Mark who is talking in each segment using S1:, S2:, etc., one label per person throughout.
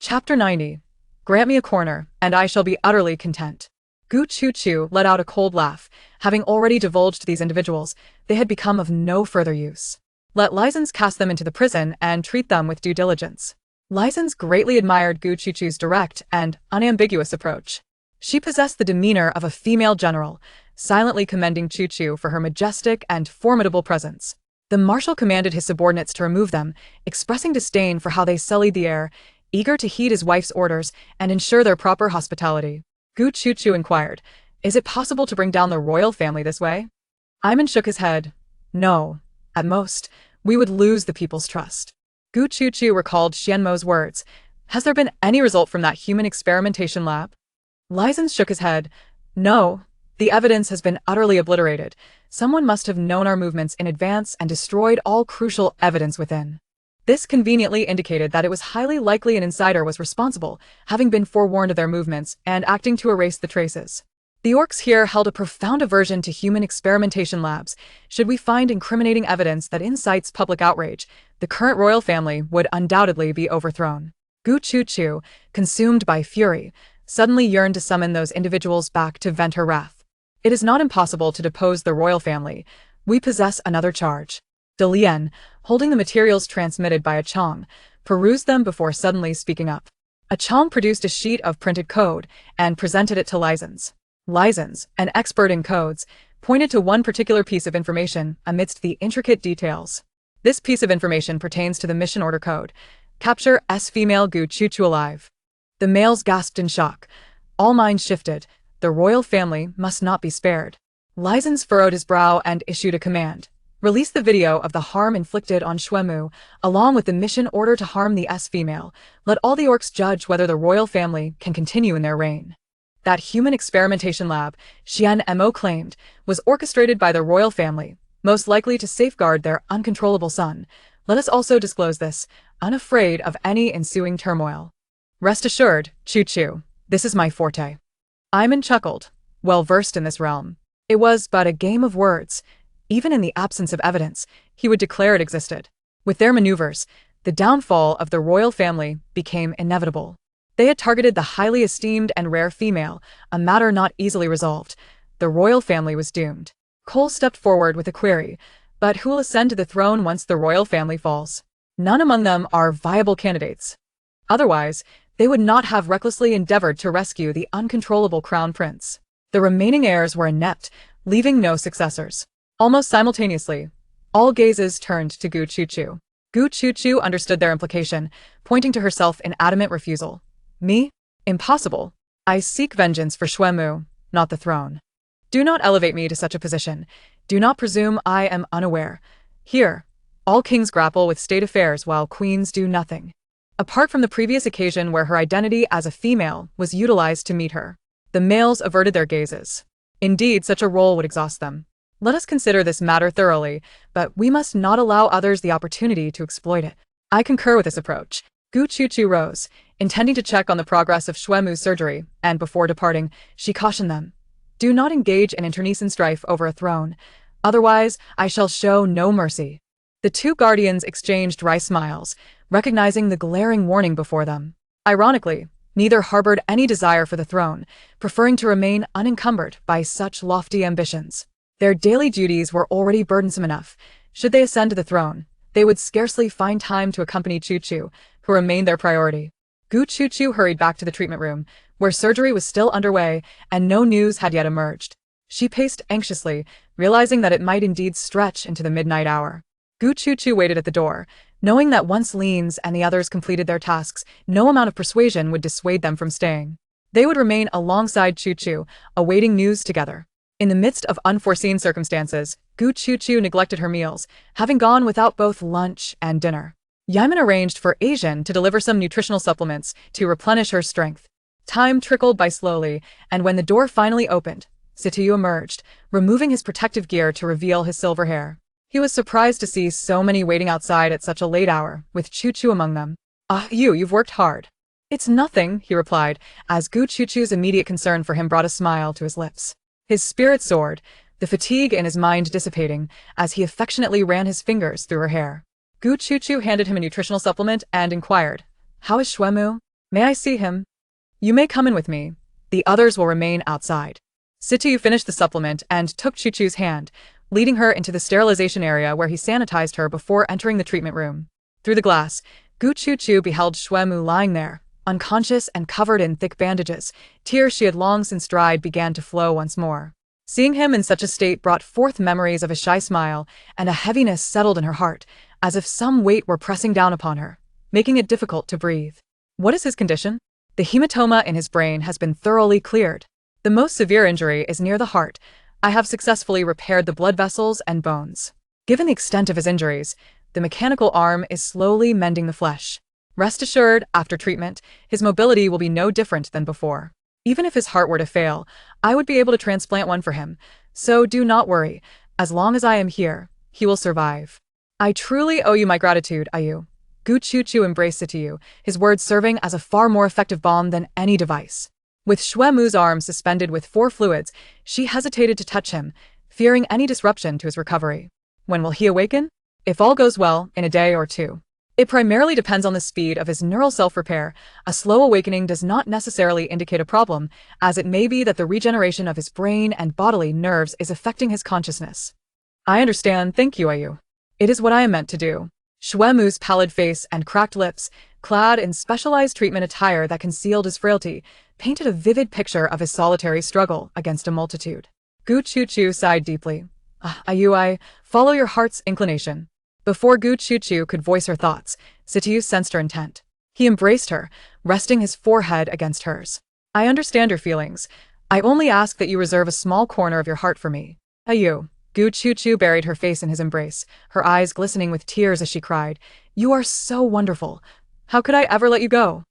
S1: Chapter 90. Grant me a corner, and I shall be utterly content. Gu Chu Chu let out a cold laugh. Having already divulged these individuals, they had become of no further use. Let license cast them into the prison and treat them with due diligence. License greatly admired Gu Chu Chu's direct and unambiguous approach. She possessed the demeanor of a female general, silently commending Chu Chu for her majestic and formidable presence. The Marshal commanded his subordinates to remove them, expressing disdain for how they sullied the air, eager to heed his wife's orders and ensure their proper hospitality. Gu Chu Chu inquired, "Is it possible to bring down the royal family this way?" Iman shook his head. "No. At most, we would lose the people's trust." Gu Chu Chu recalled Xianmo's words. "Has there been any result from that human experimentation lab?" License shook his head. "No. The evidence has been utterly obliterated. Someone must have known our movements in advance and destroyed all crucial evidence within." This conveniently indicated that it was highly likely an insider was responsible, having been forewarned of their movements and acting to erase the traces. The orcs here held a profound aversion to human experimentation labs. Should we find incriminating evidence that incites public outrage, the current royal family would undoubtedly be overthrown. Gu Chu Chu, consumed by fury, suddenly yearned to summon those individuals back to vent her wrath. It is not impossible to depose the royal family. We possess another charge. De Lien, holding the materials transmitted by a Chong, perused them before suddenly speaking up. A Chong produced a sheet of printed code and presented it to License. License, an expert in codes, pointed to one particular piece of information amidst the intricate details. This piece of information pertains to the mission order code. Capture S female Gu Chu Chu alive. The males gasped in shock. All minds shifted. The royal family must not be spared. License furrowed his brow and issued a command. Release the video of the harm inflicted on Xuemu, along with the mission order to harm the S female. Let all the orcs judge whether the royal family can continue in their reign. That human experimentation lab, Xian Mo claimed, was orchestrated by the royal family, most likely to safeguard their uncontrollable son. Let us also disclose this, unafraid of any ensuing turmoil. Rest assured, Chu Chu, this is my forte. Iman chuckled, well versed in this realm. It was but a game of words. Even in the absence of evidence, he would declare it existed. With their maneuvers, the downfall of the royal family became inevitable. They had targeted the highly esteemed and rare female, a matter not easily resolved. The royal family was doomed. Cole stepped forward with a query, but who will ascend to the throne once the royal family falls? None among them are viable candidates. Otherwise, they would not have recklessly endeavored to rescue the uncontrollable crown prince. The remaining heirs were inept, leaving no successors. Almost simultaneously, all gazes turned to Gu Chu Chu. Gu Chu Chu understood their implication, pointing to herself in adamant refusal. Me? Impossible. I seek vengeance for Xuemu, not the throne. Do not elevate me to such a position. Do not presume I am unaware. Here, all kings grapple with state affairs while queens do nothing. Apart from the previous occasion where her identity as a female was utilized to meet her, the males averted their gazes. Indeed, such a role would exhaust them. Let us consider this matter thoroughly, but we must not allow others the opportunity to exploit it. I concur with this approach. Gu Chu Chu rose, intending to check on the progress of Xuemu's surgery, and before departing, she cautioned them. Do not engage in internecine strife over a throne. Otherwise, I shall show no mercy. The two guardians exchanged wry smiles, recognizing the glaring warning before them. Ironically, neither harbored any desire for the throne, preferring to remain unencumbered by such lofty ambitions. Their daily duties were already burdensome enough. Should they ascend to the throne, they would scarcely find time to accompany Chu Chu, who remained their priority. Gu Chu Chu hurried back to the treatment room, where surgery was still underway and no news had yet emerged. She paced anxiously, realizing that it might indeed stretch into the midnight hour. Gu Chu Chu waited at the door, knowing that once Leans and the others completed their tasks, no amount of persuasion would dissuade them from staying. They would remain alongside Chu Chu, awaiting news together. In the midst of unforeseen circumstances, Gu Chu Chu neglected her meals, having gone without both lunch and dinner. Yaman arranged for Asian to deliver some nutritional supplements to replenish her strength. Time trickled by slowly, and when the door finally opened, Situyu emerged, removing his protective gear to reveal his silver hair. He was surprised to see so many waiting outside at such a late hour, with Chu Chu among them. You've worked hard. It's nothing, he replied, as Gu Chu Chu's immediate concern for him brought a smile to his lips. His spirit soared, the fatigue in his mind dissipating, as he affectionately ran his fingers through her hair. Gu Chu Chu handed him a nutritional supplement and inquired, "How is Xuemu?" May I see him? You may come in with me. The others will remain outside. Sityu finished the supplement and took Chuchu's hand, leading her into the sterilization area where he sanitized her before entering the treatment room. Through the glass, Gu Chuchu beheld Xuemu lying there, unconscious and covered in thick bandages. Tears she had long since dried began to flow once more. Seeing him in such a state brought forth memories of a shy smile, and a heaviness settled in her heart, as if some weight were pressing down upon her, making it difficult to breathe. What is his condition? The hematoma in his brain has been thoroughly cleared. The most severe injury is near the heart. I have successfully repaired the blood vessels and bones. Given the extent of his injuries, the mechanical arm is slowly mending the flesh. Rest assured, after treatment, his mobility will be no different than before. Even if his heart were to fail, I would be able to transplant one for him, so do not worry. As long as I am here, he will survive. I truly owe you my gratitude, Ayu. Gu Chuchu embraced Sityu, his words serving as a far more effective balm than any device. With Xuemu's arm suspended with 4 fluids, she hesitated to touch him, fearing any disruption to his recovery. When will he awaken? If all goes well, in a day or 2. It primarily depends on the speed of his neural self-repair. A slow awakening does not necessarily indicate a problem, as it may be that the regeneration of his brain and bodily nerves is affecting his consciousness. I understand, thank you, Ayu. It is what I am meant to do. Xuemu's pallid face and cracked lips, clad in specialized treatment attire that concealed his frailty, painted a vivid picture of his solitary struggle against a multitude. Gu Chuchu sighed deeply. Ayu, I follow your heart's inclination. Before Gu Chuchu could voice her thoughts, Sityu sensed her intent. He embraced her, resting his forehead against hers. I understand your feelings. I only ask that you reserve a small corner of your heart for me. Ayu. Gu Chuchu buried her face in his embrace, her eyes glistening with tears as she cried, You are so wonderful. How could I ever let you go?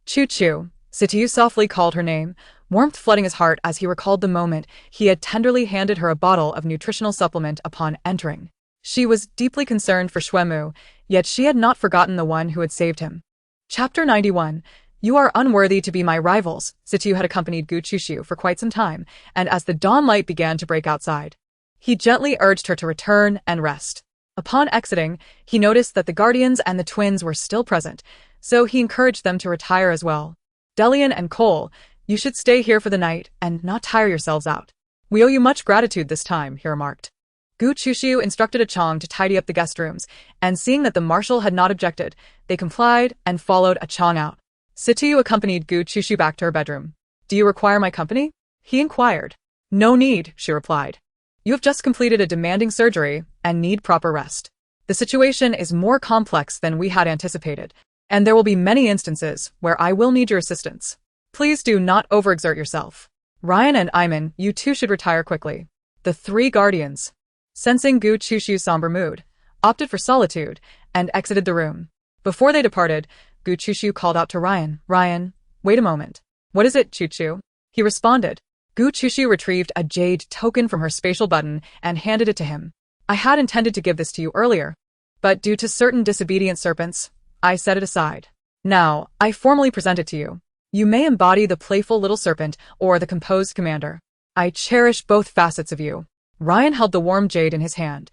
S1: Chuchu. Sityu softly called her name, warmth flooding his heart as he recalled the moment he had tenderly handed her a bottle of nutritional supplement upon entering. She was deeply concerned for Xuemu, yet she had not forgotten the one who had saved him. Chapter 91. You are unworthy to be my rivals. Sityu had accompanied Gu Chuchu for quite some time, and as the dawn light began to break outside, he gently urged her to return and rest. Upon exiting, he noticed that the guardians and the twins were still present, so he encouraged them to retire as well. Delian and Cole, you should stay here for the night and not tire yourselves out. We owe you much gratitude this time, he remarked. Gu Chuchu instructed Achong to tidy up the guest rooms, and seeing that the Marshal had not objected, they complied and followed Achong out. Sityu accompanied Gu Chuchu back to her bedroom. Do you require my company? He inquired. No need, she replied. You have just completed a demanding surgery and need proper rest. The situation is more complex than we had anticipated, and there will be many instances where I will need your assistance. Please do not overexert yourself. Ryan and Iman, you two should retire quickly. The 3 guardians, sensing Gu Chuchu's somber mood, opted for solitude and exited the room. Before they departed, Gu Chuchu called out to Ryan, Ryan, wait a moment. What is it, Chuchu? He responded. Gu Chuchu retrieved a jade token from her spatial button and handed it to him. I had intended to give this to you earlier, but due to certain disobedient serpents, I set it aside. Now, I formally present it to you. You may embody the playful little serpent or the composed commander. I cherish both facets of you. Ryan held the warm jade in his hand.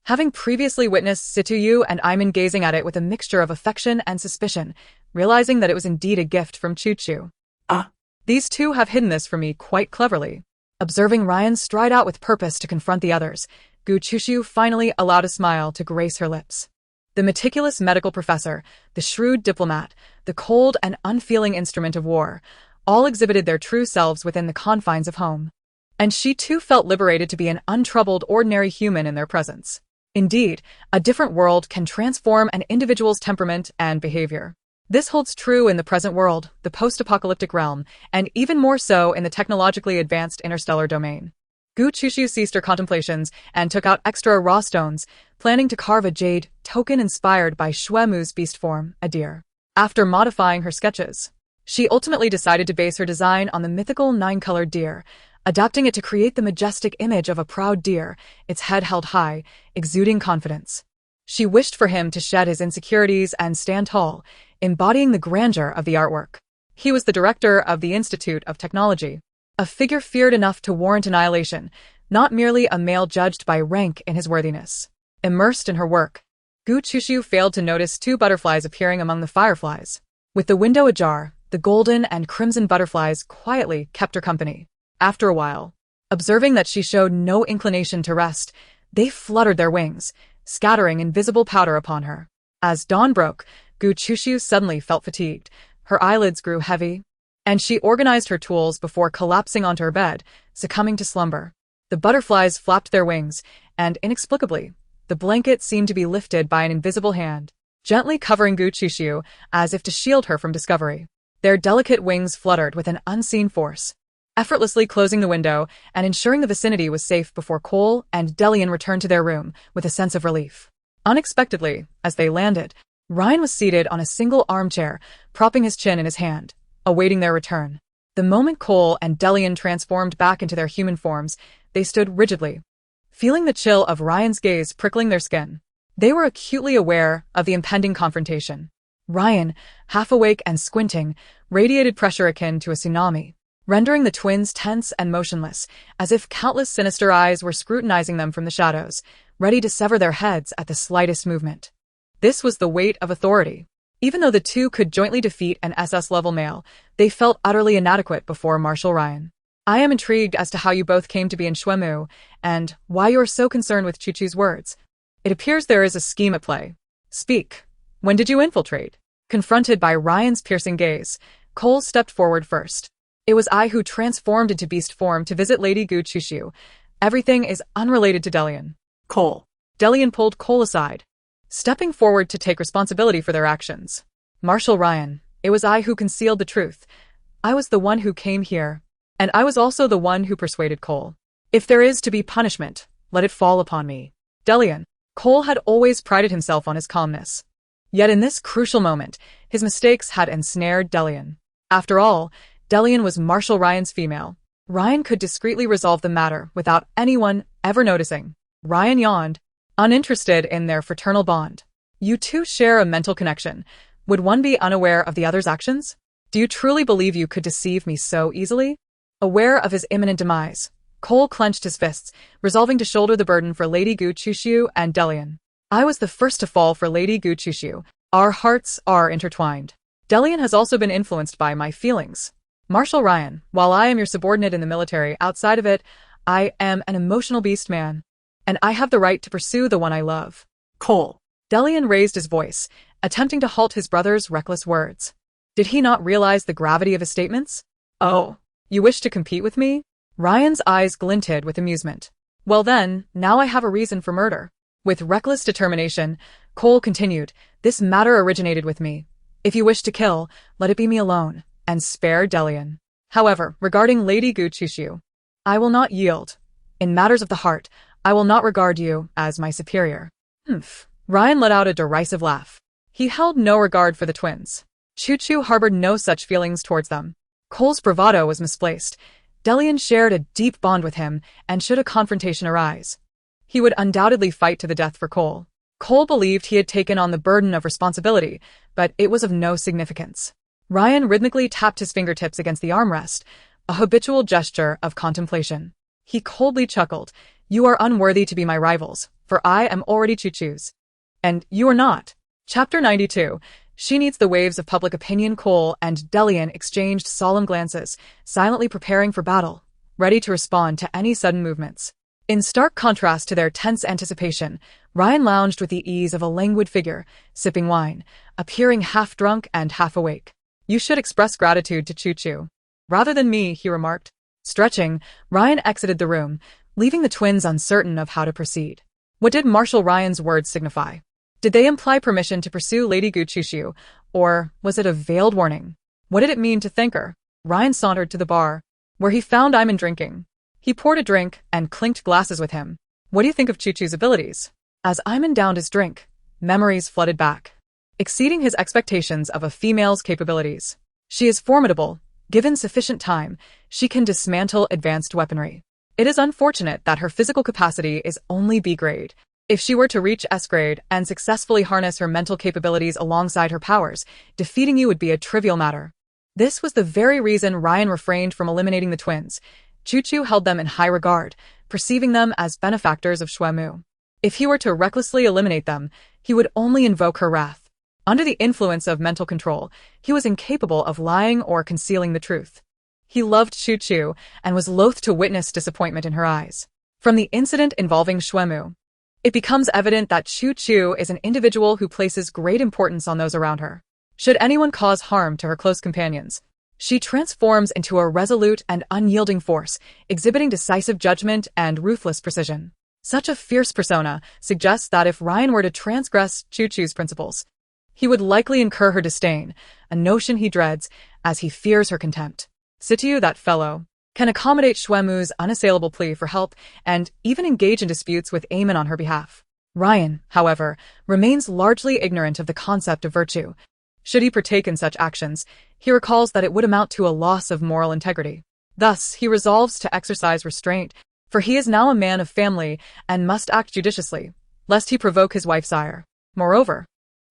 S1: Having previously witnessed Sityu and Iman gazing at it with a mixture of affection and suspicion, realizing that it was indeed a gift from Chuchu. These two have hidden this from me quite cleverly. Observing Ryan stride out with purpose to confront the others, Gu Chuchu finally allowed a smile to grace her lips. The meticulous medical professor, the shrewd diplomat, the cold and unfeeling instrument of war, all exhibited their true selves within the confines of home. And she too felt liberated to be an untroubled ordinary human in their presence. Indeed, a different world can transform an individual's temperament and behavior. This holds true in the present world, the post-apocalyptic realm, and even more so in the technologically advanced interstellar domain. Gu Chuchu ceased her contemplations and took out extra raw stones, planning to carve a jade token inspired by Xuemu's beast form, a deer. After modifying her sketches, she ultimately decided to base her design on the mythical 9-colored deer, adapting it to create the majestic image of a proud deer, its head held high, exuding confidence. She wished for him to shed his insecurities and stand tall, embodying the grandeur of the artwork. He was the director of the Institute of Technology, a figure feared enough to warrant annihilation, not merely a male judged by rank in his worthiness. Immersed in her work, Gu Chuchu failed to notice 2 butterflies appearing among the fireflies. With the window ajar, The golden and crimson butterflies quietly kept her company. After a while, observing that she showed no inclination to rest, they fluttered their wings, scattering invisible powder upon her. As dawn broke, Gu Chushu suddenly felt fatigued. Her eyelids grew heavy, and she organized her tools before collapsing onto her bed, succumbing to slumber. The butterflies flapped their wings, and inexplicably, the blanket seemed to be lifted by an invisible hand, gently covering Gu Chushu as if to shield her from discovery. Their delicate wings fluttered with an unseen force, effortlessly closing the window and ensuring the vicinity was safe before Cole and Delian returned to their room with a sense of relief. Unexpectedly, as they landed, Ryan was seated on a single armchair, propping his chin in his hand, awaiting their return. The moment Cole and Delian transformed back into their human forms, they stood rigidly, feeling the chill of Ryan's gaze prickling their skin. They were acutely aware of the impending confrontation. Ryan, half awake and squinting, radiated pressure akin to a tsunami, rendering the twins tense and motionless, as if countless sinister eyes were scrutinizing them from the shadows, ready to sever their heads at the slightest movement. This was the weight of authority. Even though the two could jointly defeat an SS-level male, they felt utterly inadequate before Marshal Ryan. I am intrigued as to how you both came to be in Xuemu, and why you are so concerned with Chuchu's words. It appears there is a scheme at play. Speak. When did you infiltrate? Confronted by Ryan's piercing gaze, Cole stepped forward first. It was I who transformed into beast form to visit Lady Gu Chushu. Everything is unrelated to Delian. Cole. Delian pulled Cole aside, stepping forward to take responsibility for their actions. Marshal Ryan, it was I who concealed the truth. I was the one who came here, and I was also the one who persuaded Cole. If there is to be punishment, let it fall upon me. Delian. Cole had always prided himself on his calmness. Yet in this crucial moment, his mistakes had ensnared Delian. After all, Delian was Marshal Ryan's female. Ryan could discreetly resolve the matter without anyone ever noticing. Ryan yawned, uninterested in their fraternal bond. You two share a mental connection. Would one be unaware of the other's actions? Do you truly believe you could deceive me so easily? Aware of his imminent demise, Cole clenched his fists, resolving to shoulder the burden for Lady Gu Chushu and Delian. I was the first to fall for Lady Gu Chushu. Our hearts are intertwined. Delian has also been influenced by my feelings. Marshal Ryan, while I am your subordinate in the military, outside of it, I am an emotional beast man, and I have the right to pursue the one I love. Cole. Delian raised his voice, attempting to halt his brother's reckless words. Did he not realize the gravity of his statements? Oh, you wish to compete with me? Ryan's eyes glinted with amusement. Well then, now I have a reason for murder. With reckless determination, Cole continued, this matter originated with me. If you wish to kill, let it be me alone, and spare Delian. However, regarding Lady Gu Chushu, I will not yield. In matters of the heart, I will not regard you as my superior. Humph. Ryan let out a derisive laugh. He held no regard for the twins. Chuchu harbored no such feelings towards them. Cole's bravado was misplaced. Delian shared a deep bond with him, and should a confrontation arise, he would undoubtedly fight to the death for Cole. Cole believed he had taken on the burden of responsibility, but it was of no significance. Ryan rhythmically tapped his fingertips against the armrest, a habitual gesture of contemplation. He coldly chuckled, you are unworthy to be my rivals, for I am already Chuchu's. And you are not. Chapter 92. She needs the waves of public opinion. Cole and Delian exchanged solemn glances, silently preparing for battle, ready to respond to any sudden movements. In stark contrast to their tense anticipation, Ryan lounged with the ease of a languid figure, sipping wine, appearing half drunk and half awake. You should express gratitude to Chuchu. Rather than me, he remarked. Stretching, Ryan exited the room, leaving the twins uncertain of how to proceed. What did Marshal Ryan's words signify? Did they imply permission to pursue Lady Gu Chushu, or was it a veiled warning? What did it mean to thank her? Ryan sauntered to the bar, where he found Iman drinking. He poured a drink and clinked glasses with him. What do you think of Chuchu's abilities? As Iman downed his drink, memories flooded back, exceeding his expectations of a female's capabilities. She is formidable. Given sufficient time, she can dismantle advanced weaponry. It is unfortunate that her physical capacity is only B grade. If she were to reach S grade and successfully harness her mental capabilities alongside her powers, defeating you would be a trivial matter. This was the very reason Ryan refrained from eliminating the twins. Chuchu held them in high regard, perceiving them as benefactors of Xuemu. If he were to recklessly eliminate them, he would only invoke her wrath. Under the influence of mental control, he was incapable of lying or concealing the truth. He loved Chu Chu and was loath to witness disappointment in her eyes. From the incident involving Shuemu, it becomes evident that Chu Chu is an individual who places great importance on those around her. Should anyone cause harm to her close companions, she transforms into a resolute and unyielding force, exhibiting decisive judgment and ruthless precision. Such a fierce persona suggests that if Ryan were to transgress Chu Chu's principles, he would likely incur her disdain, a notion he dreads as he fears her contempt. Situ, that fellow, can accommodate Shuemu's unassailable plea for help and even engage in disputes with Eamon on her behalf. Ryan, however, remains largely ignorant of the concept of virtue. Should he partake in such actions, he recalls that it would amount to a loss of moral integrity. Thus, he resolves to exercise restraint, for he is now a man of family and must act judiciously, lest he provoke his wife's ire. Moreover,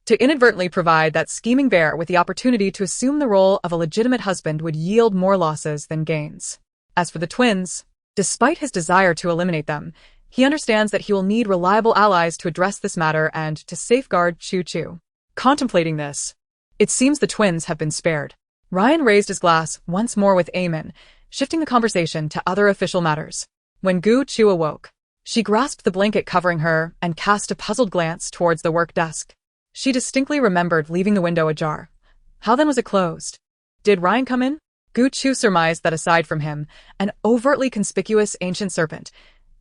S1: to inadvertently provide that scheming bear with the opportunity to assume the role of a legitimate husband would yield more losses than gains. As for the twins, despite his desire to eliminate them, he understands that he will need reliable allies to address this matter and to safeguard Chu Chu. Contemplating this, it seems the twins have been spared. Ryan raised his glass once more with Eamon, shifting the conversation to other official matters. When Gu Chu awoke, she grasped the blanket covering her and cast a puzzled glance towards the work desk. She distinctly remembered leaving the window ajar. How then was it closed? Did Ryan come in? Gu Chu surmised that aside from him, an overtly conspicuous ancient serpent,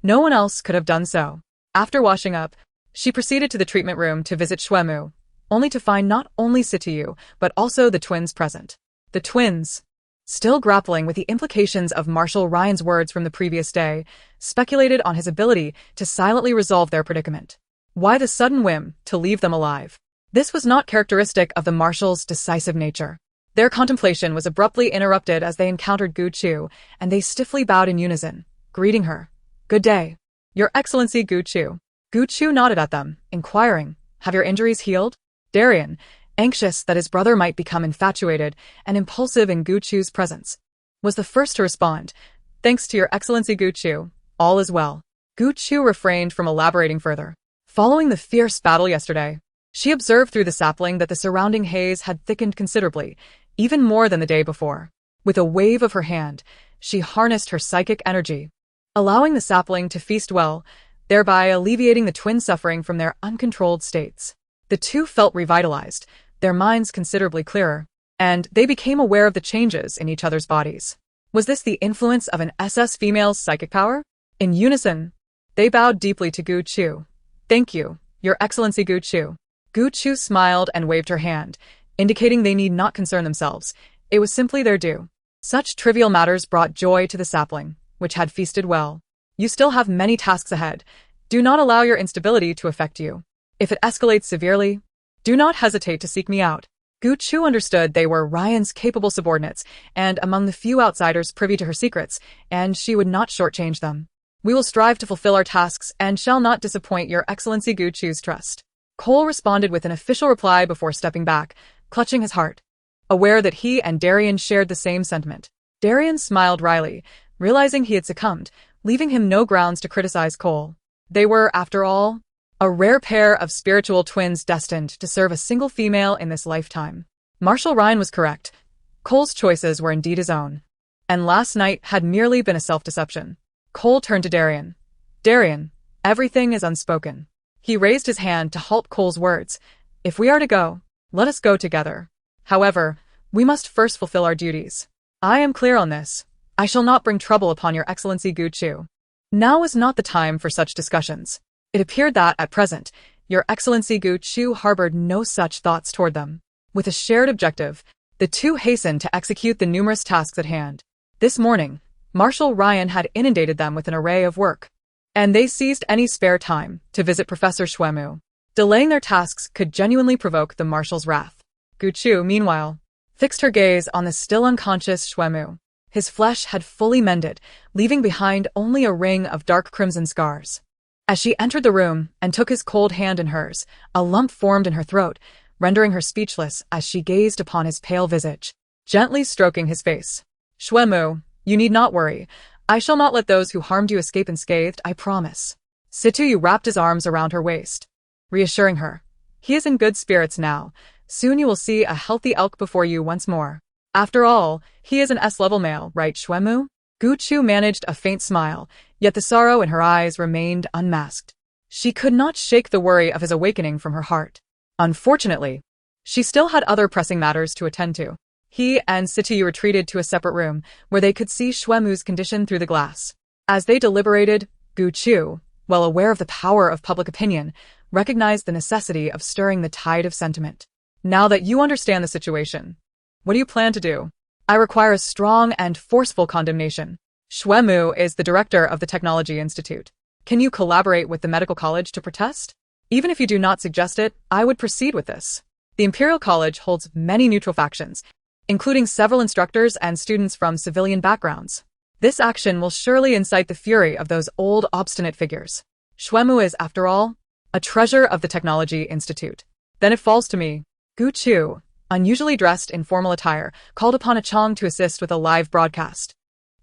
S1: no one else could have done so. After washing up, she proceeded to the treatment room to visit Shuemu, only to find not only Situ, but also the twins present. The twins, still grappling with the implications of Marshal Ryan's words from the previous day, speculated on his ability to silently resolve their predicament. Why the sudden whim to leave them alive? This was not characteristic of the Marshal's decisive nature. Their contemplation was abruptly interrupted as they encountered Gu Chu, and they stiffly bowed in unison, greeting her. Good day, Your Excellency Gu Chu. Gu Chu nodded at them, inquiring, have your injuries healed? Darien, anxious that his brother might become infatuated and impulsive in Gu Chu's presence, was the first to respond. Thanks to Your Excellency Gu Chu, all is well. Gu Chu refrained from elaborating further. Following the fierce battle yesterday, she observed through the sapling that the surrounding haze had thickened considerably, even more than the day before. With a wave of her hand, she harnessed her psychic energy, allowing the sapling to feast well, thereby alleviating the twins' suffering from their uncontrolled states. The two felt revitalized, their minds considerably clearer, and they became aware of the changes in each other's bodies. Was this the influence of an SS female's psychic power? In unison, they bowed deeply to Gu Chu. Thank you, Your Excellency Gu Chu. Gu Chu smiled and waved her hand, indicating they need not concern themselves. It was simply their due. Such trivial matters brought joy to the sapling, which had feasted well. You still have many tasks ahead. Do not allow your instability to affect you. If it escalates severely, do not hesitate to seek me out. Gu Chu understood they were Ryan's capable subordinates and among the few outsiders privy to her secrets, and she would not shortchange them. We will strive to fulfill our tasks and shall not disappoint Your Excellency Gu Chu's trust. Cole responded with an official reply before stepping back, clutching his heart, aware that he and Darien shared the same sentiment. Darien smiled wryly, realizing he had succumbed, leaving him no grounds to criticize Cole. They were, after all, a rare pair of spiritual twins destined to serve a single female in this lifetime. Marshal Ryan was correct. Cole's choices were indeed his own, and last night had merely been a self-deception. Cole turned to Darien. Darien, everything is unspoken. He raised his hand to halt Cole's words. If we are to go, let us go together. However, we must first fulfill our duties. I am clear on this. I shall not bring trouble upon Your Excellency Gu Chu. Now was not the time for such discussions. It appeared that, at present, Your Excellency Gu Chu harbored no such thoughts toward them. With a shared objective, the two hastened to execute the numerous tasks at hand. This morning, Marshal Ryan had inundated them with an array of work, and they seized any spare time to visit Professor Shuemu. Delaying their tasks could genuinely provoke the Marshal's wrath. Gu Chu, meanwhile, fixed her gaze on the still unconscious Shuemu. His flesh had fully mended, leaving behind only a ring of dark crimson scars. As she entered the room and took his cold hand in hers, a lump formed in her throat, rendering her speechless as she gazed upon his pale visage, gently stroking his face. Shuemu, you need not worry. I shall not let those who harmed you escape unscathed, I promise. Situ wrapped his arms around her waist, reassuring her. He is in good spirits now, Soon you will see a healthy elk before you once more. After all, he is an S-level male, right, Xuemu? Gu Chu managed a faint smile, yet the sorrow in her eyes remained unmasked. She could not shake the worry of his awakening from her heart. Unfortunately, she still had other pressing matters to attend to. He and Situ retreated to a separate room, where they could see Xuemu's condition through the glass. As they deliberated, Gu Chu, well aware of the power of public opinion, recognized the necessity of stirring the tide of sentiment. Now that you understand the situation, what do you plan to do? I require a strong and forceful condemnation. Xuemu is the director of the Technology Institute. Can you collaborate with the medical college to protest? Even if you do not suggest it, I would proceed with this. The Imperial College holds many neutral factions, including several instructors and students from civilian backgrounds. This action will surely incite the fury of those old obstinate figures. Xuemu is, after all, a treasure of the Technology Institute. Then it falls to me. Gu Chu, unusually dressed in formal attire, called upon a Chong to assist with a live broadcast.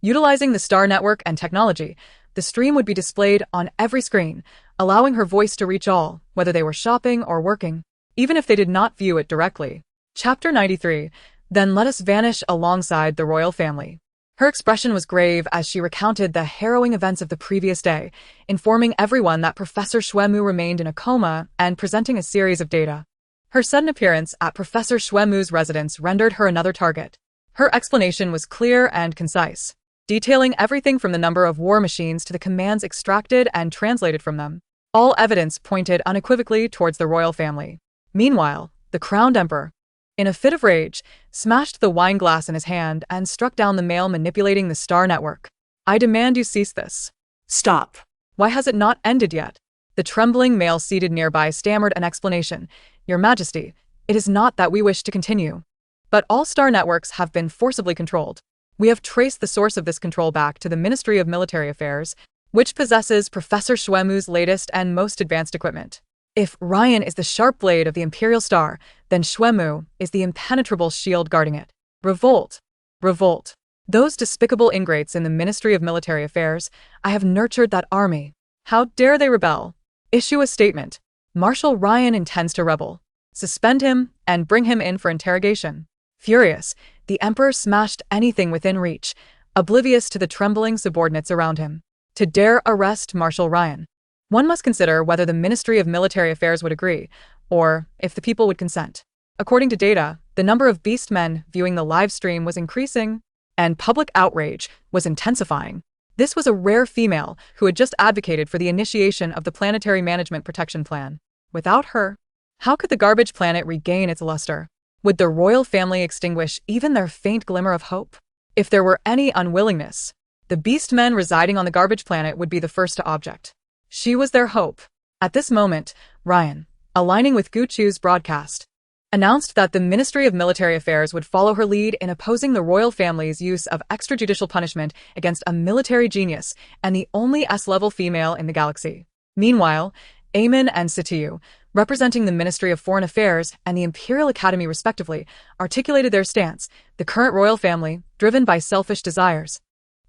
S1: Utilizing the Star Network and technology, the stream would be displayed on every screen, allowing her voice to reach all, whether they were shopping or working, even if they did not view it directly. Chapter 93. Then let us vanish alongside the royal family. Her expression was grave as she recounted the harrowing events of the previous day, informing everyone that Professor Xuemu remained in a coma and presenting a series of data. Her sudden appearance at Professor Xuemu's residence rendered her another target. Her explanation was clear and concise, detailing everything from the number of war machines to the commands extracted and translated from them. All evidence pointed unequivocally towards the royal family. Meanwhile, the crowned emperor, in a fit of rage, smashed the wine glass in his hand and struck down the male manipulating the Star Network. I demand you cease this.
S2: Stop.
S1: Why has it not ended yet? The trembling male seated nearby stammered an explanation. Your Majesty, it is not that we wish to continue. But all Star Networks have been forcibly controlled. We have traced the source of this control back to the Ministry of Military Affairs, which possesses Professor Xuemu's latest and most advanced equipment. If Ryan is the sharp blade of the Imperial Star, then Xuemu is the impenetrable shield guarding it. Revolt! Revolt! Those despicable ingrates in the Ministry of Military Affairs, I have nurtured that army. How dare they rebel? Issue a statement. Marshal Ryan intends to rebel. Suspend him and bring him in for interrogation. Furious, the Emperor smashed anything within reach, oblivious to the trembling subordinates around him. To dare arrest Marshal Ryan, one must consider whether the Ministry of Military Affairs would agree, or if the people would consent. According to data, the number of beast men viewing the live stream was increasing, and public outrage was intensifying. This was a rare female who had just advocated for the initiation of the Planetary Management Protection Plan. Without her, how could the garbage planet regain its luster? Would the royal family extinguish even their faint glimmer of hope? If there were any unwillingness, the beast men residing on the garbage planet would be the first to object. She was their hope. At this moment, Ryan, aligning with Gu Chu's broadcast, announced that the Ministry of Military Affairs would follow her lead in opposing the royal family's use of extrajudicial punishment against a military genius and the only S-level female in the galaxy. Meanwhile, Aemon and Situ, representing the Ministry of Foreign Affairs and the Imperial Academy respectively, articulated their stance. The current royal family, driven by selfish desires,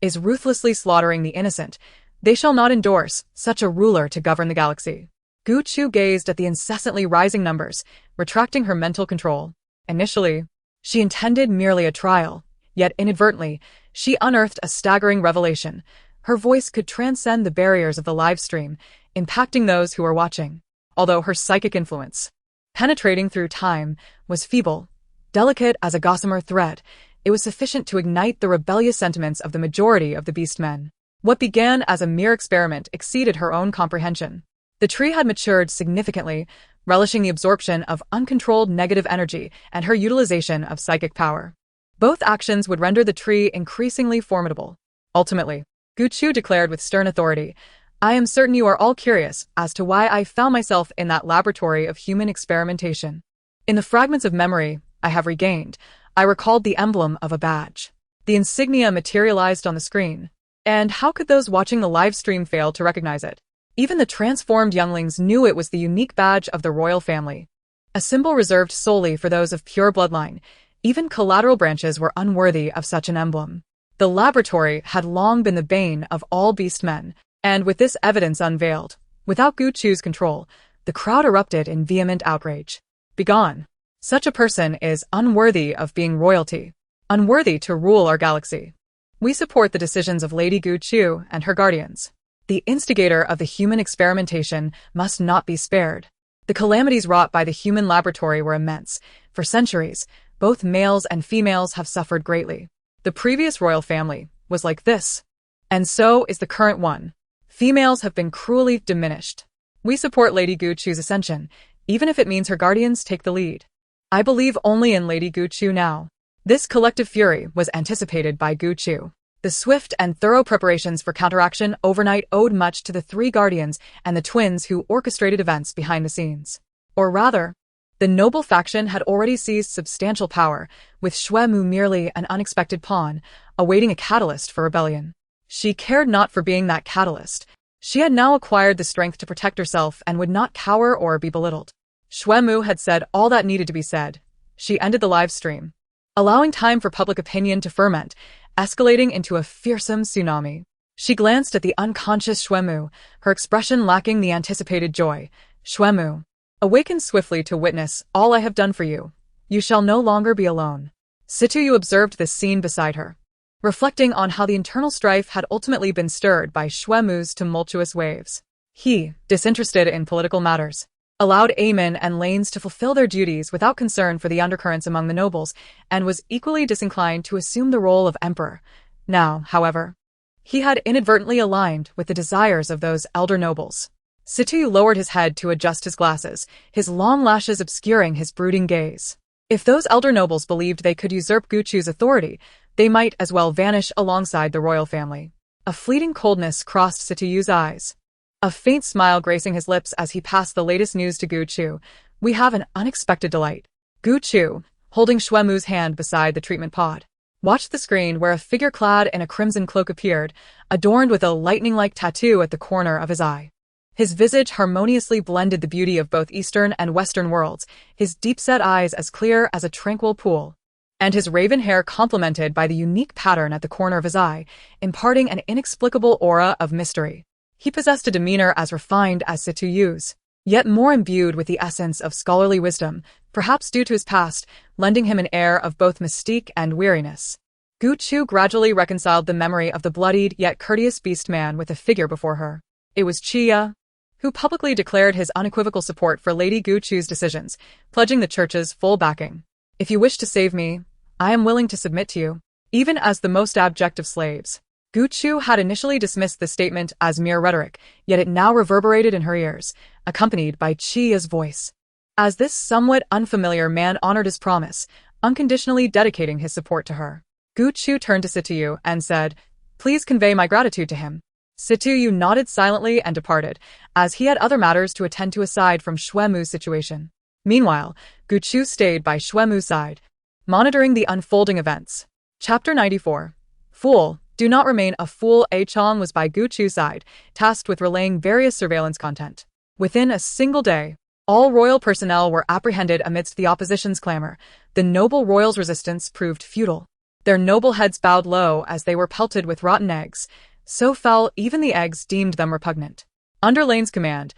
S1: is ruthlessly slaughtering the innocent. They shall not endorse such a ruler to govern the galaxy. Gu Chu gazed at the incessantly rising numbers, retracting her mental control. Initially, she intended merely a trial, yet inadvertently, she unearthed a staggering revelation. Her voice could transcend the barriers of the live stream, impacting those who were watching. Although her psychic influence, penetrating through time, was feeble, delicate as a gossamer thread, it was sufficient to ignite the rebellious sentiments of the majority of the beast men. What began as a mere experiment exceeded her own comprehension. The tree had matured significantly, relishing the absorption of uncontrolled negative energy and her utilization of psychic power. Both actions would render the tree increasingly formidable. Ultimately, Gu Chu declared with stern authority, I am certain you are all curious as to why I found myself in that laboratory of human experimentation. In the fragments of memory I have regained, I recalled the emblem of a badge. The insignia materialized on the screen. And how could those watching the live stream fail to recognize it? Even the transformed younglings knew it was the unique badge of the royal family, a symbol reserved solely for those of pure bloodline. Even collateral branches were unworthy of such an emblem. The laboratory had long been the bane of all beast men, and with this evidence unveiled, without Gu Chu's control, the crowd erupted in vehement outrage. Begone! Such a person is unworthy of being royalty, unworthy to rule our galaxy. We support the decisions of Lady Gu Chu and her guardians. The instigator of the human experimentation must not be spared. The calamities wrought by the human laboratory were immense. For centuries, both males and females have suffered greatly. The previous royal family was like this, and so is the current one. Females have been cruelly diminished. We support Lady Gu Chu's ascension, even if it means her guardians take the lead. I believe only in Lady Gu Chu now. This collective fury was anticipated by Gu Chu. The swift and thorough preparations for counteraction overnight owed much to the three guardians and the twins who orchestrated events behind the scenes. Or rather, the noble faction had already seized substantial power, with Xue Mu merely an unexpected pawn, awaiting a catalyst for rebellion. She cared not for being that catalyst. She had now acquired the strength to protect herself and would not cower or be belittled. Xue Mu had said all that needed to be said. She ended the live stream, allowing time for public opinion to ferment, escalating into a fearsome tsunami. She glanced at the unconscious Xue Mu, her expression lacking the anticipated joy. Xue Mu, awaken swiftly to witness all I have done for you. You shall no longer be alone. Situ observed this scene beside her, reflecting on how the internal strife had ultimately been stirred by Xue Mu's tumultuous waves. He, disinterested in political matters, allowed Amin and Lanes to fulfill their duties without concern for the undercurrents among the nobles, and was equally disinclined to assume the role of emperor. Now, however, he had inadvertently aligned with the desires of those elder nobles. Situ lowered his head to adjust his glasses, his long lashes obscuring his brooding gaze. If those elder nobles believed they could usurp Gu Chu's authority, they might as well vanish alongside the royal family. A fleeting coldness crossed Situ's eyes, a faint smile gracing his lips as he passed the latest news to Gu Chu. We have an unexpected delight. Gu Chu, holding Xue Mu's hand beside the treatment pod, watched the screen where a figure clad in a crimson cloak appeared, adorned with a lightning-like tattoo at the corner of his eye. His visage harmoniously blended the beauty of both Eastern and Western worlds, his deep-set eyes as clear as a tranquil pool, and his raven hair complemented by the unique pattern at the corner of his eye, imparting an inexplicable aura of mystery. He possessed a demeanor as refined as Situ's, yet more imbued with the essence of scholarly wisdom, perhaps due to his past, lending him an air of both mystique and weariness. Gu Chu gradually reconciled the memory of the bloodied yet courteous beast man with the figure before her. It was Chia, who publicly declared his unequivocal support for Lady Gu Chu's decisions, pledging the church's full backing. If you wish to save me, I am willing to submit to you, even as the most abject of slaves. Gu Chu had initially dismissed the statement as mere rhetoric, yet it now reverberated in her ears, accompanied by Chia's voice. As this somewhat unfamiliar man honored his promise, unconditionally dedicating his support to her. Gu Chu turned to Situ and said, "Please convey my gratitude to him." Situ nodded silently and departed, as he had other matters to attend to aside from Xue Mu's situation. Meanwhile, Gu Chu stayed by Xue Mu's side, monitoring the unfolding events. Chapter 94. Fool, do not remain a fool. A Chong was by Gu Chu's side, tasked with relaying various surveillance content. Within a single day, all royal personnel were apprehended amidst the opposition's clamor. The noble royals' resistance proved futile. Their noble heads bowed low as they were pelted with rotten eggs. So fell even the eggs deemed them repugnant. Under Lane's command,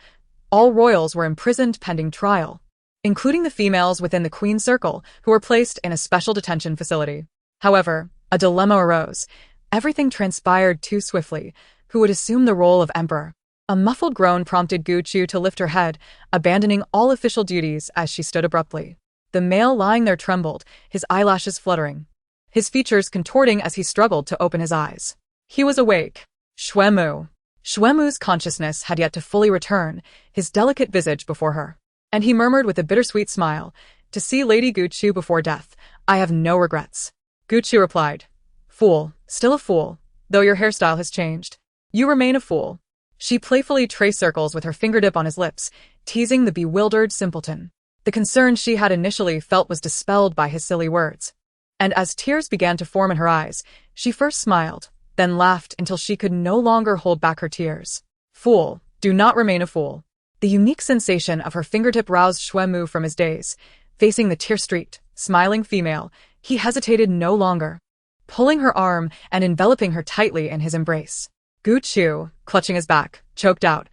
S1: all royals were imprisoned pending trial, including the females within the Queen's circle, who were placed in a special detention facility. However, a dilemma arose. Everything transpired too swiftly. Who would assume the role of emperor? A muffled groan prompted Gu Chu to lift her head, abandoning all official duties as she stood abruptly. The male lying there trembled, his eyelashes fluttering, his features contorting as he struggled to open his eyes. He was awake. Xue Mu. Xue Mu's consciousness had yet to fully return, his delicate visage before her, and he murmured with a bittersweet smile, "To see Lady Gu Chu before death, I have no regrets." Gu Chu replied, "Fool, still a fool, though your hairstyle has changed. You remain a fool." She playfully traced circles with her fingertip on his lips, teasing the bewildered simpleton. The concern she had initially felt was dispelled by his silly words, and as tears began to form in her eyes, she first smiled, then laughed until she could no longer hold back her tears. "Fool, do not remain a fool." The unique sensation of her fingertip roused Xue Mu from his daze. Facing the tear-streaked, smiling female, he hesitated no longer, pulling her arm and enveloping her tightly in his embrace. Gu Chu, clutching his back, choked out,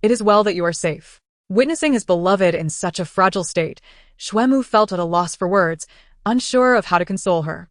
S1: "It is well that you are safe." Witnessing his beloved in such a fragile state, Xuemu felt at a loss for words, unsure of how to console her.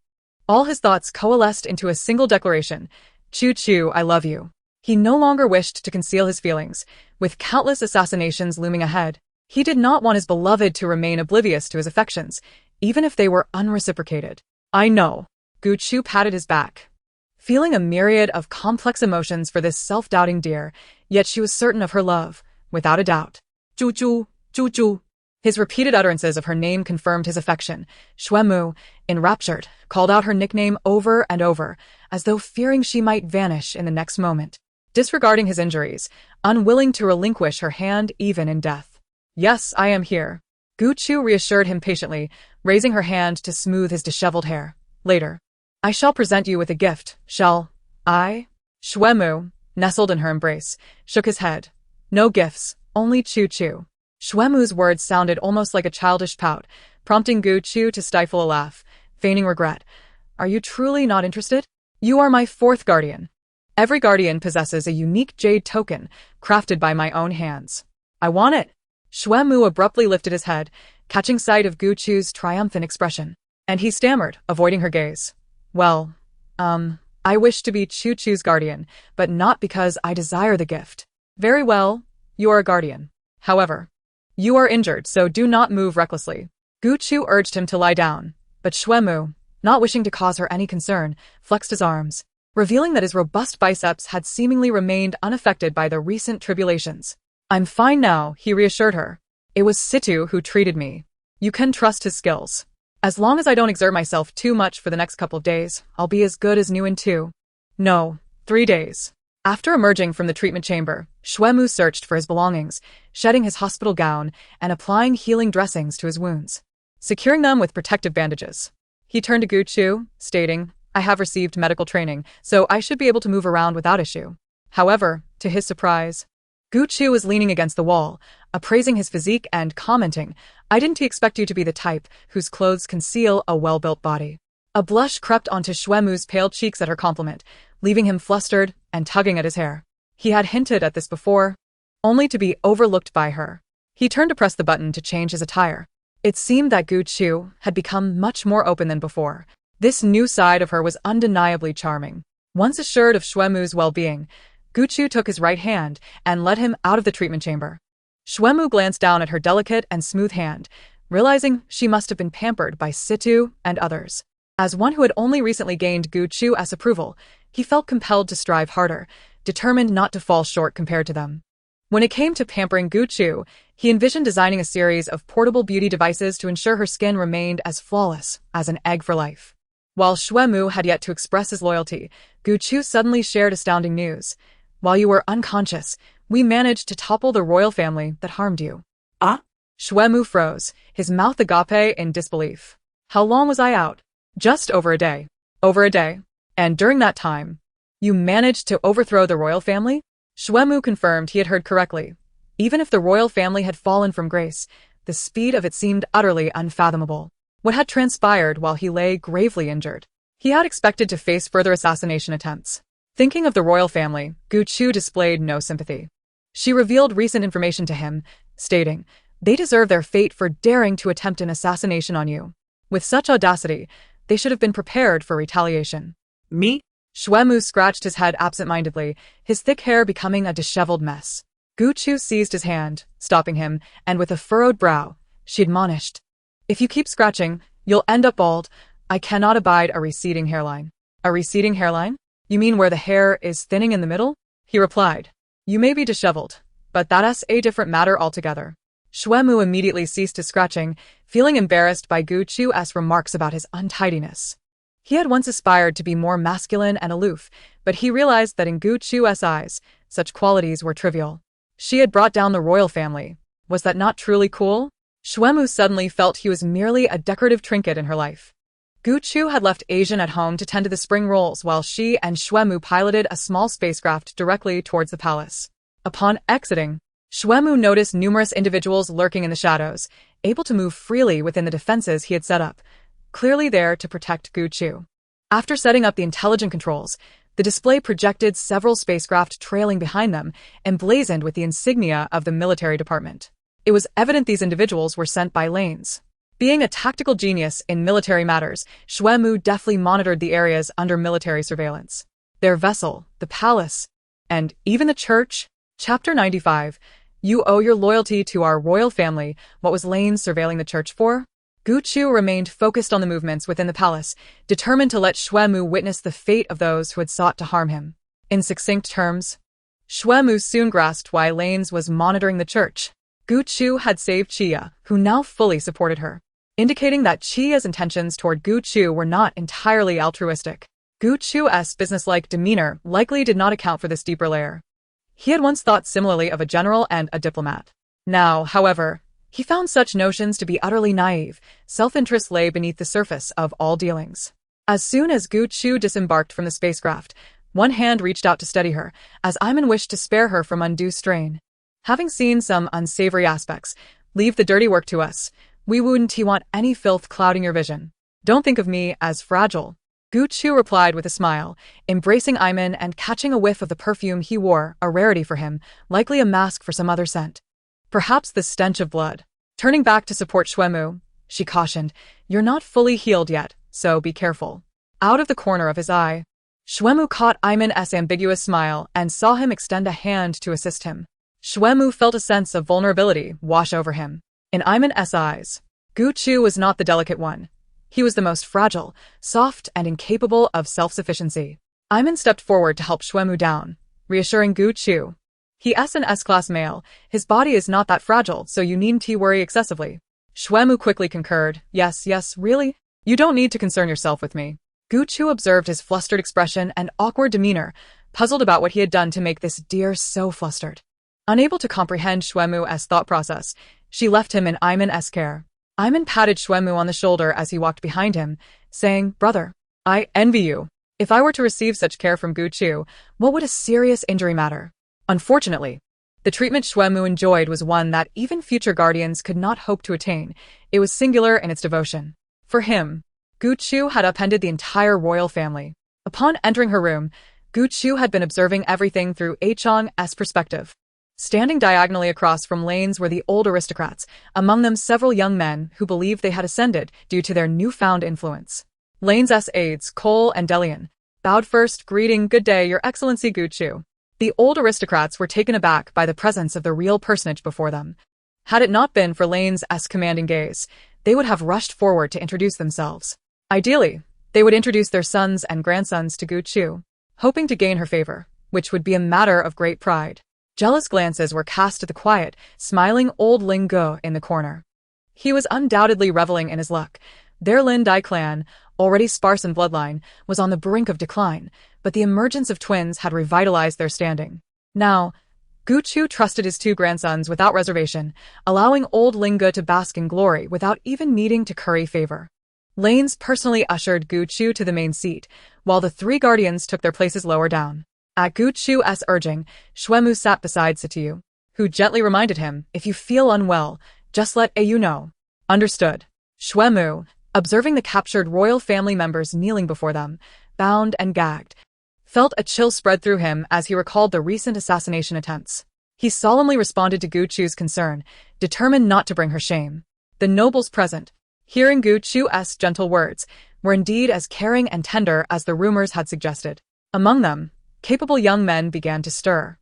S1: All his thoughts coalesced into a single declaration: Chu Chu, I love you. He no longer wished to conceal his feelings. With countless assassinations looming ahead, he did not want his beloved to remain oblivious to his affections, even if they were unreciprocated. I know. Gu Chu patted his back, feeling a myriad of complex emotions for this self-doubting deer, yet she was certain of her love, without a doubt. Chu Chu, Chu Chu. His repeated utterances of her name confirmed his affection. Xuemu, enraptured, called out her nickname over and over, as though fearing she might vanish in the next moment. Disregarding his injuries, unwilling to relinquish her hand even in death. Yes, I am here. Gu Chu reassured him patiently, raising her hand to smooth his disheveled hair. Later. I shall present you with a gift, shall I? Xuemu, nestled in her embrace, shook his head. No gifts, only Chu Chu. Xuemu's words sounded almost like a childish pout, prompting Gu Chu to stifle a laugh, feigning regret. Are you truly not interested? You are my fourth guardian. Every guardian possesses a unique jade token, crafted by my own hands. I want it. Xuemu abruptly lifted his head, catching sight of Gu Chu's triumphant expression, and he stammered, avoiding her gaze. Well, I wish to be Chu Chu's guardian, but not because I desire the gift. Very well, you are a guardian. However, you are injured, so do not move recklessly. Gu Chu urged him to lie down, but Xuemu, not wishing to cause her any concern, flexed his arms, revealing that his robust biceps had seemingly remained unaffected by the recent tribulations. I'm fine now, he reassured her. It was Situ who treated me. You can trust his skills. As long as I don't exert myself too much for the next couple of days, I'll be as good as new in 3 days. After emerging from the treatment chamber, Xuemu searched for his belongings, shedding his hospital gown and applying healing dressings to his wounds, securing them with protective bandages. He turned to Gu Chu, stating, I have received medical training, so I should be able to move around without issue. However, to his surprise, Gu Chu was leaning against the wall, appraising his physique and commenting, I didn't expect you to be the type whose clothes conceal a well-built body. A blush crept onto Xuemu's pale cheeks at her compliment, leaving him flustered and tugging at his hair. He had hinted at this before, only to be overlooked by her. He turned to press the button to change his attire. It seemed that Gu Chu had become much more open than before. This new side of her was undeniably charming. Once assured of Xuemu's well-being, Gu Chu took his right hand and led him out of the treatment chamber. Xuemu glanced down at her delicate and smooth hand, realizing she must have been pampered by Situ and others. As one who had only recently gained Gu Chu's approval, he felt compelled to strive harder, determined not to fall short compared to them. When it came to pampering Gu Chu, he envisioned designing a series of portable beauty devices to ensure her skin remained as flawless as an egg for life. While Xuemu had yet to express his loyalty, Gu Chu suddenly shared astounding news. While you were unconscious, we managed to topple the royal family that harmed you. Ah? Xuemu froze, his mouth agape in disbelief. How long was I out? Just over a day. Over a day? And during that time, you managed to overthrow the royal family? Xuemu confirmed he had heard correctly. Even if the royal family had fallen from grace, the speed of it seemed utterly unfathomable. What had transpired while he lay gravely injured? He had expected to face further assassination attempts. Thinking of the royal family, Gu Chu displayed no sympathy. She revealed recent information to him, stating, they deserve their fate for daring to attempt an assassination on you. With such audacity, they should have been prepared for retaliation. Me? Xuemu scratched his head absent-mindedly, his thick hair becoming a disheveled mess. Gu Chu seized his hand, stopping him, and with a furrowed brow, she admonished, if you keep scratching, you'll end up bald. I cannot abide a receding hairline. A receding hairline? You mean where the hair is thinning in the middle? He replied. You may be disheveled, but that's a different matter altogether. Xuemu immediately ceased his scratching, feeling embarrassed by Gu Chu's remarks about his untidiness. He had once aspired to be more masculine and aloof, but he realized that in Gu Chu's eyes, such qualities were trivial. She had brought down the royal family. Was that not truly cool? Xuemu suddenly felt he was merely a decorative trinket in her life. Gu Chu had left Asian at home to tend to the spring rolls while she and Xuemu piloted a small spacecraft directly towards the palace. Upon exiting, Xuemu noticed numerous individuals lurking in the shadows, able to move freely within the defenses he had set up, clearly there to protect Gu Chu. After setting up the intelligent controls, the display projected several spacecraft trailing behind them, emblazoned with the insignia of the military department. It was evident these individuals were sent by lanes. Being a tactical genius in military matters, Shuemu deftly monitored the areas under military surveillance. Their vessel, the palace, and even the church. Chapter 95. You owe your loyalty to our royal family. What was Lane surveilling the church for? Gu Chu remained focused on the movements within the palace, determined to let Shuemu witness the fate of those who had sought to harm him. In succinct terms, Shuemu soon grasped why Lanes was monitoring the church. Gu Chu had saved Chia, who now fully supported her, indicating that Chia's intentions toward Gu Chu were not entirely altruistic. Gu Chu's businesslike demeanor likely did not account for this deeper layer. He had once thought similarly of a general and a diplomat. Now, however, he found such notions to be utterly naive. Self-interest lay beneath the surface of all dealings. As soon as Gu Chu disembarked from the spacecraft, one hand reached out to steady her, as Iman wished to spare her from undue strain. Having seen some unsavory aspects, leave the dirty work to us. We wouldn't want any filth clouding your vision. Don't think of me as fragile. Gu Chu replied with a smile, embracing Iman and catching a whiff of the perfume he wore, a rarity for him, likely a mask for some other scent. Perhaps the stench of blood. Turning back to support Shuemu, she cautioned, "You're not fully healed yet, so be careful." Out of the corner of his eye, Shuemu caught Iman's ambiguous smile and saw him extend a hand to assist him. Shuemu felt a sense of vulnerability wash over him. In Iman's eyes, Gu Chu was not the delicate one. He was the most fragile, soft, and incapable of self-sufficiency. Iman stepped forward to help Shuemu down, reassuring Gu Chu. He's an S-class male. His body is not that fragile, so you needn't worry excessively. Shuemu quickly concurred. Yes, really? You don't need to concern yourself with me. Gu Chu observed his flustered expression and awkward demeanor, puzzled about what he had done to make this dear so flustered. Unable to comprehend Shuemu's thought process, she left him in Iman's care. Iman patted Shuemu on the shoulder as he walked behind him, saying, "Brother, I envy you. If I were to receive such care from Gu Chu, what would a serious injury matter?" Unfortunately, the treatment Shuemu enjoyed was one that even future guardians could not hope to attain. It was singular in its devotion. For him, Gu Chu had upended the entire royal family. Upon entering her room, Gu Chu had been observing everything through Chang's perspective. Standing diagonally across from Lanes were the old aristocrats, among them several young men who believed they had ascended due to their newfound influence. Lanes' aides, Cole and Delian, bowed first, greeting, "Good day, Your Excellency Gu Chu." The old aristocrats were taken aback by the presence of the real personage before them. Had it not been for Lane's commanding gaze, they would have rushed forward to introduce themselves. Ideally, they would introduce their sons and grandsons to Gu Chu, hoping to gain her favor, which would be a matter of great pride. Jealous glances were cast at the quiet, smiling old Ling Ge in the corner. He was undoubtedly reveling in his luck. Their Lin Dai clan, already sparse in bloodline, was on the brink of decline, but the emergence of twins had revitalized their standing. Now, Gu Chu trusted his two grandsons without reservation, allowing old Ling Ge to bask in glory without even needing to curry favor. Lanes personally ushered Gu Chu to the main seat, while the three guardians took their places lower down. At Gu Chu's urging, Shuemu sat beside Sitiyu, who gently reminded him, "If you feel unwell, just let Ayu know." Understood. Shuemu, observing the captured royal family members kneeling before them, bound and gagged, felt a chill spread through him as he recalled the recent assassination attempts. He solemnly responded to Gu Chu's concern, determined not to bring her shame. The nobles present, hearing Gu Chu's gentle words, were indeed as caring and tender as the rumors had suggested. Among them, capable young men began to stir,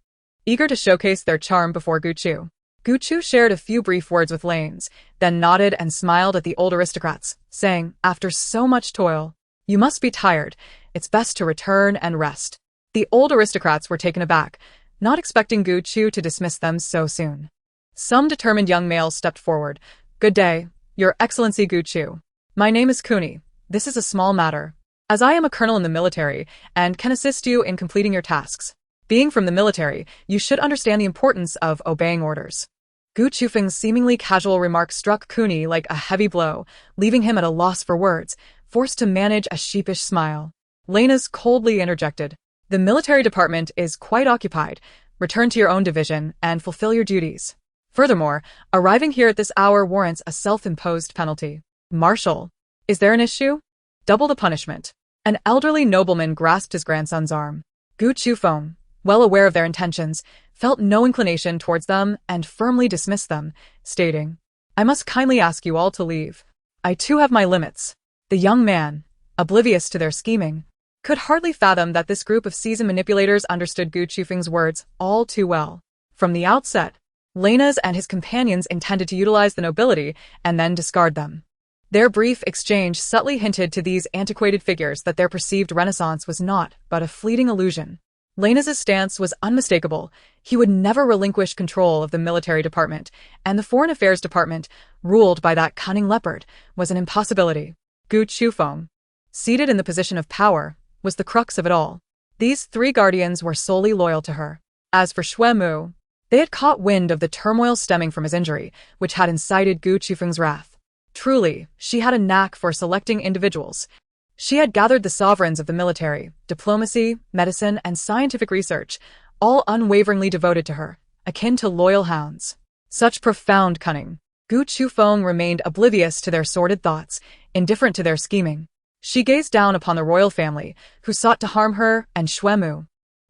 S1: eager to showcase their charm before Gu Chu. Gu Chu shared a few brief words with Lanes, then nodded and smiled at the old aristocrats, saying, "After so much toil, you must be tired. It's best to return and rest." The old aristocrats were taken aback, not expecting Gu Chu to dismiss them so soon. Some determined young males stepped forward. "Good day, Your Excellency Gu Chu. My name is Kuni. This is a small matter, as I am a colonel in the military and can assist you in completing your tasks. Being from the military, you should understand the importance of obeying orders." Gu Chufeng's seemingly casual remark struck Kuni like a heavy blow, leaving him at a loss for words, forced to manage a sheepish smile. Lena's coldly interjected, "The military department is quite occupied. Return to your own division and fulfill your duties. Furthermore, arriving here at this hour warrants a self-imposed penalty." "Marshal, is there an issue?" "Double the punishment." An elderly nobleman grasped his grandson's arm. Gu Chufeng, well aware of their intentions, felt no inclination towards them and firmly dismissed them, stating, "I must kindly ask you all to leave." I too have my limits. The young man, oblivious to their scheming, could hardly fathom that this group of seasoned manipulators understood Gu Chufeng's words all too well. From the outset, Lena's and his companions intended to utilize the nobility and then discard them. Their brief exchange subtly hinted to these antiquated figures that their perceived renaissance was naught but a fleeting illusion. Lena's stance was unmistakable. He would never relinquish control of the military department, and the foreign affairs department, ruled by that cunning leopard, was an impossibility. Gu Chufeng, seated in the position of power, was the crux of it all. These three guardians were solely loyal to her. As for Xue Mu, they had caught wind of the turmoil stemming from his injury, which had incited Gu Chufeng's wrath. Truly, she had a knack for selecting individuals. She had gathered the sovereigns of the military, diplomacy, medicine, and scientific research, all unwaveringly devoted to her, akin to loyal hounds. Such profound cunning. Gu Chufeng remained oblivious to their sordid thoughts, indifferent to their scheming. She gazed down upon the royal family, who sought to harm her and Xue Mu.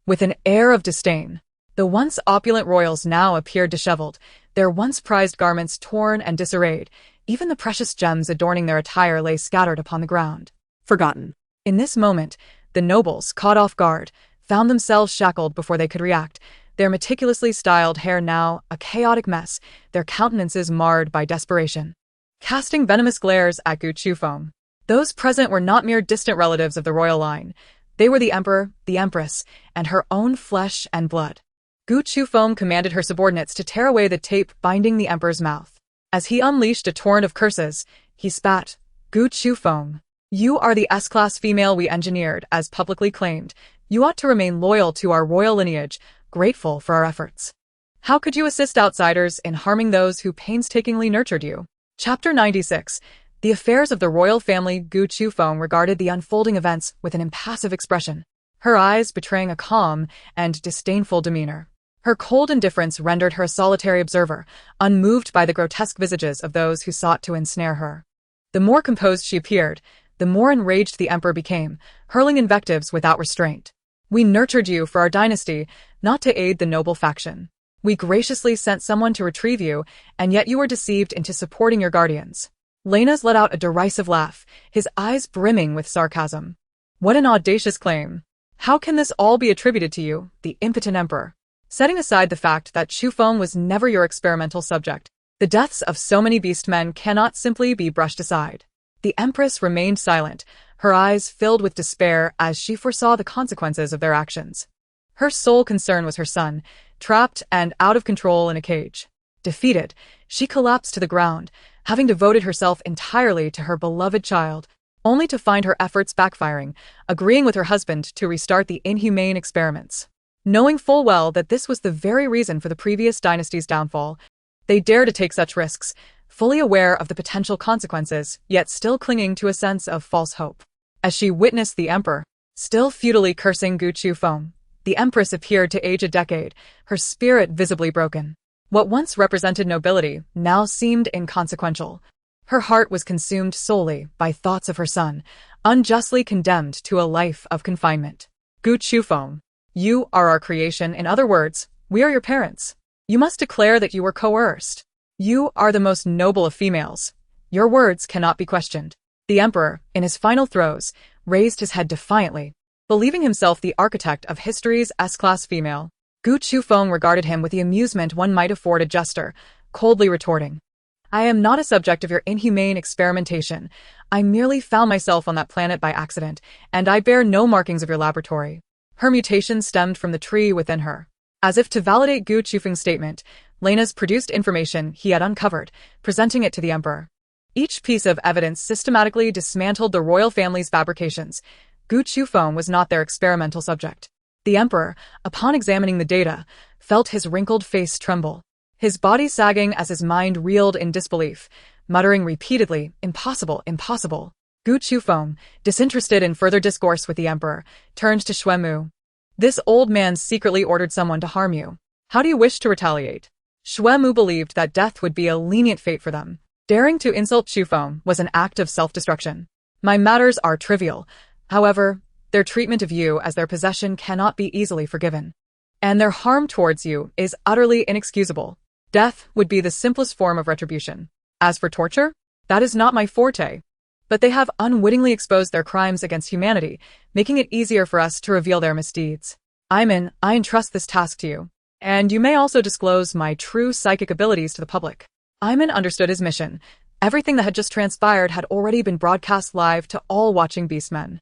S1: With an air of disdain, the once opulent royals now appeared disheveled, their once prized garments torn and disarrayed. Even the precious gems adorning their attire lay scattered upon the ground. Forgotten. In this moment, the nobles, caught off guard, found themselves shackled before they could react, their meticulously styled hair now a chaotic mess, their countenances marred by desperation. Casting venomous glares at Gu Chufeng, those present were not mere distant relatives of the royal line. They were the emperor, the empress, and her own flesh and blood. Gu Chufeng commanded her subordinates to tear away the tape binding the emperor's mouth. As he unleashed a torrent of curses, he spat, "Gu Chufeng, you are the S-class female we engineered, as publicly claimed. You ought to remain loyal to our royal lineage, grateful for our efforts. How could you assist outsiders in harming those who painstakingly nurtured you?" Chapter 96. The affairs of the royal family. Gu Chufeng regarded the unfolding events with an impassive expression, her eyes betraying a calm and disdainful demeanor. Her cold indifference rendered her a solitary observer, unmoved by the grotesque visages of those who sought to ensnare her. The more composed she appeared, the more enraged the emperor became, hurling invectives without restraint. "We nurtured you for our dynasty, not to aid the noble faction. We graciously sent someone to retrieve you, and yet you were deceived into supporting your guardians." Lenas let out a derisive laugh, his eyes brimming with sarcasm. "What an audacious claim! How can this all be attributed to you, the impotent emperor? Setting aside the fact that Chufeng was never your experimental subject, the deaths of so many beastmen cannot simply be brushed aside." The Empress remained silent, her eyes filled with despair as she foresaw the consequences of their actions. Her sole concern was her son, trapped and out of control in a cage. Defeated, she collapsed to the ground, having devoted herself entirely to her beloved child, only to find her efforts backfiring, agreeing with her husband to restart the inhumane experiments. Knowing full well that this was the very reason for the previous dynasty's downfall, they dared to take such risks, fully aware of the potential consequences, yet still clinging to a sense of false hope. As she witnessed the emperor, still futilely cursing Gu Chufeng, the empress appeared to age a decade, her spirit visibly broken. What once represented nobility now seemed inconsequential. Her heart was consumed solely by thoughts of her son, unjustly condemned to a life of confinement. "Gu Chufeng, you are our creation. In other words, we are your parents. You must declare that you were coerced. You are the most noble of females. Your words cannot be questioned." The emperor, in his final throes, raised his head defiantly, believing himself the architect of history's S-class female. Gu Chufeng regarded him with the amusement one might afford a jester, coldly retorting, "I am not a subject of your inhumane experimentation. I merely found myself on that planet by accident, and I bear no markings of your laboratory." Her mutation stemmed from the tree within her. As if to validate Gu Chufeng's statement, Lenas produced information he had uncovered, presenting it to the emperor. Each piece of evidence systematically dismantled the royal family's fabrications. Gu Chufeng was not their experimental subject. The emperor, upon examining the data, felt his wrinkled face tremble, his body sagging as his mind reeled in disbelief, muttering repeatedly, "Impossible, impossible." Gu Chufeng, disinterested in further discourse with the emperor, turned to Xue Mu. "This old man secretly ordered someone to harm you. How do you wish to retaliate?" Xue Mu believed that death would be a lenient fate for them. Daring to insult Chufeng was an act of self-destruction. "My matters are trivial. However, their treatment of you as their possession cannot be easily forgiven. And their harm towards you is utterly inexcusable. Death would be the simplest form of retribution. As for torture, That is not my forte. But they have unwittingly exposed their crimes against humanity, making it easier for us to reveal their misdeeds. I entrust this task to you. And you may also disclose my true psychic abilities to the public. Iman understood his mission. Everything that had just transpired had already been broadcast live to all watching beastmen.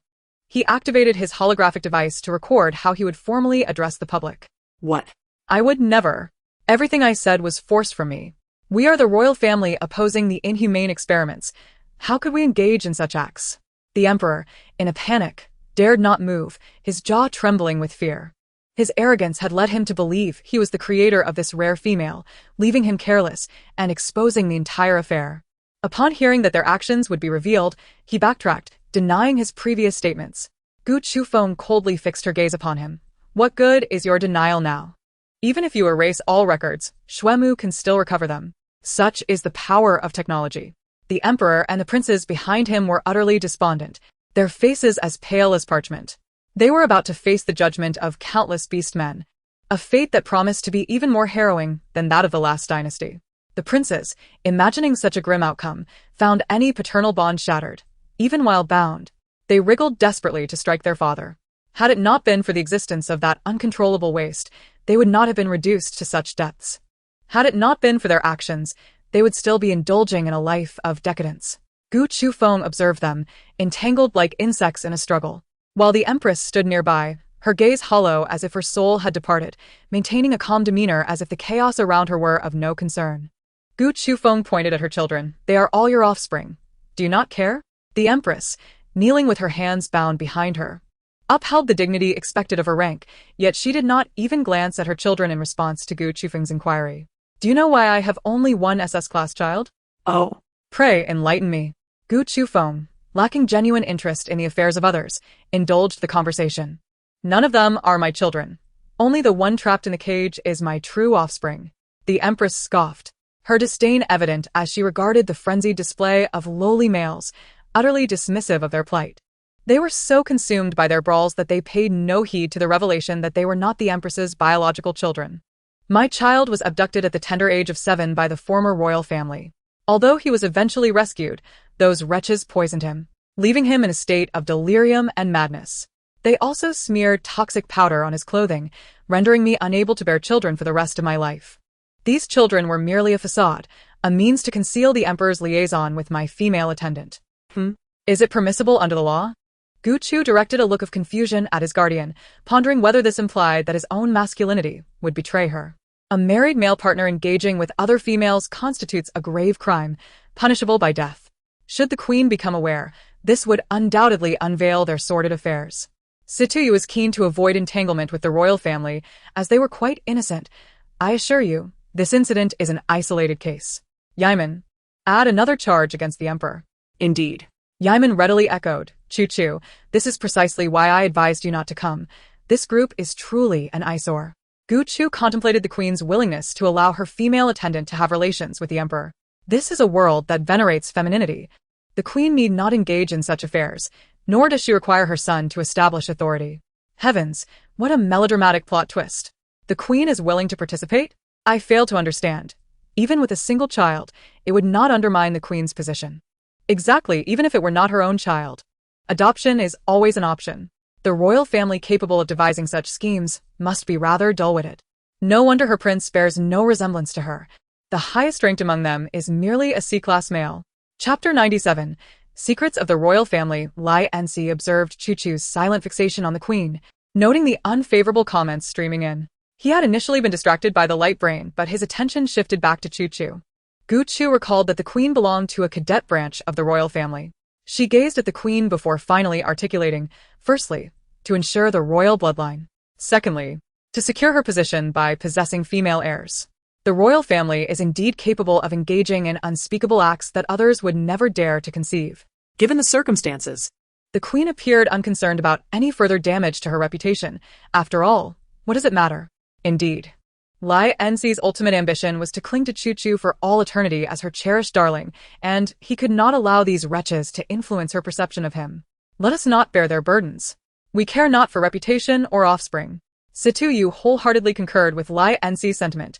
S1: He activated his holographic device to record how he would formally address the public.
S2: What?
S1: I would never. Everything I said was forced from me. We are the royal family opposing the inhumane experiments. How could we engage in such acts? The emperor, in a panic, dared not move, his jaw trembling with fear. His arrogance had led him to believe he was the creator of this rare female, leaving him careless and exposing the entire affair. Upon hearing that their actions would be revealed, he backtracked, denying his previous statements. Gu Chufeng coldly fixed her gaze upon him. What good is your denial now? Even if you erase all records, Xuemu can still recover them. Such is the power of technology. The emperor and the princes behind him were utterly despondent, their faces as pale as parchment. They were about to face the judgment of countless beastmen, a fate that promised to be even more harrowing than that of the last dynasty. The princes, imagining such a grim outcome, found any paternal bond shattered. Even while bound, they wriggled desperately to strike their father. Had it not been for the existence of that uncontrollable waste, they would not have been reduced to such depths. Had it not been for their actions, they would still be indulging in a life of decadence. Gu Chufeng observed them, entangled like insects in a struggle, while the Empress stood nearby, her gaze hollow as if her soul had departed, maintaining a calm demeanor as if the chaos around her were of no concern. Gu Chufeng pointed at her children. They are all your offspring. Do you not care? The Empress, kneeling with her hands bound behind her, upheld the dignity expected of her rank, yet she did not even glance at her children in response to Gu Chufeng's inquiry. Do you know why I have only one SS-class child?
S2: Oh.
S1: Pray enlighten me. Gu Chufeng, lacking genuine interest in the affairs of others, indulged the conversation. None of them are my children. Only the one trapped in the cage is my true offspring. The Empress scoffed, her disdain evident as she regarded the frenzied display of lowly males, utterly dismissive of their plight. They were so consumed by their brawls that they paid no heed to the revelation that they were not the Empress's biological children. My child was abducted at the tender age of 7 by the former royal family. Although he was eventually rescued, those wretches poisoned him, leaving him in a state of delirium and madness. They also smeared toxic powder on his clothing, rendering me unable to bear children for the rest of my life. These children were merely a facade, a means to conceal the emperor's liaison with my female attendant. Is it permissible under the law? Gu Chu directed a look of confusion at his guardian, pondering whether this implied that his own masculinity would betray her. A married male partner engaging with other females constitutes a grave crime, punishable by death. Should the queen become aware, this would undoubtedly unveil their sordid affairs. Situyu was keen to avoid entanglement with the royal family, as they were quite innocent. I assure you, this incident is an isolated case. Yamen, add another charge against the emperor.
S2: Indeed.
S1: Yamen readily echoed, Chu, this is precisely why I advised you not to come. This group is truly an eyesore. Gu Chu contemplated the queen's willingness to allow her female attendant to have relations with the emperor. This is a world that venerates femininity. The queen need not engage in such affairs, nor does she require her son to establish authority. Heavens, what a melodramatic plot twist. The queen is willing to participate? I fail to understand. Even with a single child, it would not undermine the queen's position. Exactly, even if it were not her own child. Adoption is always an option. The royal family capable of devising such schemes must be rather dull-witted. No wonder her prince bears no resemblance to her. The highest ranked among them is merely a C-class male. Chapter 97. Secrets of the Royal Family. Lai Ensi observed Chu's silent fixation on the queen, noting the unfavorable comments streaming in. He had initially been distracted by the light brain, but his attention shifted back to Chu. Gu Chu recalled that the queen belonged to a cadet branch of the royal family. She gazed at the queen before finally articulating, firstly, to ensure the royal bloodline. Secondly, to secure her position by possessing female heirs. The royal family is indeed capable of engaging in unspeakable acts that others would never dare to conceive.
S2: Given the circumstances,
S1: the queen appeared unconcerned about any further damage to her reputation. After all, what does it matter? Indeed. Lai Ensi's ultimate ambition was to cling to Chu for all eternity as her cherished darling, and he could not allow these wretches to influence her perception of him. Let us not bear their burdens. We care not for reputation or offspring. Situyu wholeheartedly concurred with Lai Ensi's sentiment.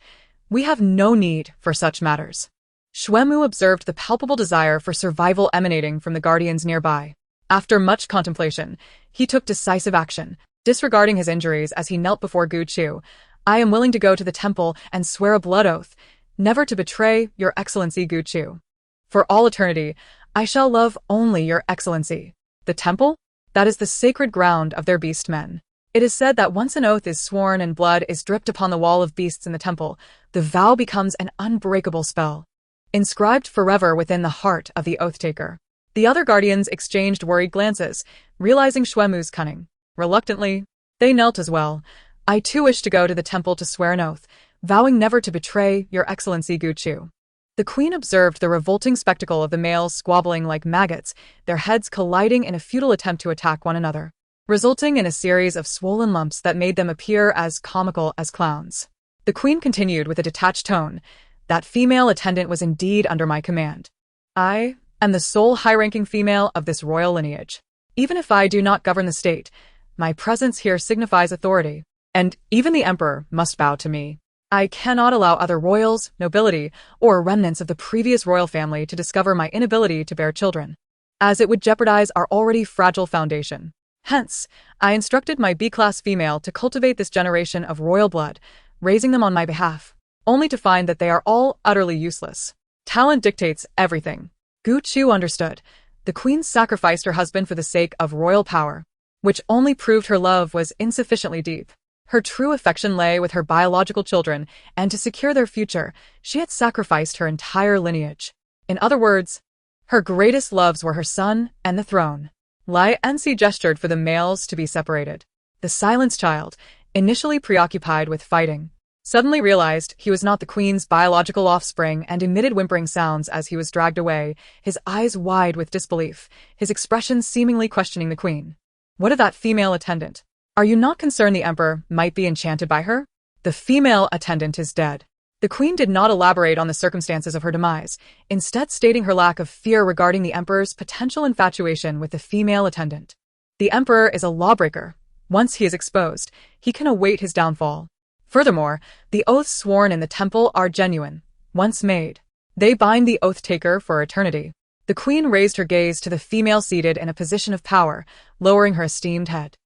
S1: We have no need for such matters. Xuemu observed the palpable desire for survival emanating from the guardians nearby. After much contemplation, he took decisive action, disregarding his injuries as he knelt before Gu Chu. I am willing to go to the temple and swear a blood oath, never to betray your excellency Gu Chu. For all eternity, I shall love only your excellency. The temple? That is the sacred ground of their beast men. It is said that once an oath is sworn and blood is dripped upon the wall of beasts in the temple, the vow becomes an unbreakable spell, inscribed forever within the heart of the oath-taker. The other guardians exchanged worried glances, realizing Xuemu's cunning. Reluctantly, they knelt as well. I too wish to go to the temple to swear an oath, vowing never to betray your excellency Gu Chu. The queen observed the revolting spectacle of the males squabbling like maggots, their heads colliding in a futile attempt to attack one another, resulting in a series of swollen lumps that made them appear as comical as clowns. The queen continued with a detached tone, "That female attendant was indeed under my command. I am the sole high-ranking female of this royal lineage. Even if I do not govern the state, my presence here signifies authority, and even the emperor must bow to me. I cannot allow other royals, nobility, or remnants of the previous royal family to discover my inability to bear children, as it would jeopardize our already fragile foundation. Hence, I instructed my B-class female to cultivate this generation of royal blood, raising them on my behalf, only to find that they are all utterly useless. Talent dictates everything." Gu Chu understood. The queen sacrificed her husband for the sake of royal power, which only proved her love was insufficiently deep. Her true affection lay with her biological children, and to secure their future, she had sacrificed her entire lineage. In other words, her greatest loves were her son and the throne. Lai Ensi gestured for the males to be separated. The silenced child, initially preoccupied with fighting, suddenly realized he was not the queen's biological offspring and emitted whimpering sounds as he was dragged away, his eyes wide with disbelief, his expression seemingly questioning the queen. "What of that female attendant? Are you not concerned the emperor might be enchanted by her? The female attendant is dead." The queen did not elaborate on the circumstances of her demise, instead stating her lack of fear regarding the emperor's potential infatuation with the female attendant. The emperor is a lawbreaker. Once he is exposed, he can await his downfall. Furthermore, the oaths sworn in the temple are genuine. Once made, they bind the oath-taker for eternity. The queen raised her gaze to the female seated in a position of power, lowering her esteemed head.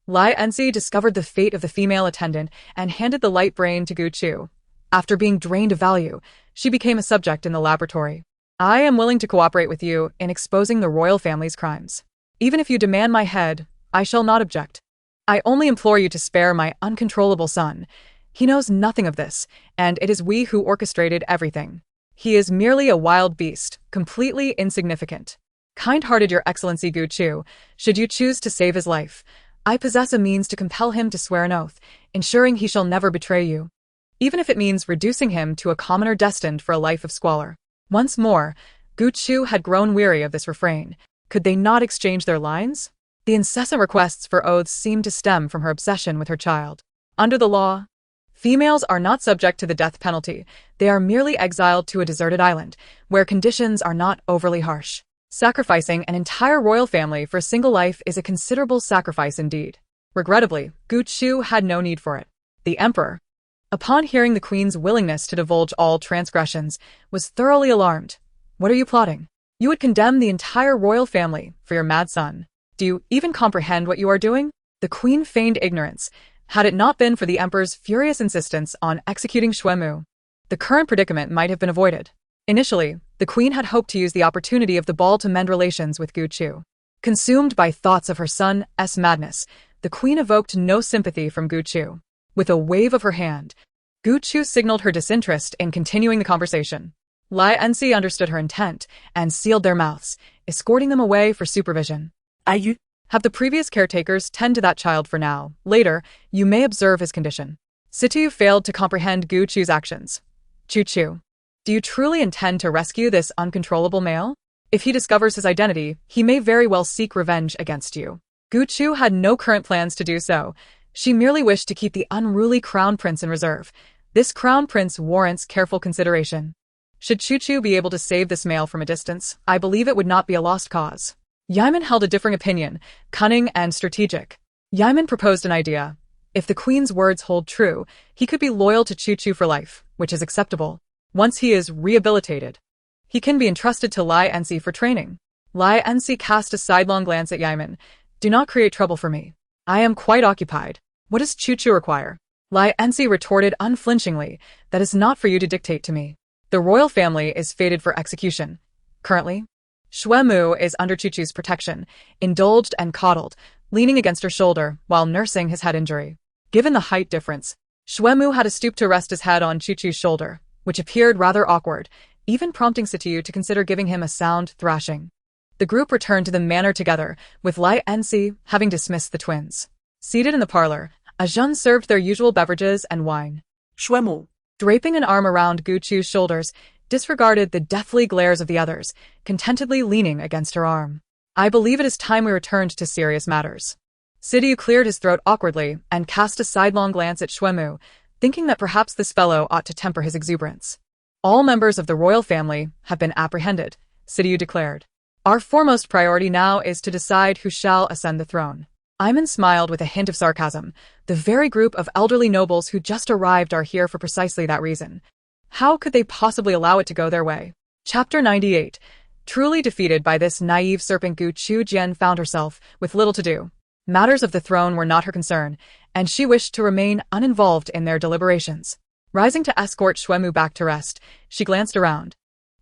S1: Lai Ensi discovered the fate of the female attendant and handed the light brain to Gu Chu. After being drained of value, she became a subject in the laboratory. "I am willing to cooperate with you in exposing the royal family's crimes. Even if you demand my head, I shall not object. I only implore you to spare my uncontrollable son. He knows nothing of this, and it is we who orchestrated everything. He is merely a wild beast, completely insignificant. Kind-hearted Your Excellency Gu Chu, should you choose to save his life, I possess a means to compel him to swear an oath, ensuring he shall never betray you, even if it means reducing him to a commoner destined for a life of squalor." Once more, Gu Chu had grown weary of this refrain. Could they not exchange their lines? The incessant requests for oaths seemed to stem from her obsession with her child. Under the law, females are not subject to the death penalty. They are merely exiled to a deserted island, where conditions are not overly harsh. Sacrificing an entire royal family for a single life is a considerable sacrifice indeed. Regrettably, Gu Chu had no need for it. The emperor, upon hearing the queen's willingness to divulge all transgressions, was thoroughly alarmed. "What are you plotting? You would condemn the entire royal family for your mad son. Do you even comprehend what you are doing?" The queen feigned ignorance. Had it not been for the emperor's furious insistence on executing Xuemu, the current predicament might have been avoided. Initially, the queen had hoped to use the opportunity of the ball to mend relations with Gu Chu. Consumed by thoughts of her son's madness, the queen evoked no sympathy from Gu Chu. With a wave of her hand, Gu Chu signaled her disinterest in continuing the conversation. Lai Ensi understood her intent and sealed their mouths, escorting them away for supervision. "Have the previous caretakers tend to that child for now. Later, you may observe his condition." Situ failed to comprehend Gu Chu's actions. "Chu Chu, do you truly intend to rescue this uncontrollable male? If he discovers his identity, he may very well seek revenge against you." Gu Chu had no current plans to do so. She merely wished to keep the unruly crown prince in reserve. This crown prince warrants careful consideration. Should Chu Chu be able to save this male from a distance, I believe it would not be a lost cause. Yamen held a differing opinion, cunning and strategic. Yamen proposed an idea. If the queen's words hold true, he could be loyal to Chu Chu for life, which is acceptable. Once he is rehabilitated, He can be entrusted to Lai Ensi for training. Lai Ensi cast a sidelong glance at Yaemin. Do not create trouble for me. I am quite occupied. What does Chu require? Lai Ensi retorted unflinchingly, that is not for you to dictate to me. The royal family is fated for execution. Currently, Shuemu is under Chu's protection, indulged and coddled, leaning against her shoulder while nursing his head injury. Given the height difference, Shuemu had to stoop to rest his head on Chu's shoulder, which appeared rather awkward, even prompting Situ to consider giving him a sound thrashing. The group returned to the manor together, with Lai Ensi having dismissed the twins. Seated in the parlor, Ajun served their usual beverages and wine.
S2: Shuemu,
S1: Draping an arm around Chu's shoulders, disregarded the deathly glares of the others, contentedly leaning against her arm. I believe it is time we returned to serious matters. Situ cleared his throat awkwardly and cast a sidelong glance at Shuemu, thinking that perhaps this fellow ought to temper his exuberance. All members of the royal family have been apprehended, Situ declared. Our foremost priority now is to decide who shall ascend the throne. Ayman smiled with a hint of sarcasm. The very group of elderly nobles who just arrived are here for precisely that reason. How could they possibly allow it to go their way? Chapter 98. Truly defeated by this naive serpent, Chu Jian found herself with little to do. Matters of the throne were not her concern, and she wished to remain uninvolved in their deliberations. Rising to escort Shuemu back to rest, she glanced around,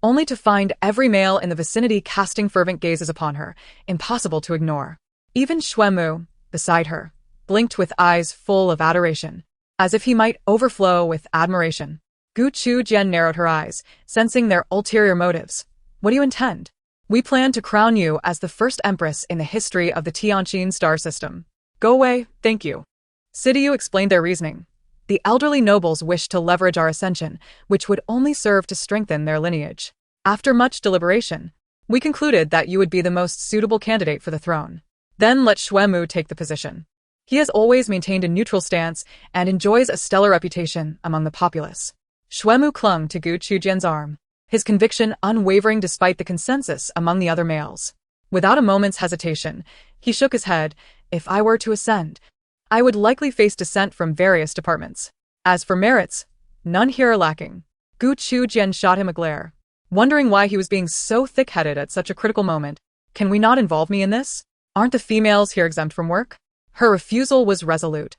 S1: only to find every male in the vicinity casting fervent gazes upon her, impossible to ignore. Even Shuemu, beside her, blinked with eyes full of adoration, as if he might overflow with admiration. Chu Jian narrowed her eyes, sensing their ulterior motives. What do you intend? We plan to crown you as the first empress in the history of the Tianqin star system. Go away, thank you. Sidiyu explained their reasoning. The elderly nobles wished to leverage our ascension, which would only serve to strengthen their lineage. After much deliberation, we concluded that you would be the most suitable candidate for the throne. Then let Shuemu take the position. He has always maintained a neutral stance and enjoys a stellar reputation among the populace. Shuemu clung to Chu Jian's arm, his conviction unwavering despite the consensus among the other males. Without a moment's hesitation, he shook his head. If I were to ascend, I would likely face dissent from various departments. As for merits, none here are lacking. Chu Jian shot him a glare, wondering why he was being so thick-headed at such a critical moment. Can we not involve me in this? Aren't the females here exempt from work? Her refusal was resolute,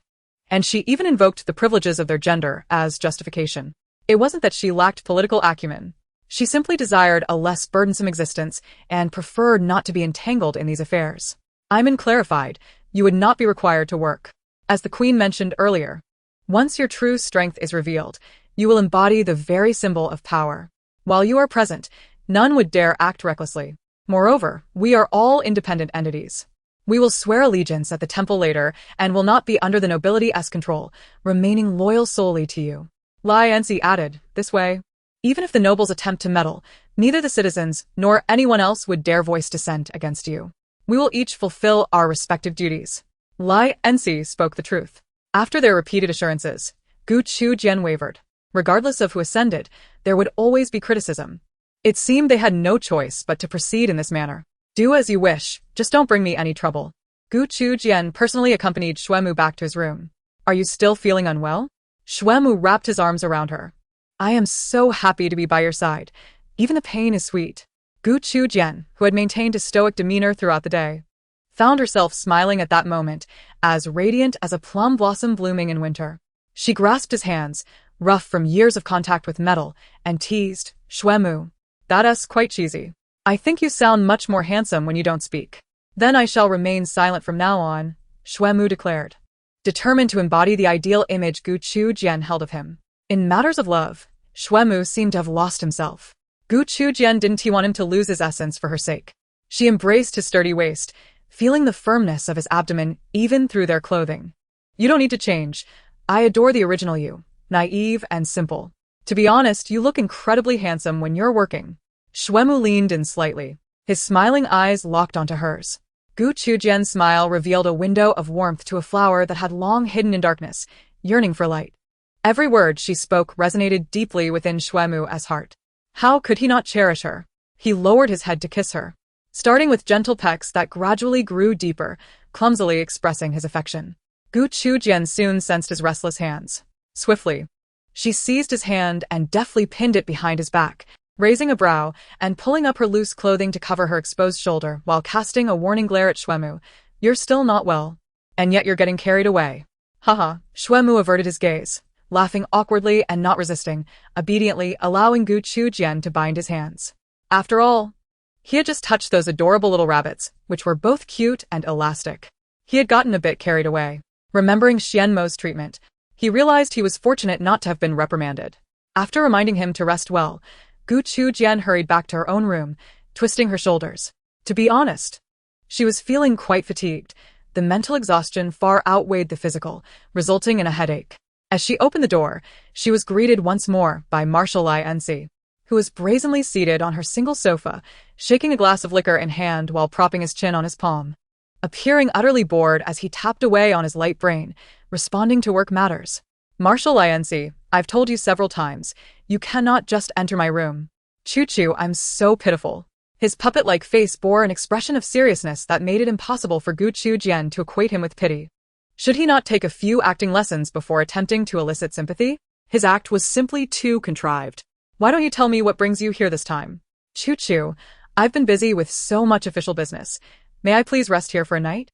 S1: and she even invoked the privileges of their gender as justification. It wasn't that she lacked political acumen. She simply desired a less burdensome existence and preferred not to be entangled in these affairs. Ayman clarified, you would not be required to work. As the Queen mentioned earlier, once your true strength is revealed, you will embody the very symbol of power. While you are present, none would dare act recklessly. Moreover, we are all independent entities. We will swear allegiance at the temple later and will not be under the nobility's control, remaining loyal solely to you. Lai Ensi added, this way, even if the nobles attempt to meddle, neither the citizens nor anyone else would dare voice dissent against you. We will each fulfill our respective duties. Lai Ensi spoke the truth. After their repeated assurances, Chu Jian wavered. Regardless of who ascended, there would always be criticism. It seemed they had no choice but to proceed in this manner. Do as you wish, just don't bring me any trouble. Chu Jian personally accompanied Shuemu back to his room. Are you still feeling unwell? Shuemu wrapped his arms around her. I am so happy to be by your side. Even the pain is sweet. Chu Jian, who had maintained a stoic demeanor throughout the day, found herself smiling at that moment, as radiant as a plum blossom blooming in winter. She grasped his hands, rough from years of contact with metal, and teased, Shuemu, that's quite cheesy. I think you sound much more handsome when you don't speak. Then I shall remain silent from now on, Shuemu declared, determined to embody the ideal image Chu Jian held of him. In matters of love, Shuemu seemed to have lost himself. Chu Jian didn't want him to lose his essence for her sake. She embraced his sturdy waist, feeling the firmness of his abdomen even through their clothing. You don't need to change. I adore the original you, naive and simple. To be honest, you look incredibly handsome when you're working. Shuemu leaned in slightly, his smiling eyes locked onto hers. Chu Jian's smile revealed a window of warmth to a flower that had long hidden in darkness, yearning for light. Every word she spoke resonated deeply within Shuemu's heart. How could he not cherish her? He lowered his head to kiss her, starting with gentle pecks that gradually grew deeper, clumsily expressing his affection. Chu Jian soon sensed his restless hands. Swiftly, she seized his hand and deftly pinned it behind his back, raising a brow and pulling up her loose clothing to cover her exposed shoulder while casting a warning glare at Xuemu. You're still not well. And yet you're getting carried away. Haha. Xuemu averted his gaze, laughing awkwardly and not resisting, obediently allowing Gu Chujian to bind his hands. After all, he had just touched those adorable little rabbits, which were both cute and elastic. He had gotten a bit carried away. Remembering Xianmo's treatment, he realized he was fortunate not to have been reprimanded. After reminding him to rest well, Gu Chujian hurried back to her own room, twisting her shoulders. To be honest, she was feeling quite fatigued. The mental exhaustion far outweighed the physical, resulting in a headache. As she opened the door, she was greeted once more by Marshal who was brazenly seated on her single sofa, shaking a glass of liquor in hand while propping his chin on his palm. Appearing utterly bored as he tapped away on his light brain, responding to work matters. Marshal I've told you several times, you cannot just enter my room. Choo-choo, I'm so pitiful. His puppet-like face bore an expression of seriousness that made it impossible for Gu Chujian to equate him with pity. Should he not take a few acting lessons before attempting to elicit sympathy? His act was simply too contrived. Why don't you tell me what brings you here this time? Choo-choo, I've been busy with so much official business. May I please rest here for a night?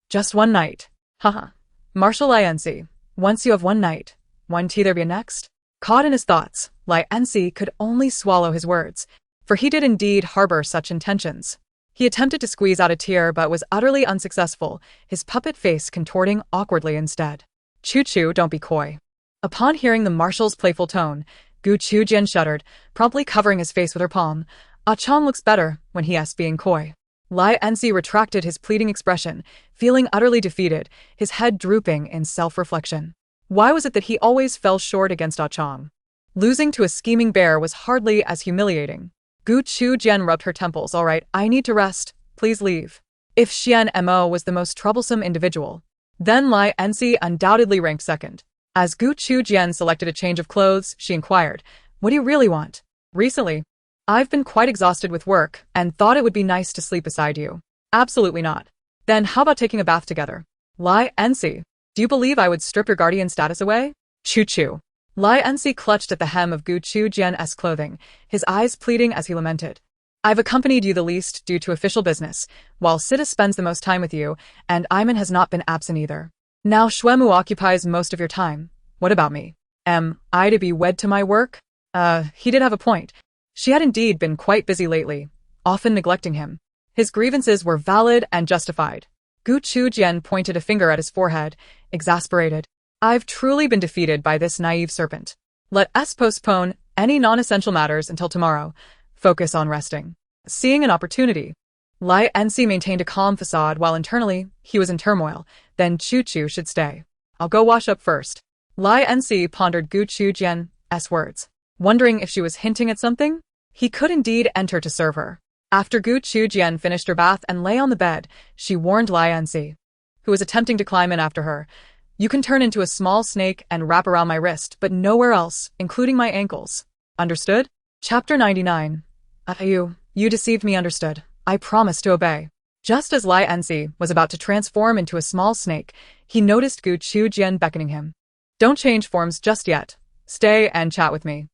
S1: Just one night. Haha. Marshal once you have one night, when there be next? Caught in his thoughts, could only swallow his words, for he did indeed harbor such intentions. He attempted to squeeze out a tear but was utterly unsuccessful, his puppet face contorting awkwardly instead. Choo-choo, don't be coy. Upon hearing the Marshal's playful tone, Gu Chujian shuddered, promptly covering his face with her palm. Ah-chan looks better when he asks being coy. Retracted his pleading expression, feeling utterly defeated, his head drooping in self-reflection. Why was it that he always fell short against Ah-chan? Losing to a scheming bear was hardly as humiliating. Gu Chujian rubbed her temples. All right, I need to rest. Please leave. If Xian Mo was the most troublesome individual, then undoubtedly ranked second. As Gu Chujian selected a change of clothes, she inquired, what do you really want? Recently, I've been quite exhausted with work and thought it would be nice to sleep beside you. Absolutely not. Then how about taking a bath together? Do you believe I would strip your guardian status away? Choo-choo. Clutched at the hem of Gu Chujian's clothing, his eyes pleading as he lamented. I've accompanied you the least due to official business, while Sita spends the most time with you, and Iman has not been absent either. Now Xuemu occupies most of your time. What about me? Am I to be wed to my work? He did have a point. She had indeed been quite busy lately, often neglecting him. His grievances were valid and justified. Gu Chujian pointed a finger at his forehead, exasperated. I've truly been defeated by this naive serpent. Let us postpone any non-essential matters until tomorrow. Focus on resting. Seeing an opportunity, maintained a calm facade while internally he was in turmoil. Then Choo-choo should stay. I'll go wash up first. Pondered Gu Chujian's words, wondering if she was hinting at something. He could indeed enter to serve her. After Gu Chujian finished her bath and lay on the bed, she warned who was attempting to climb in after her. You can turn into a small snake and wrap around my wrist, but nowhere else, including my ankles. Understood? Chapter 99. You deceived me. Understood. I promise to obey. Just as was about to transform into a small snake, he noticed Gu Chujian beckoning him. Don't change forms just yet. Stay and chat with me.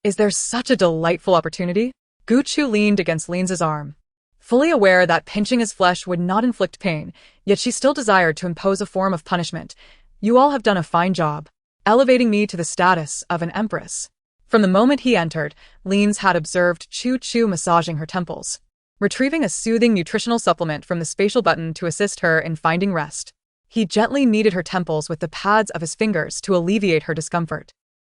S1: Is there such a delightful opportunity? Gu Chu leaned against Lin's arm. Fully aware that pinching his flesh would not inflict pain, yet she still desired to impose a form of punishment. You all have done a fine job, elevating me to the status of an empress. From the moment he entered, Lin's had observed Choo-choo massaging her temples, retrieving a soothing nutritional supplement from the spatial button to assist her in finding rest. He gently kneaded her temples with the pads of his fingers to alleviate her discomfort.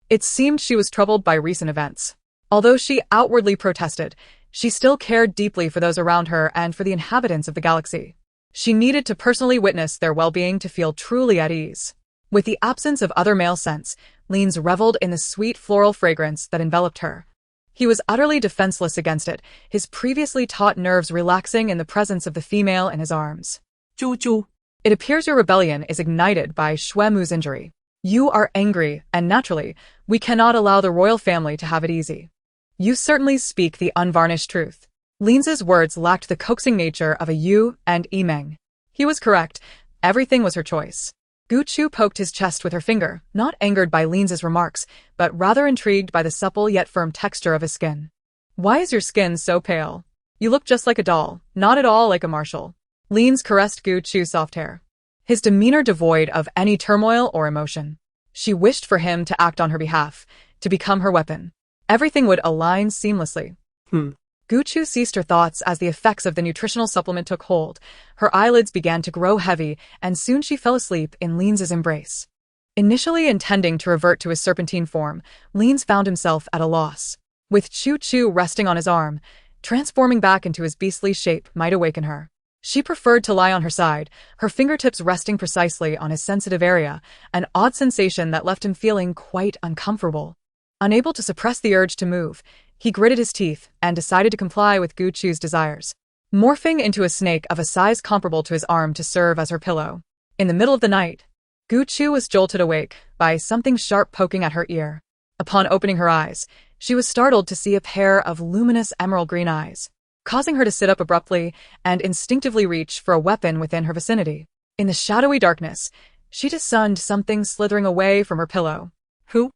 S1: It seemed she was troubled by recent events. Although she outwardly protested, she still cared deeply for those around her and for the inhabitants of the galaxy. She needed to personally witness their well-being to feel truly at ease. With the absence of other male scents, Lin's reveled in the sweet floral fragrance that enveloped her. He was utterly defenseless against it, his previously taut nerves relaxing in the presence of the female in his arms.
S2: Choo-choo.
S1: It appears your rebellion is ignited by Xuemu's injury. You are angry, and naturally, we cannot allow the royal family to have it easy. You certainly speak the unvarnished truth. Lin's words lacked the coaxing nature of a Yu and Emeng. He was correct. Everything was her choice. Gu Chu poked his chest with her finger, not angered by Lin's remarks, but rather intrigued by the supple yet firm texture of his skin. Why is your skin so pale? You look just like a doll, not at all like a Marshal. Leans caressed Gu Chu's soft hair, his demeanor devoid of any turmoil or emotion. She wished for him to act on her behalf, to become her weapon. Everything would align seamlessly. Gu Chu ceased her thoughts as the effects of the nutritional supplement took hold. Her eyelids began to grow heavy, and soon she fell asleep in Leans' embrace. Initially intending to revert to his serpentine form, Leans found himself at a loss. With Chu Chu resting on his arm, transforming back into his beastly shape might awaken her. She preferred to lie on her side, her fingertips resting precisely on his sensitive area, an odd sensation that left him feeling quite uncomfortable. Unable to suppress the urge to move, he gritted his teeth and decided to comply with Gu Chu's desires, morphing into a snake of a size comparable to his arm to serve as her pillow. In the middle of the night, Gu Chu was jolted awake by something sharp poking at her ear. Upon opening her eyes, she was startled to see a pair of luminous emerald green eyes, causing her to sit up abruptly and instinctively reach for a weapon within her vicinity. In the shadowy darkness, she discerned something slithering away from her pillow.
S2: Who?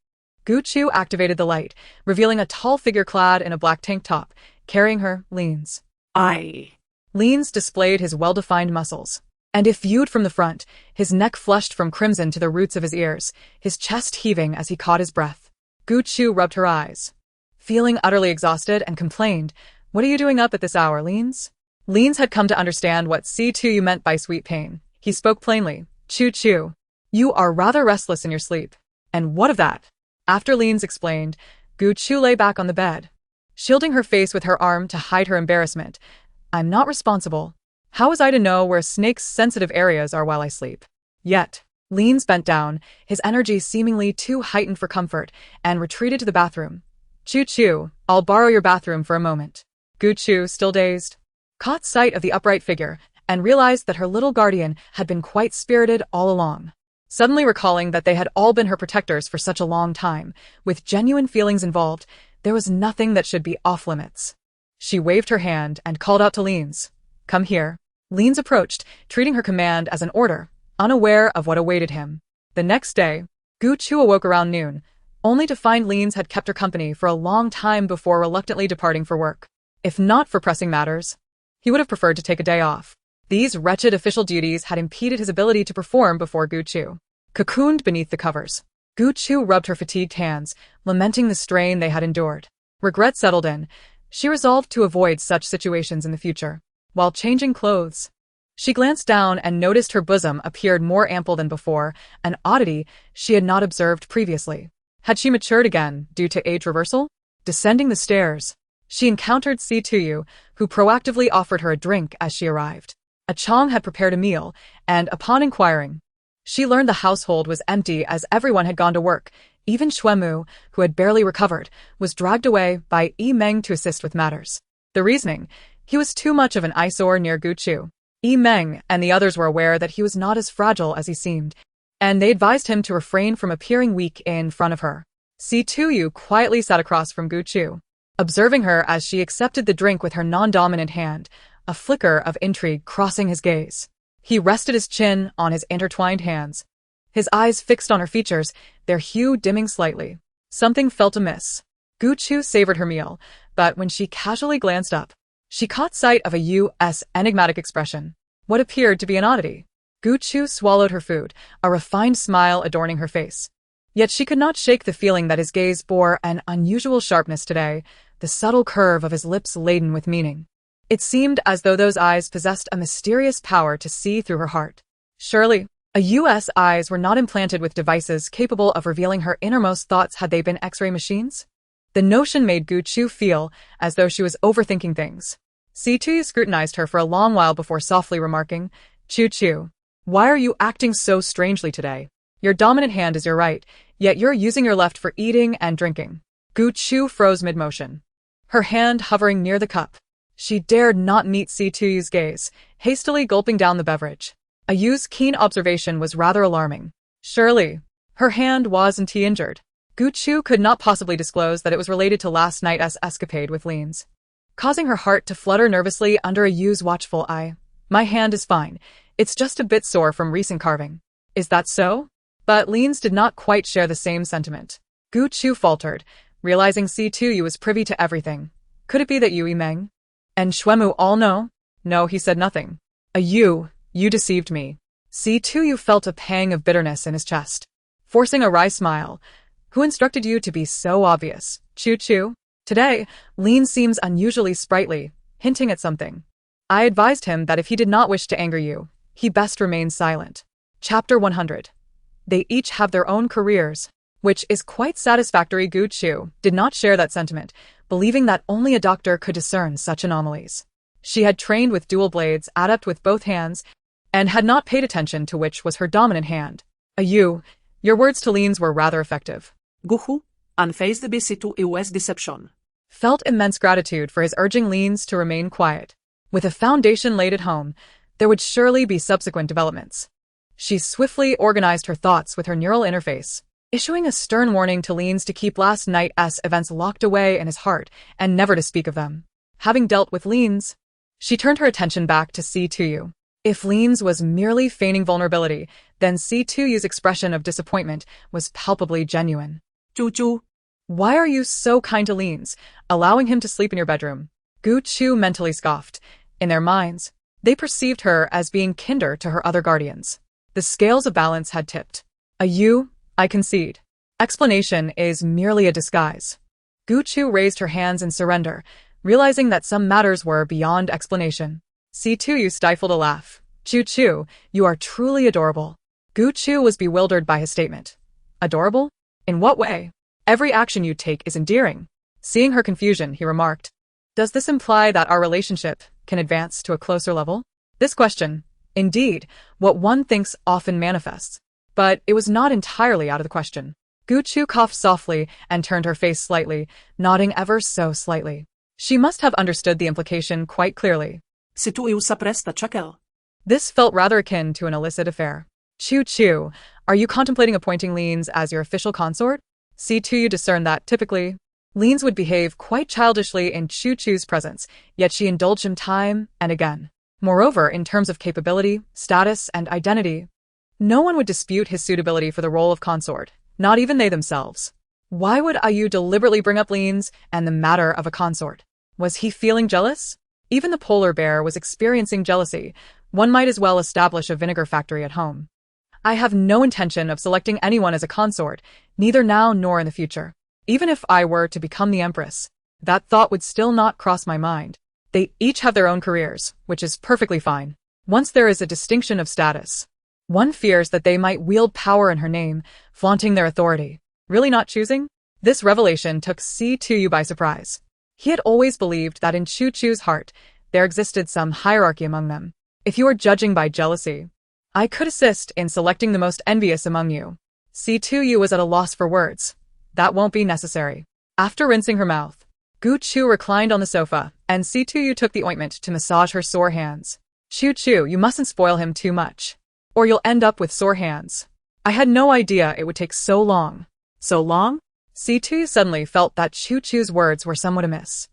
S1: Gu Chu activated the light, revealing a tall figure clad in a black tank top, carrying her, Leans. Leans displayed his well-defined muscles, and if viewed from the front, his neck flushed from crimson to the roots of his ears, his chest heaving as he caught his breath. Gu Chu rubbed her eyes, feeling utterly exhausted, and complained, "What are you doing up at this hour, Leans?" Leans had come to understand what C2U meant by sweet pain. He spoke plainly. "Chu Chu, you are rather restless in your sleep." "And what of that?" After Leans explained, Gu Chu lay back on the bed, shielding her face with her arm to hide her embarrassment. "I'm not responsible. How was I to know where a snake's sensitive areas are while I sleep?" Yet, Leans bent down, his energy seemingly too heightened for comfort, and retreated to the bathroom. "Chu Chu, I'll borrow your bathroom for a moment." Gu Chu, still dazed, caught sight of the upright figure and realized that her little guardian had been quite spirited all along. Suddenly recalling that they had all been her protectors for such a long time, with genuine feelings involved, there was nothing that should be off-limits. She waved her hand and called out to Leans. "Come here." Leans approached, treating her command as an order, unaware of what awaited him. The next day, Gu Chu awoke around noon, only to find Leans had kept her company for a long time before reluctantly departing for work. If not for pressing matters, he would have preferred to take a day off. These wretched official duties had impeded his ability to perform before Gu Chu. Cocooned beneath the covers, Gu Chu rubbed her fatigued hands, lamenting the strain they had endured. Regret settled in. She resolved to avoid such situations in the future. While changing clothes, she glanced down and noticed her bosom appeared more ample than before, an oddity she had not observed previously. Had she matured again due to age reversal? Descending the stairs, she encountered C2U, who proactively offered her a drink as she arrived. A Chong had prepared a meal, and upon inquiring, she learned the household was empty as everyone had gone to work. Even Xuemu, who had barely recovered, was dragged away by Yi Meng to assist with matters. The reasoning: he was too much of an eyesore near Gu Chu. Yi Meng and the others were aware that he was not as fragile as he seemed, and they advised him to refrain from appearing weak in front of her. C2U quietly sat across from Gu Chu, observing her as she accepted the drink with her non-dominant hand, a flicker of intrigue crossing his gaze. He rested his chin on his intertwined hands, his eyes fixed on her features, their hue dimming slightly. Something felt amiss. Gu Chu savored her meal, but when she casually glanced up, she caught sight of a U.S. enigmatic expression, what appeared to be an oddity. Gu Chu swallowed her food, a refined smile adorning her face. Yet she could not shake the feeling that his gaze bore an unusual sharpness today, the subtle curve of his lips laden with meaning. It seemed as though those eyes possessed a mysterious power to see through her heart. Surely, a U.S. eyes were not implanted with devices capable of revealing her innermost thoughts had they been X-ray machines? The notion made Gu Chu feel as though she was overthinking things. C2 scrutinized her for a long while before softly remarking, "Chu Chu, why are you acting so strangely today? Your dominant hand is your right, yet you're using your left for eating and drinking." Gu Chu froze mid-motion, her hand hovering near the cup. She dared not meet C2U's gaze, hastily gulping down the beverage. A Yu's keen observation was rather alarming. Surely, her hand wasn't injured. Gu Chu could not possibly disclose that it was related to last night's escapade with Leans, causing her heart to flutter nervously under a Yu's watchful eye. "My hand is fine. It's just a bit sore from recent carving." "Is that so?" But Leans did not quite share the same sentiment. Gu Chu faltered, realizing C2U was privy to everything. Could it be that you, Meng, and Xuemu all know? No, he said nothing. You deceived me. C2U felt a pang of bitterness in his chest, forcing a wry smile. Who instructed you to be so obvious? Chu. Today, Lin seems unusually sprightly, hinting at something. I advised him that if he did not wish to anger you, he best remain silent. Chapter 100. They each have their own careers, which is quite satisfactory. Gu Chu did not share that sentiment, believing that only a doctor could discern such anomalies. She had trained with dual blades, adept with both hands, and had not paid attention to which was her dominant hand. Your words to Lin's were rather effective.
S2: Guhu, unfazed bisitu iwes deception.
S1: Felt immense gratitude for his urging Lin's to remain quiet. With a foundation laid at home, there would surely be subsequent developments. She swiftly organized her thoughts with her neural interface, issuing a stern warning to Lin's to keep last night's events locked away in his heart and never to speak of them. Having dealt with Lin's, she turned her attention back to C2U. If Lin's was merely feigning vulnerability, then C2U's expression of disappointment was palpably genuine.
S2: Chu.
S1: Why are you so kind to Lin's, allowing him to sleep in your bedroom? Gu Chu mentally scoffed. In their minds, they perceived her as being kinder to her other guardians. The scales of balance had tipped. I concede. Explanation is merely a disguise. Gu Chu raised her hands in surrender, realizing that some matters were beyond explanation. C2U stifled a laugh. Chu, you are truly adorable. Gu Chu was bewildered by his statement. Adorable? In what way? Every action you take is endearing. Seeing her confusion, he remarked. Does this imply that our relationship can advance to a closer level? This question, indeed, what one thinks often manifests. But it was not entirely out of the question. Gu Chu coughed softly and turned her face slightly, nodding ever so slightly. She must have understood the implication quite clearly.
S2: Situ sa presta chakel.
S1: This felt rather akin to an illicit affair. Chu, are you contemplating appointing Lin's as your official consort? C2U discerned that, typically, Lin's would behave quite childishly in Chu's presence, yet she indulged him time and again. Moreover, in terms of capability, status, and identity, no one would dispute his suitability for the role of consort, not even they themselves. Why would Ayu deliberately bring up Lin's and the matter of a consort? Was he feeling jealous? Even the polar bear was experiencing jealousy. One might as well establish a vinegar factory at home. I have no intention of selecting anyone as a consort, neither now nor in the future. Even if I were to become the Empress, that thought would still not cross my mind. They each have their own careers, which is perfectly fine. Once there is a distinction of status, one fears that they might wield power in her name, flaunting their authority. Really not choosing? This revelation took C2U by surprise. He had always believed that in Chu's heart, there existed some hierarchy among them. If you are judging by jealousy, I could assist in selecting the most envious among you. C2U was at a loss for words. That won't be necessary. After rinsing her mouth, Gu Chu reclined on the sofa, and C2U took the ointment to massage her sore hands. Chu, you mustn't spoil him too much, or you'll end up with sore hands. I had no idea it would take so long. So long? C2U suddenly felt that Chu's words were somewhat amiss.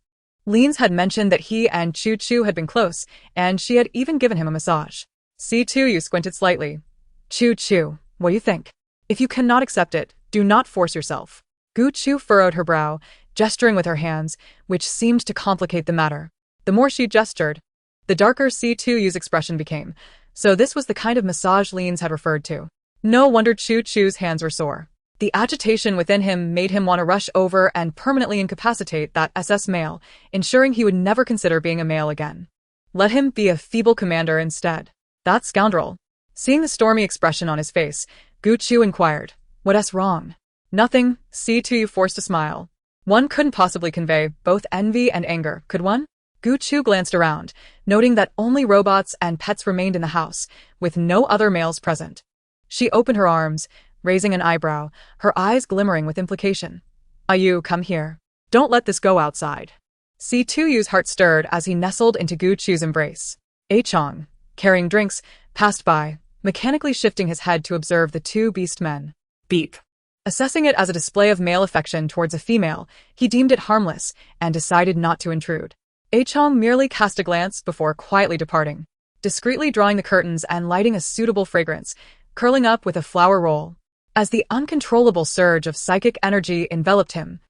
S1: Lin's had mentioned that he and Chu had been close, and she had even given him a massage. C2U squinted slightly. Chu, what do you think? If you cannot accept it, do not force yourself. Gu Chu furrowed her brow, gesturing with her hands, which seemed to complicate the matter. The more she gestured, the darker C2U's expression became, so this was the kind of massage Lin's had referred to. No wonder Chu's hands were sore. The agitation within him made him want to rush over and permanently incapacitate that SS male, ensuring he would never consider being a male again. Let him be a feeble commander instead. That scoundrel. Seeing the stormy expression on his face, Gu Chu inquired, "What's wrong?" "Nothing," C2U forced a smile. One couldn't possibly convey both envy and anger, could one? Gu Chu glanced around, noting that only robots and pets remained in the house, with no other males present. She opened her arms, raising an eyebrow, her eyes glimmering with implication. "Ayu, come here. Don't let this go outside." C2U's heart stirred as he nestled into Gu Chu's embrace. A-Chong, carrying drinks, passed by, mechanically shifting his head to observe the two beast men.
S2: Beep.
S1: Assessing it as a display of male affection towards a female, he deemed it harmless and decided not to intrude. A-Chong merely cast a glance before quietly departing, discreetly drawing the curtains and lighting a suitable fragrance, curling up with a flower roll. As the uncontrollable surge of psychic energy enveloped him,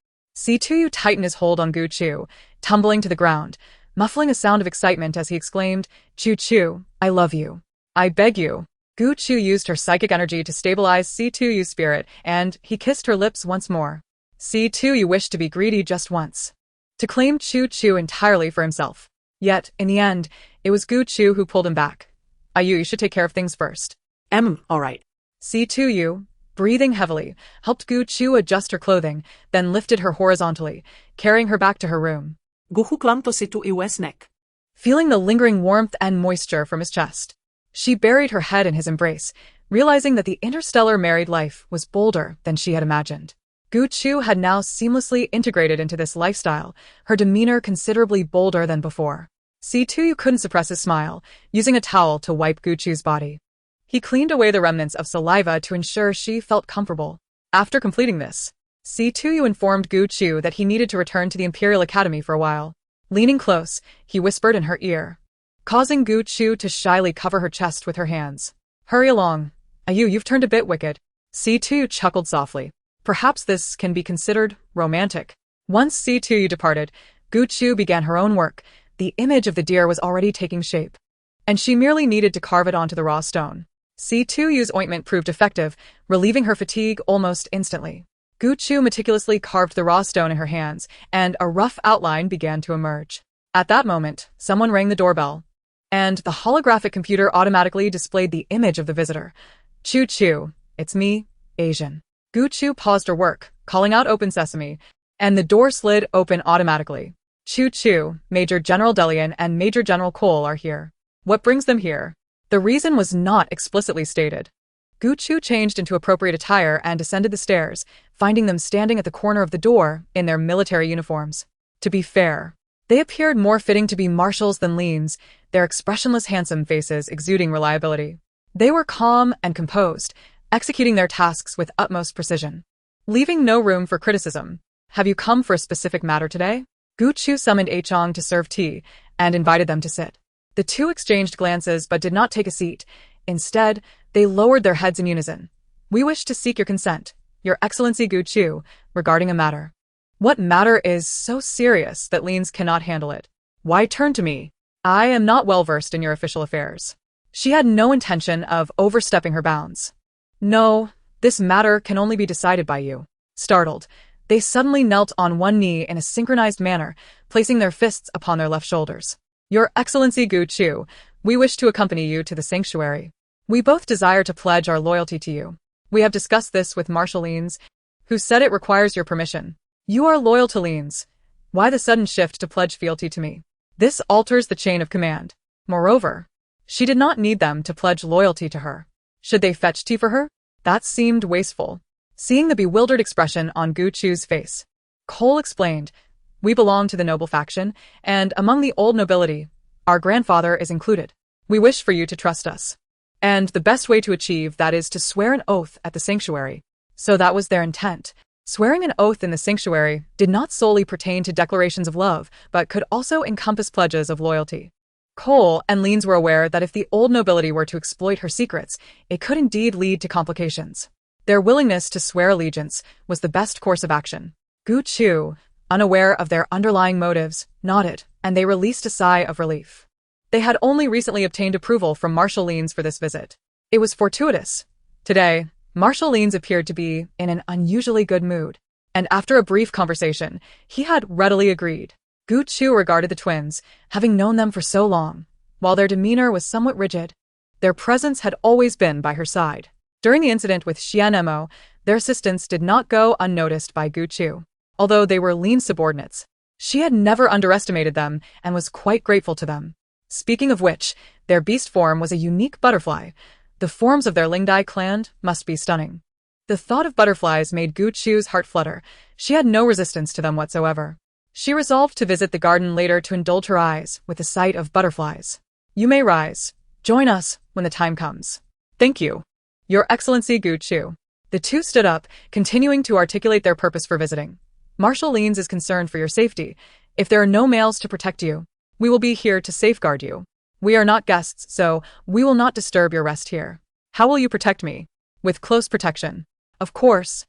S1: C2U tightened his hold on Gu Chu, tumbling to the ground, muffling a sound of excitement as he exclaimed, Chu Chu, I love you. I beg you. Gu Chu used her psychic energy to stabilize C2U's spirit, and he kissed her lips once more. C2U wished to be greedy just once, to claim Chu Chu entirely for himself. Yet, in the end, it was Gu Chu who pulled him back. You should take care of things first.
S2: All right.
S1: C2U, breathing heavily, helped Gu Chu adjust her clothing, then lifted her horizontally, carrying her back to her room.
S2: Gu huklam to C2U's neck.
S1: Feeling the lingering warmth and moisture from his chest, she buried her head in his embrace, realizing that the interstellar married life was bolder than she had imagined. Gu Chu had now seamlessly integrated into this lifestyle, her demeanor considerably bolder than before. C2U couldn't suppress his smile, using a towel to wipe Gu Chu's body. He cleaned away the remnants of saliva to ensure she felt comfortable. After completing this, C2U informed Gu Chu that he needed to return to the Imperial Academy for a while. Leaning close, he whispered in her ear, causing Gu Chu to shyly cover her chest with her hands. Hurry along. You've turned a bit wicked. C2U chuckled softly. Perhaps this can be considered romantic. Once C2U departed, Gu Chu began her own work. The image of the deer was already taking shape, and she merely needed to carve it onto the raw stone. C2U's ointment proved effective, relieving her fatigue almost instantly. Gu Chu meticulously carved the raw stone in her hands, and a rough outline began to emerge. At that moment, someone rang the doorbell, and the holographic computer automatically displayed the image of the visitor. Chu Chu, it's me, Asian. Gu Chu paused her work, calling out Open Sesame, and the door slid open automatically. Chu Chu, Major General Delian and Major General Cole are here. What brings them here? The reason was not explicitly stated. Gu Chu changed into appropriate attire and descended the stairs, finding them standing at the corner of the door in their military uniforms. To be fair, they appeared more fitting to be marshals than Leans, their expressionless handsome faces exuding reliability. They were calm and composed, executing their tasks with utmost precision, leaving no room for criticism. Have you come for a specific matter today? Gu Chu summoned Chong to serve tea and invited them to sit. The two exchanged glances but did not take a seat. Instead, they lowered their heads in unison. We wish to seek your consent, Your Excellency Gu Chu, regarding a matter. What matter is so serious that Leans cannot handle it? Why turn to me? I am not well versed in your official affairs. She had no intention of overstepping her bounds. No, this matter can only be decided by you. Startled, they suddenly knelt on one knee in a synchronized manner, placing their fists upon their left shoulders. Your Excellency Gu Chu, we wish to accompany you to the sanctuary. We both desire to pledge our loyalty to you. We have discussed this with Marshal Leans, who said it requires your permission. You are loyal to Leans. Why the sudden shift to pledge fealty to me? This alters the chain of command. Moreover, she did not need them to pledge loyalty to her. Should they fetch tea for her? That seemed wasteful. Seeing the bewildered expression on Gu Chu's face, Cole explained, we belong to the noble faction, and among the old nobility, our grandfather is included. We wish for you to trust us. And the best way to achieve that is to swear an oath at the sanctuary. So that was their intent. Swearing an oath in the sanctuary did not solely pertain to declarations of love, but could also encompass pledges of loyalty. Cole and Leans were aware that if the old nobility were to exploit her secrets, it could indeed lead to complications. Their willingness to swear allegiance was the best course of action. Gu Chu, unaware of their underlying motives, nodded, and they released a sigh of relief. They had only recently obtained approval from Marshal Leans for this visit. It was fortuitous. Today, Marshal Leans appeared to be in an unusually good mood, and after a brief conversation, he had readily agreed. Gu Chu regarded the twins, having known them for so long. While their demeanor was somewhat rigid, their presence had always been by her side. During the incident with Xian Mo, their assistance did not go unnoticed by Gu Chu. Although they were Lean's subordinates, she had never underestimated them and was quite grateful to them. Speaking of which, their beast form was a unique butterfly. The forms of their Lingdai clan must be stunning. The thought of butterflies made Gu Chu's heart flutter. She had no resistance to them whatsoever. She resolved to visit the garden later to indulge her eyes with the sight of butterflies. You may rise. Join us when the time comes. Thank you, Your Excellency Gu Chu. The two stood up, continuing to articulate their purpose for visiting. Marshal Leans is concerned for your safety. If there are no males to protect you, we will be here to safeguard you. We are not guests, so we will not disturb your rest here. How will you protect me? With close protection. Of course.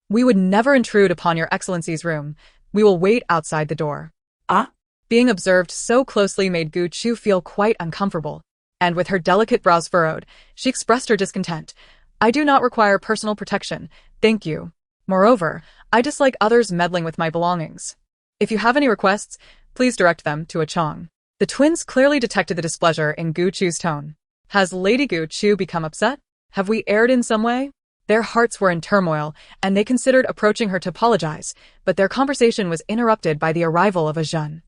S1: We would never intrude upon Your Excellency's room. We will wait outside the door.
S2: Ah?
S1: Being observed so closely made Gu Chu feel quite uncomfortable, and with her delicate brows furrowed, she expressed her discontent. I do not require personal protection, thank you. Moreover, I dislike others meddling with my belongings. If you have any requests, please direct them to a Chong. The twins clearly detected the displeasure in Gu Chu's tone. Has Lady Gu Chu become upset? Have we erred in some way? Their hearts were in turmoil, and they considered approaching her to apologize, but their conversation was interrupted by the arrival of a jeune.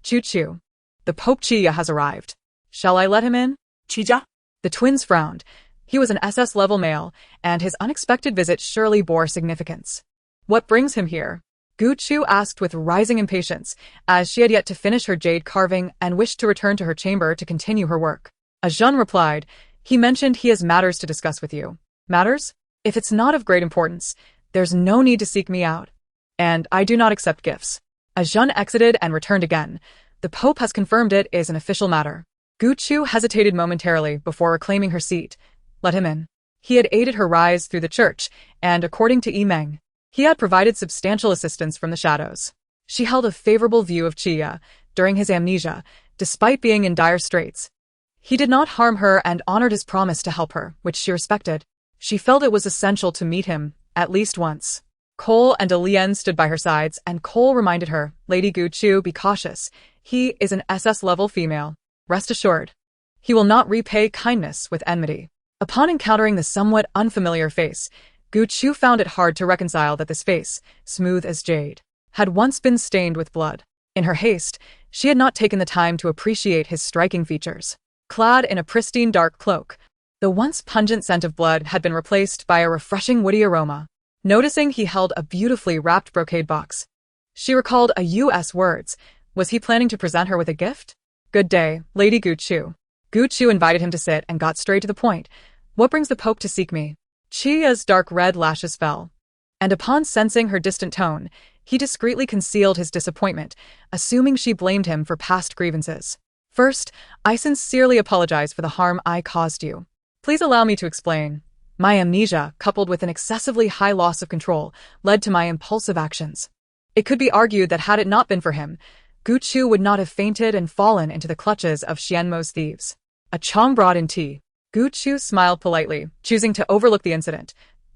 S1: Chu. The Pope Chia has arrived. Shall I let him in?
S2: Chija?
S1: The twins frowned. He was an SS-level male, and his unexpected visit surely bore significance. What brings him here? Gu Chu asked with rising impatience, as she had yet to finish her jade carving and wished to return to her chamber to continue her work. A jeune replied, he mentioned he has matters to discuss with you. Matters? If it's not of great importance, there's no need to seek me out. And I do not accept gifts. A jeune exited and returned again. The Pope has confirmed it is an official matter. Gu Chu hesitated momentarily before reclaiming her seat. Let him in. He had aided her rise through the church, and according to Yi Meng, he had provided substantial assistance from the shadows. She held a favorable view of Chia during his amnesia, despite being in dire straits. He did not harm her and honored his promise to help her, which she respected. She felt it was essential to meet him, at least once. Cole and Lien stood by her sides, and Cole reminded her, Lady Gu Chu, be cautious. He is an SS-level female. Rest assured. He will not repay kindness with enmity. Upon encountering the somewhat unfamiliar face, Gu Chu found it hard to reconcile that this face, smooth as jade, had once been stained with blood. In her haste, she had not taken the time to appreciate his striking features. Clad in a pristine dark cloak, the once pungent scent of blood had been replaced by a refreshing woody aroma. Noticing he held a beautifully wrapped brocade box, she recalled a U.S. words. Was he planning to present her with a gift? Good day, Lady Gu Chu. Gu Chu invited him to sit and got straight to the point. What brings the Pope to seek me? Chia's dark red lashes fell, and upon sensing her distant tone, he discreetly concealed his disappointment, assuming she blamed him for past grievances. First, I sincerely apologize for the harm I caused you. Please allow me to explain. My amnesia, coupled with an excessively high loss of control, led to my impulsive actions. It could be argued that had it not been for him, Gu Chu would not have fainted and fallen into the clutches of Xianmo's thieves. A Chong brought in tea. Gu Chu smiled politely, choosing to overlook the incident.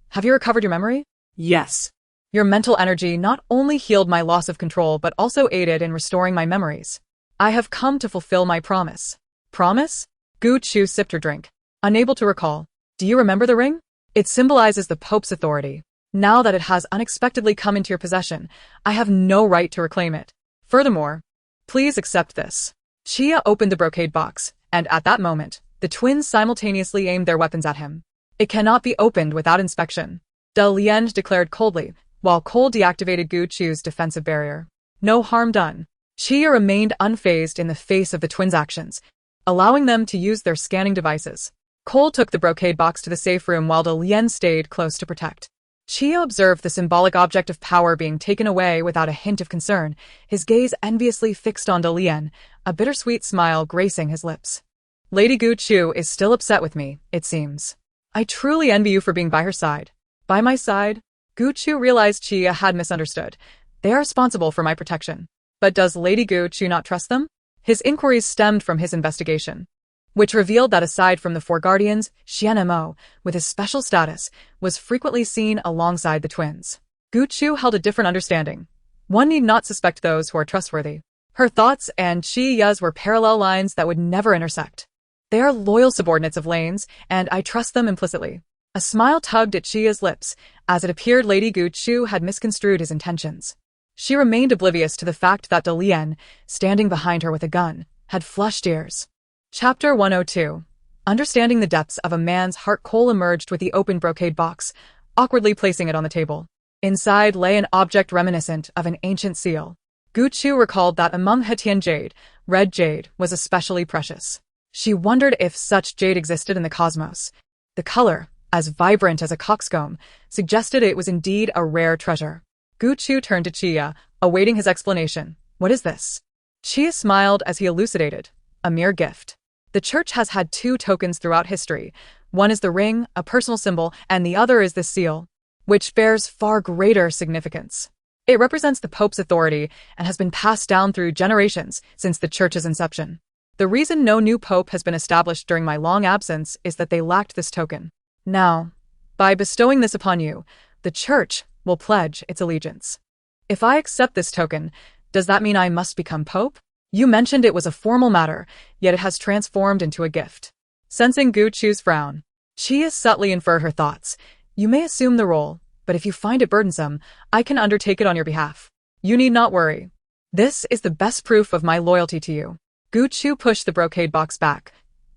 S1: Have you recovered your memory?
S2: Yes.
S1: Your mental energy not only healed my loss of control but also aided in restoring my memories. I have come to fulfill my promise. Promise? Gu Chu sipped her drink, unable to recall. Do you remember the ring? It symbolizes the Pope's authority. Now that it has unexpectedly come into your possession, I have no right to reclaim it. Furthermore, please accept this. Chia opened the brocade box, and at that moment, the twins simultaneously aimed their weapons at him. It cannot be opened without inspection, De Lien declared coldly, while Cole deactivated Gu Chu's defensive barrier. No harm done. Chia remained unfazed in the face of the twins' actions, allowing them to use their scanning devices. Cole took the brocade box to the safe room while De Lien stayed close to protect. Chia observed the symbolic object of power being taken away without a hint of concern, his gaze enviously fixed on De Lien, a bittersweet smile gracing his lips. Lady Gu Chu is still upset with me, it seems. I truly envy you for being by her side. By my side? Gu Chu realized Chia had misunderstood. They are responsible for my protection. But does Lady Gu Chu not trust them? His inquiries stemmed from his investigation, which revealed that aside from the four guardians, Xian Mo, with his special status, was frequently seen alongside the twins. Gu Chu held a different understanding. One need not suspect those who are trustworthy. Her thoughts and Chia's were parallel lines that would never intersect. They are loyal subordinates of Lane's, and I trust them implicitly. A smile tugged at Chia's lips, as it appeared Lady Gu Chu had misconstrued his intentions. She remained oblivious to the fact that De Lien, standing behind her with a gun, had flushed ears. Chapter 102. Understanding the depths of a man's heart. Cole emerged with the open brocade box, awkwardly placing it on the table. Inside lay an object reminiscent of an ancient seal. Gu Chu recalled that among Hetian jade, red jade was especially precious. She wondered if such jade existed in the cosmos. The color, as vibrant as a coxcomb, suggested it was indeed a rare treasure. Gu Chu turned to Chia, awaiting his explanation. What is this? Chia smiled as he elucidated. A mere gift. The church has had two tokens throughout history. One is the ring, a personal symbol, and the other is the seal, which bears far greater significance. It represents the Pope's authority and has been passed down through generations since the Church's inception. The reason no new Pope has been established during my long absence is that they lacked this token. Now, by bestowing this upon you, the Church will pledge its allegiance. If I accept this token, does that mean I must become Pope? You mentioned it was a formal matter, yet it has transformed into a gift. Sensing Gu Chu's frown, Chia subtly inferred her thoughts. You may assume the role, but if you find it burdensome, I can undertake it on your behalf. You need not worry. This is the best proof of my loyalty to you. Gu Chu pushed the brocade box back.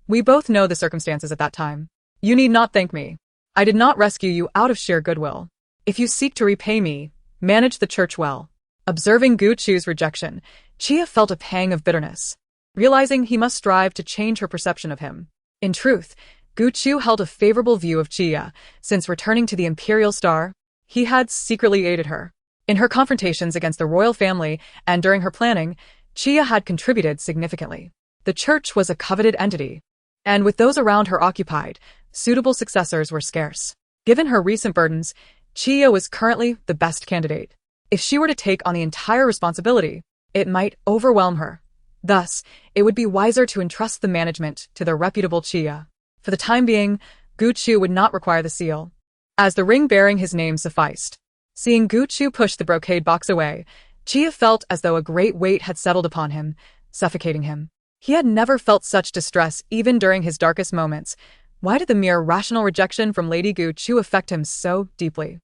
S1: We both know the circumstances at that time. You need not thank me. I did not rescue you out of sheer goodwill. If you seek to repay me, manage the Church well. Observing Gu Chu's rejection, Chia felt a pang of bitterness, realizing he must strive to change her perception of him. In truth, Gu Chu held a favorable view of Chia. Since returning to the Imperial Star, he had secretly aided her. In her confrontations against the royal family and during her planning, Chia had contributed significantly. The Church was a coveted entity, and with those around her occupied, suitable successors were scarce. Given her recent burdens, Chia was currently the best candidate. If she were to take on the entire responsibility, it might overwhelm her. Thus, it would be wiser to entrust the management to the reputable Chia. For the time being, Gu Chu would not require the seal, as the ring bearing his name sufficed. Seeing Gu Chu push the brocade box away, Chia felt as though a great weight had settled upon him, suffocating him. He had never felt such distress even during his darkest moments. Why did the mere rational rejection from Lady Gu Chu affect him so deeply?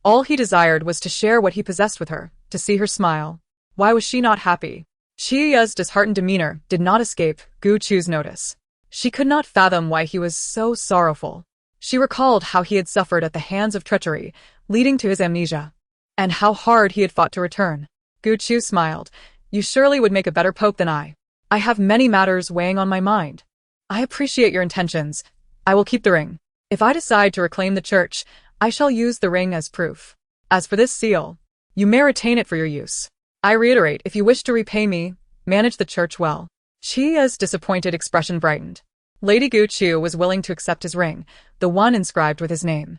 S1: All he desired was to share what he possessed with her, to see her smile. Why was she not happy? Chia's disheartened demeanor did not escape Gu Chu's notice. She could not fathom why he was so sorrowful. She recalled how he had suffered at the hands of treachery, leading to his amnesia, and how hard he had fought to return. Gu Chu smiled. You surely would make a better Pope than I. I have many matters weighing on my mind. I appreciate your intentions. I will keep the ring. If I decide to reclaim the Church, I shall use the ring as proof. As for this seal, you may retain it for your use. I reiterate, if you wish to repay me, manage the Church well. Chia's disappointed expression brightened. Lady Gu Chu was willing to accept his ring, the one inscribed with his name.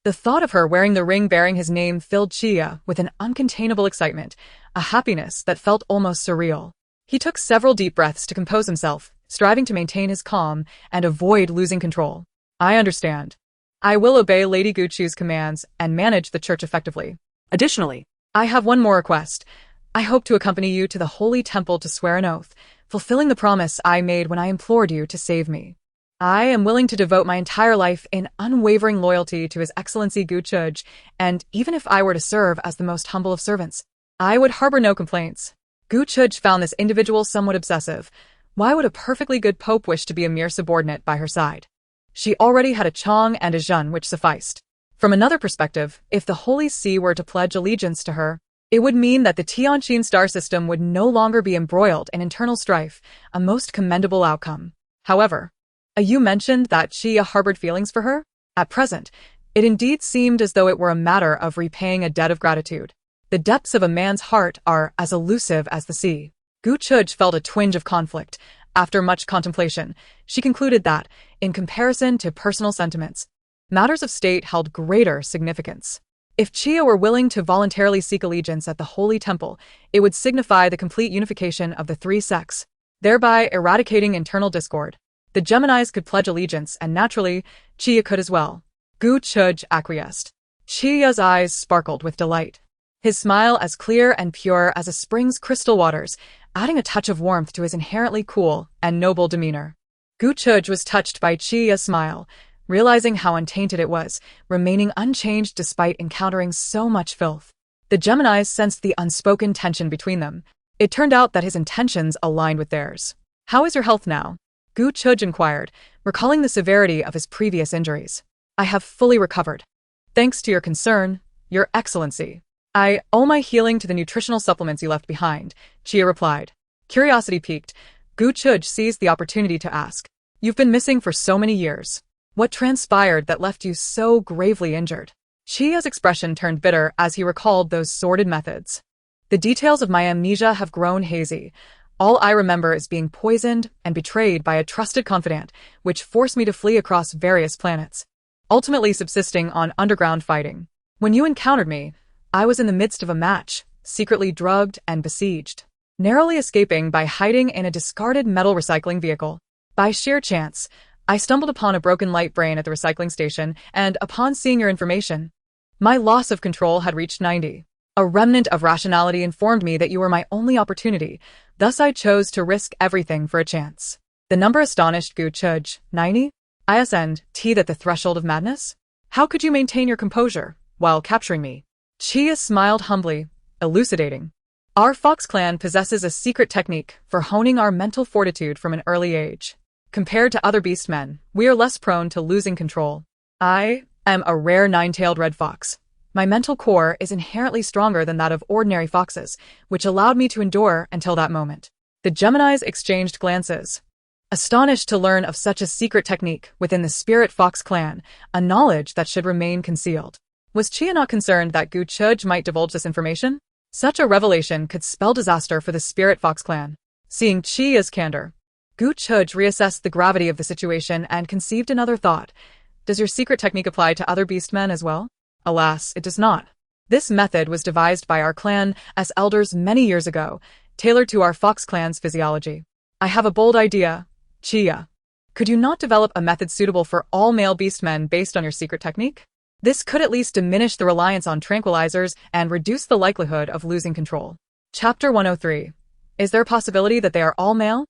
S1: The thought of her wearing the ring bearing his name filled Chia with an uncontainable excitement, a happiness that felt almost surreal. He took several deep breaths to compose himself, striving to maintain his calm and avoid losing control. I understand. I will obey Lady Gu Chu's commands and manage the Church effectively.
S2: Additionally,
S1: I have one more request. I hope to accompany you to the Holy Temple to swear an oath, fulfilling the promise I made when I implored you to save me. I am willing to devote my entire life in unwavering loyalty to His Excellency Gu Chuj, and even if I were to serve as the most humble of servants, I would harbor no complaints. Gu Chuj found this individual somewhat obsessive. Why would a perfectly good pope wish to be a mere subordinate by her side? She already had a Chong and a Zhen which sufficed. From another perspective, if the Holy See were to pledge allegiance to her, it would mean that the Tianqin star system would no longer be embroiled in internal strife, a most commendable outcome. However, you mentioned that Chia harbored feelings for her? At present, it indeed seemed as though it were a matter of repaying a debt of gratitude. The depths of a man's heart are as elusive as the sea. Gu Chuj felt a twinge of conflict. After much contemplation, she concluded that, in comparison to personal sentiments, matters of state held greater significance. If Chia were willing to voluntarily seek allegiance at the Holy Temple, it would signify the complete unification of the three sects, thereby eradicating internal discord. The Geminis could pledge allegiance, and naturally, Chia could as well. Gu Chuj acquiesced. Chia's eyes sparkled with delight, his smile as clear and pure as a spring's crystal waters, adding a touch of warmth to his inherently cool and noble demeanor. Gu Chuj was touched by Chia's smile, realizing how untainted it was, remaining unchanged despite encountering so much filth. The Geminis sensed the unspoken tension between them. It turned out that his intentions aligned with theirs. How is your health now? Gu Chuj inquired, recalling the severity of his previous injuries. I have fully recovered. Thanks to your concern, Your Excellency. I owe my healing to the nutritional supplements you left behind, Chia replied. Curiosity piqued, Gu Chuj seized the opportunity to ask. You've been missing for so many years. What transpired that left you so gravely injured? Chia's expression turned bitter as he recalled those sordid methods. The details of my amnesia have grown hazy. All I remember is being poisoned and betrayed by a trusted confidant, which forced me to flee across various planets, ultimately subsisting on underground fighting. When you encountered me, I was in the midst of a match, secretly drugged and besieged, narrowly escaping by hiding in a discarded metal recycling vehicle. By sheer chance, I stumbled upon a broken light brain at the recycling station, and upon seeing your information, my loss of control had reached 90. A remnant of rationality informed me that you were my only opportunity, thus I chose to risk everything for a chance. The number astonished Gu Chuj. 90? Isn't at the threshold of madness? How could you maintain your composure while capturing me? Chia smiled humbly, elucidating. Our Fox clan possesses a secret technique for honing our mental fortitude from an early age. Compared to other beastmen, we are less prone to losing control. I am a rare nine-tailed red fox. My mental core is inherently stronger than that of ordinary foxes, which allowed me to endure until that moment. The Geminis exchanged glances, astonished to learn of such a secret technique within the Spirit Fox clan, a knowledge that should remain concealed. Was Chia not concerned that Gu Chuj might divulge this information? Such a revelation could spell disaster for the Spirit Fox clan. Seeing Chia's candor, Gu Chuj reassessed the gravity of the situation and conceived another thought. Does your secret technique apply to other beastmen as well? Alas, it does not. This method was devised by our clan as elders many years ago, tailored to our Fox clan's physiology. I have a bold idea, Chia. Could you not develop a method suitable for all male beastmen based on your secret technique? This could at least diminish the reliance on tranquilizers and reduce the likelihood of losing control. Chapter 103. Is there a possibility that they are all male?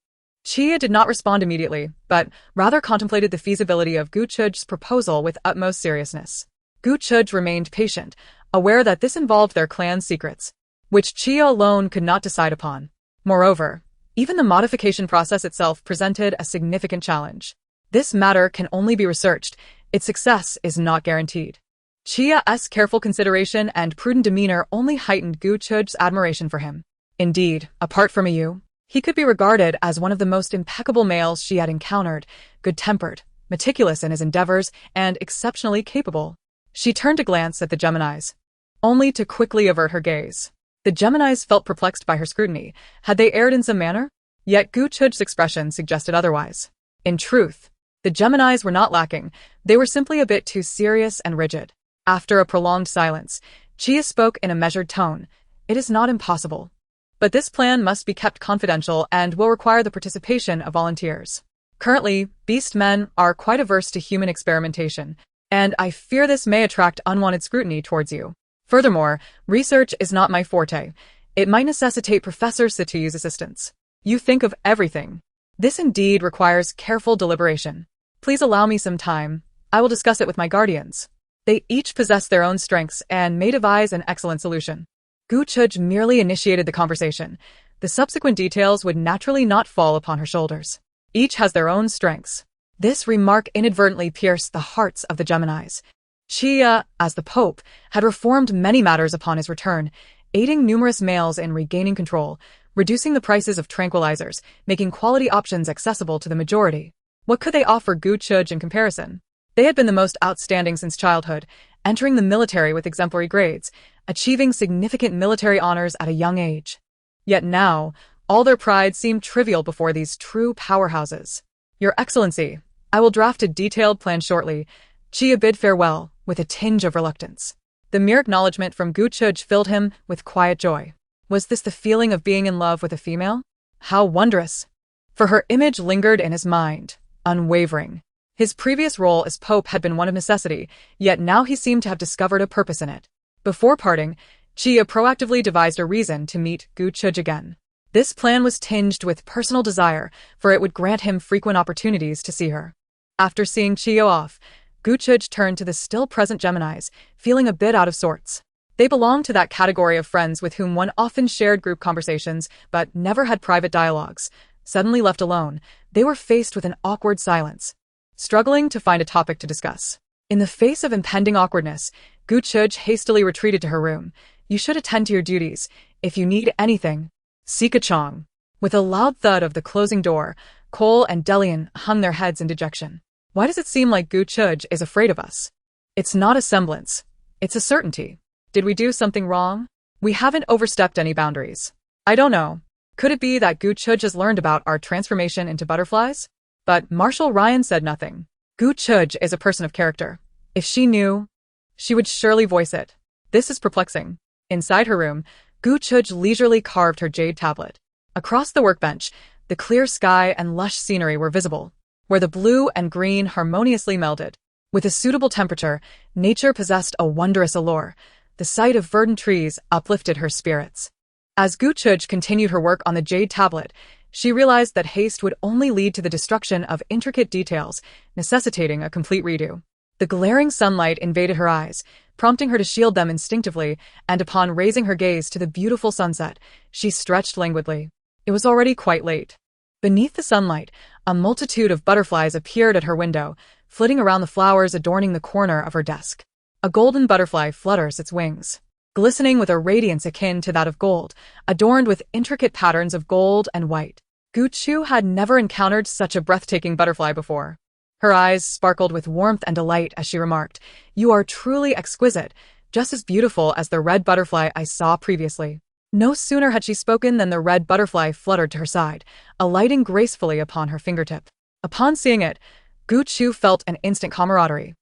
S1: Chia did not respond immediately, but rather contemplated the feasibility of Gu Chuj's proposal with utmost seriousness. Gu Chuj remained patient, aware that this involved their clan's secrets, which Chia alone could not decide upon. Moreover, even the modification process itself presented a significant challenge. This matter can only be researched. Its success is not guaranteed. Chia's careful consideration and prudent demeanor only heightened Gu Chuj's admiration for him. Indeed, apart from you, he could be regarded as one of the most impeccable males she had encountered, good-tempered, meticulous in his endeavors, and exceptionally capable. She turned to glance at the Geminis, only to quickly avert her gaze. The Geminis felt perplexed by her scrutiny. Had they erred in some manner? Yet Gu Chuj's expression suggested otherwise. In truth, the Geminis were not lacking. They were simply a bit too serious and rigid. After a prolonged silence, Chia spoke in a measured tone. It is not impossible, but this plan must be kept confidential and will require the participation of volunteers. Currently, beast men are quite averse to human experimentation, and I fear this may attract unwanted scrutiny towards you. Furthermore, research is not my forte. It might necessitate Professor Situ's assistance. You think of everything. This indeed requires careful deliberation. Please allow me some time. I will discuss it with my guardians. They each possess their own strengths and may devise an excellent solution. Gu Chuj merely initiated the conversation. The subsequent details would naturally not fall upon her shoulders. Each has their own strengths. This remark inadvertently pierced the hearts of the Geminis. Chia, as the Pope, had reformed many matters upon his return, aiding numerous males in regaining control, reducing the prices of tranquilizers, making quality options accessible to the majority. What could they offer Gu Chuj in comparison? They had been the most outstanding since childhood, entering the military with exemplary grades, achieving significant military honors at a young age. Yet now, all their pride seemed trivial before these true powerhouses. Your Excellency, I will draft a detailed plan shortly. Chia bid farewell, with a tinge of reluctance. The mere acknowledgement from Gu Chuj filled him with quiet joy. Was this the feeling of being in love with a female? How wondrous! For her image lingered in his mind, unwavering. His previous role as Pope had been one of necessity, yet now he seemed to have discovered a purpose in it. Before parting, Chia proactively devised a reason to meet Gu Chuj again. This plan was tinged with personal desire, for it would grant him frequent opportunities to see her. After seeing Chia off, Gu Chuj turned to the still-present Geminis, feeling a bit out of sorts. They belonged to that category of friends with whom one often shared group conversations, but never had private dialogues. Suddenly left alone, they were faced with an awkward silence, struggling to find a topic to discuss. In the face of impending awkwardness, Gu Chuj hastily retreated to her room. You should attend to your duties. If you need anything, Sika Chong. With a loud thud of the closing door, Cole and Delian hung their heads in dejection. Why does it seem like Gu Chuj is afraid of us? It's not a semblance. It's a certainty. Did we do something wrong? We haven't overstepped any boundaries. I don't know. Could it be that Gu Chuj has learned about our transformation into butterflies? But Marshal Ryan said nothing. Gu Chuj is a person of character. If she knew, she would surely voice it. This is perplexing. Inside her room, Gu Gu Chuj leisurely carved her jade tablet. Across the workbench, the clear sky and lush scenery were visible, where the blue and green harmoniously melded. With a suitable temperature, nature possessed a wondrous allure. The sight of verdant trees uplifted her spirits. As Gu Chuj continued her work on the jade tablet, she realized that haste would only lead to the destruction of intricate details, necessitating a complete redo. The glaring sunlight invaded her eyes, prompting her to shield them instinctively, and upon raising her gaze to the beautiful sunset, she stretched languidly. It was already quite late. Beneath the sunlight, a multitude of butterflies appeared at her window, flitting around the flowers adorning the corner of her desk. A golden butterfly flutters its wings, glistening with a radiance akin to that of gold, adorned with intricate patterns of gold and white. Gu Chu had never encountered such a breathtaking butterfly before. Her eyes sparkled with warmth and delight as she remarked, "You are truly exquisite, just as beautiful as the red butterfly I saw previously." No sooner had she spoken than the red butterfly fluttered to her side, alighting gracefully upon her fingertip. Upon seeing it, Gu Chu felt an instant camaraderie,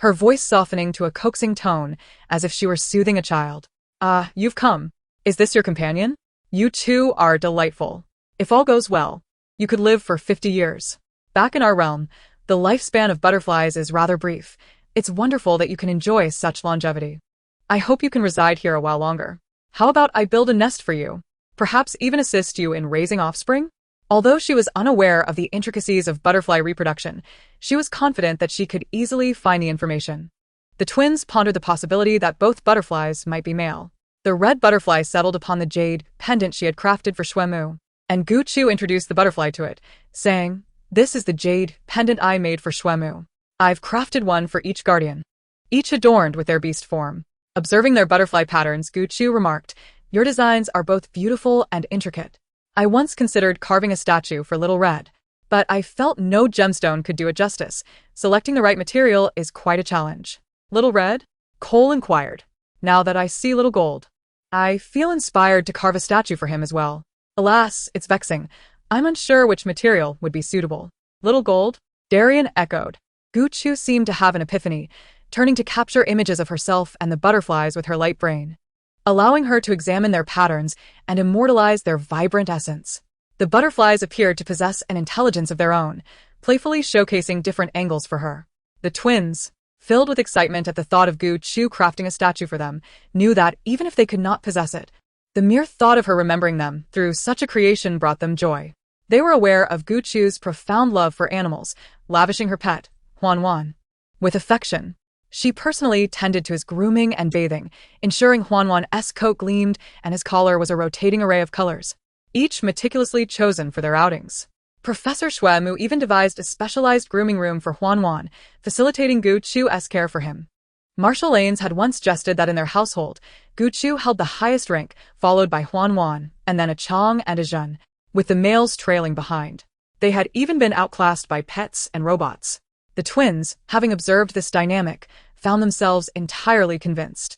S1: her voice softening to a coaxing tone, as if she were soothing a child. "Ah, you've come. Is this your companion? You two are delightful. If all goes well, you could live for 50 years. Back in our realm, the lifespan of butterflies is rather brief. It's wonderful that you can enjoy such longevity. I hope you can reside here a while longer. How about I build a nest for you? Perhaps even assist you in raising offspring?" Although she was unaware of the intricacies of butterfly reproduction, she was confident that she could easily find the information. The twins pondered the possibility that both butterflies might be male. The red butterfly settled upon the jade pendant she had crafted for Shuemu, and Gu Chu introduced the butterfly to it, saying, "This is the jade pendant I made for Shuemu. I've crafted one for each guardian, each adorned with their beast form." Observing their butterfly patterns, Gu Chu remarked, "Your designs are both beautiful and intricate. I once considered carving a statue for Little Red, but I felt no gemstone could do it justice. Selecting the right material is quite a challenge." "Little Red?" Cole inquired. "Now that I see Little Gold, I feel inspired to carve a statue for him as well. Alas, it's vexing. I'm unsure which material would be suitable." "Little Gold?" Darian echoed. Gu Chu seemed to have an epiphany, turning to capture images of herself and the butterflies with her light brain, allowing her to examine their patterns and immortalize their vibrant essence. The butterflies appeared to possess an intelligence of their own, playfully showcasing different angles for her. The twins, filled with excitement at the thought of Gu Chu crafting a statue for them, knew that even if they could not possess it, the mere thought of her remembering them through such a creation brought them joy. They were aware of Gu Chu's profound love for animals, lavishing her pet, Huan, with affection. She personally tended to his grooming and bathing, ensuring Huan's coat gleamed and his collar was a rotating array of colors, each meticulously chosen for their outings. Professor Shuemu even devised a specialized grooming room for Huan, facilitating Gu Chu's care for him. Marshal Lanes had once jested that in their household, Gu Chu held the highest rank, followed by Huan, and then a Chang and a Zhen, with the males trailing behind. They had even been outclassed by pets and robots. The twins, having observed this dynamic, found themselves entirely convinced.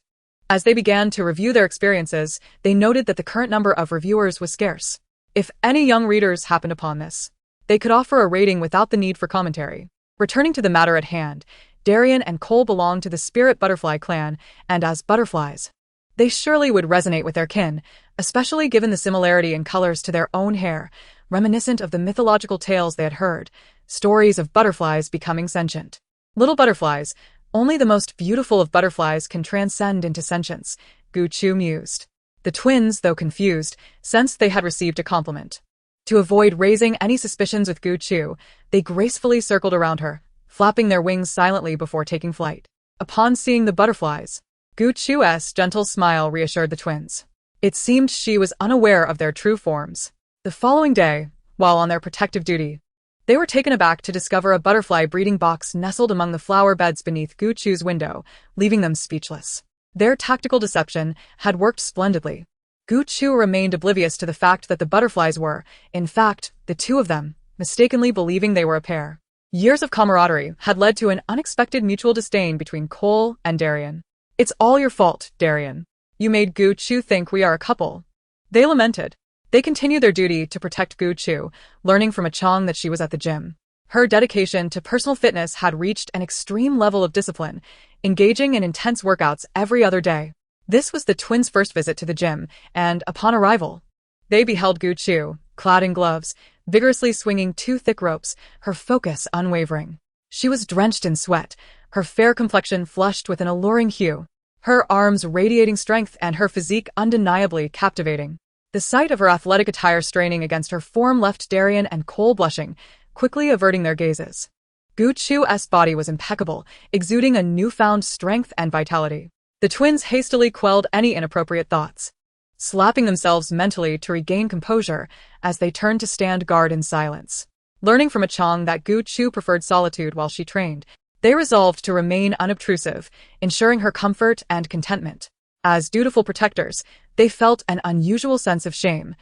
S1: As they began to review their experiences, they noted that the current number of reviewers was scarce. If any young readers happened upon this, they could offer a rating without the need for commentary. Returning to the matter at hand, Darian and Cole belonged to the Spirit Butterfly clan, and as butterflies, they surely would resonate with their kin, especially given the similarity in colors to their own hair, reminiscent of the mythological tales they had heard, stories of butterflies becoming sentient. Little butterflies, only the most beautiful of butterflies can transcend into sentience, Gu Chu mused. The twins, though confused, sensed they had received a compliment. To avoid raising any suspicions with Gu Chu, they gracefully circled around her, flapping their wings silently before taking flight. Upon seeing the butterflies, Gu Chu's gentle smile reassured the twins. It seemed she was unaware of their true forms. The following day, while on their protective duty, they were taken aback to discover a butterfly breeding box nestled among the flower beds beneath Gu Chu's window, leaving them speechless. Their tactical deception had worked splendidly. Gu Chu remained oblivious to the fact that the butterflies were, in fact, the two of them, mistakenly believing they were a pair. Years of camaraderie had led to an unexpected mutual disdain between Cole and Darian. "It's all your fault, Darian. You made Gu Chu think we are a couple," they lamented. They continued their duty to protect Gu Chu, learning from a Chang that she was at the gym. Her dedication to personal fitness had reached an extreme level of discipline, engaging in intense workouts every other day. This was the twins' first visit to the gym, and upon arrival, they beheld Gu Chu, clad in gloves, vigorously swinging two thick ropes, her focus unwavering. She was drenched in sweat, her fair complexion flushed with an alluring hue, her arms radiating strength and her physique undeniably captivating. The sight of her athletic attire straining against her form left Darian and Cole blushing, quickly averting their gazes. Gu Chu's body was impeccable, exuding a newfound strength and vitality. The twins hastily quelled any inappropriate thoughts, slapping themselves mentally to regain composure as they turned to stand guard in silence. Learning from a Chong that Gu Chu preferred solitude while she trained, they resolved to remain unobtrusive, ensuring her comfort and contentment. As dutiful protectors, they felt an unusual sense of shame.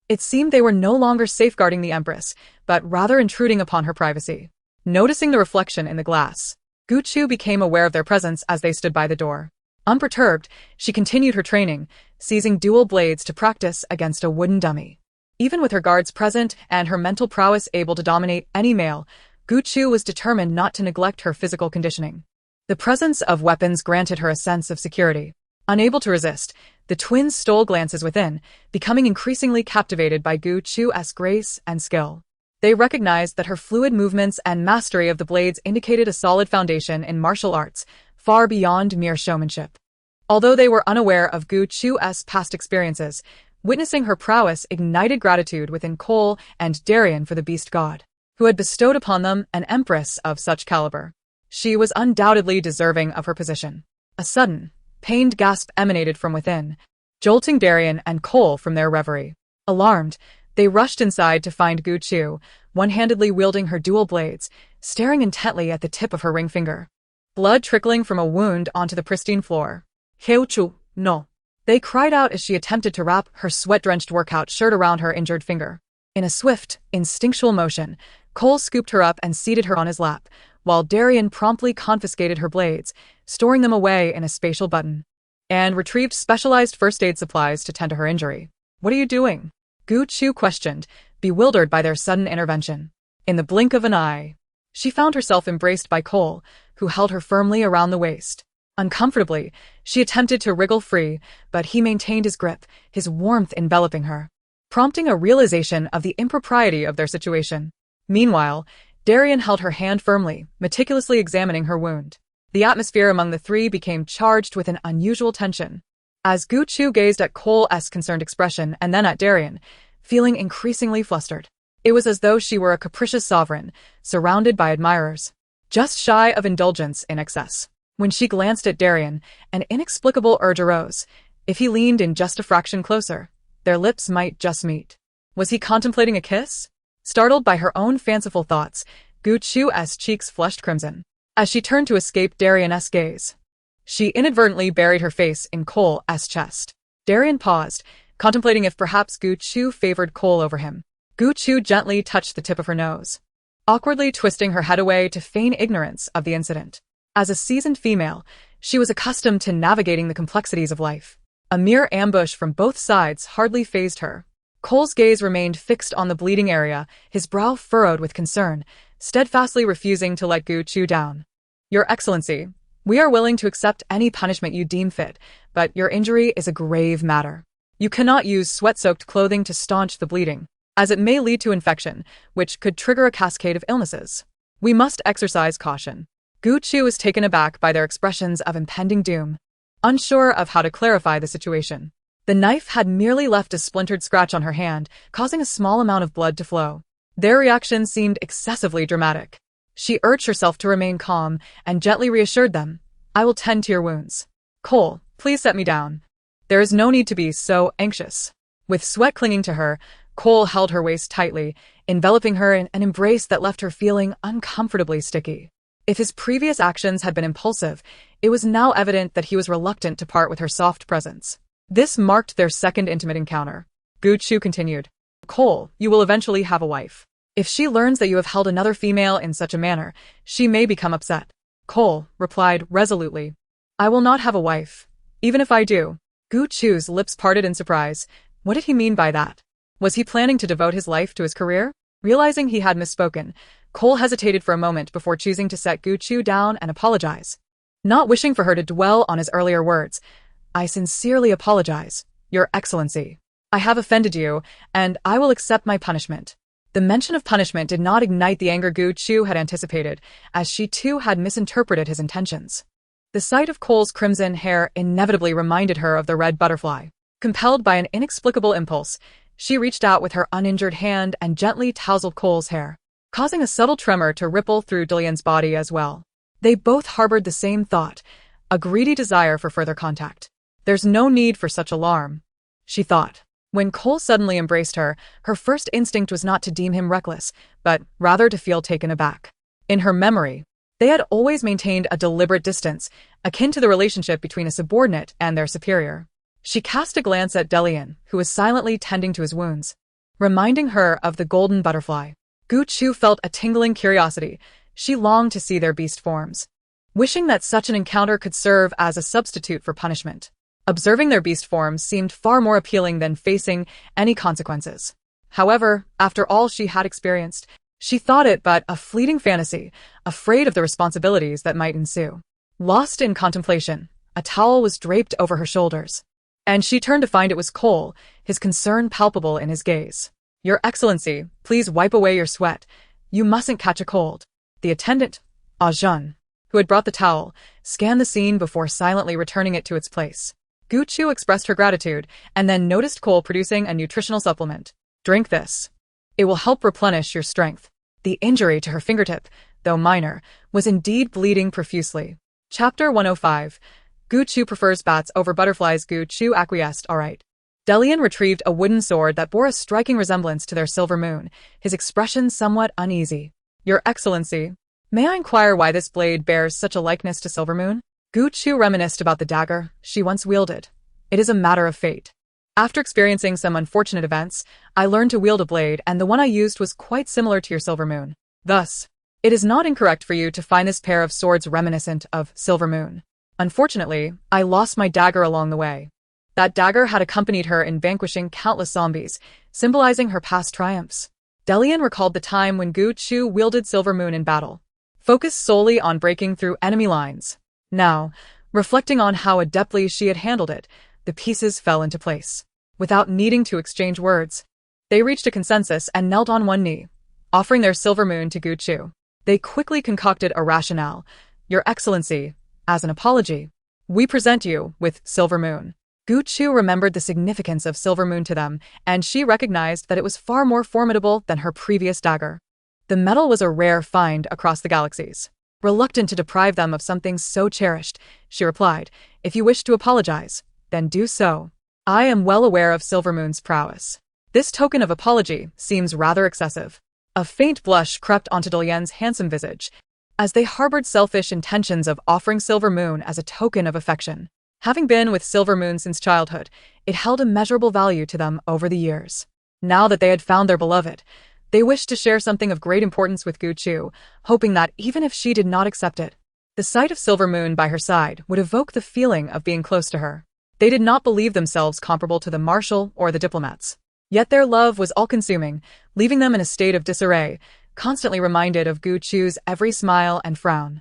S1: It seemed they were no longer safeguarding the Empress, but rather intruding upon her privacy. Noticing the reflection in the glass, Gu Chu became aware of their presence as they stood by the door. Unperturbed, she continued her training, seizing dual blades to practice against a wooden dummy. Even with her guards present and her mental prowess able to dominate any male, Gu Chu was determined not to neglect her physical conditioning. The presence of weapons granted her a sense of security. Unable to resist, the twins stole glances within, becoming increasingly captivated by Gu Chu's grace and skill. They recognized that her fluid movements and mastery of the blades indicated a solid foundation in martial arts, far beyond mere showmanship. Although they were unaware of Gu Chu's past experiences, witnessing her prowess ignited gratitude within Cole and Darian for the beast god, who had bestowed upon them an empress of such caliber. She was undoubtedly deserving of her position. A sudden, pained gasp emanated from within, jolting Darian and Cole from their reverie. Alarmed, they rushed inside to find Gu Chu, one-handedly wielding her dual blades, staring intently at the tip of her ring finger. Blood trickling from a wound onto the pristine floor.
S2: Heu Chu, no.
S1: They cried out as she attempted to wrap her sweat-drenched workout shirt around her injured finger. In a swift, instinctual motion, Cole scooped her up and seated her on his lap, while Darian promptly confiscated her blades, storing them away in a spatial button, and retrieved specialized first aid supplies to tend to her injury. "What are you doing?" Gu Chu questioned, bewildered by their sudden intervention. In the blink of an eye, she found herself embraced by Cole, who held her firmly around the waist. Uncomfortably, she attempted to wriggle free, but he maintained his grip, his warmth enveloping her, prompting a realization of the impropriety of their situation. Meanwhile, Darian held her hand firmly, meticulously examining her wound. The atmosphere among the three became charged with an unusual tension. As Gu Chu gazed at Cole's concerned expression and then at Darian, feeling increasingly flustered. It was as though she were a capricious sovereign, surrounded by admirers, just shy of indulgence in excess. When she glanced at Darian, an inexplicable urge arose. If he leaned in just a fraction closer, their lips might just meet. Was he contemplating a kiss? Startled by her own fanciful thoughts, Gu Chu's cheeks flushed crimson. As she turned to escape Darian's gaze, she inadvertently buried her face in Cole's chest. Darian paused, contemplating if perhaps Gu Chu favored Cole over him. Gu Chu gently touched the tip of her nose, awkwardly twisting her head away to feign ignorance of the incident. As a seasoned female, she was accustomed to navigating the complexities of life. A mere ambush from both sides hardly fazed her. Cole's gaze remained fixed on the bleeding area, his brow furrowed with concern, steadfastly refusing to let Gu Chu down. "Your Excellency, we are willing to accept any punishment you deem fit, but your injury is a grave matter. You cannot use sweat-soaked clothing to staunch the bleeding, as it may lead to infection, which could trigger a cascade of illnesses. We must exercise caution." Gu Chu was taken aback by their expressions of impending doom, unsure of how to clarify the situation. The knife had merely left a splintered scratch on her hand, causing a small amount of blood to flow. Their reaction seemed excessively dramatic. She urged herself to remain calm and gently reassured them, "I will tend to your wounds. Cole, please set me down. There is no need to be so anxious." With sweat clinging to her, Cole held her waist tightly, enveloping her in an embrace that left her feeling uncomfortably sticky. If his previous actions had been impulsive, it was now evident that he was reluctant to part with her soft presence. This marked their second intimate encounter. Gu Chu continued, "Cole, you will eventually have a wife. If she learns that you have held another female in such a manner, she may become upset." Cole replied resolutely, "I will not have a wife. Even if I do." Gu Chu's lips parted in surprise. What did he mean by that? Was he planning to devote his life to his career? Realizing he had misspoken, Cole hesitated for a moment before choosing to set Gu Chu down and apologize. Not wishing for her to dwell on his earlier words, I sincerely apologize, Your Excellency. I have offended you, and I will accept my punishment. The mention of punishment did not ignite the anger Gu Chu had anticipated, as she too had misinterpreted his intentions. The sight of Cole's crimson hair inevitably reminded her of the red butterfly. Compelled by an inexplicable impulse, she reached out with her uninjured hand and gently tousled Cole's hair, causing a subtle tremor to ripple through Dalian's body as well. They both harbored the same thought, a greedy desire for further contact. There's no need for such alarm, she thought. When Cole suddenly embraced her, her first instinct was not to deem him reckless, but rather to feel taken aback. In her memory, they had always maintained a deliberate distance, akin to the relationship between a subordinate and their superior. She cast a glance at Dalian, who was silently tending to his wounds, reminding her of the golden butterfly. Gu Chu felt a tingling curiosity. She longed to see their beast forms, wishing that such an encounter could serve as a substitute for punishment. Observing their beast forms seemed far more appealing than facing any consequences. However, after all she had experienced, she thought it but a fleeting fantasy, afraid of the responsibilities that might ensue. Lost in contemplation, a towel was draped over her shoulders, and she turned to find it was Cole, his concern palpable in his gaze. Your Excellency, please wipe away your sweat. You mustn't catch a cold. The attendant, Ajun, who had brought the towel, scanned the scene before silently returning it to its place. Gu Chu expressed her gratitude and then noticed Cole producing a nutritional supplement. Drink this. It will help replenish your strength. The injury to her fingertip, though minor, was indeed bleeding profusely. Chapter 105. Gu Chu prefers bats over butterflies. Gu Chu acquiesced. All right. Dalian retrieved a wooden sword that bore a striking resemblance to their silver moon, his expression somewhat uneasy. Your Excellency, may I inquire why this blade bears such a likeness to Silvermoon? Gu Chu reminisced about the dagger she once wielded. It is a matter of fate. After experiencing some unfortunate events, I learned to wield a blade, and the one I used was quite similar to your Silvermoon. Thus, it is not incorrect for you to find this pair of swords reminiscent of Silvermoon. Unfortunately, I lost my dagger along the way. That dagger had accompanied her in vanquishing countless zombies, symbolizing her past triumphs. Dalian recalled the time when Gu Chu wielded Silvermoon in battle, focused solely on breaking through enemy lines. Now, reflecting on how adeptly she had handled it, the pieces fell into place. Without needing to exchange words, they reached a consensus and knelt on one knee, offering their Silvermoon to Gu Chu. They quickly concocted a rationale. Your Excellency, as an apology, we present you with Silvermoon. Gu Chu remembered the significance of Silvermoon to them, and she recognized that it was far more formidable than her previous dagger. The metal was a rare find across the galaxies. Reluctant to deprive them of something so cherished, she replied, if you wish to apologize, then do so. I am well aware of Silvermoon's prowess. This token of apology seems rather excessive. A faint blush crept onto Dalian's handsome visage, as they harbored selfish intentions of offering Silvermoon as a token of affection. Having been with Silvermoon since childhood, it held immeasurable value to them over the years. Now that they had found their beloved, they wished to share something of great importance with Gu Chu, hoping that even if she did not accept it, the sight of Silvermoon by her side would evoke the feeling of being close to her. They did not believe themselves comparable to the Marshal or the diplomats. Yet their love was all-consuming, leaving them in a state of disarray, constantly reminded of Gu Chu's every smile and frown.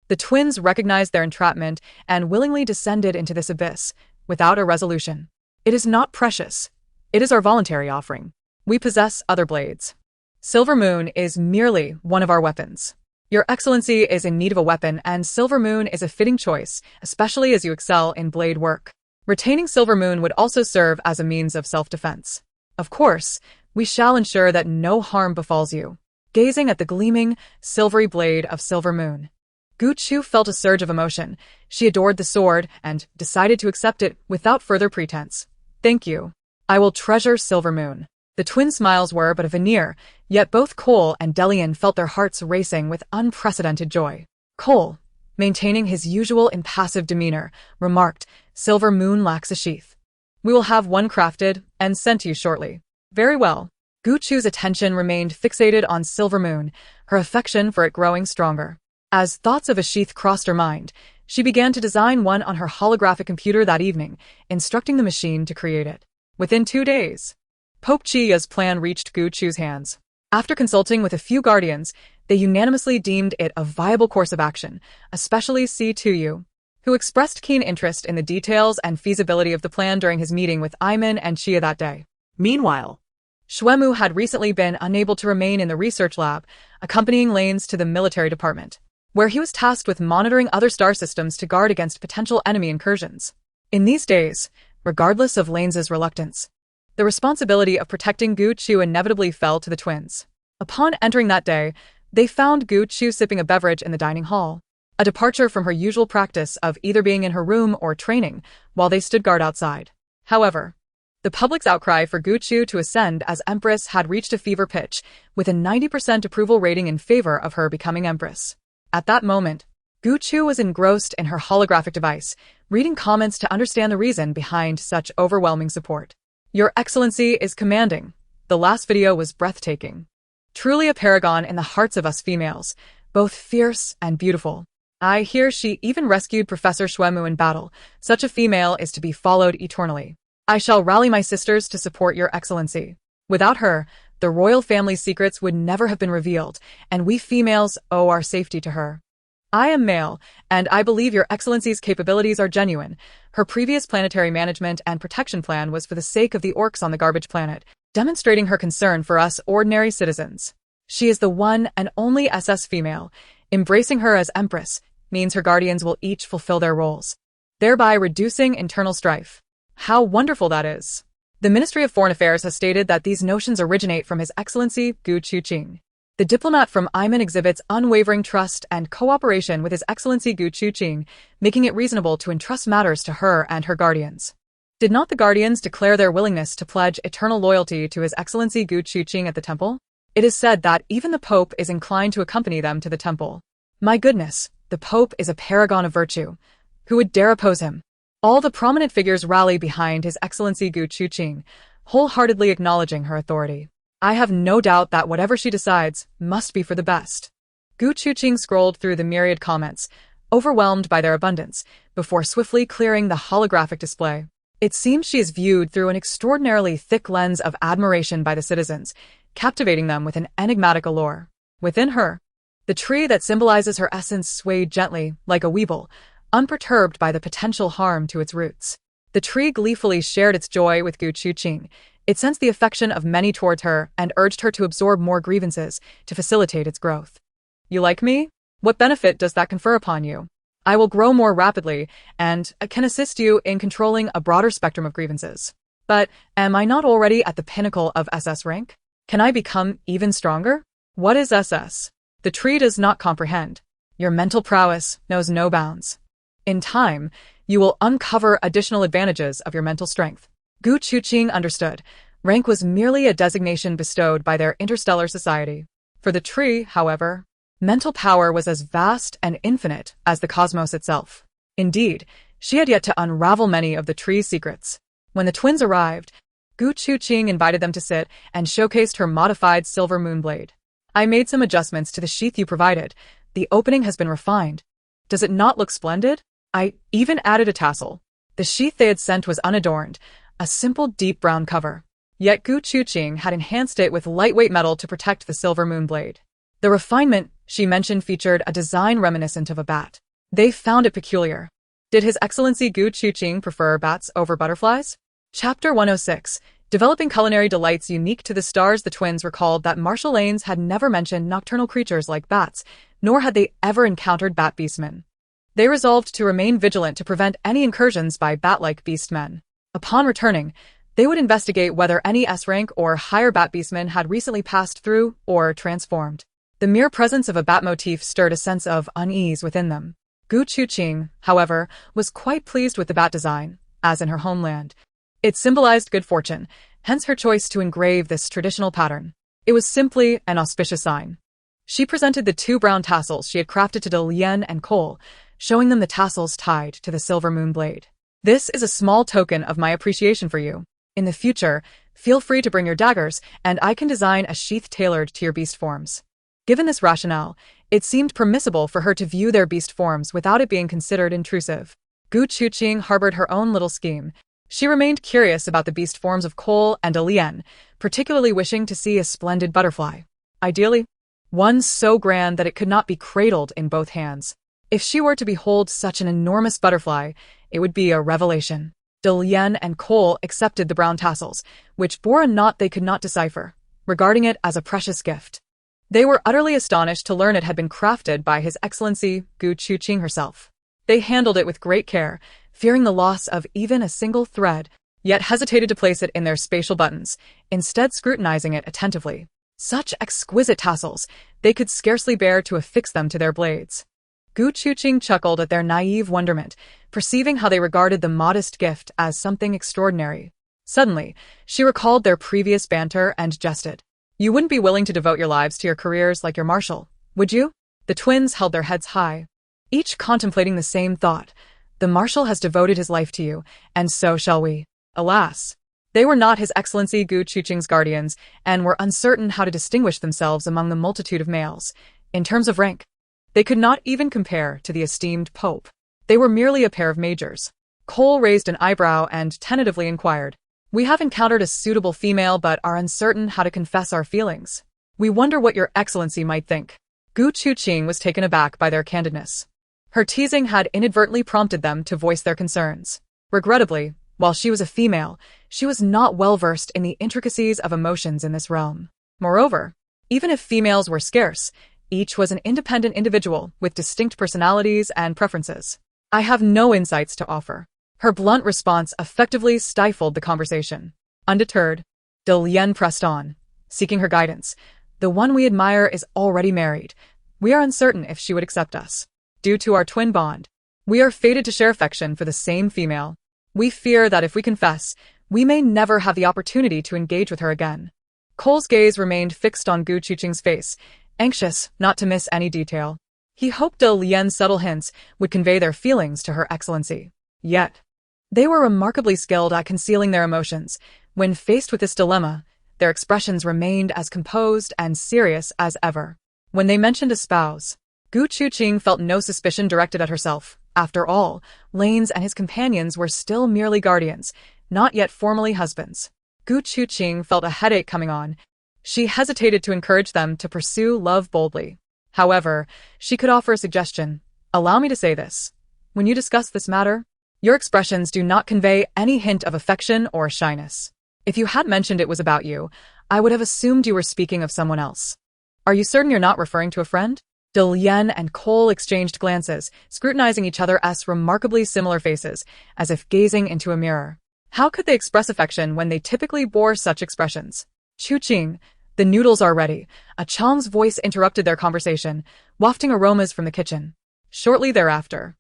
S1: The twins recognized their entrapment and willingly descended into this abyss, without a resolution. It is not precious. It is our voluntary offering. We possess other blades. Silvermoon is merely one of our weapons. Your Excellency is in need of a weapon, and Silvermoon is a fitting choice, especially as you excel in blade work. Retaining Silvermoon would also serve as a means of self-defense. Of course, we shall ensure that no harm befalls you. Gazing at the gleaming, silvery blade of Silvermoon, Gu Chu felt a surge of emotion. She adored the sword and decided to accept it without further pretense. Thank you. I will treasure Silvermoon. The twin smiles were but a veneer, yet both Cole and Dalian felt their hearts racing with unprecedented joy. Cole, maintaining his usual impassive demeanor, remarked, Silvermoon lacks a sheath. We will have one crafted and sent to you shortly. Very well. Gu Chu's attention remained fixated on Silvermoon, her affection for it growing stronger. As thoughts of a sheath crossed her mind, she began to design one on her holographic computer that evening, instructing the machine to create it. Within 2 days, Pope Chia's plan reached Gu Chu's hands. After consulting with a few guardians, they unanimously deemed it a viable course of action, especially C2U. who expressed keen interest in the details and feasibility of the plan during his meeting with Iman and Chia that day.
S2: Meanwhile,
S1: Shuemu had recently been unable to remain in the research lab, accompanying Lanes to the military department, where he was tasked with monitoring other star systems to guard against potential enemy incursions. In these days, regardless of Lanes' reluctance, the responsibility of protecting Gu Chu inevitably fell to the twins. Upon entering that day, they found Gu Chu sipping a beverage in the dining hall, a departure from her usual practice of either being in her room or training while they stood guard outside. However, the public's outcry for Gu Chu to ascend as Empress had reached a fever pitch, with a 90% approval rating in favor of her becoming Empress. At that moment, Gu Chu was engrossed in her holographic device, reading comments to understand the reason behind such overwhelming support. Your Excellency is commanding. The last video was breathtaking. Truly a paragon in the hearts of us females, both fierce and beautiful. I hear she even rescued Professor Shuemu in battle. Such a female is to be followed eternally. I shall rally my sisters to support Your Excellency. Without her, the royal family's secrets would never have been revealed, and we females owe our safety to her. I am male, and I believe Your Excellency's capabilities are genuine. Her previous planetary management and protection plan was for the sake of the orcs on the garbage planet, demonstrating her concern for us ordinary citizens. She is the one and only SS female. Embracing her as Empress means her guardians will each fulfill their roles, thereby reducing internal strife. How wonderful that is! The Ministry of Foreign Affairs has stated that these notions originate from His Excellency Gu Chuqing. The diplomat from Iman exhibits unwavering trust and cooperation with His Excellency Gu Chuqing, making it reasonable to entrust matters to her and her guardians. Did not the guardians declare their willingness to pledge eternal loyalty to His Excellency Gu Chuqing at the temple? It is said that even the Pope is inclined to accompany them to the temple. My goodness, the Pope is a paragon of virtue. Who would dare oppose him? All the prominent figures rally behind His Excellency Gu Chuqing, wholeheartedly acknowledging her authority. I have no doubt that whatever she decides must be for the best. Gu Chuqing scrolled through the myriad comments, overwhelmed by their abundance, before swiftly clearing the holographic display. It seems she is viewed through an extraordinarily thick lens of admiration by the citizens, captivating them with an enigmatic allure. Within her, the tree that symbolizes her essence swayed gently, like a weevil, unperturbed by the potential harm to its roots. The tree gleefully shared its joy with Gu Chuqing. It sensed the affection of many towards her and urged her to absorb more grievances to facilitate its growth. You like me? What benefit does that confer upon you? I will grow more rapidly and can assist you in controlling a broader spectrum of grievances. But am I not already at the pinnacle of SS rank? Can I become even stronger? What is SS? The tree does not comprehend. Your mental prowess knows no bounds. In time, you will uncover additional advantages of your mental strength. Gu Chuqing understood. Rank was merely a designation bestowed by their interstellar society. For the tree, however, mental power was as vast and infinite as the cosmos itself. Indeed, she had yet to unravel many of the tree's secrets. When the twins arrived, Gu Chuqing invited them to sit and showcased her modified silver moonblade. I made some adjustments to the sheath you provided. The opening has been refined. Does it not look splendid? I even added a tassel. The sheath they had sent was unadorned, a simple deep brown cover. Yet Gu Chuqing had enhanced it with lightweight metal to protect the silver moonblade. The refinement she mentioned featured a design reminiscent of a bat. They found it peculiar. Did His Excellency Gu Chuqing prefer bats over butterflies? Chapter 106. Developing culinary delights unique to the stars. The twins recalled that Marshal Lanes had never mentioned nocturnal creatures like bats, nor had they ever encountered bat beastmen. They resolved to remain vigilant to prevent any incursions by bat-like beastmen. Upon returning, they would investigate whether any S-rank or higher bat beastmen had recently passed through or transformed. The mere presence of a bat motif stirred a sense of unease within them. Gu Chuqing, however, was quite pleased with the bat design, as in her homeland. It symbolized good fortune, hence her choice to engrave this traditional pattern. It was simply an auspicious sign. She presented the 2 brown tassels she had crafted to Lien and Cole, showing them the tassels tied to the silver moon blade. This is a small token of my appreciation for you. In the future, feel free to bring your daggers, and I can design a sheath tailored to your beast forms. Given this rationale, it seemed permissible for her to view their beast forms without it being considered intrusive. Gu Chuqing harbored her own little scheme. She remained curious about the beast forms of Cole and Lien, particularly wishing to see a splendid butterfly. Ideally, one so grand that it could not be cradled in both hands. If she were to behold such an enormous butterfly, it would be a revelation. Lian and Cole accepted the brown tassels, which bore a knot they could not decipher, regarding it as a precious gift. They were utterly astonished to learn it had been crafted by His Excellency Gu Chuqing herself. They handled it with great care, fearing the loss of even a single thread, yet hesitated to place it in their spatial buttons, instead scrutinizing it attentively. Such exquisite tassels, they could scarcely bear to affix them to their blades. Gu Chuqing chuckled at their naive wonderment, perceiving how they regarded the modest gift as something extraordinary. Suddenly, she recalled their previous banter and jested. "You wouldn't be willing to devote your lives to your careers like your Marshal, would you?" The twins held their heads high, each contemplating the same thought. The Marshal has devoted his life to you, and so shall we. Alas! They were not His Excellency Gu Chuqing's guardians, and were uncertain how to distinguish themselves among the multitude of males. In terms of rank, they could not even compare to the esteemed Pope. They were merely a pair of majors. Cole raised an eyebrow and tentatively inquired, "We have encountered a suitable female but are uncertain how to confess our feelings. We wonder what your Excellency might think." Gu Chuqing was taken aback by their candidness. Her teasing had inadvertently prompted them to voice their concerns. Regrettably, while she was a female, she was not well versed in the intricacies of emotions in this realm. Moreover, even if females were scarce, each was an independent individual with distinct personalities and preferences. "I have no insights to offer." Her blunt response effectively stifled the conversation. Undeterred, Lian pressed on, seeking her guidance. "The one we admire is already married. We are uncertain if she would accept us. Due to our twin bond, we are fated to share affection for the same female. We fear that if we confess, we may never have the opportunity to engage with her again." Cole's gaze remained fixed on Gu Chuqing's face, anxious not to miss any detail. He hoped Lian's subtle hints would convey their feelings to Her Excellency. Yet, they were remarkably skilled at concealing their emotions. When faced with this dilemma, their expressions remained as composed and serious as ever. When they mentioned a spouse, Gu Chuqing felt no suspicion directed at herself. After all, Lanes and his companions were still merely guardians, not yet formally husbands. Gu Chuqing felt a headache coming on. She hesitated to encourage them to pursue love boldly. However, she could offer a suggestion. "Allow me to say this. When you discuss this matter, your expressions do not convey any hint of affection or shyness. If you had mentioned it was about you, I would have assumed you were speaking of someone else. Are you certain you're not referring to a friend?" Lian and Cole exchanged glances, scrutinizing each other's remarkably similar faces, as if gazing into a mirror. How could they express affection when they typically bore such expressions? "Chuqing, the noodles are ready." A Chang's voice interrupted their conversation, wafting aromas from the kitchen. Shortly thereafter,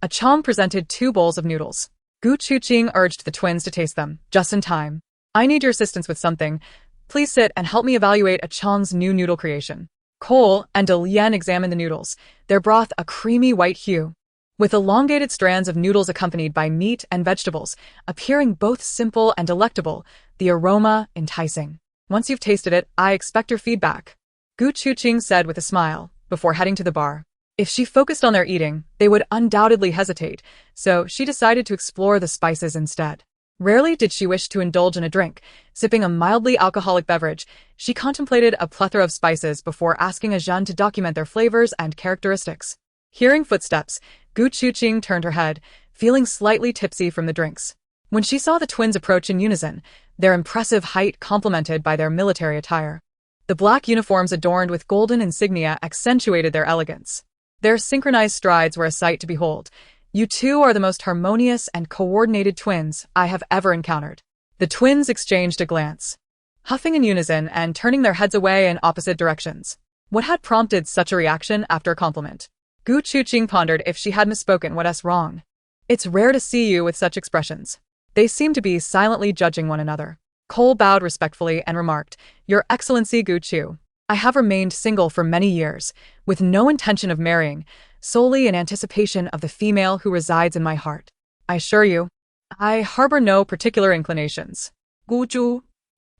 S1: a Chang presented 2 bowls of noodles. Gu Chuqing urged the twins to taste them, just in time. "I need your assistance with something. Please sit and help me evaluate a Chang's new noodle creation." Cole and Lian examined the noodles, their broth a creamy white hue, with elongated strands of noodles accompanied by meat and vegetables, appearing both simple and delectable, the aroma enticing. "Once you've tasted it, I expect your feedback," Gu Chuqing said with a smile, before heading to the bar. If she focused on their eating, they would undoubtedly hesitate, so she decided to explore the spices instead. Rarely did she wish to indulge in a drink. Sipping a mildly alcoholic beverage, she contemplated a plethora of spices before asking a Jeanne to document their flavors and characteristics. Hearing footsteps, Gu Chuqing turned her head, feeling slightly tipsy from the drinks. When she saw the twins approach in unison, their impressive height complemented by their military attire, the black uniforms adorned with golden insignia accentuated their elegance. Their synchronized strides were a sight to behold. "You two are the most harmonious and coordinated twins I have ever encountered." The twins exchanged a glance, huffing in unison and turning their heads away in opposite directions. What had prompted such a reaction after a compliment? Gu Chuqing pondered if she had misspoken what's wrong. "It's rare to see you with such expressions." They seemed to be silently judging one another. Cole bowed respectfully and remarked, "Your Excellency Gu Chu, I have remained single for many years, with no intention of marrying, solely in anticipation of the female who resides in my heart. I assure you, I harbor no particular inclinations." "Gu Chu?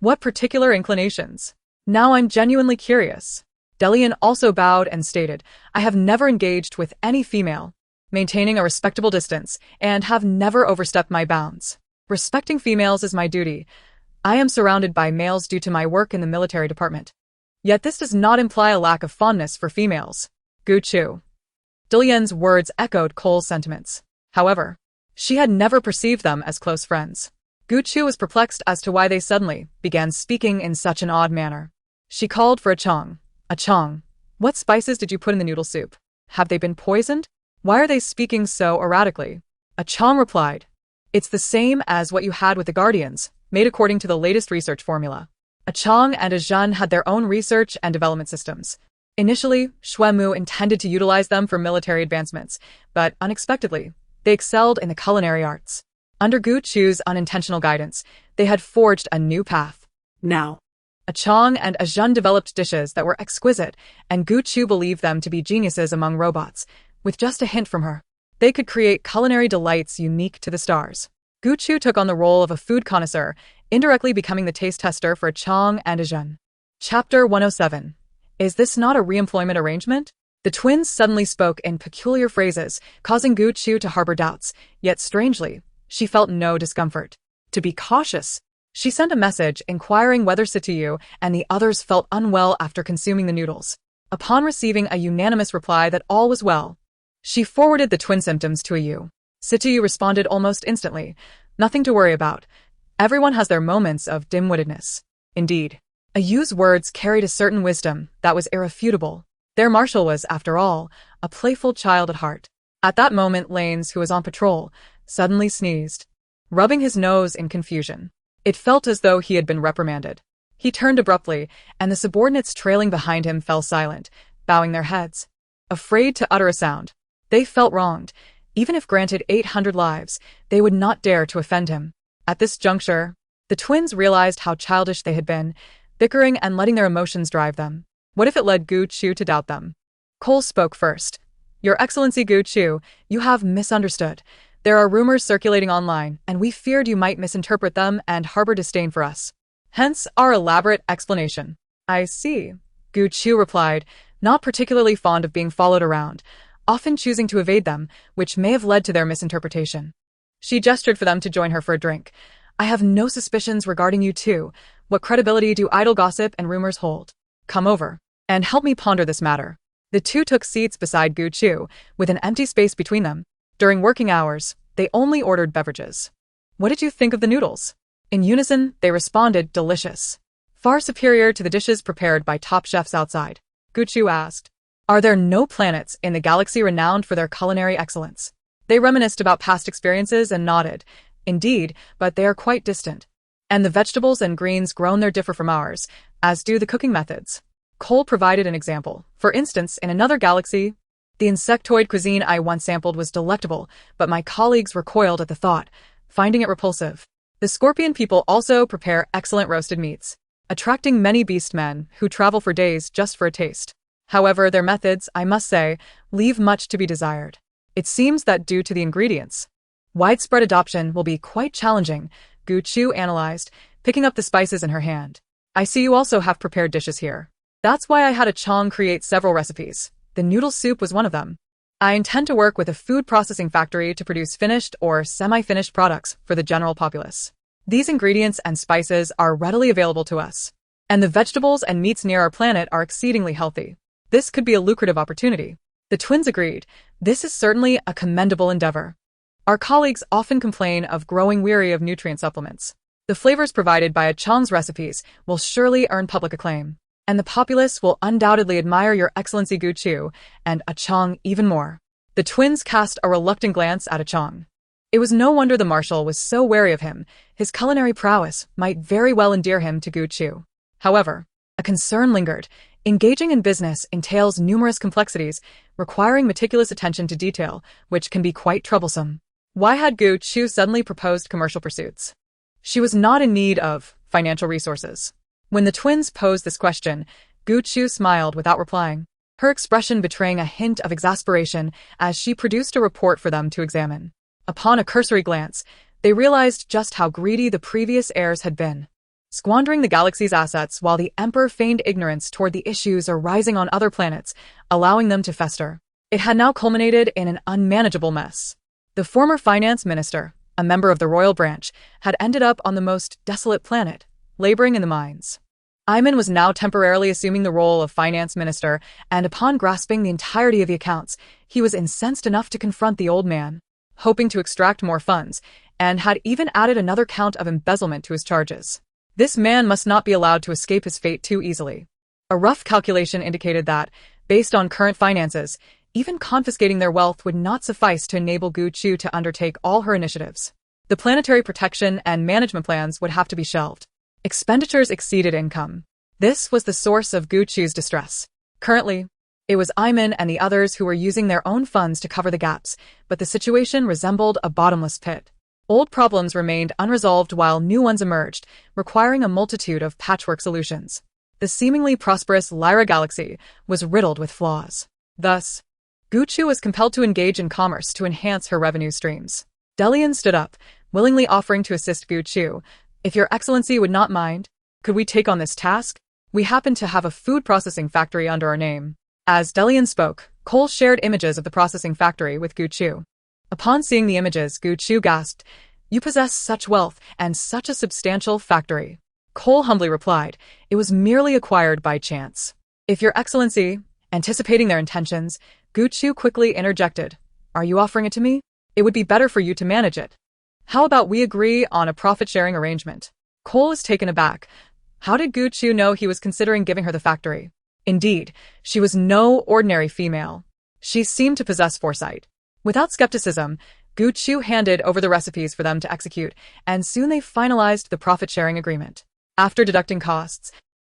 S1: What particular inclinations? Now I'm genuinely curious." Delian also bowed and stated, "I have never engaged with any female, maintaining a respectable distance, and have never overstepped my bounds. Respecting females is my duty. I am surrounded by males due to my work in the military department. Yet this does not imply a lack of fondness for females." Gu Chu. Dilien's words echoed Cole's sentiments. However, she had never perceived them as close friends. Gu Chu was perplexed as to why they suddenly began speaking in such an odd manner. She called for a chong. A chong. What spices did you put in the noodle soup? Have they been poisoned? Why are they speaking so erratically? A chong replied, it's the same as what you had with the Guardians, made according to the latest research formula. A chong and a zhen had their own research and development systems. Initially, Shuemu intended to utilize them for military advancements, but unexpectedly, they excelled in the culinary arts. Under Gu Chu's unintentional guidance, they had forged a new path.
S2: Now,
S1: A chong and a zhen developed dishes that were exquisite, and Gu Chu believed them to be geniuses among robots. With just a hint from her, they could create culinary delights unique to the stars. Gu Chu took on the role of a food connoisseur, indirectly becoming the taste tester for a chong and a zhen. Chapter 107. Is this not a re-employment arrangement? The twins suddenly spoke in peculiar phrases, causing Gu Chu to harbor doubts, yet strangely, she felt no discomfort. To be cautious, she sent a message inquiring whether Sitiyu and the others felt unwell after consuming the noodles. Upon receiving a unanimous reply that all was well, she forwarded the twin symptoms to Ayu. Sitiyu responded almost instantly, nothing to worry about. Everyone has their moments of dim-wittedness. Indeed, Ayu's words carried a certain wisdom that was irrefutable. Their Marshal was, after all, a playful child at heart. At that moment, Lanes, who was on patrol, suddenly sneezed, rubbing his nose in confusion. It felt as though he had been reprimanded. He turned abruptly, and the subordinates trailing behind him fell silent, bowing their heads, afraid to utter a sound. They felt wronged. Even if granted 800 lives, they would not dare to offend him. At this juncture, the twins realized how childish they had been, bickering and letting their emotions drive them. What if it led Gu Chu to doubt them? Cole spoke first. Your Excellency Gu Chu, you have misunderstood. There are rumors circulating online, and we feared you might misinterpret them and harbor disdain for us. Hence our elaborate explanation. I see, Gu Chu replied, not particularly fond of being followed around, often choosing to evade them, which may have led to their misinterpretation. She gestured for them to join her for a drink. I have no suspicions regarding you two. What credibility do idle gossip and rumors hold? Come over, and help me ponder this matter. The two took seats beside Gu Chu, with an empty space between them. During working hours, they only ordered beverages. What did you think of the noodles? In unison, they responded, delicious. Far superior to the dishes prepared by top chefs outside. Gu Chu asked, are there no planets in the galaxy renowned for their culinary excellence? They reminisced about past experiences and nodded. Indeed, but they are quite distant. And the vegetables and greens grown there differ from ours, as do the cooking methods. Cole provided an example. For instance, in another galaxy, the insectoid cuisine I once sampled was delectable, but my colleagues recoiled at the thought, finding it repulsive. The scorpion people also prepare excellent roasted meats, attracting many beast men who travel for days just for a taste. However, their methods, I must say, leave much to be desired. It seems that due to the ingredients, widespread adoption will be quite challenging, Gu Chu analyzed, picking up the spices in her hand. I see you also have prepared dishes here. That's why I had a chong create several recipes. The noodle soup was one of them. I intend to work with a food processing factory to produce finished or semi-finished products for the general populace. These ingredients and spices are readily available to us, and the vegetables and meats near our planet are exceedingly healthy. This could be a lucrative opportunity. The twins agreed. This is certainly a commendable endeavor. Our colleagues often complain of growing weary of nutrient supplements. The flavors provided by a chong's recipes will surely earn public acclaim, and the populace will undoubtedly admire your Excellency Gu Chu and a chong even more. The twins cast a reluctant glance at a chong. It was no wonder the Marshal was so wary of him. His culinary prowess might very well endear him to Gu Chu. However, a concern lingered. Engaging in business entails numerous complexities, requiring meticulous attention to detail, which can be quite troublesome. Why had Gu Chu suddenly proposed commercial pursuits? She was not in need of financial resources. When the twins posed this question, Gu Chu smiled without replying, her expression betraying a hint of exasperation as she produced a report for them to examine. Upon a cursory glance, they realized just how greedy the previous heirs had been, squandering the galaxy's assets while the Emperor feigned ignorance toward the issues arising on other planets, allowing them to fester. It had now culminated in an unmanageable mess. The former finance minister, a member of the royal branch, had ended up on the most desolate planet, laboring in the mines. Iman was now temporarily assuming the role of finance minister, and upon grasping the entirety of the accounts, he was incensed enough to confront the old man, hoping to extract more funds, and had even added another count of embezzlement to his charges. This man must not be allowed to escape his fate too easily. A rough calculation indicated that, based on current finances, even confiscating their wealth would not suffice to enable Gu Chu to undertake all her initiatives. The planetary protection and management plans would have to be shelved. Expenditures exceeded income. This was the source of Gu Chu's distress. Currently, it was Iman and the others who were using their own funds to cover the gaps, but the situation resembled a bottomless pit. Old problems remained unresolved while new ones emerged, requiring a multitude of patchwork solutions. The seemingly prosperous Lyra galaxy was riddled with flaws. Thus, Gu Chu was compelled to engage in commerce to enhance her revenue streams. Delian stood up, willingly offering to assist Gu Chu. If your excellency would not mind, could we take on this task? We happen to have a food processing factory under our name. As Delian spoke, Cole shared images of the processing factory with Gu Chu. Upon seeing the images, Gu Chu gasped, "You possess such wealth and such a substantial factory." Cole humbly replied, "It was merely acquired by chance." "If your excellency," anticipating their intentions, Gu Chu quickly interjected, "Are you offering it to me? It would be better for you to manage it. How about we agree on a profit-sharing arrangement?" Cole was taken aback. How did Gu Chu know he was considering giving her the factory? Indeed, she was no ordinary female. She seemed to possess foresight. Without skepticism, Gu Chu handed over the recipes for them to execute, and soon they finalized the profit-sharing agreement. After deducting costs,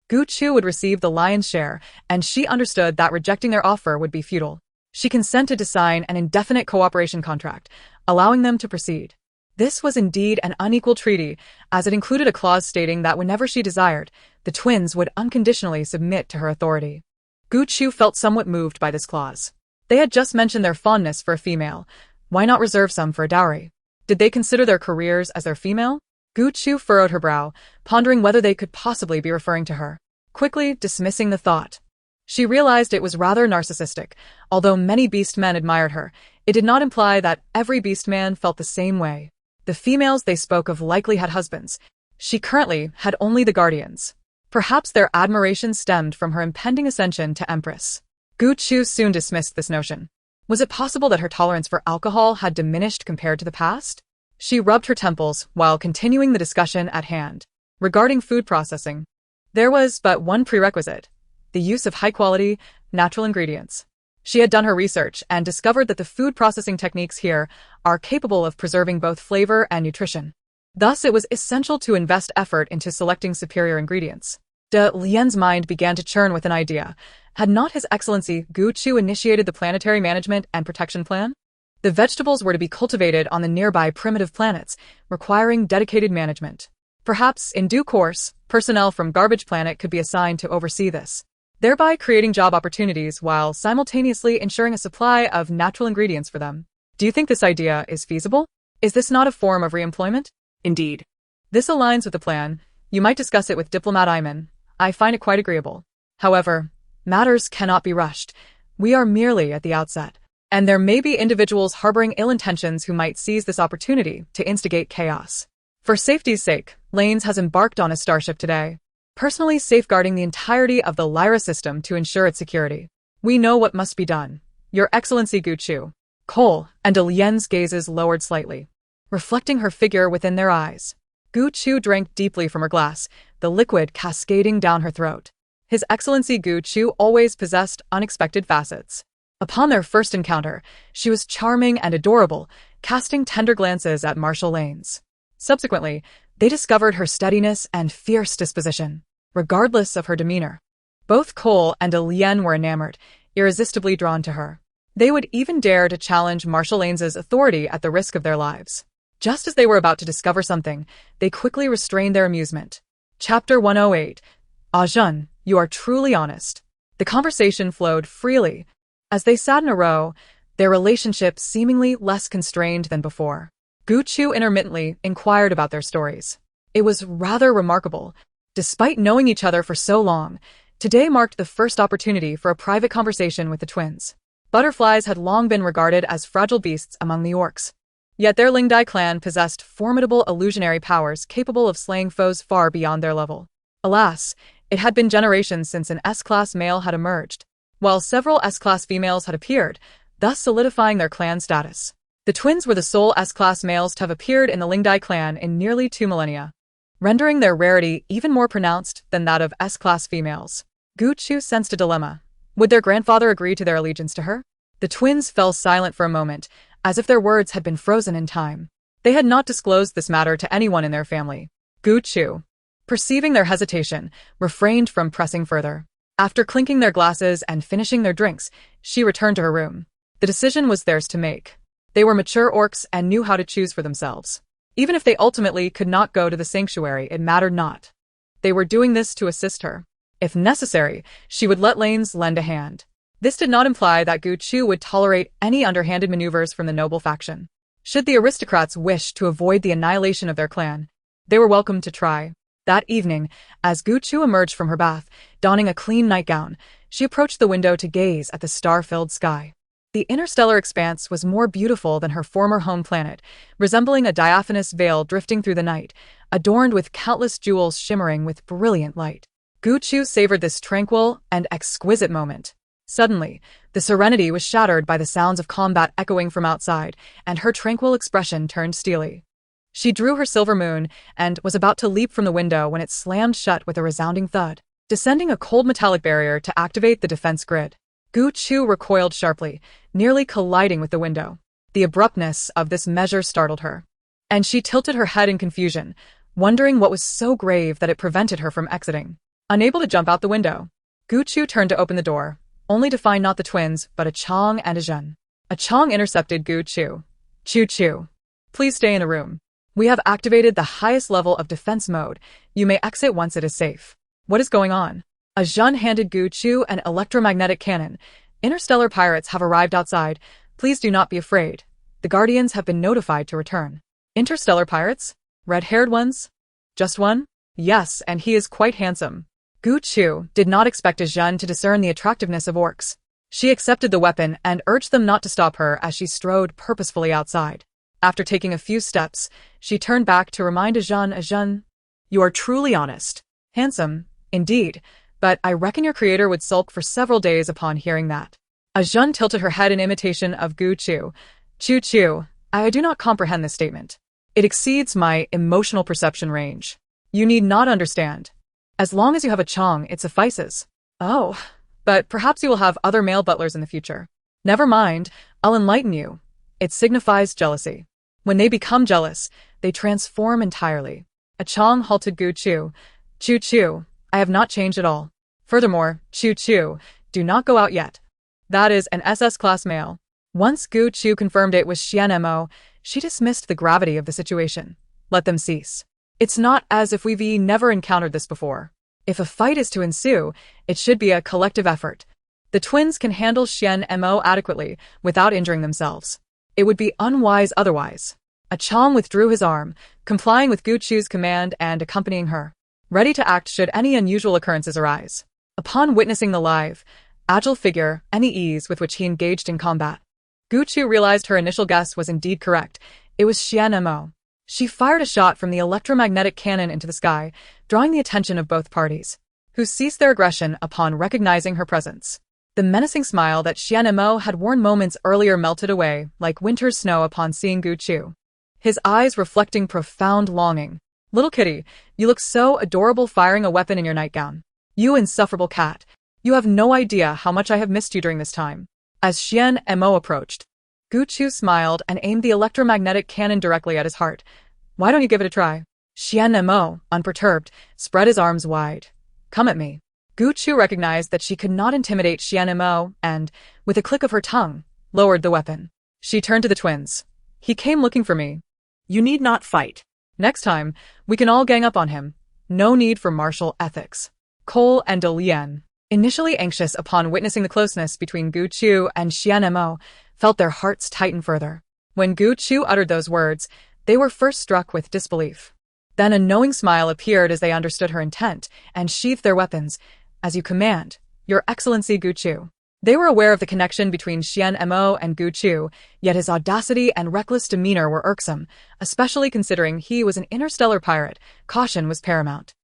S1: Gu Chu would receive the lion's share, and she understood that rejecting their offer would be futile. She consented to sign an indefinite cooperation contract, allowing them to proceed. This was indeed an unequal treaty, as it included a clause stating that whenever she desired, the twins would unconditionally submit to her authority. Gu Chu felt somewhat moved by this clause. They had just mentioned their fondness for a female. Why not reserve some for a dowry? Did they consider their careers as their female? Gu Chu furrowed her brow, pondering whether they could possibly be referring to her. Quickly dismissing the thought, she realized it was rather narcissistic. Although many beast men admired her, it did not imply that every beast man felt the same way. The females they spoke of likely had husbands. She currently had only the guardians. Perhaps their admiration stemmed from her impending ascension to Empress. Gu Chu soon dismissed this notion. Was it possible that her tolerance for alcohol had diminished compared to the past? She rubbed her temples while continuing the discussion at hand. Regarding food processing, there was but one prerequisite: the use of high-quality, natural ingredients. She had done her research and discovered that the food processing techniques here are capable of preserving both flavor and nutrition. Thus, it was essential to invest effort into selecting superior ingredients. De Lien's mind began to churn with an idea. Had not His Excellency Gu Chu initiated the planetary management and protection plan? The vegetables were to be cultivated on the nearby primitive planets, requiring dedicated management. Perhaps, in due course, personnel from Garbage Planet could be assigned to oversee this, thereby creating job opportunities while simultaneously ensuring a supply of natural ingredients for them. Do you think this idea is feasible? Is this not a form of reemployment?
S2: Indeed.
S1: This aligns with the plan. You might discuss it with diplomat Iman. I find it quite agreeable. However, matters cannot be rushed. We are merely at the outset, and there may be individuals harboring ill intentions who might seize this opportunity to instigate chaos. For safety's sake, Lanes has embarked on a starship today, personally safeguarding the entirety of the Lyra system to ensure its security. We know what must be done. Your Excellency Gu Chu. Cole and Lien's gazes lowered slightly, reflecting her figure within their eyes. Gu Chu drank deeply from her glass, the liquid cascading down her throat. His Excellency Gu Chu always possessed unexpected facets. Upon their first encounter, she was charming and adorable, casting tender glances at Marshal Lanes. Subsequently, they discovered her steadiness and fierce disposition, regardless of her demeanor. Both Cole and Lien were enamored, irresistibly drawn to her. They would even dare to challenge Marshal Lanes's authority at the risk of their lives. Just as they were about to discover something, they quickly restrained their amusement. Chapter 108. Ajun, you are truly honest. The conversation flowed freely. As they sat in a row, their relationship seemingly less constrained than before. Gu Chu intermittently inquired about their stories. It was rather remarkable. Despite knowing each other for so long, today marked the first opportunity for a private conversation with the twins. Butterflies had long been regarded as fragile beasts among the orcs. Yet their Lingdai clan possessed formidable illusionary powers capable of slaying foes far beyond their level. Alas, It had been generations since an S-class male had emerged, while several S-class females had appeared, thus solidifying their clan status. The twins were the sole S-class males to have appeared in the Lingdai clan in nearly 2 millennia, rendering their rarity even more pronounced than that of S-class females. Gu Chu sensed a dilemma. Would their grandfather agree to their allegiance to her? The twins fell silent for a moment, as if their words had been frozen in time. They had not disclosed this matter to anyone in their family. Gu Chu, perceiving their hesitation, refrained from pressing further. After clinking their glasses and finishing their drinks, she returned to her room. The decision was theirs to make. They were mature orcs and knew how to choose for themselves. Even if they ultimately could not go to the sanctuary, it mattered not. They were doing this to assist her. If necessary, she would let Lanes lend a hand. This did not imply that Gu Chu would tolerate any underhanded maneuvers from the noble faction. Should the aristocrats wish to avoid the annihilation of their clan, they were welcome to try. That evening, as Gu Chu emerged from her bath, donning a clean nightgown, she approached the window to gaze at the star-filled sky. The interstellar expanse was more beautiful than her former home planet, resembling a diaphanous veil drifting through the night, adorned with countless jewels shimmering with brilliant light. Gu Chu savored this tranquil and exquisite moment. Suddenly, the serenity was shattered by the sounds of combat echoing from outside, and her tranquil expression turned steely. She drew her silver moon and was about to leap from the window when it slammed shut with a resounding thud, descending a cold metallic barrier to activate the defense grid. Gu Chu recoiled sharply, nearly colliding with the window. The abruptness of this measure startled her, and she tilted her head in confusion, wondering what was so grave that it prevented her from exiting. Unable to jump out the window, Gu Chu turned to open the door, only to find not the twins, but a Chong and a Zhen. A Chong intercepted Gu Chu. Chu Chu, please stay in the room. We have activated the highest level of defense mode. You may exit once it is safe. What is going on? A Zhen handed Gu Chu an electromagnetic cannon. Interstellar pirates have arrived outside. Please do not be afraid. The Guardians have been notified to return. Interstellar pirates? Red-haired ones? Just one? Yes, and he is quite handsome. Gu Chu did not expect a Zhen to discern the attractiveness of orcs. She accepted the weapon and urged them not to stop her as she strode purposefully outside. After taking a few steps, she turned back to remind a Zhen, you are truly honest. Handsome, indeed, but I reckon your creator would sulk for several days upon hearing that. A Zhen tilted her head in imitation of Gu Chu. Chu Chu, I do not comprehend this statement. It exceeds my emotional perception range. You need not understand. As long as you have a Chong, it suffices. Oh, but perhaps you will have other male butlers in the future. Never mind, I'll enlighten you. It signifies jealousy. When they become jealous, they transform entirely. A Chong halted Gu Chu. Chu Chu, I have not changed at all. Furthermore, Chu Chu, do not go out yet. That is an SS-class male. Once Gu Chu confirmed it was Xian Mo, she dismissed the gravity of the situation. Let them cease. It's not as if we've never encountered this before. If a fight is to ensue, it should be a collective effort. The twins can handle Xian Mo adequately without injuring themselves. It would be unwise otherwise. A Chong withdrew his arm, complying with Gu Chu's command and accompanying her, ready to act should any unusual occurrences arise. Upon witnessing the lithe, agile figure and the ease with which he engaged in combat, Gu Chu realized her initial guess was indeed correct. It was Xian Mo. She fired a shot from the electromagnetic cannon into the sky, drawing the attention of both parties, who ceased their aggression upon recognizing her presence. The menacing smile that Xian Mo had worn moments earlier melted away like winter's snow upon seeing Gu Chu, his eyes reflecting profound longing. Little kitty, you look so adorable firing a weapon in your nightgown. You insufferable cat, you have no idea how much I have missed you during this time. As Xian Mo approached, Gu Chu smiled and aimed the electromagnetic cannon directly at his heart. Why don't you give it a try? Xian Mo, unperturbed, spread his arms wide. Come at me. Gu Chu recognized that she could not intimidate Xian Mo and, with a click of her tongue, lowered the weapon. She turned to the twins. He came looking for me.
S2: You need not fight.
S1: Next time, we can all gang up on him. No need for martial ethics. Cole and Delian, initially anxious upon witnessing the closeness between Gu Chu and Xian Mo, felt their hearts tighten further. When Gu Chu uttered those words, they were first struck with disbelief. Then a knowing smile appeared as they understood her intent and sheathed their weapons. As you command, Your Excellency Gu Chu. They were aware of the connection between Xian Mo and Gu Chu, yet his audacity and reckless demeanor were irksome, especially considering he was an interstellar pirate. Caution was paramount.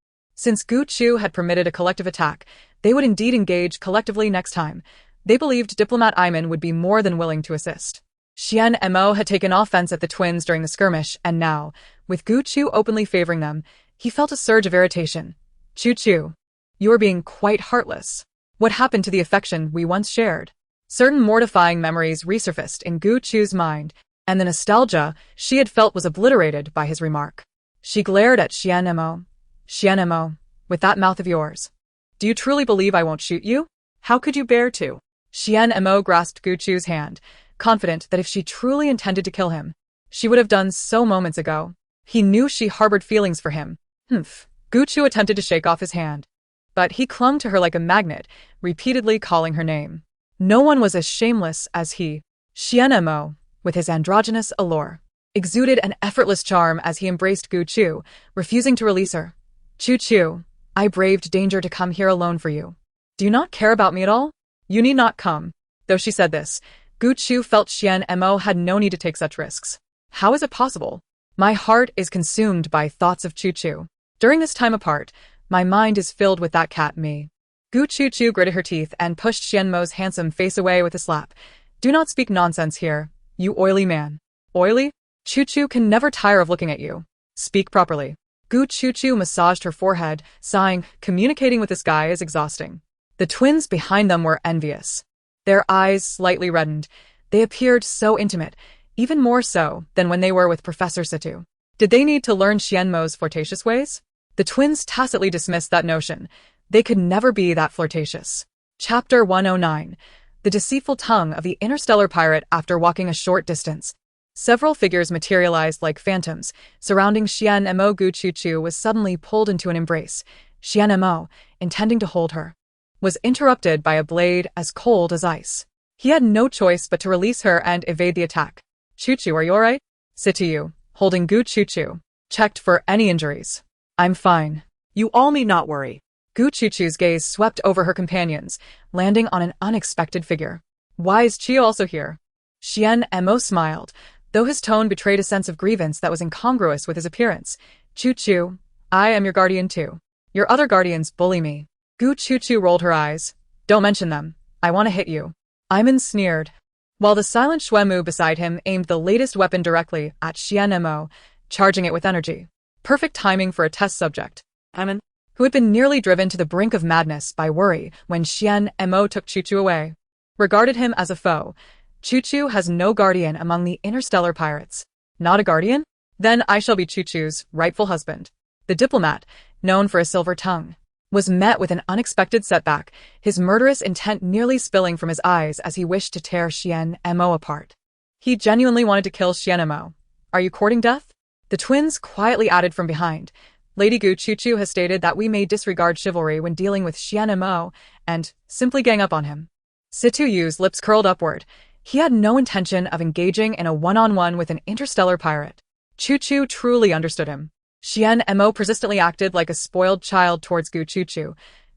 S1: Since Gu Chu had permitted a collective attack, they would indeed engage collectively next time. They believed diplomat Iman would be more than willing to assist. Xian Mo had taken offense at the twins during the skirmish, and now, with Gu Chu openly favoring them, he felt a surge of irritation. Chu Chu, you are being quite heartless. What happened to the affection we once shared? Certain mortifying memories resurfaced in Gu Chu's mind, and the nostalgia she had felt was obliterated by his remark. She glared at Xian Mo. Xian Mo, with that mouth of yours. Do you truly believe I won't shoot you? How could you bear to? Xian Mo grasped Gu Chu's hand, confident that if she truly intended to kill him, she would have done so moments ago. He knew she harbored feelings for him. Humph. Gu Chu attempted to shake off his hand, but he clung to her like a magnet, repeatedly calling her name. No one was as shameless as he. Xian Mo, with his androgynous allure, exuded an effortless charm as he embraced Gu Chu, refusing to release her. Chu Chu, I braved danger to come here alone for you. Do you not care about me at all? You need not come. Though she said this, Gu Chu felt Xian Mo had no need to take such risks. How is it possible? My heart is consumed by thoughts of Chu Chu. During this time apart, my mind is filled with that cat me. Gu Chu Chu gritted her teeth and pushed Xian Mo's handsome face away with a slap. Do not speak nonsense here, you oily man. Oily? Chu Chu can never tire of looking at you. Speak properly. Gu Chu Chu massaged her forehead, sighing, communicating with this guy is exhausting. The twins behind them were envious. Their eyes slightly reddened. They appeared so intimate, even more so than when they were with Professor Situ. Did they need to learn Xian Mo's flirtatious ways? The twins tacitly dismissed that notion. They could never be that flirtatious. Chapter 109. The deceitful tongue of the interstellar pirate. After walking a short distance, several figures materialized like phantoms, surrounding Xian Mo. Gu Chu Chu was suddenly pulled into an embrace. Xian Mo, intending to hold her, was interrupted by a blade as cold as ice. He had no choice but to release her and evade the attack. Chu Chu, are you alright? Situ, holding Gu Chu Chu, checked for any injuries. I'm fine.
S2: You all need not worry.
S1: Gu Chu Chu's gaze swept over her companions, landing on an unexpected figure. Why is Chia also here? Xian Mo smiled, though his tone betrayed a sense of grievance that was incongruous with his appearance. Chu Chu, I am your guardian too. Your other guardians bully me. Gu Chu Chu rolled her eyes. Don't mention them. I want to hit you. Iman sneered, while the silent Shuemu beside him aimed the latest weapon directly at Xian Mo, charging it with energy. Perfect timing for a test subject.
S2: Iman,
S1: who had been nearly driven to the brink of madness by worry when Xian Mo took Chu Chu away, regarded him as a foe. Chu Chu has no guardian among the interstellar pirates. Not a guardian? Then I shall be Chu Chu's rightful husband. The diplomat, known for a silver tongue, was met with an unexpected setback, his murderous intent nearly spilling from his eyes as he wished to tear Xian Mo apart. He genuinely wanted to kill Xian Mo. Are you courting death? The twins quietly added from behind. Lady Gu Chu Chu has stated that we may disregard chivalry when dealing with Xian Mo and simply gang up on him. Situ Yu's lips curled upward. He had no intention of engaging in a one-on-one with an interstellar pirate. Chu Chu truly understood him. Xian Mo persistently acted like a spoiled child towards Gu Chu Chu.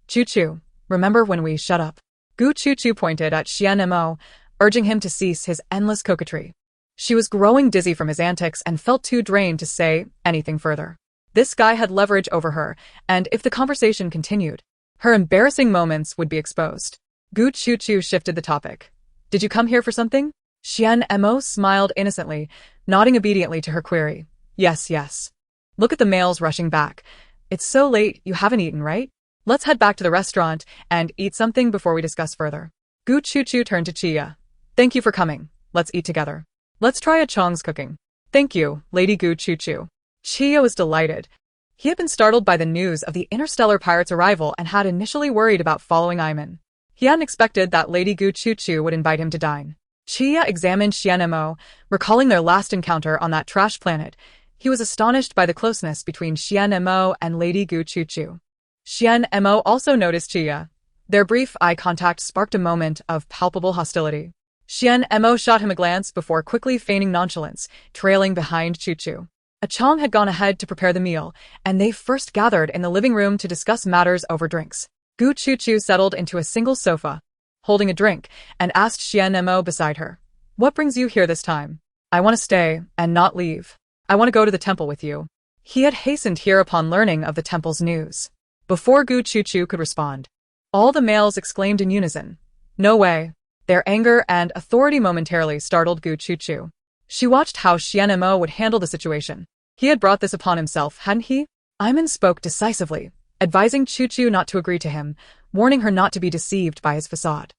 S1: Chu Chu, remember when we shut up? Gu Chu Chu pointed at Xian Mo, urging him to cease his endless coquetry. She was growing dizzy from his antics and felt too drained to say anything further. This guy had leverage over her, and if the conversation continued, her embarrassing moments would be exposed. Gu Chu Chu shifted the topic. Did you come here for something? Xian Mo smiled innocently, nodding obediently to her query. Yes, yes. Look at the males rushing back. It's so late, you haven't eaten, right? Let's head back to the restaurant and eat something before we discuss further. Gu Chu Chu turned to Chia. Thank you for coming. Let's eat together. Let's try a Chong's cooking. Thank you, Lady Gu Chu Chu. Chia was delighted. He had been startled by the news of the interstellar pirate's arrival and had initially worried about following Iman. He hadn't expected that Lady Gu Chu Chu would invite him to dine. Chia examined Xian Mo, recalling their last encounter on that trash planet. He was astonished by the closeness between Xian Mo and Lady Gu Chu Chu. Xian Mo also noticed Chia. Their brief eye contact sparked a moment of palpable hostility. Xian Mo shot him a glance before quickly feigning nonchalance, trailing behind Chu Chu. A Chong had gone ahead to prepare the meal, and they first gathered in the living room to discuss matters over drinks. Gu Chu Chu settled into a single sofa, holding a drink, and asked Xian Mo beside her. What brings you here this time? I want to stay and not leave. I want to go to the temple with you. He had hastened here upon learning of the temple's news. Before Gu Chuchu could respond, all the males exclaimed in unison, "No way!" Their anger and authority momentarily startled Gu Chuchu. She watched how Xian Mo would handle the situation. He had brought this upon himself, hadn't he? Iman spoke decisively, advising Chuchu not to agree to him, warning her not to be deceived by his facade.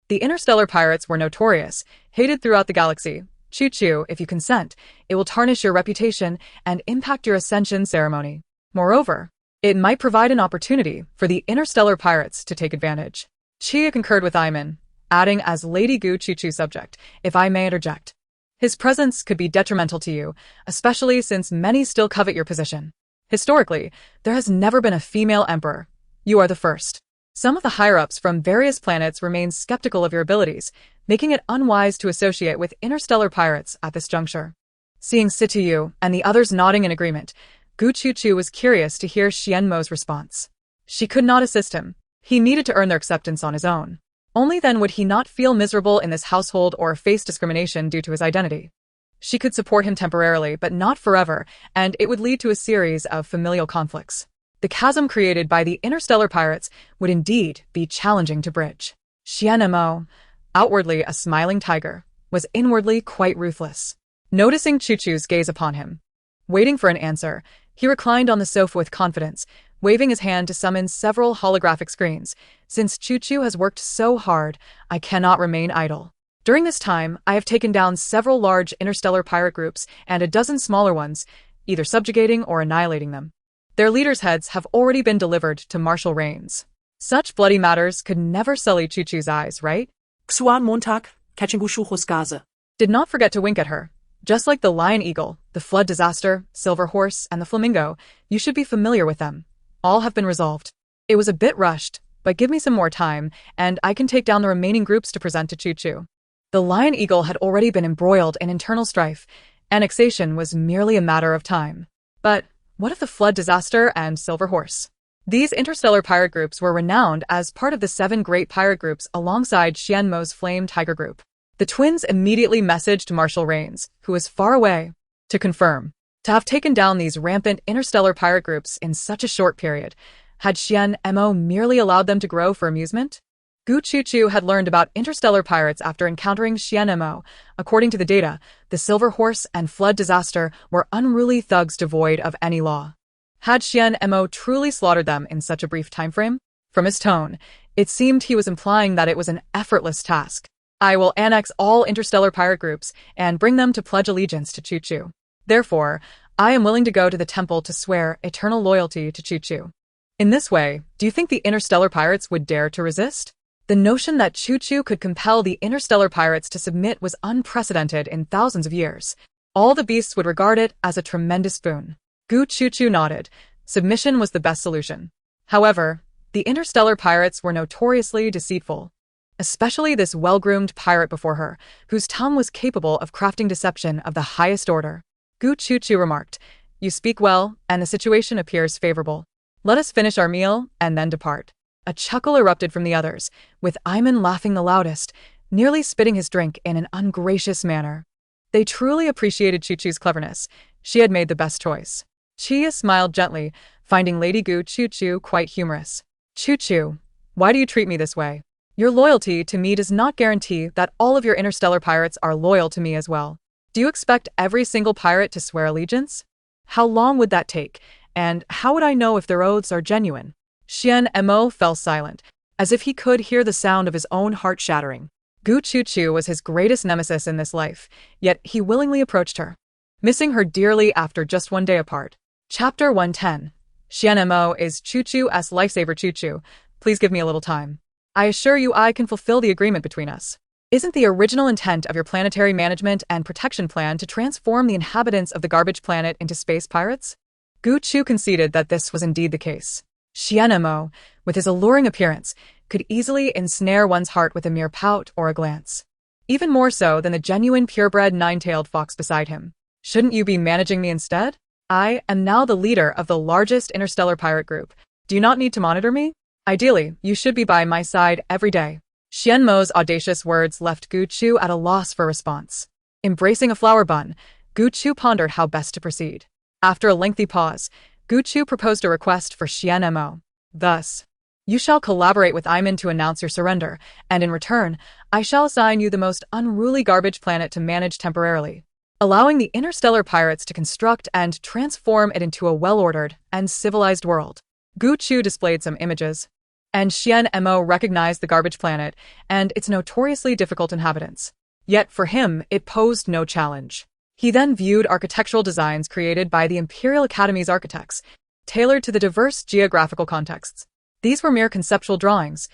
S1: The interstellar pirates were notorious, hated throughout the galaxy. Chuchu, if you consent, it will tarnish your reputation and impact your ascension ceremony. Moreover, it might provide an opportunity for the interstellar pirates to take advantage. Chia concurred with Iman, adding as Lady Gu Chuchu subject, if I may interject. His presence could be detrimental to you, especially since many still covet your position. Historically, there has never been a female emperor. You are the first. Some of the higher-ups from various planets remain skeptical of your abilities, making it unwise to associate with interstellar pirates at this juncture. Seeing Situyu and the others nodding in agreement, Gu Chuchu was curious to hear Xian Mo's response. She could not assist him. He needed to earn their acceptance on his own. Only then would he not feel miserable in this household or face discrimination due to his identity. She could support him temporarily, but not forever, and it would lead to a series of familial conflicts. The chasm created by the interstellar pirates would indeed be challenging to bridge. Xian Mo, outwardly a smiling tiger, was inwardly quite ruthless. Noticing Chuchu's gaze upon him, waiting for an answer, he reclined on the sofa with confidence, waving his hand to summon several holographic screens. Since Chuchu has worked so hard, I cannot remain idle. During this time, I have taken down several large interstellar pirate groups and a dozen smaller ones, either subjugating or annihilating them. Their leaders' heads have already been delivered to Marshal Reigns. Such bloody matters could never sully Chuchu's eyes, right?
S2: Xuan Montag, catching Hosgaze.
S1: Did not forget to wink at her. Just like the lion eagle, the flood disaster, silver horse, and the flamingo, you should be familiar with them. All have been resolved. It was a bit rushed, but give me some more time, and I can take down the remaining groups to present to Chuchu. The lion eagle had already been embroiled in internal strife. Annexation was merely a matter of time. But what of the flood disaster and silver horse? These interstellar pirate groups were renowned as part of the 7 great pirate groups alongside Xian Mo's Flame Tiger Group. The twins immediately messaged Marshal Reigns, who was far away, to confirm. To have taken down these rampant interstellar pirate groups in such a short period, had Xian Mo merely allowed them to grow for amusement? Gu Chuchu had learned about interstellar pirates after encountering Xian Mo. According to the data, the Silver Horse and Flood Disaster were unruly thugs devoid of any law. Had Xian Mo truly slaughtered them in such a brief time frame? From his tone, it seemed he was implying that it was an effortless task. I will annex all interstellar pirate groups and bring them to pledge allegiance to Chuchu. Therefore, I am willing to go to the temple to swear eternal loyalty to Chuchu. In this way, do you think the interstellar pirates would dare to resist? The notion that Chuchu could compel the interstellar pirates to submit was unprecedented in thousands of years. All the beasts would regard it as a tremendous boon. Gu Chuchu nodded. Submission was the best solution. However, the interstellar pirates were notoriously deceitful. Especially this well-groomed pirate before her, whose tongue was capable of crafting deception of the highest order. Gu Chuchu remarked, "You speak well, and the situation appears favorable. Let us finish our meal and then depart." A chuckle erupted from the others, with Iman laughing the loudest, nearly spitting his drink in an ungracious manner. They truly appreciated Chuchu's cleverness. She had made the best choice. Chia smiled gently, finding Lady Gu Chuchu quite humorous. "Chuchu, why do you treat me this way? Your loyalty to me does not guarantee that all of your interstellar pirates are loyal to me as well. Do you expect every single pirate to swear allegiance? How long would that take, and how would I know if their oaths are genuine?" Xian Mo fell silent, as if he could hear the sound of his own heart shattering. Gu Chuchu was his greatest nemesis in this life, yet he willingly approached her, missing her dearly after just one day apart. Chapter 110. Xian Mo is Chuchu's lifesaver. Chuchu, please give me a little time. I assure you I can fulfill the agreement between us. Isn't the original intent of your planetary management and protection plan to transform the inhabitants of the garbage planet into space pirates? Gu Chu conceded that this was indeed the case. Xian Mo, with his alluring appearance, could easily ensnare one's heart with a mere pout or a glance. Even more so than the genuine purebred nine-tailed fox beside him. Shouldn't you be managing me instead? I am now the leader of the largest interstellar pirate group. Do you not need to monitor me? Ideally, you should be by my side every day. Xian Mo's audacious words left Gu Chu at a loss for response. Embracing a flower bun, Gu Chu pondered how best to proceed. After a lengthy pause, Gu Chu proposed a request for Xian Mo. Thus, you shall collaborate with Iman to announce your surrender, and in return, I shall assign you the most unruly garbage planet to manage temporarily, allowing the interstellar pirates to construct and transform it into a well-ordered and civilized world. Gu Chu displayed some images, and Xian Mo recognized the garbage planet and its notoriously difficult inhabitants. Yet for him, it posed no challenge. He then viewed architectural designs created by the Imperial Academy's architects, tailored to the diverse geographical contexts. These were mere conceptual drawings.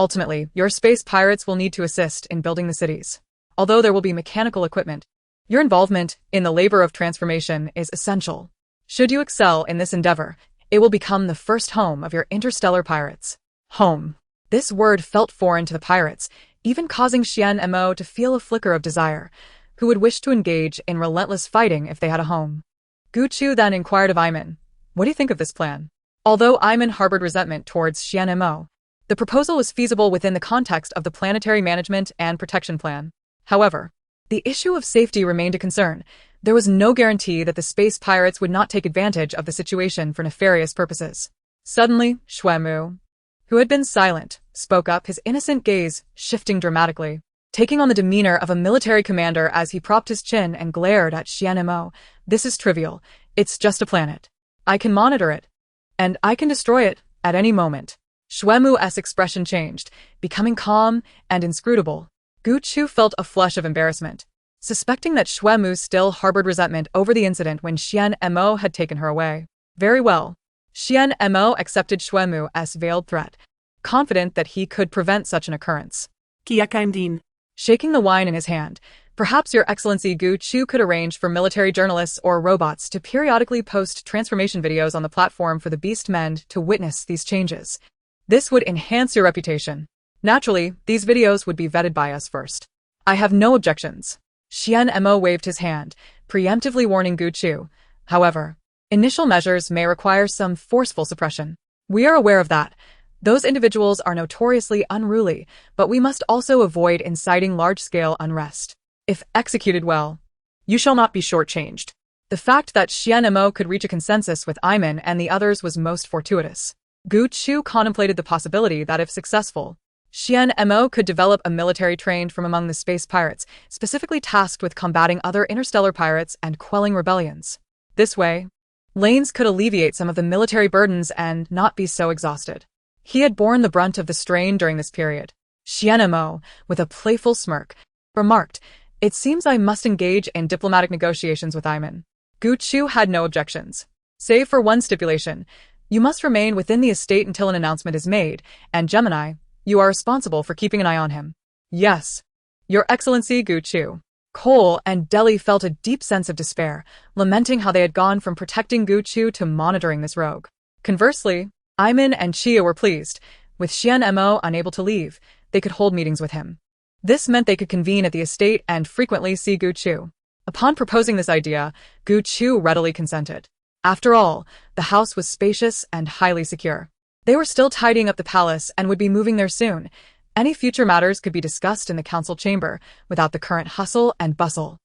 S1: Ultimately, your space pirates will need to assist in building the cities. Although there will be mechanical equipment, your involvement in the labor of transformation is essential. Should you excel in this endeavor, it will become the first home of your interstellar pirates. Home. This word felt foreign to the pirates, even causing Xian Mo to feel a flicker of desire, who would wish to engage in relentless fighting if they had a home. Gu Chu then inquired of Iman, "What do you think of this plan?" Although Iman harbored resentment towards Xian Mo, the proposal was feasible within the context of the planetary management and protection plan. However, the issue of safety remained a concern. There was no guarantee that the space pirates would not take advantage of the situation for nefarious purposes. Suddenly, Xuemu, who had been silent, spoke up, his innocent gaze shifting dramatically, taking on the demeanor of a military commander as he propped his chin and glared at Xian Mo. "This is trivial. It's just a planet. I can monitor it, and I can destroy it at any moment." Xuemu's expression changed, becoming calm and inscrutable. Gu Chu felt a flush of embarrassment, suspecting that Xuemu still harbored resentment over the incident when Xian Mo had taken her away. Very well. Xian Mo accepted Xuemu's veiled threat, confident that he could prevent such an occurrence.
S2: Kiakaimdin.
S1: Shaking the wine in his hand, "Perhaps Your Excellency Gu Chu could arrange for military journalists or robots to periodically post transformation videos on the platform for the beast men to witness these changes. This would enhance your reputation. Naturally, these videos would be vetted by us first." "I have no objections." Xian Mo waved his hand, preemptively warning Gu Chu. "However, initial measures may require some forceful suppression. We are aware of that. Those individuals are notoriously unruly, but we must also avoid inciting large-scale unrest. If executed well, you shall not be shortchanged." The fact that Xian Mo could reach a consensus with Iman and the others was most fortuitous. Gu Chu contemplated the possibility that if successful, Xian Mo could develop a military trained from among the space pirates, specifically tasked with combating other interstellar pirates and quelling rebellions. This way, Lanes could alleviate some of the military burdens and not be so exhausted. He had borne the brunt of the strain during this period. Xian Mo, with a playful smirk, remarked, "It seems I must engage in diplomatic negotiations with Iman." Gu Chu had no objections, save for one stipulation. "You must remain within the estate until an announcement is made, and Gemini, you are responsible for keeping an eye on him." "Yes, Your Excellency Gu Chu." Cole and Deli felt a deep sense of despair, lamenting how they had gone from protecting Gu Chu to monitoring this rogue. Conversely, Iman and Chia were pleased. With Xian Mo unable to leave, they could hold meetings with him. This meant they could convene at the estate and frequently see Gu Chu. Upon proposing this idea, Gu Chu readily consented. After all, the house was spacious and highly secure. They were still tidying up the palace and would be moving there soon. Any future matters could be discussed in the council chamber without the current hustle and bustle.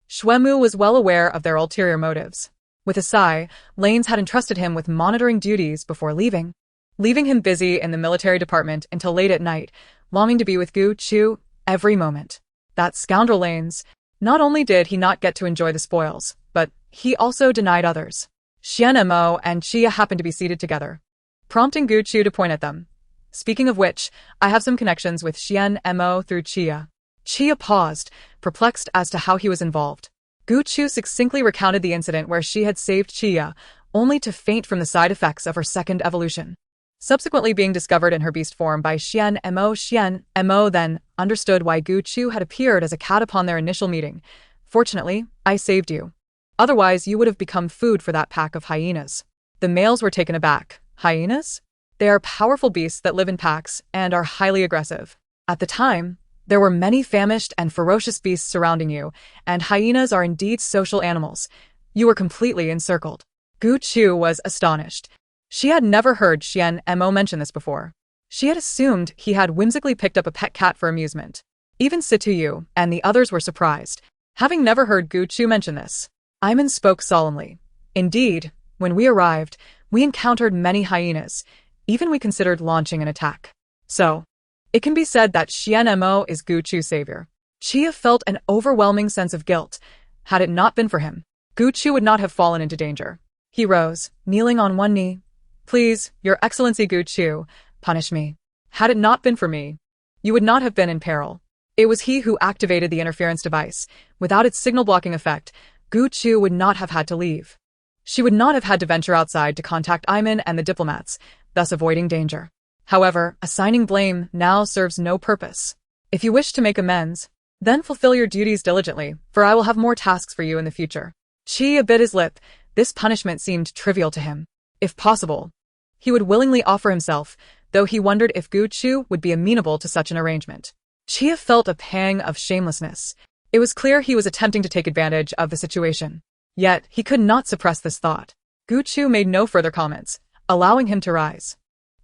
S1: Xuemu was well aware of their ulterior motives. With a sigh, Lanes had entrusted him with monitoring duties before leaving him busy in the military department until late at night, longing to be with Gu Chu every moment. That scoundrel Lanes, not only did he not get to enjoy the spoils, but he also denied others. Xian Mo and Chia happened to be seated together, prompting Gu Chu to point at them. "Speaking of which, I have some connections with Xian Mo through Chia." Chia paused, perplexed as to how he was involved. Gu Chu succinctly recounted the incident where she had saved Chia, only to faint from the side effects of her second evolution, subsequently being discovered in her beast form by Xian Mo. Xian Mo then understood why Gu Chu had appeared as a cat upon their initial meeting. "Fortunately, I saved you. Otherwise, you would have become food for that pack of hyenas." The males were taken aback. Hyenas? They are powerful beasts that live in packs and are highly aggressive. At the time, there were many famished and ferocious beasts surrounding you, and hyenas are indeed social animals. You were completely encircled. Gu Chu was astonished. She had never heard Xian Mo mention this before. She had assumed he had whimsically picked up a pet cat for amusement. Even Situyu and the others were surprised, having never heard Gu Chu mention this. Iman spoke solemnly. "Indeed, when we arrived, we encountered many hyenas. even we considered launching an attack. So, it can be said that Xian Mo is Gu Chu's savior. Chia felt an overwhelming sense of guilt. Had it not been for him, Gu Chu would not have fallen into danger. He rose, kneeling on one knee. Please, Your Excellency Gu Chu, punish me. Had it not been for me, you would not have been in peril. It was he who activated the interference device. Without its signal-blocking effect, Gu Chu would not have had to leave. She would not have had to venture outside to contact Iman and the diplomats, thus avoiding danger. However, assigning blame now serves no purpose. If you wish to make amends, then fulfill your duties diligently, for I will have more tasks for you in the future. Chia bit his lip. This punishment seemed trivial to him. If possible, he would willingly offer himself, though he wondered if Gu Chu would be amenable to such an arrangement. Chia felt a pang of shamelessness. It was clear he was attempting to take advantage of the situation. Yet, he could not suppress this thought. Gu Chu made no further comments, allowing him to rise.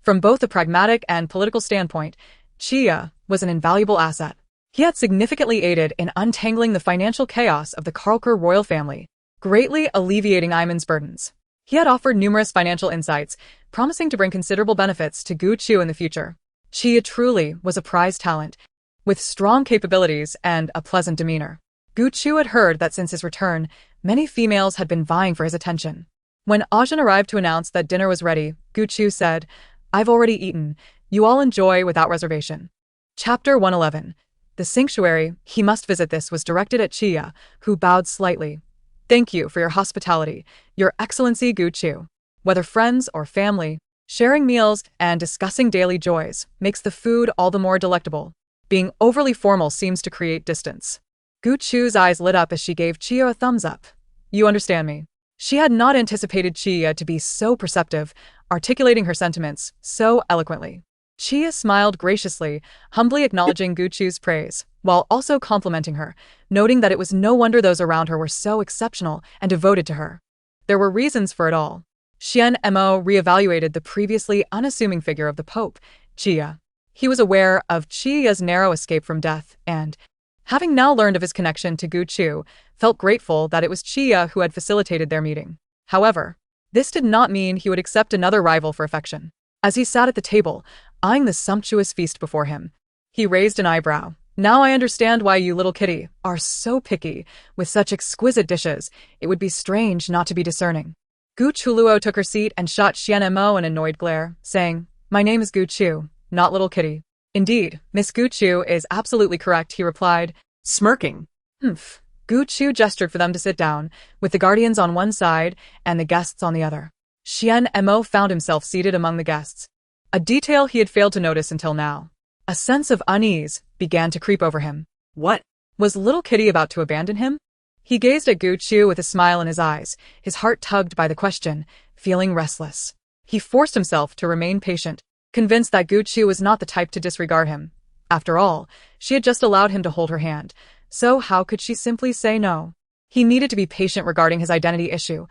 S1: From both a pragmatic and political standpoint, Chia was an invaluable asset. He had significantly aided in untangling the financial chaos of the Karlker royal family, greatly alleviating Iman's burdens. He had offered numerous financial insights, promising to bring considerable benefits to Gu Chu in the future. Chia truly was a prized talent, with strong capabilities and a pleasant demeanor. Gu Chu had heard that since his return, many females had been vying for his attention. When Ajin arrived to announce that dinner was ready, Gu Chu said, I've already eaten. You all enjoy without reservation. Chapter 111. The sanctuary, he must visit this, was directed at Chia, who bowed slightly. Thank you for your hospitality, Your Excellency Gu Chu. Whether friends or family, sharing meals and discussing daily joys makes the food all the more delectable. Being overly formal seems to create distance. Gu Chu's eyes lit up as she gave Chia a thumbs up. You understand me. She had not anticipated Chia to be so perceptive, articulating her sentiments so eloquently. Chia smiled graciously, humbly acknowledging Gu Chu's praise, while also complimenting her, noting that it was no wonder those around her were so exceptional and devoted to her. There were reasons for it all. Xian Mo reevaluated the previously unassuming figure of the Pope, Chia. He was aware of Chia's narrow escape from death and, having now learned of his connection to Gu Chu, felt grateful that it was Chia who had facilitated their meeting. However, this did not mean he would accept another rival for affection. As he sat at the table, eyeing the sumptuous feast before him, he raised an eyebrow. Now I understand why you little kitty are so picky. With such exquisite dishes, it would be strange not to be discerning. Gu Chuluo took her seat and shot Xian Mo an annoyed glare, saying, My name is Gu Chu, not little kitty. Indeed, Miss Gu Chu is absolutely correct, he replied,
S2: smirking.
S1: Humph. Gu Chu gestured for them to sit down, with the guardians on one side and the guests on the other. Xian Mo found himself seated among the guests, a detail he had failed to notice until now. A sense of unease began to creep over him.
S2: What?
S1: Was little kitty about to abandon him? He gazed at Gu Chu with a smile in his eyes, his heart tugged by the question, feeling restless. He forced himself to remain patient, convinced that Gu Chu was not the type to disregard him. After all, she had just allowed him to hold her hand, so how could she simply say no? He needed to be patient regarding his identity issue.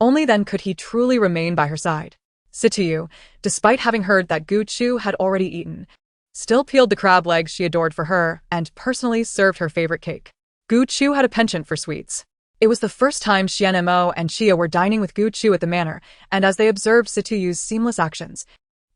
S1: Only then could he truly remain by her side. Sitiyu, despite having heard that Gu Chu had already eaten, still peeled the crab legs she adored for her and personally served her favorite cake. Gu Chu had a penchant for sweets. It was the first time Xian Mo and Chia were dining with Gu Chu at the manor, and as they observed Situyu's seamless actions,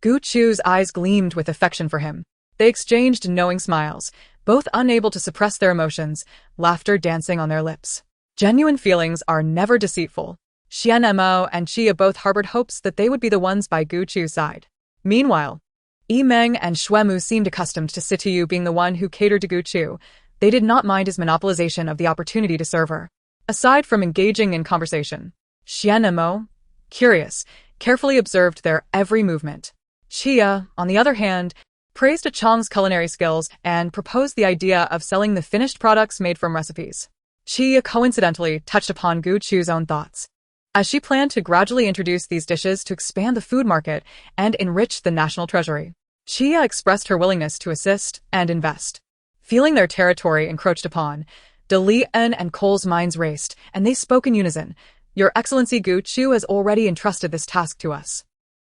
S1: Gu Chu's eyes gleamed with affection for him. They exchanged knowing smiles, both unable to suppress their emotions, laughter dancing on their lips. Genuine feelings are never deceitful. Xian Mo and Chia both harbored hopes that they would be the ones by Gu Chu's side. Meanwhile, Yi Meng and Xuemu seemed accustomed to Situyu being the one who catered to Gu Chu. They did not mind his monopolization of the opportunity to serve her. Aside from engaging in conversation, Xian Mo, curious, carefully observed their every movement. Chia, on the other hand, praised Chang's culinary skills and proposed the idea of selling the finished products made from recipes. Chia coincidentally touched upon Gu Chu's own thoughts, as she planned to gradually introduce these dishes to expand the food market and enrich the national treasury. Chia expressed her willingness to assist and invest. Feeling their territory encroached upon, De Lian and Cole's minds raced, and they spoke in unison. Your Excellency Gu Chu has already entrusted this task to us.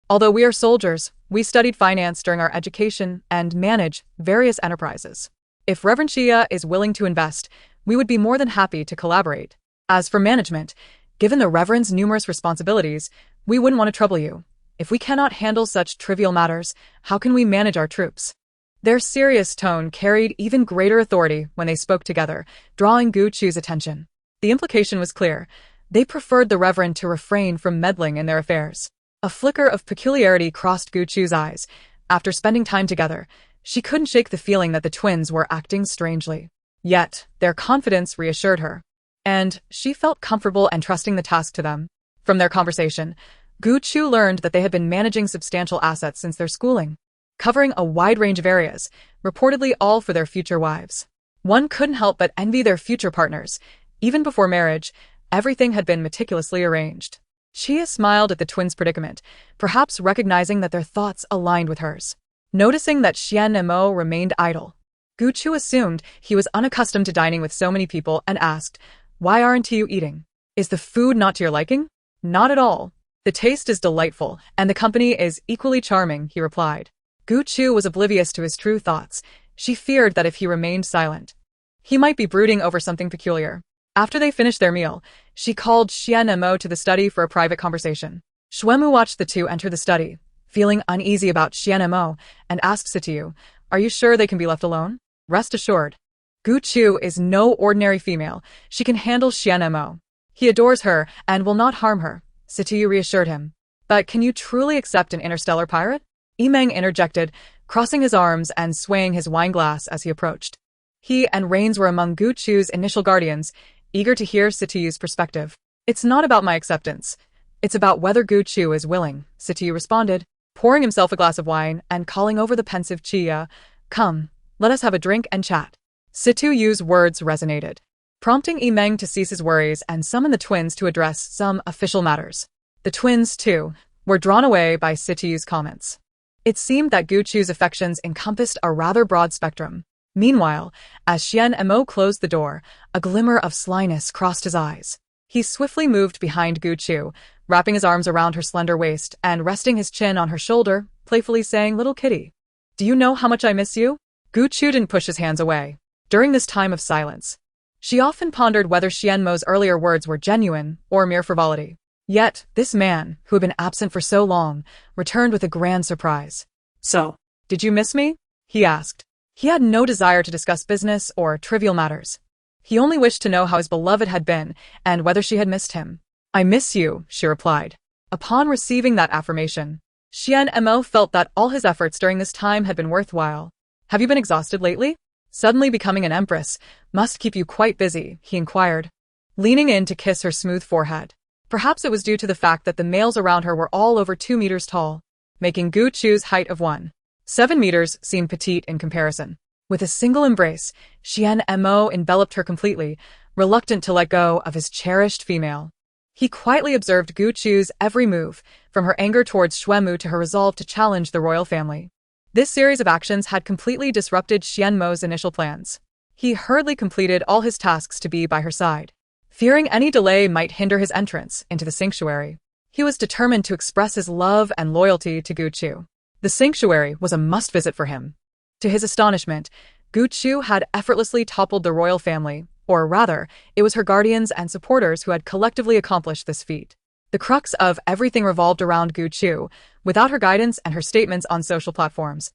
S1: Although we are soldiers, we studied finance during our education and manage various enterprises. If Reverend Chia is willing to invest, we would be more than happy to collaborate. As for management, given the Reverend's numerous responsibilities, we wouldn't want to trouble you. If we cannot handle such trivial matters, how can we manage our troops? Their serious tone carried even greater authority when they spoke together, drawing Gu Chu's attention. The implication was clear. They preferred the Reverend to refrain from meddling in their affairs. A flicker of peculiarity crossed Gu Chu's eyes. After spending time together, she couldn't shake the feeling that the twins were acting strangely. Yet, their confidence reassured her. And she felt comfortable entrusting the task to them. From their conversation, Gu Chu learned that they had been managing substantial assets since their schooling, covering a wide range of areas, reportedly all for their future wives. One couldn't help but envy their future partners. Even before marriage, everything had been meticulously arranged. Chia smiled at the twins' predicament, perhaps recognizing that their thoughts aligned with hers. Noticing that Xian Mo remained idle, Gu Chu assumed he was unaccustomed to dining with so many people and asked, "Why aren't you eating? Is the food not to your liking?" "Not at all. The taste is delightful, and the company is equally charming," he replied. Gu Chu was oblivious to his true thoughts. She feared that if he remained silent, he might be brooding over something peculiar. After they finished their meal, she called Xian Mo to the study for a private conversation. Xuemu watched the two enter the study, feeling uneasy about Xian Mo, and asked Sitiu, "Are you sure they can be left alone?" "Rest assured. Gu Chu is no ordinary female. She can handle Xian Mo. He adores her and will not harm her," Sitiu reassured him. "But can you truly accept an interstellar pirate?" Yimeng interjected, crossing his arms and swaying his wineglass as he approached. He and Rains were among Gu Chu's initial guardians, eager to hear Sitiu's perspective. "It's not about my acceptance. It's about whether Gu Chu is willing," Sitiu responded, pouring himself a glass of wine and calling over the pensive Chia. "Come, let us have a drink and chat." Situyu's words resonated, prompting Yimeng to cease his worries and summon the twins to address some official matters. The twins, too, were drawn away by Situyu's comments. It seemed that Gu Chu's affections encompassed a rather broad spectrum. Meanwhile, as Xian Mo closed the door, a glimmer of slyness crossed his eyes. He swiftly moved behind Gu Chu, wrapping his arms around her slender waist and resting his chin on her shoulder, playfully saying, "Little kitty, do you know how much I miss you?" Gu Chu didn't push his hands away. During this time of silence, she often pondered whether Xian Mo's earlier words were genuine or mere frivolity. Yet, this man, who had been absent for so long, returned with a grand surprise.
S2: "So,
S1: "Did you miss me?" he asked. He had no desire to discuss business or trivial matters. He only wished to know how his beloved had been and whether she had missed him. "I miss you," she replied. Upon receiving that affirmation, Xian Mo felt that all his efforts during this time had been worthwhile. "Have you been exhausted lately? Suddenly becoming an empress must keep you quite busy," he inquired, leaning in to kiss her smooth forehead. Perhaps it was due to the fact that the males around her were all over 2 meters tall, making Gu Chu's height of 1.7 meters seem petite in comparison. With a single embrace, Xian Mo enveloped her completely, reluctant to let go of his cherished female. He quietly observed Gu Chu's every move, from her anger towards Xuemu to her resolve to challenge the royal family. This series of actions had completely disrupted Xian Mo's initial plans. He hurriedly completed all his tasks to be by her side. Fearing any delay might hinder his entrance into the sanctuary, he was determined to express his love and loyalty to Gu Chu. The sanctuary was a must-visit for him. To his astonishment, Gu Chu had effortlessly toppled the royal family, or rather, it was her guardians and supporters who had collectively accomplished this feat. The crux of everything revolved around Gu Chu. Without her guidance and her statements on social platforms,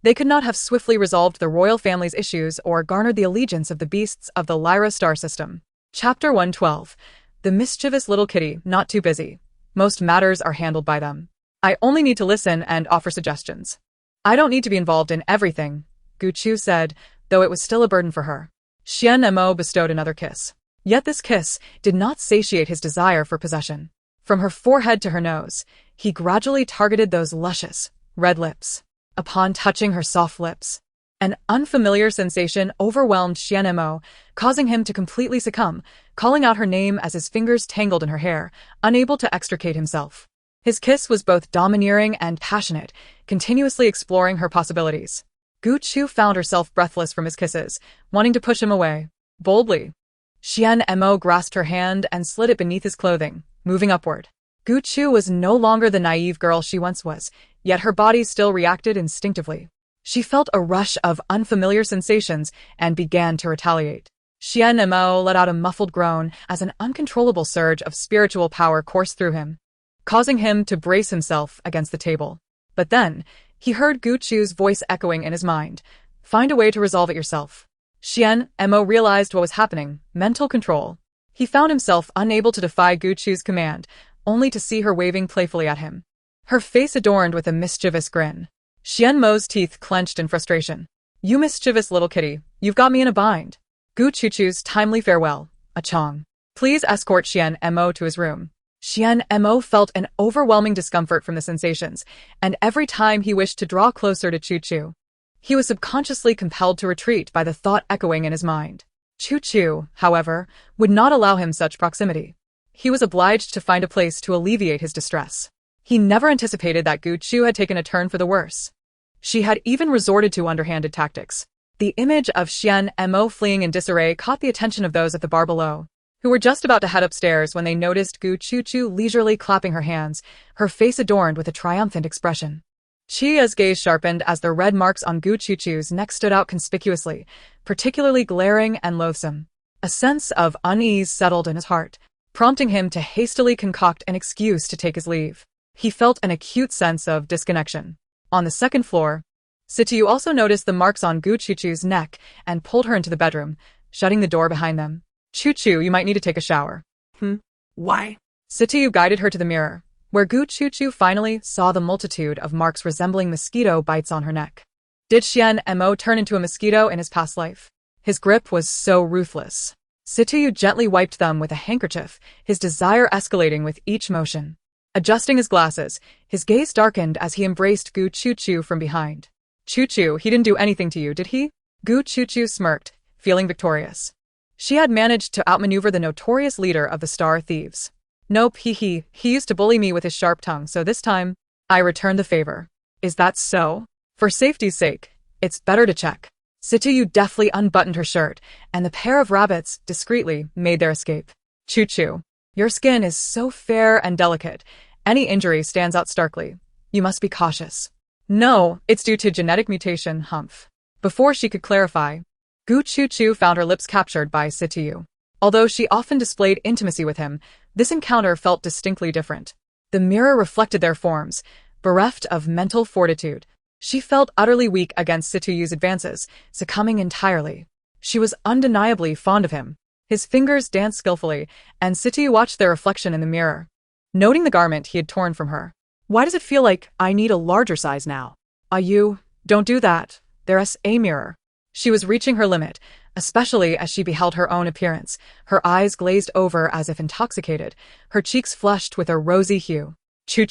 S1: they could not have swiftly resolved the royal family's issues or garnered the allegiance of the beasts of the Lyra star system. Chapter 112. The mischievous little kitty, not too busy. Most matters are handled by them. I only need to listen and offer suggestions. I don't need to be involved in everything, Gu Chu said, though it was still a burden for her. Xian Mo bestowed another kiss. Yet this kiss did not satiate his desire for possession. From her forehead to her nose, he gradually targeted those luscious, red lips. Upon touching her soft lips, an unfamiliar sensation overwhelmed Xian Mo, causing him to completely succumb, calling out her name as his fingers tangled in her hair, unable to extricate himself. His kiss was both domineering and passionate, continuously exploring her possibilities. Gu Chu found herself breathless from his kisses, wanting to push him away. Boldly, Xian Mo grasped her hand and slid it beneath his clothing, moving upward. Gu Chu was no longer the naive girl she once was, yet her body still reacted instinctively. She felt a rush of unfamiliar sensations and began to retaliate. Xian Mo let out a muffled groan as an uncontrollable surge of spiritual power coursed through him. causing him to brace himself against the table. But then, he heard Gu Chu's voice echoing in his mind. Find a way to resolve it yourself. Xian Mo realized what was happening. Mental control. He found himself unable to defy Gu Chu's command, only to see her waving playfully at him. Her face adorned with a mischievous grin. Xian Mo's teeth clenched in frustration. You mischievous little kitty, you've got me in a bind. Gu Chuchu's timely farewell. A chong. Please escort Xian Mo to his room. Xian Mo felt an overwhelming discomfort from the sensations, and every time he wished to draw closer to Chu, he was subconsciously compelled to retreat by the thought echoing in his mind. Chu, however, would not allow him such proximity. He was obliged to find a place to alleviate his distress. He never anticipated that Gu Chu had taken a turn for the worse. She had even resorted to underhanded tactics. The image of Xian Mo fleeing in disarray caught the attention of those at the bar below, who were just about to head upstairs when they noticed Gu Chu leisurely clapping her hands, her face adorned with a triumphant expression. Chia's gaze sharpened as the red marks on Gu Chu's neck stood out conspicuously, particularly glaring and loathsome. A sense of unease settled in his heart, prompting him to hastily concoct an excuse to take his leave. He felt an acute sense of disconnection. On the second floor, Situ also noticed the marks on Gu Chu's neck and pulled her into the bedroom, shutting the door behind them. Chu, you might need to take a shower.
S2: Why?
S1: Situ guided her to the mirror, where Gu Chu finally saw the multitude of marks resembling mosquito bites on her neck. Did Xian Mo turn into a mosquito in his past life? His grip was so ruthless. Situ gently wiped them with a handkerchief, his desire escalating with each motion. Adjusting his glasses, his gaze darkened as he embraced Gu Chu from behind. Chu, he didn't do anything to you, did he? Gu Chu smirked, feeling victorious. She had managed to outmaneuver the notorious leader of the Star Thieves. Nope, he used to bully me with his sharp tongue, so this time, I returned the favor. Is that so? For safety's sake, it's better to check. Situ deftly unbuttoned her shirt, and the pair of rabbits discreetly made their escape. Chu, your skin is so fair and delicate. Any injury stands out starkly. You must be cautious. No, it's due to genetic mutation, humph. Before she could clarify, Gu Chu found her lips captured by Situ. Although she often displayed intimacy with him, this encounter felt distinctly different. The mirror reflected their forms, bereft of mental fortitude. She felt utterly weak against Situ's advances, succumbing entirely. She was undeniably fond of him. His fingers danced skillfully, and Situ watched their reflection in the mirror, noting the garment he had torn from her.
S2: Why does it feel like I need a larger size now?
S1: Don't do that. There's a mirror. She was reaching her limit, especially as she beheld her own appearance, her eyes glazed over as if intoxicated, her cheeks flushed with a rosy hue. Chu,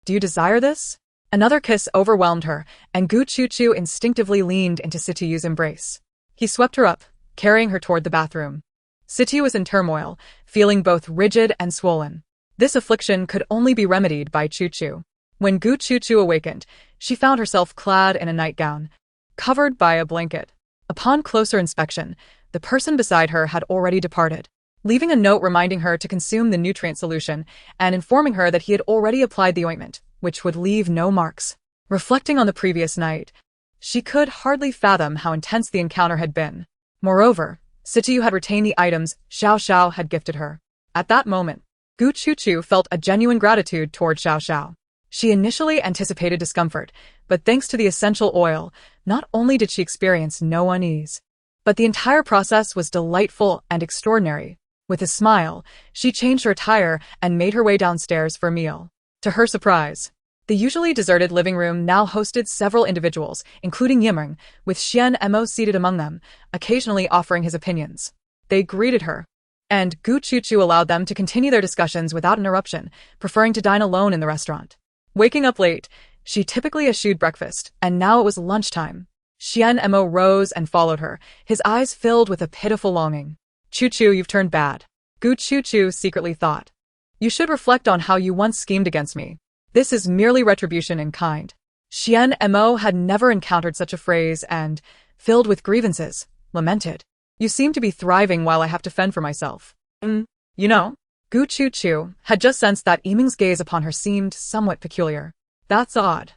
S1: do you desire this? Another kiss overwhelmed her, and Gu Chu instinctively leaned into Situ's embrace. He swept her up, carrying her toward the bathroom. Situ was in turmoil, feeling both rigid and swollen. This affliction could only be remedied by Chu. When Gu Chu awakened, she found herself clad in a nightgown, covered by a blanket. Upon closer inspection, the person beside her had already departed, leaving a note reminding her to consume the nutrient solution and informing her that he had already applied the ointment, which would leave no marks. Reflecting on the previous night, she could hardly fathom how intense the encounter had been. Moreover, Situ had retained the items Xiao had gifted her. At that moment, Gu Chu felt a genuine gratitude toward Xiao. She initially anticipated discomfort, but thanks to the essential oil, not only did she experience no unease, but the entire process was delightful and extraordinary. With a smile, she changed her attire and made her way downstairs for a meal. To her surprise, the usually deserted living room now hosted several individuals, including Yimeng, with Xian Mo seated among them, occasionally offering his opinions. They greeted her, and Gu Chu allowed them to continue their discussions without interruption, preferring to dine alone in the restaurant. Waking up late, she typically eschewed breakfast, and now it was lunchtime. Xian Mo rose and followed her, his eyes filled with a pitiful longing. Chu, you've turned bad. Gu Chu secretly thought. You should reflect on how you once schemed against me. This is merely retribution in kind. Xian Mo had never encountered such a phrase and, filled with grievances, lamented. You seem to be thriving while I have to fend for myself. You know? Gu Chu had just sensed that Yimeng's gaze upon her seemed somewhat peculiar. That's odd.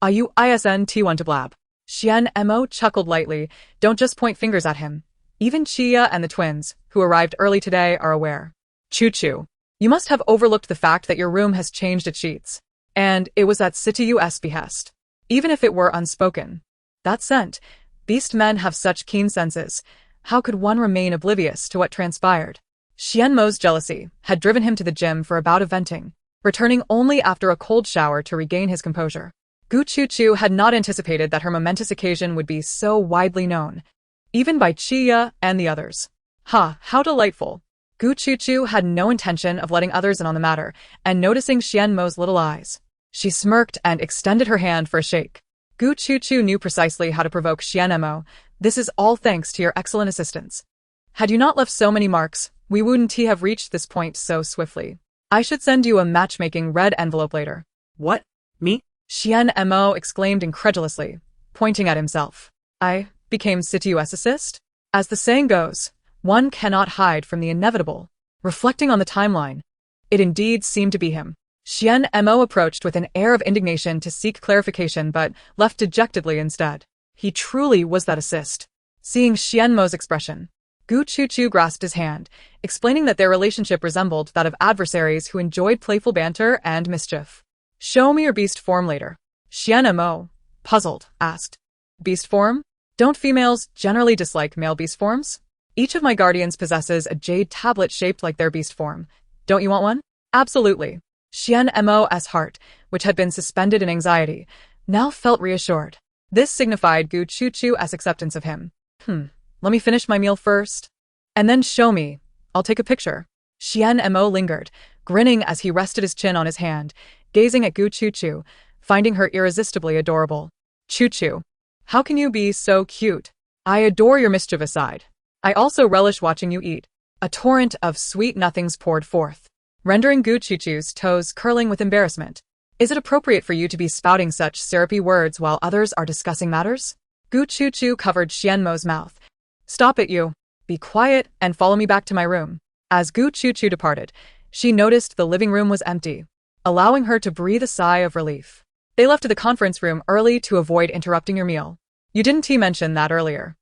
S1: Are you isn't to blab? Xian Mo chuckled lightly. Don't just point fingers at him. Even Chia and the twins, who arrived early today, are aware. Chu, You must have overlooked the fact that your room has changed its sheets. And it was at Citius' behest. Even if it were unspoken. That scent. Beast men have such keen senses. How could one remain oblivious to what transpired? Xianmo's jealousy had driven him to the gym for a bout of venting, returning only after a cold shower to regain his composure. Gu Chuchu had not anticipated that her momentous occasion would be so widely known, even by Chiya and the others. How delightful. Gu Chuchu had no intention of letting others in on the matter, and noticing Xianmo's little eyes, she smirked and extended her hand for a shake. Gu Chuchu knew precisely how to provoke Xianmo. This is all thanks to your excellent assistance. Had you not left so many marks, we wouldn't have reached this point so swiftly. I should send you a matchmaking red envelope later.
S2: What? Me?
S1: Xianmo exclaimed incredulously, pointing at himself. I became Citius' assist? As the saying goes, one cannot hide from the inevitable. Reflecting on the timeline, it indeed seemed to be him. Xianmo approached with an air of indignation to seek clarification but left dejectedly instead. He truly was that assist. Seeing Xianmo's expression, Gu Chuchu grasped his hand, explaining that their relationship resembled that of adversaries who enjoyed playful banter and mischief. Show me your beast form later. Xianmo, puzzled, asked. Beast form? Don't females generally dislike male beast forms? Each of my guardians possesses a jade tablet shaped like their beast form. Don't you want one? Absolutely. Xianmo's heart, which had been suspended in anxiety, now felt reassured. This signified Gu Chuchu's acceptance of him. Let me finish my meal first. And then show me. I'll take a picture. Xianmo lingered, grinning as he rested his chin on his hand, gazing at Gu Chuchu, finding her irresistibly adorable. Chuchu, how can you be so cute? I adore your mischievous side. I also relish watching you eat. A torrent of sweet nothings poured forth, rendering Gu Chuchu's toes curling with embarrassment. Is it appropriate for you to be spouting such syrupy words while others are discussing matters? Gu Chuchu covered Xianmo's mouth. Stop it, you. Be quiet and follow me back to my room. As Gu Chuchu departed, she noticed the living room was empty, allowing her to breathe a sigh of relief. They left to the conference room early to avoid interrupting your meal. You didn't mention that earlier.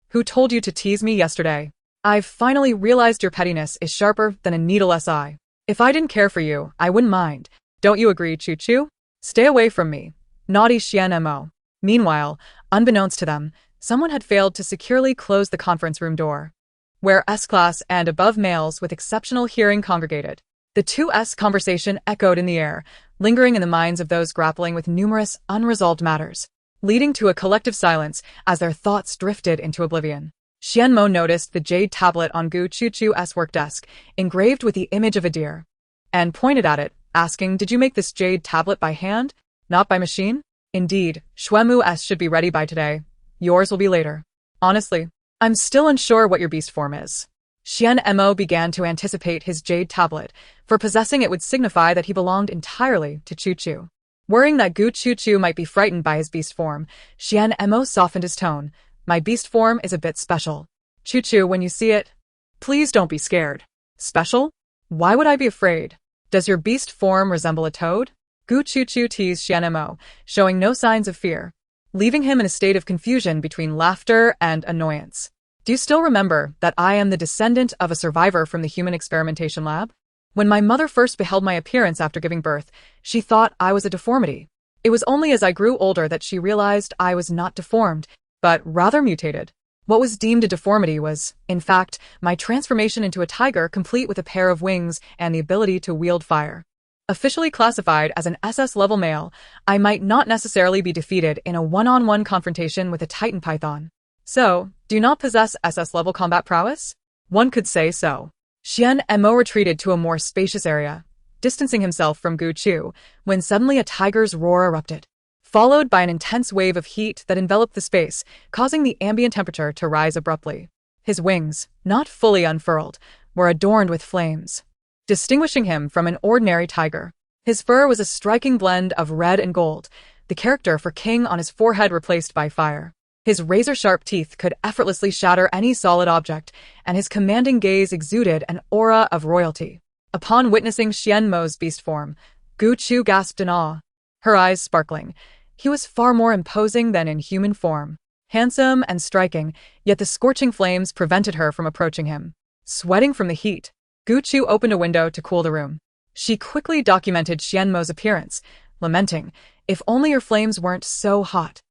S1: Who told you to tease me yesterday? I've finally realized your pettiness is sharper than a needle's eye. If I didn't care for you, I wouldn't mind. Don't you agree, Chuchu? Stay away from me. Naughty Xianmo. Meanwhile, unbeknownst to them, someone had failed to securely close the conference room door, where S-class and above males with exceptional hearing congregated. The 2S conversation echoed in the air, lingering in the minds of those grappling with numerous unresolved matters, leading to a collective silence as their thoughts drifted into oblivion. Xianmo noticed the jade tablet on Gu Chuchu's work desk, engraved with the image of a deer, and pointed at it, asking, did you make this jade tablet by hand, not by machine? Indeed, Shuemu's should be ready by today. Yours will be later. Honestly, I'm still unsure what your beast form is. Xianmo began to anticipate his jade tablet, for possessing it would signify that he belonged entirely to Chuchu. Worrying that Gu Chuchu might be frightened by his beast form, Xianmo softened his tone. My beast form is a bit special. Chuchu, when you see it, please don't be scared. Special? Why would I be afraid? Does your beast form resemble a toad? Gu Chuchu teased Xianmo, showing no signs of fear, leaving him in a state of confusion between laughter and annoyance. Do you still remember that I am the descendant of a survivor from the human experimentation lab? When my mother first beheld my appearance after giving birth, she thought I was a deformity. It was only as I grew older that she realized I was not deformed, but rather mutated. What was deemed a deformity was, in fact, my transformation into a tiger complete with a pair of wings and the ability to wield fire. Officially classified as an SS-level male, I might not necessarily be defeated in a one-on-one confrontation with a Titan Python. So, do you not possess SS-level combat prowess? One could say so. Xianmo retreated to a more spacious area, distancing himself from Gu Chu, when suddenly a tiger's roar erupted, followed by an intense wave of heat that enveloped the space, causing the ambient temperature to rise abruptly. His wings, not fully unfurled, were adorned with flames, distinguishing him from an ordinary tiger. His fur was a striking blend of red and gold, the character for king on his forehead replaced by fire. His razor-sharp teeth could effortlessly shatter any solid object, and his commanding gaze exuded an aura of royalty. Upon witnessing Xianmo's beast form, Gu Chu gasped in awe, her eyes sparkling. He was far more imposing than in human form. Handsome and striking, yet the scorching flames prevented her from approaching him. Sweating from the heat, Gu Chu opened a window to cool the room. She quickly documented Xianmo's appearance, lamenting, "If only your flames weren't so hot.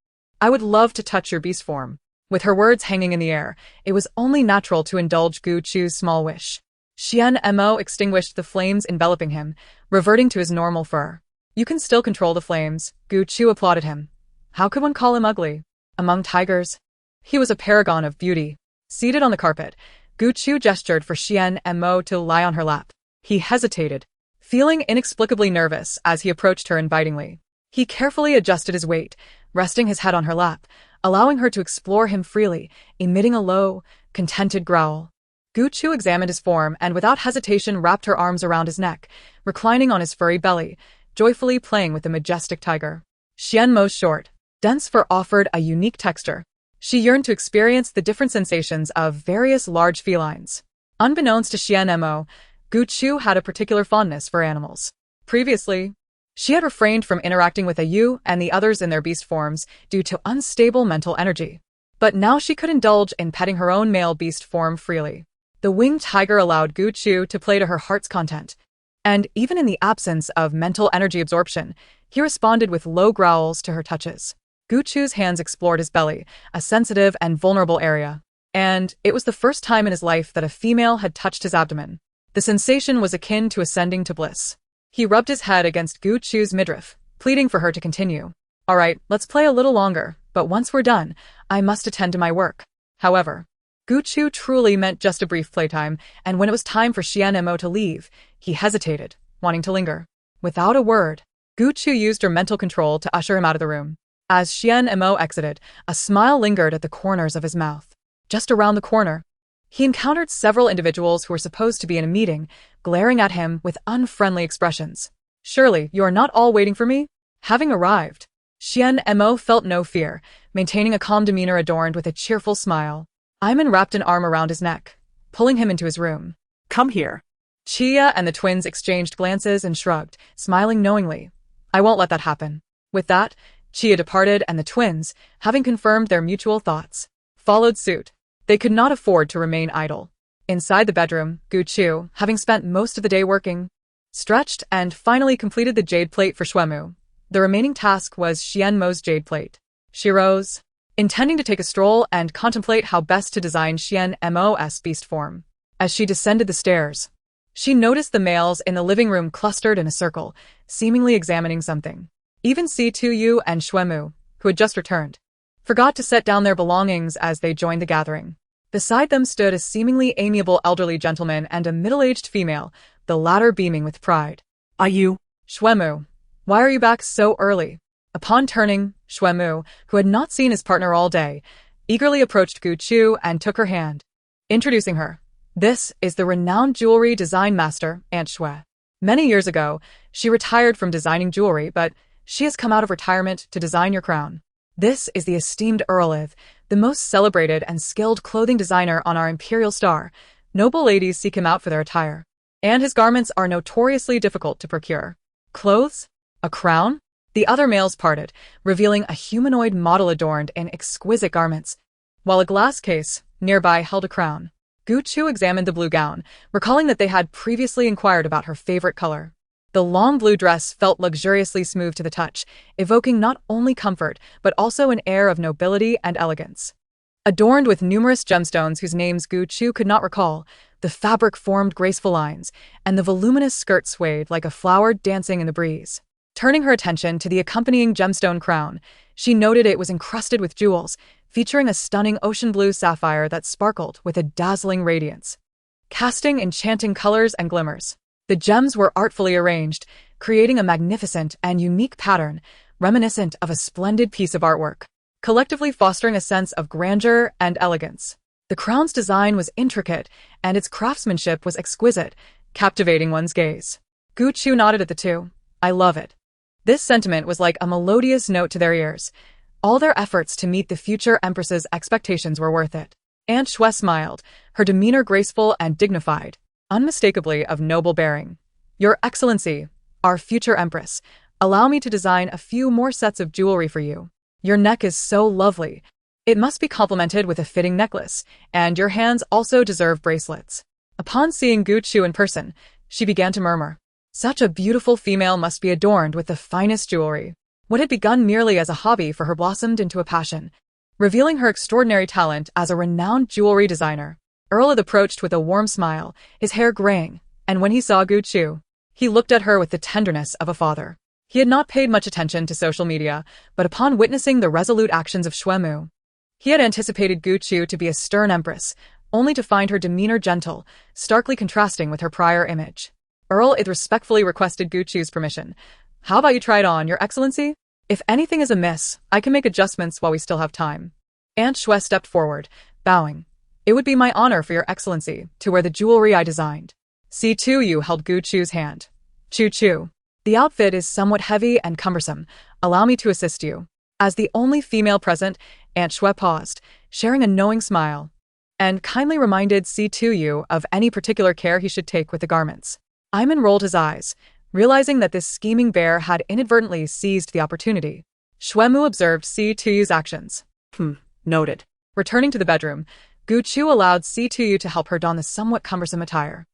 S1: I would love to touch your beast form." With her words hanging in the air, it was only natural to indulge Gu Chu's small wish. Xianmo extinguished the flames enveloping him, reverting to his normal fur. "You can still control the flames," Gu Chu applauded him. How could one call him ugly? Among tigers, he was a paragon of beauty. Seated on the carpet, Gu Chu gestured for Xianmo to lie on her lap. He hesitated, feeling inexplicably nervous as he approached her invitingly. He carefully adjusted his weight, resting his head on her lap, allowing her to explore him freely, emitting a low, contented growl. Gu Chu examined his form and without hesitation wrapped her arms around his neck, reclining on his furry belly, joyfully playing with the majestic tiger. Xianmo's short, dense fur offered a unique texture. She yearned to experience the different sensations of various large felines. Unbeknownst to Xianmo, Gu Chu had a particular fondness for animals. Previously, she had refrained from interacting with Yu and the others in their beast forms due to unstable mental energy. But now she could indulge in petting her own male beast form freely. The winged tiger allowed Gu Chu to play to her heart's content, and even in the absence of mental energy absorption, he responded with low growls to her touches. Gu Chu's hands explored his belly, a sensitive and vulnerable area, and it was the first time in his life that a female had touched his abdomen. The sensation was akin to ascending to bliss. He rubbed his head against Gu Chu's midriff, pleading for her to continue. "All right, let's play a little longer, but once we're done, I must attend to my work." However, Gu Chu truly meant just a brief playtime, and when it was time for Xianmo to leave, he hesitated, wanting to linger. Without a word, Gu Chu used her mental control to usher him out of the room. As Xianmo exited, a smile lingered at the corners of his mouth. Just around the corner, he encountered several individuals who were supposed to be in a meeting, glaring at him with unfriendly expressions. "Surely, you are not all waiting for me?" Having arrived, Xianmo felt no fear, maintaining a calm demeanor adorned with a cheerful smile. Iman wrapped an arm around his neck, pulling him into his room.
S2: Come here.
S1: Chia and the twins exchanged glances and shrugged, smiling knowingly. "I won't let that happen." With that, Chia departed and the twins, having confirmed their mutual thoughts, followed suit. They could not afford to remain idle. Inside the bedroom, Gu Chu, having spent most of the day working, stretched and finally completed the jade plate for Xuemu. The remaining task was Xianmo's jade plate. She rose, intending to take a stroll and contemplate how best to design Xianmo's beast form. As she descended the stairs, she noticed the males in the living room clustered in a circle, seemingly examining something. Even Si2Yu and Xuemu, who had just returned, forgot to set down their belongings as they joined the gathering. Beside them stood a seemingly amiable elderly gentleman and a middle-aged female, the latter beaming with pride.
S2: Are you?
S1: "Xuemu, why are you back so early?" Upon turning, Xuemu, who had not seen his partner all day, eagerly approached Gu Chu and took her hand, introducing her. "This is the renowned jewelry design master, Aunt Xue. Many years ago, she retired from designing jewelry, but she has come out of retirement to design your crown. This is the esteemed Earlive, the most celebrated and skilled clothing designer on our imperial star. Noble ladies seek him out for their attire, and his garments are notoriously difficult to procure." "Clothes? A crown?" The other males parted, revealing a humanoid model adorned in exquisite garments, while a glass case nearby held a crown. Gu Chu examined the blue gown, recalling that they had previously inquired about her favorite color. The long blue dress felt luxuriously smooth to the touch, evoking not only comfort but also an air of nobility and elegance. Adorned with numerous gemstones whose names Gu Chu could not recall, the fabric formed graceful lines, and the voluminous skirt swayed like a flower dancing in the breeze. Turning her attention to the accompanying gemstone crown, she noted it was encrusted with jewels, featuring a stunning ocean blue sapphire that sparkled with a dazzling radiance, casting enchanting colors and glimmers. The gems were artfully arranged, creating a magnificent and unique pattern, reminiscent of a splendid piece of artwork, collectively fostering a sense of grandeur and elegance. The crown's design was intricate, and its craftsmanship was exquisite, captivating one's gaze. Gu Chu nodded at the two. "I love it." This sentiment was like a melodious note to their ears. All their efforts to meet the future Empress's expectations were worth it. Aunt Xue smiled, her demeanor graceful and dignified, unmistakably of noble bearing. "Your Excellency, our future Empress, allow me to design a few more sets of jewelry for you. Your neck is so lovely. It must be complemented with a fitting necklace, and your hands also deserve bracelets." Upon seeing Gu Chu in person, she began to murmur. Such a beautiful female must be adorned with the finest jewelry. What had begun merely as a hobby for her blossomed into a passion, revealing her extraordinary talent as a renowned jewelry designer. Earl had approached with a warm smile, his hair graying, and when he saw Gu Chu, he looked at her with the tenderness of a father. He had not paid much attention to social media, but upon witnessing the resolute actions of Xuemu, he had anticipated Gu Chu to be a stern empress, only to find her demeanor gentle, starkly contrasting with her prior image. Earl had respectfully requested Gu Chu's permission. How about you try it on, Your Excellency? If anything is amiss, I can make adjustments while we still have time. Aunt Xue stepped forward, bowing. It would be my honor for Your Excellency to wear the jewelry I designed. C2U held Gu Chu's hand. Chu. The outfit is somewhat heavy and cumbersome. Allow me to assist you. As the only female present, Aunt Xue paused, sharing a knowing smile, and kindly reminded C2U of any particular care he should take with the garments. Iman rolled his eyes, realizing that this scheming bear had inadvertently seized the opportunity. Xuemu observed C2U's actions.
S2: Noted.
S1: Returning to the bedroom, Gu Chu allowed C2U to help her don the somewhat cumbersome attire.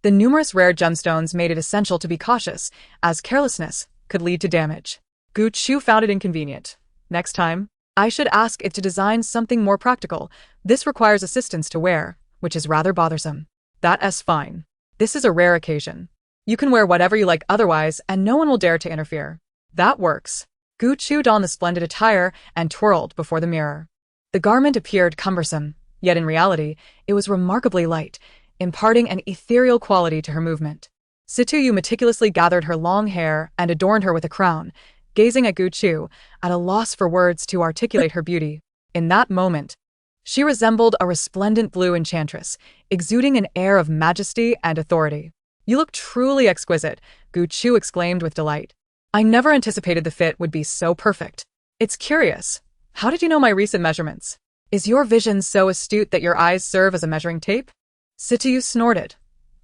S1: The numerous rare gemstones made it essential to be cautious, as carelessness could lead to damage. Gu Chu found it inconvenient. Next time, I should ask it to design something more practical. This requires assistance to wear, which is rather bothersome. That's fine. This is a rare occasion. You can wear whatever you like otherwise, and no one will dare to interfere. That works. Gu Chu donned the splendid attire and twirled before the mirror. The garment appeared cumbersome, yet in reality, it was remarkably light, imparting an ethereal quality to her movement. Situyu meticulously gathered her long hair and adorned her with a crown, gazing at Gu Chu, at a loss for words to articulate her beauty. In that moment, she resembled a resplendent blue enchantress, exuding an air of majesty and authority. You look truly exquisite, Gu Chu exclaimed with delight. I never anticipated the fit would be so perfect. It's curious. How did you know my recent measurements? Is your vision so astute that your eyes serve as a measuring tape? Situyu snorted,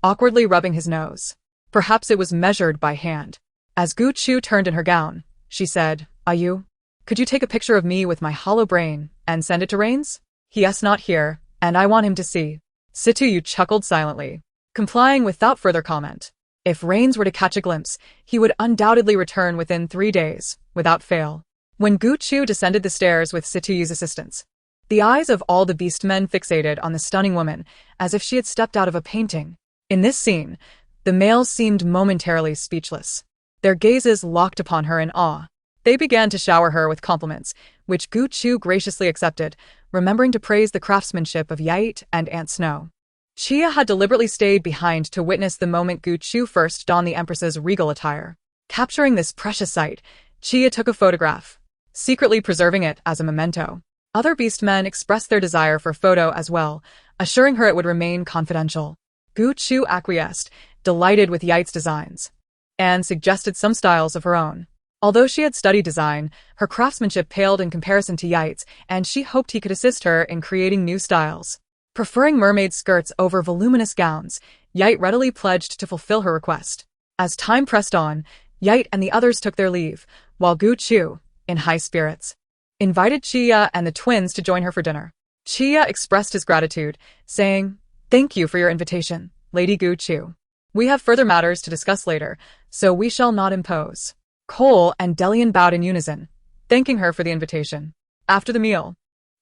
S1: awkwardly rubbing his nose. Perhaps it was measured by hand. As Gu Chu turned in her gown, she said, Ayu, could you take a picture of me with my hollow brain and send it to Rains? He's not here, and I want him to see. Situyu chuckled silently, complying without further comment. If Rains were to catch a glimpse, he would undoubtedly return within 3 days, without fail. When Gu Chu descended the stairs with Situyu's assistance, the eyes of all the beastmen fixated on the stunning woman, as if she had stepped out of a painting. In this scene, the males seemed momentarily speechless. Their gazes locked upon her in awe. They began to shower her with compliments, which Gu Chu graciously accepted, remembering to praise the craftsmanship of Yait and Aunt Snow. Chia had deliberately stayed behind to witness the moment Gu Chu first donned the Empress's regal attire. Capturing this precious sight, Chia took a photograph, secretly preserving it as a memento. Other beastmen expressed their desire for photo as well, assuring her it would remain confidential. Gu Chu acquiesced, delighted with Yait's designs, and suggested some styles of her own. Although she had studied design, her craftsmanship paled in comparison to Yait's, and she hoped he could assist her in creating new styles. Preferring mermaid skirts over voluminous gowns, Yait readily pledged to fulfill her request. As time pressed on, Yait and the others took their leave, while Gu Chu, in high spirits, invited Chia and the twins to join her for dinner. Chia expressed his gratitude, saying, Thank you for your invitation, Lady Gu Chu. We have further matters to discuss later, so we shall not impose. Cole and Delian bowed in unison, thanking her for the invitation. After the meal,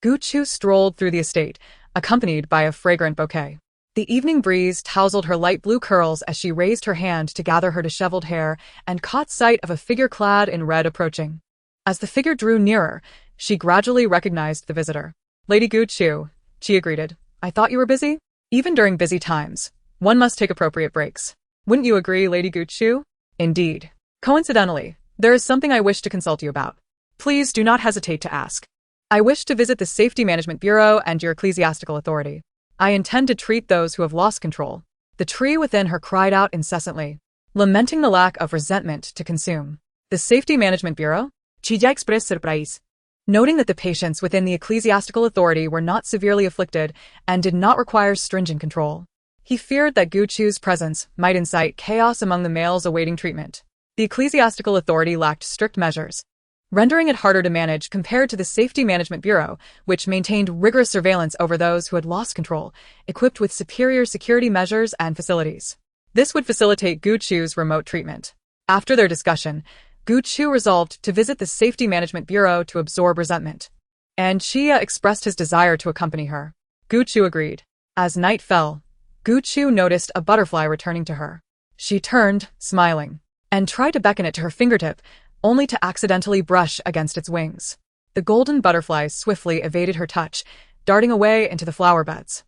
S1: Gu Chu strolled through the estate, accompanied by a fragrant bouquet. The evening breeze tousled her light blue curls as she raised her hand to gather her disheveled hair and caught sight of a figure clad in red approaching. As the figure drew nearer, she gradually recognized the visitor. Lady Gu Chu, Chia greeted. I thought you were busy? Even during busy times, one must take appropriate breaks. Wouldn't you agree, Lady Gu Chu? Indeed. Coincidentally, there is something I wish to consult you about.
S2: Please do not hesitate to ask.
S1: I wish to visit the Safety Management Bureau and your ecclesiastical authority. I intend to treat those who have lost control. The tree within her cried out incessantly, lamenting the lack of resentment to consume. The Safety Management Bureau?
S2: Chia expressed surprise.
S1: Noting that the patients within the ecclesiastical authority were not severely afflicted and did not require stringent control, he feared that Gu Chu's presence might incite chaos among the males awaiting treatment. The ecclesiastical authority lacked strict measures, rendering it harder to manage compared to the Safety Management Bureau, which maintained rigorous surveillance over those who had lost control, equipped with superior security measures and facilities. This would facilitate Gu Chu's remote treatment. After their discussion, Gu Chu resolved to visit the Safety Management Bureau to absorb resentment, and Chia expressed his desire to accompany her. Gu Chu agreed. As night fell, Gu Chu noticed a butterfly returning to her. She turned, smiling, and tried to beckon it to her fingertip, only to accidentally brush against its wings. The golden butterfly swiftly evaded her touch, darting away into the flower beds.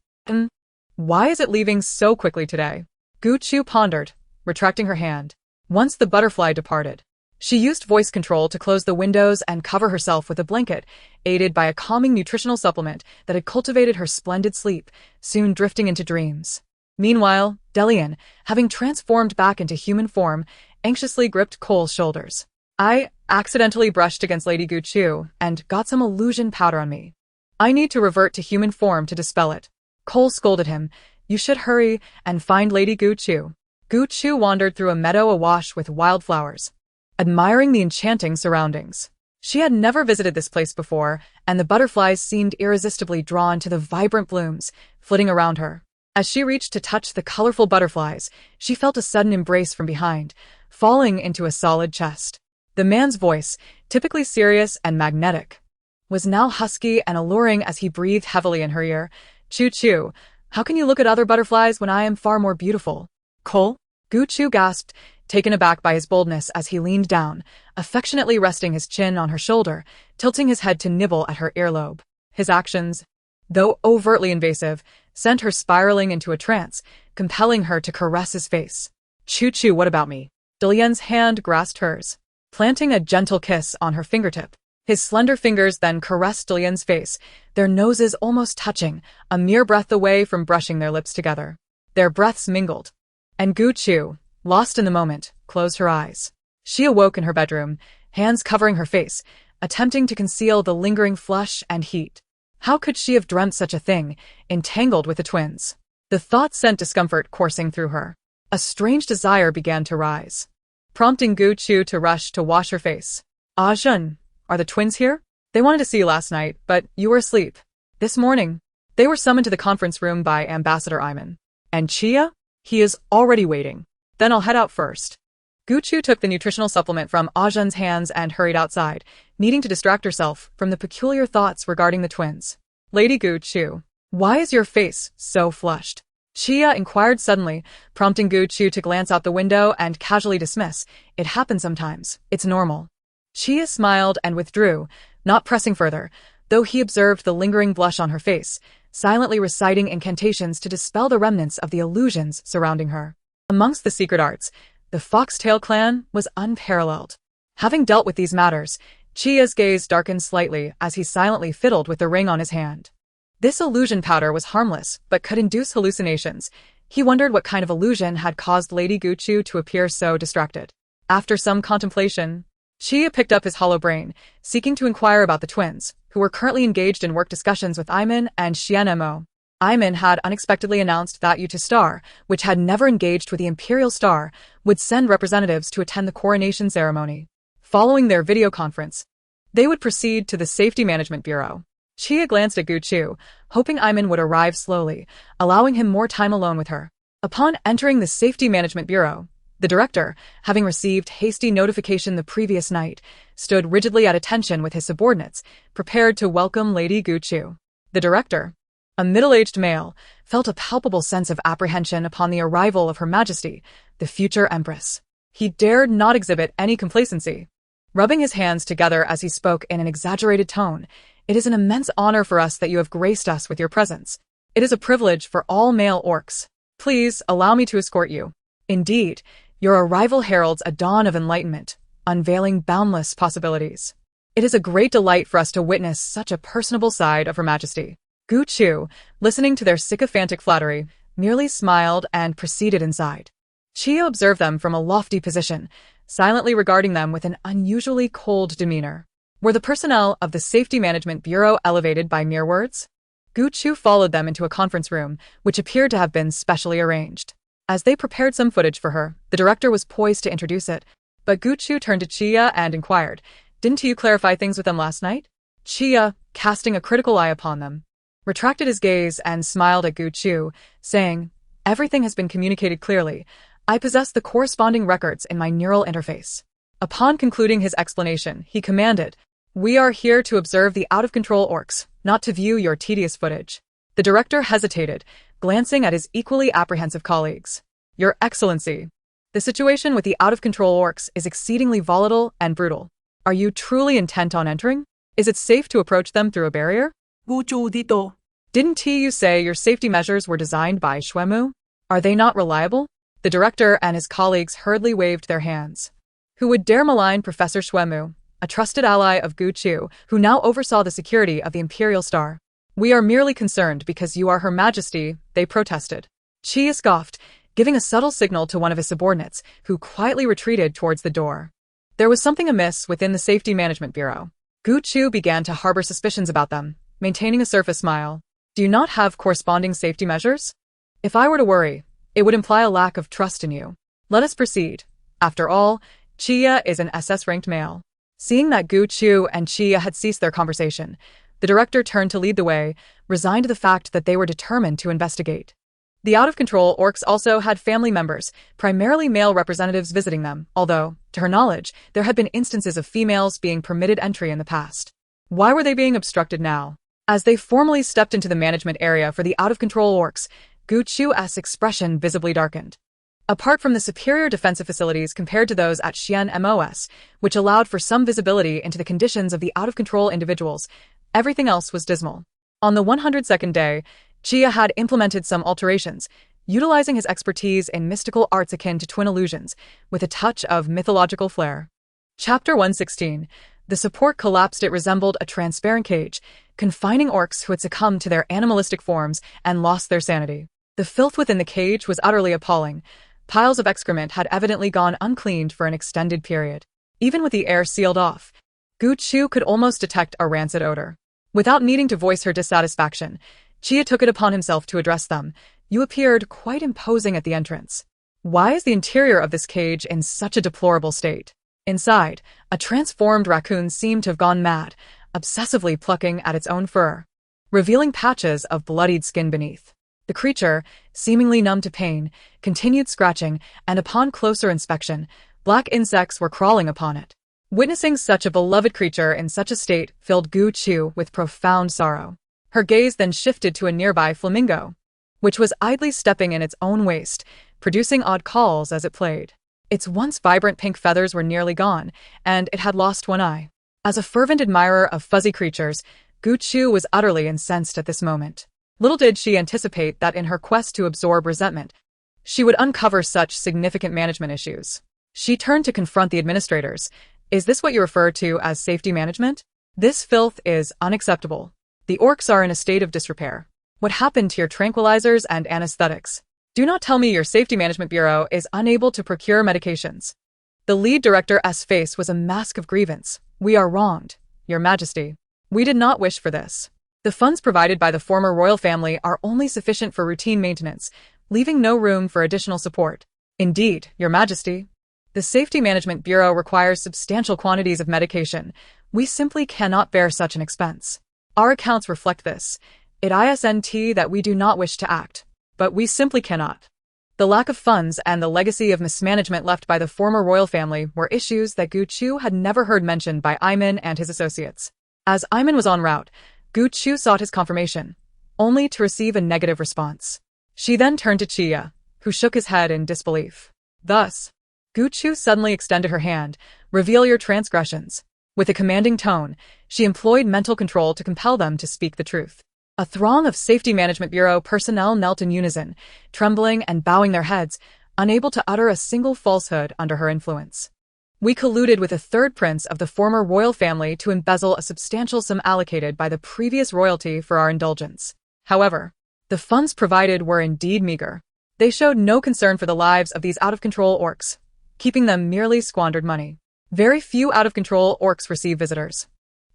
S1: Why is it leaving so quickly today? Gu Chu pondered, retracting her hand. Once the butterfly departed, she used voice control to close the windows and cover herself with a blanket, aided by a calming nutritional supplement that had cultivated her splendid sleep, soon drifting into dreams. Meanwhile, Delian, having transformed back into human form, anxiously gripped Cole's shoulders. I accidentally brushed against Lady Gu Chu and got some illusion powder on me. I need to revert to human form to dispel it. Cole scolded him. You should hurry and find Lady Gu Chu. Gu Chu wandered through a meadow awash with wildflowers, admiring the enchanting surroundings. She had never visited this place before, and the butterflies seemed irresistibly drawn to the vibrant blooms, flitting around her. As she reached to touch the colorful butterflies, she felt a sudden embrace from behind, falling into a solid chest. The man's voice, typically serious and magnetic, was now husky and alluring as he breathed heavily in her ear. Chu Chu, how can you look at other butterflies when I am far more beautiful? Cole? Gu Chu gasped, taken aback by his boldness as he leaned down, affectionately resting his chin on her shoulder, tilting his head to nibble at her earlobe. His actions, though overtly invasive, sent her spiraling into a trance, compelling her to caress his face. Chu Chu, what about me? Delian's hand grasped hers, planting a gentle kiss on her fingertip. His slender fingers then caressed Delian's face, their noses almost touching, a mere breath away from brushing their lips together. Their breaths mingled, and Gu Chu, lost in the moment, closed her eyes. She awoke in her bedroom, hands covering her face, attempting to conceal the lingering flush and heat. How could she have dreamt such a thing, entangled with the twins? The thought sent discomfort coursing through her. A strange desire began to rise, prompting Gu Chu to rush to wash her face. Ah Jun, are the twins here? They wanted to see you last night, but you were asleep. This morning, they were summoned to the conference room by Ambassador Iman. And Chia? He is already waiting. Then I'll head out first. Gu Chu took the nutritional supplement from Ajun's hands and hurried outside, needing to distract herself from the peculiar thoughts regarding the twins. Lady Gu Chu, why is your face so flushed? Chia inquired suddenly, prompting Gu Chu to glance out the window and casually dismiss. It happens sometimes. It's normal. Chia smiled and withdrew, not pressing further, though he observed the lingering blush on her face, silently reciting incantations to dispel the remnants of the illusions surrounding her. Amongst the secret arts, the Foxtail clan was unparalleled. Having dealt with these matters, Chia's gaze darkened slightly as he silently fiddled with the ring on his hand. This illusion powder was harmless, but could induce hallucinations. He wondered what kind of illusion had caused Lady Gu Chu to appear so distracted. After some contemplation, Chia picked up his hollow brain, seeking to inquire about the twins, who were currently engaged in work discussions with Iman and Xian Mo. Iman had unexpectedly announced that Yuta Star, which had never engaged with the Imperial Star, would send representatives to attend the coronation ceremony. Following their video conference, they would proceed to the Safety Management Bureau. Chia glanced at Gu Chu, hoping Iman would arrive slowly, allowing him more time alone with her. Upon entering the Safety Management Bureau, the director, having received hasty notification the previous night, stood rigidly at attention with his subordinates, prepared to welcome Lady Gu Chu. The director, a middle-aged male, felt a palpable sense of apprehension upon the arrival of Her Majesty, the future Empress. He dared not exhibit any complacency. Rubbing his hands together as he spoke in an exaggerated tone, "It is an immense honor for us that you have graced us with your presence. It is a privilege for all male orcs. Please allow me to escort you. Indeed, your arrival heralds a dawn of enlightenment, unveiling boundless possibilities. It is a great delight for us to witness such a personable side of Her Majesty." Gu Chu, listening to their sycophantic flattery, merely smiled and proceeded inside. Chia observed them from a lofty position, silently regarding them with an unusually cold demeanor. Were the personnel of the Safety Management Bureau elevated by mere words? Gu Chu followed them into a conference room, which appeared to have been specially arranged. As they prepared some footage for her, the director was poised to introduce it, but Gu Chu turned to Chia and inquired, Didn't you clarify things with them last night? Chia, casting a critical eye upon them, retracted his gaze and smiled at Gu Chu, saying, "Everything has been communicated clearly. I possess the corresponding records in my neural interface." Upon concluding his explanation, he commanded, "We are here to observe the out-of-control orcs, not to view your tedious footage." The director hesitated, glancing at his equally apprehensive colleagues. "Your Excellency, the situation with the out-of-control orcs is exceedingly volatile and brutal. Are you truly intent on entering? Is it safe to approach them through a barrier? Didn't you say your safety measures were designed by Xuemu? Are they not reliable?" The director and his colleagues hurriedly waved their hands. Who would dare malign Professor Xuemu, a trusted ally of Gu Chu, who now oversaw the security of the Imperial Star? "We are merely concerned because you are Her Majesty," they protested. Chia scoffed, giving a subtle signal to one of his subordinates, who quietly retreated towards the door. There was something amiss within the Safety Management Bureau. Gu Chu began to harbor suspicions about them, maintaining a surface smile. "Do you not have corresponding safety measures? If I were to worry, it would imply a lack of trust in you. Let us proceed. After all, Chia is an SS-ranked male." Seeing that Gu Chu and Chia had ceased their conversation, the director turned to lead the way, resigned to the fact that they were determined to investigate. The out-of-control orcs also had family members, primarily male representatives visiting them, although, to her knowledge, there had been instances of females being permitted entry in the past. Why were they being obstructed now? As they formally stepped into the management area for the out-of-control orcs, Gu Chu's expression visibly darkened. Apart from the superior defensive facilities compared to those at Xian MOS, which allowed for some visibility into the conditions of the out-of-control individuals, everything else was dismal. On the 102nd day, Chia had implemented some alterations, utilizing his expertise in mystical arts akin to twin illusions, with a touch of mythological flair. Chapter 116. The support collapsed. It resembled a transparent cage, confining orcs who had succumbed to their animalistic forms and lost their sanity. The filth within the cage was utterly appalling. Piles of excrement had evidently gone uncleaned for an extended period. Even with the air sealed off, Gu Chu could almost detect a rancid odor. Without needing to voice her dissatisfaction, Chia took it upon himself to address them. "You appeared quite imposing at the entrance. Why is the interior of this cage in such a deplorable state?" Inside, a transformed raccoon seemed to have gone mad, obsessively plucking at its own fur, revealing patches of bloodied skin beneath. The creature, seemingly numb to pain, continued scratching, and upon closer inspection, black insects were crawling upon it. Witnessing such a beloved creature in such a state filled Gu Chu with profound sorrow. Her gaze then shifted to a nearby flamingo, which was idly stepping in its own waste, producing odd calls as it played. Its once vibrant pink feathers were nearly gone, and it had lost one eye. As a fervent admirer of fuzzy creatures, Gu Chu was utterly incensed at this moment. Little did she anticipate that in her quest to absorb resentment, she would uncover such significant management issues. She turned to confront the administrators. "Is this what you refer to as safety management? This filth is unacceptable. The orcs are in a state of disrepair. What happened to your tranquilizers and anesthetics? Do not tell me your Safety Management Bureau is unable to procure medications." The lead director's face was a mask of grievance. "We are wronged, Your Majesty. We did not wish for this. The funds provided by the former royal family are only sufficient for routine maintenance, leaving no room for additional support." "Indeed, Your Majesty. The Safety Management Bureau requires substantial quantities of medication. We simply cannot bear such an expense. Our accounts reflect this. It isn't that we do not wish to act, but we simply cannot." The lack of funds and the legacy of mismanagement left by the former royal family were issues that Gu Chu had never heard mentioned by Iman and his associates. As Iman was en route, Gu Chu sought his confirmation, only to receive a negative response. She then turned to Chia, who shook his head in disbelief. Thus, Gu Chu suddenly extended her hand. "Reveal your transgressions." With a commanding tone, she employed mental control to compel them to speak the truth. A throng of Safety Management Bureau personnel knelt in unison, trembling and bowing their heads, unable to utter a single falsehood under her influence. "We colluded with a third prince of the former royal family to embezzle a substantial sum allocated by the previous royalty for our indulgence. However, the funds provided were indeed meager. They showed no concern for the lives of these out-of-control orcs, keeping them merely squandered money. Very few out-of-control orcs receive visitors.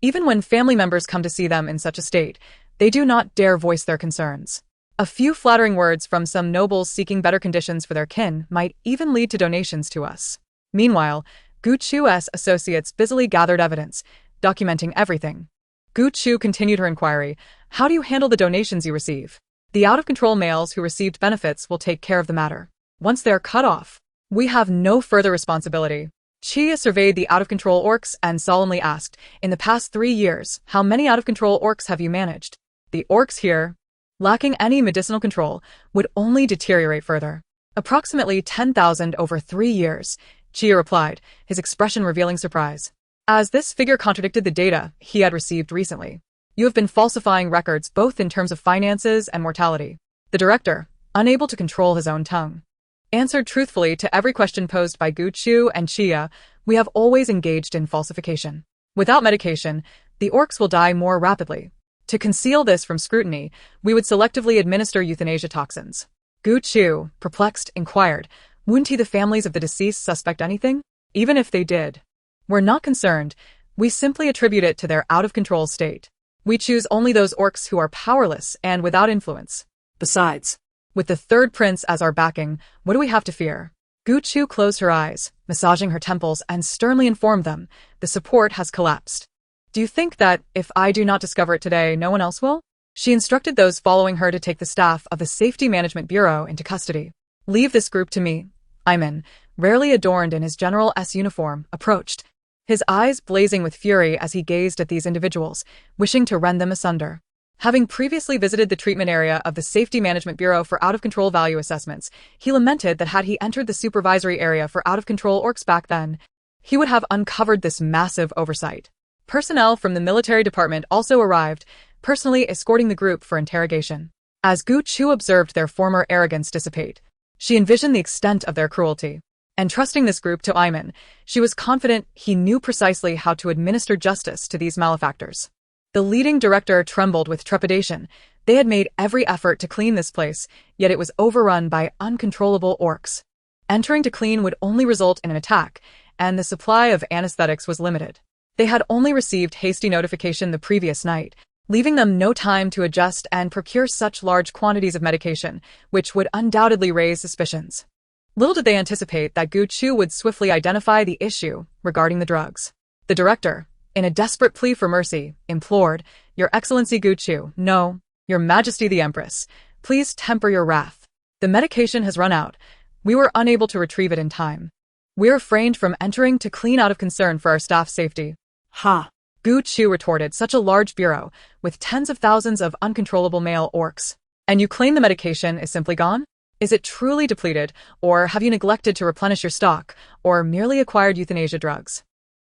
S1: Even when family members come to see them in such a state, they do not dare voice their concerns. A few flattering words from some nobles seeking better conditions for their kin might even lead to donations to us." Meanwhile, Gu Chu's associates busily gathered evidence, documenting everything. Gu Chu continued her inquiry. How do you handle the donations you receive? The out-of-control males who received benefits will take care of the matter. Once they are cut off, we have no further responsibility. Chia surveyed the out-of-control orcs and solemnly asked, in the past 3 years, how many out-of-control orcs have you managed? The orcs here, lacking any medicinal control, would only deteriorate further. Approximately 10,000 over 3 years, Chia replied, his expression revealing surprise, as this figure contradicted the data he had received recently. You have been falsifying records both in terms of finances and mortality. The director, unable to control his own tongue, answered truthfully to every question posed by Gu Chu and Chia. We have always engaged in falsification. Without medication, the orcs will die more rapidly. To conceal this from scrutiny, we would selectively administer euthanasia toxins. Gu Chu, perplexed, inquired, wouldn't he the families of the deceased suspect anything? Even if they did, we're not concerned. We simply attribute it to their out-of-control state. We choose only those orcs who are powerless and without influence. Besides, with the third prince as our backing, what do we have to fear? Gu Chu closed her eyes, massaging her temples, and sternly informed them, the support has collapsed. Do you think that, if I do not discover it today, no one else will? She instructed those following her to take the staff of the Safety Management Bureau into custody. Leave this group to me. Iman, rarely adorned in his General S uniform, approached, his eyes blazing with fury as he gazed at these individuals, wishing to rend them asunder. Having previously visited the treatment area of the Safety Management Bureau for out-of-control value assessments, he lamented that had he entered the supervisory area for out-of-control orcs back then, he would have uncovered this massive oversight. Personnel from the military department also arrived, personally escorting the group for interrogation. As Gu Chu observed their former arrogance dissipate, she envisioned the extent of their cruelty. Entrusting this group to Iman, she was confident he knew precisely how to administer justice to these malefactors. The leading director trembled with trepidation. They had made every effort to clean this place, yet it was overrun by uncontrollable orcs. Entering to clean would only result in an attack, and the supply of anesthetics was limited. They had only received hasty notification the previous night, leaving them no time to adjust and procure such large quantities of medication, which would undoubtedly raise suspicions. Little did they anticipate that Gu Chu would swiftly identify the issue regarding the drugs. The director, in a desperate plea for mercy, implored, Your Excellency Gu Chu, no, Your Majesty the Empress, please temper your wrath. The medication has run out. We were unable to retrieve it in time. We refrained from entering to clean out of concern for our staff's safety. Ha! Gu Chu retorted, such a large bureau, with tens of thousands of uncontrollable male orcs. And you claim the medication is simply gone? Is it truly depleted, or have you neglected to replenish your stock, or merely acquired euthanasia drugs?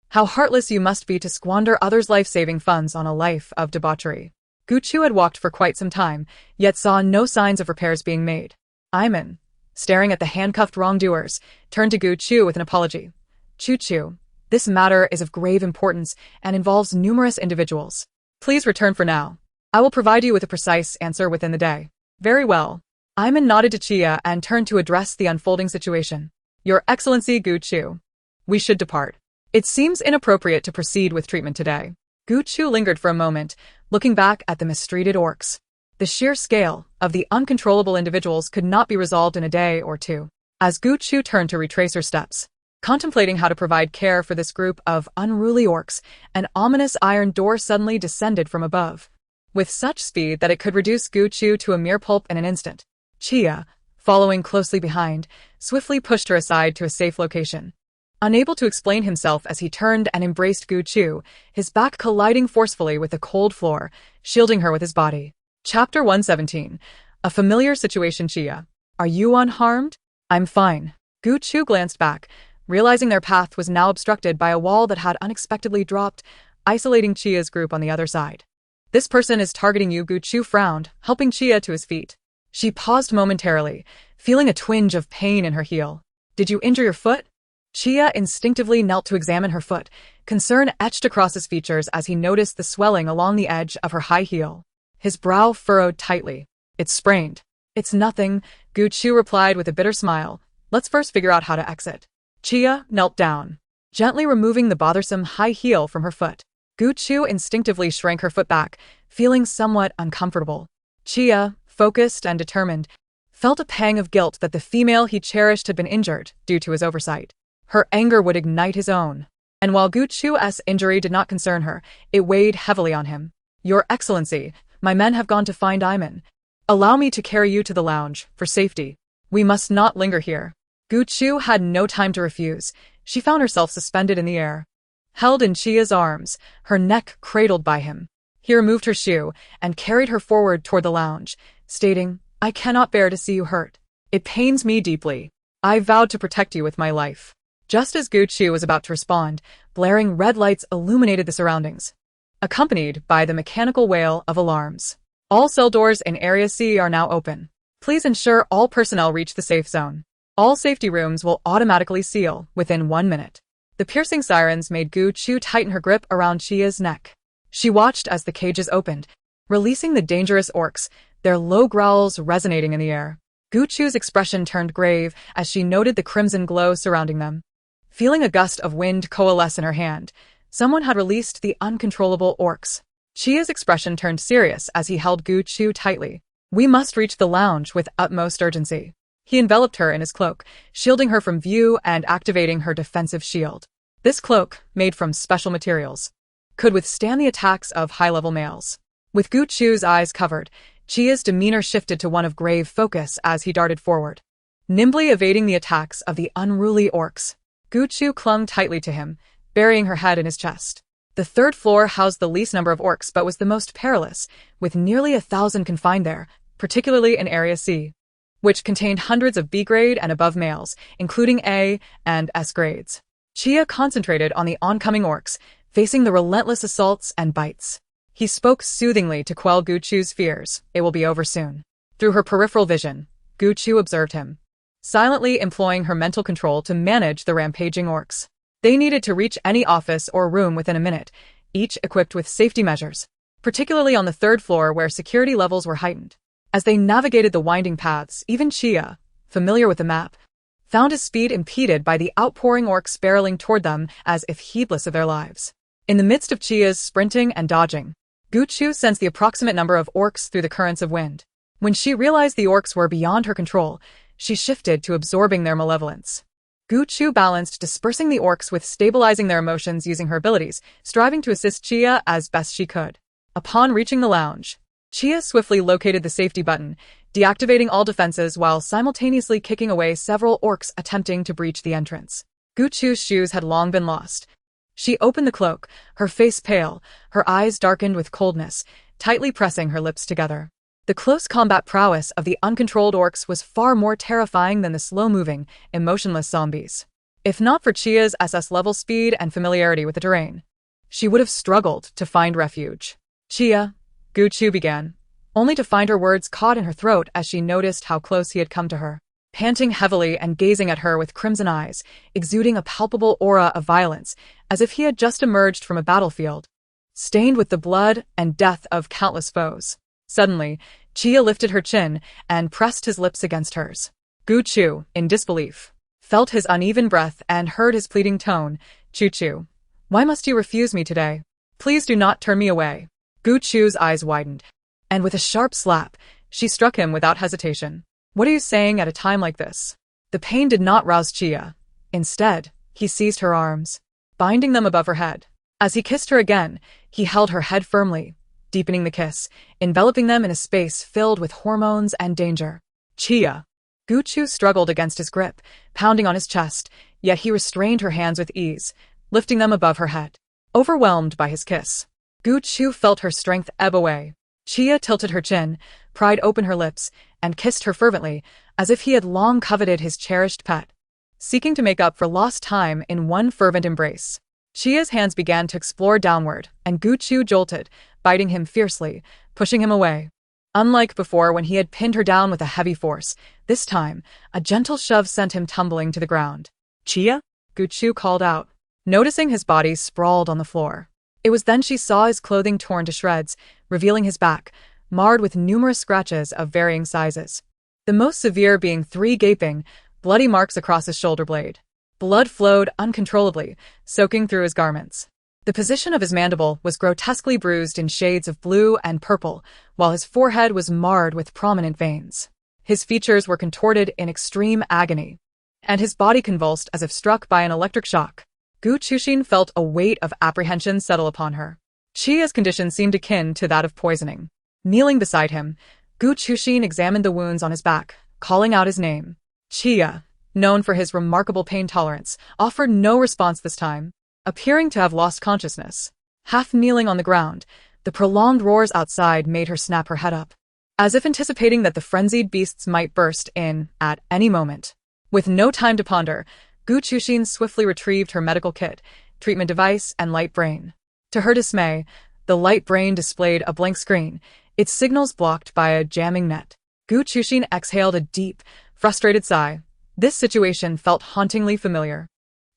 S1: How heartless you must be to squander others' life-saving funds on a life of debauchery. Gu Chu had walked for quite some time, yet saw no signs of repairs being made. Iman, staring at the handcuffed wrongdoers, turned to Gu Chu with an apology. Chu, this matter is of grave importance and involves numerous individuals. Please return for now. I will provide you with a precise answer within the day. Very well. Iman nodded to Chia and turned to address the unfolding situation. Your Excellency Gu Chu, we should depart. It seems inappropriate to proceed with treatment today. Gu Chu lingered for a moment, looking back at the mistreated orcs. The sheer scale of the uncontrollable individuals could not be resolved in a day or two. As Gu Chu turned to retrace her steps, contemplating how to provide care for this group of unruly orcs, an ominous iron door suddenly descended from above, with such speed that it could reduce Gu Chu to a mere pulp in an instant. Chia, following closely behind, swiftly pushed her aside to a safe location. Unable to explain himself as he turned and embraced Gu Chu, his back colliding forcefully with the cold floor, shielding her with his body. Chapter 117. A familiar situation. Chia, are you unharmed? I'm fine. Gu Chu glanced back, realizing their path was now obstructed by a wall that had unexpectedly dropped, isolating Chia's group on the other side. This person is targeting you. Gu Chu frowned, helping Chia to his feet. She paused momentarily, feeling a twinge of pain in her heel. Did you injure your foot? Chia instinctively knelt to examine her foot, concern etched across his features as he noticed the swelling along the edge of her high heel. His brow furrowed tightly. It's sprained. It's nothing, Gu Chu replied with a bitter smile. Let's first figure out how to exit. Chia knelt down, gently removing the bothersome high heel from her foot. Gu Chu instinctively shrank her foot back, feeling somewhat uncomfortable. Chia, focused and determined, felt a pang of guilt that the female he cherished had been injured due to his oversight. Her anger would ignite his own. And while Gu Chu's injury did not concern her, it weighed heavily on him. Your Excellency, my men have gone to find Iman. Allow me to carry you to the lounge, for safety. We must not linger here. Gu Chu had no time to refuse. She found herself suspended in the air, held in Chia's arms, her neck cradled by him. He removed her shoe and carried her forward toward the lounge, stating, I cannot bear to see you hurt. It pains me deeply. I vowed to protect you with my life. Just as Gu Chu was about to respond, blaring red lights illuminated the surroundings, accompanied by the mechanical wail of alarms. All cell doors in Area C are now open. Please ensure all personnel reach the safe zone. All safety rooms will automatically seal within 1 minute. The piercing sirens made Gu Chu tighten her grip around Chia's neck. She watched as the cages opened, releasing the dangerous orcs, their low growls resonating in the air. Gu Chu's expression turned grave as she noted the crimson glow surrounding them. Feeling a gust of wind coalesce in her hand, someone had released the uncontrollable orcs. Chia's expression turned serious as he held Gu Chu tightly. We must reach the lounge with utmost urgency. He enveloped her in his cloak, shielding her from view and activating her defensive shield. This cloak, made from special materials, could withstand the attacks of high-level males. With Gu Chu's eyes covered, Chia's demeanor shifted to one of grave focus as he darted forward, nimbly evading the attacks of the unruly orcs. Gu Chu clung tightly to him, burying her head in his chest. The third floor housed the least number of orcs but was the most perilous, with nearly 1,000 confined there, particularly in Area C, which contained hundreds of B-grade and above males, including A and S grades. Chia concentrated on the oncoming orcs, facing the relentless assaults and bites. He spoke soothingly to quell Gu Chu's fears. It will be over soon. Through her peripheral vision, Gu Chu observed him, silently employing her mental control to manage the rampaging orcs. They needed to reach any office or room within a minute, each equipped with safety measures, particularly on the third floor where security levels were heightened. As they navigated the winding paths, even Chia, familiar with the map, found his speed impeded by the outpouring orcs barreling toward them as if heedless of their lives. In the midst of Chia's sprinting and dodging, Gu Chu sensed the approximate number of orcs through the currents of wind. When she realized the orcs were beyond her control, she shifted to absorbing their malevolence. Gu Chu balanced dispersing the orcs with stabilizing their emotions using her abilities, striving to assist Chia as best she could. Upon reaching the lounge, Chia swiftly located the safety button, deactivating all defenses while simultaneously kicking away several orcs attempting to breach the entrance. Gu Chu's shoes had long been lost. She opened the cloak, her face pale, her eyes darkened with coldness, tightly pressing her lips together. The close combat prowess of the uncontrolled orcs was far more terrifying than the slow-moving, emotionless zombies. If not for Chia's SS-level speed and familiarity with the terrain, she would have struggled to find refuge. Chia, Gu Chu began, only to find her words caught in her throat as she noticed how close he had come to her. Panting heavily and gazing at her with crimson eyes, exuding a palpable aura of violence, as if he had just emerged from a battlefield, stained with the blood and death of countless foes. Suddenly, Chia lifted her chin and pressed his lips against hers. Gu Chu, in disbelief, felt his uneven breath and heard his pleading tone. Chu, why must you refuse me today? Please do not turn me away. Gu Chu's eyes widened, and with a sharp slap, she struck him without hesitation. What are you saying at a time like this? The pain did not rouse Chia. Instead, he seized her arms, binding them above her head. As he kissed her again, he held her head firmly, deepening the kiss, enveloping them in a space filled with hormones and danger. Chia. Gu Chu struggled against his grip, pounding on his chest, yet he restrained her hands with ease, lifting them above her head. Overwhelmed by his kiss, Gu Chu felt her strength ebb away. Chia tilted her chin, pried open her lips, and kissed her fervently, as if he had long coveted his cherished pet, seeking to make up for lost time in one fervent embrace. Chia's hands began to explore downward, and Gu Chu jolted, biting him fiercely, pushing him away. Unlike before when he had pinned her down with a heavy force, this time, a gentle shove sent him tumbling to the ground. Chia? Gu Chu called out, noticing his body sprawled on the floor. It was then she saw his clothing torn to shreds, revealing his back, marred with numerous scratches of varying sizes, the most severe being 3 gaping, bloody marks across his shoulder blade. Blood flowed uncontrollably, soaking through his garments. The position of his mandible was grotesquely bruised in shades of blue and purple, while his forehead was marred with prominent veins. His features were contorted in extreme agony, and his body convulsed as if struck by an electric shock. Gu Chuxin felt a weight of apprehension settle upon her. Chia's condition seemed akin to that of poisoning. Kneeling beside him, Gu Chuxin examined the wounds on his back, calling out his name. Chia, known for his remarkable pain tolerance, offered no response this time, appearing to have lost consciousness. Half kneeling on the ground, the prolonged roars outside made her snap her head up, as if anticipating that the frenzied beasts might burst in at any moment. With no time to ponder, Gu Chuxin swiftly retrieved her medical kit, treatment device, and light brain. To her dismay, the light brain displayed a blank screen, its signals blocked by a jamming net. Gu Chuxin exhaled a deep, frustrated sigh. This situation felt hauntingly familiar.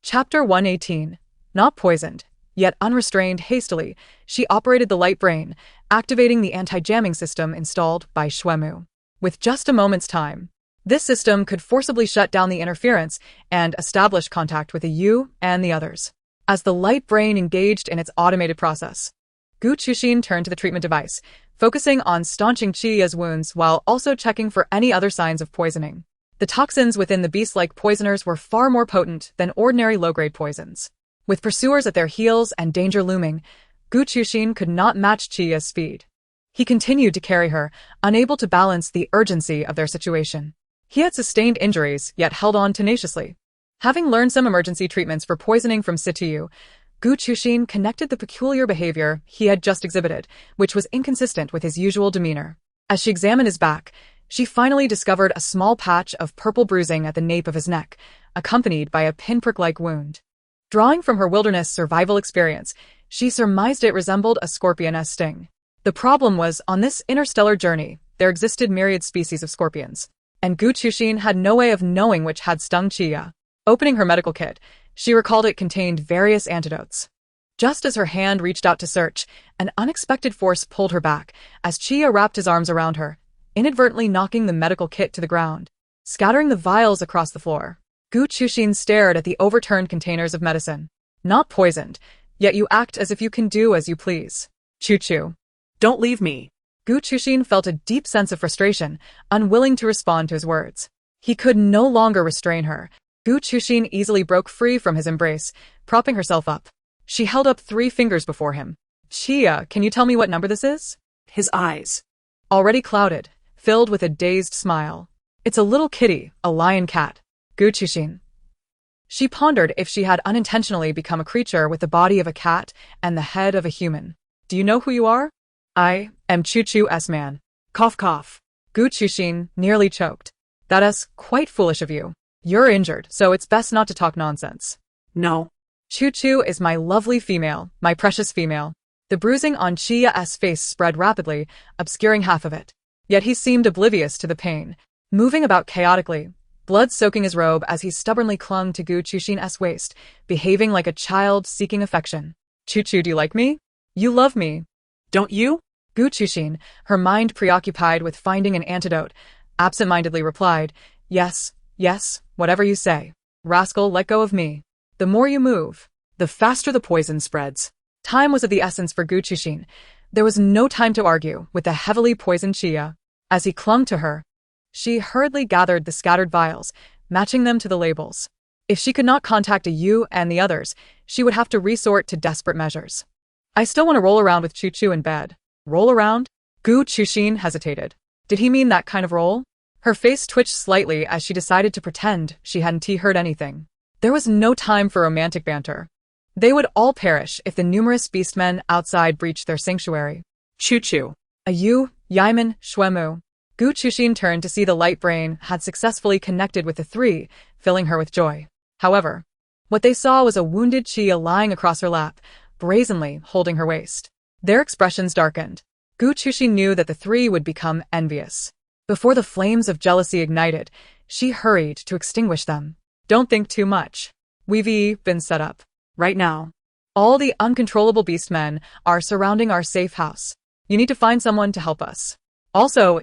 S1: Chapter 118. Not poisoned, yet unrestrained. Hastily, she operated the light brain, activating the anti-jamming system installed by Xuemu. With just a moment's time, this system could forcibly shut down the interference and establish contact with the you and the others. As the light brain engaged in its automated process, Gu Chuxin turned to the treatment device, focusing on staunching Chia's wounds while also checking for any other signs of poisoning. The toxins within the beast-like poisoners were far more potent than ordinary low-grade poisons. With pursuers at their heels and danger looming, Gu Chuxin could not match Chia's speed. He continued to carry her, unable to balance the urgency of their situation. He had sustained injuries, yet held on tenaciously. Having learned some emergency treatments for poisoning from Situ, Gu Chuxin connected the peculiar behavior he had just exhibited, which was inconsistent with his usual demeanor. As she examined his back, she finally discovered a small patch of purple bruising at the nape of his neck, accompanied by a pinprick-like wound. Drawing from her wilderness survival experience, she surmised it resembled a scorpion's sting. The problem was, on this interstellar journey, there existed myriad species of scorpions, and Gu Chuxin had no way of knowing which had stung Chia. Opening her medical kit, she recalled it contained various antidotes. Just as her hand reached out to search, an unexpected force pulled her back as Chia wrapped his arms around her, inadvertently knocking the medical kit to the ground, scattering the vials across the floor. Gu Chuxin stared at the overturned containers of medicine. Not poisoned, yet you act as if you can do as you please. Chu.
S2: Don't leave me.
S1: Gu Chuxin felt a deep sense of frustration, unwilling to respond to his words. He could no longer restrain her. Gu Chuxin easily broke free from his embrace, propping herself up. She held up 3 fingers before him. Chia, can you tell me what number this is?
S2: His eyes,
S1: Already clouded, filled with a dazed smile. It's a little kitty, a lion cat. Gu Chuxin. She pondered if she had unintentionally become a creature with the body of a cat and the head of a human. Do you know who you are? I am Chu's man.
S2: cough cough.
S1: Gu Chuxin nearly choked. That is quite foolish of you. You're injured, so it's best not to talk nonsense.
S2: No.
S1: Chu is my lovely female, my precious female. The bruising on Chia's face spread rapidly, obscuring half of it. Yet he seemed oblivious to the pain, moving about chaotically, blood soaking his robe as he stubbornly clung to Gu Chuxin's waist, behaving like a child seeking affection. Chu, do you like me? You love me.
S2: Don't you?
S1: Gu Chuxin, her mind preoccupied with finding an antidote, absent-mindedly replied, Yes, whatever you say. Rascal, let go of me. The more you move, the faster the poison spreads. Time was of the essence for Gu Chuxin. There was no time to argue with the heavily poisoned Chia. As he clung to her, she hurriedly gathered the scattered vials, matching them to the labels. If she could not contact a you and the others, she would have to resort to desperate measures. I still want to roll around with Chu in bed. Roll around? Gu Chuxin hesitated. Did he mean that kind of roll? Her face twitched slightly as she decided to pretend she hadn't heard anything. There was no time for romantic banter. They would all perish if the numerous beastmen outside breached their sanctuary.
S2: Chu.
S1: A you, Yaiman, Xuemu. Gu Chuxin turned to see the light brain had successfully connected with the 3, filling her with joy. However, what they saw was a wounded Chia lying across her lap, brazenly holding her waist. Their expressions darkened. Gu Chuxin knew that the 3 would become envious. Before the flames of jealousy ignited, she hurried to extinguish them. Don't think too much. We've been set up. Right now. All the uncontrollable beastmen are surrounding our safe house. You need to find someone to help us. Also,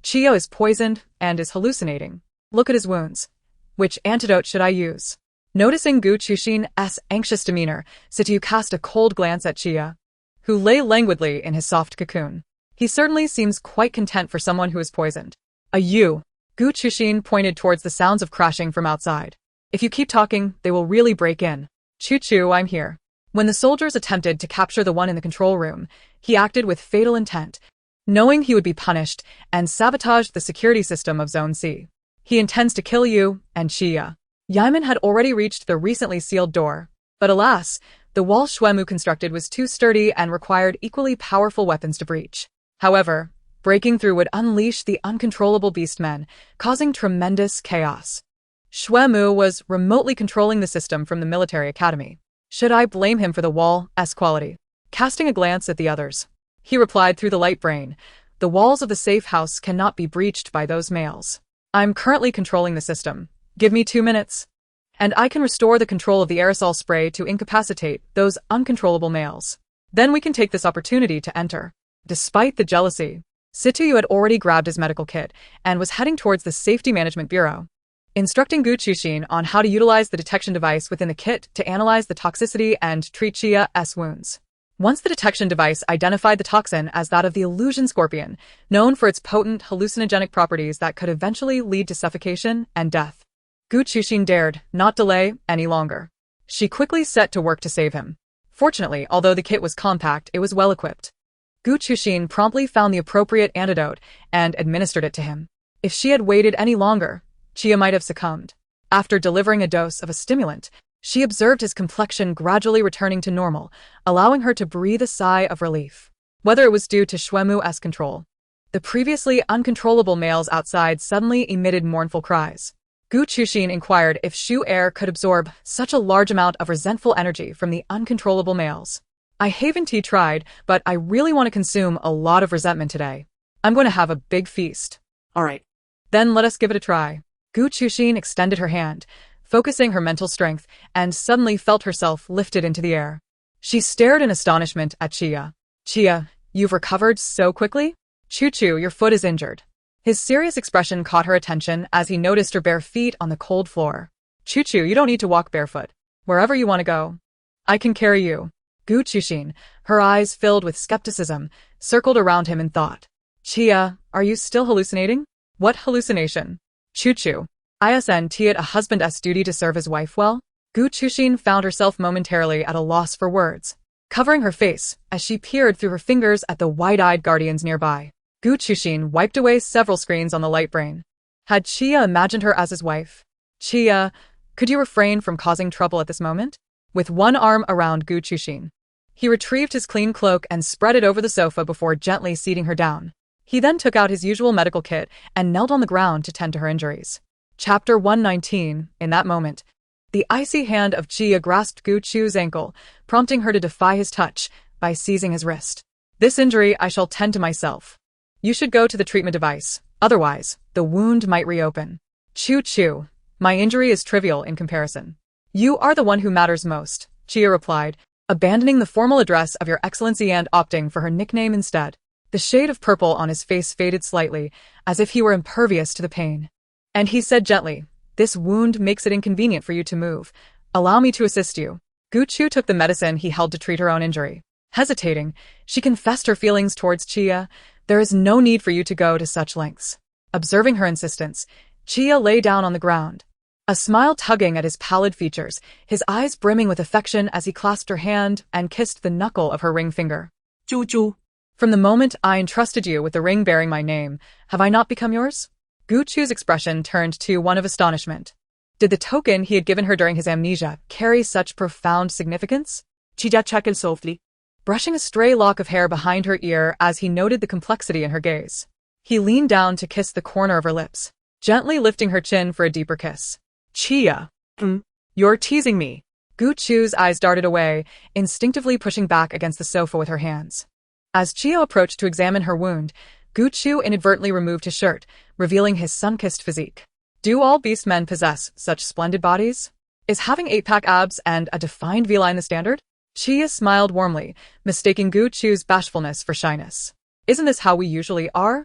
S1: Chia is poisoned and is hallucinating. Look at his wounds. Which antidote should I use? Noticing Gu Chuxin's anxious demeanor, Situ cast a cold glance at Chia, who lay languidly in his soft cocoon. He certainly seems quite content for someone who is poisoned. A you. Gu Chuxin pointed towards the sounds of crashing from outside. If you keep talking, they will really break in. Chu, I'm here. When the soldiers attempted to capture the one in the control room, he acted with fatal intent, knowing he would be punished, and sabotaged the security system of Zone C. He intends to kill you and Chia. Yaimon had already reached the recently sealed door, but alas, the wall Shuemu constructed was too sturdy and required equally powerful weapons to breach. However, breaking through would unleash the uncontrollable beastmen, causing tremendous chaos. Shuemu was remotely controlling the system from the military academy. Should I blame him for the wall's quality? Casting a glance at the others, he replied through the light brain, the walls of the safe house cannot be breached by those males. I'm currently controlling the system. Give me 2 minutes, and I can restore the control of the aerosol spray to incapacitate those uncontrollable males. Then we can take this opportunity to enter. Despite the jealousy, Situyu had already grabbed his medical kit and was heading towards the Safety Management Bureau, instructing Gu Chuxin on how to utilize the detection device within the kit to analyze the toxicity and treat Chia's wounds. Once the detection device identified the toxin as that of the illusion scorpion, known for its potent hallucinogenic properties that could eventually lead to suffocation and death, Gu Chuxin dared not delay any longer. She quickly set to work to save him. Fortunately, although the kit was compact, it was well equipped. Gu Chuxin promptly found the appropriate antidote and administered it to him. If she had waited any longer, Chia might have succumbed. After delivering a dose of a stimulant, she observed his complexion gradually returning to normal, allowing her to breathe a sigh of relief. Whether it was due to Shuemu's control, the previously uncontrollable males outside suddenly emitted mournful cries. Gu Chuxin inquired if Shu Air could absorb such a large amount of resentful energy from the uncontrollable males. I haven't tried, but I really want to consume a lot of resentment today. I'm going to have a big feast.
S2: All right.
S1: Then let us give it a try. Gu Chuxin extended her hand, focusing her mental strength, and suddenly felt herself lifted into the air. She stared in astonishment at Chia. Chia, you've recovered so quickly? Chu, your foot is injured. His serious expression caught her attention as he noticed her bare feet on the cold floor. Chu, you don't need to walk barefoot. Wherever you want to go, I can carry you. Gu Chuxin, her eyes filled with skepticism, circled around him in thought. Chia, are you still hallucinating? What hallucination? Chu, isn't it a husband's duty to serve his wife well? Gu Chuxin found herself momentarily at a loss for words, covering her face as she peered through her fingers at the wide-eyed guardians nearby. Gu Chuxin wiped away several screens on the light brain. Had Chia imagined her as his wife? Chia, could you refrain from causing trouble at this moment? With one arm around Gu Chuxin, he retrieved his clean cloak and spread it over the sofa before gently seating her down. He then took out his usual medical kit and knelt on the ground to tend to her injuries. Chapter 119. In that moment, the icy hand of Chia grasped Gu Chu's ankle, prompting her to defy his touch by seizing his wrist. This injury I shall tend to myself. You should go to the treatment device, otherwise, the wound might reopen. Chu, my injury is trivial in comparison. You are the one who matters most, Chia replied, abandoning the formal address of Your Excellency and opting for her nickname instead. The shade of purple on his face faded slightly, as if he were impervious to the pain. And he said gently, this wound makes it inconvenient for you to move. Allow me to assist you. Gu Chu took the medicine he held to treat her own injury. Hesitating, she confessed her feelings towards Chia. There is no need for you to go to such lengths. Observing her insistence, Chia lay down on the ground, a smile tugging at his pallid features, his eyes brimming with affection as he clasped her hand and kissed the knuckle of her ring finger.
S2: Chu.
S1: From the moment I entrusted you with the ring bearing my name, have I not become yours? Gu Chu's expression turned to one of astonishment. Did the token he had given her during his amnesia carry such profound significance?
S2: Chia chuckled softly,
S1: brushing a stray lock of hair behind her ear as he noted the complexity in her gaze. He leaned down to kiss the corner of her lips, gently lifting her chin for a deeper kiss.
S2: Chia, you're teasing me.
S1: Gu Chu's eyes darted away, instinctively pushing back against the sofa with her hands. As Chia approached to examine her wound, Gu Chu inadvertently removed his shirt, revealing his sun-kissed physique. Do all beastmen possess such splendid bodies? Is having 8-pack abs and a defined V-line the standard? Chia smiled warmly, mistaking Gu Chu's bashfulness for shyness. Isn't this how we usually are?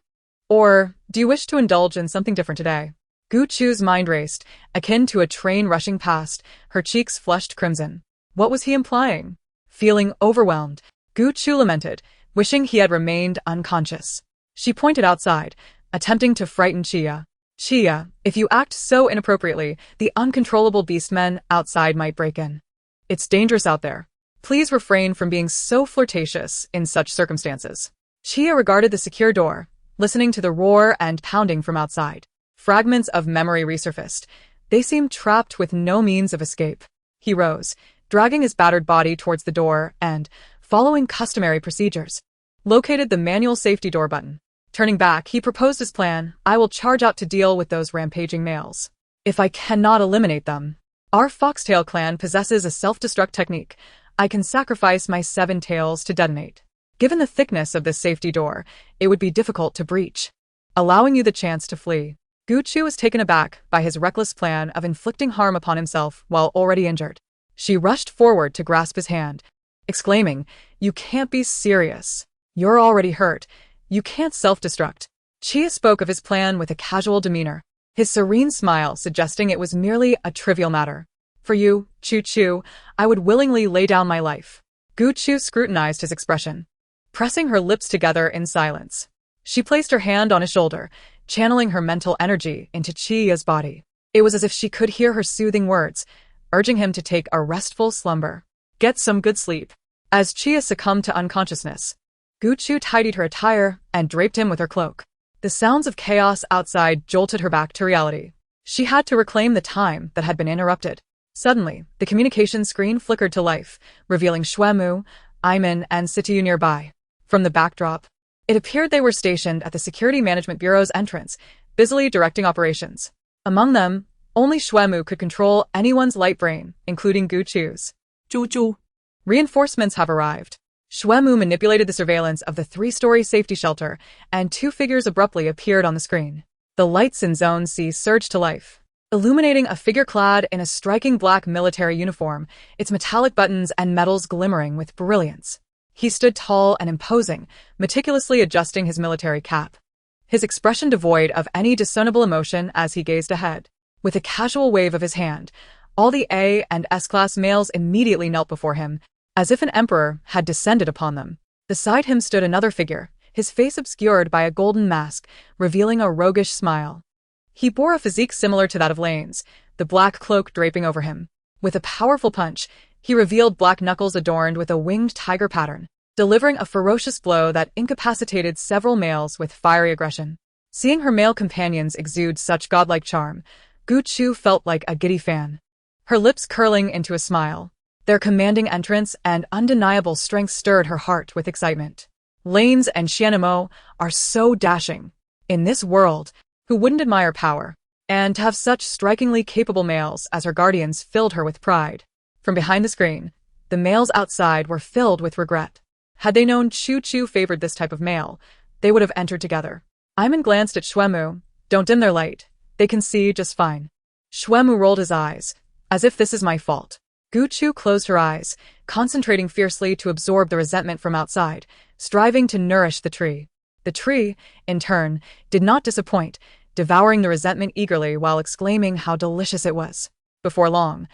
S1: Or do you wish to indulge in something different today? Gu Chu's mind raced, akin to a train rushing past, her cheeks flushed crimson. What was he implying? Feeling overwhelmed, Gu Chu lamented, wishing he had remained unconscious. She pointed outside, attempting to frighten Chia. Chia, if you act so inappropriately, the uncontrollable beastmen outside might break in. It's dangerous out there. Please refrain from being so flirtatious in such circumstances. Chia regarded the secure door, listening to the roar and pounding from outside. Fragments of memory resurfaced. They seemed trapped with no means of escape. He rose, dragging his battered body towards the door and, following customary procedures, located the manual safety door button. Turning back, he proposed his plan. I will charge out to deal with those rampaging males. If I cannot eliminate them, our foxtail clan possesses a self-destruct technique. I can sacrifice my 7 tails to detonate. Given the thickness of this safety door, it would be difficult to breach, allowing you the chance to flee. Guchu was taken aback by his reckless plan of inflicting harm upon himself while already injured. She rushed forward to grasp his hand, exclaiming, "You can't be serious. You're already hurt. You can't self-destruct." Chia spoke of his plan with a casual demeanor, his serene smile suggesting it was merely a trivial matter. "For you, Chu, I would willingly lay down my life." Guchu scrutinized his expression, pressing her lips together in silence. She placed her hand on his shoulder, channeling her mental energy into Chia's body. It was as if she could hear her soothing words, urging him to take a restful slumber. Get some good sleep. As Chia succumbed to unconsciousness, Guchu tidied her attire and draped him with her cloak. The sounds of chaos outside jolted her back to reality. She had to reclaim the time that had been interrupted. Suddenly, the communication screen flickered to life, revealing Shuemu, Iman, and Situ nearby. From the backdrop, it appeared they were stationed at the Security Management Bureau's entrance, busily directing operations. Among them, only Shuemu could control anyone's light brain, including Guchu's.
S2: Chu.
S1: Reinforcements have arrived. Shuemu manipulated the surveillance of the 3-story safety shelter, and 2 figures abruptly appeared on the screen. The lights in Zone C surged to life, illuminating a figure clad in a striking black military uniform, its metallic buttons and medals glimmering with brilliance. He stood tall and imposing, meticulously adjusting his military cap, his expression devoid of any discernible emotion as he gazed ahead. With a casual wave of his hand, all the A and S-class males immediately knelt before him, as if an emperor had descended upon them. Beside him stood another figure, his face obscured by a golden mask, revealing a roguish smile. He bore a physique similar to that of Lane's, the black cloak draping over him. With a powerful punch, he revealed black knuckles adorned with a winged tiger pattern, delivering a ferocious blow that incapacitated several males with fiery aggression. Seeing her male companions exude such godlike charm, Guchu felt like a giddy fan, her lips curling into a smile. Their commanding entrance and undeniable strength stirred her heart with excitement. Lanes and Xianemo are so dashing. In this world, who wouldn't admire power? And to have such strikingly capable males as her guardians filled her with pride. From behind the screen, the males outside were filled with regret. Had they known Chu favored this type of male, they would have entered together. Iman glanced at Shuemu. Don't dim their light. They can see just fine. Shuemu rolled his eyes, as if this is my fault. Guchu closed her eyes, concentrating fiercely to absorb the resentment from outside, striving to nourish the tree. The tree, in turn, did not disappoint, devouring the resentment eagerly while exclaiming how delicious it was. Before long,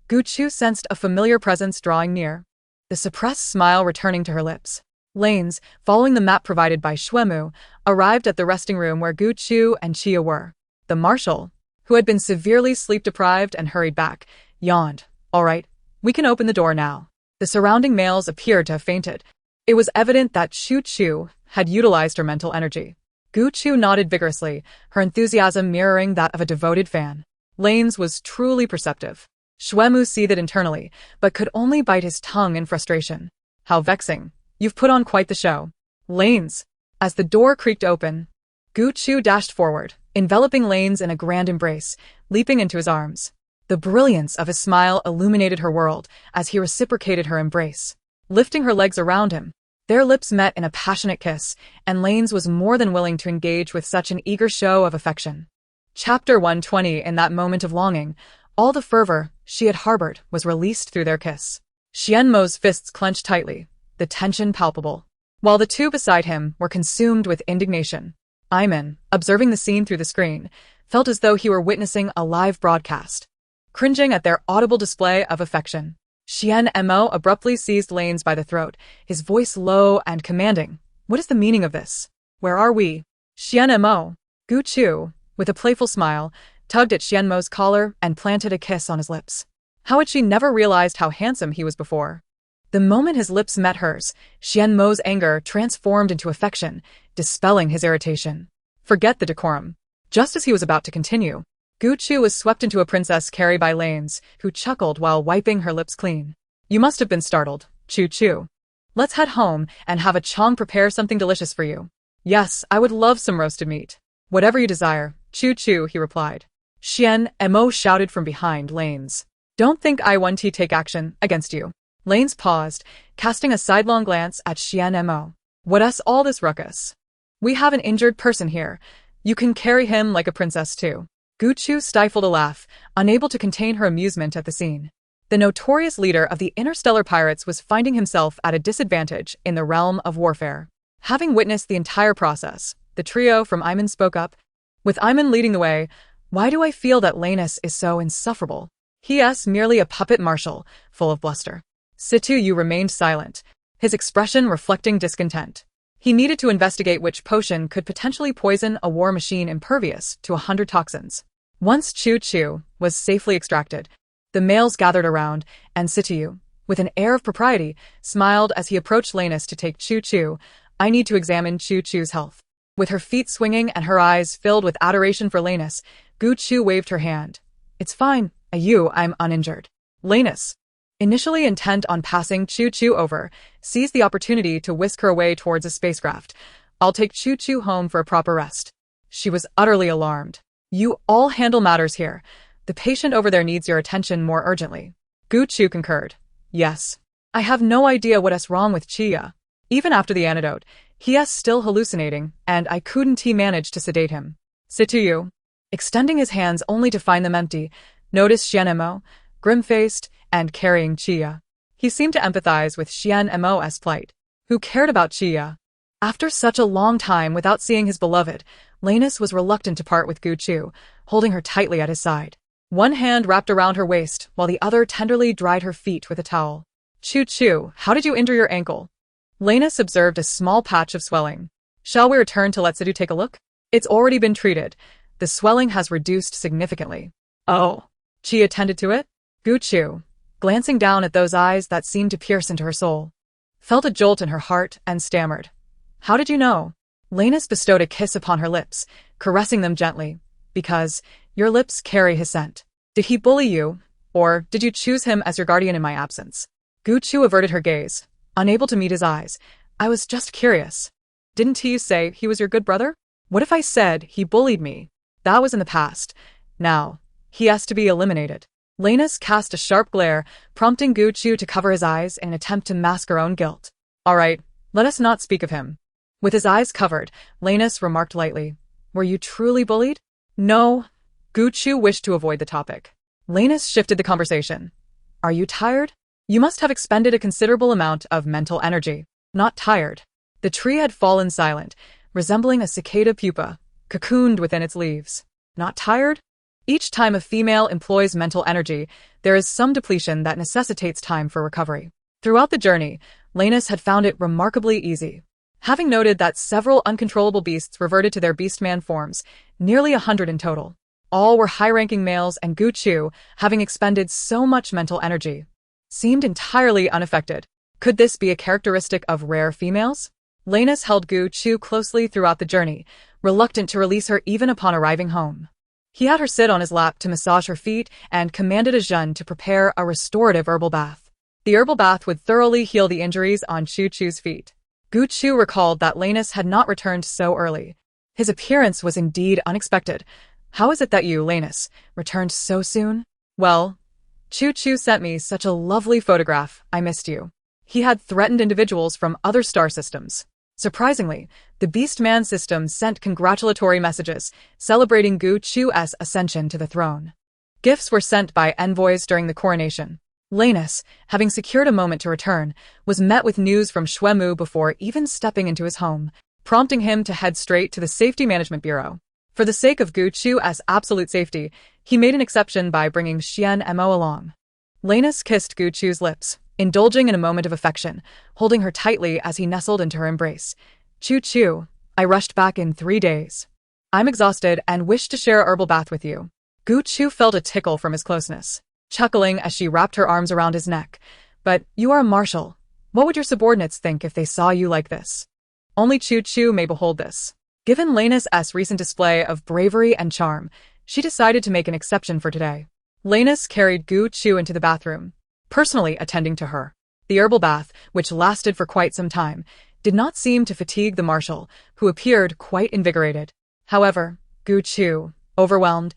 S1: Guchu sensed a familiar presence drawing near, the suppressed smile returning to her lips. Lanes, following the map provided by Shuemu, arrived at the resting room where Guchu and Chia were. The Marshal, who had been severely sleep-deprived and hurried back, yawned. All right, we can open the door now. The surrounding males appeared to have fainted. It was evident that Chu had utilized her mental energy. Guchu nodded vigorously, her enthusiasm mirroring that of a devoted fan. Lanes was truly perceptive. Shuemu seethed internally, but could only bite his tongue in frustration. How vexing. You've put on quite the show. Lanes. As the door creaked open, Guchu dashed forward, enveloping Lanes in a grand embrace, leaping into his arms. The brilliance of his smile illuminated her world as he reciprocated her embrace, lifting her legs around him. Their lips met in a passionate kiss, and Lanes was more than willing to engage with such an eager show of affection. Chapter 120. In that moment of longing, all the fervor she had harbored was released through their kiss. Xianmo's fists clenched tightly, the tension palpable, while the two beside him were consumed with indignation. Iman, observing the scene through the screen, felt as though he were witnessing a live broadcast, cringing at their audible display of affection. Xianmo abruptly seized Lanes by the throat, his voice low and commanding. What is the meaning of this? Where are we? Xianmo. Guchu, with a playful smile, tugged at Xianmo's collar and planted a kiss on his lips. How had she never realized how handsome he was before? The moment his lips met hers, Xianmo's anger transformed into affection, dispelling his irritation. Forget the decorum. Just as he was about to continue, Gu Chu was swept into a princess carry by Lanes, who chuckled while wiping her lips clean. You must have been startled, Chu Chu. Let's head home and have a Chong prepare something delicious for you. Yes, I would love some roasted meat. Whatever you desire, Chu Chu, he replied. Xian Mo shouted from behind Lanes. Don't think I want to take action against you. Lanes paused, casting a sidelong glance at Xian Mo. What's all this ruckus? We have an injured person here. You can carry him like a princess too. Gu Chu stifled a laugh, unable to contain her amusement at the scene. The notorious leader of the interstellar pirates was finding himself at a disadvantage in the realm of warfare. Having witnessed the entire process, the trio from Iman spoke up. With Iman leading the way, why do I feel that Lanus is so insufferable? He is merely a puppet Marshal, full of bluster. Situ Yu remained silent, his expression reflecting discontent. He needed to investigate which potion could potentially poison a war machine impervious to 100 toxins. Once Chu Chu was safely extracted, the males gathered around, and Situ, with an air of propriety, smiled as he approached Lanus to take Chu Chu. I need to examine Chu Chu's health. With her feet swinging and her eyes filled with adoration for Lanus, Gu Chu waved her hand. It's fine, I'm uninjured. Lanus, initially intent on passing Chu Chu over, seized the opportunity to whisk her away towards a spacecraft. I'll take Chu Chu home for a proper rest. She was utterly alarmed. You all handle matters here. The patient over there needs your attention more urgently. Gu Chu concurred. Yes. I have no idea what's wrong with Chia. Even after the antidote, he's still hallucinating, and I couldn't manage to sedate him. Situ, extending his hands only to find them empty, noticed Xian Mo, grim-faced, and carrying Chia. He seemed to empathize with Xian Mo's plight. Who cared about Chia? After such a long time without seeing his beloved, Lanus was reluctant to part with Gu Chu, holding her tightly at his side. One hand wrapped around her waist, while the other tenderly dried her feet with a towel. Chu Chu, how did you injure your ankle? Lanus observed a small patch of swelling. Shall we return to let Situ take a look? It's already been treated. The swelling has reduced significantly. Oh. She attended to it? Gu Chu, glancing down at those eyes that seemed to pierce into her soul, felt a jolt in her heart and stammered. How did you know? Lanus bestowed a kiss upon her lips, caressing them gently. Because your lips carry his scent. Did he bully you, or did you choose him as your guardian in my absence? Gu Chu averted her gaze, unable to meet his eyes. I was just curious. Didn't you say he was your good brother? What if I said he bullied me? That was in the past. Now, he has to be eliminated. Lanus cast a sharp glare, prompting Gu Chu to cover his eyes in an attempt to mask her own guilt. All right, let us not speak of him. With his eyes covered, Lanus remarked lightly. Were you truly bullied? No. Gu Chu wished to avoid the topic. Lanus shifted the conversation. Are you tired? You must have expended a considerable amount of mental energy. Not tired. The tree had fallen silent, resembling a cicada pupa, cocooned within its leaves. Not tired? Each time a female employs mental energy, there is some depletion that necessitates time for recovery. Throughout the journey, Lanus had found it remarkably easy. Having noted that several uncontrollable beasts reverted to their beastman forms, nearly 100 in total. All were high-ranking males, and Gu Chu, having expended so much mental energy, seemed entirely unaffected. Could this be a characteristic of rare females? Lanus held Gu Chu closely throughout the journey, reluctant to release her even upon arriving home. He had her sit on his lap to massage her feet and commanded a jeune to prepare a restorative herbal bath. The herbal bath would thoroughly heal the injuries on Chu Chu's feet. Gu Chu recalled that Lanus had not returned so early. His appearance was indeed unexpected. How is it that you, Lanus, returned so soon? Well, Chu Chu sent me such a lovely photograph, I missed you. He had threatened individuals from other star systems. Surprisingly, the Beastman system sent congratulatory messages, celebrating Gu Chu's ascension to the throne. Gifts were sent by envoys during the coronation. Lanus, having secured a moment to return, was met with news from Xuemu before even stepping into his home, prompting him to head straight to the Safety Management Bureau. For the sake of Gu Chu's absolute safety, he made an exception by bringing Xian Mo along. Lanus kissed Gu Chu's lips, indulging in a moment of affection, holding her tightly as he nestled into her embrace. Chu Chu, I rushed back in 3 days. I'm exhausted and wish to share a herbal bath with you. Gu Chu felt a tickle from his closeness, chuckling as she wrapped her arms around his neck. But you are a marshal. What would your subordinates think if they saw you like this? Only Chu Chu may behold this. Given Lanus' recent display of bravery and charm, she decided to make an exception for today. Lanus carried Gu Chu into the bathroom, personally attending to her. The herbal bath, which lasted for quite some time, did not seem to fatigue the marshal, who appeared quite invigorated. However, Gu Chu, overwhelmed,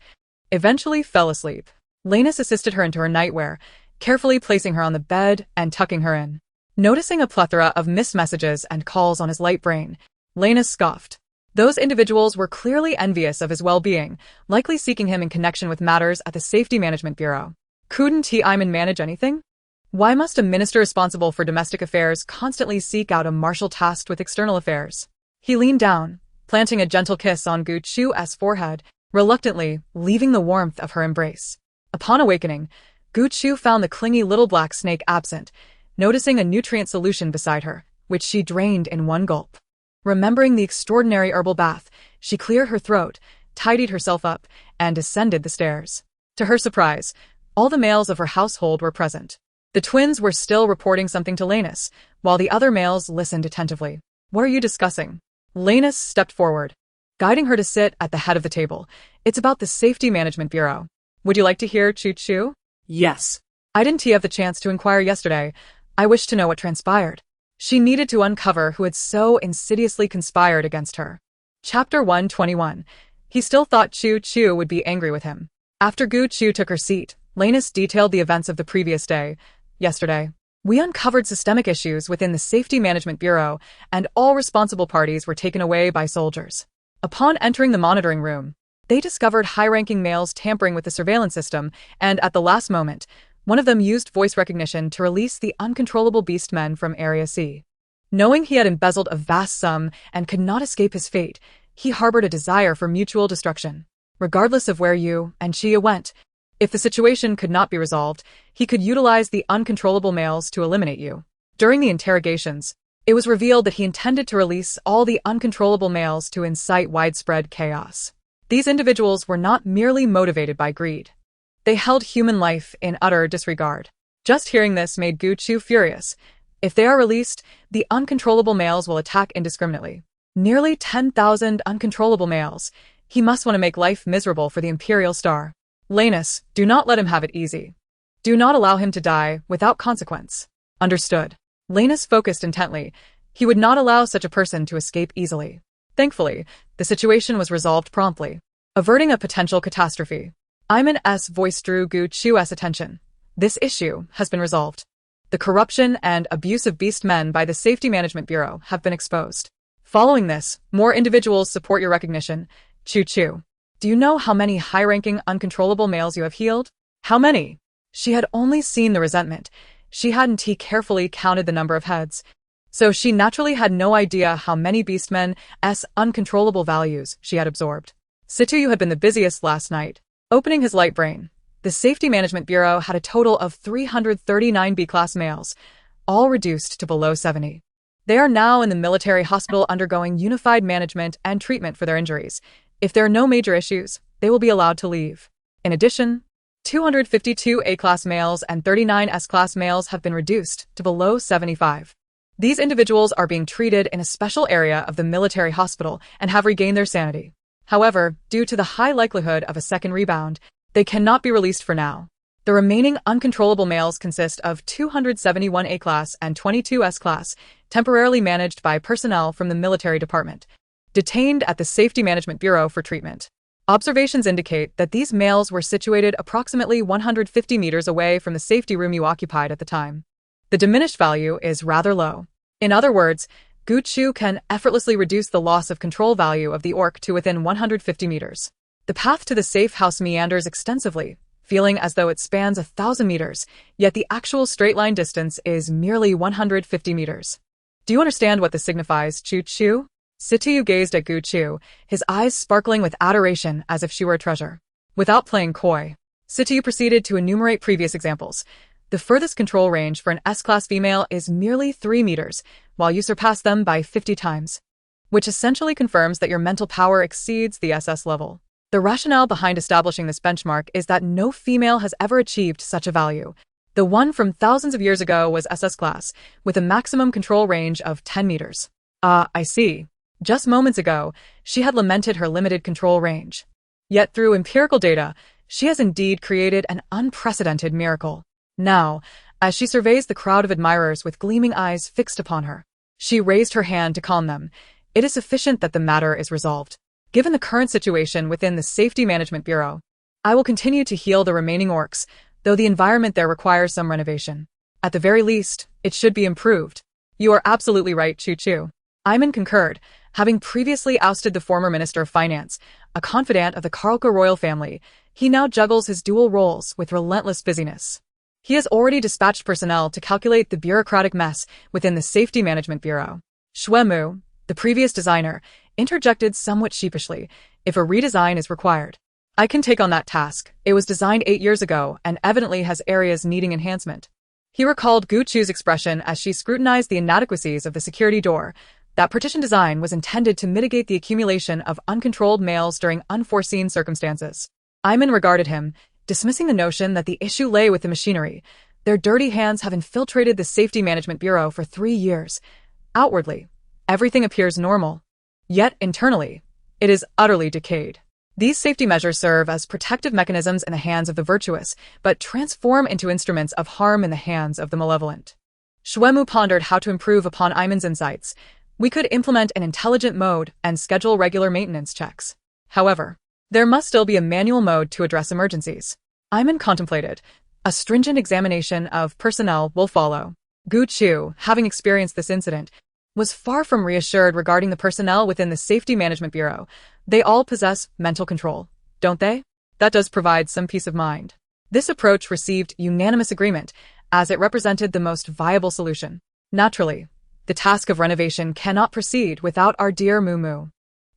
S1: eventually fell asleep. Lanus assisted her into her nightwear, carefully placing her on the bed and tucking her in. Noticing a plethora of missed messages and calls on his light brain, Lanus scoffed. Those individuals were clearly envious of his well-being, likely seeking him in connection with matters at the Safety Management Bureau. Couldn't he manage anything? Why must a minister responsible for domestic affairs constantly seek out a marshal tasked with external affairs? He leaned down, planting a gentle kiss on Gu Chu's forehead, reluctantly leaving the warmth of her embrace. Upon awakening, Gu Chu found the clingy little black snake absent, noticing a nutrient solution beside her, which she drained in one gulp. Remembering the extraordinary herbal bath, she cleared her throat, tidied herself up, and descended the stairs. To her surprise, all the males of her household were present. The twins were still reporting something to Lanus, while the other males listened attentively. What are you discussing? Lanus stepped forward, guiding her to sit at the head of the table. It's about the Safety Management Bureau. Would you like to hear, Chu Chu?
S2: Yes.
S1: I didn't have the chance to inquire yesterday. I wish to know what transpired. She needed to uncover who had so insidiously conspired against her. Chapter 121. He still thought Chu Chu would be angry with him. After Gu Chu took her seat, Lanus detailed the events of the previous day. Yesterday, we uncovered systemic issues within the Safety Management Bureau, and all responsible parties were taken away by soldiers. Upon entering the monitoring room, they discovered high-ranking males tampering with the surveillance system, and at the last moment, one of them used voice recognition to release the uncontrollable beastmen from Area C. Knowing he had embezzled a vast sum and could not escape his fate, he harbored a desire for mutual destruction. Regardless of where you and Chia went, if the situation could not be resolved, he could utilize the uncontrollable males to eliminate you. During the interrogations, it was revealed that he intended to release all the uncontrollable males to incite widespread chaos. These individuals were not merely motivated by greed. They held human life in utter disregard. Just hearing this made Gu Chu furious. If they are released, the uncontrollable males will attack indiscriminately. Nearly 10,000 uncontrollable males. He must want to make life miserable for the Imperial Star. Lanus, do not let him have it easy. Do not allow him to die without consequence. Understood. Lanus focused intently. He would not allow such a person to escape easily. Thankfully, the situation was resolved promptly, averting a potential catastrophe. Iman's voice drew Gu Chu's attention. This issue has been resolved. The corruption and abuse of beast men by the Safety Management Bureau have been exposed. Following this, more individuals support your recognition. Chu Chu. Do you know how many high-ranking uncontrollable males you have healed? How many? She had only seen the resentment. She hadn't carefully counted the number of heads. So she naturally had no idea how many beastmen's uncontrollable values she had absorbed. Situ, you had been the busiest last night. Opening his light brain, the Safety Management Bureau had a total of 339 B-class males, all reduced to below 70. They are now in the military hospital undergoing unified management and treatment for their injuries. If there are no major issues, they will be allowed to leave. In addition, 252 A-class males and 39 S-class males have been reduced to below 75. These individuals are being treated in a special area of the military hospital and have regained their sanity. However, due to the high likelihood of a second rebound, they cannot be released for now. The remaining uncontrollable males consist of 271 A-class and 22 S-class, temporarily managed by personnel from the military department, detained at the Safety Management Bureau for treatment. Observations indicate that these males were situated approximately 150 meters away from the safety room you occupied at the time. The diminished value is rather low. In other words, Gu Chu can effortlessly reduce the loss of control value of the orc to within 150 meters. The path to the safe house meanders extensively, feeling as though it spans 1,000 meters, yet the actual straight-line distance is merely 150 meters. Do you understand what this signifies, Chu Chu? Situ gazed at Gu Chu, his eyes sparkling with adoration as if she were a treasure. Without playing coy, Situ proceeded to enumerate previous examples. The furthest control range for an S-class female is merely 3 meters, while you surpass them by 50 times. which essentially confirms that your mental power exceeds the SS level. The rationale behind establishing this benchmark is that no female has ever achieved such a value. The one from thousands of years ago was SS class, with a maximum control range of 10 meters. I see. Just moments ago, she had lamented her limited control range. Yet through empirical data, she has indeed created an unprecedented miracle. Now, as she surveys the crowd of admirers with gleaming eyes fixed upon her, she raised her hand to calm them. It is sufficient that the matter is resolved. Given the current situation within the Safety Management Bureau, I will continue to heal the remaining orcs, though the environment there requires some renovation. At the very least, it should be improved. You are absolutely right, Choo-Choo. Ayman concurred. Having previously ousted the former Minister of Finance, a confidant of the Karlka royal family, he now juggles his dual roles with relentless busyness. He has already dispatched personnel to calculate the bureaucratic mess within the Safety Management Bureau. Shuemu, the previous designer, interjected somewhat sheepishly, if a redesign is required. I can take on that task. It was designed 8 years ago and evidently has areas needing enhancement. He recalled Gu Chu's expression as she scrutinized the inadequacies of the security door. That partition design was intended to mitigate the accumulation of uncontrolled males during unforeseen circumstances. Ayman regarded him, dismissing the notion that the issue lay with the machinery. Their dirty hands have infiltrated the Safety Management Bureau for 3 years. Outwardly, everything appears normal. Yet, internally, it is utterly decayed. These safety measures serve as protective mechanisms in the hands of the virtuous, but transform into instruments of harm in the hands of the malevolent. Shuemu pondered how to improve upon Ayman's insights. We could implement an intelligent mode and schedule regular maintenance checks. However, there must still be a manual mode to address emergencies. Ayman contemplated. A stringent examination of personnel will follow. Gu Chu, having experienced this incident, was far from reassured regarding the personnel within the Safety Management Bureau. They all possess mental control, don't they? That does provide some peace of mind. This approach received unanimous agreement, as it represented the most viable solution. Naturally, the task of renovation cannot proceed without our dear Moo.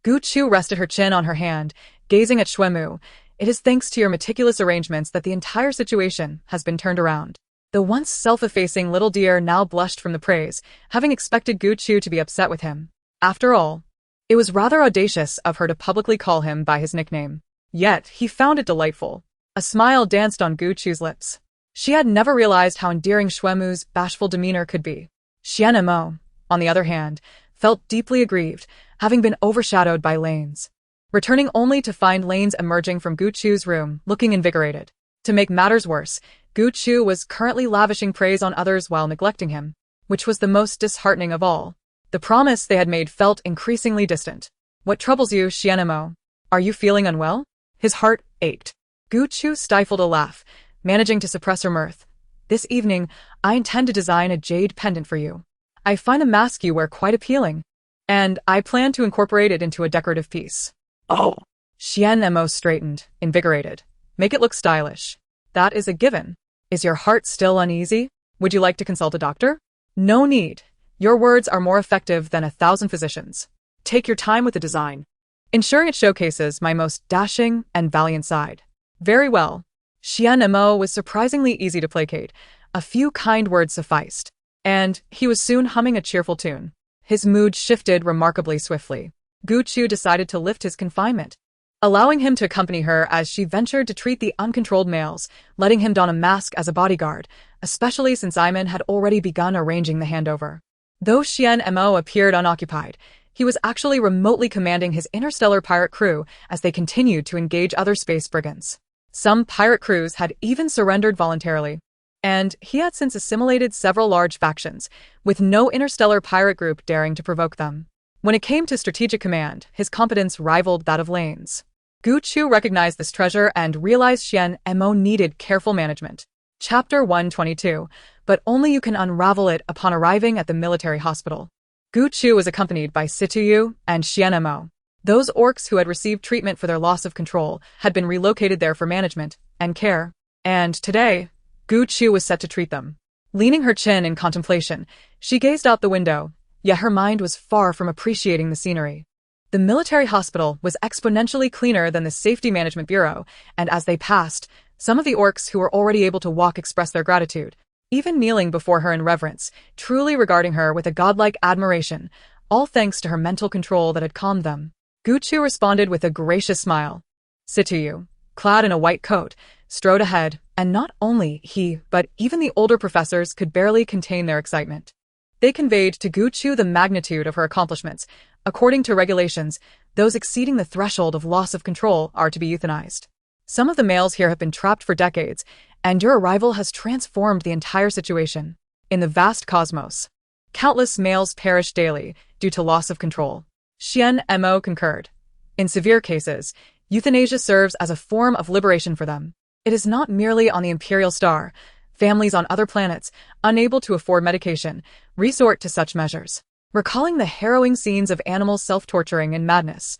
S1: Gu Chu rested her chin on her hand, gazing at Shuemu. It is thanks to your meticulous arrangements that the entire situation has been turned around. The once self-effacing little dear now blushed from the praise, having expected Gu Chu to be upset with him. After all, it was rather audacious of her to publicly call him by his nickname. Yet, he found it delightful. A smile danced on Gu Chu's lips. She had never realized how endearing Shuemu's bashful demeanor could be. Xian Mo, on the other hand, felt deeply aggrieved, having been overshadowed by Lanes. Returning only to find Lanes emerging from Gu Chu's room, looking invigorated. To make matters worse, Gu Chu was currently lavishing praise on others while neglecting him, which was the most disheartening of all. The promise they had made felt increasingly distant. What troubles you, Xianemo? Are you feeling unwell? His heart ached. Gu Chu stifled a laugh, managing to suppress her mirth. This evening, I intend to design a jade pendant for you. I find the mask you wear quite appealing, and I plan to incorporate it into a decorative piece.
S2: Oh.
S1: Xianemo straightened, invigorated. Make it look stylish. That is a given. Is your heart still uneasy? Would you like to consult a doctor? No need. Your words are more effective than 1,000 physicians. Take your time with the design, ensuring it showcases my most dashing and valiant side. Very well. Xianemo was surprisingly easy to placate. A few kind words sufficed, and he was soon humming a cheerful tune. His mood shifted remarkably swiftly. Gu Chu decided to lift his confinement, allowing him to accompany her as she ventured to treat the uncontrolled males, letting him don a mask as a bodyguard, especially since Ayman had already begun arranging the handover. Though Xianemo appeared unoccupied, he was actually remotely commanding his interstellar pirate crew as they continued to engage other space brigands. Some pirate crews had even surrendered voluntarily, and he had since assimilated several large factions, with no interstellar pirate group daring to provoke them. When it came to strategic command, his competence rivaled that of Lane's. Gu Chu recognized this treasure and realized Xianemo needed careful management. Chapter 122, but only you can unravel it upon arriving at the military hospital. Gu Chu was accompanied by Situyu and Xianemo. Those orcs who had received treatment for their loss of control had been relocated there for management and care, and today, Gu Chu was set to treat them. Leaning her chin in contemplation, she gazed out the window, yet her mind was far from appreciating the scenery. The military hospital was exponentially cleaner than the Safety Management Bureau, and as they passed, some of the orcs who were already able to walk expressed their gratitude, even kneeling before her in reverence, truly regarding her with a godlike admiration. all thanks to her mental control that had calmed them. Guchu responded with a gracious smile. Situyu, clad in a white coat, strode ahead, and not only he, but even the older professors could barely contain their excitement. They conveyed to Guchu the magnitude of her accomplishments. According to regulations, those exceeding the threshold of loss of control are to be euthanized. Some of the males here have been trapped for decades, and your arrival has transformed the entire situation. In the vast cosmos, countless males perish daily due to loss of control. Xian Mo concurred. In severe cases, euthanasia serves as a form of liberation for them. It is not merely on the Imperial Star. Families on other planets, unable to afford medication, resort to such measures. Recalling the harrowing scenes of animals self-torturing in madness,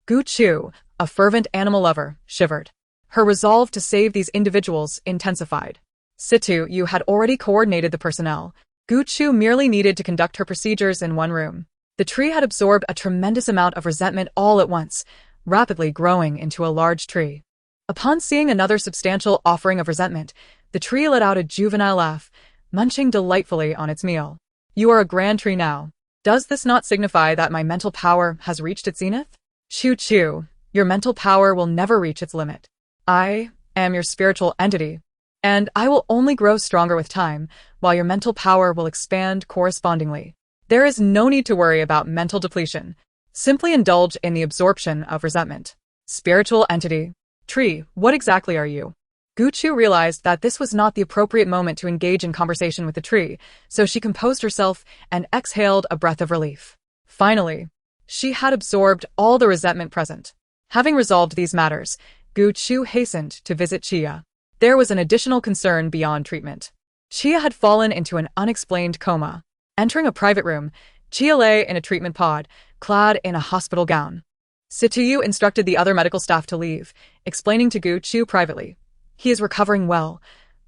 S1: Guchu, a fervent animal lover, shivered. Her resolve to save these individuals intensified. Situyu had already coordinated the personnel. Guchu merely needed to conduct her procedures in one room. The tree had absorbed a tremendous amount of resentment all at once, rapidly growing into a large tree. Upon seeing another substantial offering of resentment, the tree let out a juvenile laugh, munching delightfully on its meal. You are a grand tree now. Does this not signify that my mental power has reached its zenith? Choo-choo, your mental power will never reach its limit. I am your spiritual entity, and I will only grow stronger with time, while your mental power will expand correspondingly. There is no need to worry about mental depletion. Simply indulge in the absorption of resentment. Spiritual entity. Tree, what exactly are you? Guchu realized that this was not the appropriate moment to engage in conversation with the tree, so she composed herself and exhaled a breath of relief. Finally, she had absorbed all the resentment present. Having resolved these matters, Guchu hastened to visit Chia. There was an additional concern beyond treatment. Chia had fallen into an unexplained coma. Entering a private room, Chia lay in a treatment pod, clad in a hospital gown. Situyu instructed the other medical staff to leave, explaining to Guchu privately. He is recovering well.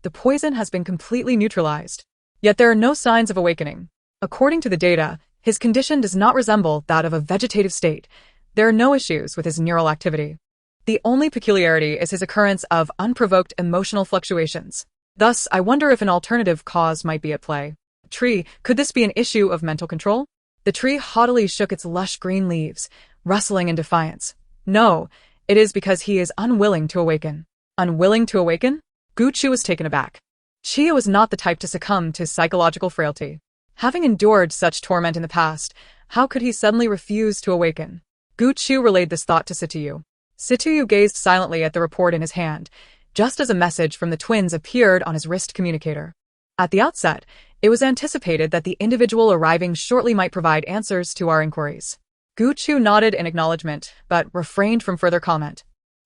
S1: The poison has been completely neutralized. Yet there are no signs of awakening. According to the data, his condition does not resemble that of a vegetative state. There are no issues with his neural activity. The only peculiarity is his occurrence of unprovoked emotional fluctuations. Thus, I wonder if an alternative cause might be at play. Tree, could this be an issue of mental control? The tree haughtily shook its lush green leaves, rustling in defiance. No, it is because he is unwilling to awaken. Unwilling to awaken? Guchu was taken aback. Chia was not the type to succumb to psychological frailty. Having endured such torment in the past, how could he suddenly refuse to awaken? Guchu relayed this thought to Situyu. Situyu gazed silently at the report in his hand, just as a message from the twins appeared on his wrist communicator. At the outset, it was anticipated that the individual arriving shortly might provide answers to our inquiries. Guchu nodded in acknowledgement, but refrained from further comment.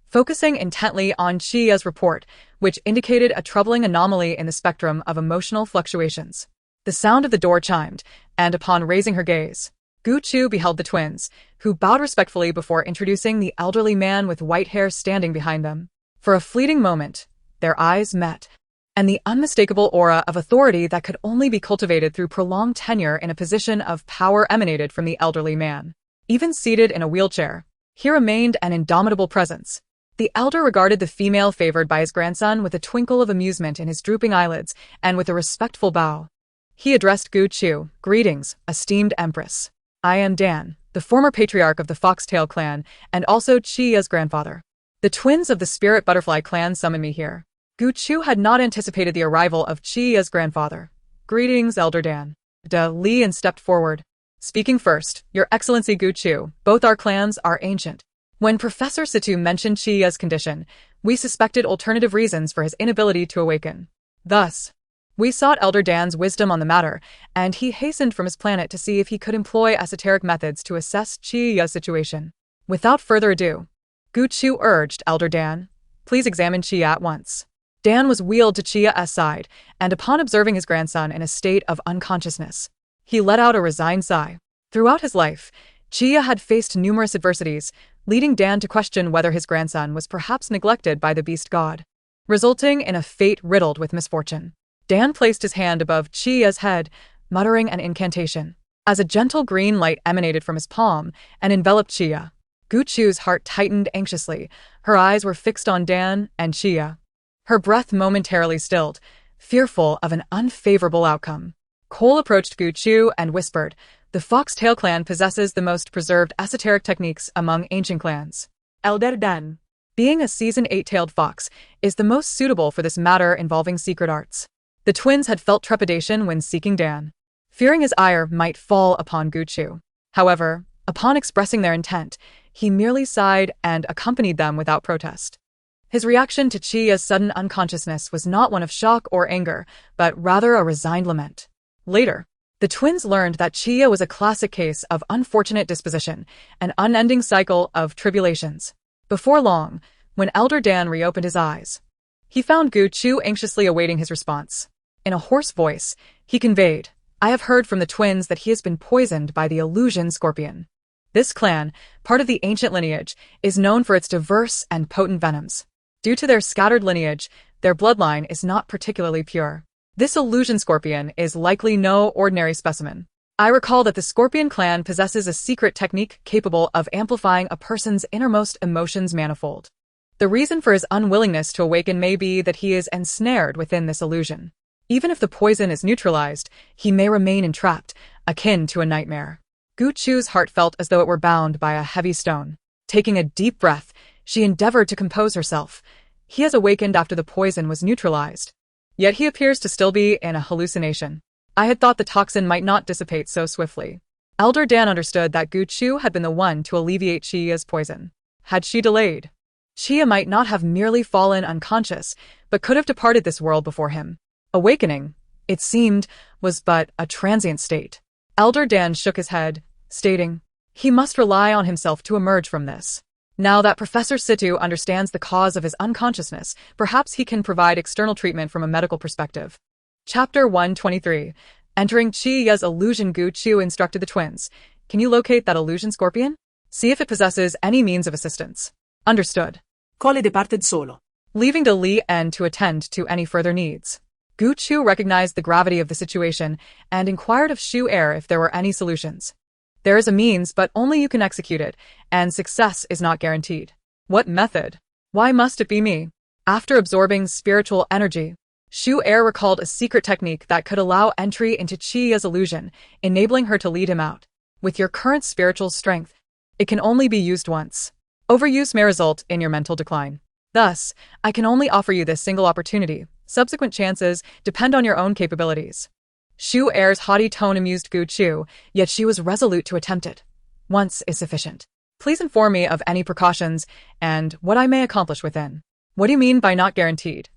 S1: Focusing intently on Chia's report, which indicated a troubling anomaly in the spectrum of emotional fluctuations. The sound of the door chimed, and upon raising her gaze, Guchu beheld the twins, who bowed respectfully before introducing the elderly man with white hair standing behind them. For a fleeting moment, their eyes met, and the unmistakable aura of authority that could only be cultivated through prolonged tenure in a position of power emanated from the elderly man. Even seated in a wheelchair, he remained an indomitable presence. The elder regarded the female favored by his grandson with a twinkle of amusement in his drooping eyelids and with a respectful bow. He addressed Guchu, "Greetings, esteemed Empress. I am Dan, the former patriarch of the Foxtail clan and also Chia's grandfather. The twins of the Spirit Butterfly clan summoned me here." Guchu had not anticipated the arrival of Chia's grandfather. "Greetings, Elder Dan." Li and stepped forward. "Speaking first, Your Excellency Guchu, both our clans are ancient. When Professor Situ mentioned Chia's condition, we suspected alternative reasons for his inability to awaken. Thus, we sought Elder Dan's wisdom on the matter, and he hastened from his planet to see if he could employ esoteric methods to assess Chia's situation. Without further ado, Guchu urged Elder Dan, "Please examine Chia at once." Dan was wheeled to Chia's side, and upon observing his grandson in a state of unconsciousness, he let out a resigned sigh. Throughout his life, Chia had faced numerous adversities, leading Dan to question whether his grandson was perhaps neglected by the beast god, resulting in a fate riddled with misfortune. Dan placed his hand above Chia's head, muttering an incantation. As a gentle green light emanated from his palm and enveloped Chia, Guchu's heart tightened anxiously. Her eyes were fixed on Dan and Chia. Her breath momentarily stilled, fearful of an unfavorable outcome. Cole approached Guchu and whispered, The foxtail clan possesses the most preserved esoteric techniques among ancient clans.
S2: Elder Dan.
S1: Being a seasoned eight-tailed fox is the most suitable for this matter involving secret arts. The twins had felt trepidation when seeking Dan, fearing his ire might fall upon Guchu. However, upon expressing their intent, he merely sighed and accompanied them without protest. His reaction to Chia's sudden unconsciousness was not one of shock or anger, but rather a resigned lament. Later, the twins learned that Chia was a classic case of unfortunate disposition, an unending cycle of tribulations. Before long, when Elder Dan reopened his eyes, he found Guchu anxiously awaiting his response. In a hoarse voice, he conveyed, "I have heard from the twins that he has been poisoned by the illusion scorpion." This clan, part of the ancient lineage, is known for its diverse and potent venoms. Due to their scattered lineage, their bloodline is not particularly pure. This illusion scorpion is likely no ordinary specimen. I recall that the scorpion clan possesses a secret technique capable of amplifying a person's innermost emotions manifold. The reason for his unwillingness to awaken may be that he is ensnared within this illusion. Even if the poison is neutralized, he may remain entrapped, akin to a nightmare. Guchu's heart felt as though it were bound by a heavy stone. Taking a deep breath, she endeavored to compose herself. He has awakened after the poison was neutralized. Yet he appears to still be in a hallucination. I had thought the toxin might not dissipate so swiftly. Elder Dan understood that Guchu had been the one to alleviate Chia's poison. Had she delayed, Chia might not have merely fallen unconscious, but could have departed this world before him. Awakening, it seemed, was but a transient state. Elder Dan shook his head, stating, he must rely on himself to emerge from this. Now that Professor Situ understands the cause of his unconsciousness, perhaps he can provide external treatment from a medical perspective. Chapter 123. Entering Chia's illusion. Guchu instructed the twins. Can you locate that illusion scorpion? See if it possesses any means of assistance. Understood.
S2: Cole departed solo.
S1: Leaving to Li En to attend to any further needs. Guchu recognized the gravity of the situation and inquired of Shu Er if there were any solutions. There is a means, but only you can execute it, and success is not guaranteed. What method? Why must it be me? After absorbing spiritual energy, Shu Er recalled a secret technique that could allow entry into Chia's illusion, enabling her to lead him out. With your current spiritual strength, it can only be used once. Overuse may result in your mental decline. Thus, I can only offer you this single opportunity. Subsequent chances depend on your own capabilities. Shu Er's haughty tone amused Guchu, yet she was resolute to attempt it. Once is sufficient. Please inform me of any precautions and what I may accomplish within. What do you mean by not guaranteed?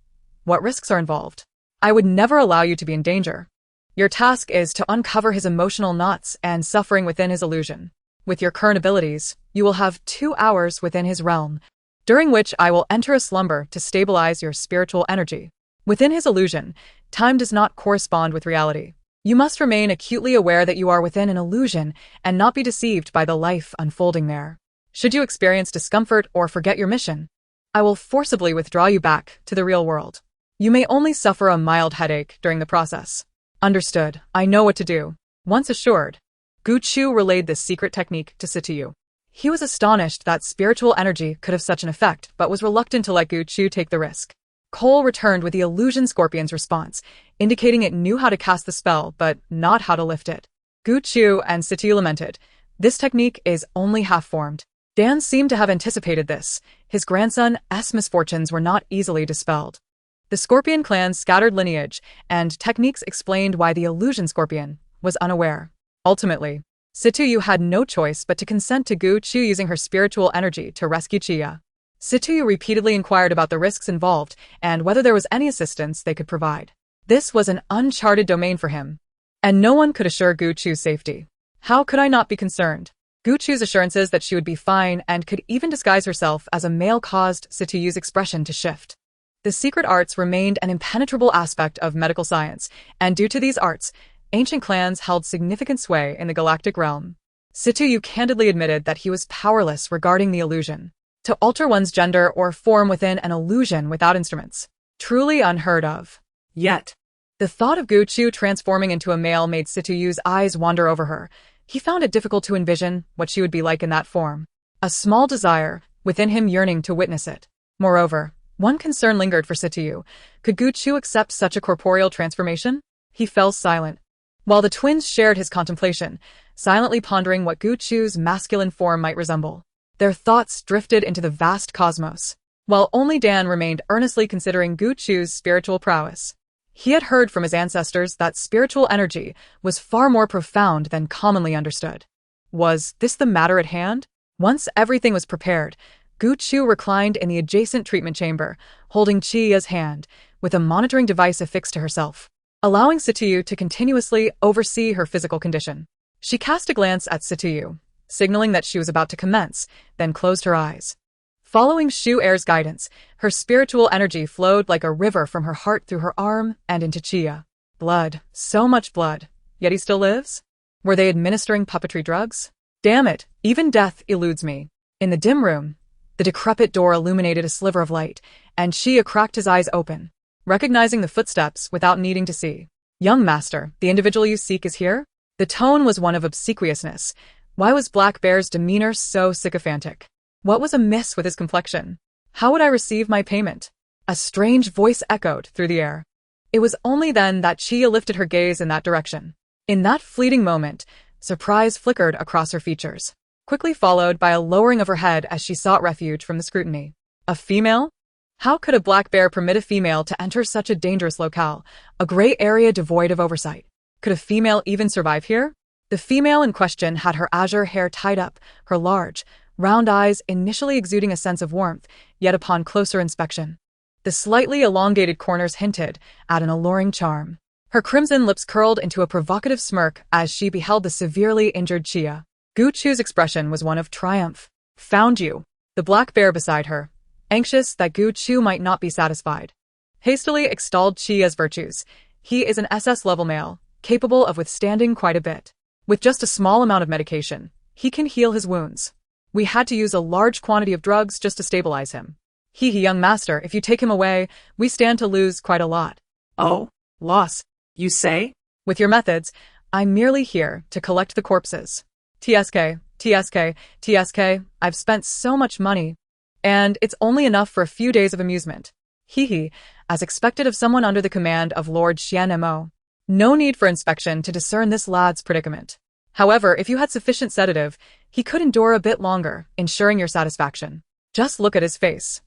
S1: What risks are involved? I would never allow you to be in danger. Your task is to uncover his emotional knots and suffering within his illusion. With your current abilities, you will have 2 hours within his realm, during which I will enter a slumber to stabilize your spiritual energy. Within his illusion, time does not correspond with reality. You must remain acutely aware that you are within an illusion and not be deceived by the life unfolding there. Should you experience discomfort or forget your mission, I will forcibly withdraw you back to the real world. You may only suffer a mild headache during the process. Understood. I know what to do. Once assured, Guchu relayed this secret technique to Situ. He was astonished that spiritual energy could have such an effect, but was reluctant to let Guchu take the risk. Cole returned with the illusion scorpion's response, indicating it knew how to cast the spell, but not how to lift it. Guchu and Situ lamented. This technique is only half-formed. Dan seemed to have anticipated this. His grandson's misfortunes were not easily dispelled. The Scorpion clan's scattered lineage and techniques explained why the illusion scorpion was unaware. Ultimately, Situ had no choice but to consent to Guchu using her spiritual energy to rescue Chia. Situ repeatedly inquired about the risks involved and whether there was any assistance they could provide. This was an uncharted domain for him, and no one could assure Guchu's safety. How could I not be concerned? Guchu's assurances that she would be fine and could even disguise herself as a male caused Situ's expression to shift. The secret arts remained an impenetrable aspect of medical science, and due to these arts, ancient clans held significant sway in the galactic realm. Situ candidly admitted that he was powerless regarding the illusion. To alter one's gender or form within an illusion without instruments. Truly unheard of.
S2: Yet,
S1: the thought of Guchu transforming into a male made Situ's eyes wander over her. He found it difficult to envision what she would be like in that form. A small desire, within him yearning to witness it. Moreover, one concern lingered for Situ. Could Guchu accept such a corporeal transformation? He fell silent. While the twins shared his contemplation, silently pondering what Gu Chu's masculine form might resemble. Their thoughts drifted into the vast cosmos, while only Dan remained earnestly considering Gu Chu's spiritual prowess. He had heard from his ancestors that spiritual energy was far more profound than commonly understood. Was this the matter at hand? Once everything was prepared, Gu Chu reclined in the adjacent treatment chamber, holding Chiya's hand, with a monitoring device affixed to herself, allowing Sitiyu to continuously oversee her physical condition. She cast a glance at Sitiyu, signaling that she was about to commence, then closed her eyes. Following Shu Air's guidance, her spiritual energy flowed like a river from her heart through her arm and into Chiya. Blood, so much blood. Yet he still lives? Were they administering puppetry drugs? Damn it, even death eludes me. In the dim room, the decrepit door illuminated a sliver of light, and Chiya cracked his eyes open, recognizing the footsteps without needing to see. Young master, the individual you seek is here? The tone was one of obsequiousness. Why was Black Bear's demeanor so sycophantic? What was amiss with his complexion? How would I receive my payment? A strange voice echoed through the air. It was only then that Chiya lifted her gaze in that direction. In that fleeting moment, surprise flickered across her features, quickly followed by a lowering of her head as she sought refuge from the scrutiny. A female? How could a black bear permit a female to enter such a dangerous locale, a gray area devoid of oversight? Could a female even survive here? The female in question had her azure hair tied up, her large, round eyes initially exuding a sense of warmth, yet upon closer inspection, the slightly elongated corners hinted at an alluring charm. Her crimson lips curled into a provocative smirk as she beheld the severely injured Chiya. Gu Chu's expression was one of triumph. Found you. The black bear beside her, anxious that Gu Chu might not be satisfied, hastily extolled Chiya's virtues. He is an SS-level male, capable of withstanding quite a bit. With just a small amount of medication, he can heal his wounds. We had to use a large quantity of drugs just to stabilize him. Young master, if you take him away, we stand to lose quite a lot.
S2: Oh?
S1: Loss.
S2: You say?
S1: With your methods, I'm merely here to collect the corpses. TSK, I've spent so much money, and it's only enough for a few days of amusement. As expected of someone under the command of Lord Xian Mo. No need for inspection to discern this lad's predicament. However, if you had sufficient sedative, he could endure a bit longer, ensuring your satisfaction. Just look at his face.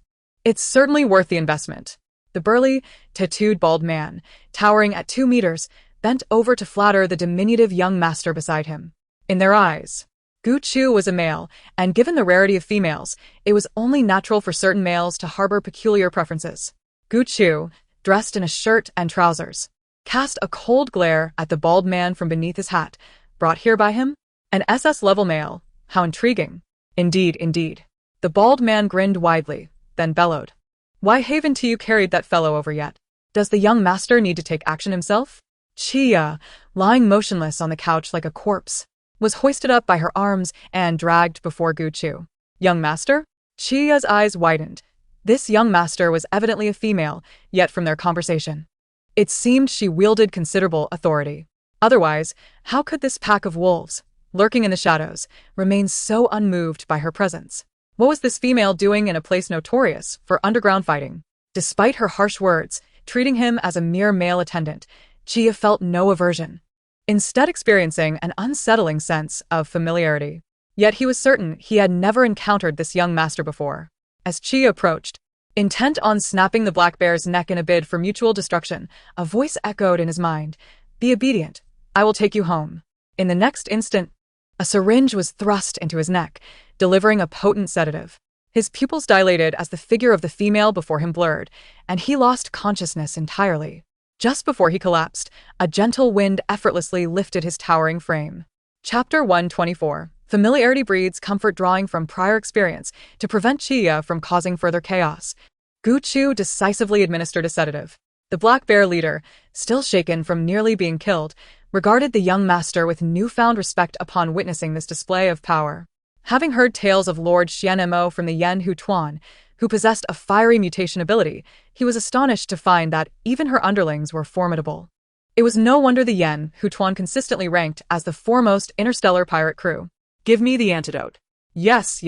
S1: It's certainly worth the investment. The burly, tattooed bald man, towering at 2 meters, bent over to flatter the diminutive young master beside him. In their eyes, Gu Chu was a male, and given the rarity of females, it was only natural for certain males to harbor peculiar preferences. Gu Chu, dressed in a shirt and trousers, cast a cold glare at the bald man from beneath his hat. Brought here by him? An SS-level male. How intriguing. Indeed. The bald man grinned widely, then bellowed. Why haven't you carried that fellow over yet? Does the young master need to take action himself? Chiya, lying motionless on the couch like a corpse, was hoisted up by her arms and dragged before Gu Chu. Young master? Chiya's eyes widened. This young master was evidently a female, yet from their conversation, it seemed she wielded considerable authority. Otherwise, how could this pack of wolves, lurking in the shadows, remain so unmoved by her presence? What was this female doing in a place notorious for underground fighting? Despite her harsh words, treating him as a mere male attendant, Chiya felt no aversion, instead experiencing an unsettling sense of familiarity. Yet he was certain he had never encountered this young master before. As Chiya approached, intent on snapping the black bear's neck in a bid for mutual destruction, a voice echoed in his mind, "Be obedient. I will take you home." In the next instant, a syringe was thrust into his neck, delivering a potent sedative. His pupils dilated as the figure of the female before him blurred, and he lost consciousness entirely. Just before he collapsed, a gentle wind effortlessly lifted his towering frame. Chapter 124. Familiarity breeds comfort, drawing from prior experience to prevent Chiya from causing further chaos. Gu Chu decisively administered a sedative. The black bear leader, still shaken from nearly being killed, regarded the young master with newfound respect upon witnessing this display of power. Having heard tales of Lord Xian Mo from the Yen Hu Tuan, who possessed a fiery mutation ability, he was astonished to find that even her underlings were formidable. It was no wonder the Yen Hu Tuan consistently ranked as the foremost interstellar pirate crew.
S2: Give me the antidote.
S1: Yes.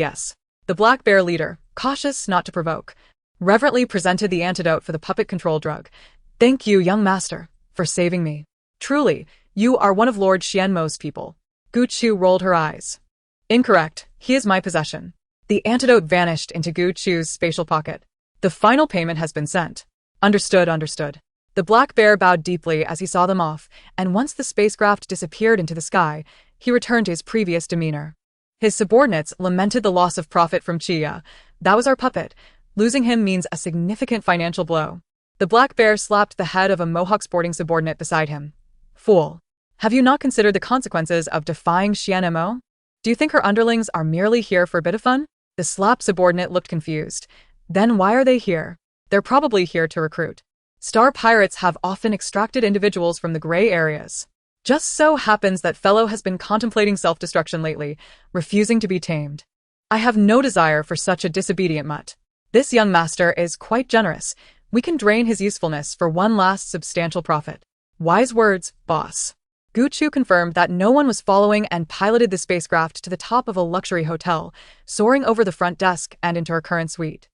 S1: The black bear leader, cautious not to provoke, reverently presented the antidote for the puppet control drug. Thank you, young master, for saving me. Truly, you are one of Lord Xian Mo's people. Gu Chu rolled her eyes. Incorrect, he is my possession. The antidote vanished into Gu Chu's spatial pocket. The final payment has been sent. Understood, understood. The black bear bowed deeply as he saw them off, and once the spacecraft disappeared into the sky, he returned to his previous demeanor. His subordinates lamented the loss of profit from Chia. That was our puppet. Losing him means a significant financial blow. The black bear slapped the head of a Mohawk sporting subordinate beside him. Fool. Have you not considered the consequences of defying Xian Mo? Do you think her underlings are merely here for a bit of fun? The slapped subordinate looked confused. Then why are they here? They're probably here to recruit. Star pirates have often extracted individuals from the gray areas. Just so happens that fellow has been contemplating self-destruction lately, refusing to be tamed. I have no desire for such a disobedient mutt. This young master is quite generous. We can drain his usefulness for one last substantial profit. Wise words, boss. Gu Chu confirmed that no one was following and piloted the spacecraft to the top of a luxury hotel, soaring over the front desk and into her current suite.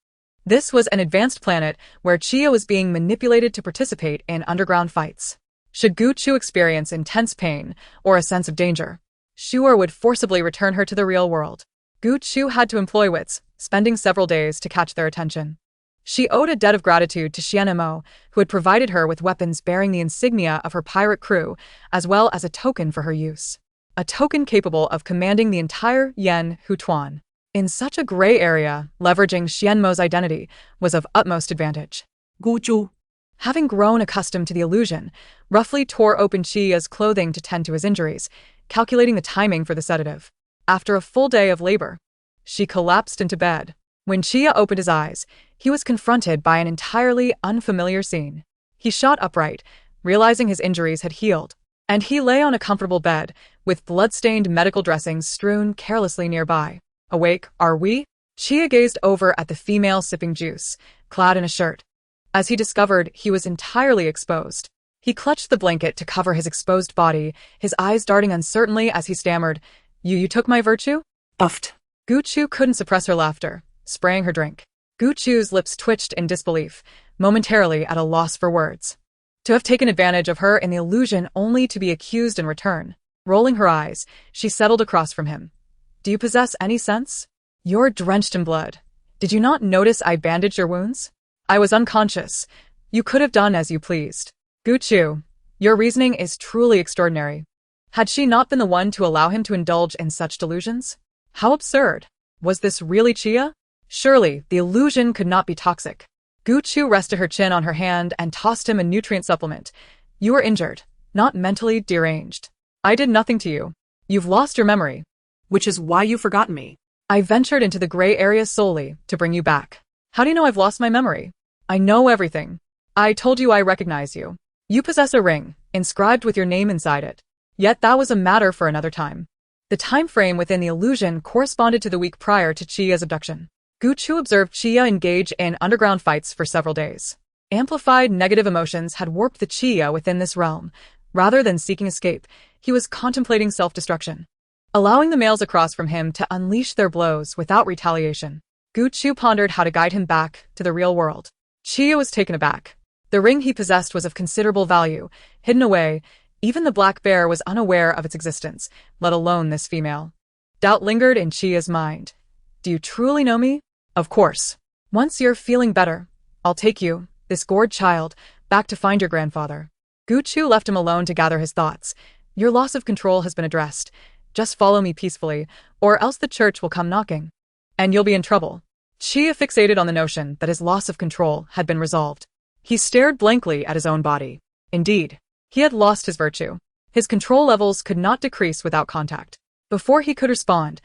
S1: This was an advanced planet where Chia was being manipulated to participate in underground fights. Should Gu Chu experience intense pain or a sense of danger, Shuer would forcibly return her to the real world. Gu Chu had to employ wits, spending several days to catch their attention. She owed a debt of gratitude to Xian Mo, who had provided her with weapons bearing the insignia of her pirate crew, as well as a token for her use. A token capable of commanding the entire Yen Hutuan. In such a gray area, leveraging Xian Mo's identity was of utmost advantage.
S2: Gu Chu,
S1: having grown accustomed to the illusion, roughly tore open Chia's clothing to tend to his injuries, calculating the timing for the sedative. After a full day of labor, she collapsed into bed. When Chia opened his eyes, he was confronted by an entirely unfamiliar scene. He shot upright, realizing his injuries had healed, and he lay on a comfortable bed, with blood-stained medical dressings strewn carelessly nearby. Awake, are we? Chia gazed over at the female sipping juice, clad in a shirt. As he discovered he was entirely exposed, he clutched the blanket to cover his exposed body, his eyes darting uncertainly as he stammered, You took my virtue?
S2: Uffed.
S1: Gu Chu couldn't suppress her laughter, spraying her drink. Gu Chu's lips twitched in disbelief, momentarily at a loss for words. To have taken advantage of her in the illusion only to be accused in return. Rolling her eyes, she settled across from him. Do you possess any sense? You're drenched in blood. Did you not notice I bandaged your wounds? I was unconscious. You could have done as you pleased. Gu Chu, your reasoning is truly extraordinary. Had she not been the one to allow him to indulge in such delusions? How absurd. Was this really Chia? Surely, the illusion could not be toxic. Gu Chu rested her chin on her hand and tossed him a nutrient supplement. You were injured, not mentally deranged. I did nothing to you. You've lost your memory.
S2: Which is why you've forgotten me.
S1: I ventured into the gray area solely to bring you back. How do you know I've lost my memory? I know everything. I told you I recognize you. You possess a ring, inscribed with your name inside it. Yet that was a matter for another time. The time frame within the illusion corresponded to the week prior to Chia's abduction. Gu Chu observed Chia engage in underground fights for several days. Amplified negative emotions had warped the Chia within this realm. Rather than seeking escape, he was contemplating self-destruction. Allowing the males across from him to unleash their blows without retaliation, Gu Chu pondered how to guide him back to the real world. Chia was taken aback. The ring he possessed was of considerable value, hidden away. Even the black bear was unaware of its existence, let alone this female. Doubt lingered in Chia's mind. Do you truly know me? Of course. Once you're feeling better, I'll take you, this gored child, back to find your grandfather. Gu Chu left him alone to gather his thoughts. Your loss of control has been addressed. Just follow me peacefully, or else the church will come knocking. And you'll be in trouble. Chia fixated on the notion that his loss of control had been resolved. He stared blankly at his own body. Indeed, he had lost his virtue. His control levels could not decrease without contact. Before he could respond,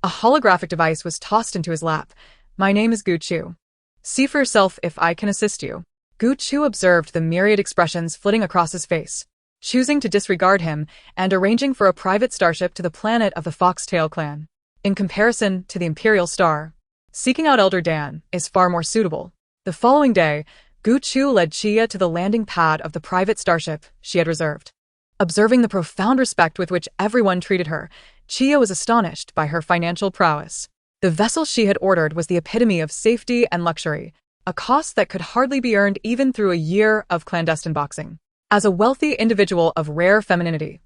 S1: a holographic device was tossed into his lap. My name is Gu Chu. See for yourself if I can assist you. Gu Chu observed the myriad expressions flitting across his face, choosing to disregard him and arranging for a private starship to the planet of the Foxtail clan. In comparison to the Imperial Star, seeking out Elder Dan is far more suitable. The following day, Gu Chu led Chia to the landing pad of the private starship she had reserved. Observing the profound respect with which everyone treated her, Chia was astonished by her financial prowess. The vessel she had ordered was the epitome of safety and luxury, a cost that could hardly be earned even through a year of clandestine boxing. As a wealthy individual of rare femininity,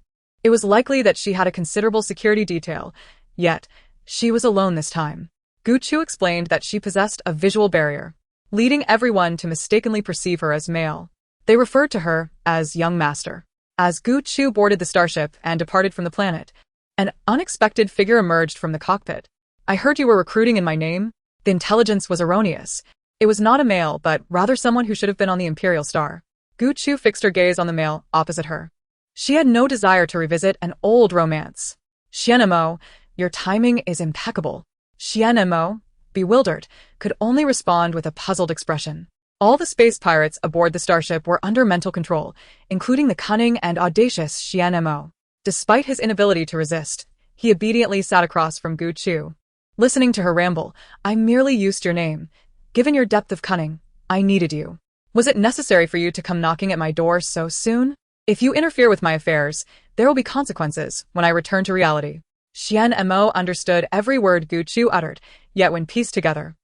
S1: It was likely that she had a considerable security detail, yet she was alone this time. Gu Chu explained that she possessed a visual barrier, leading everyone to mistakenly perceive her as male. They referred to her as Young Master. As Gu Chu boarded the starship and departed from the planet, an unexpected figure emerged from the cockpit. I heard you were recruiting in my name. The intelligence was erroneous. It was not a male, but rather someone who should have been on the Imperial Star. Gu Chu fixed her gaze on the male opposite her. She had no desire to revisit an old romance. Xianmo, your timing is impeccable. Xianmo, bewildered, could only respond with a puzzled expression. All the space pirates aboard the starship were under mental control, including the cunning and audacious Xianmo. Despite his inability to resist, he obediently sat across from Gu Chu. Listening to her ramble, I merely used your name. Given your depth of cunning, I needed you. Was it necessary for you to come knocking at my door so soon? If you interfere with my affairs, there will be consequences when I return to reality. Xianmo understood every word Gu Chu uttered, yet when pieced together,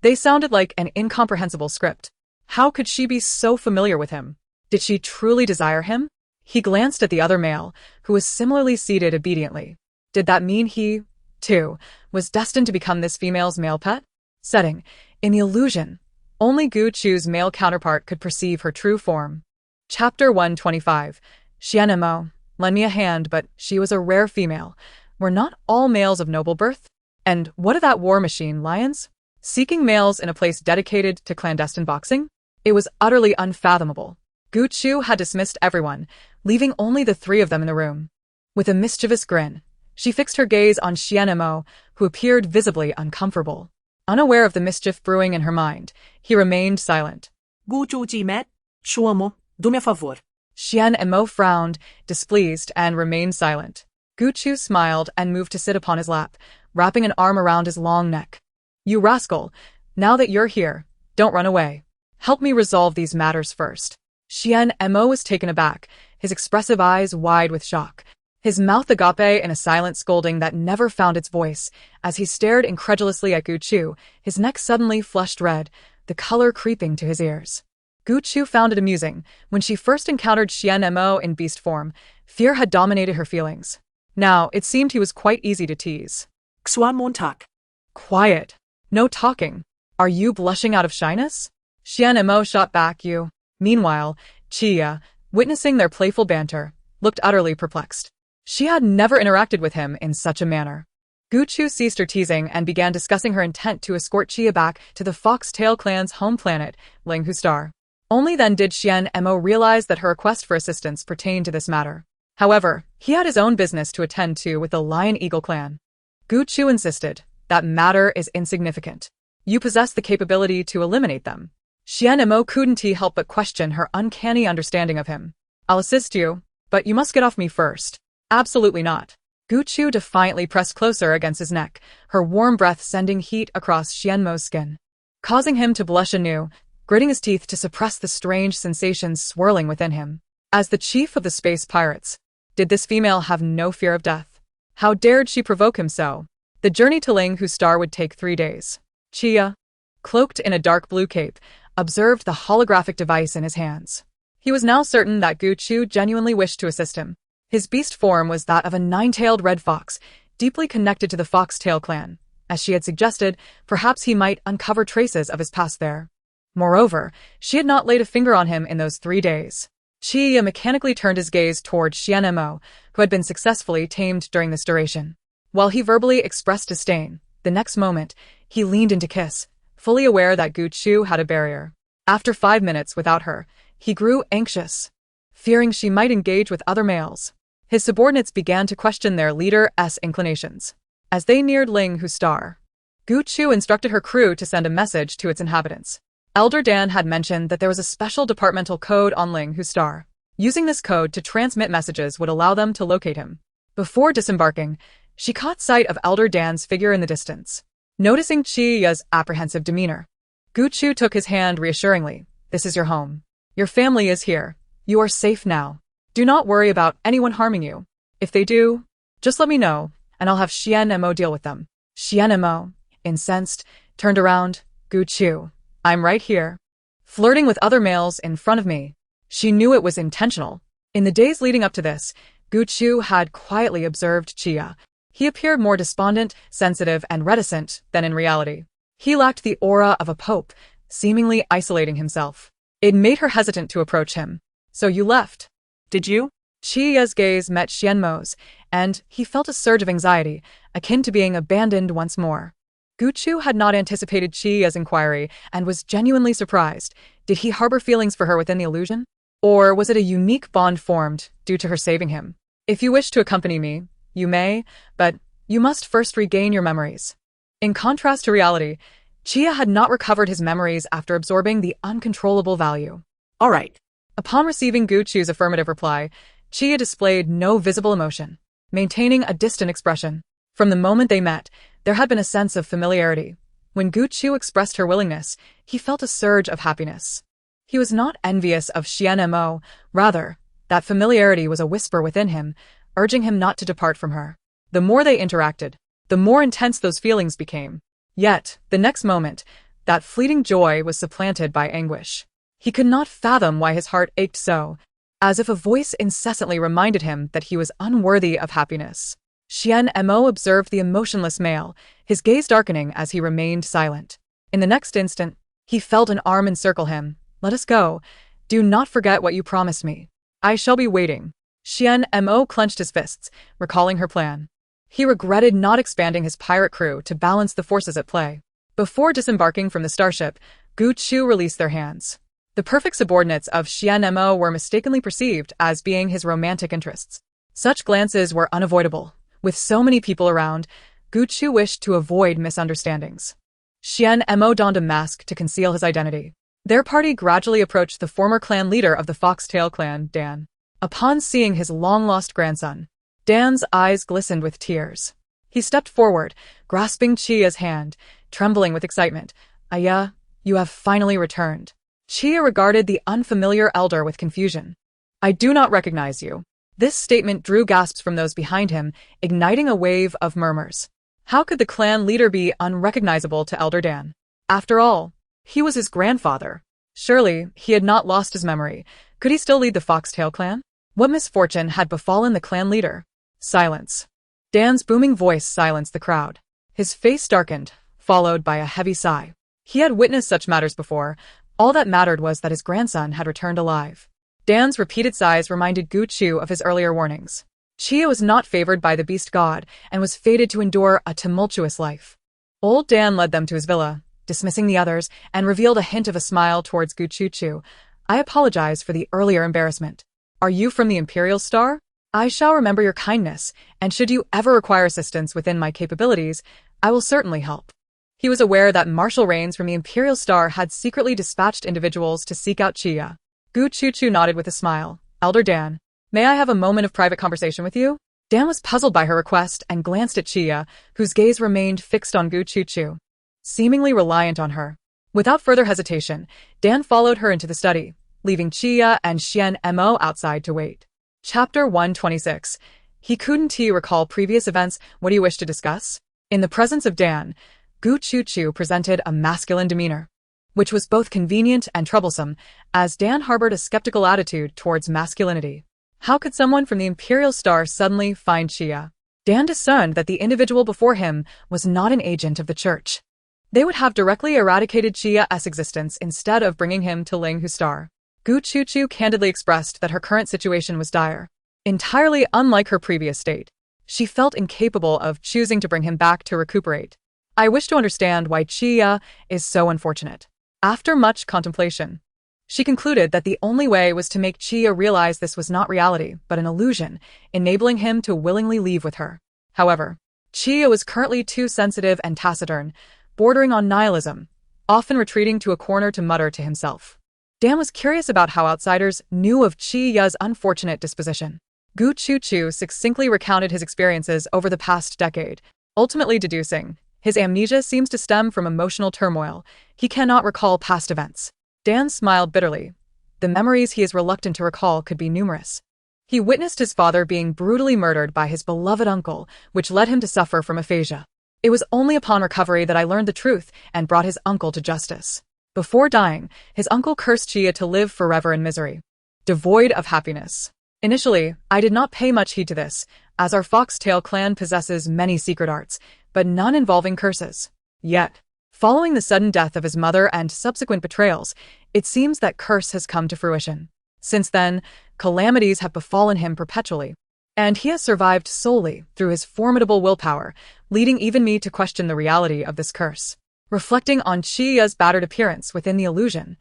S1: they sounded like an incomprehensible script. How could she be so familiar with him? Did she truly desire him? He glanced at the other male, who was similarly seated obediently. Did that mean he, too, was destined to become this female's male pet? Setting, in the illusion, only Gu Chu's male counterpart could perceive her true form. Chapter 125. Xianmo, lend me a hand, but she was a rare female. Were not all males of noble birth? And what of that war machine, lions? Seeking males in a place dedicated to clandestine boxing? It was utterly unfathomable. Gu Chu had dismissed everyone, leaving only the three of them in the room. With a mischievous grin, she fixed her gaze on Xianmo, who appeared visibly uncomfortable. Unaware of the mischief brewing in her mind, he remained silent.
S2: Gu Chu ji met, chuamo, do-me a favor.
S1: Xianmo frowned, displeased, and remained silent. Gu Chu smiled and moved to sit upon his lap, wrapping an arm around his long neck. You rascal, now that you're here, don't run away. Help me resolve these matters first. Xianmo was taken aback, his expressive eyes wide with shock, his mouth agape in a silent scolding that never found its voice. As he stared incredulously at Gu Chu, his neck suddenly flushed red, the color creeping to his ears. Gu Chu found it amusing. When she first encountered Xianmo in beast form, fear had dominated her feelings. Now, it seemed he was quite easy to tease.
S2: Xua montak.
S1: Quiet. No talking. Are you blushing out of shyness? Xianmo shot back you. Meanwhile, Chia, witnessing their playful banter, looked utterly perplexed. She had never interacted with him in such a manner. Gu Chu ceased her teasing and began discussing her intent to escort Chia back to the Foxtail clan's home planet, Linghu Star. Only then did Xianmo realize that her request for assistance pertained to this matter. However, he had his own business to attend to with the Lion Eagle clan. Gu Chu insisted, that matter is insignificant. You possess the capability to eliminate them. Xianmo couldn't help but question her uncanny understanding of him. I'll assist you, but you must get off me first. Absolutely not. Gu Chu defiantly pressed closer against his neck, her warm breath sending heat across Xianmo's skin, causing him to blush anew, gritting his teeth to suppress the strange sensations swirling within him. As the chief of the space pirates, did this female have no fear of death? How dared she provoke him so? The journey to Linghu Star would take 3 days. Chia, cloaked in a dark blue cape, observed the holographic device in his hands. He was now certain that Gu Chu genuinely wished to assist him. His beast form was that of a 9-tailed red fox, deeply connected to the Foxtail clan. As she had suggested, perhaps he might uncover traces of his past there. Moreover, she had not laid a finger on him in those 3 days. Chia mechanically turned his gaze toward Xianmo, who had been successfully tamed during this duration. While he verbally expressed disdain, the next moment, he leaned in to kiss, fully aware that Gu Chu had a barrier. After 5 minutes without her, he grew anxious, fearing she might engage with other males. His subordinates began to question their leader's inclinations. As they neared Linghu Star, Gu Chu instructed her crew to send a message to its inhabitants. Elder Dan had mentioned that there was a special departmental code on Linghu Star. Using this code to transmit messages would allow them to locate him. Before disembarking, she caught sight of Elder Dan's figure in the distance. Noticing Chia's apprehensive demeanor, Gu Chu took his hand reassuringly. This is your home. Your family is here. You are safe now. Do not worry about anyone harming you. If they do, just let me know, and I'll have Xianmo deal with them. Xianmo, incensed, turned around. Gu Chu, I'm right here. Flirting with other males in front of me. She knew it was intentional. In the days leading up to this, Gu Chu had quietly observed Chia. He appeared more despondent, sensitive, and reticent than in reality. He lacked the aura of a pope, seemingly isolating himself. It made her hesitant to approach him. "So you left?"
S2: Did you?
S1: Chia's gaze met Xianmo's, and he felt a surge of anxiety, akin to being abandoned once more. Gu Chu had not anticipated Chia's inquiry and was genuinely surprised. Did he harbor feelings for her within the illusion? Or was it a unique bond formed due to her saving him? "If you wish to accompany me, you may, but you must first regain your memories." In contrast to reality, Chia had not recovered his memories after absorbing the uncontrollable value.
S2: All right.
S1: Upon receiving Gu Chu's affirmative reply, Chia displayed no visible emotion, maintaining a distant expression. From the moment they met, there had been a sense of familiarity. When Gu Chu expressed her willingness, he felt a surge of happiness. He was not envious of Xianmo, rather, that familiarity was a whisper within him, urging him not to depart from her. The more they interacted, the more intense those feelings became. Yet, the next moment, that fleeting joy was supplanted by anguish. He could not fathom why his heart ached so, as if a voice incessantly reminded him that he was unworthy of happiness. Xianmo observed the emotionless male, his gaze darkening as he remained silent. In the next instant, he felt an arm encircle him. "Let us go. Do not forget what you promised me. I shall be waiting." Xianmo clenched his fists, recalling her plan. He regretted not expanding his pirate crew to balance the forces at play. Before disembarking from the starship, Gu Chu released their hands. The perfect subordinates of Xianmo were mistakenly perceived as being his romantic interests. Such glances were unavoidable. With so many people around, Gu Chu wished to avoid misunderstandings. Xianmo donned a mask to conceal his identity. Their party gradually approached the former clan leader of the Foxtail clan, Dan. Upon seeing his long-lost grandson, Dan's eyes glistened with tears. He stepped forward, grasping Chia's hand, trembling with excitement. "Aya, you have finally returned." Chia regarded the unfamiliar elder with confusion. "I do not recognize you." This statement drew gasps from those behind him, igniting a wave of murmurs. How could the clan leader be unrecognizable to Elder Dan? After all, he was his grandfather. Surely, he had not lost his memory. Could he still lead the Foxtail clan? What misfortune had befallen the clan leader? Silence. Dan's booming voice silenced the crowd. His face darkened, followed by a heavy sigh. He had witnessed such matters before. All that mattered was that his grandson had returned alive. Dan's repeated sighs reminded Gu Chu of his earlier warnings. Chia was not favored by the beast god and was fated to endure a tumultuous life. Old Dan led them to his villa, dismissing the others, and revealed a hint of a smile towards Gu Chu. "I apologize for the earlier embarrassment. Are you from the Imperial Star? I shall remember your kindness, and should you ever require assistance within my capabilities, I will certainly help." He was aware that Marshal Rains from the Imperial Star had secretly dispatched individuals to seek out Chia. Gu Chu nodded with a smile. "Elder Dan, may I have a moment of private conversation with you?" Dan was puzzled by her request and glanced at Chia, whose gaze remained fixed on Gu Chu, seemingly reliant on her. Without further hesitation, Dan followed her into the study, leaving Chia and Xianmo outside to wait. Chapter 126. He couldn't recall previous events. "What do you wish to discuss?" In the presence of Dan, Gu Chu presented a masculine demeanor, which was both convenient and troublesome, as Dan harbored a skeptical attitude towards masculinity. How could someone from the Imperial Star suddenly find Chia? Dan discerned that the individual before him was not an agent of the church. They would have directly eradicated Chia's existence instead of bringing him to Linghu Star. Gu Chu candidly expressed that her current situation was dire, entirely unlike her previous state. She felt incapable of choosing to bring him back to recuperate. "I wish to understand why Chia is so unfortunate." After much contemplation, she concluded that the only way was to make Chia realize this was not reality, but an illusion, enabling him to willingly leave with her. However, Chia was currently too sensitive and taciturn, bordering on nihilism, often retreating to a corner to mutter to himself. Dan was curious about how outsiders knew of Chia's unfortunate disposition. Gu Chu succinctly recounted his experiences over the past decade, ultimately deducing his amnesia seems to stem from emotional turmoil. He cannot recall past events. Dan smiled bitterly. The memories he is reluctant to recall could be numerous. He witnessed his father being brutally murdered by his beloved uncle, which led him to suffer from aphasia. "It was only upon recovery that I learned the truth and brought his uncle to justice." Before dying, his uncle cursed Chia to live forever in misery, devoid of happiness. Initially, I did not pay much heed to this, as our foxtail clan possesses many secret arts, but none involving curses. Yet, following the sudden death of his mother and subsequent betrayals, it seems that curse has come to fruition. Since then, calamities have befallen him perpetually, and he has survived solely through his formidable willpower, leading even me to question the reality of this curse. Reflecting on Chiya's battered appearance within the illusion,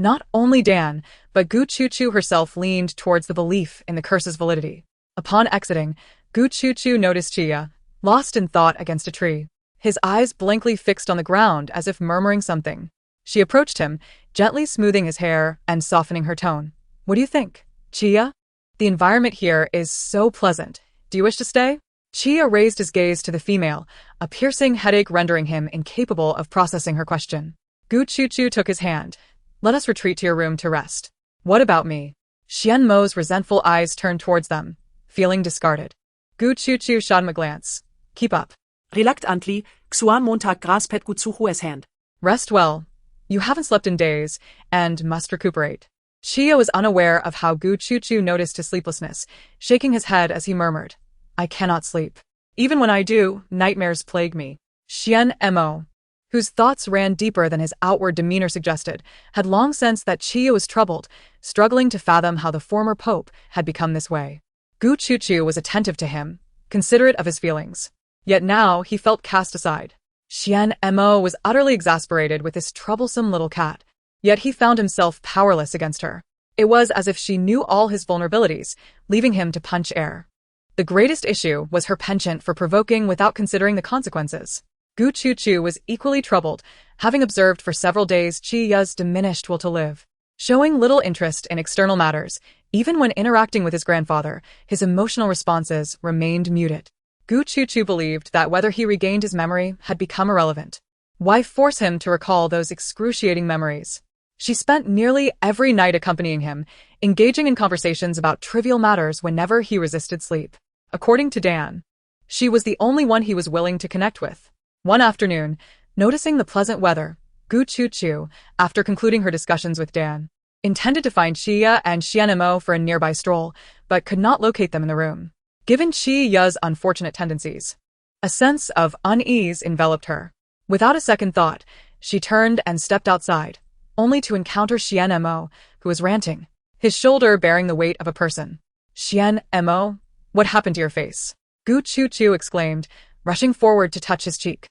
S1: not only Dan, but Gu Chuchu herself leaned towards the belief in the curse's validity. Upon exiting, Gu Chuchu noticed Chiya, lost in thought against a tree, his eyes blankly fixed on the ground as if murmuring something. She approached him, gently smoothing his hair and softening her tone. What do you think, Chiya? The environment here is so pleasant. Do you wish to stay? Chiya raised his gaze to the female, a piercing headache rendering him incapable of processing her question. Gu Chuchu took his hand. Let us retreat to your room to rest. What about me? Xian Mo's resentful eyes turned towards them, feeling discarded. Gu Chuchu shot him a glance. Keep up.
S2: Reluctantly, Xuan Montag grasped Gu Chuchu's hand.
S1: Rest well. You haven't slept in days, and must recuperate. Chiya was unaware of how Gu Chuchu noticed his sleeplessness, shaking his head as he murmured, I cannot sleep. Even when I do, nightmares plague me. Xian Mo, whose thoughts ran deeper than his outward demeanor suggested, had long sensed that Chiya was troubled, struggling to fathom how the former pope had become this way. Gu Chuchu was attentive to him, considerate of his feelings. Yet now he felt cast aside. Xian Mo was utterly exasperated with this troublesome little cat, yet he found himself powerless against her. It was as if she knew all his vulnerabilities, leaving him to punch air. The greatest issue was her penchant for provoking without considering the consequences. Gu Chuchu was equally troubled, having observed for several days Chiya's diminished will to live. Showing little interest in external matters, even when interacting with his grandfather, his emotional responses remained muted. Gu Chuchu believed that whether he regained his memory had become irrelevant. Why force him to recall those excruciating memories? She spent nearly every night accompanying him, engaging in conversations about trivial matters whenever he resisted sleep. According to Dan, she was the only one he was willing to connect with. One afternoon, noticing the pleasant weather, Gu Chuchu, after concluding her discussions with Dan, intended to find Chiya and Xian Mo for a nearby stroll, but could not locate them in the room. Given Chiya's unfortunate tendencies, a sense of unease enveloped her. Without a second thought, she turned and stepped outside, only to encounter Xian Mo, who was ranting, his shoulder bearing the weight of a person. Xian Mo, what happened to your face? Gu Chuchu exclaimed, rushing forward to touch his cheek,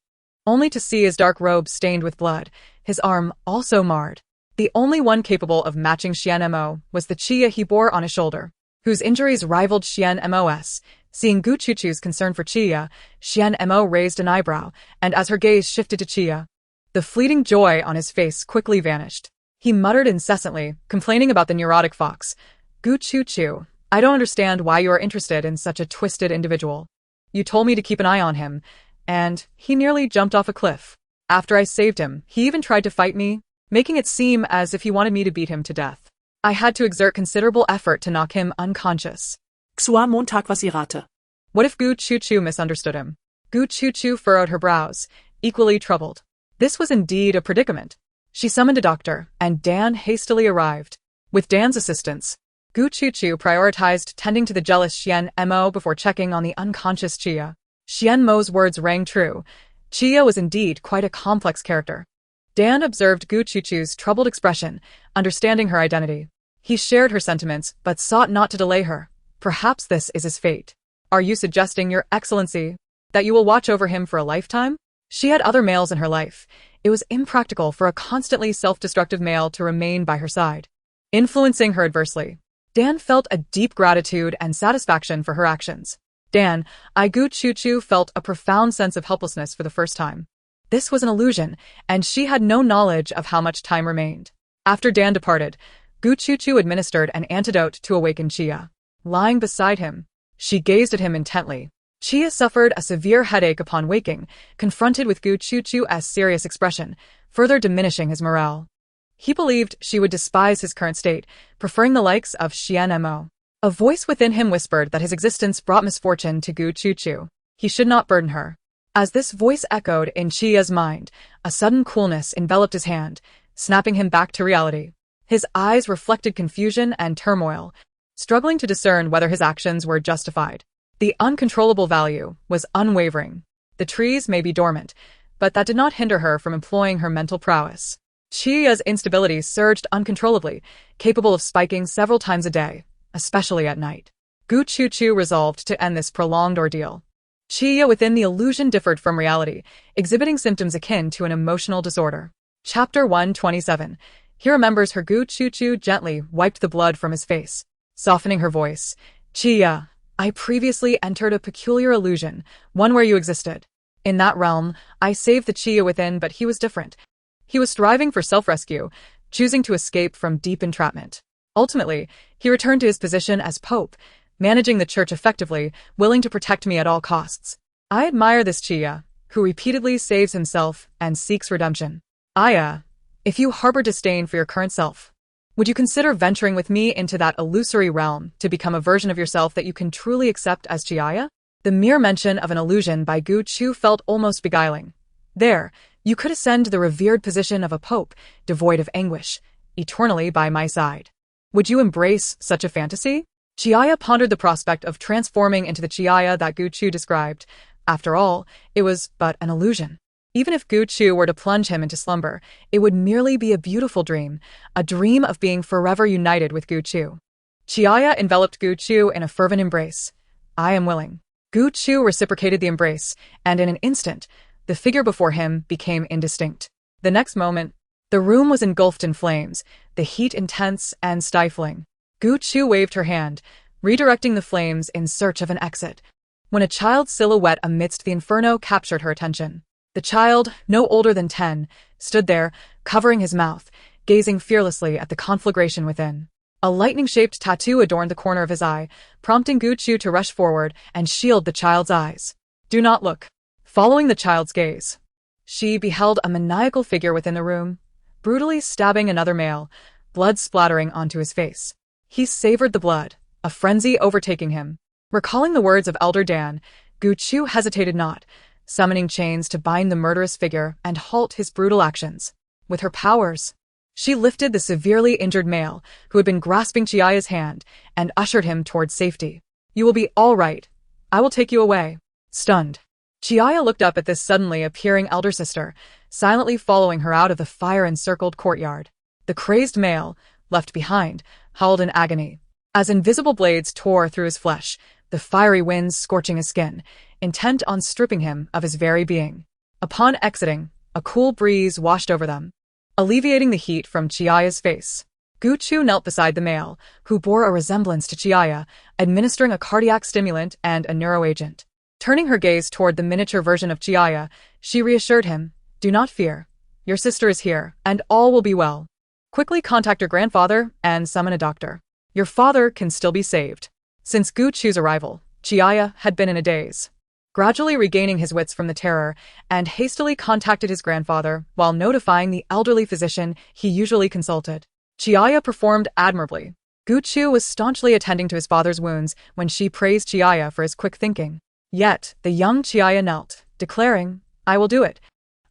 S1: only to see his dark robe stained with blood, his arm also marred. The only one capable of matching Xian Mo was the Chiya he bore on his shoulder, whose injuries rivaled Xian Mo's. Seeing Gu Chuchu's concern for Chiya, Xian Mo raised an eyebrow, and as her gaze shifted to Chiya, the fleeting joy on his face quickly vanished. He muttered incessantly, complaining about the neurotic fox. Gu Chuchu, I don't understand why you are interested in such a twisted individual. You told me to keep an eye on him, and he nearly jumped off a cliff. After I saved him, he even tried to fight me, making it seem as if he wanted me to beat him to death. I had to exert considerable effort to knock him unconscious.
S2: Xuan Montag was irate.
S1: What if Gu Chuchu misunderstood him? Gu Chuchu furrowed her brows, equally troubled. This was indeed a predicament. She summoned a doctor, and Dan hastily arrived. With Dan's assistance, Gu Chuchu prioritized tending to the jealous Xian Mo before checking on the unconscious Chiya. Xian Mo's words rang true. Chiya was indeed quite a complex character. Dan observed Gu Chuchu's troubled expression, understanding her identity. He shared her sentiments, but sought not to delay her. Perhaps this is his fate. Are you suggesting, Your Excellency, that you will watch over him for a lifetime? She had other males in her life. It was impractical for a constantly self-destructive male to remain by her side, influencing her adversely. Dan felt a deep gratitude and satisfaction for her actions. Gu Chuchu felt a profound sense of helplessness for the first time. This was an illusion, and she had no knowledge of how much time remained. After Dan departed, Gu Chuchu administered an antidote to awaken Chiya. Lying beside him, she gazed at him intently. Chiya suffered a severe headache upon waking, confronted with Gu Chuchu's serious expression, further diminishing his morale. He believed she would despise his current state, preferring the likes of Xian Mo. A voice within him whispered that his existence brought misfortune to Gu Chuchu. He should not burden her. As this voice echoed in Chiya's mind, a sudden coolness enveloped his hand, snapping him back to reality. His eyes reflected confusion and turmoil, struggling to discern whether his actions were justified. The uncontrollable value was unwavering. The trees may be dormant, but that did not hinder her from employing her mental prowess. Chia's instability surged uncontrollably, capable of spiking several times a day, especially at night. Gu Chuchu resolved to end this prolonged ordeal. Chia within the illusion differed from reality, exhibiting symptoms akin to an emotional disorder. Chapter 127. He remembers her. Gu Chuchu gently wiped the blood from his face, softening her voice. Chia, I previously entered a peculiar illusion, one where you existed. In that realm, I saved the Chia within, but he was different. He was striving for self-rescue, choosing to escape from deep entrapment. Ultimately, he returned to his position as Pope, managing the church effectively, willing to protect me at all costs. I admire this Chia, who repeatedly saves himself and seeks redemption. Aya, if you harbor disdain for your current self, would you consider venturing with me into that illusory realm to become a version of yourself that you can truly accept as Chiaya? The mere mention of an illusion by Gu Chu felt almost beguiling. There, you could ascend to the revered position of a pope, devoid of anguish, eternally by my side. Would you embrace such a fantasy? Chiaya pondered the prospect of transforming into the Chiaya that Gu Chu described. After all, it was but an illusion. Even if Gu Chu were to plunge him into slumber, it would merely be a beautiful dream, a dream of being forever united with Gu Chu. Chiaya enveloped Gu Chu in a fervent embrace. I am willing. Gu Chu reciprocated the embrace, and in an instant, the figure before him became indistinct. The next moment, the room was engulfed in flames, the heat intense and stifling. Gu Chu waved her hand, redirecting the flames in search of an exit, when a child's silhouette amidst the inferno captured her attention. The child, no older than 10, stood there, covering his mouth, gazing fearlessly at the conflagration within. A lightning-shaped tattoo adorned the corner of his eye, prompting Gu Chu to rush forward and shield the child's eyes. Do not look. Following the child's gaze, she beheld a maniacal figure within the room, brutally stabbing another male, blood splattering onto his face. He savored the blood, a frenzy overtaking him. Recalling the words of Elder Dan, Gu Chu hesitated not, summoning chains to bind the murderous figure and halt his brutal actions. With her powers, she lifted the severely injured male, who had been grasping Chiaya's hand, and ushered him towards safety. You will be all right. I will take you away. Stunned, Chiaya looked up at this suddenly appearing elder sister, silently following her out of the fire-encircled courtyard. The crazed male, left behind, howled in agony. As invisible blades tore through his flesh, the fiery winds scorching his skin, intent on stripping him of his very being. Upon exiting, a cool breeze washed over them, alleviating the heat from Chiaya's face. Gu Chu knelt beside the male, who bore a resemblance to Chiaya, administering a cardiac stimulant and a neuroagent. Turning her gaze toward the miniature version of Chiaya, she reassured him, Do not fear. Your sister is here, and all will be well. Quickly contact your grandfather and summon a doctor. Your father can still be saved. Since Gu Chu's arrival, Chiaya had been in a daze, gradually regaining his wits from the terror, and hastily contacted his grandfather while notifying the elderly physician he usually consulted. Chiaya performed admirably. Gu Chu was staunchly attending to his father's wounds when she praised Chiaya for his quick thinking. Yet, the young Chiaya knelt, declaring, I will do it.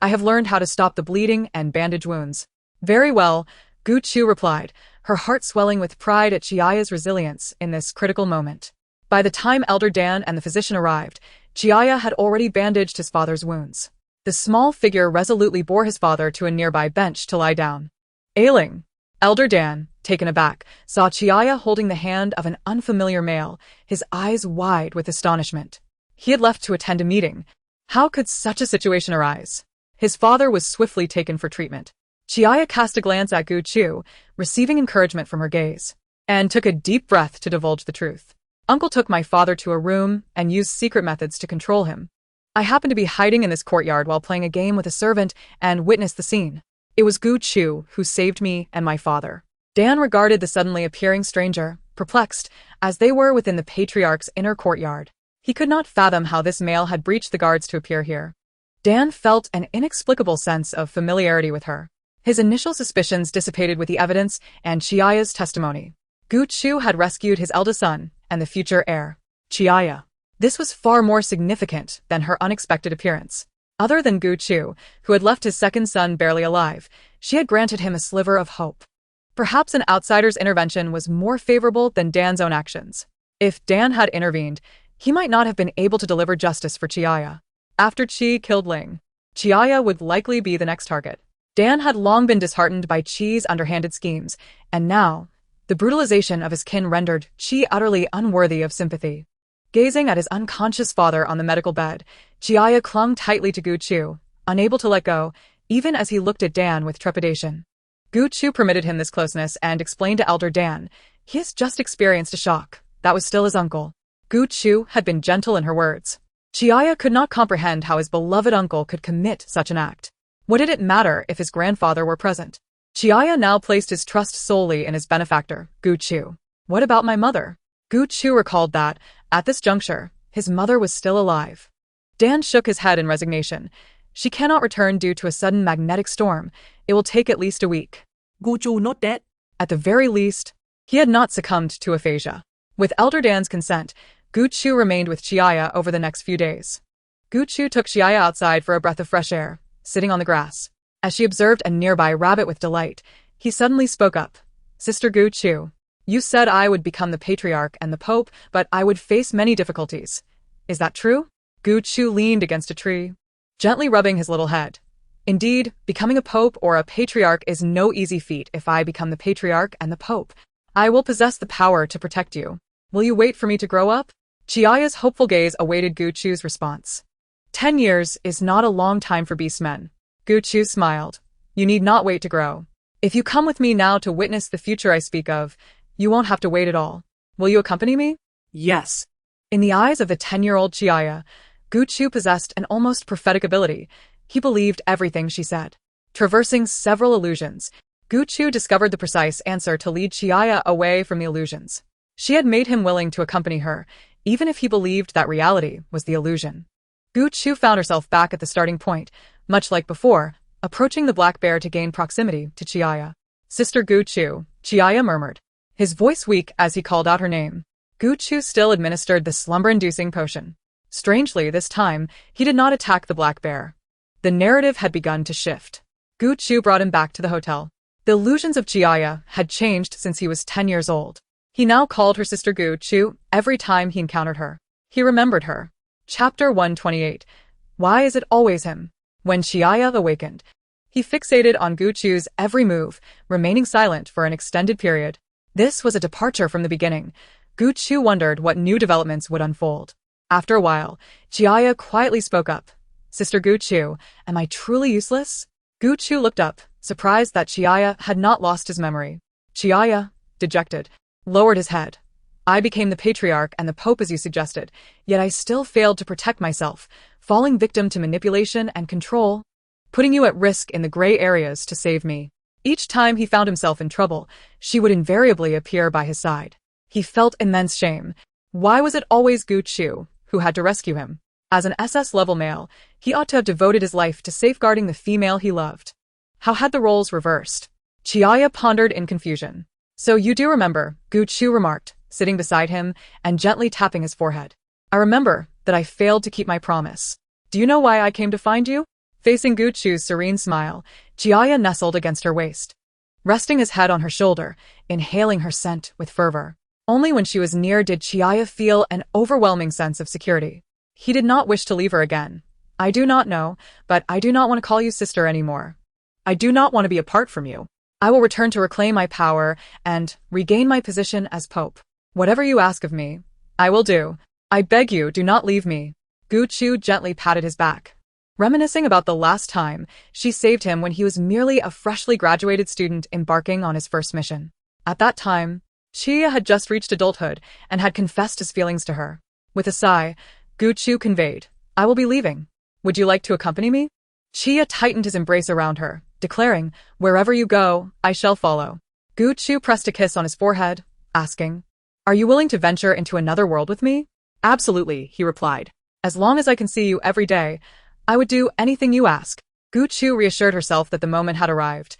S1: I have learned how to stop the bleeding and bandage wounds. Very well, Gu Chu replied, her heart swelling with pride at Chiaya's resilience in this critical moment. By the time Elder Dan and the physician arrived, Chiaya had already bandaged his father's wounds. The small figure resolutely bore his father to a nearby bench to lie down. Ailing, Elder Dan, taken aback, saw Chiaya holding the hand of an unfamiliar male, his eyes wide with astonishment. He had left to attend a meeting. How could such a situation arise? His father was swiftly taken for treatment. Chiaya cast a glance at Gu Chu, receiving encouragement from her gaze, and took a deep breath to divulge the truth. Uncle took my father to a room and used secret methods to control him. I happened to be hiding in this courtyard while playing a game with a servant and witnessed the scene. It was Gu Chu who saved me and my father. Dan regarded the suddenly appearing stranger, perplexed, as they were within the patriarch's inner courtyard. He could not fathom how this male had breached the guards to appear here. Dan felt an inexplicable sense of familiarity with her. His initial suspicions dissipated with the evidence and Chiaya's testimony. Gu Chu had rescued his eldest son and the future heir, Chiaya. This was far more significant than her unexpected appearance. Other than Gu Chu, who had left his second son barely alive, she had granted him a sliver of hope. Perhaps an outsider's intervention was more favorable than Dan's own actions. If Dan had intervened, he might not have been able to deliver justice for Chiaya. After Chi killed Ling, Chiaya would likely be the next target. Dan had long been disheartened by Chi's underhanded schemes, and now, the brutalization of his kin rendered Chi utterly unworthy of sympathy. Gazing at his unconscious father on the medical bed, Chiaya clung tightly to Gu Chu, unable to let go, even as he looked at Dan with trepidation. Gu Chu permitted him this closeness and explained to elder Dan, he has just experienced a shock. That was still his uncle. Gu Chu had been gentle in her words. Chiaya could not comprehend how his beloved uncle could commit such an act. What did it matter if his grandfather were present? Chiaya now placed his trust solely in his benefactor, Gu Chu. What about my mother? Gu Chu recalled that, at this juncture, his mother was still alive. Dan shook his head in resignation. She cannot return due to a sudden magnetic storm. It will take at least a week.
S2: Gu Chu not dead.
S1: At the very least, he had not succumbed to aphasia. With Elder Dan's consent, Gu Chu remained with Chiaya over the next few days. Gu Chu took Chiaya outside for a breath of fresh air, sitting on the grass. As she observed a nearby rabbit with delight, he suddenly spoke up. Sister Gu Chu, you said I would become the patriarch and the pope, but I would face many difficulties. Is that true? Gu Chu leaned against a tree, gently rubbing his little head. Indeed, becoming a pope or a patriarch is no easy feat. If I become the patriarch and the pope, I will possess the power to protect you. Will you wait for me to grow up? Chiaya's hopeful gaze awaited Gu Chu's response. 10 years is not a long time for beastmen. Gu Chu smiled. You need not wait to grow. If you come with me now to witness the future I speak of, you won't have to wait at all. Will you accompany me?
S2: Yes.
S1: In the eyes of the 10-year-old Chiaya, Gu Chu possessed an almost prophetic ability. He believed everything she said. Traversing several illusions, Gu Chu discovered the precise answer to lead Chiaya away from the illusions. She had made him willing to accompany her, even if he believed that reality was the illusion. Gu Chu found herself back at the starting point, much like before, approaching the black bear to gain proximity to Chiaya. Sister Gu Chu, Chiaya murmured, his voice weak as he called out her name. Gu Chu still administered the slumber-inducing potion. Strangely, this time, he did not attack the black bear. The narrative had begun to shift. Gu Chu brought him back to the hotel. The illusions of Chiaya had changed since he was 10 years old. He now called her Sister Gu Chu every time he encountered her. He remembered her. Chapter 128. Why is it always him? When Chiaya awakened, he fixated on Gu Chu's every move, remaining silent for an extended period. This was a departure from the beginning. Gu Chu wondered what new developments would unfold. After a while, Chiaya quietly spoke up. Sister Gu Chu, am I truly useless? Gu Chu looked up, surprised that Chiaya had not lost his memory. Chiaya, dejected, lowered his head. I became the patriarch and the pope as you suggested, yet I still failed to protect myself, falling victim to manipulation and control, putting you at risk in the gray areas to save me. Each time he found himself in trouble, she would invariably appear by his side. He felt immense shame. Why was it always Gu Chu who had to rescue him? As an SS-level male, he ought to have devoted his life to safeguarding the female he loved. How had the roles reversed? Chiaya pondered in confusion. So you do remember, Gu Chu remarked, sitting beside him and gently tapping his forehead. I remember that I failed to keep my promise. Do you know why I came to find you? Facing Gu Chu's serene smile, Chiaya nestled against her waist, resting his head on her shoulder, inhaling her scent with fervor. Only when she was near did Chiaya feel an overwhelming sense of security. He did not wish to leave her again. I do not know, but I do not want to call you sister anymore. I do not want to be apart from you. I will return to reclaim my power and regain my position as pope. Whatever you ask of me, I will do. I beg you, do not leave me. Gu Chu gently patted his back, reminiscing about the last time she saved him when he was merely a freshly graduated student embarking on his first mission. At that time, Chiaya had just reached adulthood and had confessed his feelings to her. With a sigh, Gu Chu conveyed, I will be leaving. Would you like to accompany me? Chiaya tightened his embrace around her, declaring, wherever you go, I shall follow. Gu Chu pressed a kiss on his forehead, asking, are you willing to venture into another world with me? Absolutely, he replied. As long as I can see you every day, I would do anything you ask. Gu Chu reassured herself that the moment had arrived.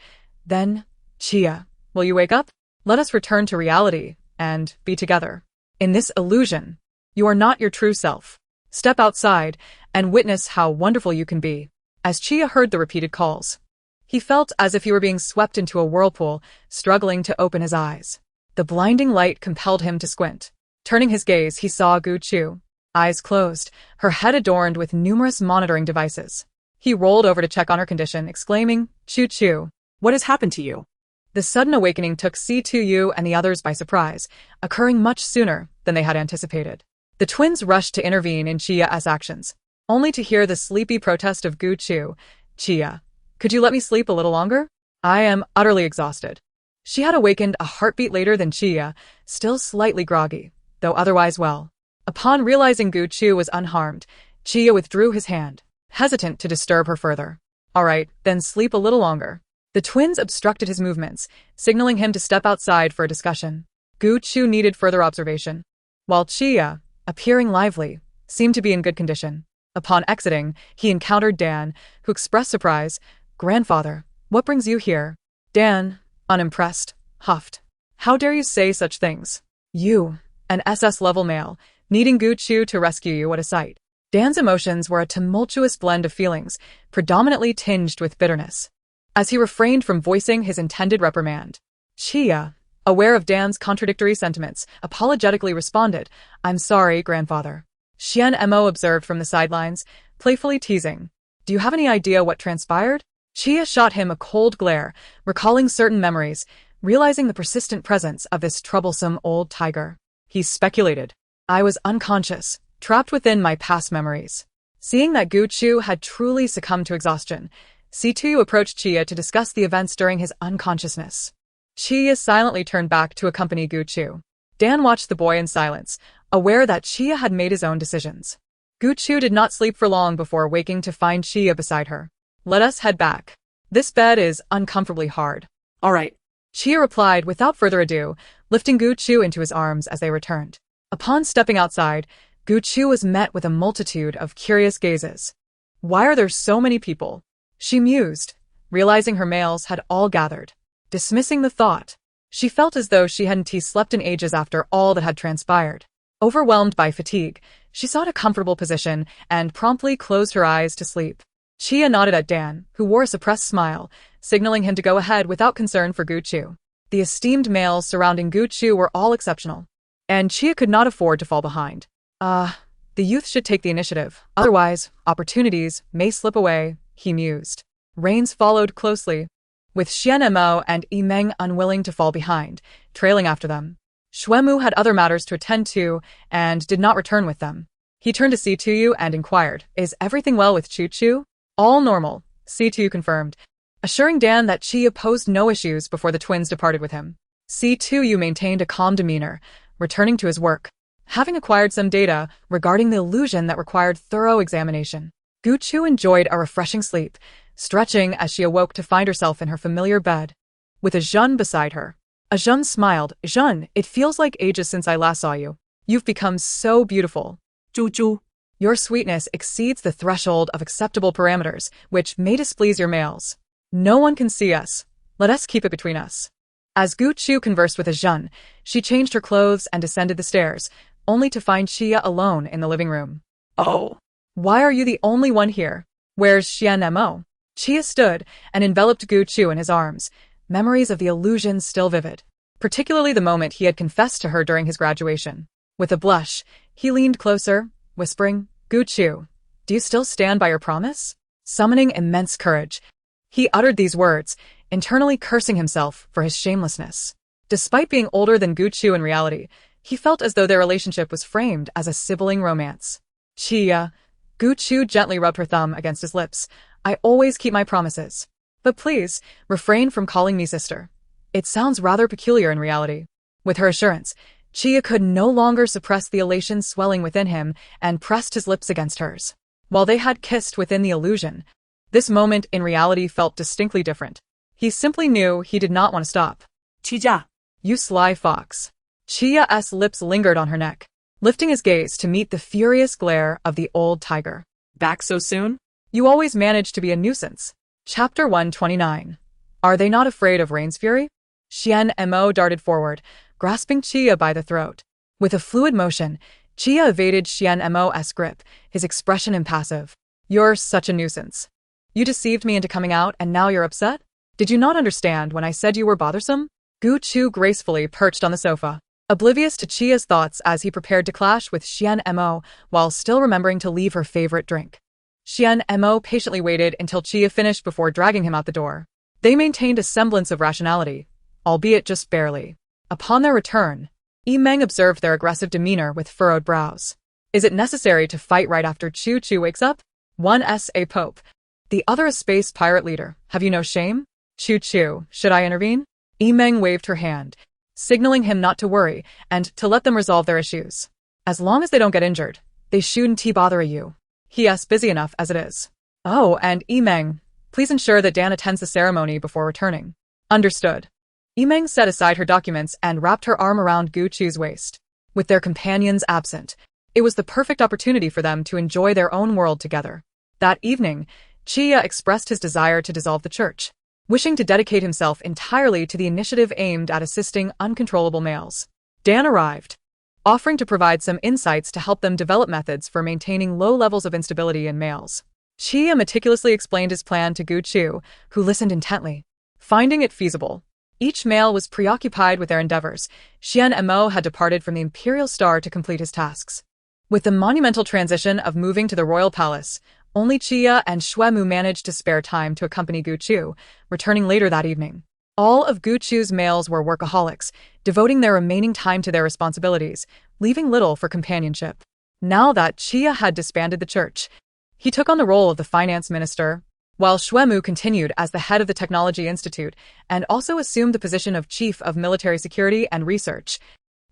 S1: Then, Chiaya, will you wake up? Let us return to reality and be together. In this illusion, you are not your true self. Step outside and witness how wonderful you can be. As Chiaya heard the repeated calls, He felt as if he were being swept into a whirlpool, struggling to open his eyes. The blinding light compelled him to squint. Turning his gaze, he saw Gu Chu, eyes closed, her head adorned with numerous monitoring devices. He rolled over to check on her condition, exclaiming, "Chu Chu,
S2: What has happened to you?
S1: the sudden awakening took C2U and the others by surprise, occurring much sooner than they had anticipated. The twins rushed to intervene in Chia's actions, only to hear the sleepy protest of Gu Chu. "Chia, could you let me sleep a little longer? I am utterly exhausted." She had awakened a heartbeat later than Chia, still slightly groggy, though otherwise well. Upon realizing Gu Chu was unharmed, Chia withdrew his hand, hesitant to disturb her further. "All right, then sleep a little longer." The twins obstructed his movements, signaling him to step outside for a discussion. Gu Chu needed further observation, while Chia, appearing lively, seemed to be in good condition. Upon exiting, he encountered Dan, who expressed surprise. "Grandfather, what brings you here?" Dan, unimpressed, huffed. "How dare you say such things? You, an SS-level male, needing Gu Chu to rescue you, what a sight." Dan's emotions were a tumultuous blend of feelings, predominantly tinged with bitterness, as he refrained from voicing his intended reprimand. Chia, aware of Dan's contradictory sentiments, apologetically responded, "I'm sorry, grandfather." Xian Mo observed from the sidelines, playfully teasing, "Do you have any idea what transpired?" Chia shot him a cold glare, recalling certain memories, realizing the persistent presence of this troublesome old tiger. He speculated, "I was unconscious, trapped within my past memories." Seeing that Gu Chu had truly succumbed to exhaustion, C2 approached Chia to discuss the events during his unconsciousness. Chia silently turned back to accompany Gu Chu. Dan watched the boy in silence, aware that Chia had made his own decisions. Gu Chu did not sleep for long before waking to find Chia beside her. "Let us head back. This bed is uncomfortably hard."
S2: All right.
S1: Chia replied without further ado, lifting Gu Chu into his arms as they returned. Upon stepping outside, Gu Chu was met with a multitude of curious gazes. "Why are there so many people?" she mused, realizing her males had all gathered. Dismissing the thought, she felt as though she hadn't slept in ages after all that had transpired. Overwhelmed by fatigue, she sought a comfortable position and promptly closed her eyes to sleep. Chia nodded at Dan, who wore a suppressed smile, signaling him to go ahead without concern for Gu Chu. The esteemed males surrounding Gu Chu were all exceptional, and Chia could not afford to fall behind. The youth should take the initiative, otherwise, opportunities may slip away, he mused. Rains followed closely, with Xian Mo and Yimeng unwilling to fall behind, trailing after them. Xuemu had other matters to attend to and did not return with them. He turned to C2U and inquired, "Is everything well with Chu Chu?" "All normal," C2U confirmed, assuring Dan that Chia posed no issues before the twins departed with him. C2U maintained a calm demeanor, returning to his work, having acquired some data regarding the illusion that required thorough examination. Gu Chu enjoyed a refreshing sleep, stretching as she awoke to find herself in her familiar bed, with Ajun beside her. Ajun smiled. "Ajun, it feels like ages since I last saw you. You've become so beautiful."
S2: Chu Chu.
S1: "Your sweetness exceeds the threshold of acceptable parameters, which may displease your males. No one can see us. Let us keep it between us." As Gu Chu conversed with Ajun, she changed her clothes and descended the stairs, only to find Chia alone in the living room.
S2: Oh.
S1: "Why are you the only one here? Where's Xian Mo?" Chia stood and enveloped Gu Chu in his arms, memories of the illusion still vivid, particularly the moment he had confessed to her during his graduation. With a blush, he leaned closer, whispering, "Gu Chu, do you still stand by your promise?" Summoning immense courage, he uttered these words, internally cursing himself for his shamelessness. Despite being older than Gu Chu in reality, he felt as though their relationship was framed as a sibling romance. "Chia," Gu Chu gently rubbed her thumb against his lips, "I always keep my promises. But please, refrain from calling me sister. It sounds rather peculiar in reality." With her assurance, Chia could no longer suppress the elation swelling within him and pressed his lips against hers. While they had kissed within the illusion, this moment in reality felt distinctly different. He simply knew he did not want to stop.
S2: Chia.
S1: "You sly fox." Chia's lips lingered on her neck, lifting his gaze to meet the furious glare of the old tiger.
S2: Back so soon?
S1: "You always manage to be a nuisance." Chapter 129. Are they not afraid of Rain's fury? Xian Mo darted forward, grasping Chia by the throat. With a fluid motion, Chia evaded Xian Mo's grip, his expression impassive. "You're such a nuisance. You deceived me into coming out and now you're upset? Did you not understand when I said you were bothersome? Gu Chu gracefully perched on the sofa, oblivious to Chia's thoughts as he prepared to clash with Xian Mo while still remembering to leave her favorite drink. Xian Mo patiently waited until Chia finished before dragging him out the door. They maintained a semblance of rationality, albeit just barely. Upon their return, Yi Meng observed their aggressive demeanor with furrowed brows. Is it necessary to fight right after Chu Chu wakes up? One is a pope. The other a space pirate leader. Have you no shame? Chu Chu, should I intervene? Yi Meng waved her hand, signaling him not to worry and to let them resolve their issues. As long as they don't get injured, they shouldn't bother you. He is busy enough as it is. Oh, and Yi Meng, please ensure that Dan attends the ceremony before returning. Understood. Yi Meng set aside her documents and wrapped her arm around Gu Chu's waist. With their companions absent, it was the perfect opportunity for them to enjoy their own world together. That evening, Chia expressed his desire to dissolve the church, wishing to dedicate himself entirely to the initiative aimed at assisting uncontrollable males. Dan arrived, offering to provide some insights to help them develop methods for maintaining low levels of instability in males. Chia meticulously explained his plan to Gu Chu, who listened intently. Finding it feasible, each male was preoccupied with their endeavors. Xian Mo had departed from the Imperial Star to complete his tasks. With the monumental transition of moving to the royal palace, only Chia and Xuemu managed to spare time to accompany Gu Chu, returning later that evening. All of Gu Chu's males were workaholics, devoting their remaining time to their responsibilities, leaving little for companionship. Now that Chia had disbanded the church, he took on the role of the finance minister, while Xuemu continued as the head of the Technology Institute and also assumed the position of chief of military security and research,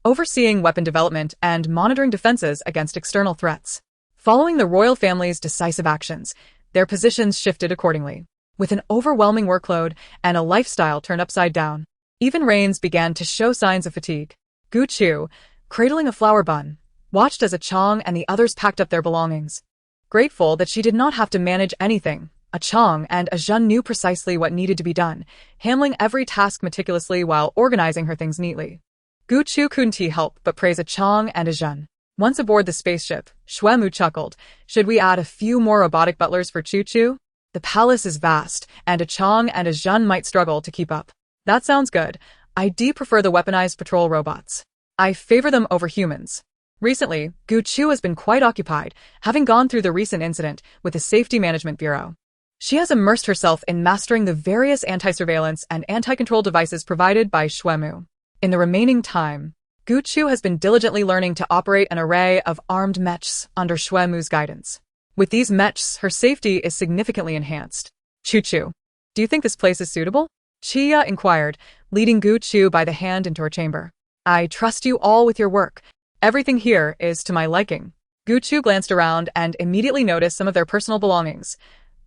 S1: overseeing weapon development and monitoring defenses against external threats. Following the royal family's decisive actions, their positions shifted accordingly. With an overwhelming workload and a lifestyle turned upside down, even Rains began to show signs of fatigue. Gu Chu, cradling a flower bun, watched as a Chong and the others packed up their belongings. Grateful that she did not have to manage anything, a Chong and a Zhen knew precisely what needed to be done, handling every task meticulously while organizing her things neatly. Gu Chu couldn't help but praise a Chong and a Zhen. Once aboard the spaceship, Xuemu chuckled. Should we add a few more robotic butlers for Chu Chu? The palace is vast, and a Chong and a Zhen might struggle to keep up. That sounds good. I prefer the weaponized patrol robots. I favor them over humans. Recently, Gu Chu has been quite occupied, having gone through the recent incident with the Safety Management Bureau. She has immersed herself in mastering the various anti-surveillance and anti-control devices provided by Xuemu. In the remaining time, Gu Chu has been diligently learning to operate an array of armed mechs under Xuemu's guidance. With these mechs, her safety is significantly enhanced. Chu Chu, do you think this place is suitable? Chia inquired, leading Gu Chu by the hand into her chamber. I trust you all with your work. Everything here is to my liking. Gu Chu glanced around and immediately noticed some of their personal belongings.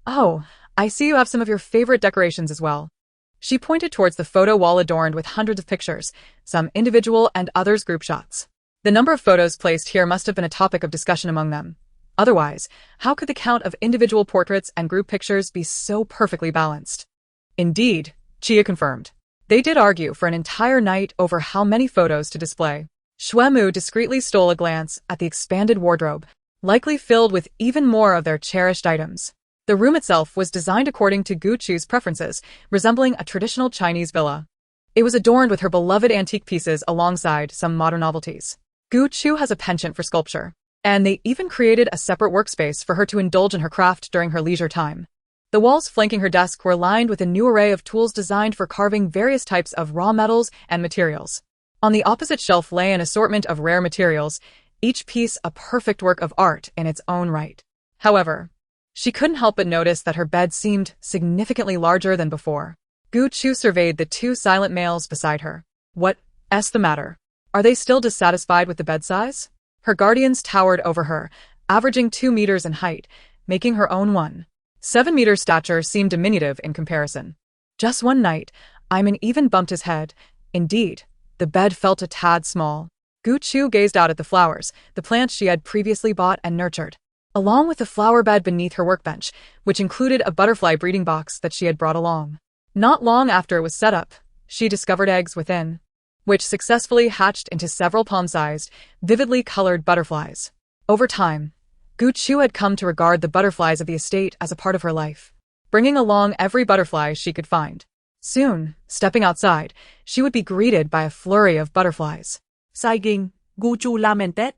S1: Oh, I see you have some of your favorite decorations as well. She pointed towards the photo wall adorned with hundreds of pictures, some individual and others group shots. The number of photos placed here must have been a topic of discussion among them. Otherwise, how could the count of individual portraits and group pictures be so perfectly balanced? Indeed, Chia confirmed. They did argue for an entire night over how many photos to display. Xuemu discreetly stole a glance at the expanded wardrobe, likely filled with even more of their cherished items. The room itself was designed according to Gu Chu's preferences, resembling a traditional Chinese villa. It was adorned with her beloved antique pieces alongside some modern novelties. Gu Chu has a penchant for sculpture, and they even created a separate workspace for her to indulge in her craft during her leisure time. The walls flanking her desk were lined with a new array of tools designed for carving various types of raw metals and materials. On the opposite shelf lay an assortment of rare materials, each piece a perfect work of art in its own right. However, she couldn't help but notice that her bed seemed significantly larger than before. Gu Chu surveyed the two silent males beside her. What's the matter? Are they still dissatisfied with the bed size? Her guardians towered over her, averaging 2 meters in height, making her own 1.7-meter stature seem diminutive in comparison. Just one night, Iman even bumped his head. Indeed, the bed felt a tad small. Gu Chu gazed out at the flowers, the plants she had previously bought and nurtured, along with the flower bed beneath her workbench, which included a butterfly breeding box that she had brought along. Not long after it was set up, she discovered eggs within, which successfully hatched into several palm-sized, vividly colored butterflies. Over time, Gu Chu had come to regard the butterflies of the estate as a part of her life, bringing along every butterfly she could find. Soon, stepping outside, she would be greeted by a flurry of butterflies.
S2: Saiging, guchu lamented.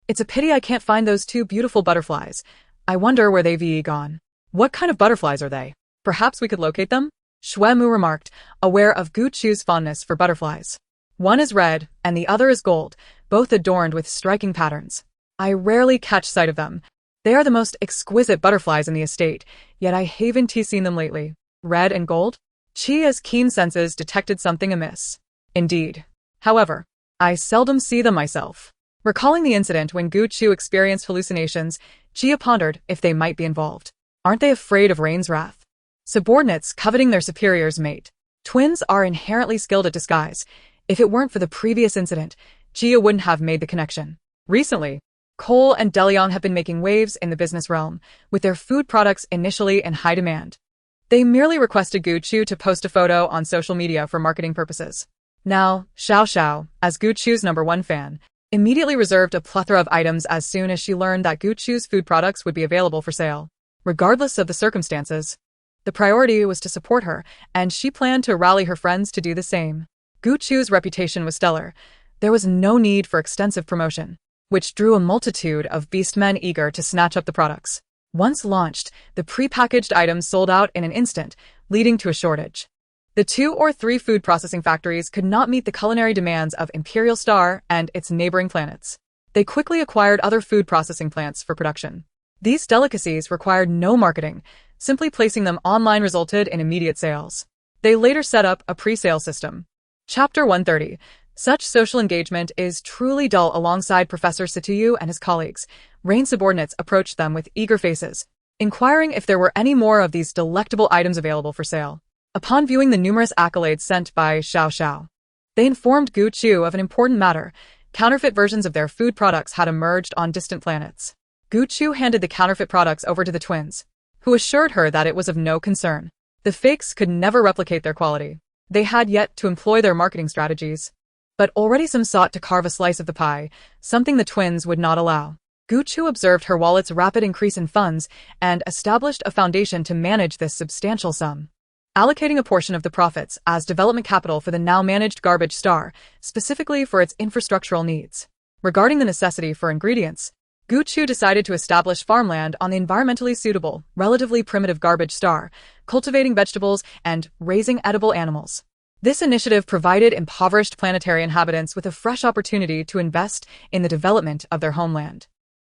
S1: It's a pity I can't find those two beautiful butterflies. I wonder where they've gone. What kind of butterflies are they? Perhaps we could locate them? Shuemu remarked, aware of Gu Chu's fondness for butterflies. One is red, and the other is gold, both adorned with striking patterns. I rarely catch sight of them. They are the most exquisite butterflies in the estate, yet I haven't seen them lately. Red and gold? Chia's keen senses detected something amiss. Indeed. However, I seldom see them myself. Recalling the incident when Gu Chu experienced hallucinations, Chia pondered if they might be involved. Aren't they afraid of Rain's wrath? Subordinates coveting their superior's mate. Twins are inherently skilled at disguise. If it weren't for the previous incident, Chia wouldn't have made the connection. Recently, Cole and DeLeon have been making waves in the business realm, with their food products initially in high demand. They merely requested Gu Chu to post a photo on social media for marketing purposes. Now, Xiao Xiao, as Gu Chu's #1 fan, immediately reserved a plethora of items as soon as she learned that Gu Chu's food products would be available for sale. Regardless of the circumstances, the priority was to support her, and she planned to rally her friends to do the same. Gu Chu's reputation was stellar. There was no need for extensive promotion, which drew a multitude of beastmen eager to snatch up the products. Once launched, the pre-packaged items sold out in an instant, leading to a shortage. The 2 or 3 food processing factories could not meet the culinary demands of Imperial Star and its neighboring planets. They quickly acquired other food processing plants for production. These delicacies required no marketing. Simply placing them online resulted in immediate sales. They later set up a pre-sale system. Chapter 130. Such social engagement is truly dull. Alongside Professor Satuyu and his colleagues, Rain subordinates approached them with eager faces, inquiring if there were any more of these delectable items available for sale. Upon viewing the numerous accolades sent by Xiao Xiao, they informed Gu Chu of an important matter. Counterfeit versions of their food products had emerged on distant planets. Gu Chu handed the counterfeit products over to the twins, who assured her that it was of no concern. The fakes could never replicate their quality. They had yet to employ their marketing strategies, but already some sought to carve a slice of the pie, something the twins would not allow. Gu Chu observed her wallet's rapid increase in funds and established a foundation to manage this substantial sum, allocating a portion of the profits as development capital for the now-managed Garbage Star, specifically for its infrastructural needs. Regarding the necessity for ingredients, Gu Chu decided to establish farmland on the environmentally suitable, relatively primitive Garbage Star, cultivating vegetables and raising edible animals. This initiative provided impoverished planetary inhabitants with a fresh opportunity to invest in the development of their homeland.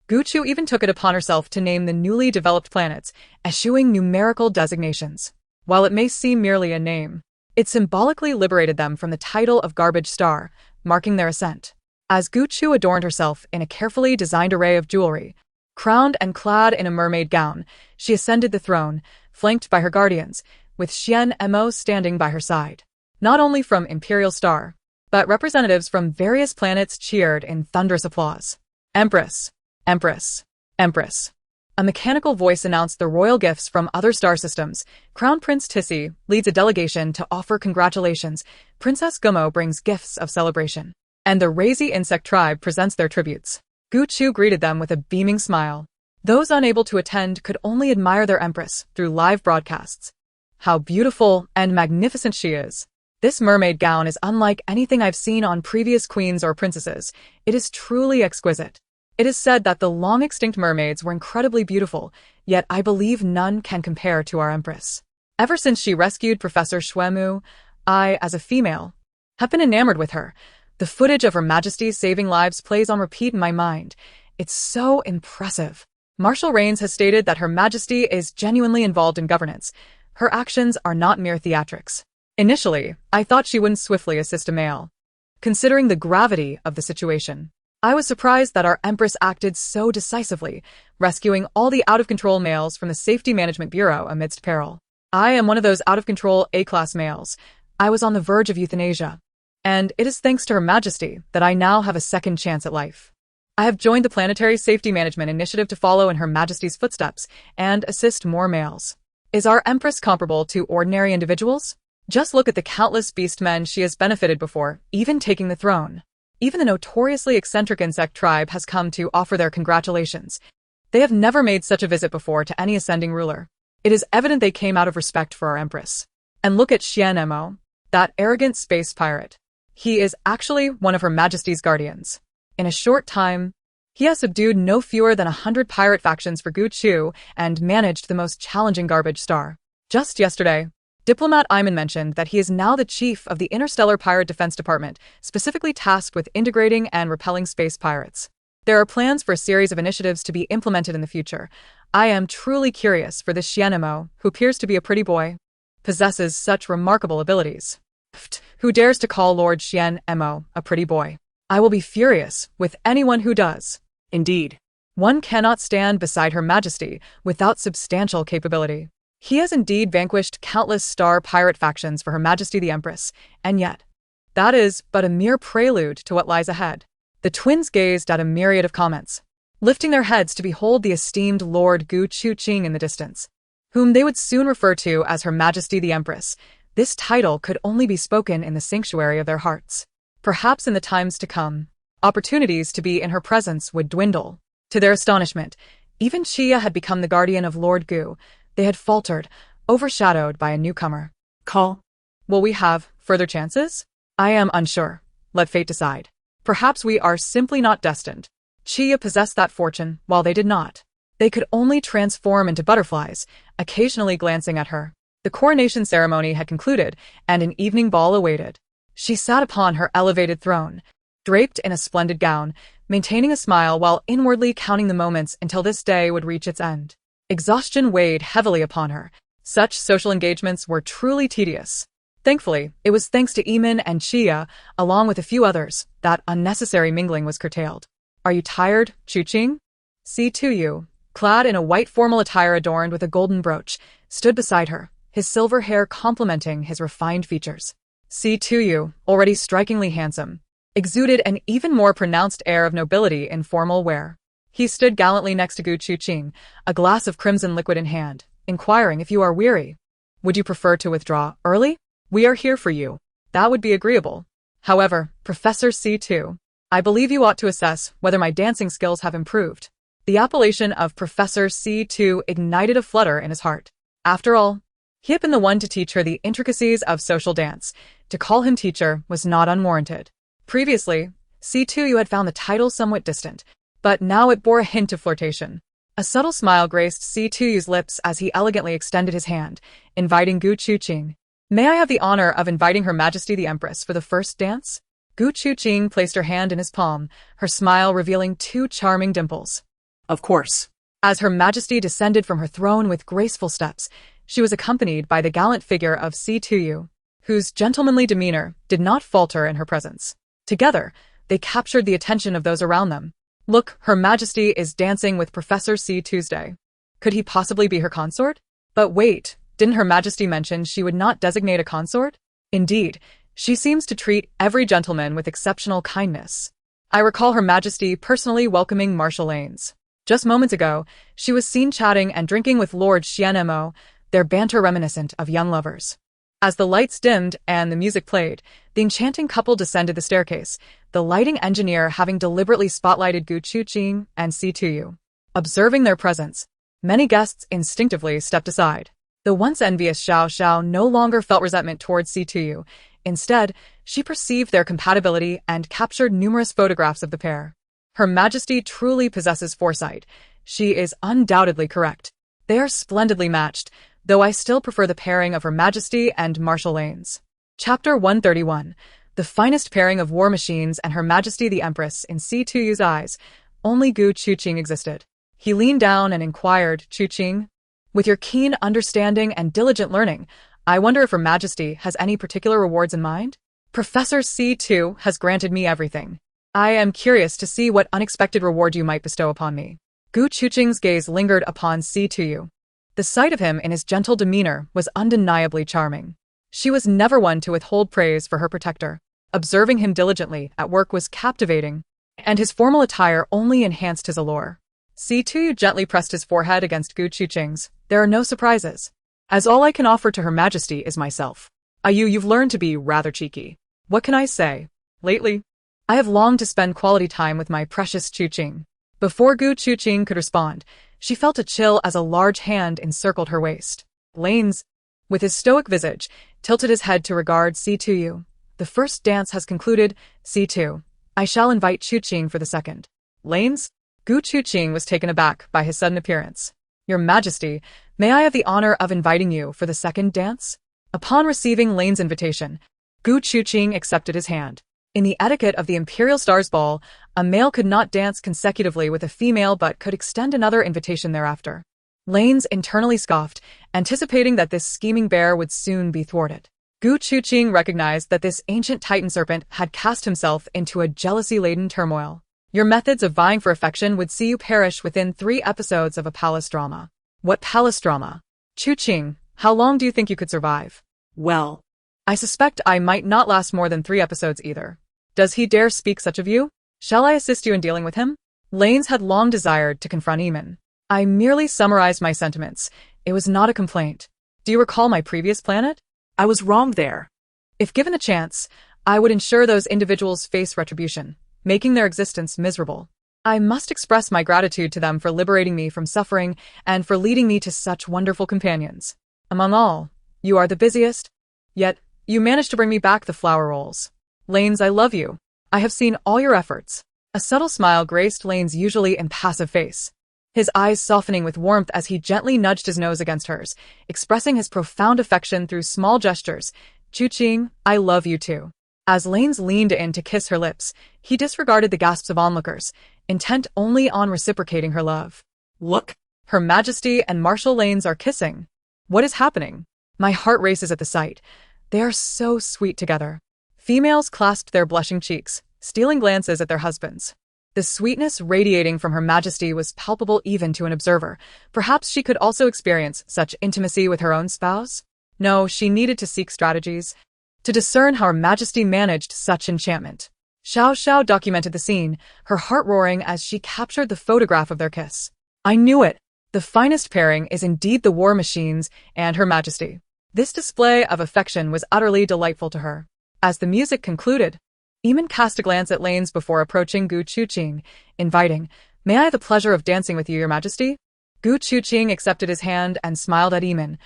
S1: Gu Chu even took it upon herself to name the newly developed planets, eschewing numerical designations. While it may seem merely a name, it symbolically liberated them from the title of Garbage Star, marking their ascent. As Gu Chu adorned herself in a carefully designed array of jewelry, crowned and clad in a mermaid gown, she ascended the throne, flanked by her guardians, with Xian Mo standing by her side. Not only from Imperial Star, but representatives from various planets cheered in thunderous applause. Empress, Empress, Empress. A mechanical voice announced the royal gifts from other star systems. Crown Prince Tissi leads a delegation to offer congratulations. Princess Gumo brings gifts of celebration, and the Razi insect tribe presents their tributes. Gu Chu greeted them with a beaming smile. Those unable to attend could only admire their empress through live broadcasts. How beautiful and magnificent she is. This mermaid gown is unlike anything I've seen on previous queens or princesses. It is truly exquisite. It is said that the long-extinct mermaids were incredibly beautiful, yet I believe none can compare to our empress. Ever since she rescued Professor Shuemu, I, as a female, have been enamored with her. The footage of Her Majesty's saving lives plays on repeat in my mind. It's so impressive. Marshal Rains has stated that Her Majesty is genuinely involved in governance. Her actions are not mere theatrics. Initially, I thought she wouldn't swiftly assist a male. Considering the gravity of the situation, I was surprised that our Empress acted so decisively, rescuing all the out-of-control males from the Safety Management Bureau amidst peril. I am one of those out-of-control A-class males. I was on the verge of euthanasia, and it is thanks to Her Majesty that I now have a second chance at life. I have joined the Planetary Safety Management Initiative to follow in Her Majesty's footsteps and assist more males. Is our Empress comparable to ordinary individuals? Just look at the countless beastmen she has benefited before, even taking the throne. Even the notoriously eccentric insect tribe has come to offer their congratulations. They have never made such a visit before to any ascending ruler. It is evident they came out of respect for our Empress. And look at Xian Mo, that arrogant space pirate. He is actually one of Her Majesty's guardians. In a short time, he has subdued no fewer than 100 pirate factions for Gu Chu and managed the most challenging garbage star. Just yesterday, Diplomat Iman mentioned that he is now the chief of the Interstellar Pirate Defense Department, specifically tasked with integrating and repelling space pirates. There are plans for a series of initiatives to be implemented in the future. I am truly curious for this Xian Mo, who appears to be a pretty boy, possesses such remarkable abilities. Who dares to call Lord Xian Mo a pretty boy? I will be furious with anyone who does.
S2: Indeed.
S1: One cannot stand beside Her Majesty without substantial capability. He has indeed vanquished countless star pirate factions for Her Majesty the Empress, and yet, that is but a mere prelude to what lies ahead. The twins gazed at a myriad of comments, lifting their heads to behold the esteemed Lord Gu Chuqing in the distance, whom they would soon refer to as Her Majesty the Empress. This title could only be spoken in the sanctuary of their hearts. Perhaps in the times to come, opportunities to be in her presence would dwindle. To their astonishment, even Chia had become the guardian of Lord Gu. They had faltered, overshadowed by a newcomer.
S2: Call.
S1: Will we have further chances? I am unsure. Let fate decide. Perhaps we are simply not destined. Chia possessed that fortune, while they did not. They could only transform into butterflies, occasionally glancing at her. The coronation ceremony had concluded, and an evening ball awaited. She sat upon her elevated throne, draped in a splendid gown, maintaining a smile while inwardly counting the moments until this day would reach its end. Exhaustion weighed heavily upon her. Such social engagements were truly tedious. Thankfully, it was thanks to Iman and Chia, along with a few others, that unnecessary mingling was curtailed. Are you tired, Chuqing? C2U, clad in a white formal attire adorned with a golden brooch, stood beside her, his silver hair complementing his refined features. C2U, already strikingly handsome, exuded an even more pronounced air of nobility in formal wear. He stood gallantly next to Gu Chuqing, a glass of crimson liquid in hand, inquiring if you are weary. Would you prefer to withdraw early? We are here for you. That would be agreeable. However, Professor C2, I believe you ought to assess whether my dancing skills have improved. The appellation of Professor C2 ignited a flutter in his heart. After all, he had been the one to teach her the intricacies of social dance. To call him teacher was not unwarranted. Previously, C2U had found the title somewhat distant, but now it bore a hint of flirtation. A subtle smile graced C2U's lips as he elegantly extended his hand, inviting Gu Chuqing. May I have the honor of inviting Her Majesty the Empress for the first dance? Gu Chuqing placed her hand in his palm, her smile revealing two charming dimples.
S2: Of course.
S1: As Her Majesty descended from her throne with graceful steps, she was accompanied by the gallant figure of C2U, whose gentlemanly demeanor did not falter in her presence. Together, they captured the attention of those around them. Look, Her Majesty is dancing with Professor C. Tuesday. Could he possibly be her consort? But wait, didn't Her Majesty mention she would not designate a consort? Indeed, she seems to treat every gentleman with exceptional kindness. I recall Her Majesty personally welcoming Marshal. Just moments ago, she was seen chatting and drinking with Lord Xian Mo, their banter reminiscent of young lovers. As the lights dimmed and the music played, the enchanting couple descended the staircase, the lighting engineer having deliberately spotlighted Gu Chuqing and C2U. Observing their presence, many guests instinctively stepped aside. The once envious Xiao Xiao no longer felt resentment towards C2U. Instead, she perceived their compatibility and captured numerous photographs of the pair. Her Majesty truly possesses foresight. She is undoubtedly correct. They are splendidly matched, though I still prefer the pairing of Her Majesty and Marshal. Chapter 131. The finest pairing of war machines and Her Majesty the Empress in C2U's eyes. Only Gu Chuqing existed. He leaned down and inquired, Chuqing, with your keen understanding and diligent learning, I wonder if Her Majesty has any particular rewards in mind? Professor C2 has granted me everything. I am curious to see what unexpected reward you might bestow upon me. Gu Chuqing's gaze lingered upon C2U. The sight of him in his gentle demeanor was undeniably charming. She was never one to withhold praise for her protector. Observing him diligently at work was captivating, and his formal attire only enhanced his allure. C2U gently pressed his forehead against Gu Chuqing's. There are no surprises, as all I can offer to Her Majesty is myself. You've learned to be rather cheeky. What can I say? Lately, I have longed to spend quality time with my precious Chuqing. Before Gu Chuqing could respond, She felt a chill as a large hand encircled her waist. Lanes, with his stoic visage, tilted his head to regard C2U. The first dance has concluded, C2. I shall invite Chuqing for the second. Lanes? Gu Chuqing was taken aback by his sudden appearance. Your Majesty, may I have the honor of inviting you for the second dance? Upon receiving Lane's invitation, Gu Chuqing accepted his hand. In the etiquette of the Imperial Stars Ball, a male could not dance consecutively with a female but could extend another invitation thereafter. Lanes internally scoffed, anticipating that this scheming bear would soon be thwarted. Gu Chuqing recognized that this ancient Titan serpent had cast himself into a jealousy-laden turmoil. Your methods of vying for affection would see you perish within 3 episodes of a palace drama. What palace drama? Chuqing, how long do you think you could survive?
S2: Well,
S1: I suspect I might not last more than 3 episodes either. Does he dare speak such of you? Shall I assist you in dealing with him? Lanes had long desired to confront Eamon. I merely summarized my sentiments. It was not a complaint. Do you recall my previous planet?
S2: I was wrong there.
S1: If given a chance, I would ensure those individuals face retribution, making their existence miserable. I must express my gratitude to them for liberating me from suffering and for leading me to such wonderful companions. Among all, you are the busiest, yet you managed to bring me back the flower rolls. Lanes, I love you. I have seen all your efforts. A subtle smile graced Lane's usually impassive face, his eyes softening with warmth as he gently nudged his nose against hers, expressing his profound affection through small gestures. Chuqing, I love you too. As Lanes leaned in to kiss her lips, he disregarded the gasps of onlookers, intent only on reciprocating her love.
S2: Look,
S1: Her Majesty and Marshal Lanes are kissing. What is happening? My heart races at the sight. They are so sweet together. Females clasped their blushing cheeks, stealing glances at their husbands. The sweetness radiating from Her Majesty was palpable even to an observer. Perhaps she could also experience such intimacy with her own spouse? No, she needed to seek strategies to discern how Her Majesty managed such enchantment. Xiao Xiao documented the scene, her heart roaring as she captured the photograph of their kiss. I knew it! The finest pairing is indeed the War Machines and Her Majesty. This display of affection was utterly delightful to her. As the music concluded, Eamon cast a glance at Lanes before approaching Gu Chuqing, inviting, May I have the pleasure of dancing with you, Your Majesty? Gu Chuqing accepted his hand and smiled at Eamon.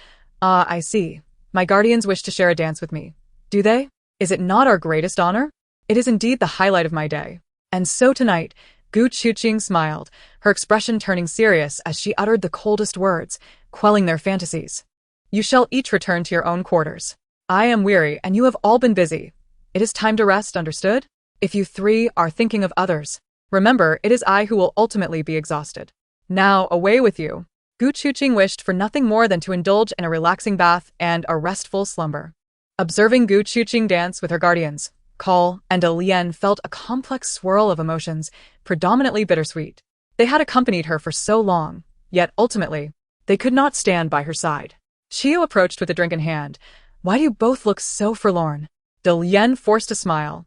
S1: Ah, I see. My guardians wish to share a dance with me. Do they? Is it not our greatest honor? It is indeed the highlight of my day. And so tonight, Gu Chuqing smiled, her expression turning serious as she uttered the coldest words, quelling their fantasies. You shall each return to your own quarters. I am weary and you have all been busy. It is time to rest, understood? If you 3 are thinking of others, remember it is I who will ultimately be exhausted. Now, away with you. Gu Chuqing wished for nothing more than to indulge in a relaxing bath and a restful slumber. Observing Gu Chuqing dance with her guardians, Call and Lian felt a complex swirl of emotions, predominantly bittersweet. They had accompanied her for so long, yet ultimately, they could not stand by her side. Xiao approached with a drink in hand. Why do you both look so forlorn? Lian forced a smile.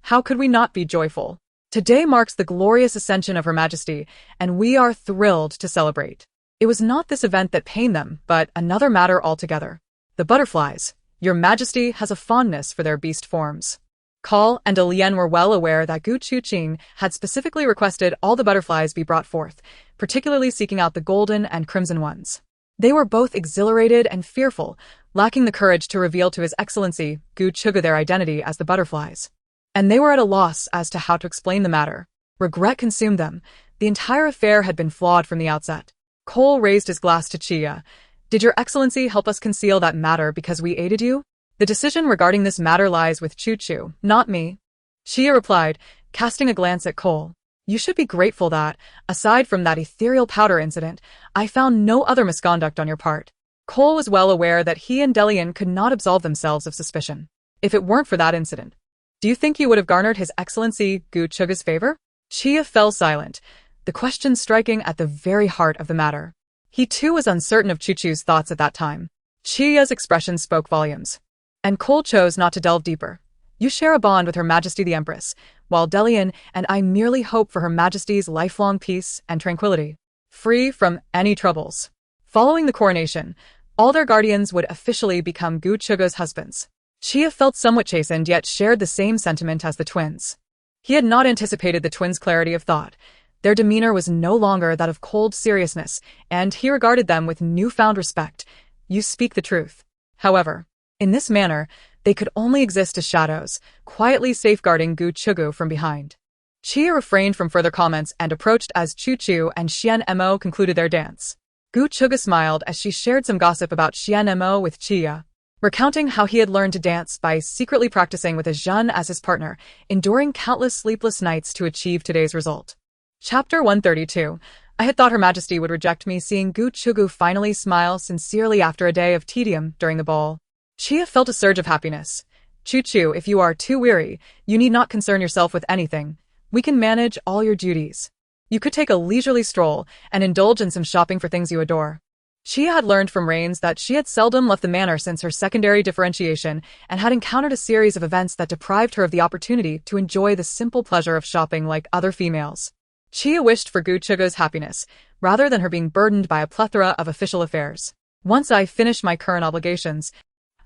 S1: How could we not be joyful? Today marks the glorious ascension of Her Majesty, and we are thrilled to celebrate. It was not this event that pained them, but another matter altogether. The butterflies. Your Majesty has a fondness for their beast forms. Call and Lian were well aware that Gu Chuqing had specifically requested all the butterflies be brought forth, particularly seeking out the golden and crimson ones. They were both exhilarated and fearful, lacking the courage to reveal to His Excellency Gu Chuga their identity as the butterflies. And they were at a loss as to how to explain the matter. Regret consumed them. The entire affair had been flawed from the outset. Cole raised his glass to Chia. Did Your Excellency help us conceal that matter because we aided you? The decision regarding this matter lies with Chu, not me. Chia replied, casting a glance at Cole. You should be grateful that, aside from that ethereal powder incident, I found no other misconduct on your part. Cole was well aware that he and Delian could not absolve themselves of suspicion. If it weren't for that incident, do you think you would have garnered His Excellency Gu Chuga's favor? Chia fell silent, the question striking at the very heart of the matter. He too was uncertain of Chu's thoughts at that time. Chia's expression spoke volumes. And Cole chose not to delve deeper. You share a bond with Her Majesty the Empress, while Delian and I merely hope for Her Majesty's lifelong peace and tranquility, free from any troubles. Following the coronation, all their guardians would officially become Gu Chuga's husbands. Chia felt somewhat chastened yet shared the same sentiment as the twins. He had not anticipated the twins' clarity of thought. Their demeanor was no longer that of cold seriousness, and he regarded them with newfound respect. You speak the truth. However, in this manner, they could only exist as shadows, quietly safeguarding Gu Chugu from behind. Chia refrained from further comments and approached as Chu Chu and Xian Mo concluded their dance. Gu Chugu smiled as she shared some gossip about Xian Mo with Chia, recounting how he had learned to dance by secretly practicing with a Zhen as his partner, enduring countless sleepless nights to achieve today's result. Chapter 132. I had thought Her Majesty would reject me, seeing Gu Chugu finally smile sincerely after a day of tedium during the ball. Chia felt a surge of happiness. Chu Chu, if you are too weary, you need not concern yourself with anything. We can manage all your duties. You could take a leisurely stroll and indulge in some shopping for things you adore. Chia had learned from Rains that she had seldom left the manor since her secondary differentiation and had encountered a series of events that deprived her of the opportunity to enjoy the simple pleasure of shopping like other females. Chia wished for Gu Chugu's happiness, rather than her being burdened by a plethora of official affairs. Once I finish my current obligations,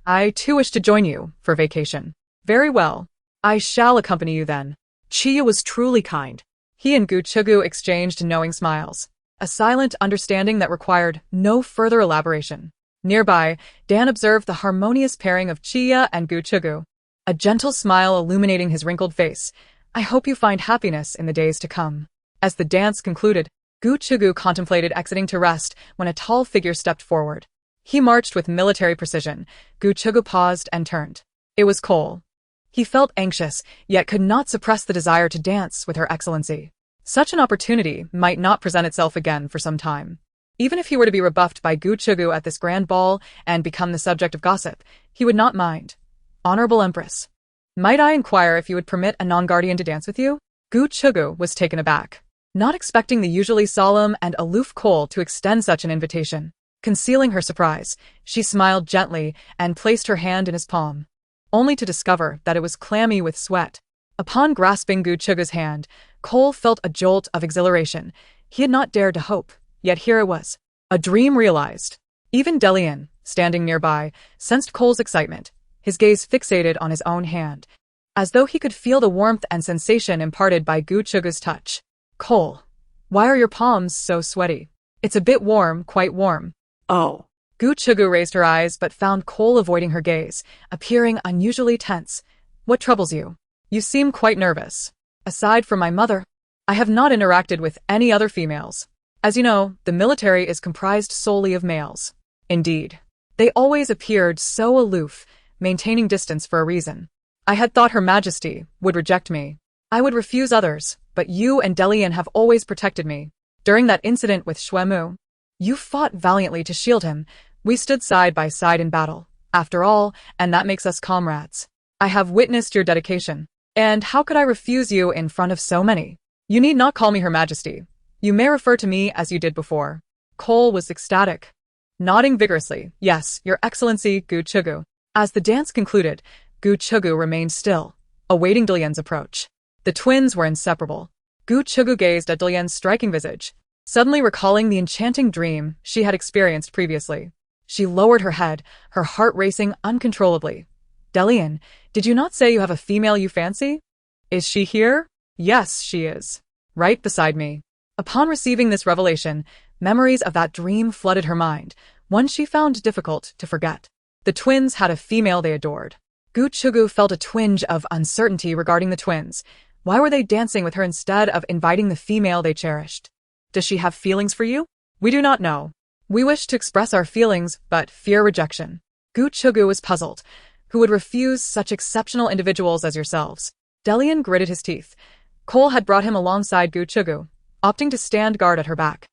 S1: I too wish to join you for vacation. Very well. I shall accompany you then.
S2: Chia was truly kind.
S1: He and Gu Chugu exchanged knowing smiles, a silent understanding that required no further elaboration. Nearby, Dan observed the harmonious pairing of Chia and Gu Chugu, a gentle smile illuminating his wrinkled face. I hope you find happiness in the days to come. As the dance concluded, Gu Chugu contemplated exiting to rest when a tall figure stepped forward. He marched with military precision. Gu Chugu paused and turned. It was Cole. He felt anxious, yet could not suppress the desire to dance with Her Excellency. Such an opportunity might not present itself again for some time. Even if he were to be rebuffed by Gu Chugu at this grand ball and become the subject of gossip, he would not mind. Honorable Empress, might I inquire if you would permit a non-guardian to dance with you? Gu Chugu was taken aback, not expecting the usually solemn and aloof Cole to extend such an invitation. Concealing her surprise, she smiled gently and placed her hand in his palm, only to discover that it was clammy with sweat. Upon grasping Gu Chugu's hand, Cole felt a jolt of exhilaration. He had not dared to hope, yet here it was. A dream realized. Even Delian, standing nearby, sensed Cole's excitement, his gaze fixated on his own hand, as though he could feel the warmth and sensation imparted by Gu Chugu's touch. Cole, why are your palms so sweaty? It's a bit warm, quite warm.
S2: Oh.
S1: Gu Chugu raised her eyes but found Cole avoiding her gaze, appearing unusually tense. What troubles you? You seem quite nervous. Aside from my mother, I have not interacted with any other females. As you know, the military is comprised solely of males. Indeed, they always appeared so aloof, maintaining distance for a reason. I had thought Her Majesty would reject me. I would refuse others, but you and Delian have always protected me. During that incident with Xuemu, you fought valiantly to shield him. We stood side by side in battle, after all, and that makes us comrades. I have witnessed your dedication, and how could I refuse you in front of so many? You need not call me Her Majesty. You may refer to me as you did before. Cole was ecstatic, nodding vigorously. Yes, Your Excellency, Gu Chugu. As the dance concluded, Gu Chugu remained still, awaiting Delian's approach. The twins were inseparable. Gu Chugu gazed at Delian's striking visage, suddenly recalling the enchanting dream she had experienced previously. She lowered her head, her heart racing uncontrollably. Delian, did you not say you have a female you fancy? Is she here? Yes, she is. Right beside me. Upon receiving this revelation, memories of that dream flooded her mind, one she found difficult to forget. The twins had a female they adored. Gu Chugu felt a twinge of uncertainty regarding the twins. Why were they dancing with her instead of inviting the female they cherished? Does she have feelings for you? We do not know. We wish to express our feelings, but fear rejection. Gu Chugu was puzzled. Who would refuse such exceptional individuals as yourselves? Delian gritted his teeth. Cole had brought him alongside Gu Chugu, opting to stand guard at her back.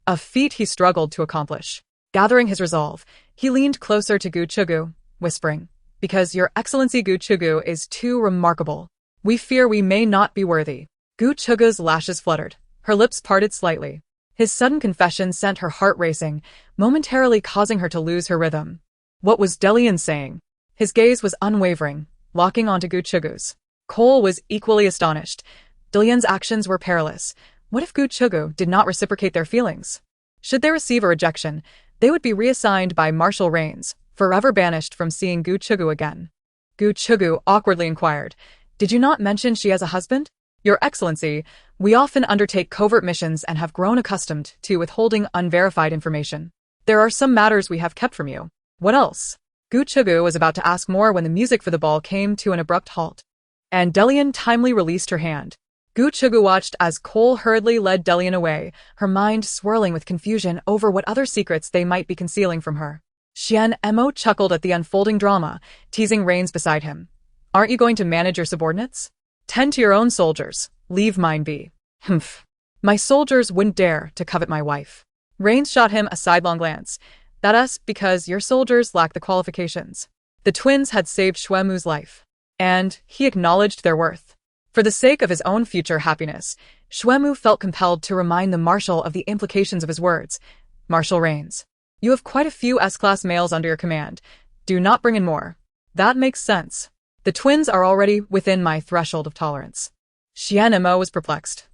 S1: A feat he struggled to accomplish. Gathering his resolve, he leaned closer to Gu Chugu, whispering, because Your Excellency Gu Chugu is too remarkable. We fear we may not be worthy. Gu Chugu's lashes fluttered. Her lips parted slightly. His sudden confession sent her heart racing, momentarily causing her to lose her rhythm. What was Delian saying? His gaze was unwavering, locking onto Gu Chugu's. Cole was equally astonished. Delian's actions were perilous. What if Gu Chugu did not reciprocate their feelings? Should they receive a rejection, they would be reassigned by Marshal Rains, forever banished from seeing Gu Chugu again. Gu Chugu awkwardly inquired, Did you not mention she has a husband? Your Excellency, we often undertake covert missions and have grown accustomed to withholding unverified information. There are some matters we have kept from you. What else? Gu Chugu was about to ask more when the music for the ball came to an abrupt halt. And Delian timely released her hand. Gu Chugu watched as Cole hurriedly led Delian away, her mind swirling with confusion over what other secrets they might be concealing from her. Xian Emo chuckled at the unfolding drama, teasing Rains beside him. Aren't you going to manage your subordinates? Tend to your own soldiers. Leave mine be. Humph. My soldiers wouldn't dare to covet my wife. Rains shot him a sidelong glance. That's because your soldiers lack the qualifications. The twins had saved Shuemu's life, and he acknowledged their worth. For the sake of his own future happiness, Shuemu felt compelled to remind the Marshal of the implications of his words. Marshal Rains, you have quite a few S-class males under your command. Do not bring in more. That makes sense. The twins are already within my threshold of tolerance. Xianemo was perplexed.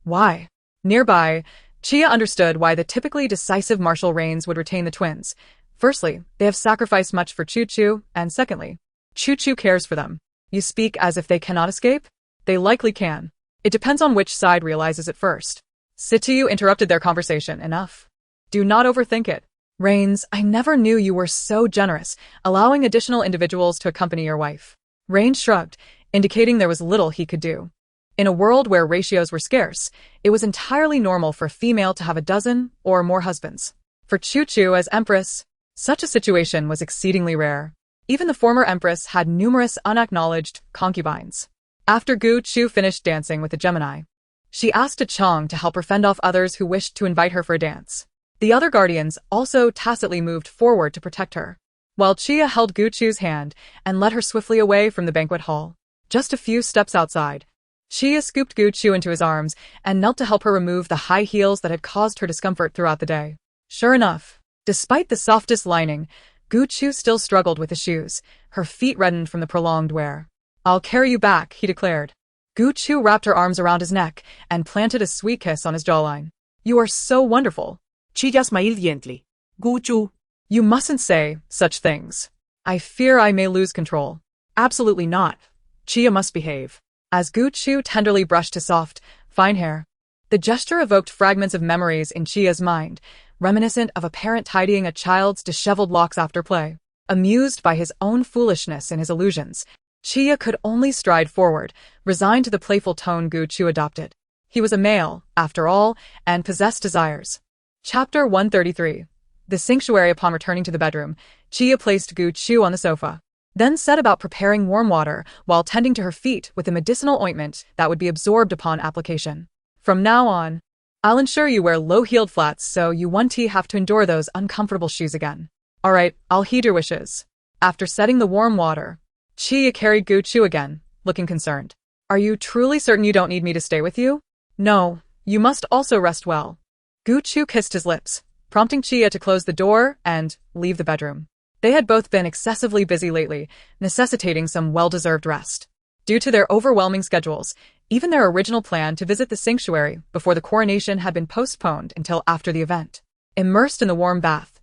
S1: Why? Nearby, Chia understood why the typically decisive Marshal Rains would retain the twins. Firstly, they have sacrificed much for Chu-Chu, and secondly, Chu-Chu cares for them. You speak as if they cannot escape? They likely can. It depends on which side realizes it first. Situ interrupted their conversation. Enough. Do not overthink it. Rains, I never knew you were so generous, allowing additional individuals to accompany your wife. Rains shrugged, indicating there was little he could do. In a world where ratios were scarce, it was entirely normal for a female to have a dozen or more husbands. For Chu-Chu as Empress, such a situation was exceedingly rare. Even the former Empress had numerous unacknowledged concubines. After Gu Chu finished dancing with the Gemini, she asked a Chong to help her fend off others who wished to invite her for a dance. The other guardians also tacitly moved forward to protect her, while Chia held Gu Chu's hand and led her swiftly away from the banquet hall. Just a few steps outside, Chia scooped Gu Chu into his arms and knelt to help her remove the high heels that had caused her discomfort throughout the day. Sure enough, despite the softest lining, Gu Chu still struggled with the shoes. Her feet reddened from the prolonged wear. I'll carry you back, he declared. Gu Chu wrapped her arms around his neck and planted a sweet kiss on his jawline. You are so wonderful.
S2: Chia smiled gently. Gu Chu.
S1: You mustn't say such things. I fear I may lose control. Absolutely not. Chia must behave. As Gu Chu tenderly brushed his soft, fine hair, the gesture evoked fragments of memories in Chia's mind, reminiscent of a parent tidying a child's disheveled locks after play. Amused by his own foolishness and his illusions, Chia could only stride forward, resigned to the playful tone Gu Chu adopted. He was a male, after all, and possessed desires. Chapter 133. The sanctuary. Upon returning to the bedroom, Chia placed Gu Chu on the sofa, then set about preparing warm water while tending to her feet with a medicinal ointment that would be absorbed upon application. From now on, I'll ensure you wear low-heeled flats so you won't have to endure those uncomfortable shoes again. All right, I'll heed your wishes. After setting the warm water, Chia carried Gu Chu again, looking concerned. Are you truly certain you don't need me to stay with you? No, you must also rest well. Gu Chu kissed his lips, prompting Chia to close the door and leave the bedroom. They had both been excessively busy lately, necessitating some well-deserved rest. Due to their overwhelming schedules, even their original plan to visit the sanctuary before the coronation had been postponed until after the event. Immersed in the warm bath,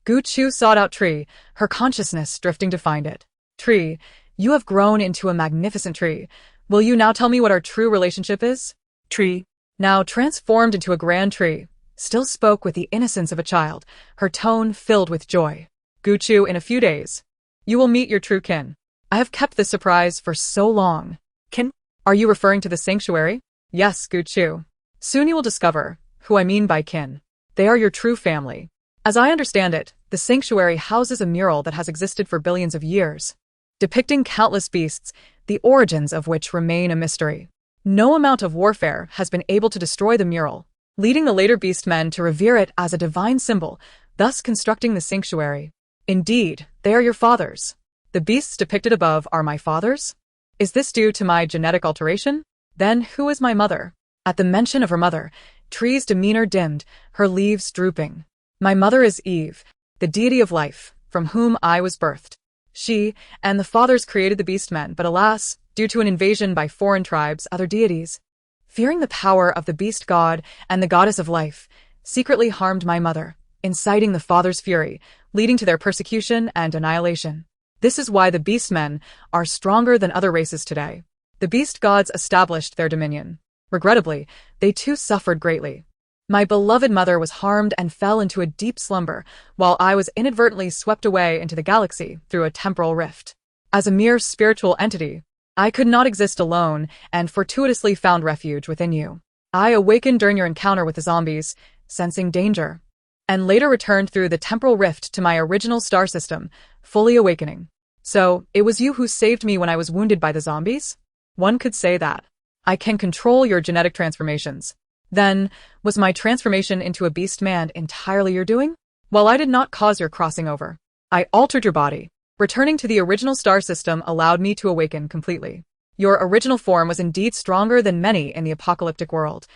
S1: Gu Chu sought out Tree, her consciousness drifting to find it. Tree, you have grown into a magnificent tree. Will you now tell me what our true relationship is?
S2: Tree,
S1: now transformed into a grand tree, still spoke with the innocence of a child, her tone filled with joy. Gu Chu, in a few days, you will meet your true kin. I have kept this surprise for so long.
S2: Kin?
S1: Are you referring to the sanctuary? Yes, Gu Chu. Soon you will discover who I mean by kin. They are your true family. As I understand it, the sanctuary houses a mural that has existed for billions of years, depicting countless beasts, the origins of which remain a mystery. No amount of warfare has been able to destroy the mural, leading the later beastmen to revere it as a divine symbol, thus constructing the sanctuary. Indeed, they are your fathers. The beasts depicted above are my fathers? Is this due to my genetic alteration? Then who is my mother? At the mention of her mother, Tree's demeanor dimmed, her leaves drooping. My mother is Eve, the deity of life, from whom I was birthed. She and the fathers created the beastmen, but alas, due to an invasion by foreign tribes, other deities, fearing the power of the beast god and the goddess of life, secretly harmed my mother, inciting the fathers' fury, leading to their persecution and annihilation. This is why the beastmen are stronger than other races today. The beast gods established their dominion. Regrettably, they too suffered greatly. My beloved mother was harmed and fell into a deep slumber, while I was inadvertently swept away into the galaxy through a temporal rift. As a mere spiritual entity, I could not exist alone and fortuitously found refuge within you. I awakened during your encounter with the zombies, sensing danger, and later returned through the temporal rift to my original star system, fully awakening. So, it was you who saved me when I was wounded by the zombies? One could say that. I can control your genetic transformations. Then, was my transformation into a beast man entirely your doing? While I did not cause your crossing over, I altered your body. Returning to the original star system allowed me to awaken completely. Your original form was indeed stronger than many in the apocalyptic world,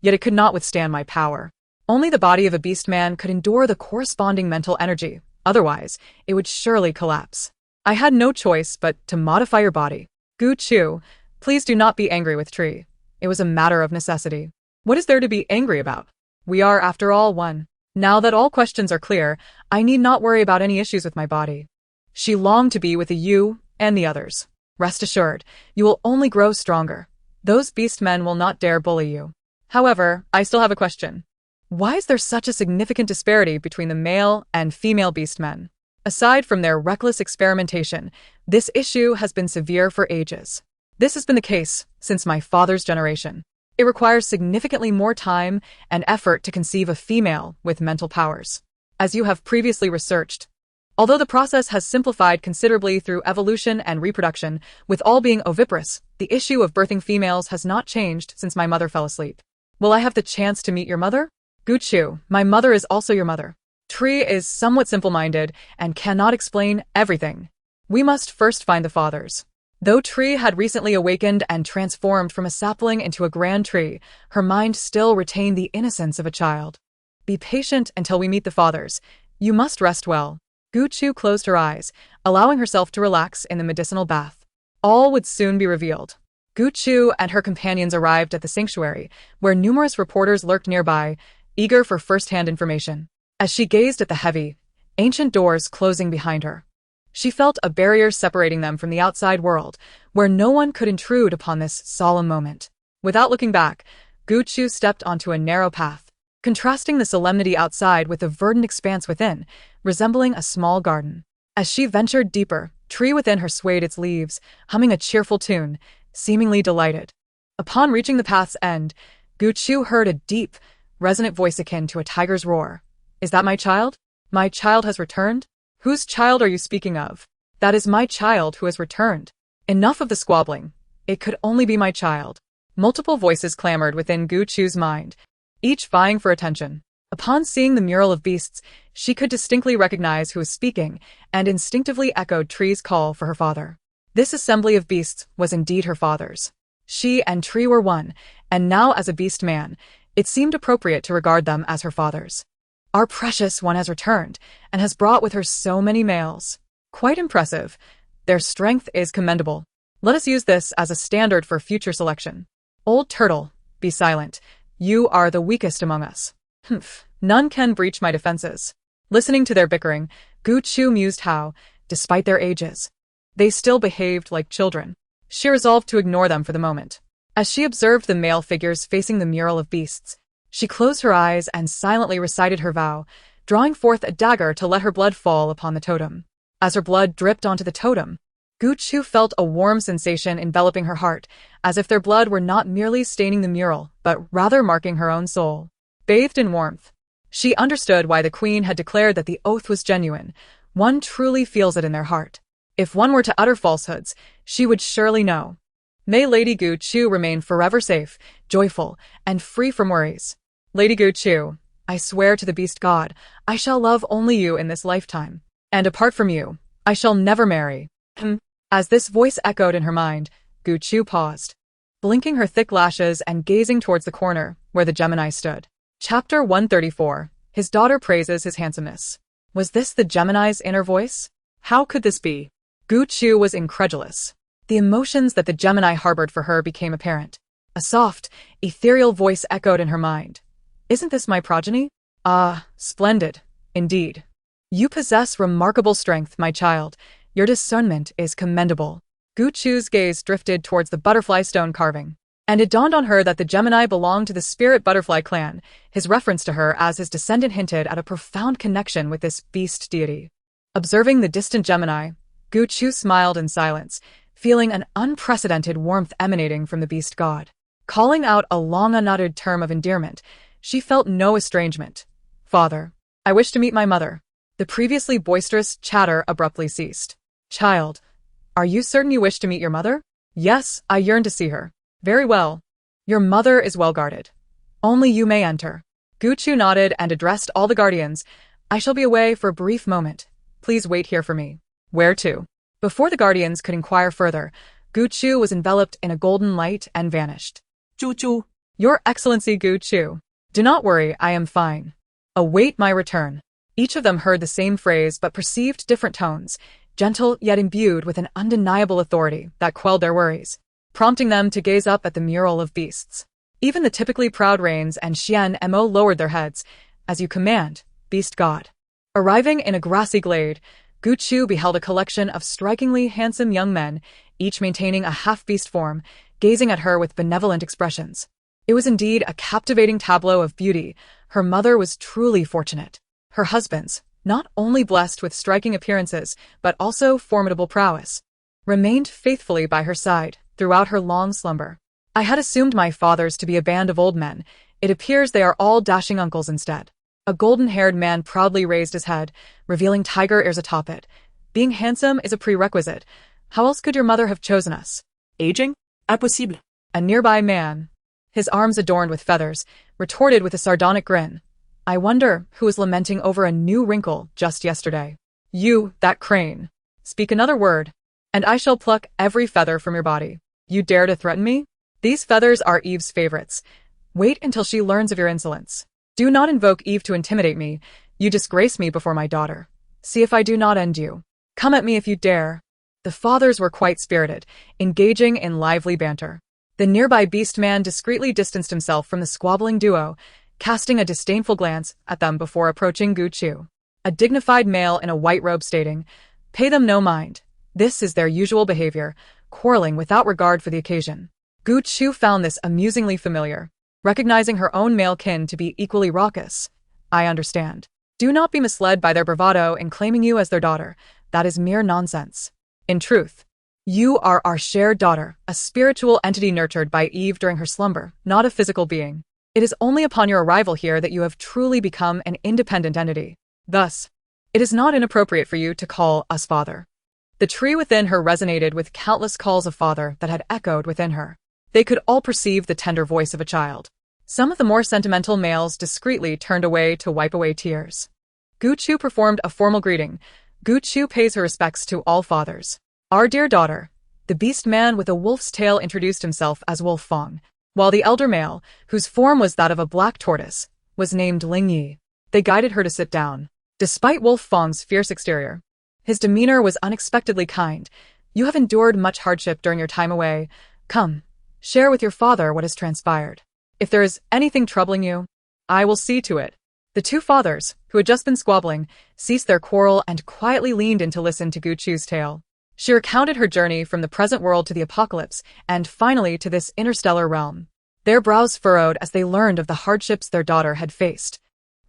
S1: yet it could not withstand my power. Only the body of a beast man could endure the corresponding mental energy, otherwise, it would surely collapse. I had no choice but to modify your body. Gu Chu, please do not be angry with Tree. It was a matter of necessity. What is there to be angry about? We are, after all, one. Now that all questions are clear, I need not worry about any issues with my body. She longed to be with you and the others. Rest assured, you will only grow stronger. Those beast men will not dare bully you. However, I still have a question. Why is there such a significant disparity between the male and female beast men? Aside from their reckless experimentation, this issue has been severe for ages. This has been the case since my father's generation. It requires significantly more time and effort to conceive a female with mental powers. As you have previously researched, although the process has simplified considerably through evolution and reproduction, with all being oviparous, the issue of birthing females has not changed since my mother fell asleep. Will I have the chance to meet your mother? Gu Chu, my mother is also your mother. Tree is somewhat simple-minded and cannot explain everything. We must first find the fathers. Though Tree had recently awakened and transformed from a sapling into a grand tree, her mind still retained the innocence of a child. Be patient until we meet the fathers. You must rest well. Gu Chu closed her eyes, allowing herself to relax in the medicinal bath. All would soon be revealed. Gu Chu and her companions arrived at the sanctuary, where numerous reporters lurked nearby, eager for first-hand information. As she gazed at the heavy, ancient doors closing behind her, she felt a barrier separating them from the outside world, where no one could intrude upon this solemn moment. Without looking back, Gu Chu stepped onto a narrow path, contrasting the solemnity outside with the verdant expanse within, resembling a small garden. As she ventured deeper, Tree within her swayed its leaves, humming a cheerful tune, seemingly delighted. Upon reaching the path's end, Gu Chu heard a deep, resonant voice akin to a tiger's roar. Is that my child? My child has returned? Whose child are you speaking of? That is my child who has returned. Enough of the squabbling. It could only be my child. Multiple voices clamored within Gu Chu's mind, each vying for attention. Upon seeing the mural of beasts, she could distinctly recognize who was speaking, and instinctively echoed Tree's call for her father. This assembly of beasts was indeed her father's. She and Tree were one, and now as a beast man, it seemed appropriate to regard them as her fathers. Our precious one has returned, and has brought with her so many males. Quite impressive. Their strength is commendable. Let us use this as a standard for future selection. Old turtle, be silent. You are the weakest among us. Humph, none can breach my defenses. Listening to their bickering, Gu Chu mused how, despite their ages, they still behaved like children. She resolved to ignore them for the moment. As she observed the male figures facing the mural of beasts, she closed her eyes and silently recited her vow, drawing forth a dagger to let her blood fall upon the totem. As her blood dripped onto the totem, Gu Chu felt a warm sensation enveloping her heart, as if their blood were not merely staining the mural, but rather marking her own soul. Bathed in warmth, she understood why the queen had declared that the oath was genuine. One truly feels it in their heart. If one were to utter falsehoods, she would surely know. May Lady Gu Chu remain forever safe, joyful, and free from worries. Lady Gu Chu, I swear to the beast god, I shall love only you in this lifetime. And apart from you, I shall never marry. As this voice echoed in her mind, Gu Chu paused, blinking her thick lashes and gazing towards the corner where the Gemini stood. Chapter 134. His daughter praises his handsomeness. Was this the Gemini's inner voice? How could this be? Gu Chu was incredulous. The emotions that the Gemini harbored for her became apparent. A soft, ethereal voice echoed in her mind. Isn't this my progeny? Ah, splendid, indeed. You possess remarkable strength, my child. Your discernment is commendable. Gu Chu's gaze drifted towards the butterfly stone carving, and it dawned on her that the Gemini belonged to the spirit butterfly clan. His reference to her as his descendant hinted at a profound connection with this beast deity. Observing the distant Gemini, Gu Chu smiled in silence, feeling an unprecedented warmth emanating from the beast god. Calling out a long unuttered term of endearment, she felt no estrangement. "Father, I wish to meet my mother." The previously boisterous chatter abruptly ceased. "Child, are you certain you wish to meet your mother?" "Yes, I yearn to see her." "Very well. Your mother is well guarded. Only you may enter." Gu Chu nodded and addressed all the guardians. "I shall be away for a brief moment. Please wait here for me." "Where to?" Before the guardians could inquire further, Gu Chu was enveloped in a golden light and vanished.
S2: Chu.
S1: "Your Excellency Gu Chu. Do not worry, I am fine. Await my return." Each of them heard the same phrase but perceived different tones, gentle yet imbued with an undeniable authority that quelled their worries, prompting them to gaze up at the mural of beasts. Even the typically proud Rains and Xian Mo lowered their heads. "As you command, beast god." Arriving in a grassy glade, Gu Chu beheld a collection of strikingly handsome young men, each maintaining a half-beast form, gazing at her with benevolent expressions. It was indeed a captivating tableau of beauty. Her mother was truly fortunate. Her husbands, not only blessed with striking appearances, but also formidable prowess, remained faithfully by her side throughout her long slumber. "I had assumed my fathers to be a band of old men. It appears they are all dashing uncles instead." A golden-haired man proudly raised his head, revealing tiger ears atop it. "Being handsome is a prerequisite. How else could your mother have chosen us?"
S2: Aging? Impossible.
S1: A nearby man, his arms adorned with feathers, retorted with a sardonic grin. "I wonder who was lamenting over a new wrinkle just yesterday." "You, that crane. Speak another word, and I shall pluck every feather from your body. You dare to threaten me? These feathers are Eve's favorites. Wait until she learns of your insolence. Do not invoke Eve to intimidate me. You disgrace me before my daughter. See if I do not end you. Come at me if you dare." The fathers were quite spirited, engaging in lively banter. The nearby beast man discreetly distanced himself from the squabbling duo, casting a disdainful glance at them before approaching Gu Chu, a dignified male in a white robe stating, "Pay them no mind. This is their usual behavior, quarreling without regard for the occasion." Gu Chu found this amusingly familiar, recognizing her own male kin to be equally raucous. "I understand. Do not be misled by their bravado in claiming you as their daughter. That is mere nonsense. In truth, you are our shared daughter, a spiritual entity nurtured by Eve during her slumber, not a physical being. It is only upon your arrival here that you have truly become an independent entity. Thus, it is not inappropriate for you to call us father." The tree within her resonated with countless calls of father that had echoed within her. They could all perceive the tender voice of a child. Some of the more sentimental males discreetly turned away to wipe away tears. Gu Chu performed a formal greeting. Gu Chu pays her respects to all fathers. "Our dear daughter." The beast man with a wolf's tail introduced himself as Wolf Fong, while the elder male, whose form was that of a black tortoise, was named Ling Yi. They guided her to sit down. Despite Wolf Fong's fierce exterior, his demeanor was unexpectedly kind. "You have endured much hardship during your time away. Come, share with your father what has transpired. If there is anything troubling you, I will see to it." The two fathers, who had just been squabbling, ceased their quarrel and quietly leaned in to listen to Gu Chu's tale. She recounted her journey from the present world to the apocalypse, and finally to this interstellar realm. Their brows furrowed as they learned of the hardships their daughter had faced,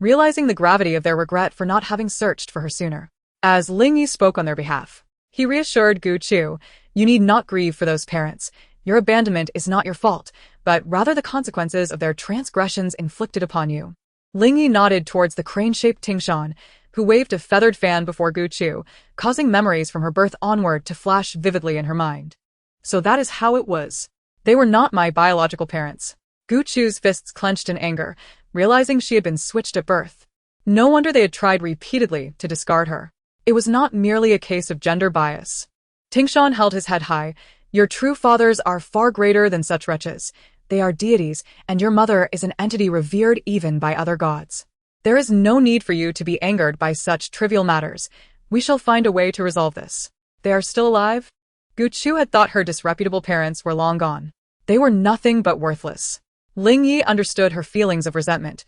S1: realizing the gravity of their regret for not having searched for her sooner. As Ling Yi spoke on their behalf, he reassured Gu Chu, "You need not grieve for those parents. Your abandonment is not your fault, but rather the consequences of their transgressions inflicted upon you." Ling Yi nodded towards the crane-shaped Tingshan, who waved a feathered fan before Gu Chu, causing memories from her birth onward to flash vividly in her mind. "So that is how it was. They were not my biological parents." Gu Chu's fists clenched in anger, realizing she had been switched at birth. No wonder they had tried repeatedly to discard her. It was not merely a case of gender bias. Tingshan held his head high. "Your true fathers are far greater than such wretches. They are deities, and your mother is an entity revered even by other gods. There is no need for you to be angered by such trivial matters. We shall find a way to resolve this." "They are still alive?" Gu Chu had thought her disreputable parents were long gone. They were nothing but worthless. Ling Yi understood her feelings of resentment.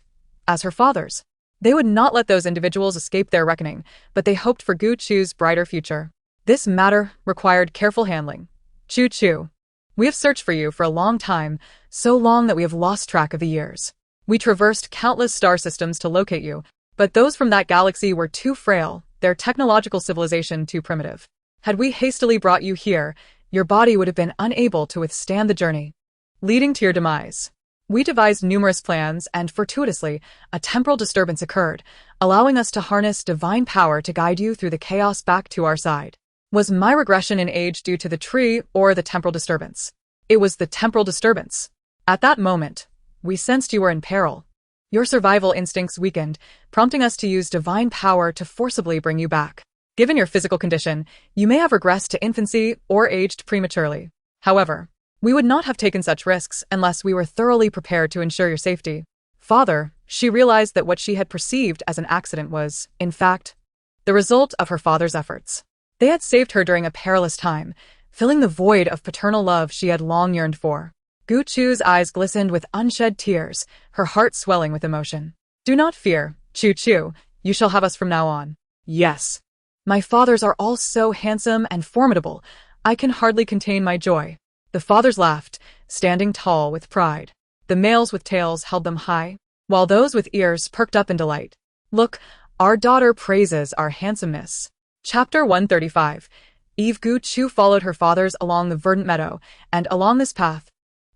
S1: As her fathers, they would not let those individuals escape their reckoning, but they hoped for Gu Chu's brighter future. This matter required careful handling. Choo-choo. We have searched for you for a long time, so long that we have lost track of the years. We traversed countless star systems to locate you, but those from that galaxy were too frail, their technological civilization too primitive. Had we hastily brought you here, your body would have been unable to withstand the journey, leading to your demise. We devised numerous plans, and fortuitously, a temporal disturbance occurred, allowing us to harness divine power to guide you through the chaos back to our side. Was my regression in age due to the tree or the temporal disturbance? It was the temporal disturbance. At that moment, we sensed you were in peril. Your survival instincts weakened, prompting us to use divine power to forcibly bring you back. Given your physical condition, you may have regressed to infancy or aged prematurely. However, we would not have taken such risks unless we were thoroughly prepared to ensure your safety. Father, she realized that what she had perceived as an accident was, in fact, the result of her father's efforts. They had saved her during a perilous time, filling the void of paternal love she had long yearned for. Gu-chu's eyes glistened with unshed tears, her heart swelling with emotion. Do not fear, Choo-choo, you shall have us from now on. Yes. My fathers are all so handsome and formidable, I can hardly contain my joy. The fathers laughed, standing tall with pride. The males with tails held them high, while those with ears perked up in delight. Look, our daughter praises our handsomeness. Chapter 135. Eve Gu-chu followed her fathers along the verdant meadow, and along this path,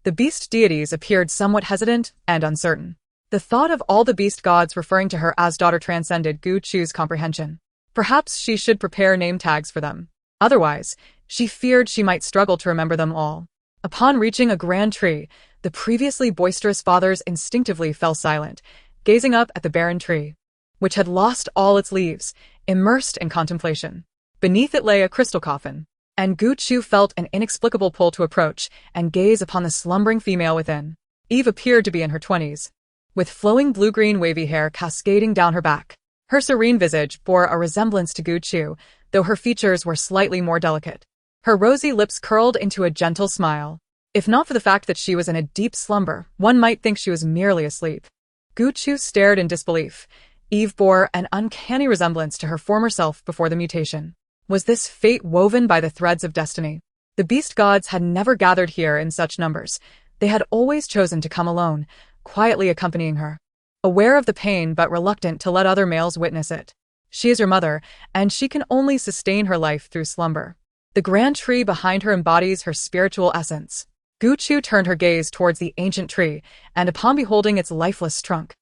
S1: the beast deities appeared somewhat hesitant and uncertain. The thought of all the beast gods referring to her as daughter transcended Gu-chu's comprehension. Perhaps she should prepare name tags for them. Otherwise, she feared she might struggle to remember them all. Upon reaching a grand tree, the previously boisterous fathers instinctively fell silent, gazing up at the barren tree, which had lost all its leaves, immersed in contemplation. Beneath it lay a crystal coffin, and Gu-chu felt an inexplicable pull to approach and gaze upon the slumbering female within. Eve appeared to be in her 20s, with flowing blue-green wavy hair cascading down her back. Her serene visage bore a resemblance to Gu-chu, though her features were slightly more delicate. Her rosy lips curled into a gentle smile. If not for the fact that she was in a deep slumber, one might think she was merely asleep. Gu-chu stared in disbelief. Eve bore an uncanny resemblance to her former self before the mutation. Was this fate woven by the threads of destiny? The beast gods had never gathered here in such numbers. They had always chosen to come alone, quietly accompanying her, aware of the pain but reluctant to let other males witness it. She is your mother, and she can only sustain her life through slumber. The grand tree behind her embodies her spiritual essence. Gu-chu turned her gaze towards the ancient tree, and upon beholding its lifeless trunk,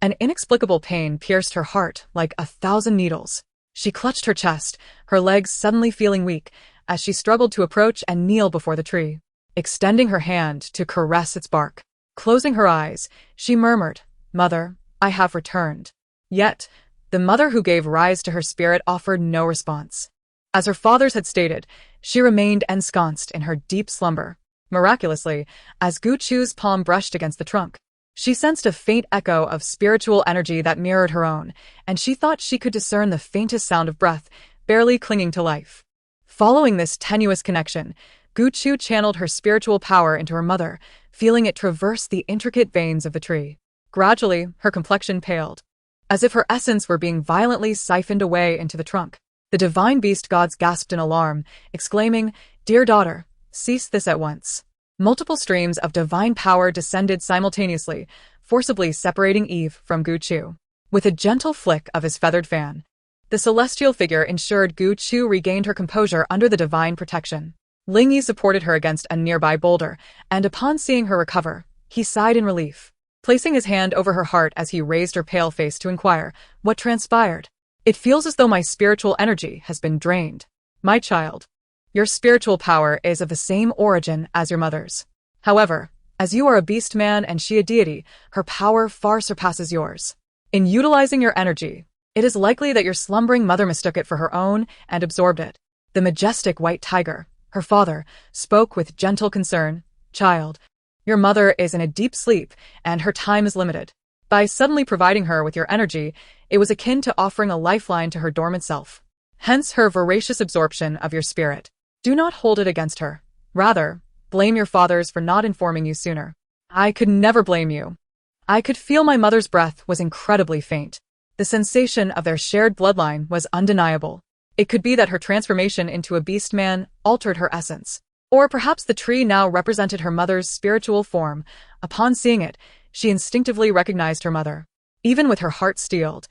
S1: an inexplicable pain pierced her heart like 1,000 needles. She clutched her chest, her legs suddenly feeling weak, as she struggled to approach and kneel before the tree, extending her hand to caress its bark. Closing her eyes, she murmured, "Mother, I have returned." Yet, the mother who gave rise to her spirit offered no response. As her fathers had stated, she remained ensconced in her deep slumber. Miraculously, as Gu-chu's palm brushed against the trunk, she sensed a faint echo of spiritual energy that mirrored her own, and she thought she could discern the faintest sound of breath, barely clinging to life. Following this tenuous connection, Gu-chu channeled her spiritual power into her mother, feeling it traverse the intricate veins of the tree. Gradually, her complexion paled, as if her essence were being violently siphoned away into the trunk. The divine beast gods gasped in alarm, exclaiming, "Dear daughter, cease this at once." Multiple streams of divine power descended simultaneously, forcibly separating Eve from Gu-chu. With a gentle flick of his feathered fan, the celestial figure ensured Gu-chu regained her composure under the divine protection. Ling-yi supported her against a nearby boulder, and upon seeing her recover, he sighed in relief, placing his hand over her heart as he raised her pale face to inquire, "What transpired?" "It feels as though my spiritual energy has been drained. My child, your spiritual power is of the same origin as your mother's. However, as you are a beast man and she a deity, her power far surpasses yours. In utilizing your energy, it is likely that your slumbering mother mistook it for her own and absorbed it." The majestic white tiger, her father, spoke with gentle concern, "Child, your mother is in a deep sleep and her time is limited. By suddenly providing her with your energy, it was akin to offering a lifeline to her dormant self. Hence her voracious absorption of your spirit. Do not hold it against her. Rather, blame your fathers for not informing you sooner." "I could never blame you. I could feel my mother's breath was incredibly faint. The sensation of their shared bloodline was undeniable. It could be that her transformation into a beast man altered her essence. Or perhaps the tree now represented her mother's spiritual form. Upon seeing it, she instinctively recognized her mother. Even with her heart steeled,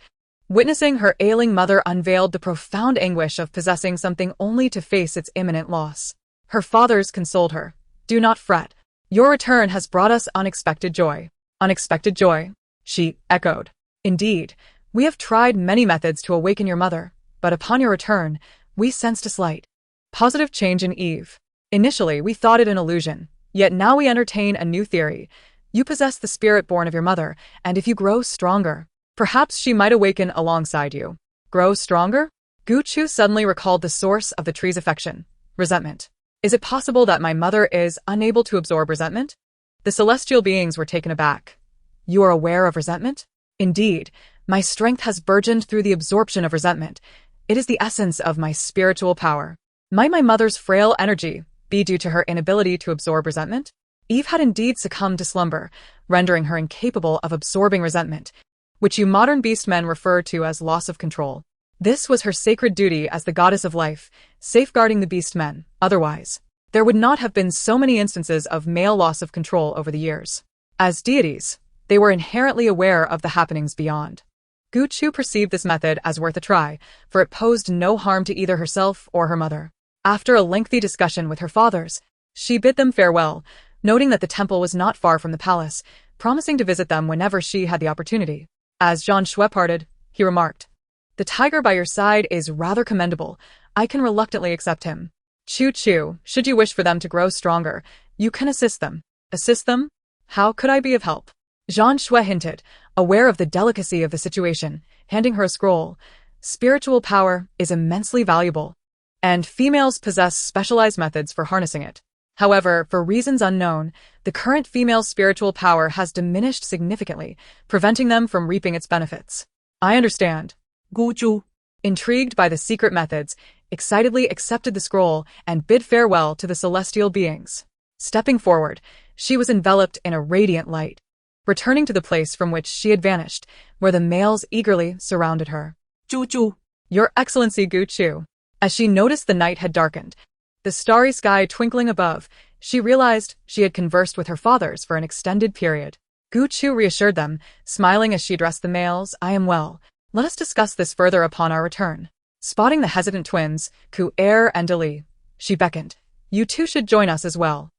S1: witnessing her ailing mother unveiled the profound anguish of possessing something only to face its imminent loss. Her fathers consoled her. "Do not fret. Your return has brought us unexpected joy." "Unexpected joy?" she echoed. "Indeed, we have tried many methods to awaken your mother, but upon your return, we sensed a slight, positive change in Eve. Initially, we thought it an illusion, yet now we entertain a new theory. You possess the spirit born of your mother, and if you grow stronger, perhaps she might awaken alongside you." Grow stronger? Gu Chu suddenly recalled the source of the tree's affection: resentment. Is it possible that my mother is unable to absorb resentment? The celestial beings were taken aback. "You are aware of resentment?" "Indeed, my strength has burgeoned through the absorption of resentment. It is the essence of my spiritual power." Might my mother's frail energy be due to her inability to absorb resentment? Eve had indeed succumbed to slumber, rendering her incapable of absorbing resentment, which you modern beastmen refer to as loss of control. This was her sacred duty as the goddess of life, safeguarding the beastmen. Otherwise, there would not have been so many instances of male loss of control over the years. As deities, they were inherently aware of the happenings beyond. Gu Chu perceived this method as worth a try, for it posed no harm to either herself or her mother. After a lengthy discussion with her fathers, she bid them farewell, noting that the temple was not far from the palace, promising to visit them whenever she had the opportunity. As Jean Shui parted, he remarked, "The tiger by your side is rather commendable. I can reluctantly accept him. Chu Chu, should you wish for them to grow stronger, you can assist them." "Assist them? How could I be of help?" Jean Shui hinted, aware of the delicacy of the situation, handing her a scroll. "Spiritual power is immensely valuable, and females possess specialized methods for harnessing it. However, for reasons unknown, the current female spiritual power has diminished significantly, preventing them from reaping its benefits." "I understand."
S2: Gu Chu,
S1: intrigued by the secret methods, excitedly accepted the scroll and bid farewell to the celestial beings. Stepping forward, she was enveloped in a radiant light, returning to the place from which she had vanished, where the males eagerly surrounded her.
S2: Chu Chu,
S1: "Your Excellency Gu Chu." As she noticed the night had darkened, the starry sky twinkling above, she realized she had conversed with her fathers for an extended period. Gu Chu reassured them, smiling as she addressed the males, "I am well. Let us discuss this further upon our return." Spotting the hesitant twins, Ku Er and Dali, she beckoned, "You two should join us as well."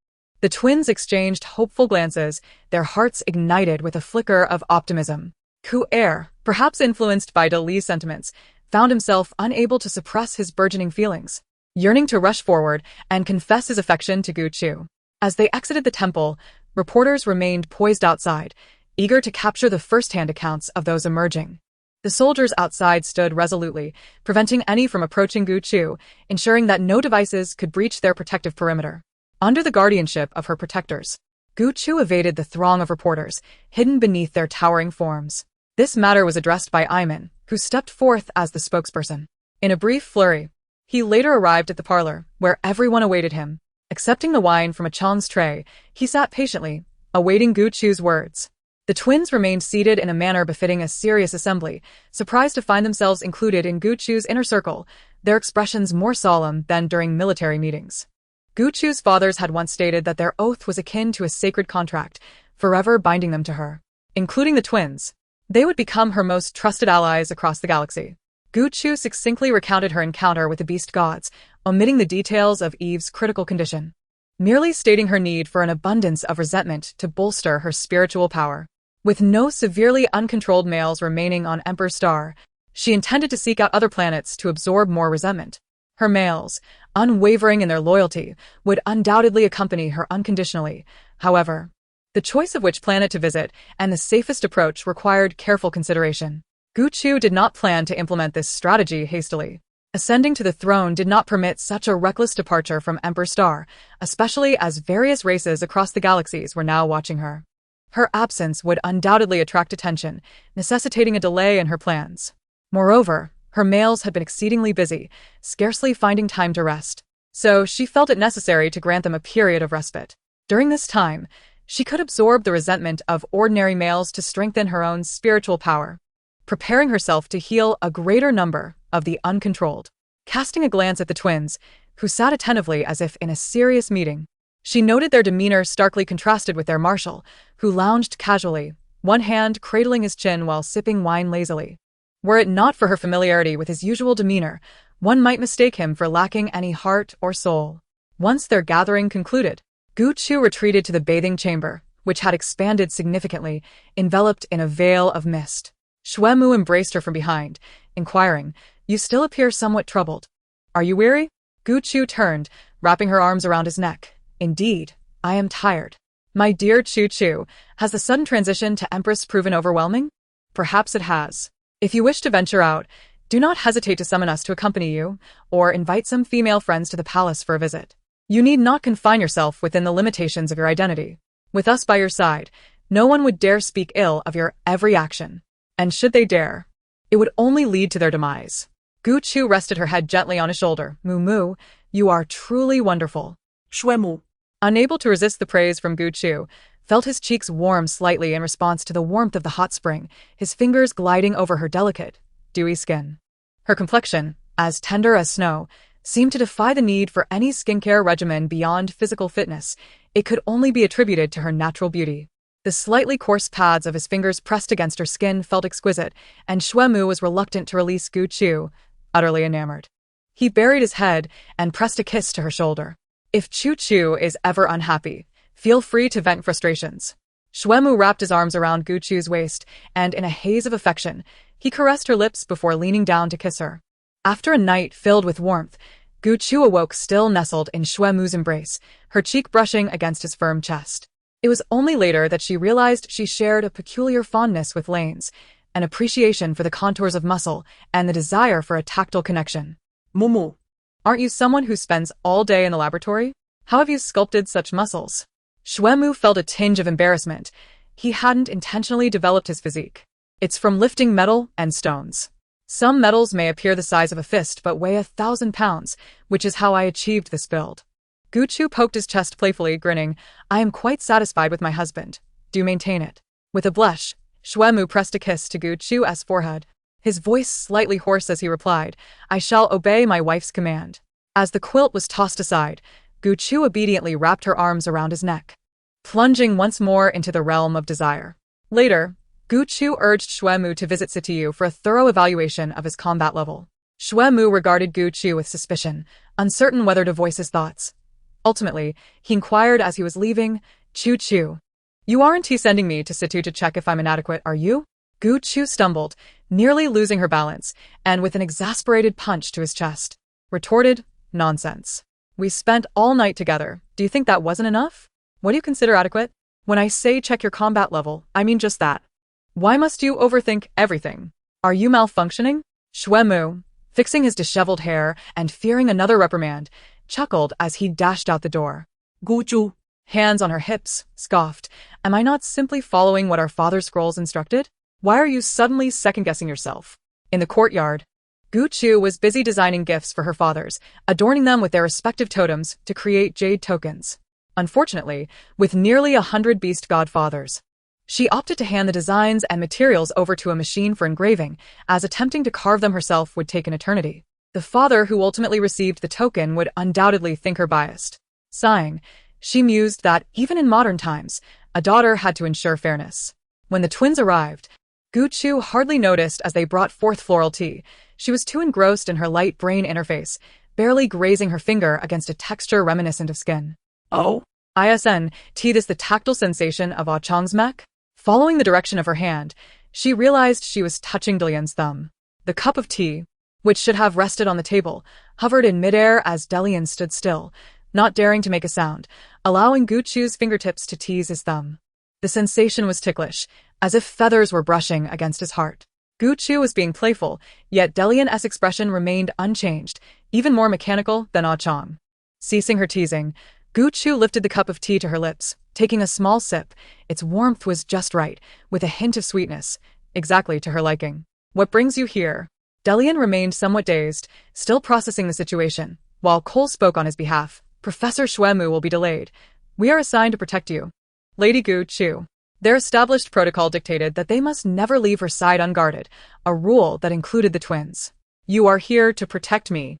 S1: The twins exchanged hopeful glances, their hearts ignited with a flicker of optimism. Ku Er, perhaps influenced by Dali's sentiments, found himself unable to suppress his burgeoning feelings, yearning to rush forward and confess his affection to Gu Chu. As they exited the temple, reporters remained poised outside, eager to capture the first-hand accounts of those emerging. The soldiers outside stood resolutely, preventing any from approaching Gu Chu, ensuring that no devices could breach their protective perimeter. Under the guardianship of her protectors, Gu Chu evaded the throng of reporters, hidden beneath their towering forms. This matter was addressed by Iman, who stepped forth as the spokesperson. In a brief flurry, he later arrived at the parlor, where everyone awaited him. Accepting the wine from a Chan's tray, he sat patiently, awaiting Gu Chu's words. The twins remained seated in a manner befitting a serious assembly, surprised to find themselves included in Gu Chu's inner circle, their expressions more solemn than during military meetings. Gu Chu's fathers had once stated that their oath was akin to a sacred contract, forever binding them to her. Including the twins, they would become her most trusted allies across the galaxy. Gu Chu succinctly recounted her encounter with the beast gods, omitting the details of Eve's critical condition, merely stating her need for an abundance of resentment to bolster her spiritual power. With no severely uncontrolled males remaining on Emperor's star, she intended to seek out other planets to absorb more resentment. Her males, unwavering in their loyalty, would undoubtedly accompany her unconditionally. However, the choice of which planet to visit and the safest approach required careful consideration. Gu Chu did not plan to implement this strategy hastily. Ascending to the throne did not permit such a reckless departure from Emperor's star, especially as various races across the galaxies were now watching her. Her absence would undoubtedly attract attention, necessitating a delay in her plans. Moreover, her males had been exceedingly busy, scarcely finding time to rest, so she felt it necessary to grant them a period of respite. During this time, she could absorb the resentment of ordinary males to strengthen her own spiritual power, preparing herself to heal a greater number of the uncontrolled. Casting a glance at the twins, who sat attentively as if in a serious meeting. She noted their demeanor starkly contrasted with their Marshal, who lounged casually, one hand cradling his chin while sipping wine lazily. Were it not for her familiarity with his usual demeanor, one might mistake him for lacking any heart or soul. Once their gathering concluded, Gu Chu retreated to the bathing chamber, which had expanded significantly, enveloped in a veil of mist. Xue Mu embraced her from behind, inquiring, "You still appear somewhat troubled. Are you weary?" Gu Chu turned, wrapping her arms around his neck. "Indeed, I am tired." "My dear Chu Chu, has the sudden transition to Empress proven overwhelming?" "Perhaps it has. If you wish to venture out, do not hesitate to summon us to accompany you, or invite some female friends to the palace for a visit. You need not confine yourself within the limitations of your identity. With us by your side, no one would dare speak ill of your every action. And should they dare, it would only lead to their demise." Gu Chu rested her head gently on his shoulder. "Mu Mu, you are truly wonderful."
S2: Xue Mu,
S1: Unable to resist the praise from Gu Chu, felt his cheeks warm slightly in response to the warmth of the hot spring, his fingers gliding over her delicate, dewy skin. Her complexion, as tender as snow, seemed to defy the need for any skincare regimen beyond physical fitness. It could only be attributed to her natural beauty. The slightly coarse pads of his fingers pressed against her skin felt exquisite, and Xue Mu was reluctant to release Gu Chu, utterly enamored. He buried his head and pressed a kiss to her shoulder. "If Chu Chu is ever unhappy, feel free to vent frustrations." Xue Mu wrapped his arms around Gu Chu's waist, and in a haze of affection, he caressed her lips before leaning down to kiss her. After a night filled with warmth, Gu Chu awoke still nestled in Xue Mu's embrace, her cheek brushing against his firm chest. It was only later that she realized she shared a peculiar fondness with Lane's, an appreciation for the contours of muscle, and the desire for a tactile connection.
S2: Mumu,
S1: "Aren't you someone who spends all day in the laboratory? How have you sculpted such muscles?" Xue Mu felt a tinge of embarrassment. He hadn't intentionally developed his physique. "It's from lifting metal and stones. Some metals may appear the size of a fist but weigh 1,000 pounds, which is how I achieved this build." Gu Chu poked his chest playfully, grinning. "I am quite satisfied with my husband. Do maintain it." With a blush, Xue Mu pressed a kiss to Gu Chu's forehead, his voice slightly hoarse as he replied, "I shall obey my wife's command." As the quilt was tossed aside, Gu Chu obediently wrapped her arms around his neck, plunging once more into the realm of desire. Later, Gu Chu urged Xue Mu to visit Sitiu for a thorough evaluation of his combat level. Xue Mu regarded Gu Chu with suspicion, uncertain whether to voice his thoughts. Ultimately, he inquired as he was leaving, "Chu Chu, you aren't sending me to Situ to check if I'm inadequate, are you?" Gu Chu stumbled, nearly losing her balance, and with an exasperated punch to his chest, retorted, "Nonsense. We spent all night together. Do you think that wasn't enough? What do you consider adequate? When I say check your combat level, I mean just that. Why must you overthink everything? Are you malfunctioning?" Xue Mu, fixing his disheveled hair and fearing another reprimand, chuckled as he dashed out the door.
S2: Gu Chu,
S1: Hands on her hips, scoffed, "Am I not simply following what our father scrolls instructed? Why are you suddenly second-guessing yourself?" In the courtyard, Gu Chu was busy designing gifts for her fathers, adorning them with their respective totems to create jade tokens. Unfortunately, with nearly 100 beast godfathers, she opted to hand the designs and materials over to a machine for engraving, as attempting to carve them herself would take an eternity. The father who ultimately received the token would undoubtedly think her biased. Sighing, she mused that, even in modern times, a daughter had to ensure fairness. When the twins arrived, Gu Chu hardly noticed as they brought forth floral tea. She was too engrossed in her light brain interface, barely grazing her finger against a texture reminiscent of skin.
S2: Oh,
S1: ISN, tea is the tactile sensation of Ah Chang's mech? Following the direction of her hand, she realized she was touching Delian's thumb. The cup of tea, which should have rested on the table, hovered in midair as Delian stood still, not daring to make a sound, allowing Gu Chu's fingertips to tease his thumb. The sensation was ticklish, as if feathers were brushing against his heart. Gu Chu was being playful, yet Delian's expression remained unchanged, even more mechanical than Ah Chang. Ceasing her teasing, Gu Chu lifted the cup of tea to her lips, taking a small sip. Its warmth was just right, with a hint of sweetness, exactly to her liking. "What brings you here?" Delian remained somewhat dazed, still processing the situation, while Cole spoke on his behalf. "Professor Xue Mu will be delayed. We are assigned to protect you." Lady Gu Chu. Their established protocol dictated that they must never leave her side unguarded, a rule that included the twins. "You are here to protect me.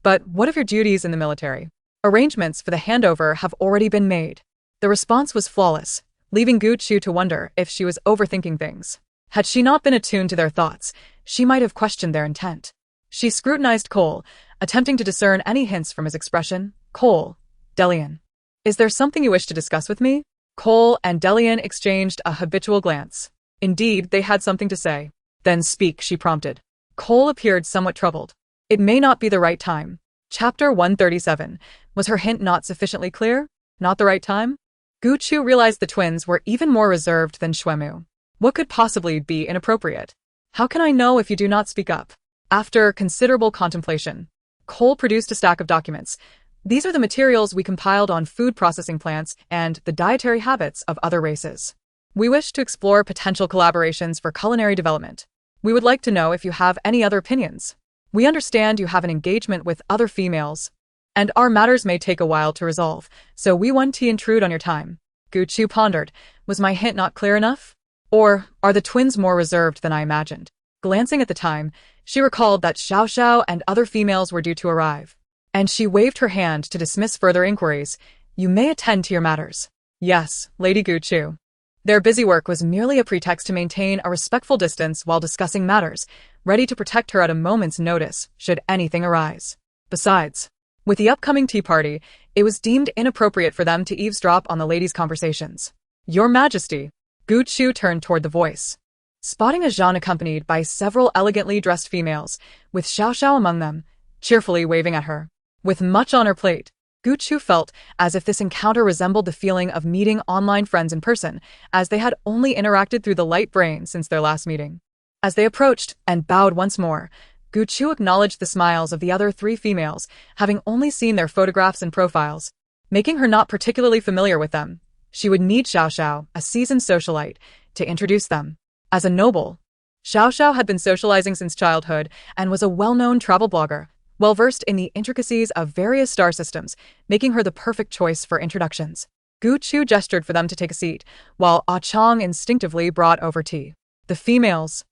S1: But what of your duties in the military? Arrangements for the handover have already been made. The response was flawless, leaving Gu Chu to wonder if she was overthinking things. Had she not been attuned to their thoughts, she might have questioned their intent. She scrutinized Cole, attempting to discern any hints from his expression. Cole, Delian. Is there something you wish to discuss with me? Cole and Delian exchanged a habitual glance. Indeed, they had something to say. Then speak, she prompted. Cole appeared somewhat troubled. It may not be the right time. Chapter 137. Was her hint not sufficiently clear? Not the right time? Gu Chu realized the twins were even more reserved than Xuemu. What could possibly be inappropriate? How can I know if you do not speak up? After considerable contemplation, Cole produced a stack of documents. These are the materials we compiled on food processing plants and the dietary habits of other races. We wish to explore potential collaborations for culinary development. We would like to know if you have any other opinions. We understand you have an engagement with other females, and our matters may take a while to resolve, so we want to intrude on your time. Gu Chu pondered. Was my hint not clear enough? Or are the twins more reserved than I imagined? Glancing at the time, she recalled that Xiao Xiao and other females were due to arrive, and she waved her hand to dismiss further inquiries. You may attend to your matters. Yes, Lady Gu Chu. Their busy work was merely a pretext to maintain a respectful distance while discussing matters, ready to protect her at a moment's notice should anything arise. Besides, with the upcoming tea party, it was deemed inappropriate for them to eavesdrop on the ladies' conversations. Your Majesty. Gu Chu turned toward the voice, spotting a Jean accompanied by several elegantly dressed females, with Xiao Xiao among them, cheerfully waving at her. With much on her plate, Gu Chu felt as if this encounter resembled the feeling of meeting online friends in person, as they had only interacted through the light brain since their last meeting. As they approached and bowed once more, Gu Chu acknowledged the smiles of the other three females, having only seen their photographs and profiles, making her not particularly familiar with them. She would need Xiao Xiao, a seasoned socialite, to introduce them. As a noble, Xiao Xiao had been socializing since childhood and was a well-known travel blogger, well-versed in the intricacies of various star systems, making her the perfect choice for introductions. Gu Chu gestured for them to take a seat, while Ah Chong instinctively brought over tea. The females,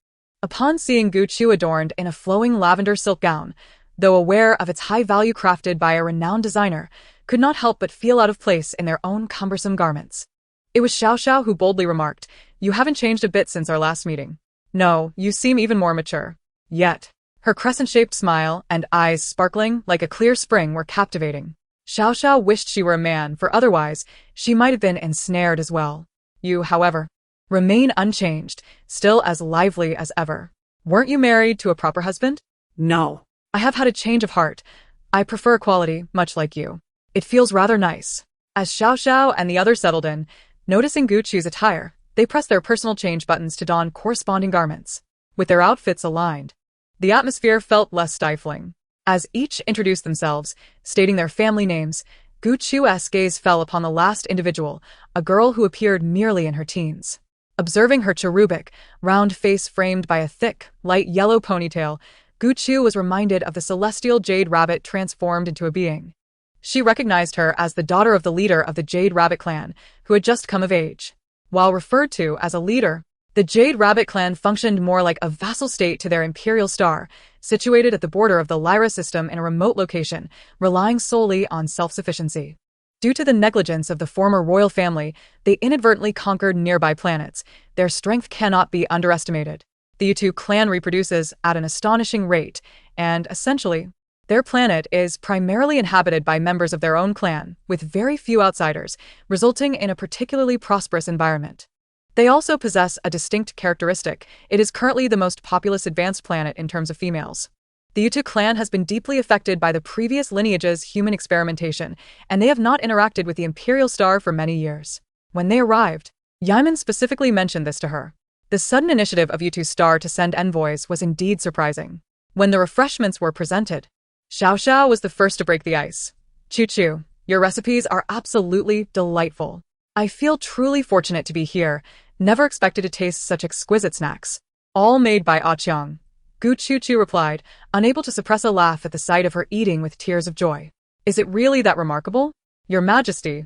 S1: upon seeing Gu Chu adorned in a flowing lavender silk gown, though aware of its high value crafted by a renowned designer, could not help but feel out of place in their own cumbersome garments. It was Xiao Xiao who boldly remarked, You haven't changed a bit since our last meeting. No, you seem even more mature. Yet, her crescent-shaped smile and eyes sparkling like a clear spring were captivating. Xiao Xiao wished she were a man, for otherwise, she might have been ensnared as well. You, however, remain unchanged, still as lively as ever. Weren't you married to a proper husband?
S2: No.
S1: I have had a change of heart. I prefer equality, much like you. It feels rather nice. As Xiao Xiao and the others settled in, noticing Gu Chu's attire, they pressed their personal change buttons to don corresponding garments. With their outfits aligned, the atmosphere felt less stifling. As each introduced themselves, stating their family names, Gu Chu's gaze fell upon the last individual, a girl who appeared merely in her teens. Observing her cherubic, round face framed by a thick, light yellow ponytail, Gu Chu was reminded of the celestial jade rabbit transformed into a being. She recognized her as the daughter of the leader of the Jade Rabbit clan, who had just come of age. While referred to as a leader, the Jade Rabbit clan functioned more like a vassal state to their imperial star, situated at the border of the Lyra system in a remote location, relying solely on self-sufficiency. Due to the negligence of the former royal family, they inadvertently conquered nearby planets. Their strength cannot be underestimated. The Yutu clan reproduces at an astonishing rate, and, essentially, their planet is primarily inhabited by members of their own clan, with very few outsiders, resulting in a particularly prosperous environment. They also possess a distinct characteristic. It is currently the most populous advanced planet in terms of females. The Yutu clan has been deeply affected by the previous lineage's human experimentation, and they have not interacted with the Imperial Star for many years. When they arrived, Yaemin specifically mentioned this to her. The sudden initiative of Yutu's star to send envoys was indeed surprising. When the refreshments were presented, Xiao Xiao was the first to break the ice. Chu Chu, your recipes are absolutely delightful. I feel truly fortunate to be here. Never expected to taste such exquisite snacks. All made by Ah Qiang. Gu Chu Chu replied, unable to suppress a laugh at the sight of her eating with tears of joy. Is it really that remarkable? Your Majesty,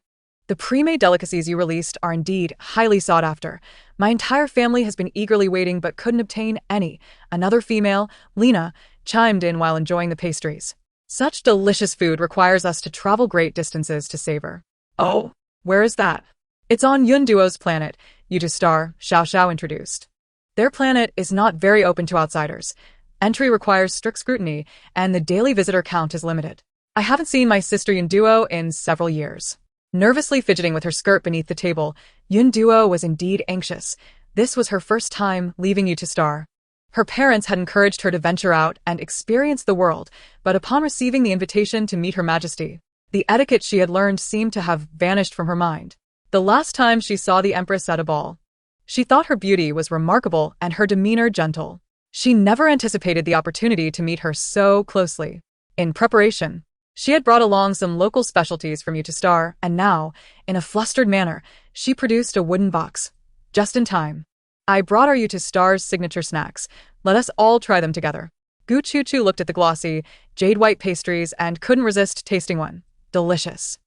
S1: the pre-made delicacies you released are indeed highly sought after. My entire family has been eagerly waiting but couldn't obtain any. Another female, Lena, chimed in while enjoying the pastries. Such delicious food requires us to travel great distances to savor. Oh, where is that? It's on Yunduo's planet, Utistar, Xiao Xiao introduced. Their planet is not very open to outsiders. Entry requires strict scrutiny, and the daily visitor count is limited. I haven't seen my sister Yunduo in several years. Nervously fidgeting with her skirt beneath the table, Yunduo was indeed anxious. This was her first time leaving Utistar. Her parents had encouraged her to venture out and experience the world, but upon receiving the invitation to meet Her Majesty, the etiquette she had learned seemed to have vanished from her mind. The last time she saw the Empress at a ball, she thought her beauty was remarkable and her demeanor gentle. She never anticipated the opportunity to meet her so closely. In preparation, she had brought along some local specialties from Utistar, and now, in a flustered manner, she produced a wooden box. Just in time. I brought our Utistar's signature snacks. Let us all try them together. Gu Chu Chu looked at the glossy, jade-white pastries and couldn't resist tasting one. Delicious.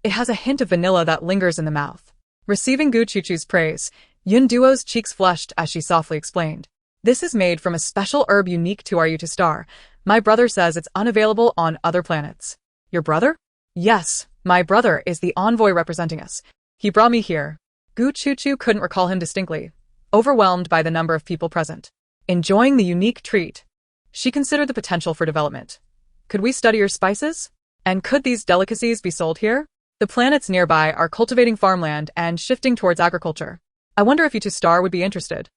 S1: It has a hint of vanilla that lingers in the mouth. Receiving Gu Chu Chu's praise, Yunduo's cheeks flushed as she softly explained. This is made from a special herb unique to our Utistar. My brother says it's unavailable on other planets. Your brother? Yes, my brother is the envoy representing us. He brought me here. Gu Chu Chu couldn't recall him distinctly, overwhelmed by the number of people present. Enjoying the unique treat, she considered the potential for development. Could we study your spices? And could these delicacies be sold here? The planets nearby are cultivating farmland and shifting towards agriculture. I wonder if Utistar would be interested.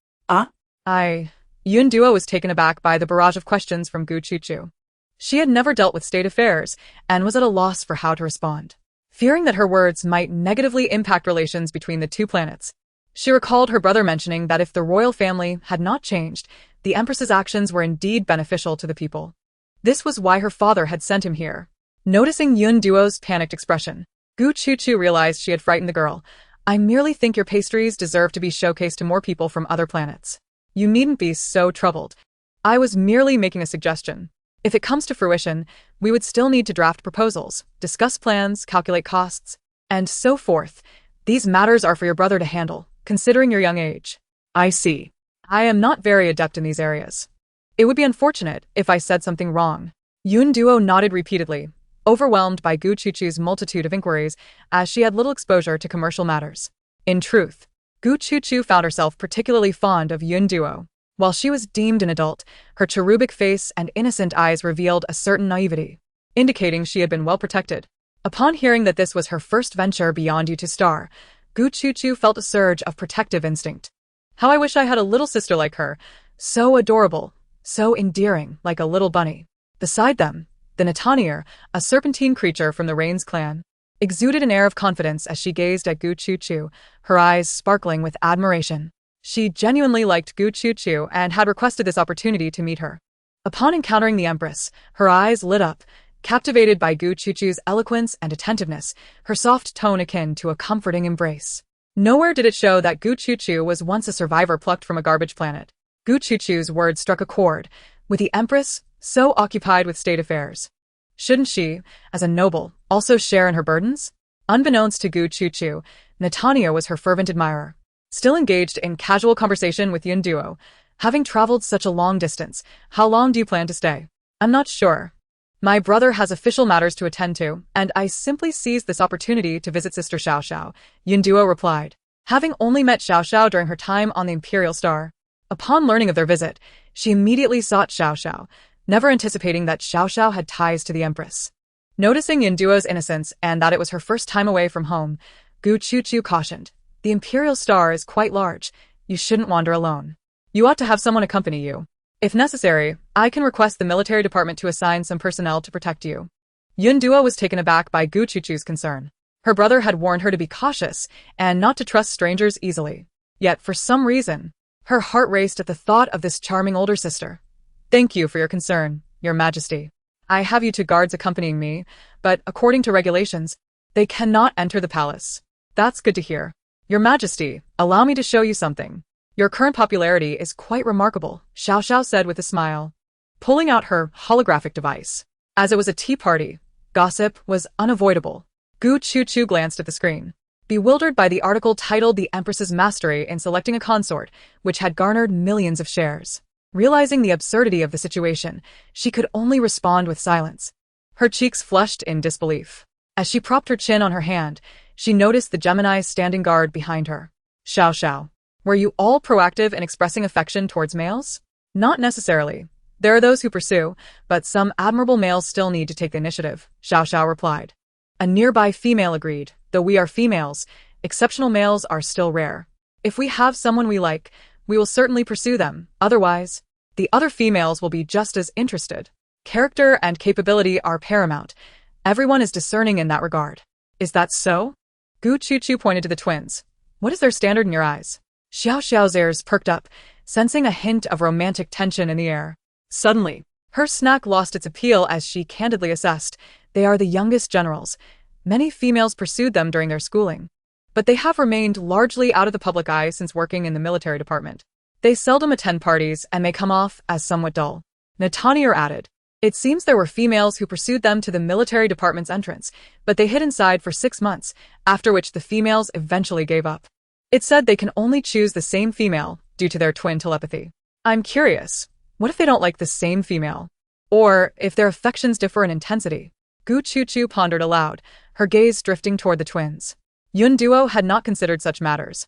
S1: Yunduo was taken aback by the barrage of questions from Gu Chu Chu. She had never dealt with state affairs and was at a loss for how to respond. Fearing that her words might negatively impact relations between the two planets, she recalled her brother mentioning that if the royal family had not changed, the Empress's actions were indeed beneficial to the people. This was why her father had sent him here. Noticing Yunduo's panicked expression, Gu Chu Chu realized she had frightened the girl. I merely think your pastries deserve to be showcased to more people from other planets. You needn't be so troubled. I was merely making a suggestion. If it comes to fruition, we would still need to draft proposals, discuss plans, calculate costs, and so forth. These matters are for your brother to handle, considering your young age. I see. I am not very adept in these areas. It would be unfortunate if I said something wrong. Yunduo nodded repeatedly, overwhelmed by Gu Chu Chu's multitude of inquiries, as she had little exposure to commercial matters. In truth, Gu Chu Chu found herself particularly fond of Yunduo. While she was deemed an adult, her cherubic face and innocent eyes revealed a certain naivety, indicating she had been well protected. Upon hearing that this was her first venture beyond Utistar, Gu Chu Chu felt a surge of protective instinct. How I wish I had a little sister like her, so adorable, so endearing, like a little bunny. Beside them, the Natanier, a serpentine creature from the Rains clan, exuded an air of confidence as she gazed at Gu Chu Chu, her eyes sparkling with admiration. She genuinely liked Gu Chu Chu and had requested this opportunity to meet her. Upon encountering the Empress, her eyes lit up, captivated by Gu Chu Chu's eloquence and attentiveness, her soft tone akin to a comforting embrace. Nowhere did it show that Gu Chu Chu was once a survivor plucked from a garbage planet. Gu Chu Chu's words struck a chord, with the Empress so occupied with state affairs. Shouldn't she, as a noble, also share in her burdens? Unbeknownst to Gu Chu Chu, Natania was her fervent admirer. Still engaged in casual conversation with Yunduo, having traveled such a long distance, how long do you plan to stay? I'm not sure. My brother has official matters to attend to, and I simply seized this opportunity to visit Sister Xiao Xiao, Yunduo replied. Having only met Xiao Xiao during her time on the Imperial Star, upon learning of their visit, she immediately sought Xiao Xiao, never anticipating that Xiao Xiao had ties to the Empress. Noticing Yunduo's innocence and that it was her first time away from home, Gu Chu Chu cautioned. The Imperial Star is quite large. You shouldn't wander alone. You ought to have someone accompany you. If necessary, I can request the military department to assign some personnel to protect you. Yunduo was taken aback by Gu Chu Chu's concern. Her brother had warned her to be cautious and not to trust strangers easily. Yet, for some reason, her heart raced at the thought of this charming older sister. Thank you for your concern, Your Majesty. I have you two guards accompanying me, but according to regulations, they cannot enter the palace. That's good to hear. Your Majesty, allow me to show you something. Your current popularity is quite remarkable, Xiao Xiao said with a smile, pulling out her holographic device. As it was a tea party, gossip was unavoidable. Gu Chu Chu glanced at the screen, bewildered by the article titled The Empress's Mastery in Selecting a Consort, which had garnered millions of shares. Realizing the absurdity of the situation, she could only respond with silence. Her cheeks flushed in disbelief. As she propped her chin on her hand, she noticed the Gemini standing guard behind her. Xiao Xiao. Were you all proactive in expressing affection towards males? Not necessarily. There are those who pursue, but some admirable males still need to take the initiative, Xiao Xiao replied. A nearby female agreed, though we are females, exceptional males are still rare. If we have someone we like, we will certainly pursue them, otherwise, the other females will be just as interested. Character and capability are paramount. Everyone is discerning in that regard. Is that so? Gu Chuchu pointed to the twins. What is their standard in your eyes? Xiao Xiao's ears perked up, sensing a hint of romantic tension in the air. Suddenly, her snack lost its appeal as she candidly assessed. They are the youngest generals. Many females pursued them during their schooling. But they have remained largely out of the public eye since working in the military department. They seldom attend parties and may come off as somewhat dull. Natanir added. It seems there were females who pursued them to the military department's entrance, but they hid inside for 6 months, after which the females eventually gave up. It said they can only choose the same female due to their twin telepathy. I'm curious. What if they don't like the same female? Or if their affections differ in intensity? Gu Chuchu pondered aloud, her gaze drifting toward the twins. Yun Duo had not considered such matters.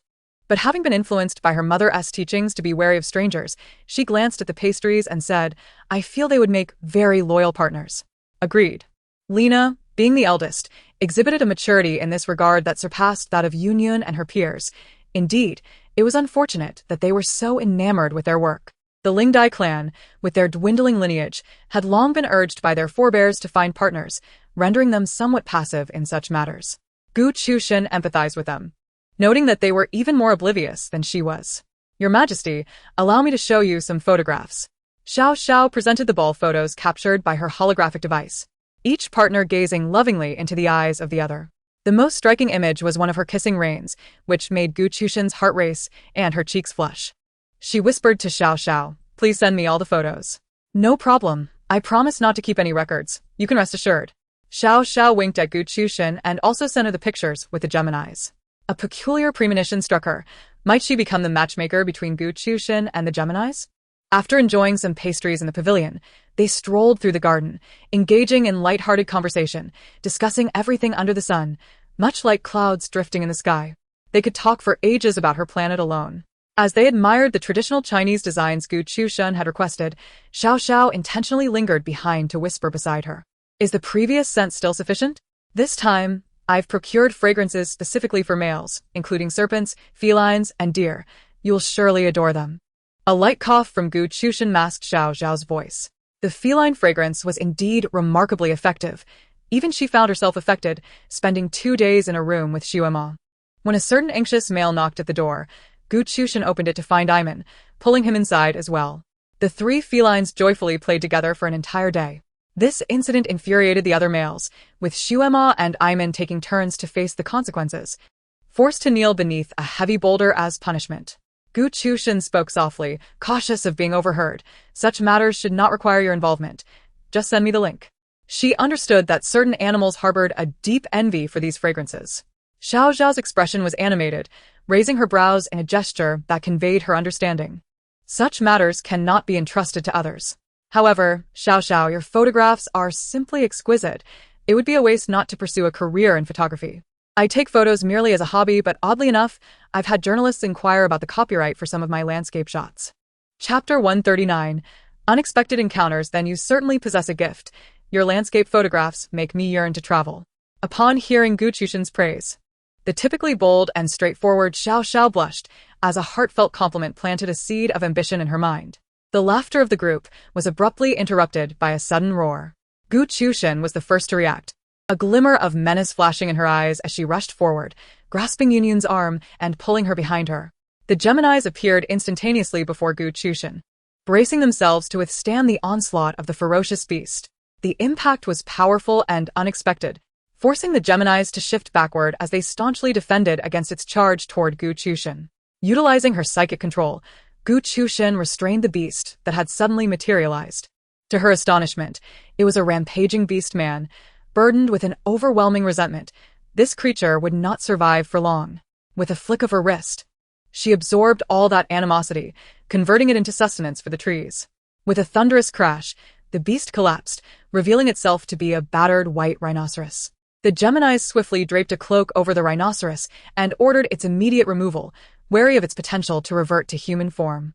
S1: But having been influenced by her mother's teachings to be wary of strangers, she glanced at the pastries and said, I feel they would make very loyal partners. Agreed. Lena, being the eldest, exhibited a maturity in this regard that surpassed that of Yun and her peers. Indeed, it was unfortunate that they were so enamored with their work. The Lingdai clan, with their dwindling lineage, had long been urged by their forebears to find partners, rendering them somewhat passive in such matters. Gu Chushin empathized with them, noting that they were even more oblivious than she was. Your Majesty, allow me to show you some photographs. Xiao Xiao presented the ball photos captured by her holographic device, each partner gazing lovingly into the eyes of the other. The most striking image was one of her kissing reins, which made Gu Chushin's heart race and her cheeks flush. She whispered to Xiao Xiao, please send me all the photos. No problem. I promise not to keep any records. You can rest assured. Xiao Xiao winked at Gu Chushin and also sent her the pictures with the Geminis. A peculiar premonition struck her. Might she become the matchmaker between Gu Chushin and the Geminis? After enjoying some pastries in the pavilion, they strolled through the garden, engaging in light-hearted conversation, discussing everything under the sun, much like clouds drifting in the sky. They could talk for ages about her planet alone. As they admired the traditional Chinese designs Gu Chushin had requested, Xiao Xiao intentionally lingered behind to whisper beside her. Is the previous scent still sufficient? This time, I've procured fragrances specifically for males, including serpents, felines, and deer. You'll surely adore them. A light cough from Gu Chushin masked Xiao Xiao's voice. The feline fragrance was indeed remarkably effective. Even she found herself affected, spending 2 days in a room with Xuema. When a certain anxious male knocked at the door, Gu Chushin opened it to find Iman, pulling him inside as well. The 3 felines joyfully played together for an entire day. This incident infuriated the other males, with Xuema and Iman taking turns to face the consequences, forced to kneel beneath a heavy boulder as punishment. Gu Chushin spoke softly, cautious of being overheard. Such matters should not require your involvement. Just send me the link. She understood that certain animals harbored a deep envy for these fragrances. Xiao Xiao's expression was animated, raising her brows in a gesture that conveyed her understanding. Such matters cannot be entrusted to others. However, Xiao Xiao, your photographs are simply exquisite. It would be a waste not to pursue a career in photography. I take photos merely as a hobby, but oddly enough, I've had journalists inquire about the copyright for some of my landscape shots. Chapter 139. Unexpected encounters. Then you certainly possess a gift. Your landscape photographs make me yearn to travel. Upon hearing Gu Chushin's praise, the typically bold and straightforward Xiao Xiao blushed, as a heartfelt compliment planted a seed of ambition in her mind. The laughter of the group was abruptly interrupted by a sudden roar. Gu Chushin was the first to react, a glimmer of menace flashing in her eyes as she rushed forward, grasping Yun's arm and pulling her behind her. The Geminis appeared instantaneously before Gu Chushin, bracing themselves to withstand the onslaught of the ferocious beast. The impact was powerful and unexpected, forcing the Geminis to shift backward as they staunchly defended against its charge toward Gu Chushin. Utilizing her psychic control, Gu Chushin restrained the beast that had suddenly materialized. To her astonishment, it was a rampaging beast man, burdened with an overwhelming resentment. This creature would not survive for long. With a flick of her wrist, she absorbed all that animosity, converting it into sustenance for the trees. With a thunderous crash, The beast collapsed, revealing itself to be a battered white rhinoceros. The Geminis swiftly draped a cloak over the rhinoceros and ordered its immediate removal, wary of its potential to revert to human form.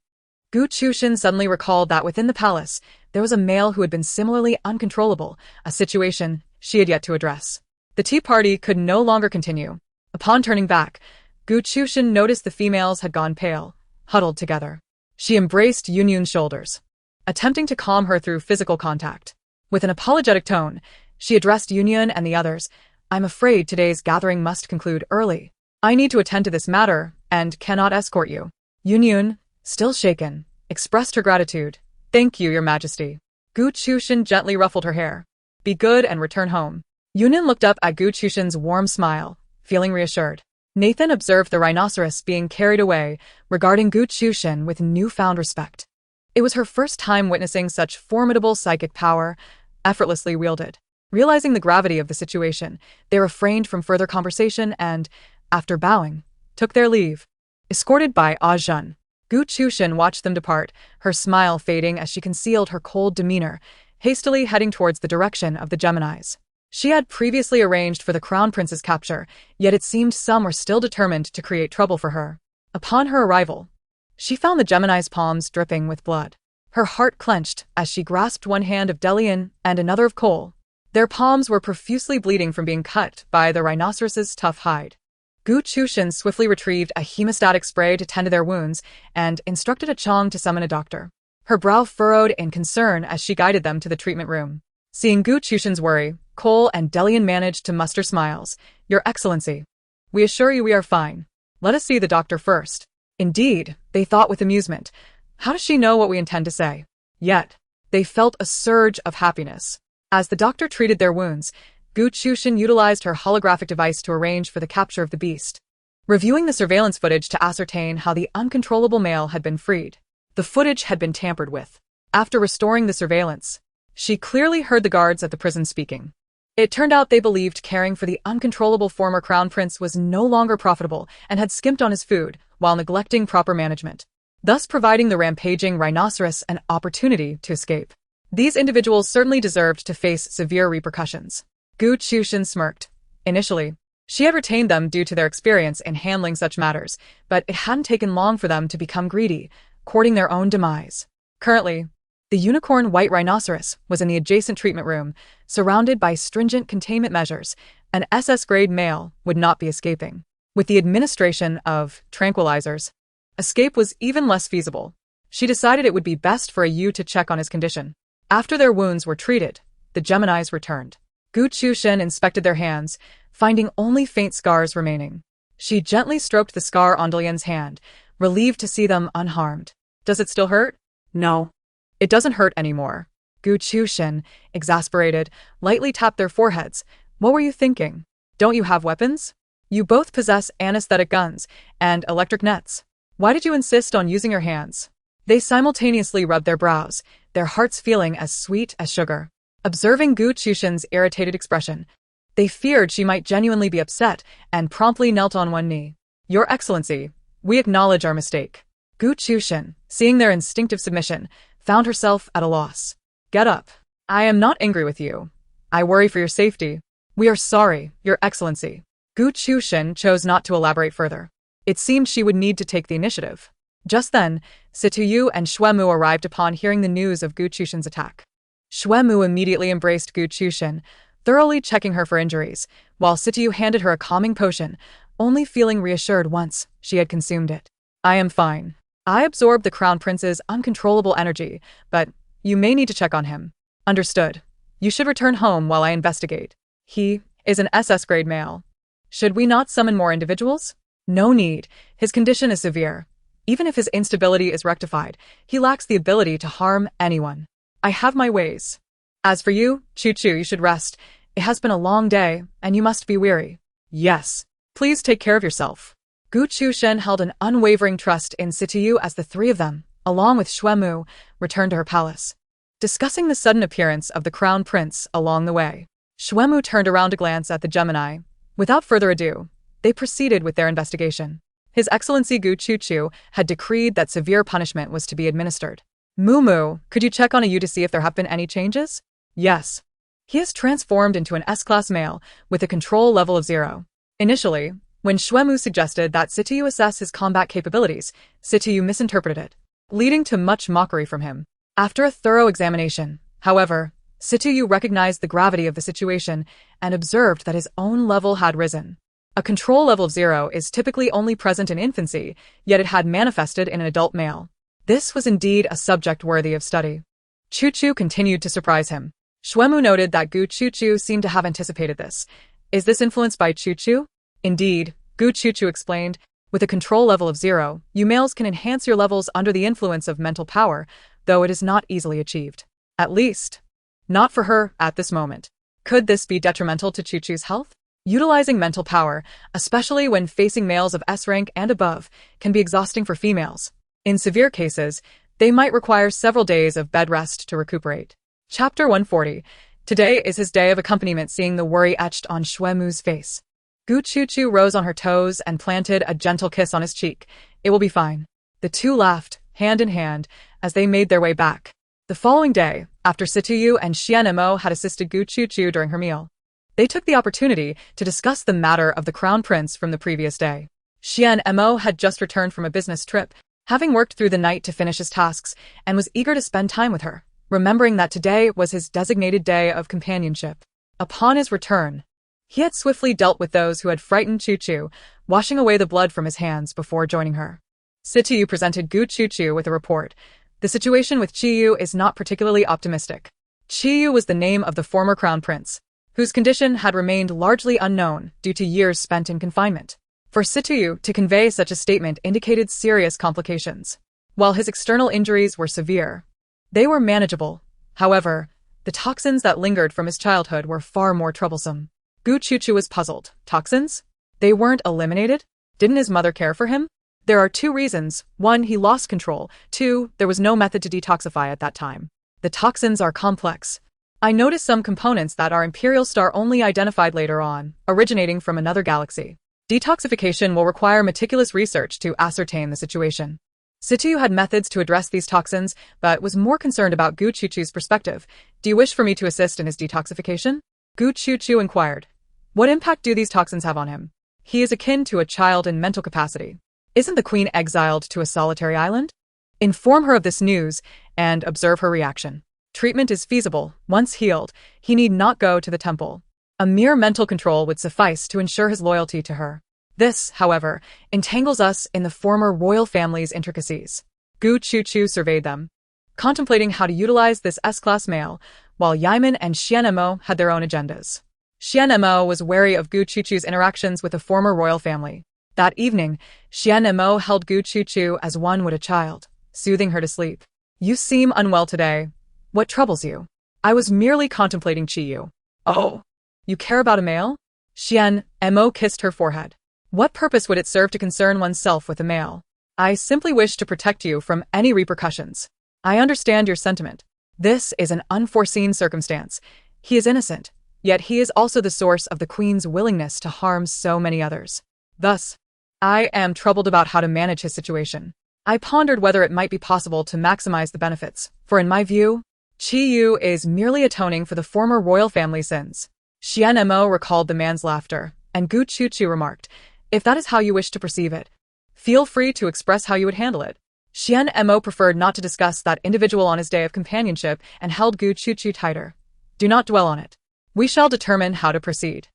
S1: Gu Chushin suddenly recalled that within the palace, there was a male who had been similarly uncontrollable, a situation she had yet to address. The tea party could no longer continue. Upon turning back, Gu Chushin noticed the females had gone pale, huddled together. She embraced Yunyun's shoulders, attempting to calm her through physical contact. With an apologetic tone, she addressed Yunyun and the others. "I'm afraid today's gathering must conclude early. I need to attend to this matter and cannot escort you." Yunyun, still shaken, expressed her gratitude. "Thank you, Your Majesty." Gu Chushin gently ruffled her hair. "Be good and return home." Yunyun looked up at Gu Chushin's warm smile, feeling reassured. Nathan observed the rhinoceros being carried away, regarding Gu Chushin with newfound respect. It was her first time witnessing such formidable psychic power, effortlessly wielded. Realizing the gravity of the situation, they refrained from further conversation and, after bowing, took their leave. Escorted by Ajun, Gu Chushin watched them depart, her smile fading as she concealed her cold demeanor, hastily heading towards the direction of the Geminis. She had previously arranged for the Crown Prince's capture, yet it seemed some were still determined to create trouble for her. Upon her arrival, she found the Gemini's palms dripping with blood. Her heart clenched as she grasped one hand of Delian and another of Cole. Their palms were profusely bleeding from being cut by the rhinoceros's tough hide. Gu Chushin swiftly retrieved a hemostatic spray to tend to their wounds and instructed a Chong to summon a doctor. Her brow furrowed in concern as she guided them to the treatment room. Seeing Gu Chushin's worry, Cole and Delian managed to muster smiles. "Your Excellency, we assure you we are fine. Let us see the doctor first." Indeed, they thought with amusement. How does she know what we intend to say? Yet, they felt a surge of happiness. As the doctor treated their wounds, Gu Chushin utilized her holographic device to arrange for the capture of the beast. Reviewing the surveillance footage to ascertain how the uncontrollable male had been freed. The footage had been tampered with. After restoring the surveillance, she clearly heard the guards at the prison speaking. It turned out they believed caring for the uncontrollable former crown prince was no longer profitable and had skimped on his food while neglecting proper management, thus providing the rampaging rhinoceros an opportunity to escape. These individuals certainly deserved to face severe repercussions. Gu Chushin smirked. Initially, she had retained them due to their experience in handling such matters, but it hadn't taken long for them to become greedy, courting their own demise. Currently, the unicorn white rhinoceros was in the adjacent treatment room, surrounded by stringent containment measures. An SS-grade male would not be escaping. With the administration of tranquilizers, escape was even less feasible. She decided it would be best for a U to check on his condition. After their wounds were treated, the Geminis returned. Gu Chushin inspected their hands, finding only faint scars remaining. She gently stroked the scar on Delian's hand, relieved to see them unharmed. "Does it still hurt?" "No. It doesn't hurt anymore." Gu Chushin, exasperated, lightly tapped their foreheads. "What were you thinking? Don't you have weapons? You both possess anesthetic guns and electric nets. Why did you insist on using your hands?" They simultaneously rubbed their brows, their hearts feeling as sweet as sugar. Observing Gu Chushin's irritated expression, they feared she might genuinely be upset and promptly knelt on one knee. "Your Excellency, we acknowledge our mistake." Gu Chushin, seeing their instinctive submission, found herself at a loss. "Get up. I am not angry with you. I worry for your safety. We are sorry, Your Excellency." Gu Chushin chose not to elaborate further. It seemed she would need to take the initiative. Just then, Situyu and Xuemu arrived upon hearing the news of Gu Chushin's attack. Xuemu immediately embraced Gu Chushin, thoroughly checking her for injuries, while Situyu handed her a calming potion, only feeling reassured once she had consumed it. "I am fine. I absorbed the Crown Prince's uncontrollable energy, but you may need to check on him." "Understood. You should return home while I investigate. He is an SS-grade male. Should we not summon more individuals?" "No need. His condition is severe. Even if his instability is rectified, he lacks the ability to harm anyone. I have my ways. As for you, Chu-Chu, you should rest. It has been a long day, and you must be weary." "Yes. Please take care of yourself." Gu Chushin held an unwavering trust in Situyu as the three of them, along with Xuemu, returned to her palace, discussing the sudden appearance of the Crown Prince along the way. Xuemu turned around to glance at the Gemini. Without further ado, they proceeded with their investigation. His Excellency Gu Chu-Chu had decreed that severe punishment was to be administered. Moo, could you check on a U to see if there have been any changes? Yes. He is transformed into an S-class male with a control level of 0. Initially, when Shuemu suggested that Sityu assess his combat capabilities, Sityu misinterpreted it, leading to much mockery from him. After a thorough examination, however, Sityu recognized the gravity of the situation and observed that his own level had risen. A control level of 0 is typically only present in infancy, yet it had manifested in an adult male. This was indeed a subject worthy of study. Chuchu continued to surprise him. Shuemu noted that Gu Chuchu seemed to have anticipated this. Is this influenced by Chuchu? Indeed, Gu Chuchu explained, with a control level of 0, you males can enhance your levels under the influence of mental power, though it is not easily achieved. At least, not for her at this moment. Could this be detrimental to Chuchu's health? Utilizing mental power, especially when facing males of S rank and above, can be exhausting for females. In severe cases, they might require several days of bed rest to recuperate. Chapter 140. Today is his day of accompaniment, seeing the worry etched on Shuemu's face. Gu Chuchu rose on her toes and planted a gentle kiss on his cheek. It will be fine. The two laughed, hand in hand, as they made their way back. The following day, after Sityu and Xianmo had assisted Gu Chuchu during her meal, they took the opportunity to discuss the matter of the crown prince from the previous day. Xianmo had just returned from a business trip, having worked through the night to finish his tasks, and was eager to spend time with her, remembering that today was his designated day of companionship. Upon his return, he had swiftly dealt with those who had frightened Chuchu, washing away the blood from his hands before joining her. Sityu presented Gu Chuchu with a report. The situation with Chiyu is not particularly optimistic. Chiyu was the name of the former crown prince, whose condition had remained largely unknown due to years spent in confinement. For Sityu to convey such a statement indicated serious complications. While his external injuries were severe, they were manageable. However, the toxins that lingered from his childhood were far more troublesome. Gu Chuchu was puzzled. Toxins? They weren't eliminated? Didn't his mother care for him? There are two reasons. 1, he lost control. 2, there was no method to detoxify at that time. The toxins are complex. I noticed some components that our Imperial Star only identified later on, originating from another galaxy. Detoxification will require meticulous research to ascertain the situation. Sityu had methods to address these toxins, but was more concerned about Gu Chuchu's perspective. Do you wish for me to assist in his detoxification? Gu Chuchu inquired. What impact do these toxins have on him? He is akin to a child in mental capacity. Isn't the queen exiled to a solitary island? Inform her of this news and observe her reaction. Treatment is feasible. Once healed, he need not go to the temple. A mere mental control would suffice to ensure his loyalty to her. This, however, entangles us in the former royal family's intricacies. Gu Chuchu surveyed them, contemplating how to utilize this S-class male, while Yaiman and Xianmo had their own agendas. Xianmo was wary of Gu Chuchu's interactions with the former royal family. That evening, Xianmo held Gu Chuchu as one would a child, soothing her to sleep. You seem unwell today. What troubles you? I was merely contemplating Chiyu. Oh, you care about a male? Xianmo kissed her forehead. What purpose would it serve to concern oneself with a male? I simply wish to protect you from any repercussions. I understand your sentiment. This is an unforeseen circumstance. He is innocent, yet he is also the source of the queen's willingness to harm so many others. Thus, I am troubled about how to manage his situation. I pondered whether it might be possible to maximize the benefits, for in my view, Chiyu is merely atoning for the former royal family sins. Xianmo recalled the man's laughter, and Gu Chuchu remarked, if that is how you wish to perceive it, feel free to express how you would handle it. Xianmo preferred not to discuss that individual on his day of companionship and held Gu Chuchu tighter. Do not dwell on it. We shall determine how to proceed.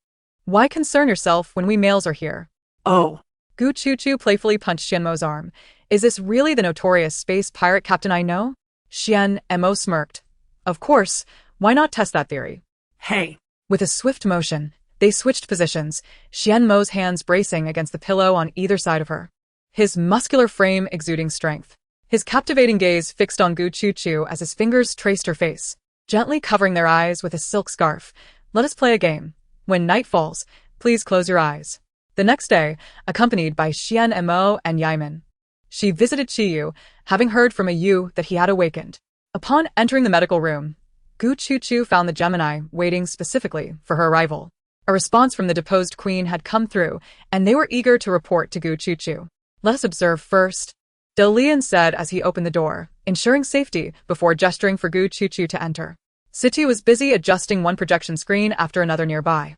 S1: Why concern yourself when we males are here?
S2: Oh.
S1: Gu Chuchu playfully punched Xianmo's arm. Is this really the notorious space pirate captain I know? Xianmo smirked. Of course, why not test that theory?
S2: Hey.
S1: With a swift motion, they switched positions, Xianmo's hands bracing against the pillow on either side of her, his muscular frame exuding strength. His captivating gaze fixed on Gu Chuchu as his fingers traced her face, gently covering their eyes with a silk scarf. Let us play a game. When night falls, please close your eyes. The next day, accompanied by Xianmo and Yaiman, she visited Chiyu, having heard from a Yu that he had awakened. Upon entering the medical room, Gu Chuchu found the Gemini waiting specifically for her arrival. A response from the deposed queen had come through, and they were eager to report to Gu Chuchu. Let us observe first. Dalian said as he opened the door, ensuring safety before gesturing for Gu Chuchu to enter. Situ was busy adjusting one projection screen after another nearby.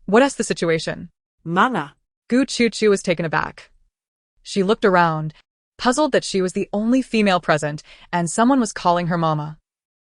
S1: What's the situation?
S2: Mama.
S1: Gu Chuchu was taken aback. She looked around, puzzled that she was the only female present and someone was calling her mama.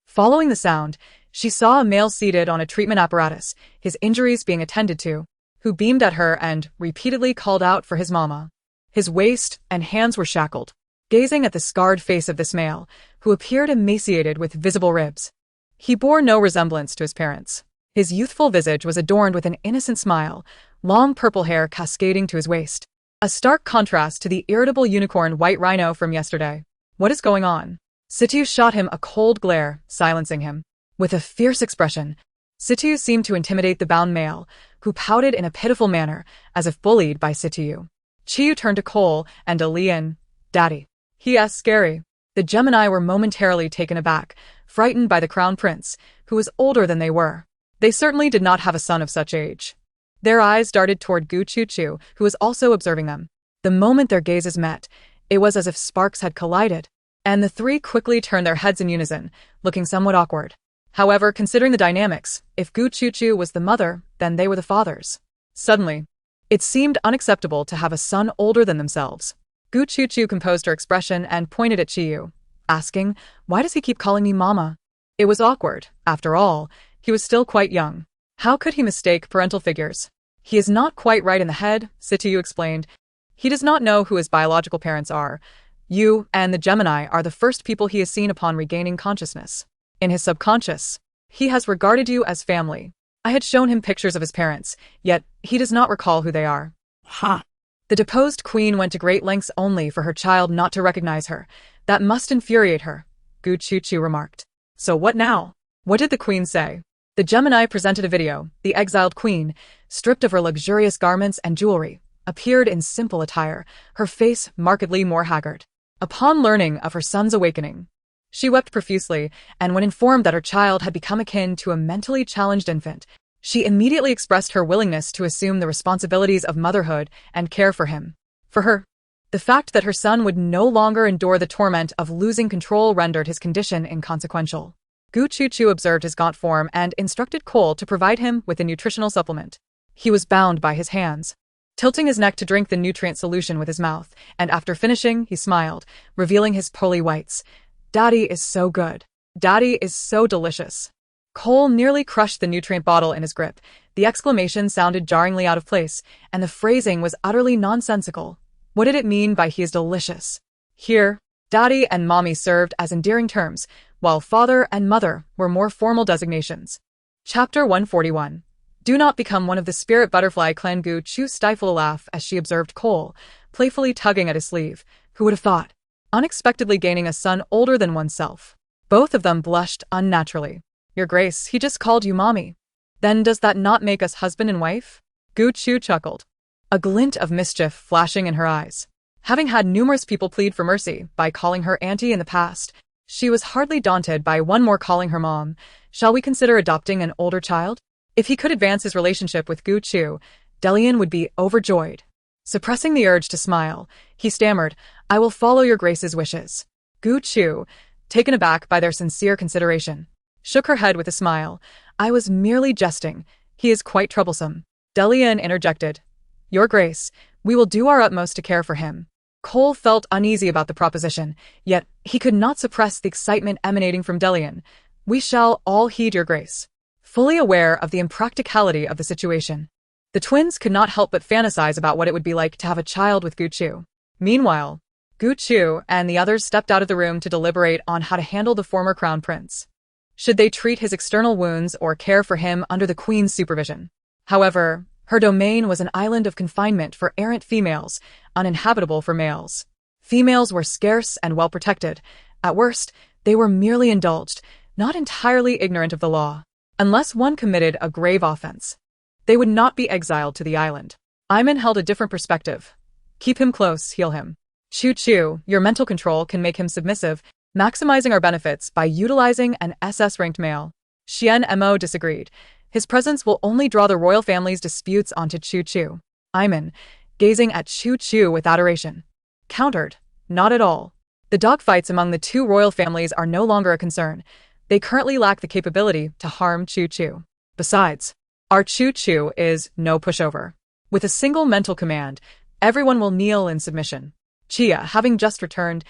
S1: Following the sound, she saw a male seated on a treatment apparatus, his injuries being attended to, who beamed at her and repeatedly called out for his mama. His waist and hands were shackled, gazing at the scarred face of this male, who appeared emaciated with visible ribs. He bore no resemblance to his parents. His youthful visage was adorned with an innocent smile, long purple hair cascading to his waist. A stark contrast to the irritable unicorn white rhino from yesterday. What is going on? Situ shot him a cold glare, silencing him. With a fierce expression, Situ seemed to intimidate the bound male, who pouted in a pitiful manner, as if bullied by Situ. Chiyu turned to Cole and Dalian. Daddy. He asked scary. The Gemini were momentarily taken aback, frightened by the crown prince, who was older than they were. They certainly did not have a son of such age. Their eyes darted toward Gu Chuchu, who was also observing them. The moment their gazes met, it was as if sparks had collided, and the three quickly turned their heads in unison, looking somewhat awkward. However, considering the dynamics, if Gu Chuchu was the mother, then they were the fathers. Suddenly, it seemed unacceptable to have a son older than themselves. Gu Chuchu composed her expression and pointed at Chiyu, asking, "Why does he keep calling me mama?" It was awkward. After all, he was still quite young. How could he mistake parental figures? He is not quite right in the head, Situ explained. He does not know who his biological parents are. You and the Gemini are the first people he has seen upon regaining consciousness. In his subconscious, he has regarded you as family. I had shown him pictures of his parents, yet he does not recall who they are.
S2: Ha!
S1: The deposed queen went to great lengths only for her child not to recognize her. That must infuriate her, Gu Chuchu remarked. So what now? What did the queen say? The Gemini presented a video. The exiled queen, stripped of her luxurious garments and jewelry, appeared in simple attire, her face markedly more haggard. Upon learning of her son's awakening, she wept profusely, and when informed that her child had become akin to a mentally challenged infant, she immediately expressed her willingness to assume the responsibilities of motherhood and care for him. For her, the fact that her son would no longer endure the torment of losing control rendered his condition inconsequential. Gu Chuchu observed his gaunt form and instructed Cole to provide him with a nutritional supplement. He was bound by his hands, tilting his neck to drink the nutrient solution with his mouth, and after finishing, he smiled, revealing his pearly whites. Daddy is so good. Daddy is so delicious. Cole nearly crushed the nutrient bottle in his grip. The exclamation sounded jarringly out of place, and the phrasing was utterly nonsensical. What did it mean by he is delicious? Here, Daddy and Mommy served as endearing terms, while Father and Mother were more formal designations. Chapter 141. Do not become one of the spirit butterfly clan. Gu Chu stifled a laugh as she observed Cole, playfully tugging at his sleeve. Who would have thought? Unexpectedly gaining a son older than oneself. Both of them blushed unnaturally. Your Grace, he just called you Mommy. Then does that not make us husband and wife? Gu Chu chuckled, a glint of mischief flashing in her eyes. Having had numerous people plead for mercy by calling her auntie in the past, she was hardly daunted by one more calling her mom. Shall we consider adopting an older child? If he could advance his relationship with Gu Chu, Dalian would be overjoyed. Suppressing the urge to smile, he stammered, I will follow your Grace's wishes. Gu Chu, taken aback by their sincere consideration, shook her head with a smile. I was merely jesting. He is quite troublesome. Dalian interjected. Your Grace, we will do our utmost to care for him. Cole felt uneasy about the proposition, yet he could not suppress the excitement emanating from Dalian. We shall all heed your Grace. Fully aware of the impracticality of the situation, the twins could not help but fantasize about what it would be like to have a child with Gu Chu. Meanwhile, Gu Chu and the others stepped out of the room to deliberate on how to handle the former crown prince. Should they treat his external wounds or care for him under the queen's supervision? However, her domain was an island of confinement for errant females, uninhabitable for males. Females were scarce and well protected. At worst, they were merely indulged, not entirely ignorant of the law. Unless one committed a grave offense, they would not be exiled to the island. Iman held a different perspective. Keep him close, heal him. Chu Chu, your mental control can make him submissive, maximizing our benefits by utilizing an SS-ranked male. Xian Mo disagreed. His presence will only draw the royal family's disputes onto Chu Chu. Iman, gazing at Chu Chu with adoration, countered. Not at all. The dogfights among the two royal families are no longer a concern. They currently lack the capability to harm Choo-Choo. Besides, our Choo-Choo is no pushover. With a single mental command, everyone will kneel in submission. Chia, having just returned,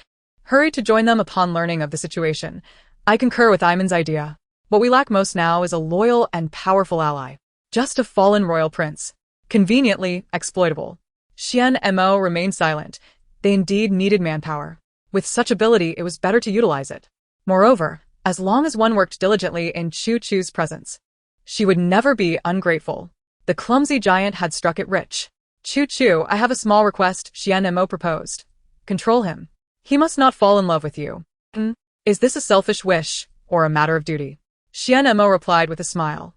S1: hurried to join them upon learning of the situation. I concur with Iman's idea. What we lack most now is a loyal and powerful ally. Just a fallen royal prince. Conveniently exploitable. Xian and Mo remained silent. They indeed needed manpower. With such ability, it was better to utilize it. Moreover, as long as one worked diligently in Choo-Choo's presence, she would never be ungrateful. The clumsy giant had struck it rich. Choo-Choo, I have a small request, Xian and Mo proposed. Control him. He must not fall in love with you. Is this a selfish wish, or a matter of duty? Xian and Mo replied with a smile.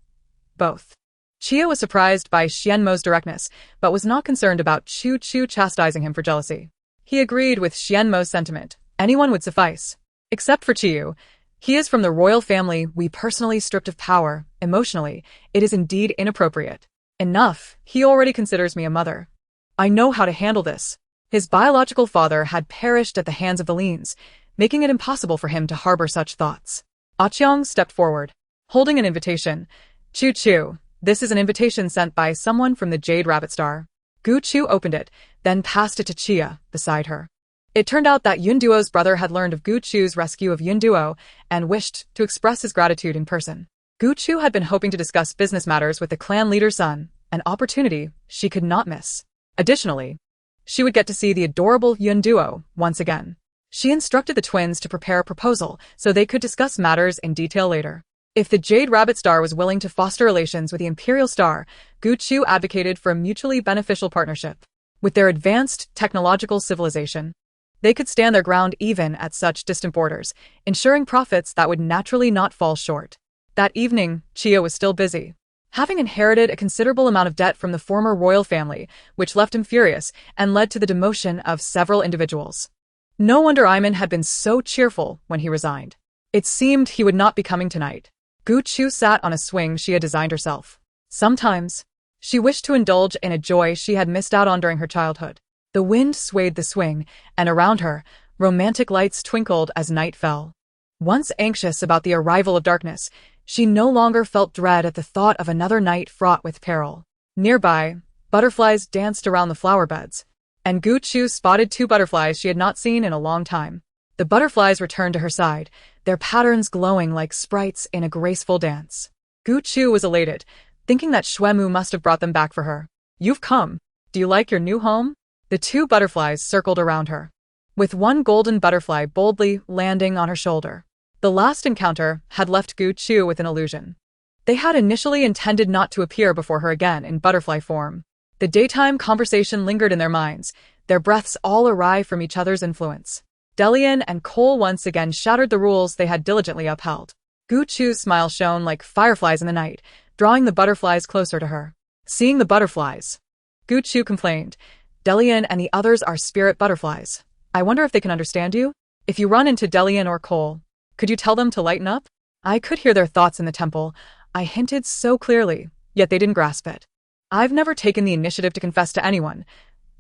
S1: Both. Chia was surprised by Xian Mo's directness, but was not concerned about Choo-Choo chastising him for jealousy. He agreed with Xian Mo's sentiment. Anyone would suffice. Except for Chiyu. He is from the royal family we personally stripped of power. Emotionally, it is indeed inappropriate. Enough, he already considers me a mother. I know how to handle this. His biological father had perished at the hands of the Leans, making it impossible for him to harbor such thoughts. Aqiang stepped forward, holding an invitation. Choo-Choo, this is an invitation sent by someone from the Jade Rabbit Star. Gu-Chu opened it, then passed it to Chia, beside her. It turned out that Yunduo's brother had learned of Gu-Chu's rescue of Yunduo and wished to express his gratitude in person. Gu-Chu had been hoping to discuss business matters with the clan leader's son, an opportunity she could not miss. Additionally, she would get to see the adorable Yunduo once again. She instructed the twins to prepare a proposal so they could discuss matters in detail later. If the Jade Rabbit Star was willing to foster relations with the Imperial Star, Gu-Chu advocated for a mutually beneficial partnership. With their advanced technological civilization, they could stand their ground even at such distant borders, ensuring profits that would naturally not fall short. That evening, Chia was still busy. Having inherited a considerable amount of debt from the former royal family, which left him furious and led to the demotion of several individuals. No wonder Iman had been so cheerful when he resigned. It seemed he would not be coming tonight. Gu-Chu sat on a swing she had designed herself. Sometimes, she wished to indulge in a joy she had missed out on during her childhood. The wind swayed the swing, and around her, romantic lights twinkled as night fell. Once anxious about the arrival of darkness, she no longer felt dread at the thought of another night fraught with peril. Nearby, butterflies danced around the flower beds, and Gu-Chu spotted two butterflies she had not seen in a long time. The butterflies returned to her side, their patterns glowing like sprites in a graceful dance. Gu-Chu was elated, thinking that Xuemu must have brought them back for her. You've come. Do you like your new home? The two butterflies circled around her, with one golden butterfly boldly landing on her shoulder. The last encounter had left Gu-Chu with an illusion. They had initially intended not to appear before her again in butterfly form. The daytime conversation lingered in their minds, their breaths all awry from each other's influence. Delian and Cole once again shattered the rules they had diligently upheld. Gu-Chu's smile shone like fireflies in the night, drawing the butterflies closer to her. Seeing the butterflies, Gu-Chu complained, Delian and the others are spirit butterflies. I wonder if they can understand you? If you run into Delian or Cole, could you tell them to lighten up? I could hear their thoughts in the temple. I hinted so clearly, yet they didn't grasp it. I've never taken the initiative to confess to anyone.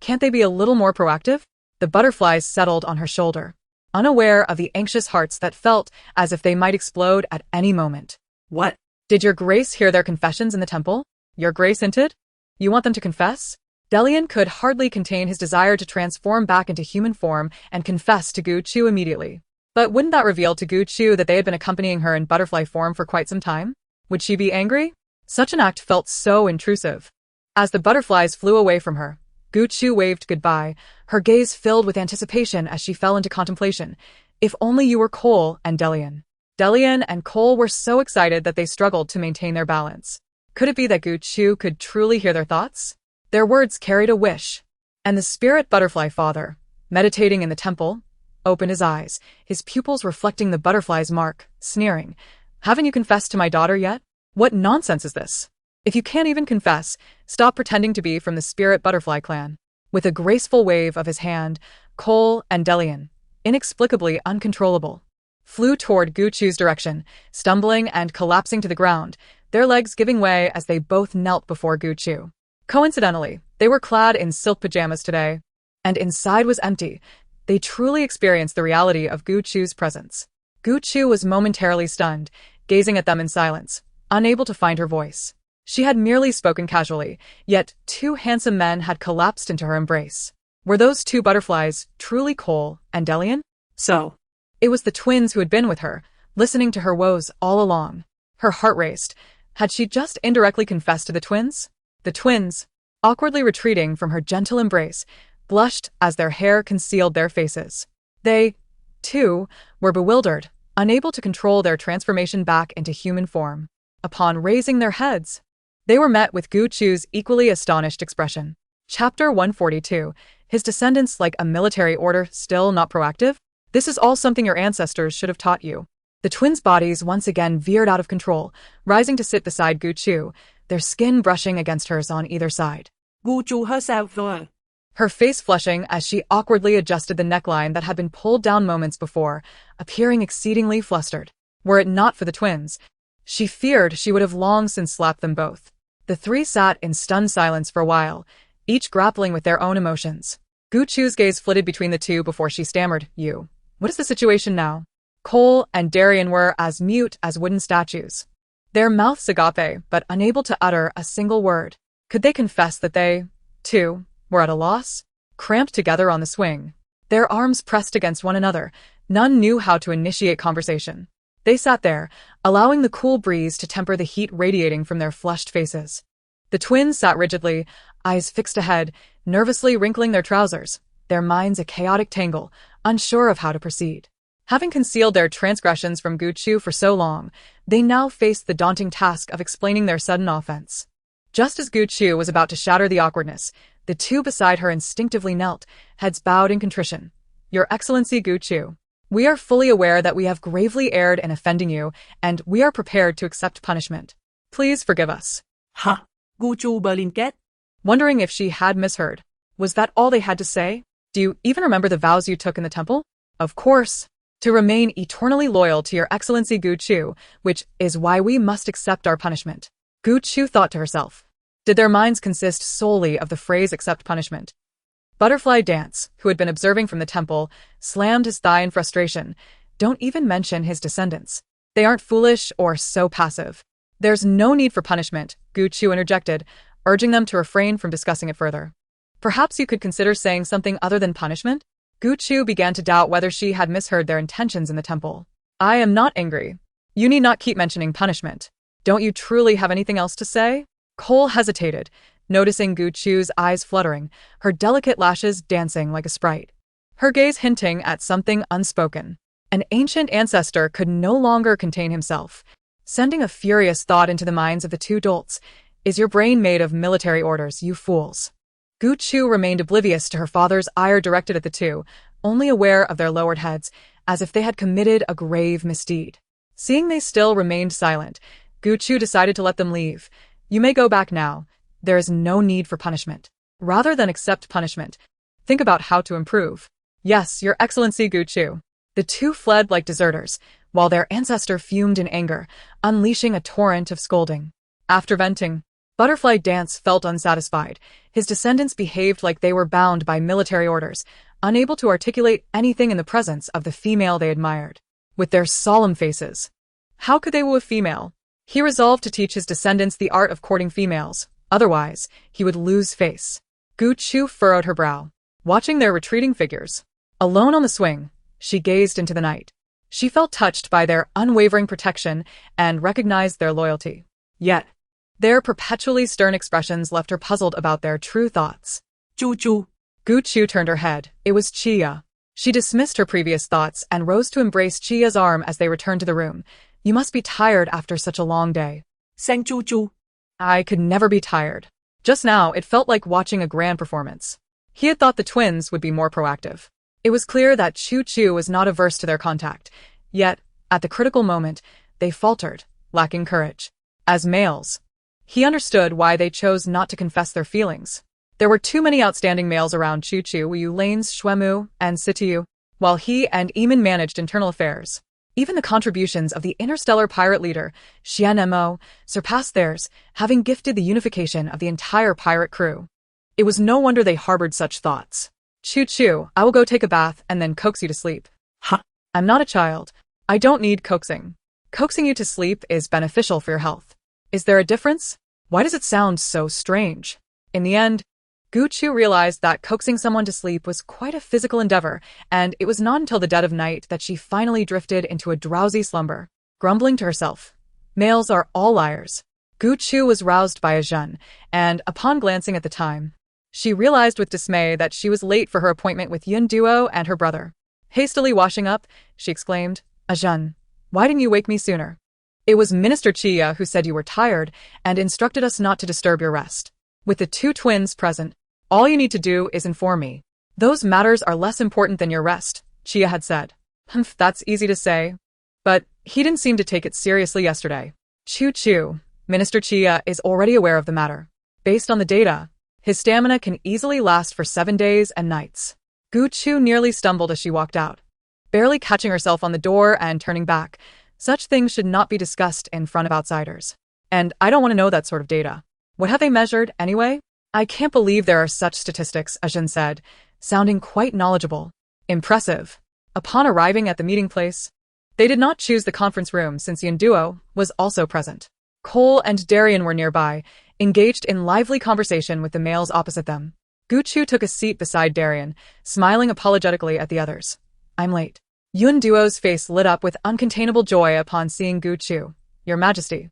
S1: Can't they be a little more proactive? The butterflies settled on her shoulder, unaware of the anxious hearts that felt as if they might explode at any moment. What? Did your grace hear their confessions in the temple? Your grace hinted? You want them to confess? Delian could hardly contain his desire to transform back into human form and confess to Gu-Chu immediately. But wouldn't that reveal to Gu-Chu that they had been accompanying her in butterfly form for quite some time? Would she be angry? Such an act felt so intrusive. As the butterflies flew away from her, Gu-Chu waved goodbye, her gaze filled with anticipation as she fell into contemplation. If only you were Cole and Delian. Delian and Cole were so excited that they struggled to maintain their balance. Could it be that Gu-Chu could truly hear their thoughts? Their words carried a wish, and the spirit butterfly father, meditating in the temple, opened his eyes, his pupils reflecting the butterfly's mark, sneering. Haven't you confessed to my daughter yet? What nonsense is this? If you can't even confess, stop pretending to be from the spirit butterfly clan. With a graceful wave of his hand, Cole and Delian, inexplicably uncontrollable, flew toward Gu-Chu's direction, stumbling and collapsing to the ground, their legs giving way as they both knelt before Gu-Chu. Coincidentally, they were clad in silk pajamas today, and inside was empty. They truly experienced the reality of Gu Chu's presence. Gu Chu was momentarily stunned, gazing at them in silence, unable to find her voice. She had merely spoken casually, yet 2 handsome men had collapsed into her embrace. Were those 2 butterflies truly Cole and Delian?
S2: So,
S1: It was the twins who had been with her, listening to her woes all along. Her heart raced. Had she just indirectly confessed to the twins? The twins, awkwardly retreating from her gentle embrace, blushed as their hair concealed their faces. They, too, were bewildered, unable to control their transformation back into human form. Upon raising their heads, they were met with Gu Chu's equally astonished expression. Chapter 142. His descendants like a military order, still not proactive? This is all something your ancestors should have taught you. The twins' bodies once again veered out of control, rising to sit beside Gu Chu, their skin brushing against hers on either side.
S2: Gu Chu herself though.
S1: Her face flushing as she awkwardly adjusted the neckline that had been pulled down moments before, appearing exceedingly flustered. Were it not for the twins, she feared she would have long since slapped them both. The 3 sat in stunned silence for a while, each grappling with their own emotions. Gu Chu's gaze flitted between the 2 before she stammered, What is the situation now? Cole and Darian were as mute as wooden statues. Their mouths agape, but unable to utter a single word. Could they confess that they, too, were at a loss? Cramped together on the swing, their arms pressed against one another, none knew how to initiate conversation. They sat there, allowing the cool breeze to temper the heat radiating from their flushed faces. The twins sat rigidly, eyes fixed ahead, nervously wrinkling their trousers, their minds a chaotic tangle, unsure of how to proceed. Having concealed their transgressions from Gu Chu for so long, they now faced the daunting task of explaining their sudden offense. Just as Gu Chu was about to shatter the awkwardness, the 2 beside her instinctively knelt, heads bowed in contrition. Your Excellency Gu Chu, we are fully aware that we have gravely erred in offending you, and we are prepared to accept punishment. Please forgive us.
S2: Ha! Gu Chu Berlinket?
S1: Wondering if she had misheard. Was that all they had to say? Do you even remember the vows you took in the temple? Of course. To remain eternally loyal to your Excellency Gu Chu, which is why we must accept our punishment. Gu Chu thought to herself. Did their minds consist solely of the phrase accept punishment? Butterfly Dance, who had been observing from the temple, slammed his thigh in frustration. Don't even mention his descendants. They aren't foolish or so passive. There's no need for punishment, Gu Chu interjected, urging them to refrain from discussing it further. Perhaps you could consider saying something other than punishment? Gu Chu began to doubt whether she had misheard their intentions in the temple. I am not angry. You need not keep mentioning punishment. Don't you truly have anything else to say? Cole hesitated, noticing Gu Chu's eyes fluttering, her delicate lashes dancing like a sprite. Her gaze hinting at something unspoken. An ancient ancestor could no longer contain himself, sending a furious thought into the minds of the 2 dolts. Is your brain made of military orders, you fools? Gu Chu remained oblivious to her father's ire directed at the 2, only aware of their lowered heads, as if they had committed a grave misdeed. Seeing they still remained silent, Gu Chu decided to let them leave. You may go back now. There is no need for punishment. Rather than accept punishment, think about how to improve. Yes, Your Excellency Gu Chu. The 2 fled like deserters, while their ancestor fumed in anger, unleashing a torrent of scolding. After venting, Butterfly Dance felt unsatisfied. His descendants behaved like they were bound by military orders, unable to articulate anything in the presence of the female they admired. With their solemn faces, how could they woo a female? He resolved to teach his descendants the art of courting females, otherwise he would lose face. Gu Chu furrowed her brow, watching their retreating figures. Alone on the swing, she gazed into the night. She felt touched by their unwavering protection and recognized their loyalty. Yet, their perpetually stern expressions left her puzzled about their true thoughts.
S2: Chu Chu.
S1: Gu Chu turned her head. It was Chia. She dismissed her previous thoughts and rose to embrace Chia's arm as they returned to the room. You must be tired after such a long day.
S2: Sang Chu Chu.
S1: I could never be tired. Just now, it felt like watching a grand performance. He had thought the twins would be more proactive. It was clear that Chu Chu was not averse to their contact. Yet, at the critical moment, they faltered, lacking courage. As males, he understood why they chose not to confess their feelings. There were too many outstanding males around Chu Chu, Wu Lanes, Xuemu, and Sitiu, while he and Eamon managed internal affairs. Even the contributions of the interstellar pirate leader, Xian Mo, surpassed theirs, having gifted the unification of the entire pirate crew. It was no wonder they harbored such thoughts. Choo-choo, I will go take a bath and then coax you to sleep.
S2: Huh?
S1: I'm not a child. I don't need coaxing. Coaxing you to sleep is beneficial for your health. Is there a difference? Why does it sound so strange? In the end, Gu-chu realized that coaxing someone to sleep was quite a physical endeavor, and it was not until the dead of night that she finally drifted into a drowsy slumber, grumbling to herself. Males are all liars. Gu-chu was roused by a jeune, and upon glancing at the time, she realized with dismay that she was late for her appointment with Yun Duo and her brother. Hastily washing up, she exclaimed, "A jeune, why didn't you wake me sooner? It was Minister Chia who said you were tired and instructed us not to disturb your rest. With the two twins present, all you need to do is inform me. Those matters are less important than your rest," Chia had said. Humph, that's easy to say. But he didn't seem to take it seriously yesterday. Choo-choo, Minister Chia is already aware of the matter. Based on the data, his stamina can easily last for 7 days and nights. Gu-chu nearly stumbled as she walked out, barely catching herself on the door and turning back. Such things should not be discussed in front of outsiders. And I don't want to know that sort of data. What have they measured, anyway? I can't believe there are such statistics, Ajin said, sounding quite knowledgeable. Impressive. Upon arriving at the meeting place, they did not choose the conference room since Yun Duo was also present. Cole and Darian were nearby, engaged in lively conversation with the males opposite them. Gu-chu took a seat beside Darian, smiling apologetically at the others. "I'm late." Yun Duo's face lit up with uncontainable joy upon seeing Gu-chu. "Your Majesty."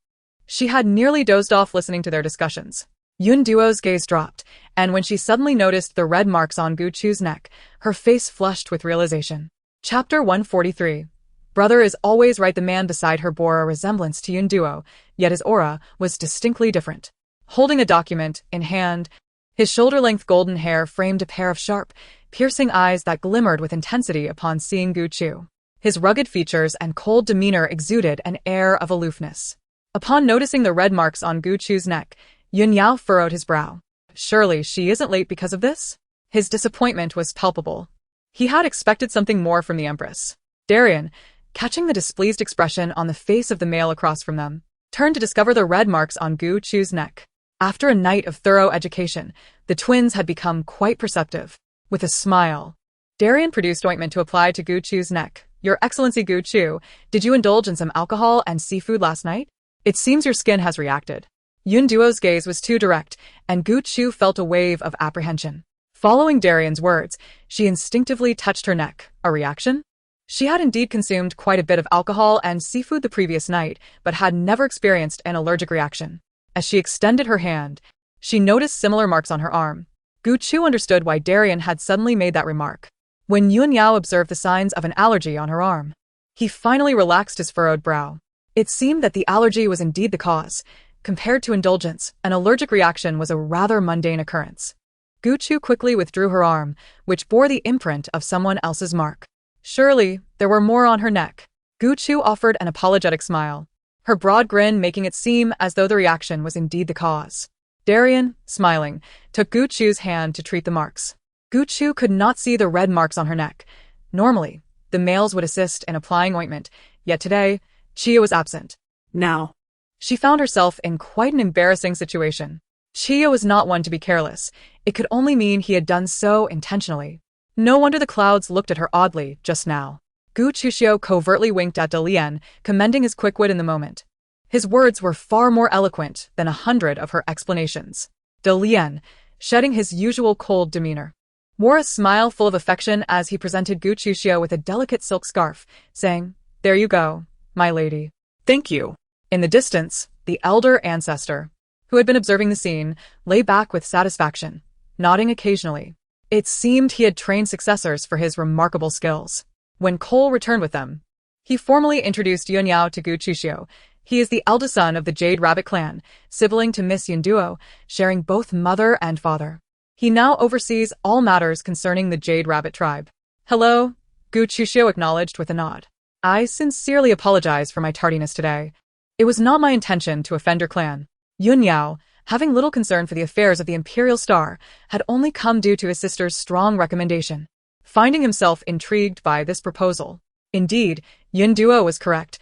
S1: She had nearly dozed off listening to their discussions. Yun Duo's gaze dropped, and when she suddenly noticed the red marks on Gu-chu's neck, her face flushed with realization. Chapter 143. Brother is always right. The man beside her bore a resemblance to Yun Duo, yet his aura was distinctly different. Holding a document in hand, his shoulder-length golden hair framed a pair of sharp, piercing eyes that glimmered with intensity upon seeing Gu-chu. His rugged features and cold demeanor exuded an air of aloofness. Upon noticing the red marks on Gu-chu's neck, Yun Yao furrowed his brow. Surely she isn't late because of this? His disappointment was palpable. He had expected something more from the Empress. Darian, catching the displeased expression on the face of the male across from them, turned to discover the red marks on Gu-chu's neck. After a night of thorough education, the twins had become quite perceptive. With a smile, Darian produced ointment to apply to Gu-chu's neck. "Your Excellency Gu-chu, did you indulge in some alcohol and seafood last night? It seems your skin has reacted." Yun Duo's gaze was too direct, and Gu-chu felt a wave of apprehension. Following Darian's words, she instinctively touched her neck. A reaction? She had indeed consumed quite a bit of alcohol and seafood the previous night, but had never experienced an allergic reaction. As she extended her hand, she noticed similar marks on her arm. Gu-chu understood why Darian had suddenly made that remark. When Yun Yao observed the signs of an allergy on her arm, he finally relaxed his furrowed brow. It seemed that the allergy was indeed the cause. Compared to indulgence, an allergic reaction was a rather mundane occurrence. Gu-chu quickly withdrew her arm, which bore the imprint of someone else's mark. Surely, there were more on her neck. Gu-chu offered an apologetic smile, her broad grin making it seem as though the reaction was indeed the cause. Darian, smiling, took Gu-chu's hand to treat the marks. Gu-chu could not see the red marks on her neck. Normally, the males would assist in applying ointment, yet today, Chia was absent. Now, she found herself in quite an embarrassing situation. Chia was not one to be careless. It could only mean he had done so intentionally. No wonder the clouds looked at her oddly just now. Gu-chu covertly winked at Dalian, commending his quick wit in the moment. His words were far more eloquent than 100 of her explanations. Dalian, shedding his usual cold demeanor, wore a smile full of affection as he presented Gu-chu with a delicate silk scarf, saying, "There you go, my lady."
S2: Thank you.
S1: In the distance, the elder ancestor, who had been observing the scene, lay back with satisfaction, nodding occasionally. It seemed he had trained successors for his remarkable skills. When Cole returned with them, he formally introduced Yun Yao to Gu-chu. He is the eldest son of the Jade Rabbit clan, sibling to Miss Yun Duo, sharing both mother and father. He now oversees all matters concerning the Jade Rabbit tribe. "Hello," Gu-chu acknowledged with a nod. "I sincerely apologize for my tardiness today. It was not my intention to offend your clan." Yun Yao, having little concern for the affairs of the Imperial Star, had only come due to his sister's strong recommendation. Finding himself intrigued by this proposal. Indeed, Yun Duo was correct.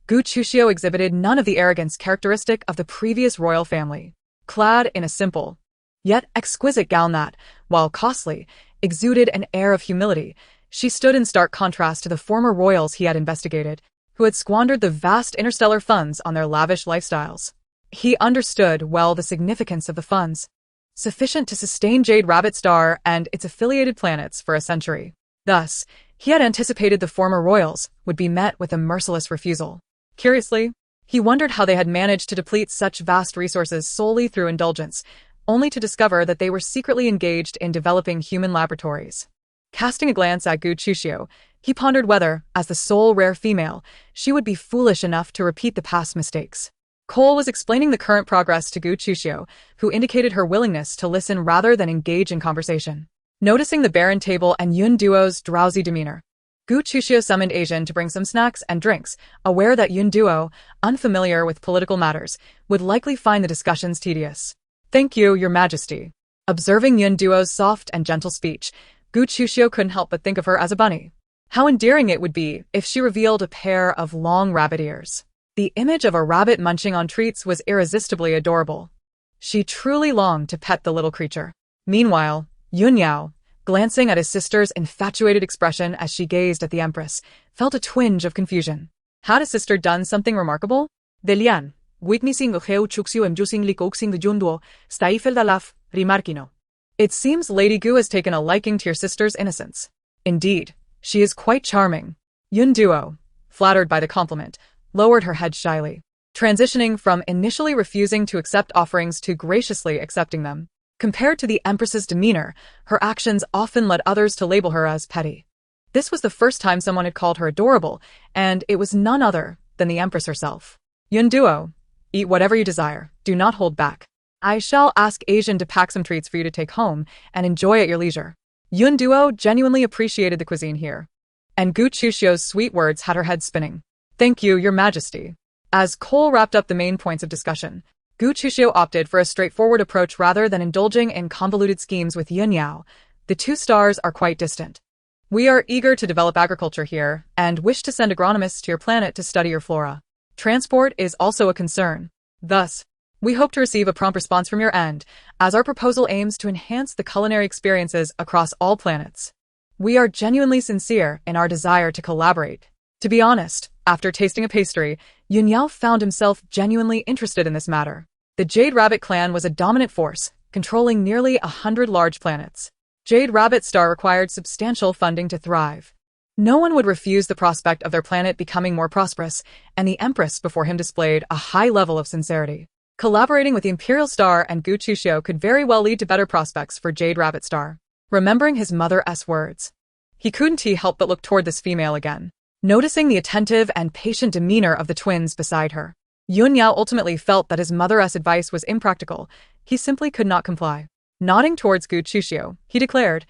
S1: Gu-chu exhibited none of the arrogance characteristic of the previous royal family. Clad in a simple, yet exquisite gown that, while costly, exuded an air of humility. She stood in stark contrast to the former royals he had investigated, who had squandered the vast interstellar funds on their lavish lifestyles. He understood well the significance of the funds, sufficient to sustain Jade Rabbit Star and its affiliated planets for a century. Thus, he had anticipated the former royals would be met with a merciless refusal. Curiously, he wondered how they had managed to deplete such vast resources solely through indulgence, only to discover that they were secretly engaged in developing human laboratories. Casting a glance at Gu Chuxiu, he pondered whether, as the sole rare female, she would be foolish enough to repeat the past mistakes. Cole was explaining the current progress to Gu Chuxiu, who indicated her willingness to listen rather than engage in conversation. Noticing the barren table and Yun Duo's drowsy demeanor, Gu Chuxiu summoned Asian to bring some snacks and drinks, aware that Yun Duo, unfamiliar with political matters, would likely find the discussions tedious. "Thank you, Your Majesty." Observing Yun Duo's soft and gentle speech, Gu Chuxiu couldn't help but think of her as a bunny. How endearing it would be if she revealed a pair of long rabbit ears. The image of a rabbit munching on treats was irresistibly adorable. She truly longed to pet the little creature. Meanwhile, Yun Yao, glancing at his sister's infatuated expression as she gazed at the Empress, felt a twinge of confusion. Had his sister done something remarkable? Delian, witnessing Heu Chuxiu emjusing likoxing the Junduo, staifel dalaf, rimarkino. It seems Lady Gu has taken a liking to your sister's innocence. Indeed, she is quite charming. Yun Duo, flattered by the compliment, lowered her head shyly, transitioning from initially refusing to accept offerings to graciously accepting them. Compared to the Empress's demeanor, her actions often led others to label her as petty. This was the first time someone had called her adorable, and it was none other than the Empress herself. Yun Duo, eat whatever you desire, do not hold back. I shall ask Asian to pack some treats for you to take home and enjoy at your leisure. Yun Duo genuinely appreciated the cuisine here, and Gu Chuxiu's sweet words had her head spinning. Thank you, Your Majesty. As Cole wrapped up the main points of discussion, Gu Chuxiu opted for a straightforward approach rather than indulging in convoluted schemes with Yun Yao. The two stars are quite distant. We are eager to develop agriculture here and wish to send agronomists to your planet to study your flora. Transport is also a concern. Thus, we hope to receive a prompt response from your end, as our proposal aims to enhance the culinary experiences across all planets. We are genuinely sincere in our desire to collaborate. To be honest, after tasting a pastry, Yun Yao found himself genuinely interested in this matter. The Jade Rabbit clan was a dominant force, controlling nearly 100 large planets. Jade Rabbit Star required substantial funding to thrive. No one would refuse the prospect of their planet becoming more prosperous, and the Empress before him displayed a high level of sincerity. Collaborating with the Imperial Star and Gu Chuxiu could very well lead to better prospects for Jade Rabbit Star. Remembering his mother's words, he couldn't help but look toward this female again. Noticing the attentive and patient demeanor of the twins beside her, Yun Yao ultimately felt that his mother's advice was impractical. He simply could not comply. Nodding towards Gu Chuxiu, he declared,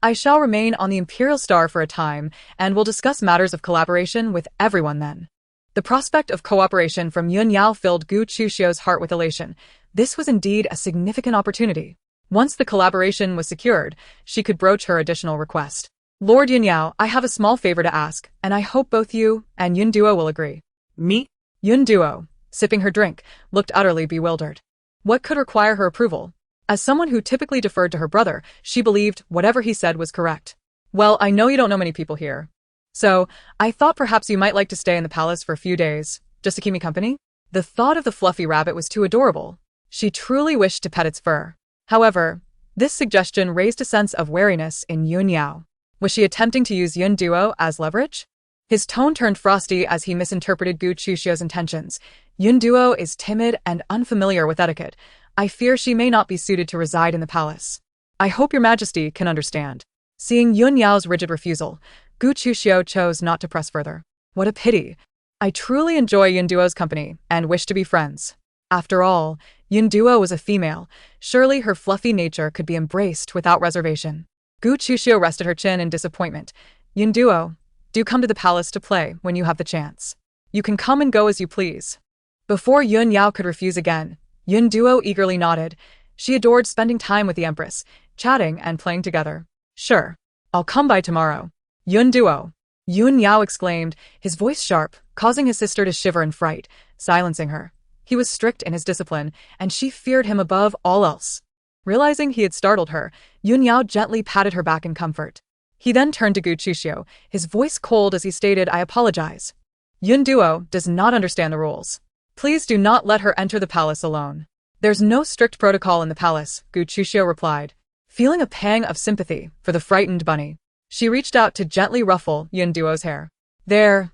S1: I shall remain on the Imperial Star for a time and will discuss matters of collaboration with everyone then. The prospect of cooperation from Yun Yao filled Gu Chuxiu's heart with elation. This was indeed a significant opportunity. Once the collaboration was secured, she could broach her additional request. Lord Yun Yao, I have a small favor to ask, and I hope both you and Yun Duo will agree.
S2: Me?
S1: Yun Duo, sipping her drink, looked utterly bewildered. What could require her approval? As someone who typically deferred to her brother, she believed whatever he said was correct. Well, I know you don't know many people here. So, I thought perhaps you might like to stay in the palace for a few days, just to keep me company? The thought of the fluffy rabbit was too adorable. She truly wished to pet its fur. However, this suggestion raised a sense of wariness in Yun Yao. Was she attempting to use Yun Duo as leverage? His tone turned frosty as he misinterpreted Gu Chuxiu's intentions. Yun Duo is timid and unfamiliar with etiquette. I fear she may not be suited to reside in the palace. I hope Your Majesty can understand. Seeing Yun Yao's rigid refusal, Gu Chuxiu chose not to press further. What a pity. I truly enjoy Yun Duo's company and wish to be friends. After all, Yun Duo was a female. Surely her fluffy nature could be embraced without reservation. Gu Chuxiu rested her chin in disappointment. Yun Duo, do come to the palace to play when you have the chance. You can come and go as you please. Before Yun Yao could refuse again, Yun Duo eagerly nodded. She adored spending time with the Empress, chatting and playing together. Sure, I'll come by tomorrow. Yun Duo, Yun Yao exclaimed, his voice sharp, causing his sister to shiver in fright, silencing her. He was strict in his discipline, and she feared him above all else. Realizing he had startled her, Yun Yao gently patted her back in comfort. He then turned to Gu Chuxiu, his voice cold as he stated, "I apologize. Yun Duo does not understand the rules. Please do not let her enter the palace alone." "There's no strict protocol in the palace," Gu Chuxiu replied, feeling a pang of sympathy for the frightened bunny. She reached out to gently ruffle Yun Duo's hair. There,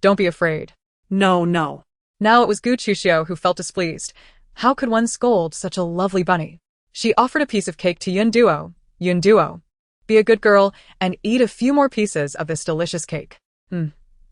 S1: don't be afraid."
S2: No, no.
S1: Now it was Gu Chuxiu who felt displeased. How could one scold such a lovely bunny? She offered a piece of cake to Yun Duo. "Yun Duo, be a good girl and eat a few more pieces of this delicious cake."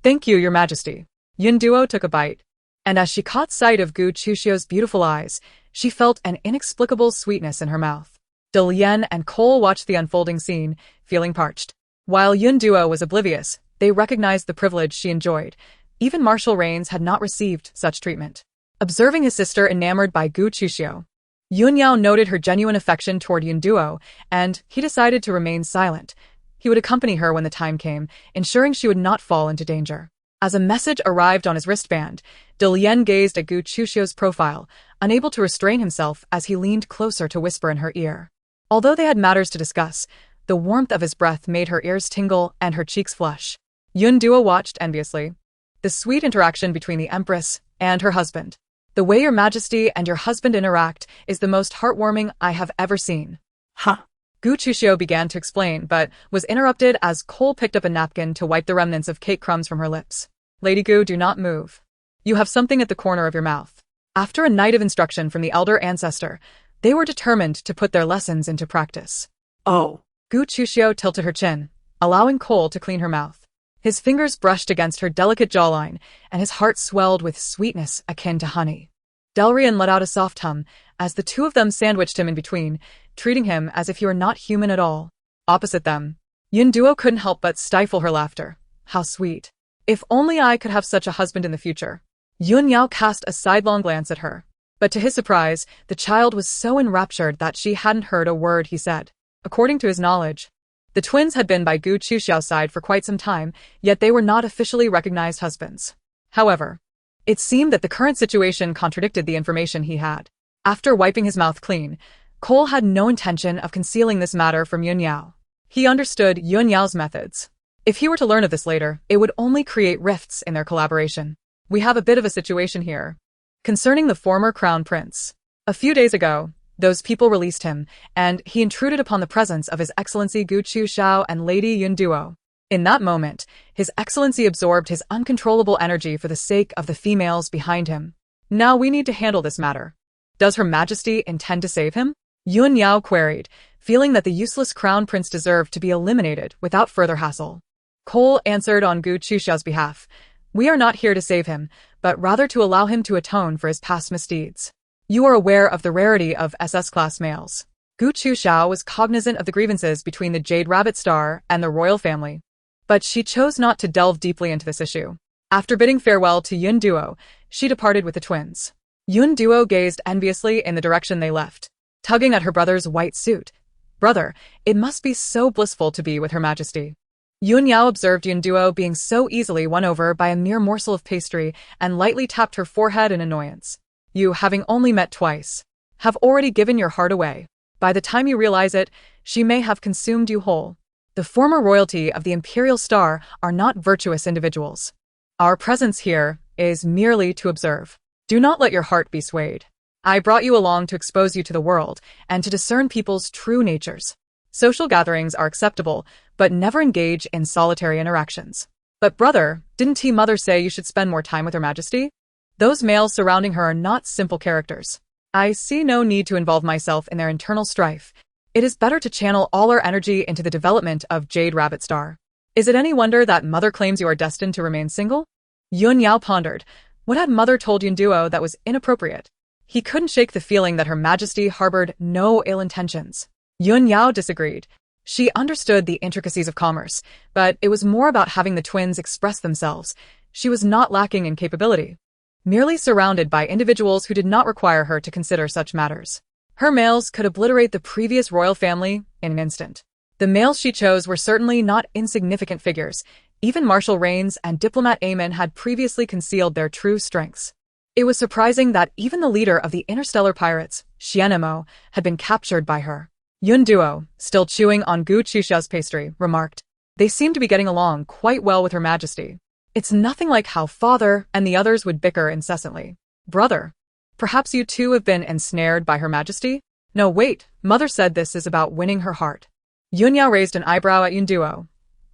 S1: "Thank you, Your Majesty." Yun Duo took a bite, and as she caught sight of Gu Chuxiu's beautiful eyes, she felt an inexplicable sweetness in her mouth. Lian and Cole watched the unfolding scene, feeling parched. While Yun Duo was oblivious, they recognized the privilege she enjoyed. Even Marshal Rains had not received such treatment. Observing his sister enamored by Gu Chuxiu, Yun Yao noted her genuine affection toward Yun Duo, and he decided to remain silent. He would accompany her when the time came, ensuring she would not fall into danger. As a message arrived on his wristband, Lian gazed at Gu Chuxiu's profile, unable to restrain himself as he leaned closer to whisper in her ear. Although they had matters to discuss, the warmth of his breath made her ears tingle and her cheeks flush. Yun Duo watched enviously the sweet interaction between the Empress and her husband. "The way Your Majesty and your husband interact is the most heartwarming I have ever seen."
S2: Huh.
S1: Gu Chuxiu began to explain, but was interrupted as Cole picked up a napkin to wipe the remnants of cake crumbs from her lips. "Lady Gu, do not move. You have something at the corner of your mouth." After a night of instruction from the elder ancestor, they were determined to put their lessons into practice.
S2: Oh.
S1: Gu Chuxiu tilted her chin, allowing Cole to clean her mouth. His fingers brushed against her delicate jawline, and his heart swelled with sweetness akin to honey. Delrian let out a soft hum as the two of them sandwiched him in between, treating him as if he were not human at all. Opposite them, Yun Duo couldn't help but stifle her laughter. How sweet. If only I could have such a husband in the future. Yun Yao cast a sidelong glance at her. But to his surprise, the child was so enraptured that she hadn't heard a word he said. According to his knowledge, the twins had been by Gu Chuxiu's side for quite some time, yet they were not officially recognized husbands. However, it seemed that the current situation contradicted the information he had. After wiping his mouth clean, Cole had no intention of concealing this matter from Yun Yao. He understood Yun Yao's methods. If he were to learn of this later, it would only create rifts in their collaboration. "We have a bit of a situation here. Concerning the former crown prince. A few days ago, those people released him, and he intruded upon the presence of His Excellency Gu Chuxiu and Lady Yun Duo. In that moment, His Excellency absorbed his uncontrollable energy for the sake of the females behind him. Now we need to handle this matter. Does Her Majesty intend to save him?" Yun Yao queried, feeling that the useless crown prince deserved to be eliminated without further hassle. Cole answered on Gu Chuxiu's behalf. "We are not here to save him, but rather to allow him to atone for his past misdeeds. You are aware of the rarity of SS-class males." Gu Chuxiu was cognizant of the grievances between the Jade Rabbit Star and the royal family, but she chose not to delve deeply into this issue. After bidding farewell to Yun Duo, she departed with the twins. Yun Duo gazed enviously in the direction they left, tugging at her brother's white suit. "Brother, it must be so blissful to be with Her Majesty." Yun Yao observed Yun Duo being so easily won over by a mere morsel of pastry and lightly tapped her forehead in annoyance. "You, having only met twice, have already given your heart away. By the time you realize it, she may have consumed you whole. The former royalty of the Imperial Star are not virtuous individuals. Our presence here is merely to observe. Do not let your heart be swayed. I brought you along to expose you to the world and to discern people's true natures. Social gatherings are acceptable, but never engage in solitary interactions." "But brother, didn't Mother say you should spend more time with Her Majesty? Those males surrounding her are not simple characters. I see no need to involve myself in their internal strife. It is better to channel all our energy into the development of Jade Rabbit Star. Is it any wonder that Mother claims you are destined to remain single?" Yun Yao pondered. What had Mother told Yun Duo that was inappropriate? He couldn't shake the feeling that Her Majesty harbored no ill intentions. Yun Yao disagreed. She understood the intricacies of commerce, but it was more about having the twins express themselves. She was not lacking in capability, merely surrounded by individuals who did not require her to consider such matters. Her males could obliterate the previous royal family in an instant. The males she chose were certainly not insignificant figures. Even Marshal Rains and Diplomat Aemon had previously concealed their true strengths. It was surprising that even the leader of the interstellar pirates, Xianemo, had been captured by her. Yun Duo, still chewing on Gu Chuxiao's pastry, remarked, "They seem to be getting along quite well with Her Majesty. It's nothing like how father and the others would bicker incessantly. Brother, perhaps you too have been ensnared by Her Majesty? No, wait, mother said this is about winning her heart." Yun Yao raised an eyebrow at Yun Duo.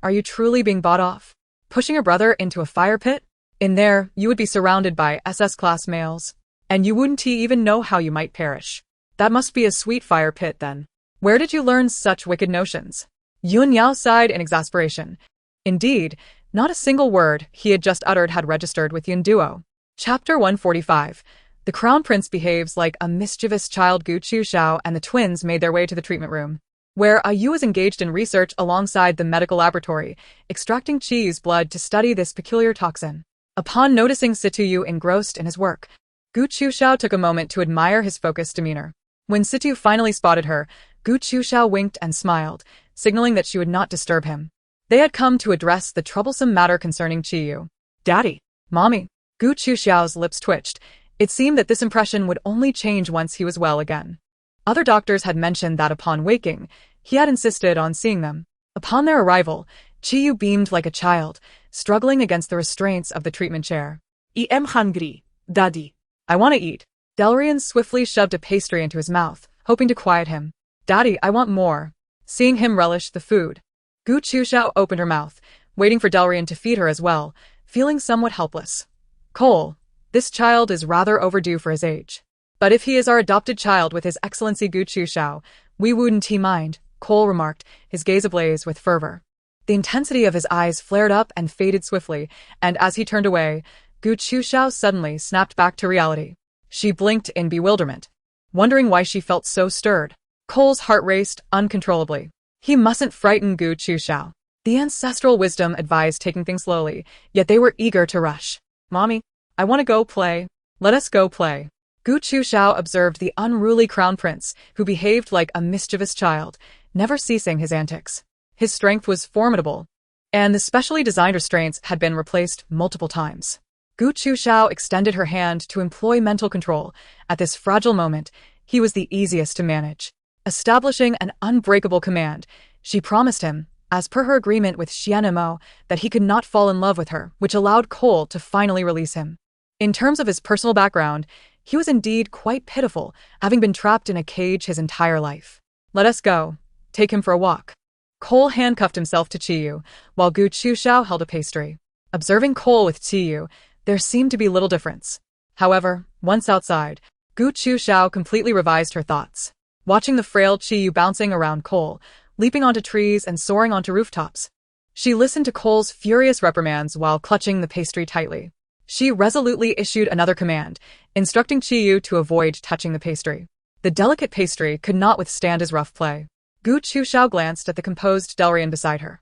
S1: "Are you truly being bought off? Pushing your brother into a fire pit? In there, you would be surrounded by SS-class males, and you wouldn't even know how you might perish. That must be a sweet fire pit then. Where did you learn such wicked notions?" Yun Yao sighed in exasperation. Indeed, not a single word he had just uttered had registered with Yun Duo. Chapter 145. The Crown Prince behaves like a mischievous child. Gu Chuxiao and the twins made their way to the treatment room, where Yu was engaged in research alongside the medical laboratory, extracting Qiyu's blood to study this peculiar toxin. Upon noticing Situ engrossed in his work, Gu Chuxiao took a moment to admire his focused demeanor. When Situ finally spotted her, Gu Chuxiao winked and smiled, signaling that she would not disturb him. They had come to address the troublesome matter concerning Qiyu. "Daddy, Mommy." Gu Chuxiao's lips twitched. It seemed that this impression would only change once he was well again. Other doctors had mentioned that upon waking, he had insisted on seeing them. Upon their arrival, Qiyu beamed like a child, struggling against the restraints of the treatment chair.
S2: "I am hungry, Daddy."
S1: "I want to eat." Delrian swiftly shoved a pastry into his mouth, hoping to quiet him. "Daddy, I want more." Seeing him relish the food, Gu Chuxiao opened her mouth, waiting for Delrian to feed her as well, feeling somewhat helpless. "Cole, this child is rather overdue for his age. But if he is our adopted child with His Excellency Gu Chuxiao, we wouldn't mind," Cole remarked, his gaze ablaze with fervor. The intensity of his eyes flared up and faded swiftly, and as he turned away, Gu Chuxiao suddenly snapped back to reality. She blinked in bewilderment, wondering why she felt so stirred. Cole's heart raced uncontrollably. He mustn't frighten Gu Chuxiao. The ancestral wisdom advised taking things slowly, yet they were eager to rush. "Mommy, I want to go play. Let us go play." Gu Chuxiao observed the unruly crown prince, who behaved like a mischievous child, never ceasing his antics. His strength was formidable, and the specially designed restraints had been replaced multiple times. Gu Chuxiao extended her hand to employ mental control. At this fragile moment, he was the easiest to manage. Establishing an unbreakable command, she promised him, as per her agreement with Xianemo, that he could not fall in love with her, which allowed Cole to finally release him. In terms of his personal background, he was indeed quite pitiful, having been trapped in a cage his entire life. "Let us go. Take him for a walk." Cole handcuffed himself to Qiyu, while Gu Chuxiao held a pastry. Observing Cole with Qiyu, there seemed to be little difference. However, once outside, Gu Chuxiao completely revised her thoughts. Watching the frail Qiyu bouncing around Cole, leaping onto trees and soaring onto rooftops, she listened to Cole's furious reprimands while clutching the pastry tightly. She resolutely issued another command, instructing Qiyu to avoid touching the pastry. The delicate pastry could not withstand his rough play. Gu Chuxiao glanced at the composed Delrian beside her.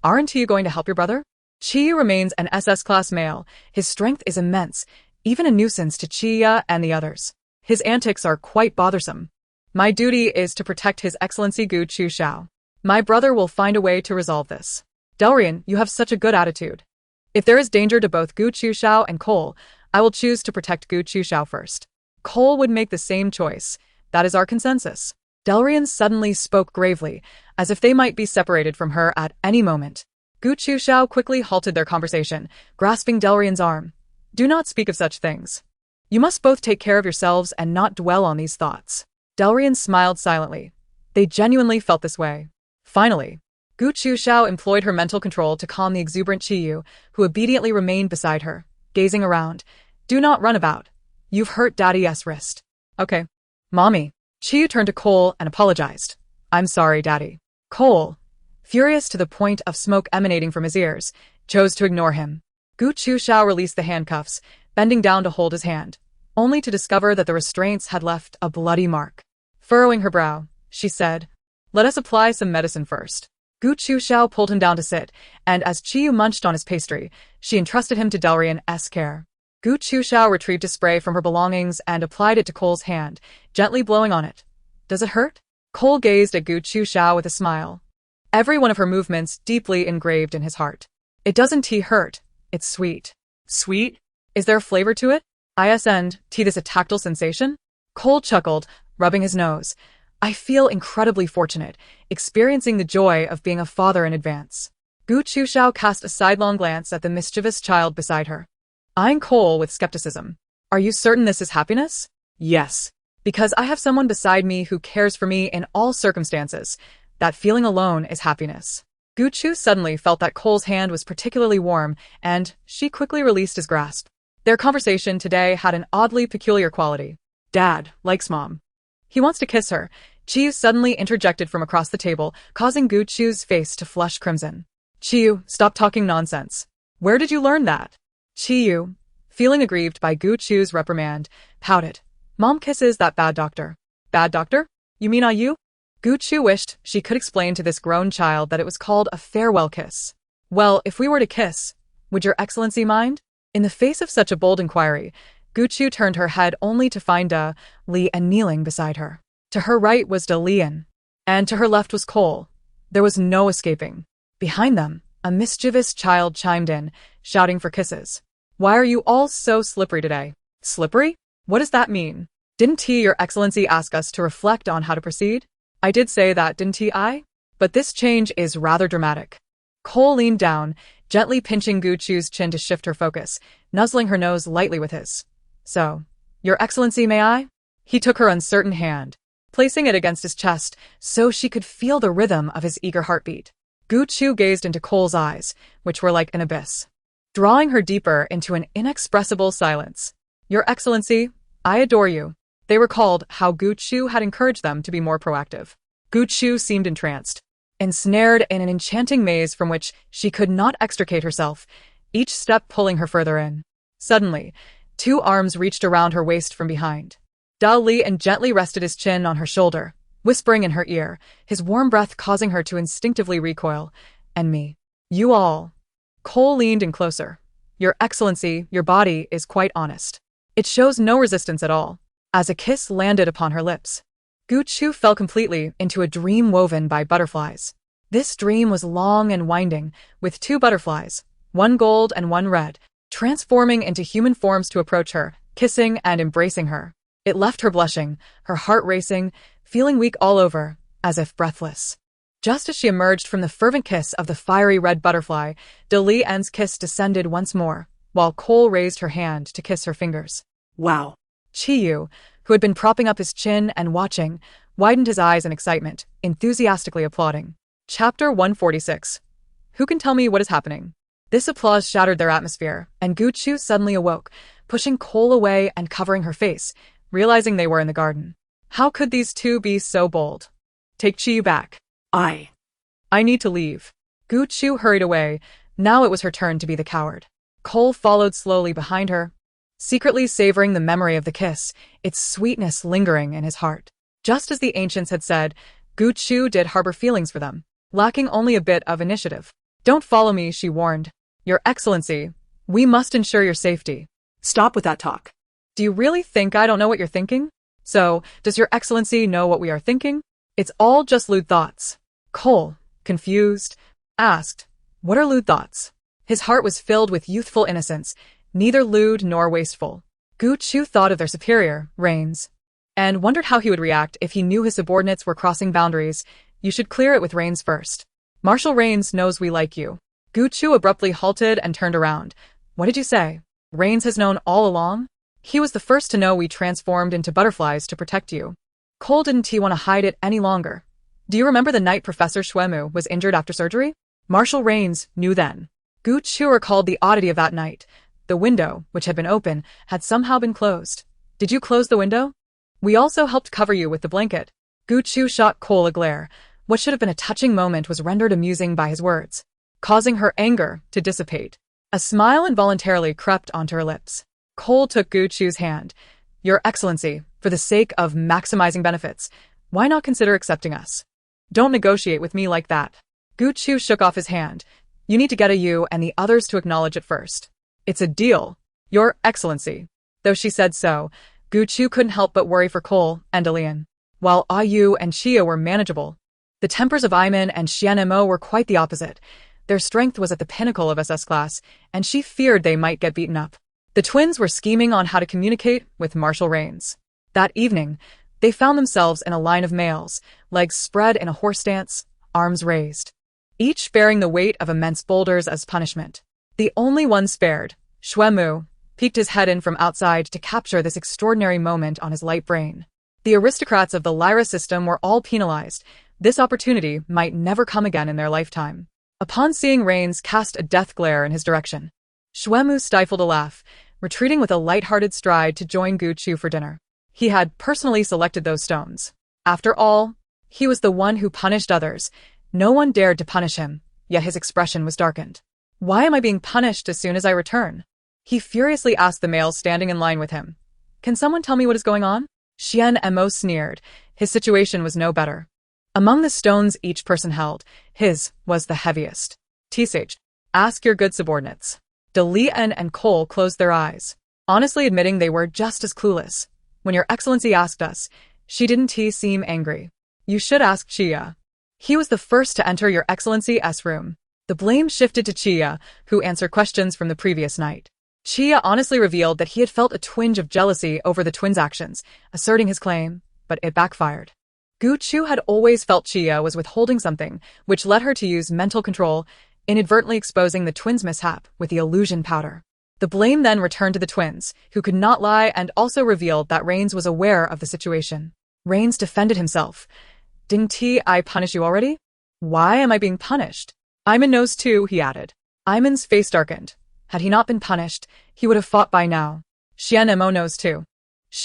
S1: "Aren't you going to help your brother?" Qiyu remains an SS-class male. His strength is immense, even a nuisance to Qiya and the others. His antics are quite bothersome. "My duty is to protect His Excellency Gu Chuxiao. My brother will find a way to resolve this." "Delrian, you have such a good attitude. If there is danger to both Gu Chuxiao and Cole, I will choose to protect Gu Chuxiao first." "Cole would make the same choice. That is our consensus." Delrian suddenly spoke gravely, as if they might be separated from her at any moment. Gu Chuxiao quickly halted their conversation, grasping Delrian's arm. "Do not speak of such things. You must both take care of yourselves and not dwell on these thoughts." Delrian smiled silently. They genuinely felt this way. Finally, Gu Chuxiao employed her mental control to calm the exuberant Qiyu, who obediently remained beside her, gazing around. "Do not run about. You've hurt Daddy's wrist." "Okay. Mommy." Qiyu turned to Cole and apologized. "I'm sorry, Daddy." Cole, furious to the point of smoke emanating from his ears, chose to ignore him. Gu Chuxiao released the handcuffs, bending down to hold his hand, only to discover that the restraints had left a bloody mark. Furrowing her brow, she said, "Let us apply some medicine first." Gu Chuxiao pulled him down to sit, and as Qiyu munched on his pastry, she entrusted him to Delrian's care. Gu Chuxiao retrieved a spray from her belongings and applied it to Cole's hand, gently blowing on it. "Does it hurt?" Cole gazed at Gu Chuxiao with a smile, every one of her movements deeply engraved in his heart. "It doesn't hurt, it's sweet." "Sweet? Is there a flavor to it?" Isn't this a tactile sensation? Cole chuckled, rubbing his nose. I feel incredibly fortunate, experiencing the joy of being a father in advance. Gu Chuxiao cast a sidelong glance at the mischievous child beside her, eyeing Cole with skepticism. Are you certain this is happiness? Yes. Because I have someone beside me who cares for me in all circumstances. That feeling alone is happiness. Gu Chu suddenly felt that Cole's hand was particularly warm, and she quickly released his grasp. Their conversation today had an oddly peculiar quality. Dad likes Mom. He wants to kiss her. Chiyu suddenly interjected from across the table, causing Gu Chu's face to flush crimson. Chiyu, stop talking nonsense. Where did you learn that? Chiyu, feeling aggrieved by Gu Chu's reprimand, pouted. Mom kisses that bad doctor. Bad doctor? You mean you? Gu Chu wished she could explain to this grown child that it was called a farewell kiss. Well, if we were to kiss, would your excellency mind? In the face of such a bold inquiry, Gu Chu turned her head only to find Da Li and kneeling beside her. To her right was Da Lian, and to her left was Cole. There was no escaping. Behind them, a mischievous child chimed in, shouting for kisses. Why are you all so slippery today? Slippery? What does that mean? Didn't your excellency ask us to reflect on how to proceed? I did say that, didn't I? But this change is rather dramatic. Cole leaned down, gently pinching Gu Chu's chin to shift her focus, nuzzling her nose lightly with his. So, your excellency, may I? He took her uncertain hand, placing it against his chest so she could feel the rhythm of his eager heartbeat. Gu Chu gazed into Cole's eyes, which were like an abyss, drawing her deeper into an inexpressible silence. Your excellency, I adore you. They recalled how Gu Chu had encouraged them to be more proactive. Gu Chu seemed entranced, ensnared in an enchanting maze from which she could not extricate herself, each step pulling her further in. Suddenly, two arms reached around her waist from behind. Da Li and gently rested his chin on her shoulder, whispering in her ear, his warm breath causing her to instinctively recoil. And me. You all. Cole leaned in closer. Your excellency, your body is quite honest. It shows no resistance at all. As a kiss landed upon her lips, Gu Chu fell completely into a dream woven by butterflies. This dream was long and winding, with two butterflies, one gold and one red, transforming into human forms to approach her, kissing and embracing her. It left her blushing, her heart racing, feeling weak all over, as if breathless. Just as she emerged from the fervent kiss of the fiery red butterfly, Da Lian's kiss descended once more, while Cole raised her hand to kiss her fingers.
S2: Wow.
S1: Chiyu, who had been propping up his chin and watching, widened his eyes in excitement, enthusiastically applauding. Chapter 146. Who can tell me what is happening? This applause shattered their atmosphere, and Gu Chu suddenly awoke, pushing Cole away and covering her face, realizing they were in the garden. How could these two be so bold? Take Chiyu back. I need to leave. Gu Chu hurried away. Now it was her turn to be the coward. Cole followed slowly behind her, secretly savoring the memory of the kiss, its sweetness lingering in his heart. Just as the ancients had said, Gu Chu did harbor feelings for them, lacking only a bit of initiative. Don't follow me, she warned. Your excellency, we must ensure your safety.
S2: Stop with that talk.
S1: Do you really think I don't know what you're thinking? So, does your excellency know what we are thinking? It's all just lewd thoughts. Cole, confused, asked, what are lewd thoughts? His heart was filled with youthful innocence, neither lewd nor wasteful. Gu Chu thought of their superior, Rains, and wondered how he would react if he knew his subordinates were crossing boundaries. You should clear it with Rains first. Marshal Rains knows we like you. Gu Chu abruptly halted and turned around. What did you say? Rains has known all along? He was the first to know we transformed into butterflies to protect you. Cole didn't want to hide it any longer. Do you remember the night Professor Shuemu was injured after surgery? Marshal Rains knew then. Gu Chu recalled the oddity of that night. The window, which had been open, had somehow been closed. Did you close the window? We also helped cover you with the blanket. Gu Chu shot Cole a glare. What should have been a touching moment was rendered amusing by his words, causing her anger to dissipate. A smile involuntarily crept onto her lips. Cole took Gu Chu's hand. Your excellency, for the sake of maximizing benefits, why not consider accepting us? Don't negotiate with me like that. Gu Chu shook off his hand. You need to get you and the others to acknowledge it first. It's a deal, your excellency. Though she said so, Gu Chu couldn't help but worry for Cole and Alian. While Ayu and Chia were manageable, the tempers of Iman and Xian Mo were quite the opposite. Their strength was at the pinnacle of SS class, and she feared they might get beaten up. The twins were scheming on how to communicate with Marshal Rains. That evening, they found themselves in a line of males, legs spread in a horse dance, arms raised, each bearing the weight of immense boulders as punishment. The only one spared, Shuemu, peeked his head in from outside to capture this extraordinary moment on his light brain. The aristocrats of the Lyra system were all penalized. This opportunity might never come again in their lifetime. Upon seeing Rains cast a death glare in his direction, Shuemu stifled a laugh, retreating with a light-hearted stride to join Guchu for dinner. He had personally selected those stones. After all, he was the one who punished others. No one dared to punish him, yet his expression was darkened. Why am I being punished as soon as I return? He furiously asked the males standing in line with him. Can someone tell me what is going on? Mo sneered. His situation was no better. Among the stones each person held, his was the heaviest. T-Sage, ask your good subordinates. De Lien and Cole closed their eyes, honestly admitting they were just as clueless. When your excellency asked us, she didn't seem angry. You should ask Chia. He was the first to enter your excellency's room. The blame shifted to Chia, who answered questions from the previous night. Chia honestly revealed that he had felt a twinge of jealousy over the twins' actions, asserting his claim, but it backfired. Guchu had always felt Chia was withholding something, which led her to use mental control, inadvertently exposing the twins' mishap with the illusion powder. The blame then returned to the twins, who could not lie, and also revealed that Rains was aware of the situation. Rains defended himself. Didn't I punish you already? Why am I being punished? Iman knows too, he added. Iman's face darkened. Had he not been punished, he would have fought by now. Mo knows too.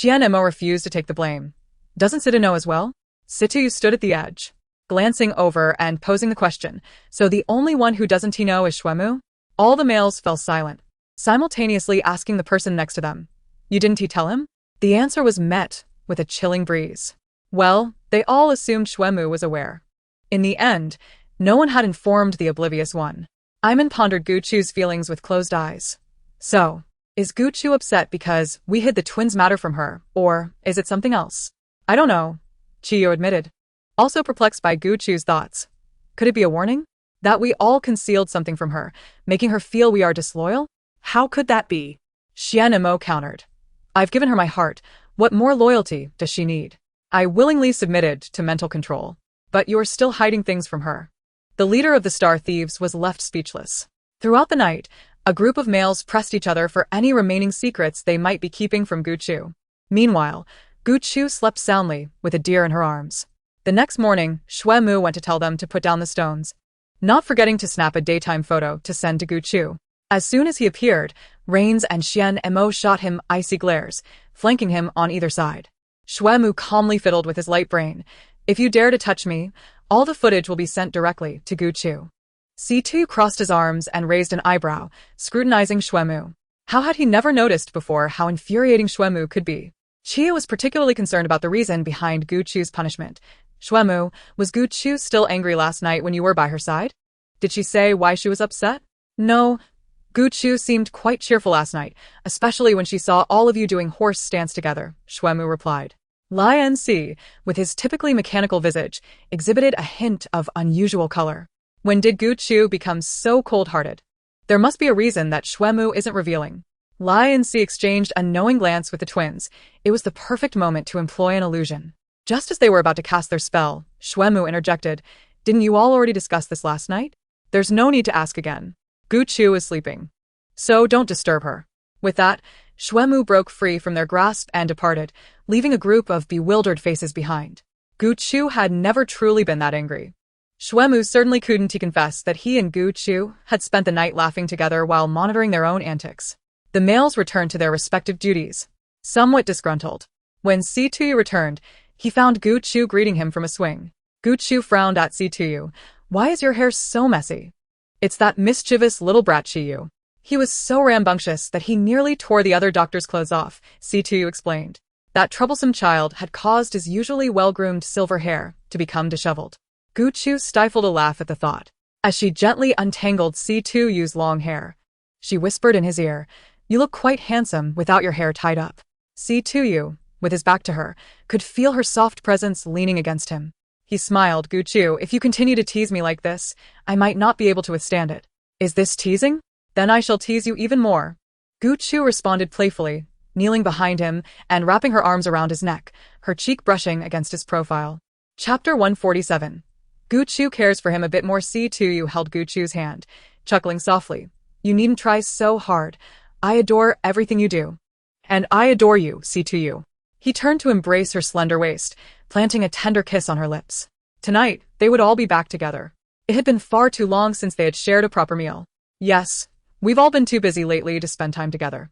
S1: Mo refused to take the blame. Doesn't Sita know as well? Situ stood at the edge, glancing over and posing the question. So the only one who doesn't know is Shuemu? All the males fell silent, simultaneously asking the person next to them. You didn't tell him? The answer was met with a chilling breeze. Well, they all assumed Shuemu was aware. In the end, no one had informed the oblivious one. Iman pondered Guchu's feelings with closed eyes. So, is Guchu upset because we hid the twins' matter from her, or is it something else? I don't know, Chiyo admitted, also perplexed by Guchu's thoughts. Could it be a warning? That we all concealed something from her, making her feel we are disloyal?
S2: How could that be?
S1: Mo countered. I've given her my heart. What more loyalty does she need? I willingly submitted to mental control. But you're still hiding things from her. The leader of the Star Thieves was left speechless. Throughout the night, a group of males pressed each other for any remaining secrets they might be keeping from Guchu. Meanwhile, Guchu slept soundly with a deer in her arms. The next morning, Shuemu went to tell them to put down the stones, not forgetting to snap a daytime photo to send to Guchu. As soon as he appeared, Rains and Mo shot him icy glares, flanking him on either side. Shuemu calmly fiddled with his light brain. If you dare to touch me, all the footage will be sent directly to Guchu. C2 crossed his arms and raised an eyebrow, scrutinizing Shuemu. How had he never noticed before how infuriating Shuemu could be? Chia was particularly concerned about the reason behind Guchu's punishment. Shuemu, was Guchu still angry last night when you were by her side? Did she say why she was upset? No. Guchu seemed quite cheerful last night, especially when she saw all of you doing horse stance together, Shuemu replied. Lian Si, with his typically mechanical visage, exhibited a hint of unusual color. When did Guchu become so cold-hearted? There must be a reason that Shuemu isn't revealing. Lian Si exchanged a knowing glance with the twins. It was the perfect moment to employ an illusion. Just as they were about to cast their spell, Shuemu interjected, Didn't you all already discuss this last night? There's no need to ask again. Guchu is sleeping. So don't disturb her. With that, Shuemu broke free from their grasp and departed, leaving a group of bewildered faces behind. Guchu had never truly been that angry. Shuemu certainly couldn't confess that he and Guchu had spent the night laughing together while monitoring their own antics. The males returned to their respective duties, somewhat disgruntled. When C2 returned, he found Guchu greeting him from a swing. Guchu frowned at C2. Why is your hair so messy? It's that mischievous little brat Chiyu. He was so rambunctious that he nearly tore the other doctor's clothes off, C2 explained. That troublesome child had caused his usually well-groomed silver hair to become disheveled. Guchu stifled a laugh at the thought. As she gently untangled C2U's long hair, she whispered in his ear, You look quite handsome without your hair tied up. C2U, with his back to her, could feel her soft presence leaning against him. He smiled. Guchu, if you continue to tease me like this, I might not be able to withstand it. Is this teasing? Then I shall tease you even more. Gu Chu responded playfully, kneeling behind him and wrapping her arms around his neck, her cheek brushing against his profile. Chapter 147. Gu Chu cares for him a bit more. C2U held Gu Chu's hand, chuckling softly. You needn't try so hard. I adore everything you do. And I adore you, C2U. He turned to embrace her slender waist, planting a tender kiss on her lips. Tonight, they would all be back together. It had been far too long since they had shared a proper meal. Yes, we've all been too busy lately to spend time together.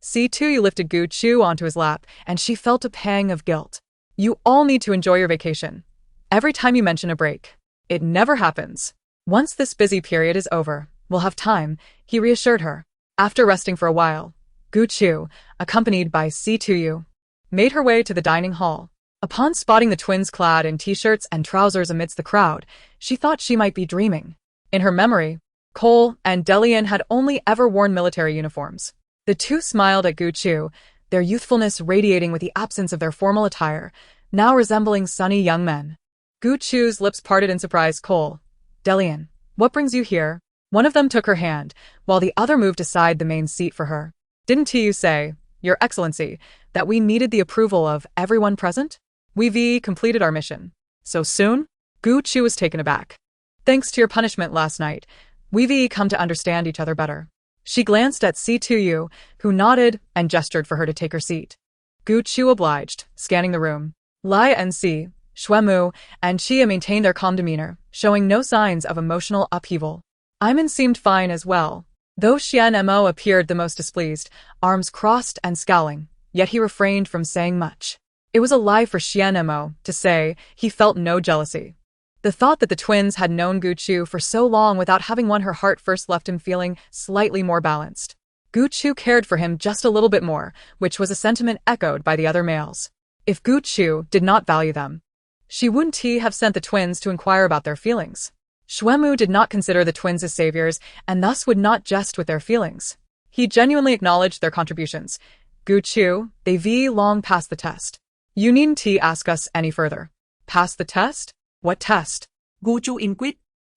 S1: C2U lifted Gu Chu onto his lap, and she felt a pang of guilt. You all need to enjoy your vacation. Every time you mention a break. It never happens. Once this busy period is over, we'll have time, he reassured her. After resting for a while, Gu Chu, accompanied by C2U, made her way to the dining hall. Upon spotting the twins clad in t-shirts and trousers amidst the crowd, she thought she might be dreaming. In her memory, Cole and Delian had only ever worn military uniforms. The two smiled at Gu Chu, their youthfulness radiating with the absence of their formal attire, now resembling sunny young men. Gu Chu's lips parted in surprise. Cole, Delian, what brings you here? One of them took her hand, while the other moved aside the main seat for her. Didn't you say, Your Excellency, that we needed the approval of everyone present? We've completed our mission. So soon? Gu Chu was taken aback. Thanks to your punishment last night, we've come to understand each other better. She glanced at C2U, who nodded and gestured for her to take her seat. Gu Chu obliged, scanning the room. Lai NC, Xuemu, and Chia maintained their calm demeanor, showing no signs of emotional upheaval. Iman seemed fine as well, though Xian Mo appeared the most displeased, arms crossed and scowling, yet he refrained from saying much. It was a lie for Xian Mo to say he felt no jealousy. The thought that the twins had known Gu Chu for so long without having won her heart first left him feeling slightly more balanced. Gu Chu cared for him just a little bit more, which was a sentiment echoed by the other males. If Gu Chu did not value them, she wouldn't have sent the twins to inquire about their feelings. Xuemu did not consider the twins as saviors and thus would not jest with their feelings. He genuinely acknowledged their contributions. Gu Chu, they've long passed the test. You needn't ask us any further. Pass the test? What test?
S2: Gu Chu inquired.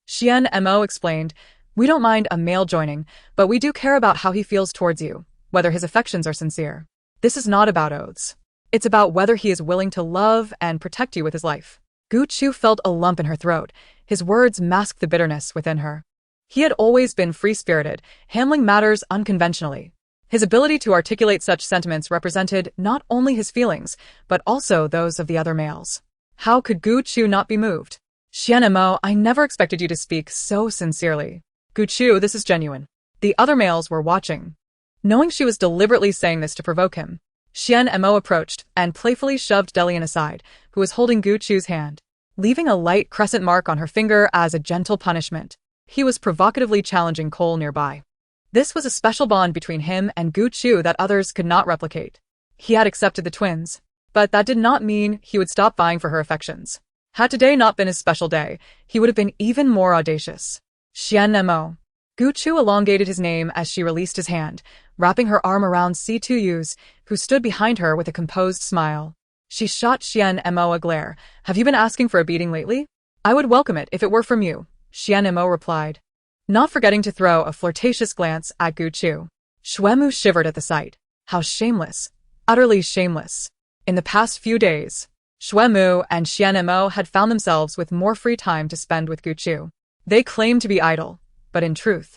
S1: Xian Mo explained, We don't mind a male joining, but we do care about how he feels towards you, whether his affections are sincere. This is not about oaths. It's about whether he is willing to love and protect you with his life. Gu Chu felt a lump in her throat. His words masked the bitterness within her. He had always been free-spirited, handling matters unconventionally. His ability to articulate such sentiments represented not only his feelings, but also those of the other males. How could Gu Chu not be moved? Xian Mo, I never expected you to speak so sincerely. Gu Chu, this is genuine. The other males were watching. Knowing she was deliberately saying this to provoke him, Xian Mo approached and playfully shoved Delian aside, who was holding Gu Chu's hand, leaving a light crescent mark on her finger as a gentle punishment. He was provocatively challenging Cole nearby. This was a special bond between him and Gu Chu that others could not replicate. He had accepted the twins, but that did not mean he would stop vying for her affections. Had today not been his special day, he would have been even more audacious. Xian Mo. Gu Chu elongated his name as she released his hand, wrapping her arm around C2U's, who stood behind her with a composed smile. She shot Xian Mo a glare. Have you been asking for a beating lately? I would welcome it if it were from you, Xian Mo replied, not forgetting to throw a flirtatious glance at Gu Chu. Xuemu shivered at the sight. How shameless. Utterly shameless. In the past few days, Xuemu and Xian Mo had found themselves with more free time to spend with Gu Chu. They claimed to be idle, but in truth,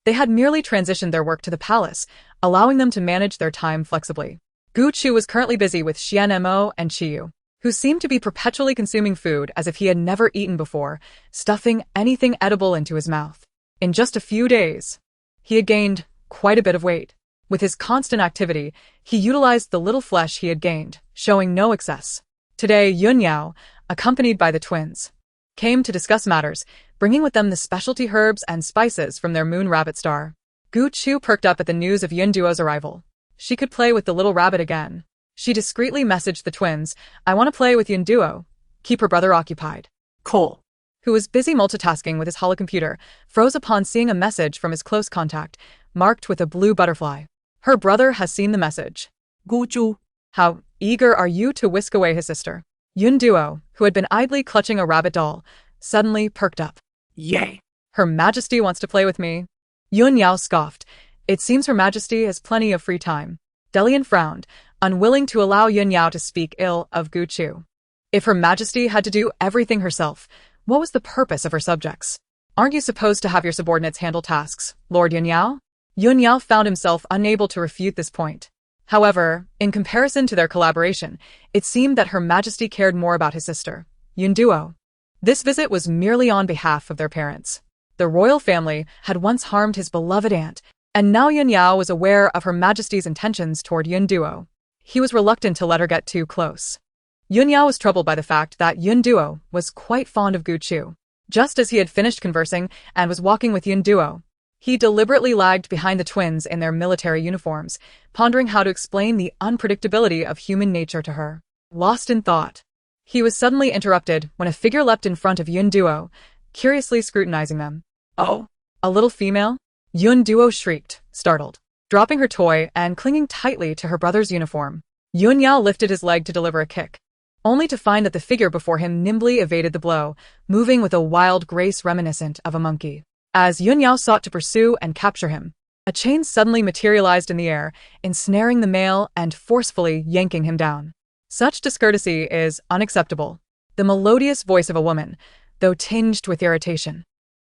S1: they had merely transitioned their work to the palace, allowing them to manage their time flexibly. Gu Chu was currently busy with Xian Mo and Qiyu, who seemed to be perpetually consuming food as if he had never eaten before, stuffing anything edible into his mouth. In just a few days, he had gained quite a bit of weight. With his constant activity, he utilized the little flesh he had gained, showing no excess. Today, Yun Yao, accompanied by the twins, came to discuss matters, bringing with them the specialty herbs and spices from their moon rabbit star. Gu Chu perked up at the news of Yun Duo's arrival. She could play with the little rabbit again. She discreetly messaged the twins, I want to play with Yun Duo. Keep her brother occupied.
S2: Cole,
S1: who was busy multitasking with his holocomputer, froze upon seeing a message from his close contact, marked with a blue butterfly. Her brother has seen the message.
S2: Gu Chu,
S1: how eager are you to whisk away his sister? Yun Duo, who had been idly clutching a rabbit doll, suddenly perked up.
S2: Yay.
S1: Her Majesty wants to play with me. Yun Yao scoffed. It seems Her Majesty has plenty of free time. Delian frowned, unwilling to allow Yun Yao to speak ill of Gu Chu. If Her Majesty had to do everything herself, what was the purpose of her subjects? Aren't you supposed to have your subordinates handle tasks, Lord Yun Yao? Yun Yao found himself unable to refute this point. However, in comparison to their collaboration, it seemed that Her Majesty cared more about his sister, Yun Duo. This visit was merely on behalf of their parents. The royal family had once harmed his beloved aunt, and now Yun Yao was aware of Her Majesty's intentions toward Yun Duo. He was reluctant to let her get too close. Yun Yao was troubled by the fact that Yun Duo was quite fond of Gu Chu. Just as he had finished conversing and was walking with Yun Duo, he deliberately lagged behind the twins in their military uniforms, pondering how to explain the unpredictability of human nature to her. Lost in thought, he was suddenly interrupted when a figure leapt in front of Yun Duo, curiously scrutinizing them. "Oh, a little female?" Yun Duo shrieked, startled. Dropping her toy and clinging tightly to her brother's uniform, Yun Yao lifted his leg to deliver a kick, only to find that the figure before him nimbly evaded the blow, moving with a wild grace reminiscent of a monkey. As Yun Yao sought to pursue and capture him, a chain suddenly materialized in the air, ensnaring the male and forcefully yanking him down. Such discourtesy is unacceptable. The melodious voice of a woman, though tinged with irritation,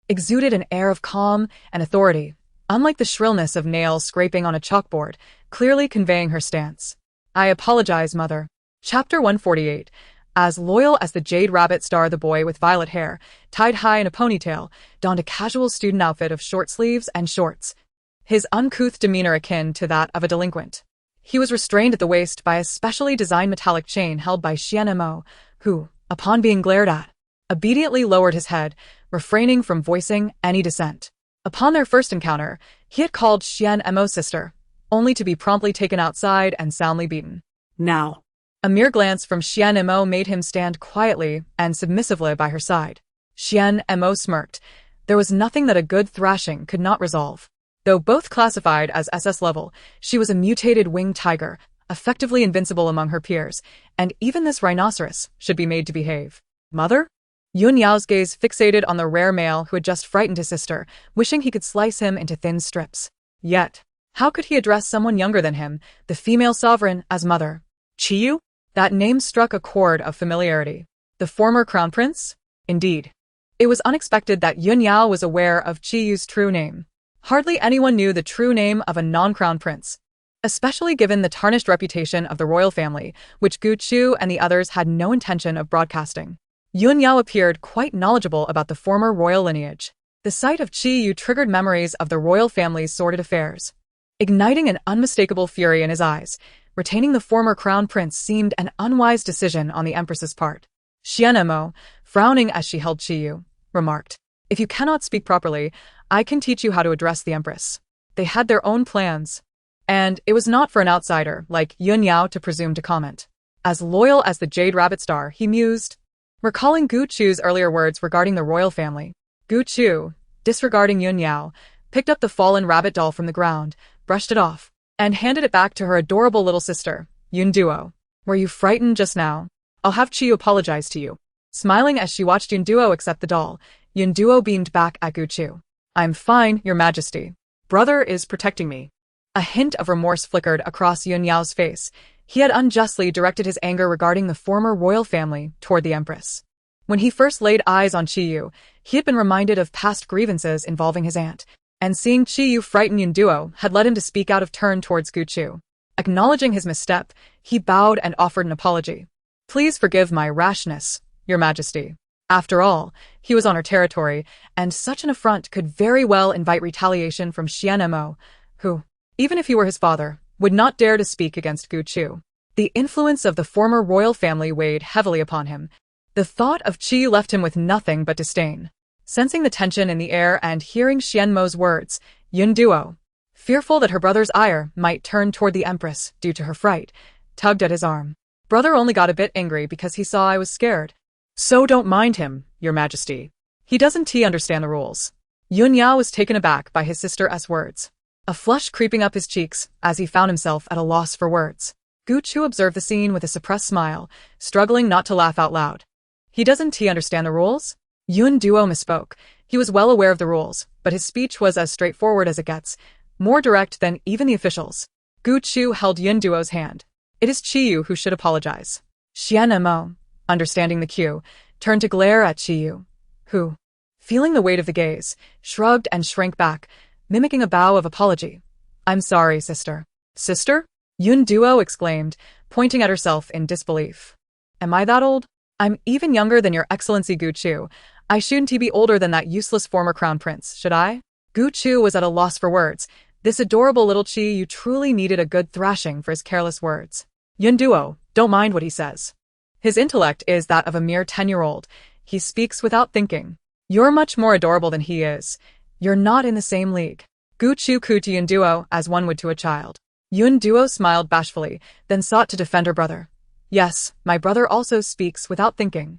S1: exuded an air of calm and authority, unlike the shrillness of nails scraping on a chalkboard, clearly conveying her stance. "I apologize, mother." Chapter 148. As loyal as the Jade Rabbit star, the boy with violet hair, tied high in a ponytail, donned a casual student outfit of short sleeves and shorts, his uncouth demeanor akin to that of a delinquent. He was restrained at the waist by a specially designed metallic chain held by Xian Mo, who, upon being glared at, obediently lowered his head, refraining from voicing any dissent. Upon their first encounter, he had called Xian Mo sister, only to be promptly taken outside and soundly beaten.
S2: Now.
S1: A mere glance from Xian Mo made him stand quietly and submissively by her side. Xian Mo smirked. There was nothing that a good thrashing could not resolve. Though both classified as SS level, she was a mutated winged tiger, effectively invincible among her peers, and even this rhinoceros should be made to behave. "Mother?" Yun Yao's gaze fixated on the rare male who had just frightened his sister, wishing he could slice him into thin strips. Yet, how could he address someone younger than him, the female sovereign, as mother? Chiyu? That name struck a chord of familiarity. The former crown prince? Indeed. It was unexpected that Yun Yao was aware of Chiyu's true name. Hardly anyone knew the true name of a non-crown prince, especially given the tarnished reputation of the royal family, which Gu Chu and the others had no intention of broadcasting. Yun Yao appeared quite knowledgeable about the former royal lineage. The sight of Chiyu triggered memories of the royal family's sordid affairs, igniting an unmistakable fury in his eyes. Retaining the former crown prince seemed an unwise decision on the Empress's part. Xian Mo, frowning as she held Chiyu, remarked, "If you cannot speak properly, I can teach you how to address the Empress." They had their own plans, and it was not for an outsider like Yun Yao to presume to comment. As loyal as the Jade Rabbit star, he mused, recalling Gu Chu's earlier words regarding the royal family. Gu Chu, disregarding Yun Yao, picked up the fallen rabbit doll from the ground, brushed it off, and handed it back to her adorable little sister, Yun Duo. "Were you frightened just now? I'll have Chiyu apologize to you." Smiling as she watched Yun Duo accept the doll, Yun Duo beamed back at Gu Chu. "I'm fine, Your Majesty. Brother is protecting me." A hint of remorse flickered across Yun Yao's face. He had unjustly directed his anger regarding the former royal family toward the Empress. When he first laid eyes on Chiyu, he had been reminded of past grievances involving his aunt, and seeing Chiyu frighten Yun Duo had led him to speak out of turn towards Gu Chu. Acknowledging his misstep, he bowed and offered an apology. "Please forgive my rashness, Your Majesty." After all, he was on her territory, and such an affront could very well invite retaliation from Xian Mo, who, even if he were his father, would not dare to speak against Gu Chu. The influence of the former royal family weighed heavily upon him. The thought of Chi left him with nothing but disdain. Sensing the tension in the air and hearing Xian Mo's words, Yun Duo, fearful that her brother's ire might turn toward the Empress due to her fright, tugged at his arm. "Brother only got a bit angry because he saw I was scared. So don't mind him, Your Majesty. He doesn't understand the rules." Yun Yao was taken aback by his sister's words, a flush creeping up his cheeks as he found himself at a loss for words. Gu Chu observed the scene with a suppressed smile, struggling not to laugh out loud. "He doesn't understand the rules?" Yun Duo misspoke. He was well aware of the rules, but his speech was as straightforward as it gets. more direct than even the officials. Gu Chu held Yin Duo's hand. It is Qiyu who should apologize. Xian Mo, understanding the cue, turned to glare at Qiyu, who, feeling the weight of the gaze, shrugged and shrank back, mimicking a bow of apology. I'm sorry, sister. Sister? Yun Duo exclaimed, pointing at herself in disbelief. Am I that old? I'm even younger than your excellency Gu Chu. I shouldn't be older than that useless former crown prince, should I? Gu Chu was at a loss for words. This adorable little Qiyu truly needed a good thrashing for his careless words. Yun Duo, don't mind what he says. His intellect is that of a mere 10-year-old. He speaks without thinking. You're much more adorable than he is. You're not in the same league. Gu Chu cooed to Yun Duo as one would to a child. Yun Duo smiled bashfully, then sought to defend her brother. Yes, my brother also speaks without thinking.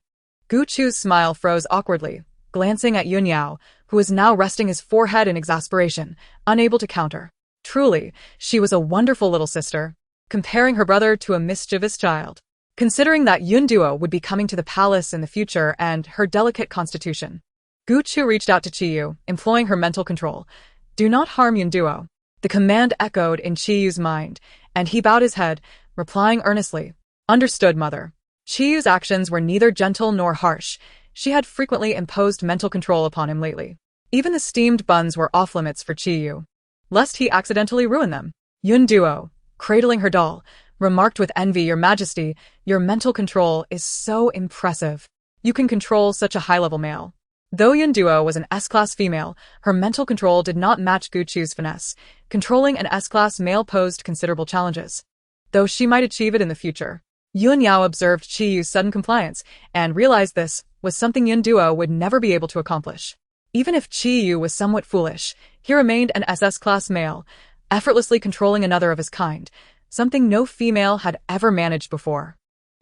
S1: Gu Chu's smile froze awkwardly, glancing at Yun Yao, who was now resting his forehead in exasperation, unable to counter. Truly, she was a wonderful little sister, comparing her brother to a mischievous child. Considering that Yun Duo would be coming to the palace in the future and her delicate constitution, Gu Chu reached out to Qiyu, employing her mental control. Do not harm Yun Duo. The command echoed in Qiyu's mind, and he bowed his head, replying earnestly, Understood, mother. Qiyu's actions were neither gentle nor harsh. She had frequently imposed mental control upon him lately. Even the steamed buns were off-limits for Qiyu, lest he accidentally ruin them. Yun Duo, cradling her doll, remarked with envy, Your Majesty, your mental control is so impressive. You can control such a high-level male. Though Yun Duo was an S-class female, her mental control did not match Gu Chu's finesse. Controlling an S-class male posed considerable challenges, though she might achieve it in the future. Yun Yao observed Qiyu's sudden compliance and realized this was something Yun Duo would never be able to accomplish. Even if Qiyu was somewhat foolish, he remained an SS-class male, effortlessly controlling another of his kind, something no female had ever managed before.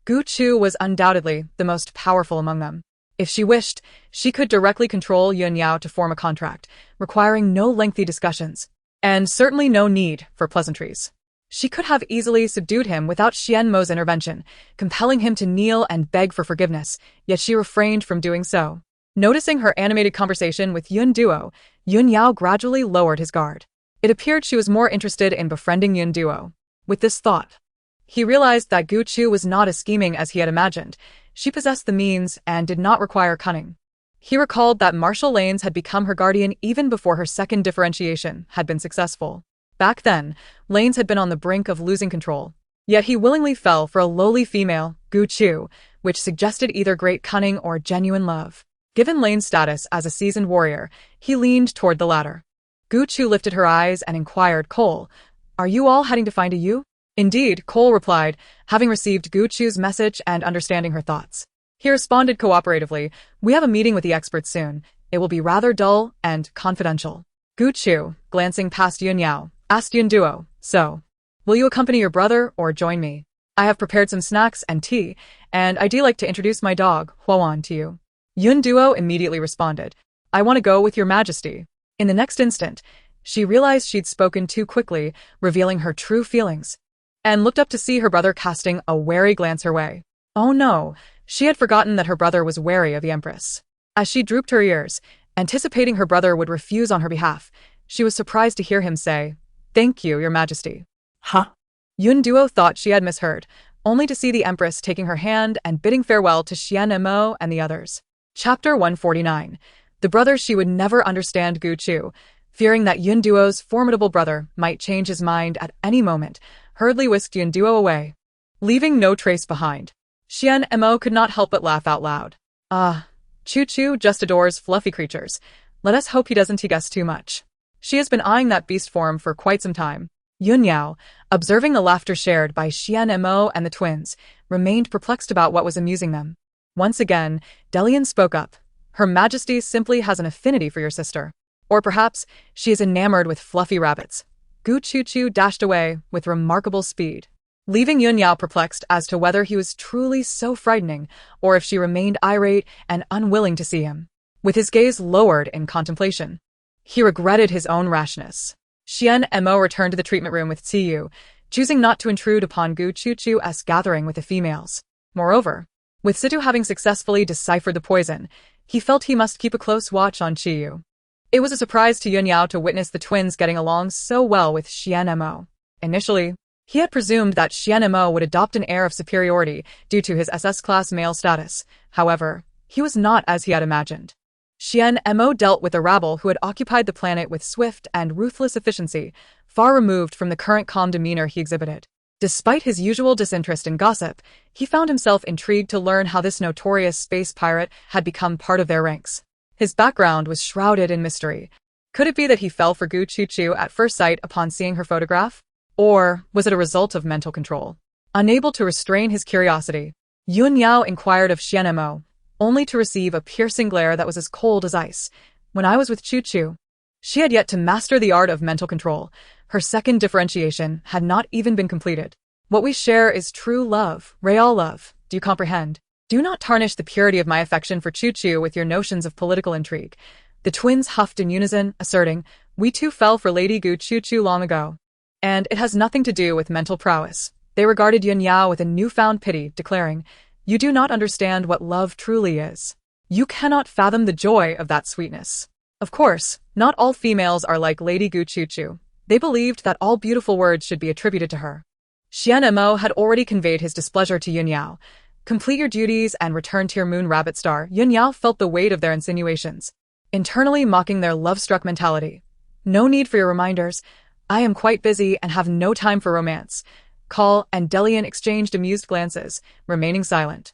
S1: Gu Chu was undoubtedly the most powerful among them. If she wished, she could directly control Yun Yao to form a contract, requiring no lengthy discussions, and certainly no need for pleasantries. She could have easily subdued him without Xian Mo's intervention, compelling him to kneel and beg for forgiveness, yet she refrained from doing so. Noticing her animated conversation with Yun Duo, Yun Yao gradually lowered his guard. It appeared she was more interested in befriending Yun Duo. With this thought, he realized that Gu Chu was not as scheming as he had imagined. She possessed the means and did not require cunning. He recalled that Marshal Lanes had become her guardian even before her second differentiation had been successful. Back then, Lanes had been on the brink of losing control. Yet he willingly fell for a lowly female, Gu Chu, which suggested either great cunning or genuine love. Given Lane's status as a seasoned warrior, he leaned toward the latter. Gu Chu lifted her eyes and inquired, Cole, are you all heading to find a you? Indeed, Cole replied, having received Gu Chu's message and understanding her thoughts. He responded cooperatively, We have a meeting with the experts soon. It will be rather dull and confidential. Gu Chu, glancing past Yun Yao, asked Yun Duo, So, will you accompany your brother or join me? I have prepared some snacks and tea, and I'd like to introduce my dog, Huan, to you. Yun Duo immediately responded, I want to go with your majesty. In the next instant, she realized she'd spoken too quickly, revealing her true feelings, and looked up to see her brother casting a wary glance her way. Oh no, she had forgotten that her brother was wary of the Empress. As she drooped her ears, anticipating her brother would refuse on her behalf, she was surprised to hear him say, Thank you, your majesty.
S2: Huh?
S1: Yun Duo thought she had misheard, only to see the Empress taking her hand and bidding farewell to Xian Mo and the others. Chapter 149. The brother she would never understand Gu Chu, fearing that Yun Duo's formidable brother might change his mind at any moment, hurriedly whisked Yun Duo away, leaving no trace behind. Xian Mo could not help but laugh out loud. Chu Chu just adores fluffy creatures. Let us hope he doesn't tease us too much. She has been eyeing that beast form for quite some time. Yun Yao, observing the laughter shared by Xian Mo and the twins, remained perplexed about what was amusing them. Once again, Delian spoke up. Her Majesty simply has an affinity for your sister. Or perhaps she is enamored with fluffy rabbits. Gu Chu dashed away with remarkable speed, leaving Yun Yao perplexed as to whether he was truly so frightening or if she remained irate and unwilling to see him. With his gaze lowered in contemplation, he regretted his own rashness. Xian Mo returned to the treatment room with Qiyu, choosing not to intrude upon Gu Chu's gathering with the females. Moreover, with Situ having successfully deciphered the poison, he felt he must keep a close watch on Qiyu. It was a surprise to Yun Yao to witness the twins getting along so well with Xian Mo. Initially, he had presumed that Xian Mo would adopt an air of superiority due to his SS-class male status. However, he was not as he had imagined. Xian Mo dealt with a rabble who had occupied the planet with swift and ruthless efficiency, far removed from the current calm demeanor he exhibited. Despite his usual disinterest in gossip, he found himself intrigued to learn how this notorious space pirate had become part of their ranks. His background was shrouded in mystery. Could it be that he fell for Gu Chu at first sight upon seeing her photograph? Or was it a result of mental control? Unable to restrain his curiosity, Yun Yao inquired of Xian Mo, only to receive a piercing glare that was as cold as ice. When I was with Chu, she had yet to master the art of mental control. Her second differentiation had not even been completed. What we share is true love, real love. Do you comprehend? Do not tarnish the purity of my affection for Chu with your notions of political intrigue. The twins huffed in unison, asserting, we too fell for Lady Gu Chu long ago. And it has nothing to do with mental prowess. They regarded Yun Yao with a newfound pity, declaring, you do not understand what love truly is. You cannot fathom the joy of that sweetness. Of course, not all females are like Lady Gu Chu. They believed that all beautiful words should be attributed to her. Xian Mo had already conveyed his displeasure to Yun Yao. Complete your duties and return to your moon rabbit star. Yun Yao felt the weight of their insinuations, internally mocking their love-struck mentality. No need for your reminders. I am quite busy and have no time for romance. Call and Delian exchanged amused glances, remaining silent.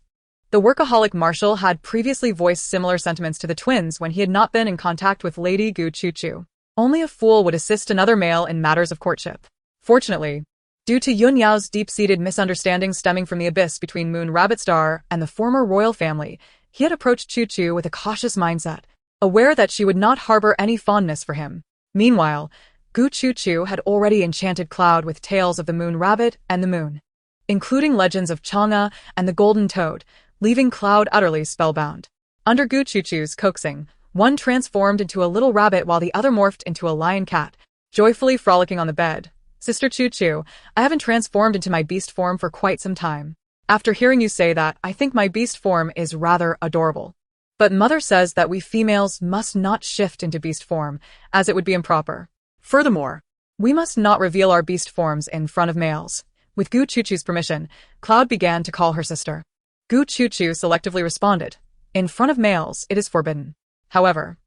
S1: The workaholic Marshal had previously voiced similar sentiments to the twins when he had not been in contact with Lady Gu Chu. Only a fool would assist another male in matters of courtship. Fortunately, due to Yun Yao's deep-seated misunderstanding stemming from the abyss between Moon Rabbit Star and the former royal family, he had approached Chu with a cautious mindset, aware that she would not harbor any fondness for him. Meanwhile, Gu Chu had already enchanted Cloud with tales of the Moon Rabbit and the Moon, including legends of Chang'e and the Golden Toad, leaving Cloud utterly spellbound. Under Gu Chu's coaxing, one transformed into a little rabbit while the other morphed into a lion cat, joyfully frolicking on the bed. Sister Chu, I haven't transformed into my beast form for quite some time. After hearing you say that, I think my beast form is rather adorable. But Mother says that we females must not shift into beast form, as it would be improper. Furthermore, we must not reveal our beast forms in front of males. With Gu Chu's permission, Cloud began to call her sister. Gu Chu selectively responded, in front of males, it is forbidden. However,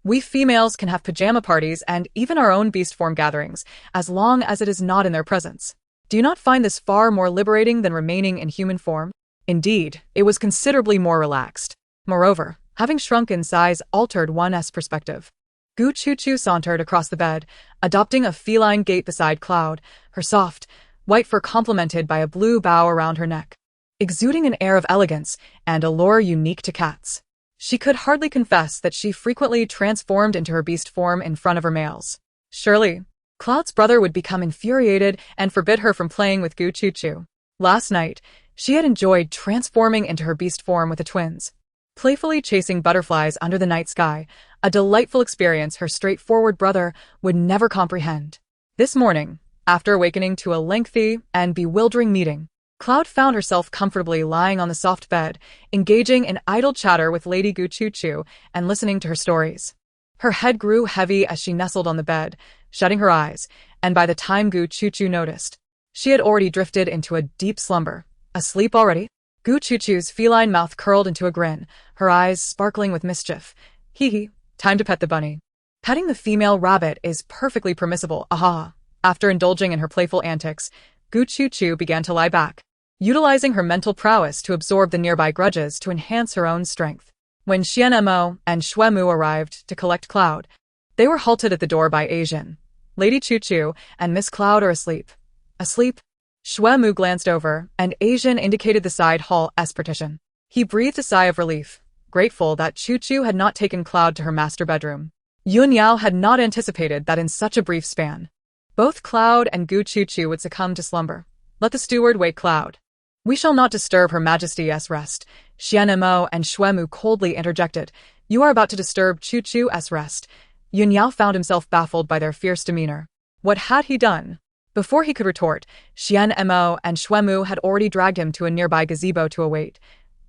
S1: we females can have pajama parties and even our own beast form gatherings, as long as it is not in their presence. Do you not find this far more liberating than remaining in human form? Indeed, it was considerably more relaxed. Moreover, having shrunk in size altered one's perspective. Gu Chu sauntered across the bed, adopting a feline gait beside Cloud, her soft, white fur complemented by a blue bow around her neck, exuding an air of elegance and allure unique to cats. She could hardly confess that she frequently transformed into her beast form in front of her males. Surely, Cloud's brother would become infuriated and forbid her from playing with Gu Chu. Last night, she had enjoyed transforming into her beast form with the twins, playfully chasing butterflies under the night sky, a delightful experience her straightforward brother would never comprehend. This morning, after awakening to a lengthy and bewildering meeting, Cloud found herself comfortably lying on the soft bed, engaging in idle chatter with Lady Gu Chu and listening to her stories. Her head grew heavy as she nestled on the bed, shutting her eyes, and by the time Gu Chu noticed, she had already drifted into a deep slumber. Asleep already? Gu Chu's feline mouth curled into a grin, her eyes sparkling with mischief. Hee, time to pet the bunny. Petting the female rabbit is perfectly permissible, aha. After indulging in her playful antics, Gu Chu began to lie back, utilizing her mental prowess to absorb the nearby grudges to enhance her own strength. When Xian Mo and Shui Mu arrived to collect Cloud, they were halted at the door by Asian. Lady Chu and Miss Cloud are asleep. Asleep? Shui Mu glanced over, and Asian indicated the side hall's partition. He breathed a sigh of relief, grateful that Chu had not taken Cloud to her master bedroom. Yun Yao had not anticipated that in such a brief span, both Cloud and Gu Chu would succumb to slumber. Let the steward wake Cloud. We shall not disturb Her Majesty's rest. Xian Mo and Shui Mu coldly interjected. You are about to disturb Chu's rest. Yun Yao found himself baffled by their fierce demeanor. What had he done? Before he could retort, Xian Mo and Shui Mu had already dragged him to a nearby gazebo to await.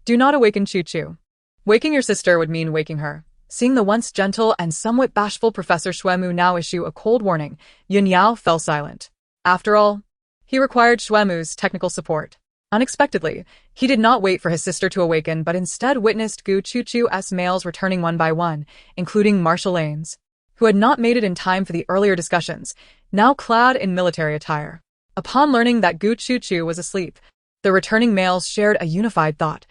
S1: Do not awaken Chu. Waking your sister would mean waking her. Seeing the once gentle and somewhat bashful Professor Shuemu now issue a cold warning, Yun Yao fell silent. After all, he required Shuemu's technical support. Unexpectedly, he did not wait for his sister to awaken but instead witnessed Gu Chuchu's males returning one by one, including Marshal, who had not made it in time for the earlier discussions, now clad in military attire. Upon learning that Gu Chuchu was asleep, the returning males shared a unified thought: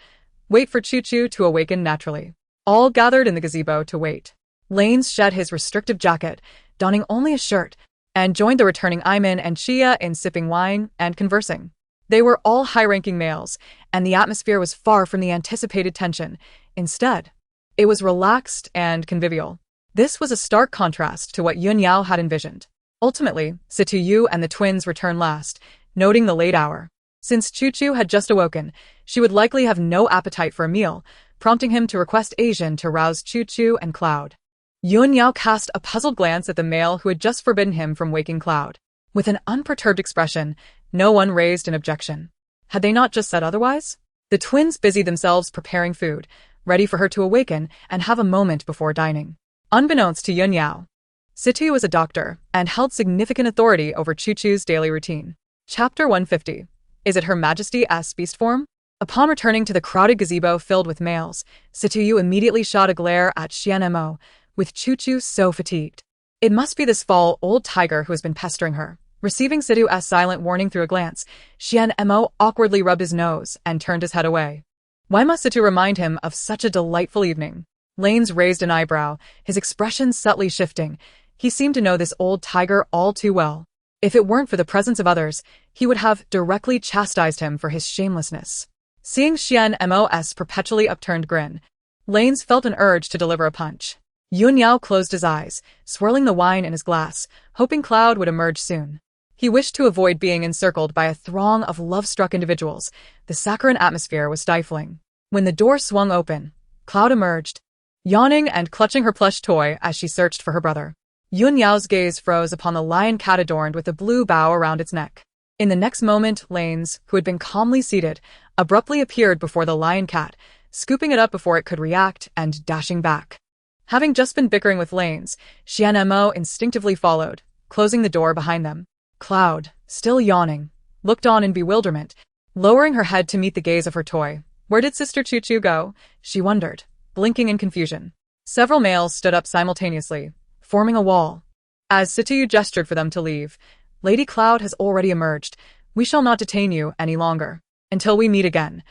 S1: wait for Chuchu to awaken naturally. All gathered in the gazebo to wait. Lanes shed his restrictive jacket, donning only a shirt, and joined the returning Iman and Chia in sipping wine and conversing. They were all high-ranking males, and the atmosphere was far from the anticipated tension. Instead, it was relaxed and convivial. This was a stark contrast to what Yun Yao had envisioned. Ultimately, Situ Yu and the twins returned last, noting the late hour. Since Chuchu had just awoken, she would likely have no appetite for a meal, prompting him to request Asian to rouse Chuchu and Cloud. Yun Yao cast a puzzled glance at the male who had just forbidden him from waking Cloud. With an unperturbed expression, no one raised an objection. Had they not just said otherwise? The twins busied themselves preparing food, ready for her to awaken and have a moment before dining. Unbeknownst to Yun Yao, Situ was a doctor and held significant authority over Chuchu's daily routine. Chapter 150. Is it Her Majesty's beast form? Upon returning to the crowded gazebo filled with males, Situ immediately shot a glare at Xian Mo, with Chuchu so fatigued. It must be this foul old tiger who has been pestering her. Receiving Situ's silent warning through a glance, Xian Mo awkwardly rubbed his nose and turned his head away. Why must Situ remind him of such a delightful evening? Lanes raised an eyebrow, his expression subtly shifting. He seemed to know this old tiger all too well. If it weren't for the presence of others, he would have directly chastised him for his shamelessness. Seeing Xian Mo's perpetually upturned grin, Lanes felt an urge to deliver a punch. Yun Yao closed his eyes, swirling the wine in his glass, hoping Cloud would emerge soon. He wished to avoid being encircled by a throng of love-struck individuals. The saccharine atmosphere was stifling. When the door swung open, Cloud emerged, yawning and clutching her plush toy as she searched for her brother. Yun Yao's gaze froze upon the lion cat adorned with a blue bow around its neck. In the next moment, Lanes, who had been calmly seated, abruptly appeared before the lion cat, scooping it up before it could react and dashing back. Having just been bickering with Lanes, Xian Mo instinctively followed, closing the door behind them. Cloud, still yawning, looked on in bewilderment, lowering her head to meet the gaze of her toy. Where did Sister Chuchu go? She wondered, blinking in confusion. Several males stood up simultaneously, forming a wall. As Situ gestured for them to leave, Lady Cloud has already emerged. We shall not detain you any longer. Until we meet again.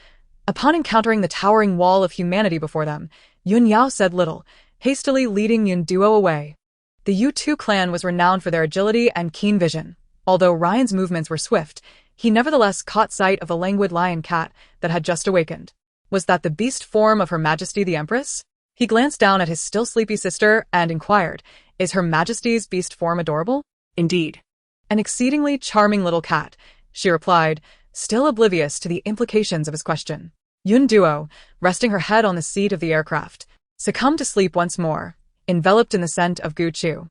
S1: Upon encountering the towering wall of humanity before them, Yun Yao said little, hastily leading Yun Duo away. The U2 clan was renowned for their agility and keen vision. Although Ryan's movements were swift, he nevertheless caught sight of the languid lion cat that had just awakened. Was that the beast form of Her Majesty the Empress? He glanced down at his still sleepy sister and inquired, is Her Majesty's beast form adorable?
S2: Indeed.
S1: An exceedingly charming little cat, she replied, still oblivious to the implications of his question. Yun Duo, resting her head on the seat of the aircraft, succumbed to sleep once more, enveloped in the scent of Gu Chu.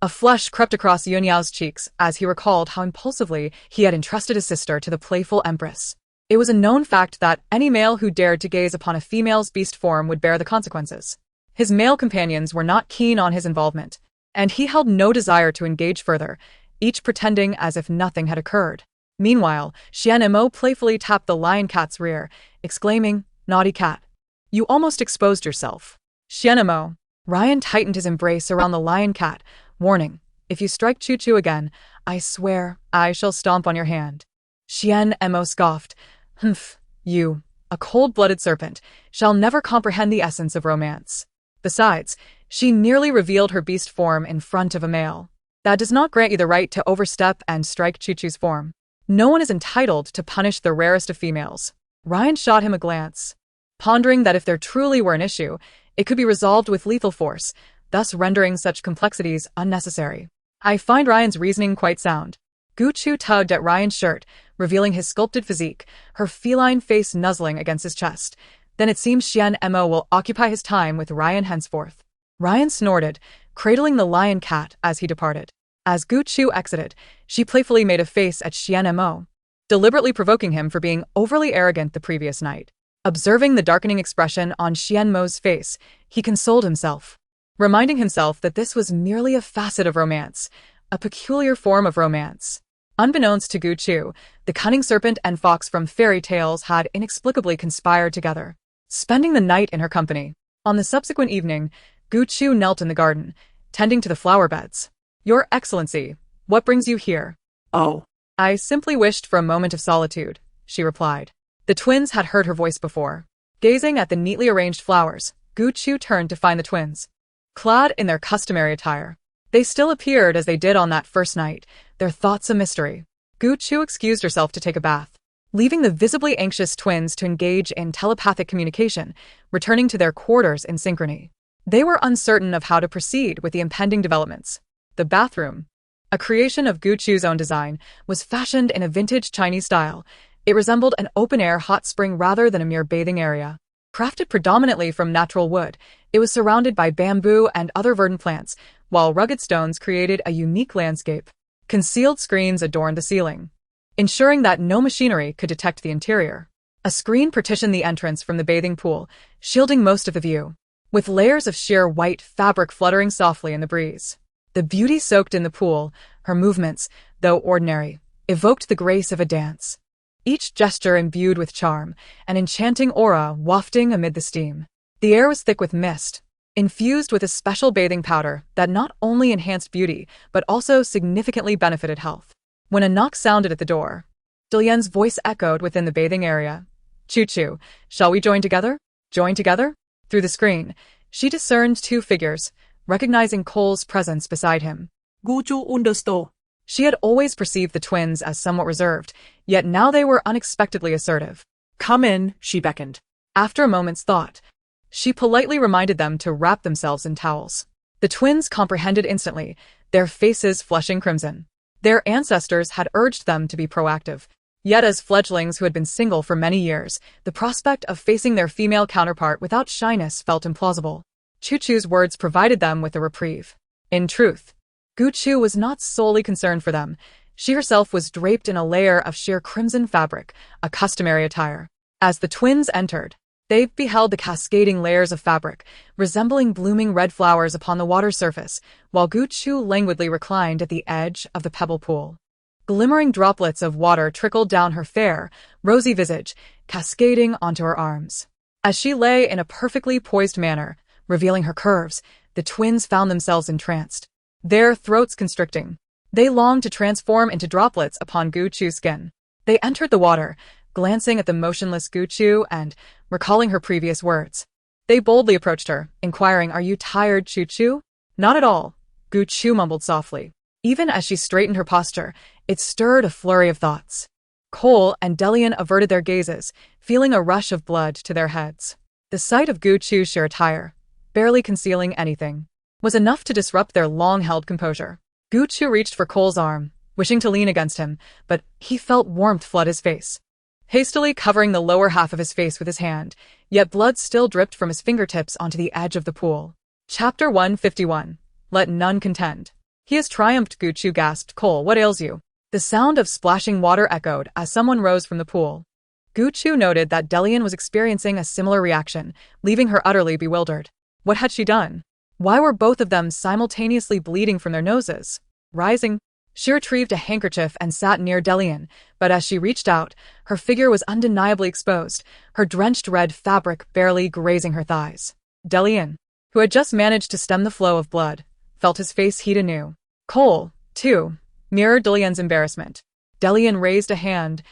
S1: A flush crept across Yun Yao's cheeks as he recalled how impulsively he had entrusted his sister to the playful Empress. It was a known fact that any male who dared to gaze upon a female's beast form would bear the consequences. His male companions were not keen on his involvement, and he held no desire to engage further, each pretending as if nothing had occurred. Meanwhile, Xian Mo playfully tapped the lion cat's rear, exclaiming, "Naughty cat. You almost exposed yourself." Xian Mo. Ryan tightened his embrace around the lion cat, warning, "If you strike Chuchu again, I swear I shall stomp on your hand." Xian Mo scoffed, "Humph, you, a cold-blooded serpent, shall never comprehend the essence of romance." Besides, she nearly revealed her beast form in front of a male. That does not grant you the right to overstep and strike Chuchu's form. No one is entitled to punish the rarest of females. Ryan shot him a glance, pondering that if there truly were an issue, it could be resolved with lethal force, thus rendering such complexities unnecessary. I find Ryan's reasoning quite sound. Gu Chu tugged at Ryan's shirt, revealing his sculpted physique, her feline face nuzzling against his chest. Then it seems Xian Mo will occupy his time with Ryan henceforth. Ryan snorted, cradling the lion cat as he departed. As Gu Chu exited, she playfully made a face at Xian Mo, deliberately provoking him for being overly arrogant the previous night. Observing the darkening expression on Xianmo's face, he consoled himself, reminding himself that this was merely a facet of romance, a peculiar form of romance. Unbeknownst to Gu Chu, the cunning serpent and fox from fairy tales had inexplicably conspired together, spending the night in her company. On the subsequent evening, Gu Chu knelt in the garden, tending to the flower beds. "Your Excellency, what brings you here?"
S2: Oh.
S1: "I simply wished for a moment of solitude," she replied. The twins had heard her voice before. Gazing at the neatly arranged flowers, Gu Chu turned to find the twins, clad in their customary attire. They still appeared as they did on that first night, their thoughts a mystery. Gu Chu excused herself to take a bath, leaving the visibly anxious twins to engage in telepathic communication, returning to their quarters in synchrony. They were uncertain of how to proceed with the impending developments. The bathroom, a creation of Gu Chu's own design, was fashioned in a vintage Chinese style. It resembled an open-air hot spring rather than a mere bathing area. Crafted predominantly from natural wood, it was surrounded by bamboo and other verdant plants, while rugged stones created a unique landscape. Concealed screens adorned the ceiling, ensuring that no machinery could detect the interior. A screen partitioned the entrance from the bathing pool, shielding most of the view, with layers of sheer white fabric fluttering softly in the breeze. The beauty soaked in the pool, her movements, though ordinary, evoked the grace of a dance. Each gesture imbued with charm, an enchanting aura wafting amid the steam. The air was thick with mist, infused with a special bathing powder that not only enhanced beauty, but also significantly benefited health. When a knock sounded at the door, Dilian's voice echoed within the bathing area. "Chu-Chu, shall we join together?" "Join together?" Through the screen, she discerned two figures, recognizing Cole's presence beside him.
S2: Gu Chu understood.
S1: She had always perceived the twins as somewhat reserved, yet now they were unexpectedly assertive.
S2: "Come in," she beckoned.
S1: After a moment's thought, she politely reminded them to wrap themselves in towels. The twins comprehended instantly, their faces flushing crimson. Their ancestors had urged them to be proactive. Yet as fledglings who had been single for many years, the prospect of facing their female counterpart without shyness felt implausible. Chu-Chu's words provided them with a reprieve. In truth, Gu Chu was not solely concerned for them. She herself was draped in a layer of sheer crimson fabric, a customary attire. As the twins entered, they beheld the cascading layers of fabric, resembling blooming red flowers upon the water's surface, while Gu Chu languidly reclined at the edge of the pebble pool. Glimmering droplets of water trickled down her fair, rosy visage, cascading onto her arms. As she lay in a perfectly poised manner, revealing her curves, the twins found themselves entranced, their throats constricting. They longed to transform into droplets upon Gu Chu's skin. They entered the water, glancing at the motionless Gu Chu and recalling her previous words. They boldly approached her, inquiring, "Are you tired, Chu-Chu?" "Not at all," Gu Chu mumbled softly. Even as she straightened her posture, it stirred a flurry of thoughts. Cole and Delian averted their gazes, feeling a rush of blood to their heads. The sight of Gu Chu's sheer attire, barely concealing anything, was enough to disrupt their long-held composure. Gu Chu reached for Cole's arm, wishing to lean against him, but he felt warmth flood his face. Hastily covering the lower half of his face with his hand, yet blood still dripped from his fingertips onto the edge of the pool. Chapter 151. Let none contend. "He has triumphed," Gu Chu gasped. "Cole, what ails you?" The sound of splashing water echoed as someone rose from the pool. Gu Chu noted that Delian was experiencing a similar reaction, leaving her utterly bewildered. What had she done? Why were both of them simultaneously bleeding from their noses? Rising, she retrieved a handkerchief and sat near Delian, but as she reached out, her figure was undeniably exposed, her drenched red fabric barely grazing her thighs. Delian, who had just managed to stem the flow of blood, felt his face heat anew. Cole, too, mirrored Delian's embarrassment. Delian raised a hand,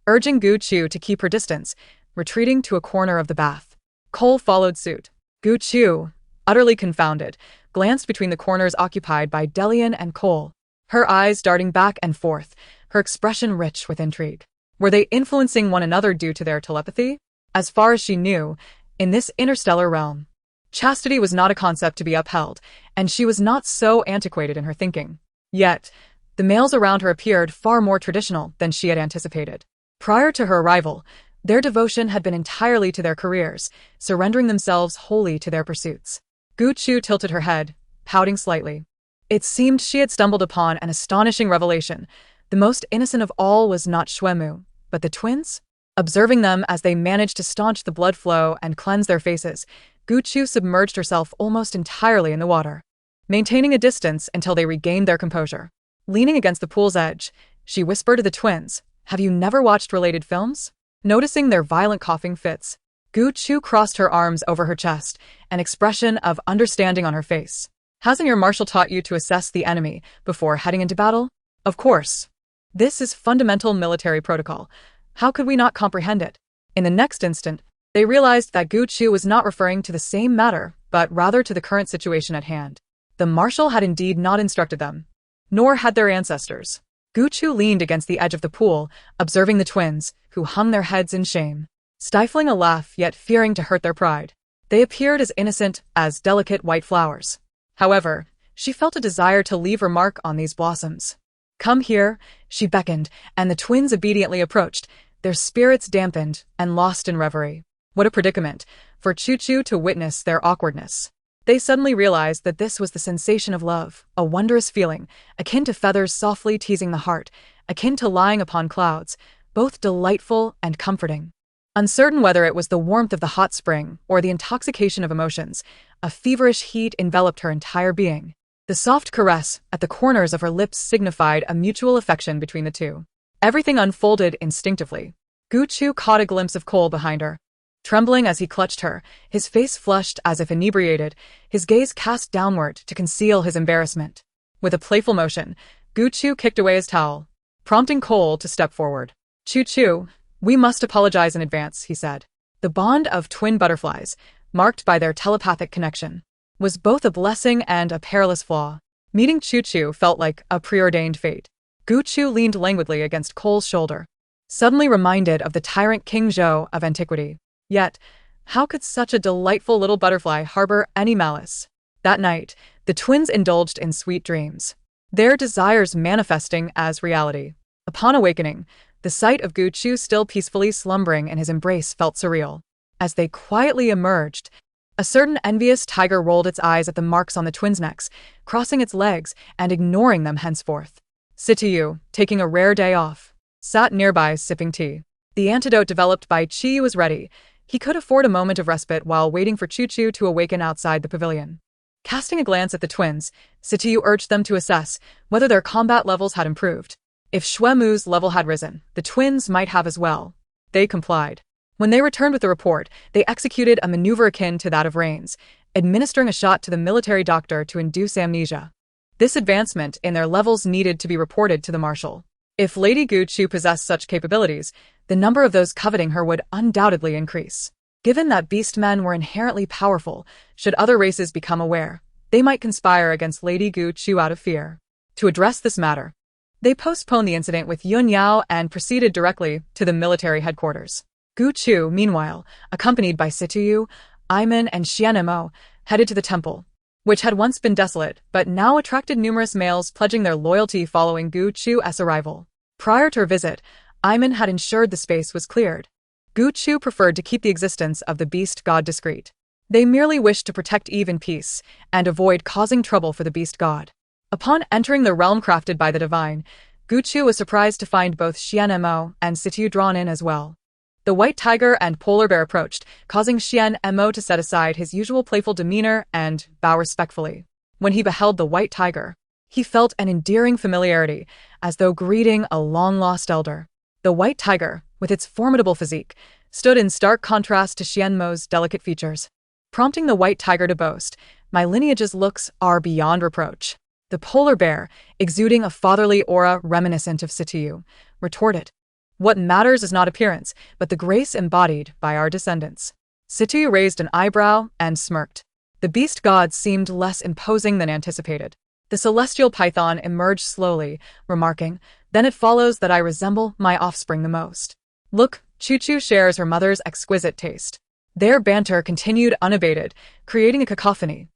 S1: urging Gu Chu to keep her distance, retreating to a corner of the bath. Cole followed suit. Gu Chu, utterly confounded, glanced between the corners occupied by Delian and Cole, her eyes darting back and forth, her expression rich with intrigue. Were they influencing one another due to their telepathy? As far as she knew, in this interstellar realm, chastity was not a concept to be upheld, and she was not so antiquated in her thinking. Yet, the males around her appeared far more traditional than she had anticipated. Prior to her arrival, their devotion had been entirely to their careers, surrendering themselves wholly to their pursuits. Gu Chu tilted her head, pouting slightly. It seemed she had stumbled upon an astonishing revelation. The most innocent of all was not Xuemu, but the twins? Observing them as they managed to staunch the blood flow and cleanse their faces, Guchu submerged herself almost entirely in the water, maintaining a distance until they regained their composure. Leaning against the pool's edge, she whispered to the twins, "Have you never watched related films?" Noticing their violent coughing fits, Guchu crossed her arms over her chest, an expression of understanding on her face. "Hasn't your Marshal taught you to assess the enemy before heading into battle?" "Of course. This is fundamental military protocol. How could we not comprehend it?" In the next instant, they realized that Guchu was not referring to the same matter, but rather to the current situation at hand. The Marshal had indeed not instructed them, nor had their ancestors. Guchu leaned against the edge of the pool, observing the twins, who hung their heads in shame, stifling a laugh yet fearing to hurt their pride. They appeared as innocent as delicate white flowers. However, she felt a desire to leave her mark on these blossoms. "Come here," she beckoned, and the twins obediently approached, their spirits dampened and lost in reverie. What a predicament for Chuchu to witness their awkwardness. They suddenly realized that this was the sensation of love, a wondrous feeling, akin to feathers softly teasing the heart, akin to lying upon clouds, both delightful and comforting. Uncertain whether it was the warmth of the hot spring or the intoxication of emotions, a feverish heat enveloped her entire being. The soft caress at the corners of her lips signified a mutual affection between the two. Everything unfolded instinctively. Guchu caught a glimpse of Cole behind her. Trembling as he clutched her, his face flushed as if inebriated, his gaze cast downward to conceal his embarrassment. With a playful motion, Guchu kicked away his towel, prompting Cole to step forward. "Chuchu, we must apologize in advance," he said. The bond of twin butterflies, marked by their telepathic connection, was both a blessing and a perilous flaw. Meeting Chuchu felt like a preordained fate. Guchu leaned languidly against Cole's shoulder, suddenly reminded of the tyrant King Zhou of antiquity. Yet, how could such a delightful little butterfly harbor any malice? That night, the twins indulged in sweet dreams, their desires manifesting as reality. Upon awakening, the sight of Guchu still peacefully slumbering in his embrace felt surreal. As they quietly emerged, a certain envious tiger rolled its eyes at the marks on the twins' necks, crossing its legs and ignoring them henceforth. Sitiyu, taking a rare day off, sat nearby sipping tea. The antidote developed by Chi was ready. He could afford a moment of respite while waiting for Chuchu to awaken outside the pavilion. Casting a glance at the twins, Sitiyu urged them to assess whether their combat levels had improved. If Shuemu's level had risen, the twins might have as well. They complied. When they returned with the report, they executed a maneuver akin to that of Rain's, administering a shot to the military doctor to induce amnesia. This advancement in their levels needed to be reported to the Marshal. If Lady Guchu possessed such capabilities, the number of those coveting her would undoubtedly increase. Given that beastmen were inherently powerful, should other races become aware, they might conspire against Lady Guchu out of fear. To address this matter, they postponed the incident with Yun Yao and proceeded directly to the military headquarters. Guchu, meanwhile, accompanied by Sitiyu, Iman and Xianmo, headed to the temple, which had once been desolate but now attracted numerous males pledging their loyalty following Guchu's arrival. Prior to her visit, Iman had ensured the space was cleared. Guchu preferred to keep the existence of the beast god discreet. They merely wished to protect Eve in peace and avoid causing trouble for the beast god. Upon entering the realm crafted by the divine, Guchu was surprised to find both Xianmo and Sitiyu drawn in as well. The white tiger and polar bear approached, causing Xianmo to set aside his usual playful demeanor and bow respectfully. When he beheld the white tiger, he felt an endearing familiarity, as though greeting a long-lost elder. The white tiger, with its formidable physique, stood in stark contrast to Xianmo's delicate features, prompting the white tiger to boast, "My lineage's looks are beyond reproach." The polar bear, exuding a fatherly aura reminiscent of Sitiyu, retorted, "What matters is not appearance, but the grace embodied by our descendants." Sitiyu raised an eyebrow and smirked. The beast god seemed less imposing than anticipated. The celestial python emerged slowly, remarking, "Then it follows that I resemble my offspring the most. Look, Chuchu shares her mother's exquisite taste." Their banter continued unabated, creating a cacophony.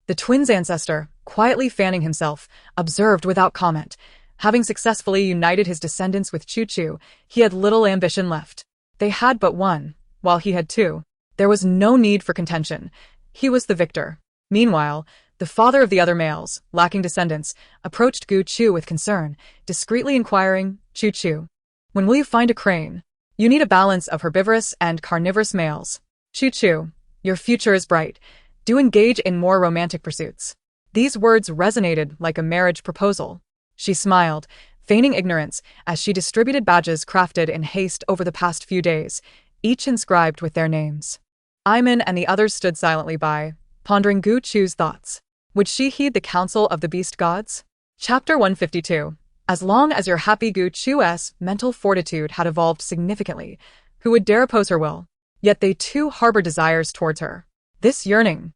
S1: The twins' ancestor, quietly fanning himself, observed without comment. Having successfully united his descendants with Chuchu, he had little ambition left. They had but one, while he had two. There was no need for contention. He was the victor. Meanwhile, the father of the other males, lacking descendants, approached Guchu with concern, discreetly inquiring, "Chuchu, when will you find a crane? You need a balance of herbivorous and carnivorous males. Choo-choo, your future is bright. Do engage in more romantic pursuits. These words resonated like a marriage proposal. She smiled, feigning ignorance, as she distributed badges crafted in haste over the past few days, each inscribed with their names. Iman and the others stood silently by, pondering Gu Chu's thoughts. Would she heed the counsel of the beast gods? Chapter 152. As long as your happy Gu Chu's mental fortitude had evolved significantly, who would dare oppose her will? Yet they too harbor desires towards her. This yearning,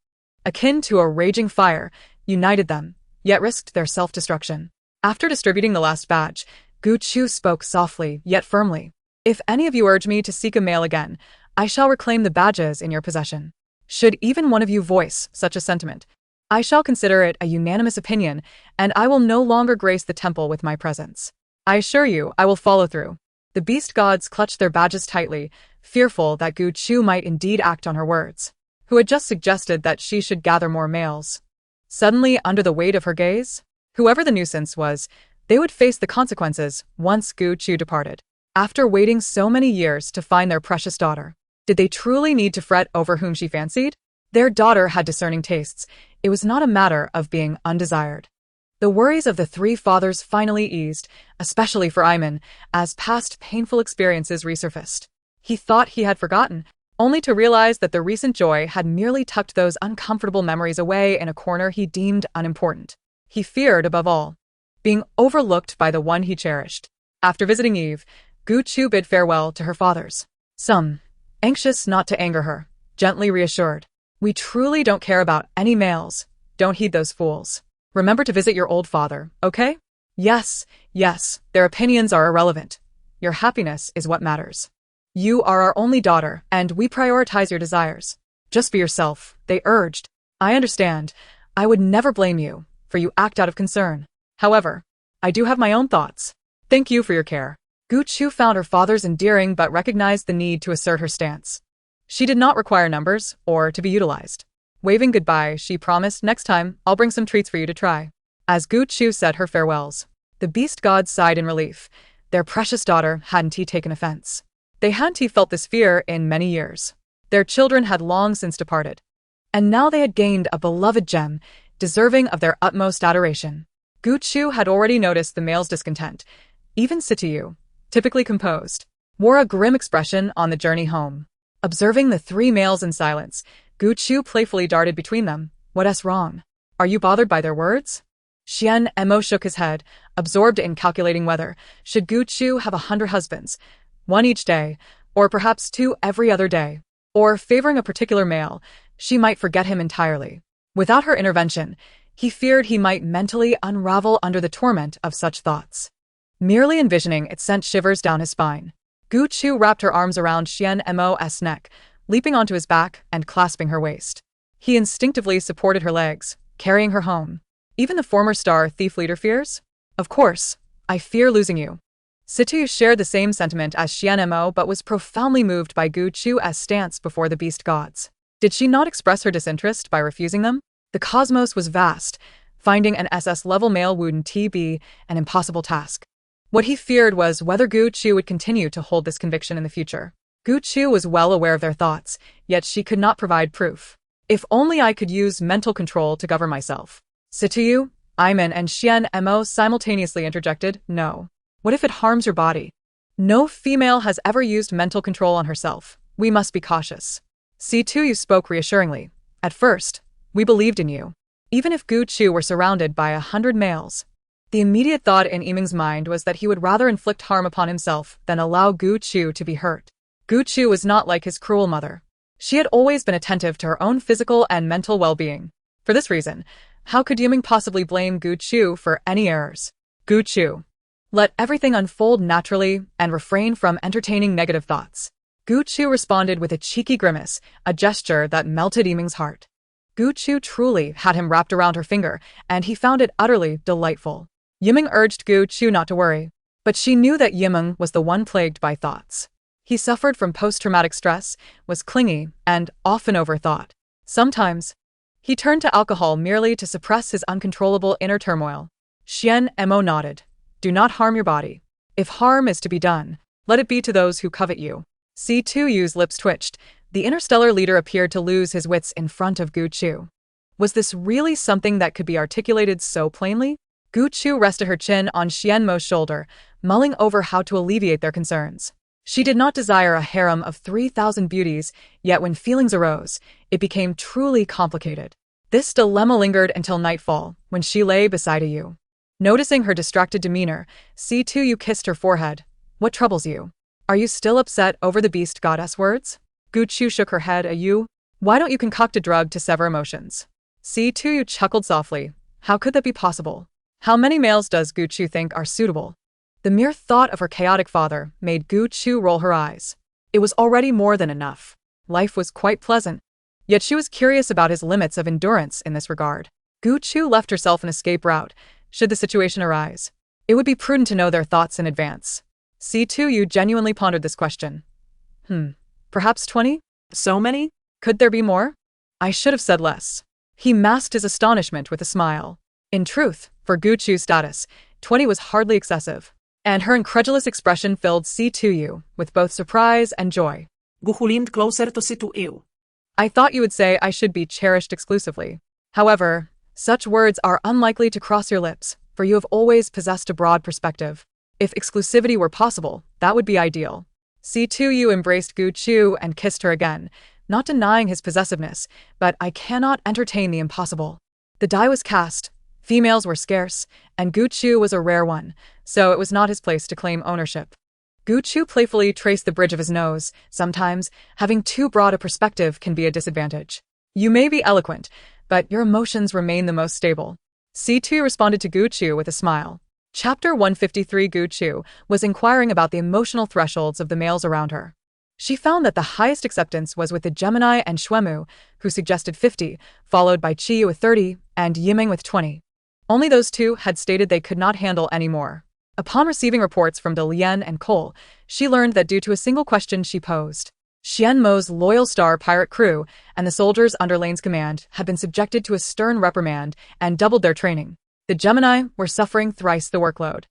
S1: akin to a raging fire, united them, yet risked their self-destruction. After distributing the last badge, Gu Chu spoke softly yet firmly. If any of you urge me to seek a male again, I shall reclaim the badges in your possession. Should even one of you voice such a sentiment, I shall consider it a unanimous opinion, and I will no longer grace the temple with my presence. I assure you, I will follow through. The beast gods clutched their badges tightly, fearful that Gu Chu might indeed act on her words, who had just suggested that she should gather more males. Suddenly, under the weight of her gaze, whoever the nuisance was, they would face the consequences once Gu Chu departed. After waiting so many years to find their precious daughter, did they truly need to fret over whom she fancied? Their daughter had discerning tastes. It was not a matter of being undesired. The worries of the three fathers finally eased, especially for Iman, as past painful experiences resurfaced. He thought he had forgotten, only to realize that the recent joy had merely tucked those uncomfortable memories away in a corner he deemed unimportant. He feared, above all, being overlooked by the one he cherished. After visiting Eve, Gu Chu bid farewell to her fathers. Some, anxious not to anger her, gently reassured. We truly don't care about any males. Don't heed those fools. Remember to visit your old father, okay? Yes, their opinions are irrelevant. Your happiness is what matters. You are our only daughter, and we prioritize your desires. Just be yourself, they urged. I understand. I would never blame you, for you act out of concern. However, I do have my own thoughts. Thank you for your care. Gu Chu found her father's endearing but recognized the need to assert her stance. She did not require numbers or to be utilized. Waving goodbye, she promised, next time, I'll bring some treats for you to try. As Gu Chu said her farewells, the beast gods sighed in relief. Their precious daughter hadn't taken offense. They hadn't felt this fear in many years. Their children had long since departed. And now they had gained a beloved gem, deserving of their utmost adoration. Gu Chu had already noticed the male's discontent. Even Sitiyu, typically composed, wore a grim expression on the journey home. Observing the three males in silence, Gu Chu playfully darted between them. What's wrong? Are you bothered by their words? Xian Mo shook his head, absorbed in calculating whether, should Gu Chu have 100 husbands, one each day, or perhaps 2 every other day, or favoring a particular male, she might forget him entirely. Without her intervention, he feared he might mentally unravel under the torment of such thoughts. Merely envisioning it sent shivers down his spine. Gu Chu wrapped her arms around Xian Mo's neck, leaping onto his back and clasping her waist. He instinctively supported her legs, carrying her home. Even the former star thief leader fears? Of course, I fear losing you. Situ shared the same sentiment as Xian Mo but was profoundly moved by Gu Chu's stance before the beast gods. Did she not express her disinterest by refusing them? The cosmos was vast. Finding an SS-level male wouldn't be an impossible task. What he feared was whether Gu Chu would continue to hold this conviction in the future. Gu Chu was well aware of their thoughts, yet she could not provide proof. If only I could use mental control to govern myself. Sitiyu, Iman and Xian Mo simultaneously interjected, no. What if it harms your body? No female has ever used mental control on herself. We must be cautious. Sitiyu spoke reassuringly. At first, we believed in you. Even if Gu Chu were surrounded by 100 males. The immediate thought in Yiming's mind was that he would rather inflict harm upon himself than allow Gu Chu to be hurt. Gu Chu was not like his cruel mother. She had always been attentive to her own physical and mental well-being. For this reason, how could Yiming possibly blame Gu Chu for any errors? Gu Chu, let everything unfold naturally and refrain from entertaining negative thoughts. Gu Chu responded with a cheeky grimace, a gesture that melted Yiming's heart. Gu Chu truly had him wrapped around her finger, and he found it utterly delightful. Yiming urged Gu Chu not to worry, but she knew that Yiming was the one plagued by thoughts. He suffered from post-traumatic stress, was clingy, and often overthought. Sometimes, he turned to alcohol merely to suppress his uncontrollable inner turmoil. Xian Mo nodded. Do not harm your body. If harm is to be done, Let it be to those who covet you. C2U's lips twitched. The interstellar leader appeared to lose his wits in front of Gu Chu. Was this really something that could be articulated so plainly? Gu Chu rested her chin on Xian Mo's shoulder, mulling over how to alleviate their concerns. She did not desire a harem of 3,000 beauties, yet when feelings arose, it became truly complicated. This dilemma lingered until nightfall, when she lay beside Yu. Noticing her distracted demeanor, C2U kissed her forehead. What troubles you? Are you still upset over the beast goddess words? Gu Chu shook her head. Yu, why don't you concoct a drug to sever emotions? C2U chuckled softly. How could that be possible? How many males does Gu Chu think are suitable? The mere thought of her chaotic father made Gu Chu roll her eyes. It was already more than enough. Life was quite pleasant. Yet she was curious about his limits of endurance in this regard. Gu Chu left herself an escape route, should the situation arise. It would be prudent to know their thoughts in advance. C2U genuinely pondered this question. Perhaps 20?
S2: So many?
S1: Could there be more? I should have said less. He masked his astonishment with a smile. In truth, for Gu Chu's status, 20 was hardly excessive. And her incredulous expression filled C2U with both surprise and joy.
S2: Gu leaned closer to C2U.
S1: I thought you would say I should be cherished exclusively. However, such words are unlikely to cross your lips, for you have always possessed a broad perspective. If exclusivity were possible, that would be ideal. C2U embraced Gu Chu and kissed her again, not denying his possessiveness, but I cannot entertain the impossible. The die was cast, females were scarce, and Gu Chu was a rare one, so it was not his place to claim ownership. Gu Chu playfully traced the bridge of his nose. Sometimes, having too broad a perspective can be a disadvantage. You may be eloquent, but your emotions remain the most stable. C2 responded to Gu Chu with a smile. Chapter 153. Gu Chu was inquiring about the emotional thresholds of the males around her. She found that the highest acceptance was with the Gemini and Xuemu, who suggested 50, followed by Chi with 30, and Yiming with 20. Only those two had stated they could not handle any more. Upon receiving reports from De Lian and Cole, she learned that due to a single question she posed, Xian Mo's loyal star pirate crew and the soldiers under Lane's command had been subjected to a stern reprimand and doubled their training. The Gemini were suffering thrice the workload.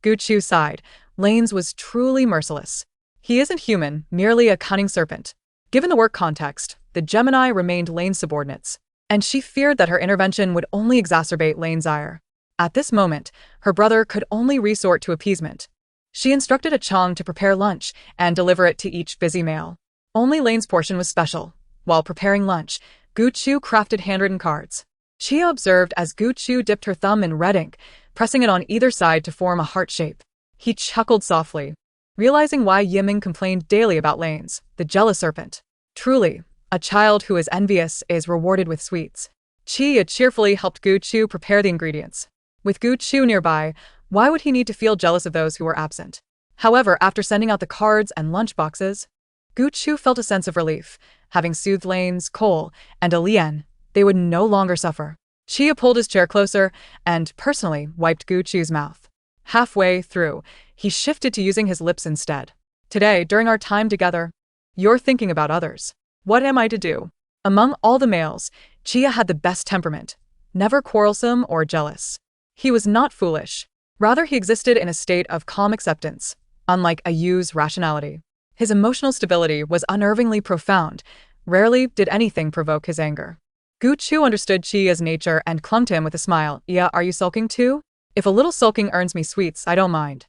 S1: Gu Chu sighed. Lane's was truly merciless. He isn't human, merely a cunning serpent. Given the work context, the Gemini remained Lane's subordinates, and she feared that her intervention would only exacerbate Lane's ire. At this moment, her brother could only resort to appeasement. She instructed a Chong to prepare lunch and deliver it to each busy male. Only Lane's portion was special. While preparing lunch, Gu Chu crafted handwritten cards. Chia observed as Gu Chu dipped her thumb in red ink, pressing it on either side to form a heart shape. He chuckled softly, realizing why Yiming complained daily about Lane's, the jealous serpent. Truly, a child who is envious is rewarded with sweets. Chia cheerfully helped Gu Chu prepare the ingredients. With Gu Chu nearby, why would he need to feel jealous of those who were absent? However, after sending out the cards and lunch boxes, Gu Chu felt a sense of relief. Having soothed Lane's, Cole, and Alian, they would no longer suffer. Chia pulled his chair closer and, personally, wiped Gu Chu's mouth. Halfway through, he shifted to using his lips instead. Today, during our time together, you're thinking about others. What am I to do? Among all the males, Chia had the best temperament, never quarrelsome or jealous. He was not foolish. Rather, he existed in a state of calm acceptance, unlike Ayu's rationality. His emotional stability was unnervingly profound. Rarely did anything provoke his anger. Gu Chu understood Chia's nature and clung to him with a smile. Yeah, are you sulking too? If a little sulking earns me sweets, I don't mind.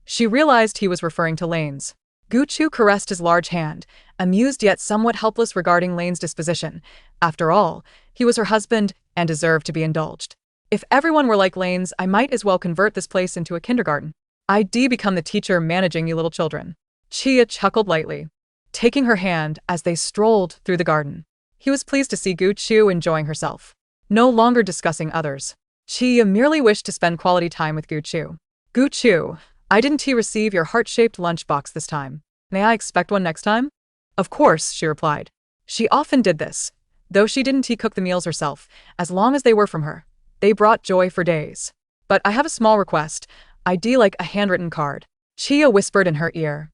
S1: She realized he was referring to Lane's. Gu Chu caressed his large hand, amused yet somewhat helpless regarding Lane's disposition. After all, he was her husband and deserved to be indulged. If everyone were like Lane's, I might as well convert this place into a kindergarten. I'd become the teacher managing you little children. Chia chuckled lightly, taking her hand as they strolled through the garden. He was pleased to see Gu Chu enjoying herself, no longer discussing others. Chia merely wished to spend quality time with Gu Chu. Gu Chu, I didn't receive your heart-shaped lunchbox this time. May I expect one next time? Of course, she replied. She often did this, though she didn't cook the meals herself, as long as they were from her. They brought joy for days. But I have a small request. I'd like a handwritten card. Chia whispered in her ear.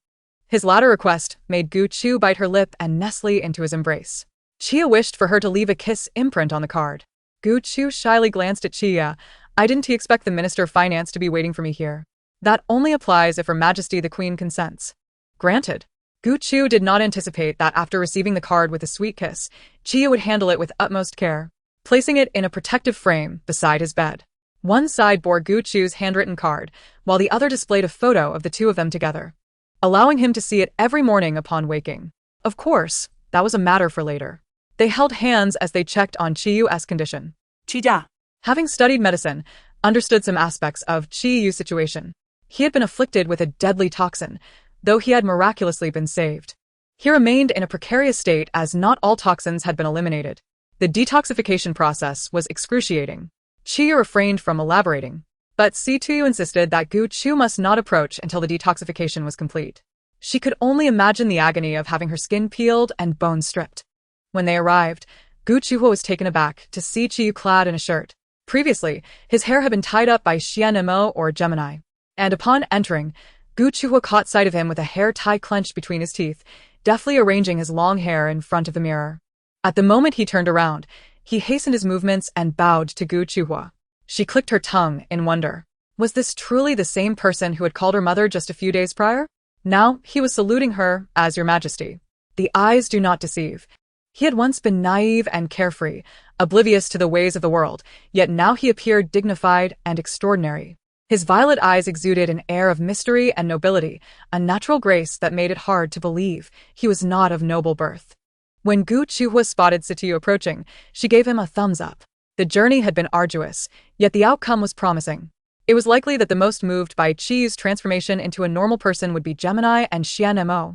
S1: His latter request made Gu Chu bite her lip and nestle into his embrace. Chia wished for her to leave a kiss imprint on the card. Gu Chu shyly glanced at Chia. I didn't expect the Minister of Finance to be waiting for me here. That only applies if Her Majesty the Queen consents. Granted. Gu Chu did not anticipate that after receiving the card with a sweet kiss, Chiyu would handle it with utmost care, placing it in a protective frame beside his bed. One side bore Gu Chu's handwritten card, while the other displayed a photo of the two of them together, allowing him to see it every morning upon waking. Of course, that was a matter for later. They held hands as they checked on Chiyu's condition.
S2: Chija.
S1: Having studied medicine, understood some aspects of Chiyu's situation. He had been afflicted with a deadly toxin, though he had miraculously been saved. He remained in a precarious state as not all toxins had been eliminated. The detoxification process was excruciating. Chiyu refrained from elaborating, but Situ insisted that Gu Chu must not approach until the detoxification was complete. She could only imagine the agony of having her skin peeled and bones stripped. When they arrived, Gu Chu was taken aback to see Chiyu clad in a shirt. Previously, his hair had been tied up by Xianmo or Gemini, and upon entering, Gu Chu caught sight of him with a hair tie clenched between his teeth, deftly arranging his long hair in front of the mirror. At the moment he turned around, he hastened his movements and bowed to Gu Chuhua. She clicked her tongue in wonder. Was this truly the same person who had called her mother just a few days prior? Now he was saluting her as Your Majesty. The eyes do not deceive. He had once been naive and carefree, oblivious to the ways of the world, yet now he appeared dignified and extraordinary. His violet eyes exuded an air of mystery and nobility, a natural grace that made it hard to believe he was not of noble birth. When Gu Chuhua spotted Situ approaching, she gave him a thumbs up. The journey had been arduous, yet the outcome was promising. It was likely that the most moved by Chiyu's transformation into a normal person would be Gemini and Xianmo,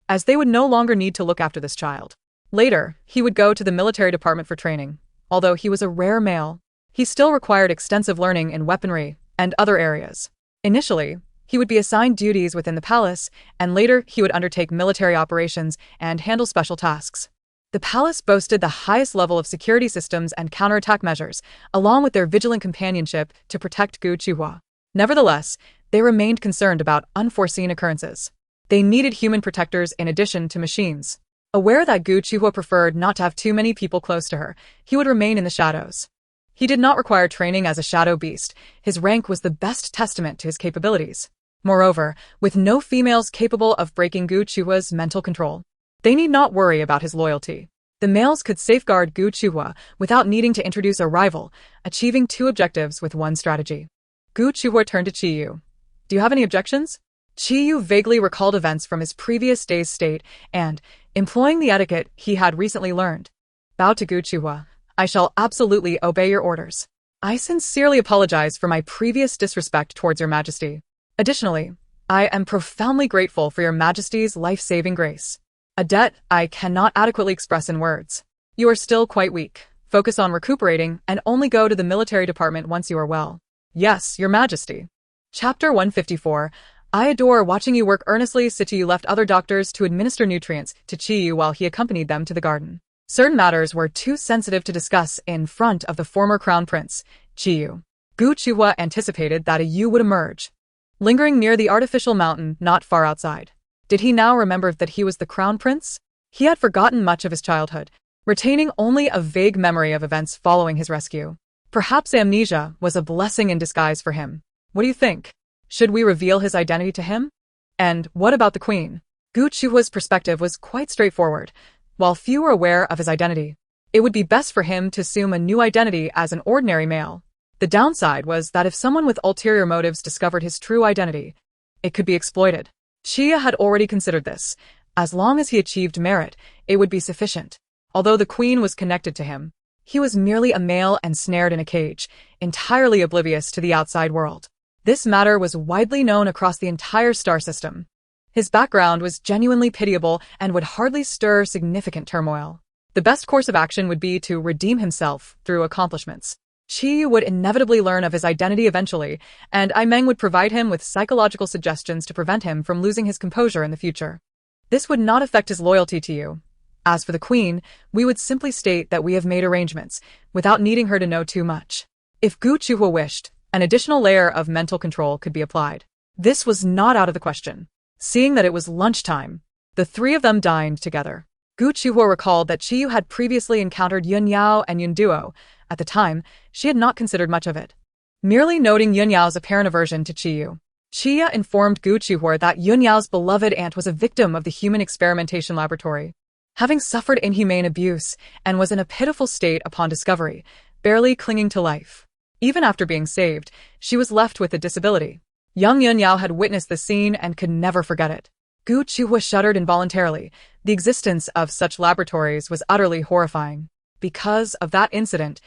S1: as they would no longer need to look after this child. Later, he would go to the military department for training. Although he was a rare male, he still required extensive learning in weaponry and other areas. Initially, he would be assigned duties within the palace, and later he would undertake military operations and handle special tasks. The palace boasted the highest level of security systems and counterattack measures, along with their vigilant companionship to protect Gu Chuhua. Nevertheless, they remained concerned about unforeseen occurrences. They needed human protectors in addition to machines. Aware that Gu Chuhua preferred not to have too many people close to her, he would remain in the shadows. He did not require training as a shadow beast. His rank was the best testament to his capabilities. Moreover, with no females capable of breaking Gu Chuhua's mental control, they need not worry about his loyalty. The males could safeguard Gu Chuhua without needing to introduce a rival, achieving two objectives with one strategy. Gu Chuhua turned to Chiyu. Do you have any objections? Chiyu vaguely recalled events from his previous day's state and, employing the etiquette he had recently learned, bowed to Gu Chuhua. I shall absolutely obey your orders. I sincerely apologize for my previous disrespect towards Your Majesty. Additionally, I am profoundly grateful for Your Majesty's life-saving grace. A debt I cannot adequately express in words. You are still quite weak. Focus on recuperating and only go to the military department once you are well. Yes, Your Majesty. Chapter 154. I adore watching you work earnestly. Situ left other doctors to administer nutrients to Chiyu while he accompanied them to the garden. Certain matters were too sensitive to discuss in front of the former crown prince, Chiyu. Gu Chuhua anticipated that a Yu would emerge, lingering near the artificial mountain not far outside. Did he now remember that he was the crown prince? He had forgotten much of his childhood, retaining only a vague memory of events following his rescue. Perhaps amnesia was a blessing in disguise for him. What do you think? Should we reveal his identity to him? And what about the queen? Gu Chuhua's perspective was quite straightforward. While few were aware of his identity, it would be best for him to assume a new identity as an ordinary male. The downside was that if someone with ulterior motives discovered his true identity, it could be exploited. Chia had already considered this. As long as he achieved merit, it would be sufficient. Although the queen was connected to him, he was merely a male and snared in a cage, entirely oblivious to the outside world. This matter was widely known across the entire star system. His background was genuinely pitiable and would hardly stir significant turmoil. The best course of action would be to redeem himself through accomplishments. Chi would inevitably learn of his identity eventually, and Meng would provide him with psychological suggestions to prevent him from losing his composure in the future. This would not affect his loyalty to you. As for the queen, we would simply state that we have made arrangements, without needing her to know too much. If Gu Chuhua wished, an additional layer of mental control could be applied. This was not out of the question. Seeing that it was lunchtime, the three of them dined together. Gu Chuhua recalled that Chiyu had previously encountered Yun Yao and Yun Duo. At the time, she had not considered much of it, merely noting Yun Yao's apparent aversion to Chiyu. Chia informed Gu Chuhua that Yun Yao's beloved aunt was a victim of the human experimentation laboratory, having suffered inhumane abuse and was in a pitiful state upon discovery, barely clinging to life. Even after being saved, she was left with a disability. Young Yun Yao had witnessed the scene and could never forget it. Gu Chuhua shuddered involuntarily. The existence of such laboratories was utterly horrifying. Because of that incident,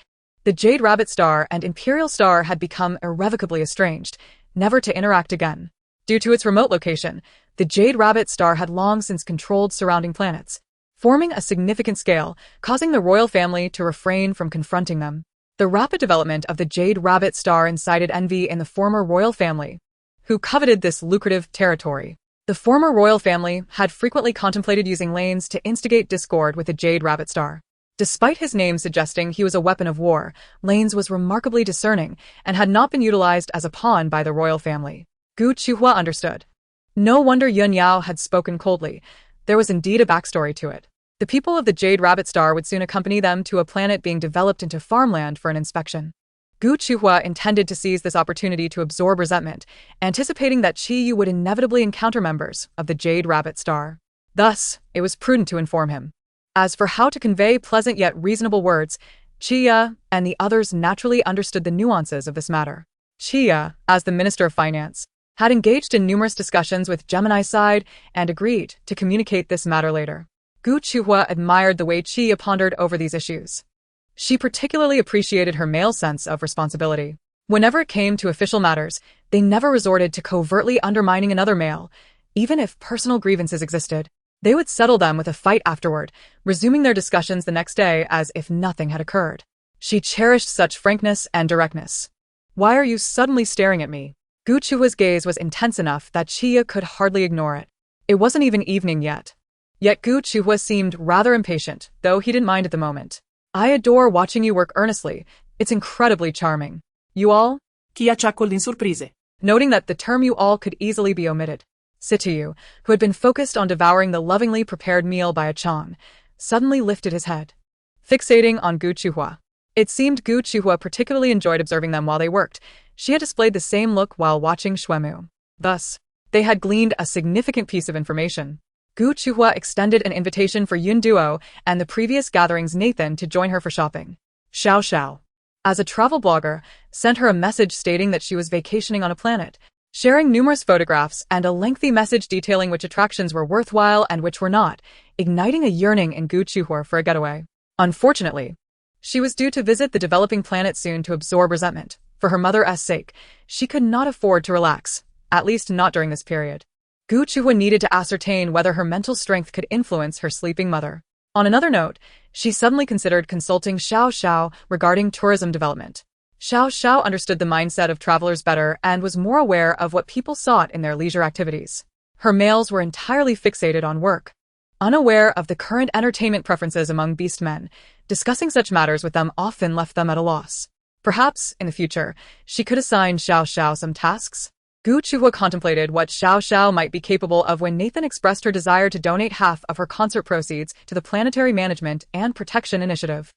S1: the Jade Rabbit Star and Imperial Star had become irrevocably estranged, never to interact again. Due to its remote location, the Jade Rabbit Star had long since controlled surrounding planets, forming a significant scale, causing the royal family to refrain from confronting them. The rapid development of the Jade Rabbit Star incited envy in the former royal family, who coveted this lucrative territory. The former royal family had frequently contemplated using Lanes to instigate discord with the Jade Rabbit Star. Despite his name suggesting he was a weapon of war, Lanes was remarkably discerning and had not been utilized as a pawn by the royal family. Gu Chuhua understood. No wonder Yun Yao had spoken coldly. There was indeed a backstory to it. The people of the Jade Rabbit Star would soon accompany them to a planet being developed into farmland for an inspection. Gu Chuhua intended to seize this opportunity to absorb resentment, anticipating that Chi Yu would inevitably encounter members of the Jade Rabbit Star. Thus, it was prudent to inform him. As for how to convey pleasant yet reasonable words, Chia and the others naturally understood the nuances of this matter. Chia, as the Minister of Finance, had engaged in numerous discussions with Gemini's side and agreed to communicate this matter later. Gu Chuhua admired the way Chia pondered over these issues. She particularly appreciated her male sense of responsibility. Whenever it came to official matters, they never resorted to covertly undermining another male. Even if personal grievances existed, they would settle them with a fight afterward, resuming their discussions the next day as if nothing had occurred. She cherished such frankness and directness. "Why are you suddenly staring at me?" Gu Chuhua's gaze was intense enough that Chia could hardly ignore it. It wasn't even evening yet. Yet Gu Chuhua seemed rather impatient, though he didn't mind at the moment. "I adore watching you work earnestly. It's incredibly charming. You all?"
S2: Chia chuckled in surprise.
S1: Noting that the term "you all" could easily be omitted. Sitiyu, who had been focused on devouring the lovingly prepared meal by a Chang, suddenly lifted his head, fixating on Gu Chuhua. It seemed Gu Chuhua particularly enjoyed observing them while they worked. She had displayed the same look while watching Xuemu. Thus, they had gleaned a significant piece of information. Gu Chuhua extended an invitation for Yun Duo and the previous gatherings Nathan to join her for shopping. Xiao Xiao, as a travel blogger, sent her a message stating that she was vacationing on a planet, sharing numerous photographs and a lengthy message detailing which attractions were worthwhile and which were not, igniting a yearning in Gu Chuhua for a getaway. Unfortunately, she was due to visit the developing planet soon to absorb resentment. For her mother's sake, she could not afford to relax, at least not during this period. Gu Chuhua needed to ascertain whether her mental strength could influence her sleeping mother. On another note, she suddenly considered consulting Xiao Xiao regarding tourism development. Xiao Xiao understood the mindset of travelers better and was more aware of what people sought in their leisure activities. Her males were entirely fixated on work. Unaware of the current entertainment preferences among beast men, discussing such matters with them often left them at a loss. Perhaps, in the future, she could assign Xiao Xiao some tasks. Gu Chuhua contemplated what Xiao Xiao might be capable of when Nathan expressed her desire to donate half of her concert proceeds to the Planetary Management and Protection Initiative.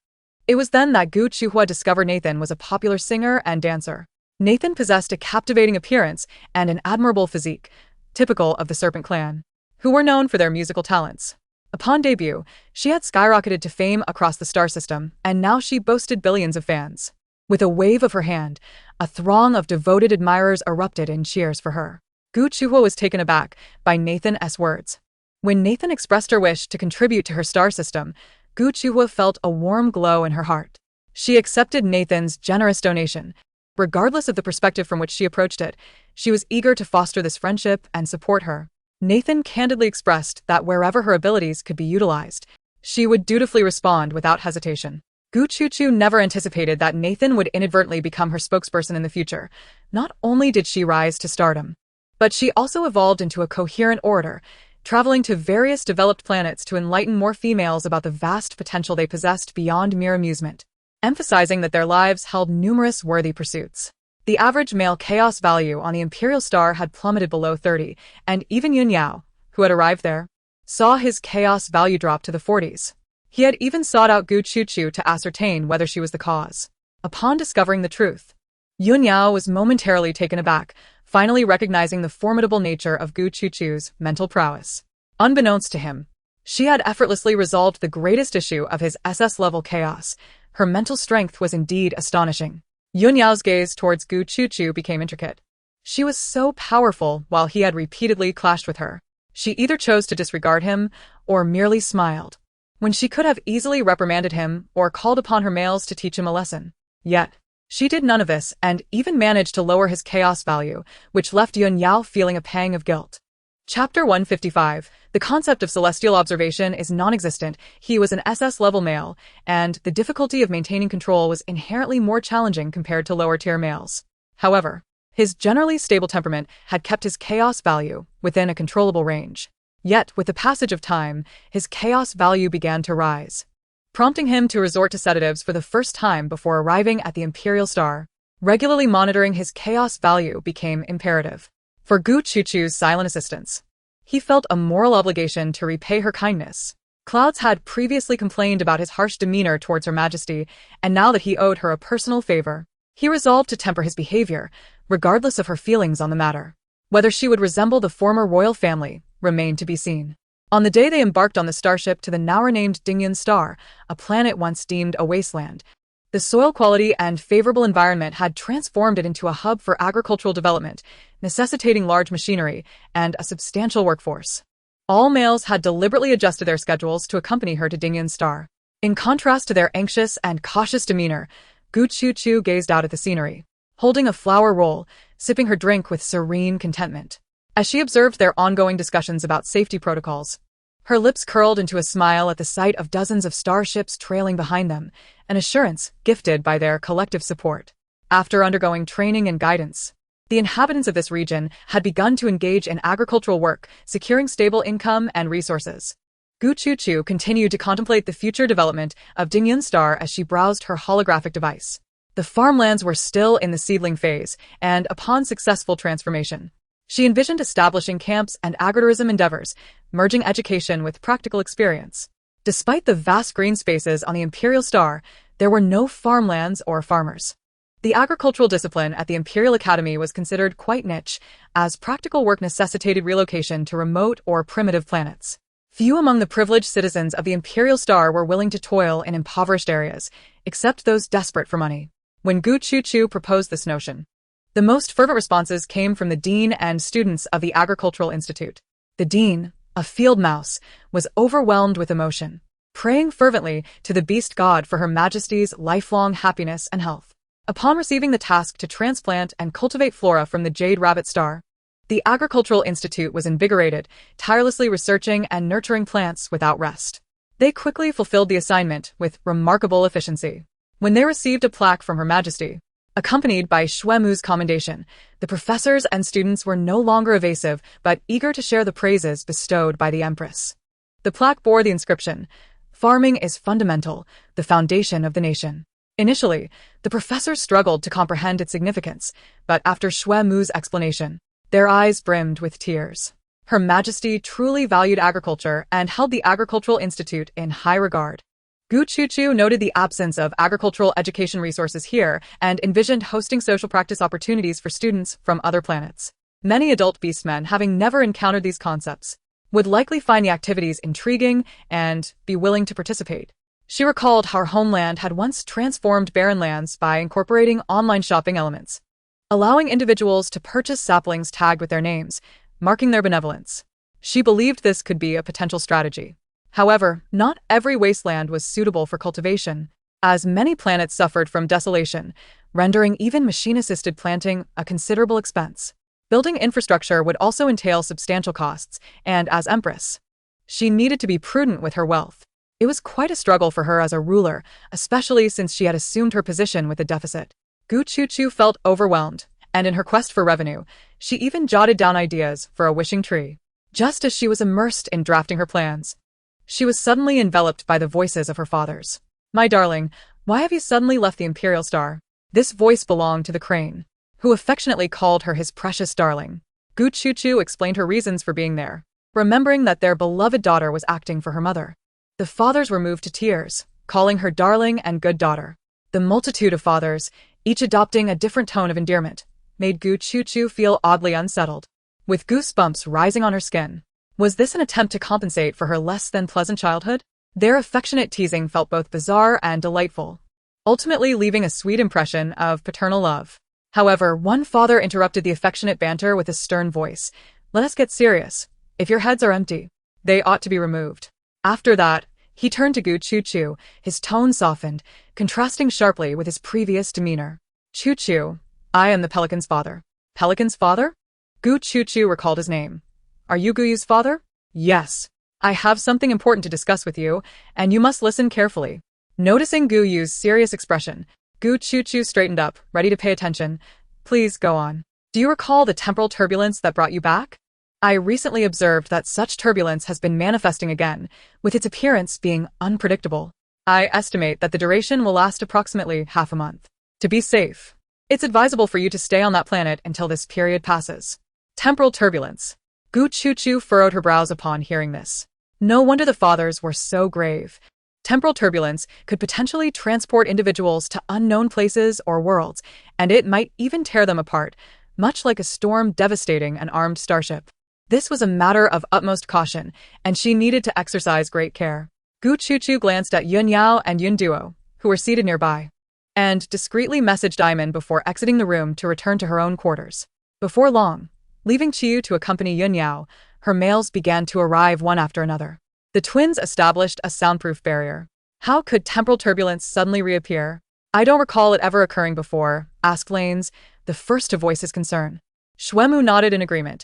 S1: It was then that Gu Chuhua discovered Nathan was a popular singer and dancer. Nathan possessed a captivating appearance and an admirable physique, typical of the Serpent Clan, who were known for their musical talents. Upon debut, she had skyrocketed to fame across the star system, and now she boasted billions of fans. With a wave of her hand, a throng of devoted admirers erupted in cheers for her. Gu Chuhua was taken aback by Nathan's words. When Nathan expressed her wish to contribute to her star system, Gu Chuhua felt a warm glow in her heart. She accepted Nathan's generous donation. Regardless of the perspective from which she approached it, she was eager to foster this friendship and support her. Nathan candidly expressed that wherever her abilities could be utilized, she would dutifully respond without hesitation. Gu Chuchu never anticipated that Nathan would inadvertently become her spokesperson in the future. Not only did she rise to stardom, but she also evolved into a coherent orator, traveling to various developed planets to enlighten more females about the vast potential they possessed beyond mere amusement, emphasizing that their lives held numerous worthy pursuits. The average male chaos value on the Imperial Star had plummeted below 30, and even Yun Yao, who had arrived there, saw his chaos value drop to the 40s. He had even sought out Gu Chuchu to ascertain whether she was the cause. Upon discovering the truth, Yun Yao was momentarily taken aback, finally recognizing the formidable nature of Gu Chuchu's mental prowess. Unbeknownst to him, she had effortlessly resolved the greatest issue of his SS-level chaos. Her mental strength was indeed astonishing. Yun Yao's gaze towards Gu Chuchu became intricate. She was so powerful while he had repeatedly clashed with her. She either chose to disregard him or merely smiled, when she could have easily reprimanded him or called upon her males to teach him a lesson. Yet, she did none of this and even managed to lower his chaos value, which left Yun Yao feeling a pang of guilt. Chapter 155. The concept of celestial observation is non-existent. He was an SS-level male, and the difficulty of maintaining control was inherently more challenging compared to lower-tier males. However, his generally stable temperament had kept his chaos value within a controllable range. Yet, with the passage of time, his chaos value began to rise, prompting him to resort to sedatives for the first time before arriving at the Imperial Star. Regularly monitoring his chaos value became imperative for Gu Chuchu's silent assistance. He felt a moral obligation to repay her kindness. Clouds had previously complained about his harsh demeanor towards Her Majesty, and now that he owed her a personal favor, he resolved to temper his behavior, regardless of her feelings on the matter. Whether she would resemble the former royal family remained to be seen. On the day they embarked on the starship to the now-renamed Dingyun Star, a planet once deemed a wasteland, the soil quality and favorable environment had transformed it into a hub for agricultural development, necessitating large machinery and a substantial workforce. All males had deliberately adjusted their schedules to accompany her to Dingyun Star. In contrast to their anxious and cautious demeanor, Gu Chuchu gazed out at the scenery, holding a flower roll, sipping her drink with serene contentment. As she observed their ongoing discussions about safety protocols, her lips curled into a smile at the sight of dozens of starships trailing behind them, an assurance gifted by their collective support. After undergoing training and guidance, the inhabitants of this region had begun to engage in agricultural work, securing stable income and resources. Gu Chuchu continued to contemplate the future development of Dingyun Star as she browsed her holographic device. The farmlands were still in the seedling phase, and upon successful transformation, she envisioned establishing camps and agritourism endeavors, merging education with practical experience. Despite the vast green spaces on the Imperial Star, there were no farmlands or farmers. The agricultural discipline at the Imperial Academy was considered quite niche, as practical work necessitated relocation to remote or primitive planets. Few among the privileged citizens of the Imperial Star were willing to toil in impoverished areas, except those desperate for money. When Gu Chuchu proposed this notion, the most fervent responses came from the dean and students of the Agricultural Institute. The dean, a field mouse, was overwhelmed with emotion, praying fervently to the beast god for Her Majesty's lifelong happiness and health. Upon receiving the task to transplant and cultivate flora from the Jade Rabbit Star, the Agricultural Institute was invigorated, tirelessly researching and nurturing plants without rest. They quickly fulfilled the assignment with remarkable efficiency. When they received a plaque from Her Majesty, accompanied by Shuemu's commendation, the professors and students were no longer evasive but eager to share the praises bestowed by the Empress. The plaque bore the inscription, "Farming is fundamental, the foundation of the nation." Initially, the professors struggled to comprehend its significance, but after Shuemu's explanation, their eyes brimmed with tears. Her Majesty truly valued agriculture and held the Agricultural Institute in high regard. Gu Chuchu noted the absence of agricultural education resources here and envisioned hosting social practice opportunities for students from other planets. Many adult beastmen, having never encountered these concepts, would likely find the activities intriguing and be willing to participate. She recalled how her homeland had once transformed barren lands by incorporating online shopping elements, allowing individuals to purchase saplings tagged with their names, marking their benevolence. She believed this could be a potential strategy. However, not every wasteland was suitable for cultivation, as many planets suffered from desolation, rendering even machine-assisted planting a considerable expense. Building infrastructure would also entail substantial costs, and as Empress, she needed to be prudent with her wealth. It was quite a struggle for her as a ruler, especially since she had assumed her position with a deficit. Gu Chuchu felt overwhelmed, and in her quest for revenue, she even jotted down ideas for a wishing tree. Just as she was immersed in drafting her plans, she was suddenly enveloped by the voices of her fathers. "My darling, why have you suddenly left the Imperial Star?" This voice belonged to the crane, who affectionately called her his precious darling. Gu Chuchu explained her reasons for being there, remembering that their beloved daughter was acting for her mother. The fathers were moved to tears, calling her darling and good daughter. The multitude of fathers, each adopting a different tone of endearment, made Gu Chu feel oddly unsettled, with goosebumps rising on her skin. Was this an attempt to compensate for her less than pleasant childhood? Their affectionate teasing felt both bizarre and delightful, ultimately leaving a sweet impression of paternal love. However, one father interrupted the affectionate banter with a stern voice. "Let us get serious. If your heads are empty, they ought to be removed." After that, he turned to Gu Chu, his tone softened, contrasting sharply with his previous demeanor. "Chu, I am the pelican's father." "Pelican's father?" Gu Chu recalled his name. "Are you Guyu's father?" "Yes. I have something important to discuss with you, and you must listen carefully." Noticing Guyu's serious expression, Gu Chu straightened up, ready to pay attention. "Please go on. Do you recall the temporal turbulence that brought you back?" "I recently observed that such turbulence has been manifesting again, with its appearance being unpredictable. I estimate that the duration will last approximately half a month. To be safe, it's advisable for you to stay on that planet until this period passes." Temporal turbulence. Gu Chu furrowed her brows upon hearing this. No wonder the fathers were so grave. Temporal turbulence could potentially transport individuals to unknown places or worlds, and it might even tear them apart, much like a storm devastating an armed starship. This was a matter of utmost caution, and she needed to exercise great care. Gu Chu glanced at Yun Yao and Yun Duo, who were seated nearby, and discreetly messaged Diamond before exiting the room to return to her own quarters. Before long, leaving Chiyu to accompany Yun Yao, her mails began to arrive one after another. The twins established a soundproof barrier. How could temporal turbulence suddenly reappear? "I don't recall it ever occurring before," asked Lanes, the first to voice his concern. Shuemu nodded in agreement.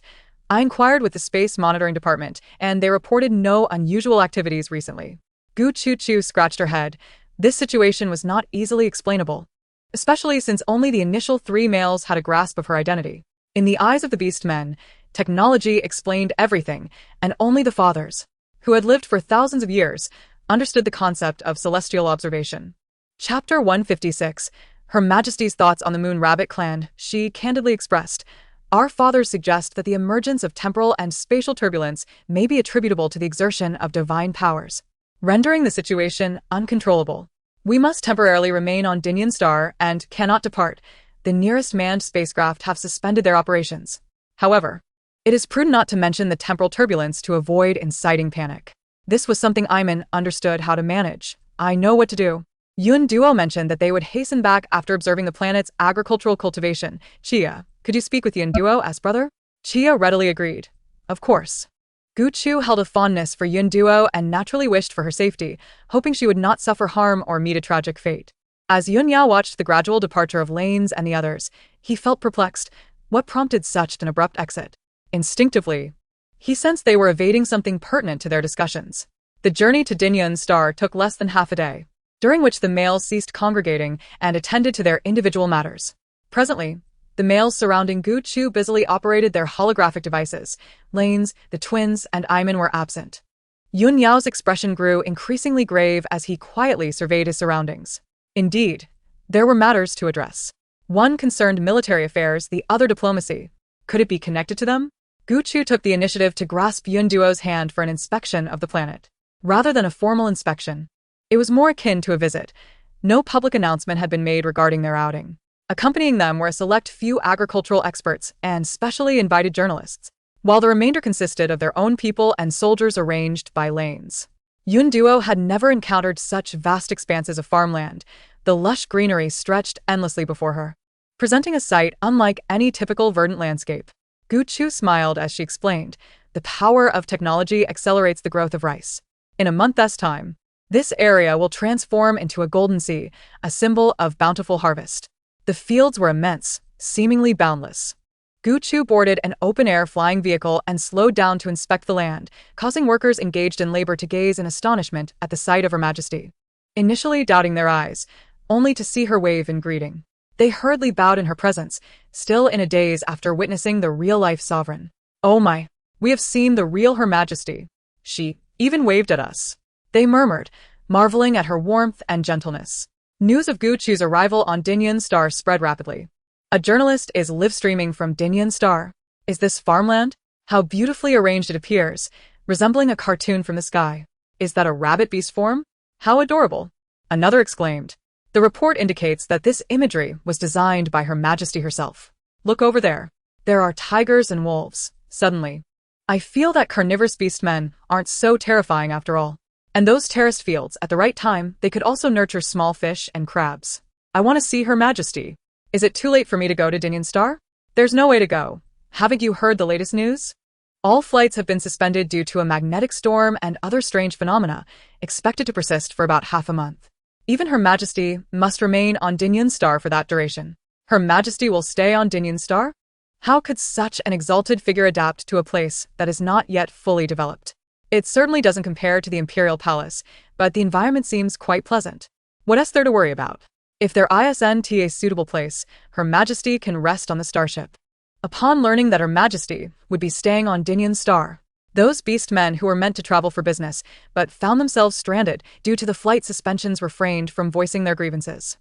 S1: "I inquired with the Space Monitoring Department, and they reported no unusual activities recently." Gu Chu scratched her head. This situation was not easily explainable, especially since only the initial 3 males had a grasp of her identity. In the eyes of the beast men, technology explained everything, and only the fathers, who had lived for thousands of years, understood the concept of celestial observation. Chapter 156. Her Majesty's thoughts on the Moon Rabbit clan. She candidly expressed, "Our fathers suggest that the emergence of temporal and spatial turbulence may be attributable to the exertion of divine powers, rendering the situation uncontrollable. We must temporarily remain on Dinyan Star and cannot depart. The nearest manned spacecraft have suspended their operations. However, it is prudent not to mention the temporal turbulence to avoid inciting panic." This was something Iman understood how to manage. "I know what to do." Yun Duo mentioned that they would hasten back after observing the planet's agricultural cultivation. "Chia, could you speak with Yun Duo as brother?" Chia readily agreed. Of course. Gu Chu held a fondness for Yun Duo and naturally wished for her safety, hoping she would not suffer harm or meet a tragic fate. As Yun Yao watched the gradual departure of Lanes and the others, he felt perplexed. What prompted such an abrupt exit? Instinctively, he sensed they were evading something pertinent to their discussions. The journey to Dinyan Star took less than half a day, during which the males ceased congregating and attended to their individual matters. Presently, the males surrounding Gu Chu busily operated their holographic devices. Lanes, the twins, and Iman were absent. Yun Yao's expression grew increasingly grave as he quietly surveyed his surroundings. Indeed, there were matters to address. One concerned military affairs, the other diplomacy. Could it be connected to them? Gu Chu took the initiative to grasp Yun Duo's hand for an inspection of the planet. Rather than a formal inspection, it was more akin to a visit. No public announcement had been made regarding their outing. Accompanying them were a select few agricultural experts and specially invited journalists, while the remainder consisted of their own people and soldiers arranged by lanes. Yun Duo had never encountered such vast expanses of farmland. The lush greenery stretched endlessly before her, presenting a sight unlike any typical verdant landscape. Gu Chu smiled as she explained, "The power of technology accelerates the growth of rice. In a month's time, this area will transform into a golden sea, a symbol of bountiful harvest." The fields were immense, seemingly boundless. Gu Chu boarded an open-air flying vehicle and slowed down to inspect the land, causing workers engaged in labor to gaze in astonishment at the sight of Her Majesty, initially doubting their eyes, only to see her wave in greeting. They hurriedly bowed in her presence, still in a daze after witnessing the real-life sovereign. "Oh my, we have seen the real Her Majesty. She even waved at us," they murmured, marveling at her warmth and gentleness. News of Gu Chu's arrival on Dinyan Star spread rapidly. "A journalist is live-streaming from Dinyan Star. Is this farmland? How beautifully arranged it appears, resembling a cartoon from the sky. Is that a rabbit beast form? How adorable," another exclaimed. The report indicates that this imagery was designed by Her Majesty herself. Look over there. There are tigers and wolves. Suddenly, I feel that carnivorous beastmen aren't so terrifying after all. And those terraced fields, at the right time, they could also nurture small fish and crabs. I want to see Her Majesty. Is it too late for me to go to Dinyan Star? There's no way to go. Haven't you heard the latest news? All flights have been suspended due to a magnetic storm and other strange phenomena, expected to persist for about half a month. Even Her Majesty must remain on Dinyan Star for that duration. Her Majesty will stay on Dinyan Star? How could such an exalted figure adapt to a place that is not yet fully developed? It certainly doesn't compare to the Imperial Palace, but the environment seems quite pleasant. What is there to worry about? If there isn't a suitable place, Her Majesty can rest on the starship. Upon learning that Her Majesty would be staying on Dinyan Star, those beastmen who were meant to travel for business but found themselves stranded due to the flight suspensions refrained from voicing their grievances.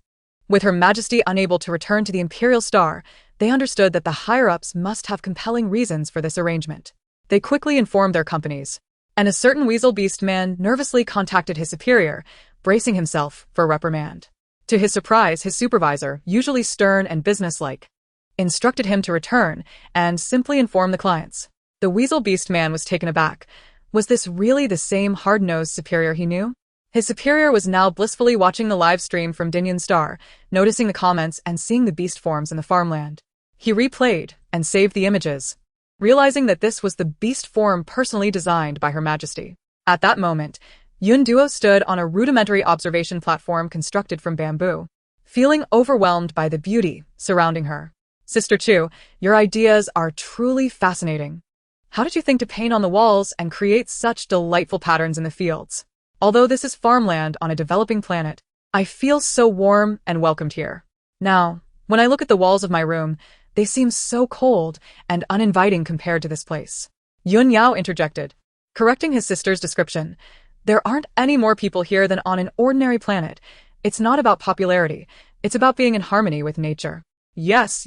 S1: With Her Majesty unable to return to the Imperial Star, they understood that the higher-ups must have compelling reasons for this arrangement. They quickly informed their companies, and a certain weasel beast man nervously contacted his superior, bracing himself for reprimand. To his surprise, his supervisor, usually stern and businesslike, instructed him to return and simply inform the clients. The weasel beast man was taken aback. Was this really the same hard-nosed superior he knew? His superior was now blissfully watching the live stream from Dinyan Star, noticing the comments and seeing the beast forms in the farmland. He replayed and saved the images, realizing that this was the beast form personally designed by Her Majesty. At that moment, Yun Duo stood on a rudimentary observation platform constructed from bamboo, feeling overwhelmed by the beauty surrounding her. Sister Chu, your ideas are truly fascinating. How did you think to paint on the walls and create such delightful patterns in the fields? Although this is farmland on a developing planet, I feel so warm and welcomed here. Now, when I look at the walls of my room, they seem so cold and uninviting compared to this place. Yun Yao interjected, correcting his sister's description. There aren't any more people here than on an ordinary planet. It's not about popularity. It's about being in harmony with nature. Yes.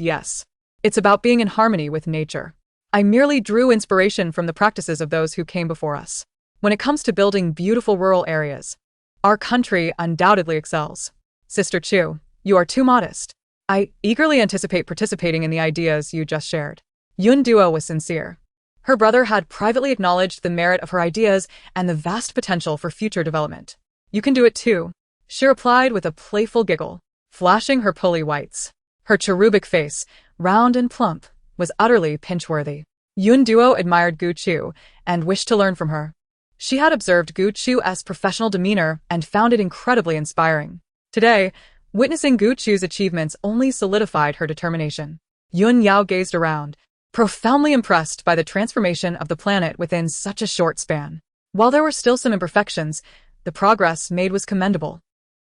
S1: It's about being in harmony with nature. I merely drew inspiration from the practices of those who came before us. When it comes to building beautiful rural areas, our country undoubtedly excels. Sister Chu, you are too modest. I eagerly anticipate participating in the ideas you just shared. Yun Duo was sincere. Her brother had privately acknowledged the merit of her ideas and the vast potential for future development. You can do it too, she replied with a playful giggle, flashing her pearly whites. Her cherubic face, round and plump, was utterly pinch-worthy. Yun Duo admired Gu Chu and wished to learn from her. She had observed Gu Chu's professional demeanor and found it incredibly inspiring. Today, witnessing Gu Chu's achievements only solidified her determination. Yun Yao gazed around, profoundly impressed by the transformation of the planet within such a short span. While there were still some imperfections, the progress made was commendable.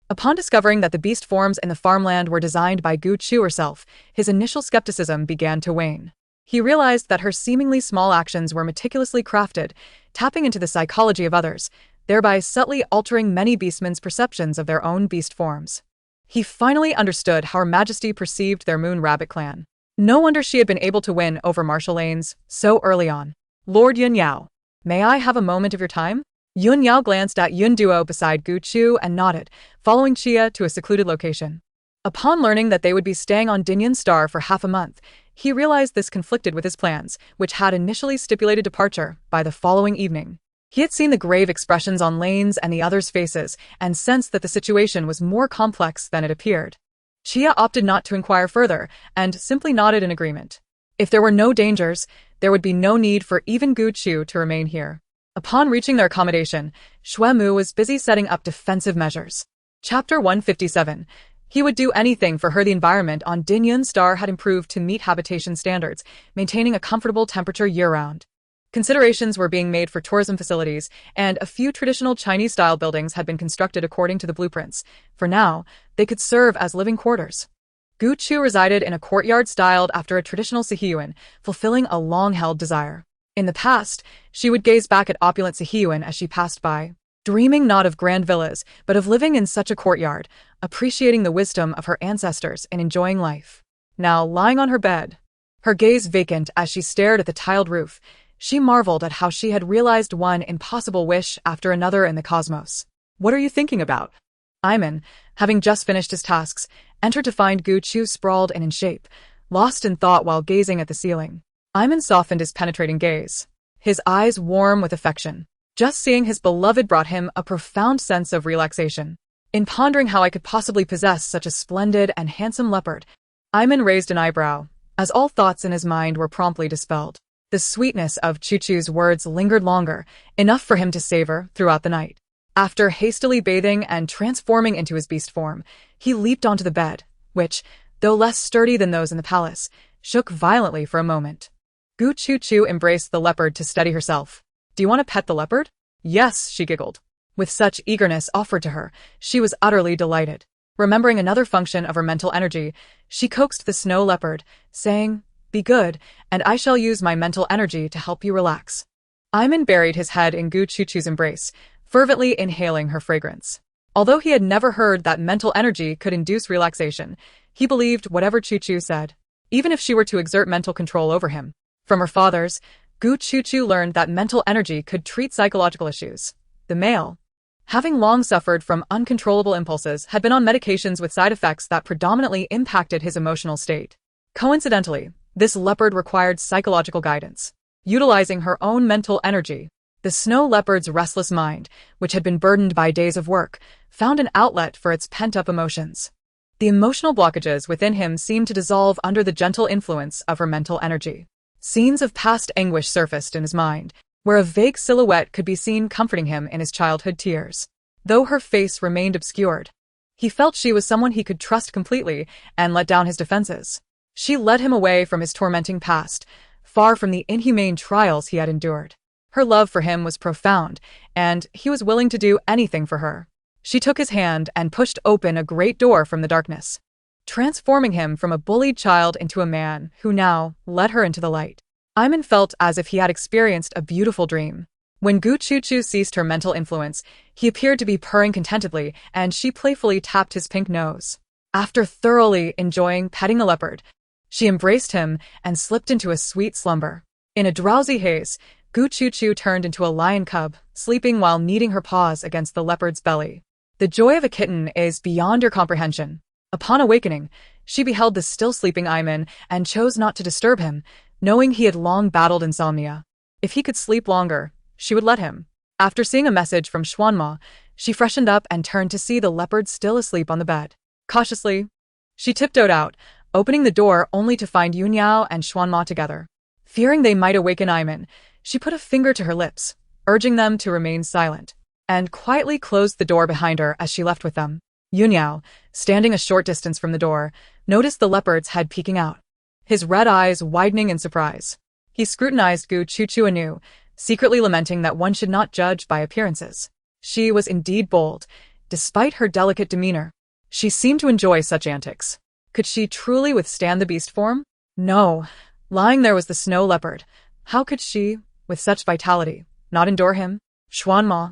S1: Upon discovering that the beast forms in the farmland were designed by Gu Chu herself, his initial skepticism began to wane. He realized that her seemingly small actions were meticulously crafted, tapping into the psychology of others, thereby subtly altering many beastmen's perceptions of their own beast forms. He finally understood how Her Majesty perceived their Moon Rabbit clan. No wonder she had been able to win over Marshal lanes so early on. Lord Yun Yao, may I have a moment of your time? Yun Yao glanced at Yun Duo beside Gu Chu and nodded, following Chia to a secluded location. Upon learning that they would be staying on Dinyan Star for half a month, he realized this conflicted with his plans, which had initially stipulated departure by the following evening. He had seen the grave expressions on Lane's and the others' faces and sensed that the situation was more complex than it appeared. Chia opted not to inquire further and simply nodded in agreement. If there were no dangers, there would be no need for even Gu Chu to remain here. Upon reaching their accommodation, Xue Mu was busy setting up defensive measures. Chapter 157. He would do anything for her. The environment on Dinyan Star had improved to meet habitation standards, maintaining a comfortable temperature year-round. Considerations were being made for tourism facilities, and a few traditional Chinese-style buildings had been constructed according to the blueprints. For now, they could serve as living quarters. Gu Chu resided in a courtyard styled after a traditional Sihiyuan, fulfilling a long-held desire. In the past, she would gaze back at opulent Sihiyuan as she passed by, dreaming not of grand villas, but of living in such a courtyard, appreciating the wisdom of her ancestors and enjoying life. Now, lying on her bed, her gaze vacant as she stared at the tiled roof, she marveled at how she had realized one impossible wish after another in the cosmos. What are you thinking about? Iman, having just finished his tasks, entered to find Gu Chu sprawled and in shape, lost in thought while gazing at the ceiling. Iman softened his penetrating gaze, his eyes warm with affection. Just seeing his beloved brought him a profound sense of relaxation. In pondering how I could possibly possess such a splendid and handsome leopard, Iman raised an eyebrow, as all thoughts in his mind were promptly dispelled. The sweetness of Choo-Choo's words lingered longer, enough for him to savor throughout the night. After hastily bathing and transforming into his beast form, he leaped onto the bed, which, though less sturdy than those in the palace, shook violently for a moment. Gu Choo-Choo embraced the leopard to steady herself. "Do you want to pet the leopard?" "Yes," she giggled. With such eagerness offered to her, she was utterly delighted. Remembering another function of her mental energy, she coaxed the snow leopard, saying, "Be good, and I shall use my mental energy to help you relax." Iman buried his head in Gu Choo-Choo's embrace, fervently inhaling her fragrance. Although he had never heard that mental energy could induce relaxation, he believed whatever Choo-Choo said, even if she were to exert mental control over him. From her fathers, Gu Choo-Choo learned that mental energy could treat psychological issues. The male, having long suffered from uncontrollable impulses, had been on medications with side effects that predominantly impacted his emotional state. Coincidentally, this leopard required psychological guidance. Utilizing her own mental energy, the snow leopard's restless mind, which had been burdened by days of work, found an outlet for its pent-up emotions. The emotional blockages within him seemed to dissolve under the gentle influence of her mental energy. Scenes of past anguish surfaced in his mind, where a vague silhouette could be seen comforting him in his childhood tears. Though her face remained obscured, he felt she was someone he could trust completely and let down his defenses. She led him away from his tormenting past, far from the inhumane trials he had endured. Her love for him was profound, and he was willing to do anything for her. She took his hand and pushed open a great door from the darkness, transforming him from a bullied child into a man who now led her into the light. Iman felt as if he had experienced a beautiful dream. When Gu Choo-Choo ceased her mental influence, he appeared to be purring contentedly, and she playfully tapped his pink nose. After thoroughly enjoying petting the leopard, she embraced him and slipped into a sweet slumber. In a drowsy haze, Gu Choo-Choo turned into a lion cub, sleeping while kneading her paws against the leopard's belly. The joy of a kitten is beyond your comprehension. Upon awakening, she beheld the still sleeping Iman and chose not to disturb him, knowing he had long battled insomnia. If he could sleep longer, she would let him. After seeing a message from Xuanma, she freshened up and turned to see the leopard still asleep on the bed. Cautiously, she tiptoed out, opening the door only to find Yunyao and Xuanma together. Fearing they might awaken Iman, she put a finger to her lips, urging them to remain silent, and quietly closed the door behind her as she left with them. Yunyao, standing a short distance from the door, noticed the leopard's head peeking out, his red eyes widening in surprise. He scrutinized Gu Choo-Choo anew, secretly lamenting that one should not judge by appearances. She was indeed bold, despite her delicate demeanor. She seemed to enjoy such antics. Could she truly withstand the beast form? No. Lying there was the snow leopard. How could she, with such vitality, not endure him? Xuanma,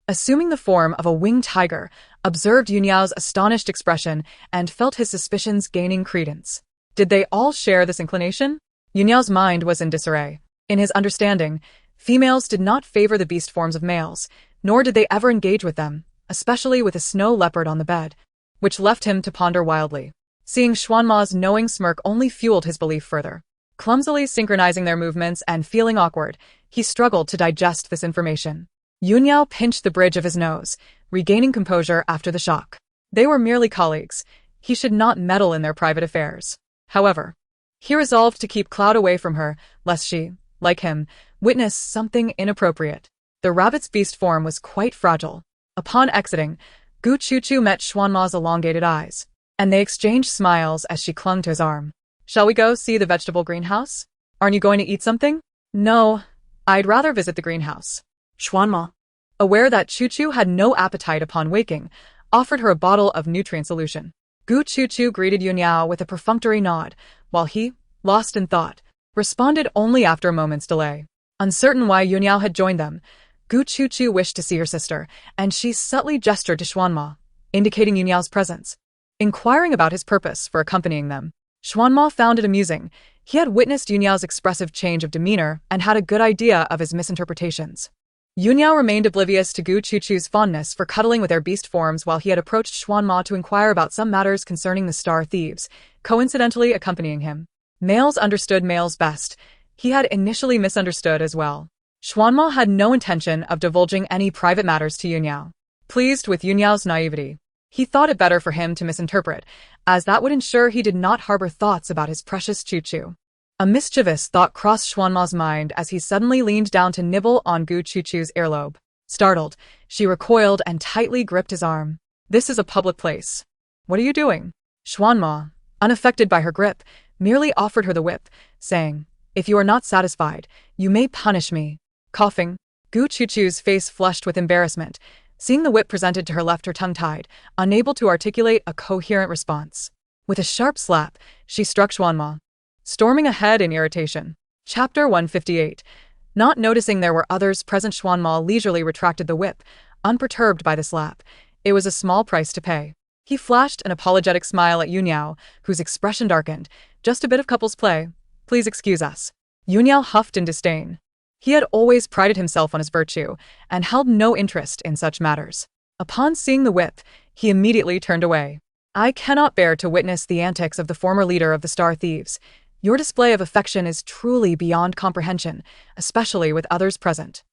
S1: assuming the form of a winged tiger, observed Yunyao's astonished expression and felt his suspicions gaining credence. Did they all share this inclination? Yunyao's mind was in disarray. In his understanding, females did not favor the beast forms of males, nor did they ever engage with them, especially with a snow leopard on the bed, which left him to ponder wildly. Seeing Xuanma's knowing smirk only fueled his belief further. Clumsily synchronizing their movements and feeling awkward, he struggled to digest this information. Yunyao pinched the bridge of his nose, regaining composure after the shock. They were merely colleagues. He should not meddle in their private affairs. However, he resolved to keep Cloud away from her, lest she, like him, witness something inappropriate. The rabbit's beast form was quite fragile. Upon exiting, Gu Choo-Choo met Xuanma's elongated eyes, and they exchanged smiles as she clung to his arm. Shall we go see the vegetable greenhouse? Aren't you going to eat something? No, I'd rather visit the greenhouse.
S2: Xuanma,
S1: aware that Choo-Choo had no appetite upon waking, offered her a bottle of nutrient solution. Gu Choo-Choo greeted Yunyao with a perfunctory nod, while he, lost in thought, responded only after a moment's delay. Uncertain why Yunyao had joined them, Gu Choo-Choo wished to see her sister, and she subtly gestured to Xuanma, indicating Yunyao's presence. Inquiring about his purpose for accompanying them, Xuanma found it amusing. He had witnessed Yunyao's expressive change of demeanor and had a good idea of his misinterpretations. Yunyao remained oblivious to Gu Choo-Choo's fondness for cuddling with their beast forms while he had approached Xuanma to inquire about some matters concerning the Star Thieves, coincidentally accompanying him. Males understood males best. He had initially misunderstood as well. Xuanma had no intention of divulging any private matters to Yunyao. Pleased with Yunyao's naivety, he thought it better for him to misinterpret, as that would ensure he did not harbor thoughts about his precious Chu-Chu. A mischievous thought crossed Xuanma's mind as he suddenly leaned down to nibble on Gu Chu-Chu's earlobe. Startled, she recoiled and tightly gripped his arm. This is a public place. What are you doing? Xuanma, unaffected by her grip, merely offered her the whip, saying, If you are not satisfied, you may punish me. Coughing, Gu Chu-Chu's face flushed with embarrassment. Seeing the whip presented to her left her tongue-tied, unable to articulate a coherent response. With a sharp slap, she struck Xuanma, storming ahead in irritation. Chapter 158. Not noticing there were others present, Xuanma leisurely retracted the whip, unperturbed by the slap. It was a small price to pay. He flashed an apologetic smile at Yunyao, whose expression darkened. Just a bit of couple's play. Please excuse us. Yunyao huffed in disdain. He had always prided himself on his virtue, and held no interest in such matters. Upon seeing the whip, he immediately turned away. I cannot bear to witness the antics of the former leader of the Star Thieves. Your display of affection is truly beyond comprehension, especially with others present.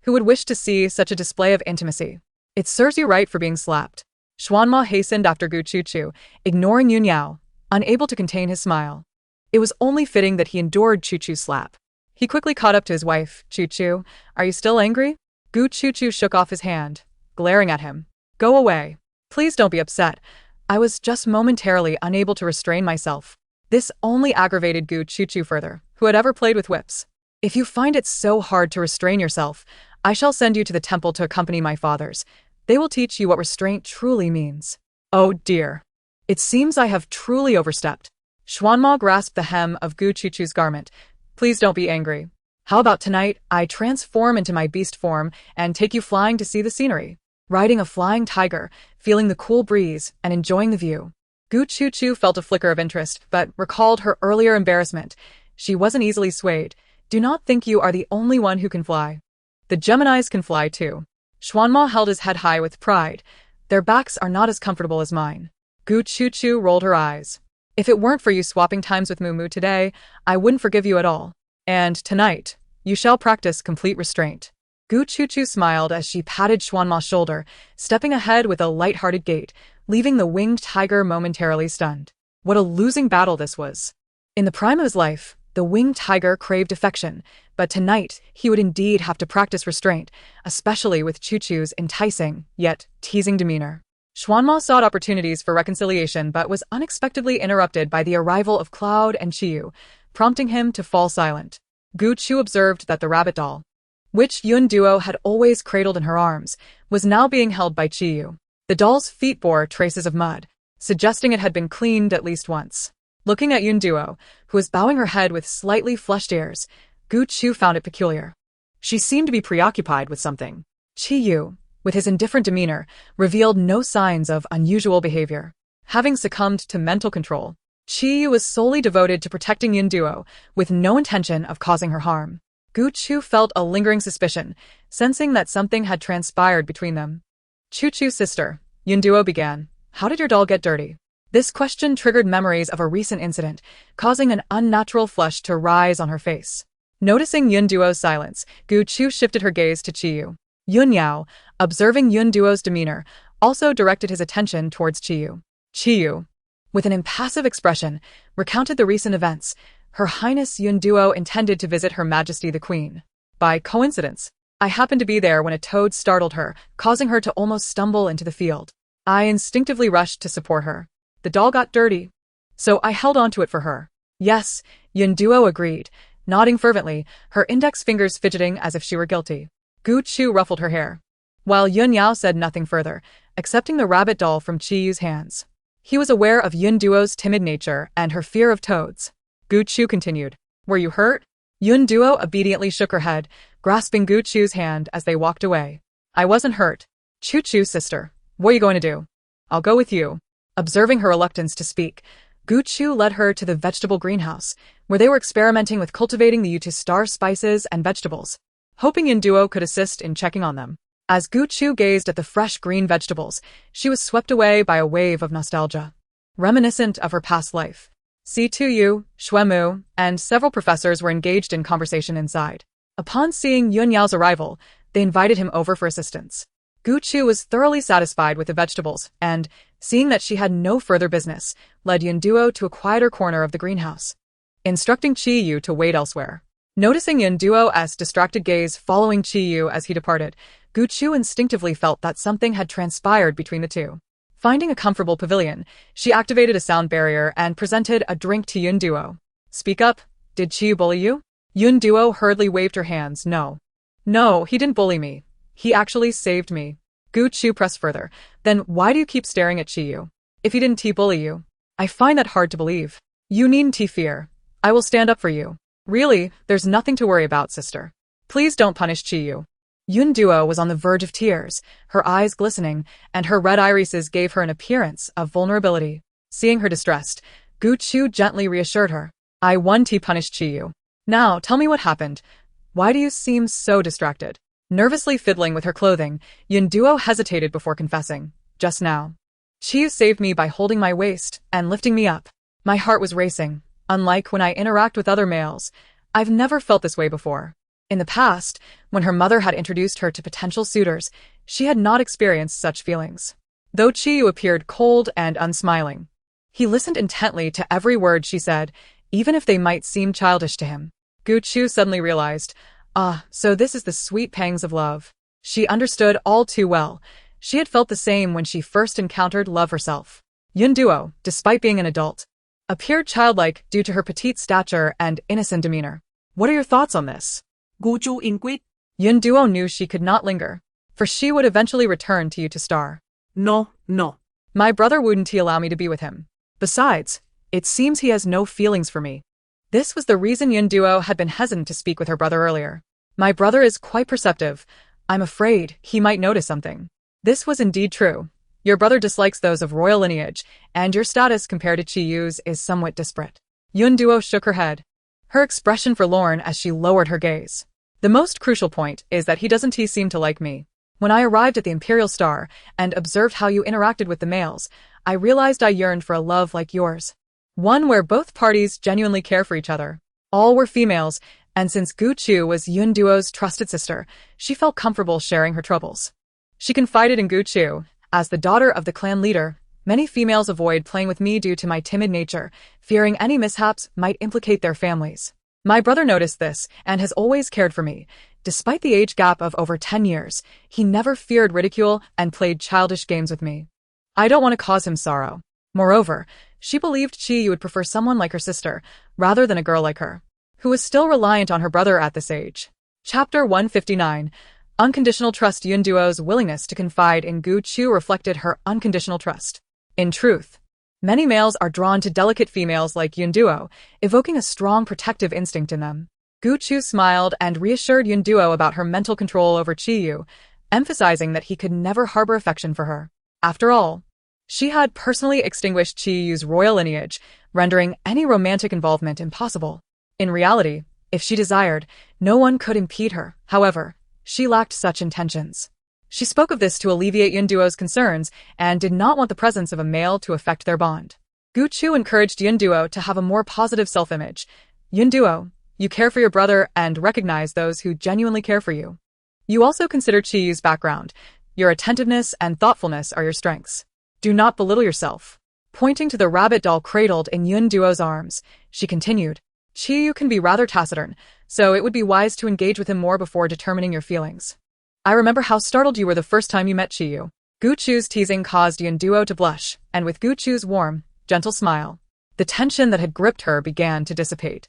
S1: Who would wish to see such a display of intimacy? It serves you right for being slapped. Xuanma hastened after Gu Chu-Chu, ignoring Yunyao, unable to contain his smile. It was only fitting that he endured Chu-Chu's slap. He quickly caught up to his wife. Chu-Chu, are you still angry? Gu Chu-Chu shook off his hand, glaring at him. Go away. Please don't be upset. I was just momentarily unable to restrain myself. This only aggravated Gu Chu-Chu further, who had ever played with whips. If you find it so hard to restrain yourself, I shall send you to the temple to accompany my fathers. They will teach you what restraint truly means. Oh dear. It seems I have truly overstepped. Xuanma grasped the hem of Gu Chu-Chu's garment. Please don't be angry. How about tonight I transform into my beast form and take you flying to see the scenery? Riding a flying tiger, feeling the cool breeze, and enjoying the view. Gu Chu-Chu felt a flicker of interest, but recalled her earlier embarrassment. She wasn't easily swayed. Do not think you are the only one who can fly. The Geminis can fly too. Xuanma held his head high with pride. Their backs are not as comfortable as mine. Gu Chu-Chu rolled her eyes. If it weren't for you swapping times with Mumu today, I wouldn't forgive you at all. And tonight, you shall practice complete restraint. Gu Chu-Chu smiled as she patted Xuanma's shoulder, stepping ahead with a light-hearted gait, leaving the winged tiger momentarily stunned. What a losing battle this was. In the prime of his life, the winged tiger craved affection, but tonight he would indeed have to practice restraint, especially with Chu-Chu's enticing, yet teasing demeanor. Xuanma sought opportunities for reconciliation but was unexpectedly interrupted by the arrival of Cloud and Chiyu, prompting him to fall silent. Gu Chu observed that the rabbit doll, which Yun Duo had always cradled in her arms, was now being held by Chiyu. The doll's feet bore traces of mud, suggesting it had been cleaned at least once. Looking at Yun Duo, who was bowing her head with slightly flushed ears, Gu Chu found it peculiar. She seemed to be preoccupied with something. Chiyu, with his indifferent demeanor, revealed no signs of unusual behavior. Having succumbed to mental control, Chiyu was solely devoted to protecting Yun Duo, with no intention of causing her harm. Gu Chu felt a lingering suspicion, sensing that something had transpired between them. Chu-Chu's sister, Yun Duo began, how did your doll get dirty? This question triggered memories of a recent incident, causing an unnatural flush to rise on her face. Noticing Yun Duo's silence, Gu Chu shifted her gaze to Chiyu. Yun Yao, observing Yun Duo's demeanor, also directed his attention towards Chiyu. Chiyu, with an impassive expression, recounted the recent events. Her Highness Yun Duo intended to visit Her Majesty the Queen. By coincidence, I happened to be there when a toad startled her, causing her to almost stumble into the field. I instinctively rushed to support her. The doll got dirty, so I held onto it for her. Yes, Yun Duo agreed, nodding fervently, her index fingers fidgeting as if she were guilty. Gu Chu ruffled her hair, while Yun Yao said nothing further, accepting the rabbit doll from Chiyu's hands. He was aware of Yun Duo's timid nature and her fear of toads. Gu Chu continued, were you hurt? Yun Duo obediently shook her head, grasping Gu Chu's hand as they walked away. I wasn't hurt. Chu-Chu's sister, what are you going to do? I'll go with you. Observing her reluctance to speak, Gu Chu led her to the vegetable greenhouse, where they were experimenting with cultivating the Yutu star spices and vegetables, hoping Yun Duo could assist in checking on them. As Gu Chu gazed at the fresh green vegetables, she was swept away by a wave of nostalgia, reminiscent of her past life. C2U, Shuemu, and several professors were engaged in conversation inside. Upon seeing Yun Yao's arrival, they invited him over for assistance. Gu Chu was thoroughly satisfied with the vegetables and, seeing that she had no further business, led Yun Duo to a quieter corner of the greenhouse, instructing Chi Yu to wait elsewhere. Noticing Yun Duo's distracted gaze following Chi Yu as he departed, Gu Chu instinctively felt that something had transpired between the two. Finding a comfortable pavilion, she activated a sound barrier and presented a drink to Yun Duo. Speak up, did Chi Yu bully you? Yun Duo hurriedly waved her hands. No, he didn't bully me. He actually saved me. Gu Chu pressed further. Then why do you keep staring at Chi Yu? If he didn't bully you, I find that hard to believe. You needn't fear. I will stand up for you. Really, there's nothing to worry about, sister. Please don't punish Chi Yu. Yun Duo was on the verge of tears, her eyes glistening, and her red irises gave her an appearance of vulnerability. Seeing her distressed, Gu Chu gently reassured her. I won't punish Chi Yu. Now, tell me what happened. Why do you seem so distracted? Nervously fiddling with her clothing, Yun Duo hesitated before confessing. Just now. Chi Yu saved me by holding my waist and lifting me up. My heart was racing. Unlike when I interact with other males, I've never felt this way before. In the past, when her mother had introduced her to potential suitors, she had not experienced such feelings. Though Chi Yu appeared cold and unsmiling, he listened intently to every word she said, even if they might seem childish to him. Gu Chu suddenly realized, so this is the sweet pangs of love. She understood all too well. She had felt the same when she first encountered love herself. Yun Duo, despite being an adult, appeared childlike due to her petite stature and innocent demeanor. What are your thoughts on this?
S2: Gu Chu inquired.
S1: Yun Duo knew she could not linger, for she would eventually return to Star.
S2: No.
S1: My brother wouldn't allow me to be with him. Besides, it seems he has no feelings for me. This was the reason Yun Duo had been hesitant to speak with her brother earlier. My brother is quite perceptive. I'm afraid he might notice something. This was indeed true. Your brother dislikes those of royal lineage, and your status compared to Chi Yu's is somewhat disparate. Yun Duo shook her head, her expression forlorn as she lowered her gaze. The most crucial point is that he doesn't seem to like me. When I arrived at the Imperial Star and observed how you interacted with the males, I realized I yearned for a love like yours. One where both parties genuinely care for each other. All were females, and since Gu Chu was Yun Duo's trusted sister, she felt comfortable sharing her troubles. She confided in Gu Chu. As the daughter of the clan leader, many females avoid playing with me due to my timid nature, fearing any mishaps might implicate their families. My brother noticed this and has always cared for me. Despite the age gap of over 10 years, he never feared ridicule and played childish games with me. I don't want to cause him sorrow. Moreover, she believed Chi Yu would prefer someone like her sister, rather than a girl like her, who was still reliant on her brother at this age. Chapter 159. Unconditional trust. Yun Duo's willingness to confide in Gu Chu reflected her unconditional trust. In truth, many males are drawn to delicate females like Yun Duo, evoking a strong protective instinct in them. Gu Chu smiled and reassured Yun Duo about her mental control over Chi Yu, emphasizing that he could never harbor affection for her. After all, she had personally extinguished Chi Yu's royal lineage, rendering any romantic involvement impossible. In reality, if she desired, no one could impede her. However, she lacked such intentions. She spoke of this to alleviate Yun Duo's concerns and did not want the presence of a male to affect their bond. Gu Chu encouraged Yun Duo to have a more positive self-image. Yun Duo, you care for your brother and recognize those who genuinely care for you. You also consider Chi Yu's background. Your attentiveness and thoughtfulness are your strengths. Do not belittle yourself. Pointing to the rabbit doll cradled in Yun Duo's arms, she continued, Chi Yu can be rather taciturn, so it would be wise to engage with him more before determining your feelings. I remember how startled you were the first time you met Chi Yu. Gu Chu's teasing caused Yun Duo to blush, and with Gu Chu's warm, gentle smile, the tension that had gripped her began to dissipate.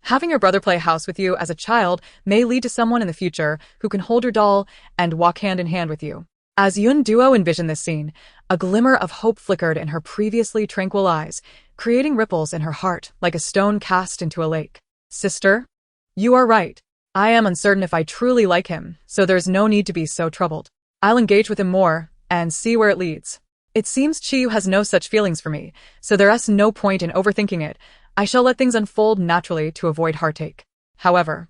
S1: Having your brother play house with you as a child may lead to someone in the future who can hold your doll and walk hand in hand with you. As Yun Duo envisioned this scene, a glimmer of hope flickered in her previously tranquil eyes, creating ripples in her heart like a stone cast into a lake. Sister, you are right. I am uncertain if I truly like him, so there's no need to be so troubled. I'll engage with him more and see where it leads. It seems Chi Yu has no such feelings for me, so there's no point in overthinking it. I shall let things unfold naturally to avoid heartache. However,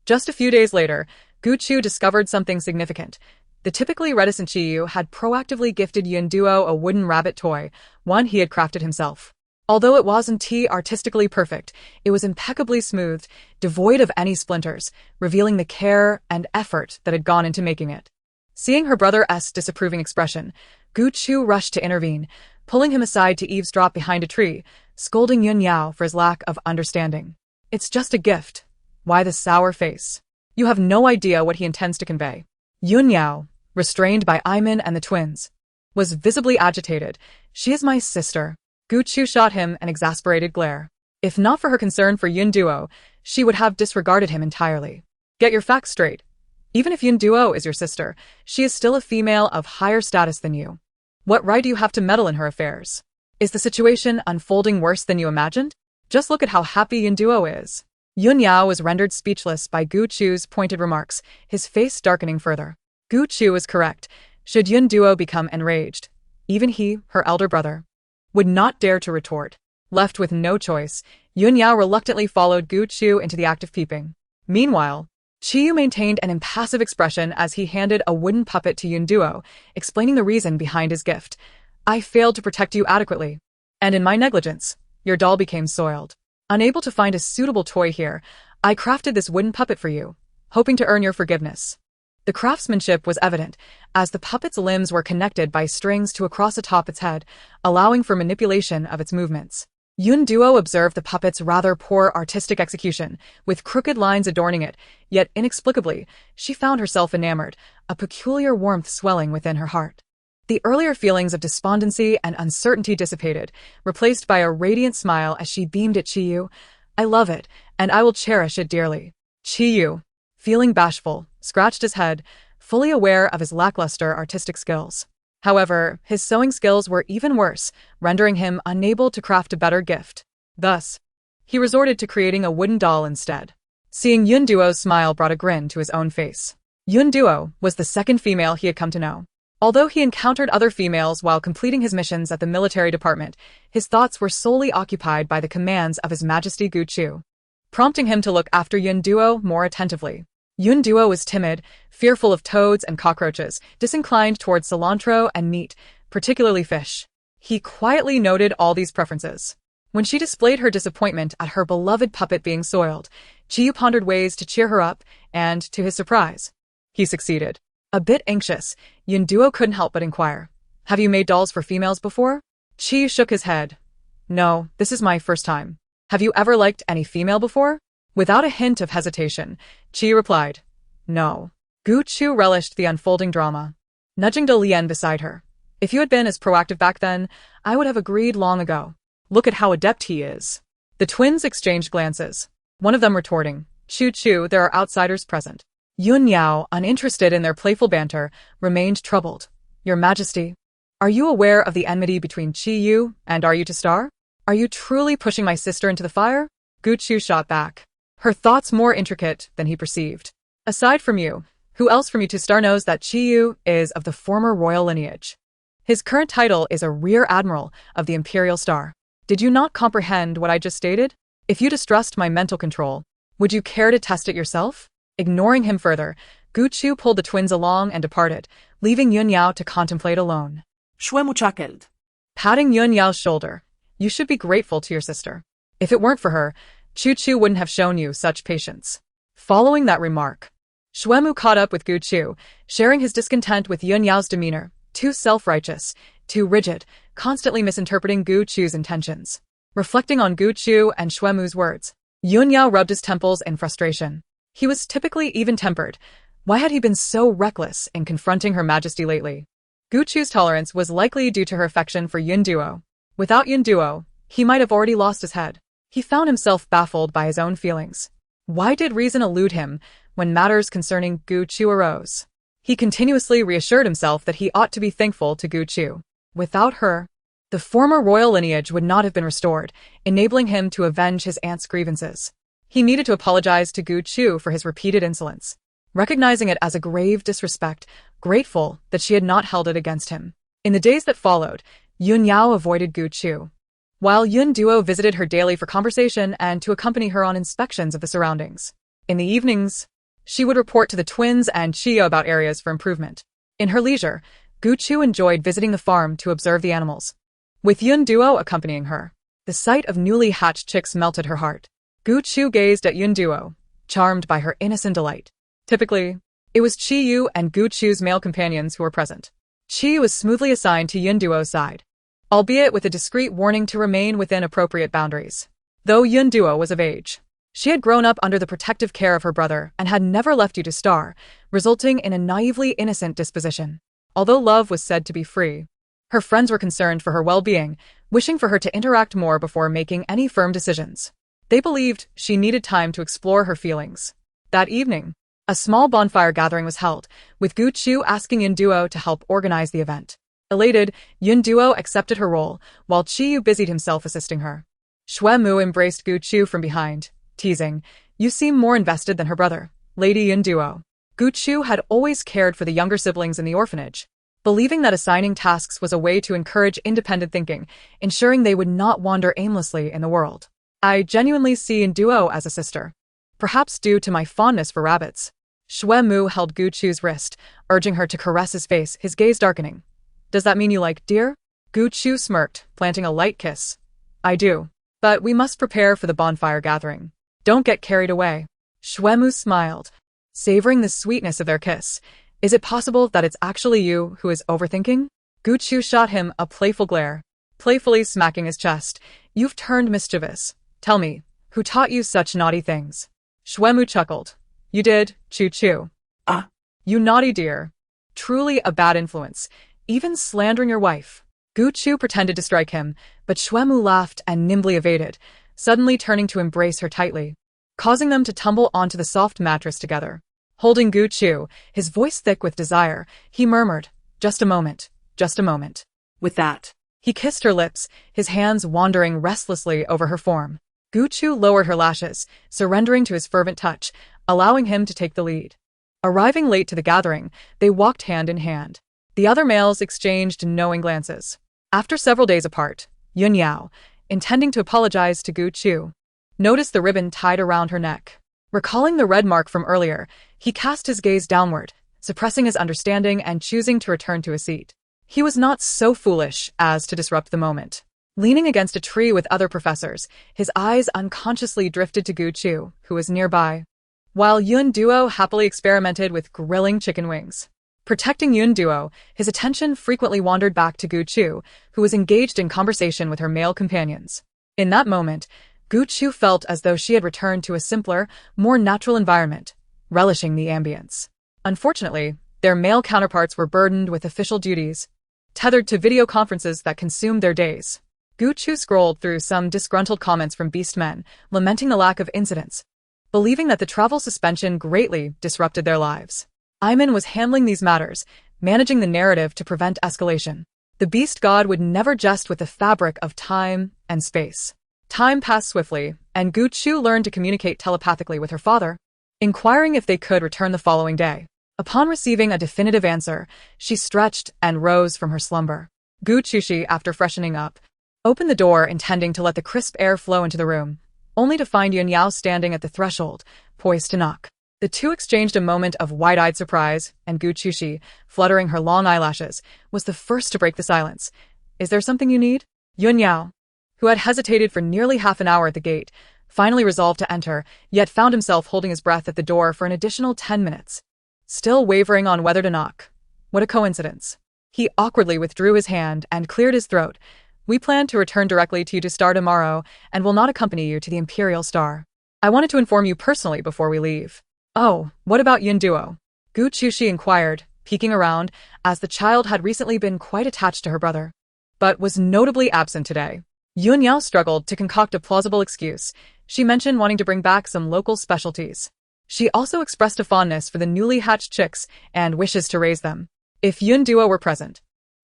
S1: just a few days later, Gu Chu discovered something significant. The typically reticent Chi Yu had proactively gifted Yun Duo a wooden rabbit toy, one he had crafted himself. Although it wasn't artistically perfect, it was impeccably smoothed, devoid of any splinters, revealing the care and effort that had gone into making it. Seeing her brother's disapproving expression, Gu Chu rushed to intervene, pulling him aside to eavesdrop behind a tree, scolding Yun Yao for his lack of understanding. It's just a gift. Why the sour face? You have no idea what he intends to convey. Yun Yao, restrained by Iman and the twins, was visibly agitated. She is my sister. Gu Chu shot him an exasperated glare. If not for her concern for Yun Duo, she would have disregarded him entirely. Get your facts straight. Even if Yun Duo is your sister, she is still a female of higher status than you. What right do you have to meddle in her affairs? Is the situation unfolding worse than you imagined? Just look at how happy Yun Duo is. Yun Yao was rendered speechless by Gu Chu's pointed remarks, his face darkening further. Gu Chu was correct. Should Yun Duo become enraged, even he, her elder brother, would not dare to retort. Left with no choice, Yun Yao reluctantly followed Gu Chu into the act of peeping. Meanwhile, Chiyu maintained an impassive expression as he handed a wooden puppet to Yun Duo, explaining the reason behind his gift. I failed to protect you adequately, and in my negligence, your doll became soiled. Unable to find a suitable toy here, I crafted this wooden puppet for you, hoping to earn your forgiveness. The craftsmanship was evident, as the puppet's limbs were connected by strings to across atop its head, allowing for manipulation of its movements. Yun Duo observed the puppet's rather poor artistic execution, with crooked lines adorning it, yet inexplicably, she found herself enamored, a peculiar warmth swelling within her heart. The earlier feelings of despondency and uncertainty dissipated, replaced by a radiant smile as she beamed at Chiyu. I love it, and I will cherish it dearly. Chiyu, feeling bashful, scratched his head, fully aware of his lackluster artistic skills. However, his sewing skills were even worse, rendering him unable to craft a better gift. Thus, he resorted to creating a wooden doll instead. Seeing Yun Duo's smile brought a grin to his own face. Yun Duo was the second female he had come to know. Although he encountered other females while completing his missions at the military department, his thoughts were solely occupied by the commands of His Majesty Gu Chu, prompting him to look after Yun Duo more attentively. Yun Duo was timid, fearful of toads and cockroaches, disinclined towards cilantro and meat, particularly fish. He quietly noted all these preferences. When she displayed her disappointment at her beloved puppet being soiled, Chiyu pondered ways to cheer her up, and, to his surprise, he succeeded. A bit anxious, Yun Duo couldn't help but inquire, have you made dolls for females before? Chiyu shook his head. No, this is my first time. Have you ever liked any female before? Without a hint of hesitation, Chiyu replied, no. Gu Chu relished the unfolding drama, nudging De Lian beside her. If you had been as proactive back then, I would have agreed long ago. Look at how adept he is. The twins exchanged glances, one of them retorting, Chu, there are outsiders present. Yun Yao, uninterested in their playful banter, remained troubled. Your Majesty, are you aware of the enmity between Chiyu and Are You to Star? Are you truly pushing my sister into the fire? Gu Chu shot back, her thoughts more intricate than he perceived. Aside from you, who else from You to Star knows that Chiyu is of the former royal lineage? His current title is a Rear Admiral of the Imperial Star. Did you not comprehend what I just stated? If you distrust my mental control, would you care to test it yourself? Ignoring him further, Gu Chu pulled the twins along and departed, leaving Yun Yao to contemplate alone.
S2: Schwemuchakeld.
S1: Patting Yun Yao's shoulder, you should be grateful to your sister. If it weren't for her, Chu wouldn't have shown you such patience. Following that remark, Shuemu caught up with Gu Chu, sharing his discontent with Yun Yao's demeanor, too self-righteous, too rigid, constantly misinterpreting Gu Chu's intentions. Reflecting on Gu Chu and Shuemu's words, Yun Yao rubbed his temples in frustration. He was typically even-tempered. Why had he been so reckless in confronting Her Majesty lately? Gu Chu's tolerance was likely due to her affection for Yun Duo. Without Yun Duo, he might have already lost his head. He found himself baffled by his own feelings. Why did reason elude him when matters concerning Gu Chu arose? He continuously reassured himself that he ought to be thankful to Gu Chu. Without her, the former royal lineage would not have been restored, enabling him to avenge his aunt's grievances. He needed to apologize to Gu Chu for his repeated insolence, recognizing it as a grave disrespect, grateful that she had not held it against him. In the days that followed, Yun Yao avoided Gu Chu, while Yun Duo visited her daily for conversation and to accompany her on inspections of the surroundings. In the evenings, she would report to the twins and Chiyo about areas for improvement. In her leisure, Gu Chu enjoyed visiting the farm to observe the animals, with Yun Duo accompanying her. The sight of newly hatched chicks melted her heart. Gu Chu gazed at Yun Duo, charmed by her innocent delight. Typically, it was Chi Yu and Gu Chu's male companions who were present. Chi was smoothly assigned to Yun Duo's side, albeit with a discreet warning to remain within appropriate boundaries. Though Yun Duo was of age, she had grown up under the protective care of her brother and had never left you to star, resulting in a naively innocent disposition. Although love was said to be free, her friends were concerned for her well-being, wishing for her to interact more before making any firm decisions. They believed she needed time to explore her feelings. That evening, a small bonfire gathering was held, with Gu Chu asking Yun Duo to help organize the event. Elated, Yun Duo accepted her role, while Chi Yu busied himself assisting her. Xue Mu embraced Gu Chu from behind, teasing, "You seem more invested than her brother, Lady Yun Duo." Gu Chu had always cared for the younger siblings in the orphanage, believing that assigning tasks was a way to encourage independent thinking, ensuring they would not wander aimlessly in the world. "I genuinely see Yun Duo as a sister, perhaps due to my fondness for rabbits." Xue Mu held Gu Chu's wrist, urging her to caress his face, his gaze darkening. "Does that mean you like deer?" Gu Chu smirked, planting a light kiss. "I do. But we must prepare for the bonfire gathering. Don't get carried away." Xue Mu smiled, savoring the sweetness of their kiss. "Is it possible that it's actually you who is overthinking?" Gu Chu shot him a playful glare, playfully smacking his chest. "You've turned mischievous. Tell me, who taught you such naughty things?" Xue Mu chuckled. "You did, Chu Chu.
S2: Ah.
S1: You naughty dear. Truly a bad influence, even slandering your wife." Gu Chu pretended to strike him, but Xue Mu laughed and nimbly evaded, suddenly turning to embrace her tightly, causing them to tumble onto the soft mattress together. Holding Gu Chu, his voice thick with desire, he murmured, "Just a moment, just a moment."
S2: With that,
S1: he kissed her lips, his hands wandering restlessly over her form. Gu Chu lowered her lashes, surrendering to his fervent touch, allowing him to take the lead. Arriving late to the gathering, they walked hand in hand. The other males exchanged knowing glances. After several days apart, Yun Yao, intending to apologize to Gu Chu, noticed the ribbon tied around her neck. Recalling the red mark from earlier, he cast his gaze downward, suppressing his understanding and choosing to return to a seat. He was not so foolish as to disrupt the moment. Leaning against a tree with other professors, his eyes unconsciously drifted to Gu Chu, who was nearby, while Yun Duo happily experimented with grilling chicken wings. Protecting Yun Duo, his attention frequently wandered back to Gu Chu, who was engaged in conversation with her male companions. In that moment, Gu Chu felt as though she had returned to a simpler, more natural environment, relishing the ambience. Unfortunately, their male counterparts were burdened with official duties, tethered to video conferences that consumed their days. Gu Chu scrolled through some disgruntled comments from beastmen, lamenting the lack of incidents, believing that the travel suspension greatly disrupted their lives. Iman was handling these matters, managing the narrative to prevent escalation. The beast god would never jest with the fabric of time and space. Time passed swiftly, and Gu Chu learned to communicate telepathically with her father, inquiring if they could return the following day. Upon receiving a definitive answer, she stretched and rose from her slumber. Gu Chushi, after freshening up, opened the door intending to let the crisp air flow into the room, only to find Yun Yao standing at the threshold, poised to knock. The two exchanged a moment of wide-eyed surprise, and Gu Chushi, fluttering her long eyelashes, was the first to break the silence. "Is there something you need?" Yun Yao, who had hesitated for nearly half an hour at the gate, finally resolved to enter, yet found himself holding his breath at the door for an additional 10 minutes. Still wavering on whether to knock. What a coincidence. He awkwardly withdrew his hand and cleared his throat. "We plan to return directly to you to Star tomorrow and will not accompany you to the Imperial Star. I wanted to inform you personally before we leave." "Oh, what about Yun Duo?" Gu Chushi inquired, peeking around, as the child had recently been quite attached to her brother, but was notably absent today. Yun Yao struggled to concoct a plausible excuse. She mentioned wanting to bring back some local specialties. She also expressed a fondness for the newly hatched chicks and wishes to raise them. If Yun Duo were present,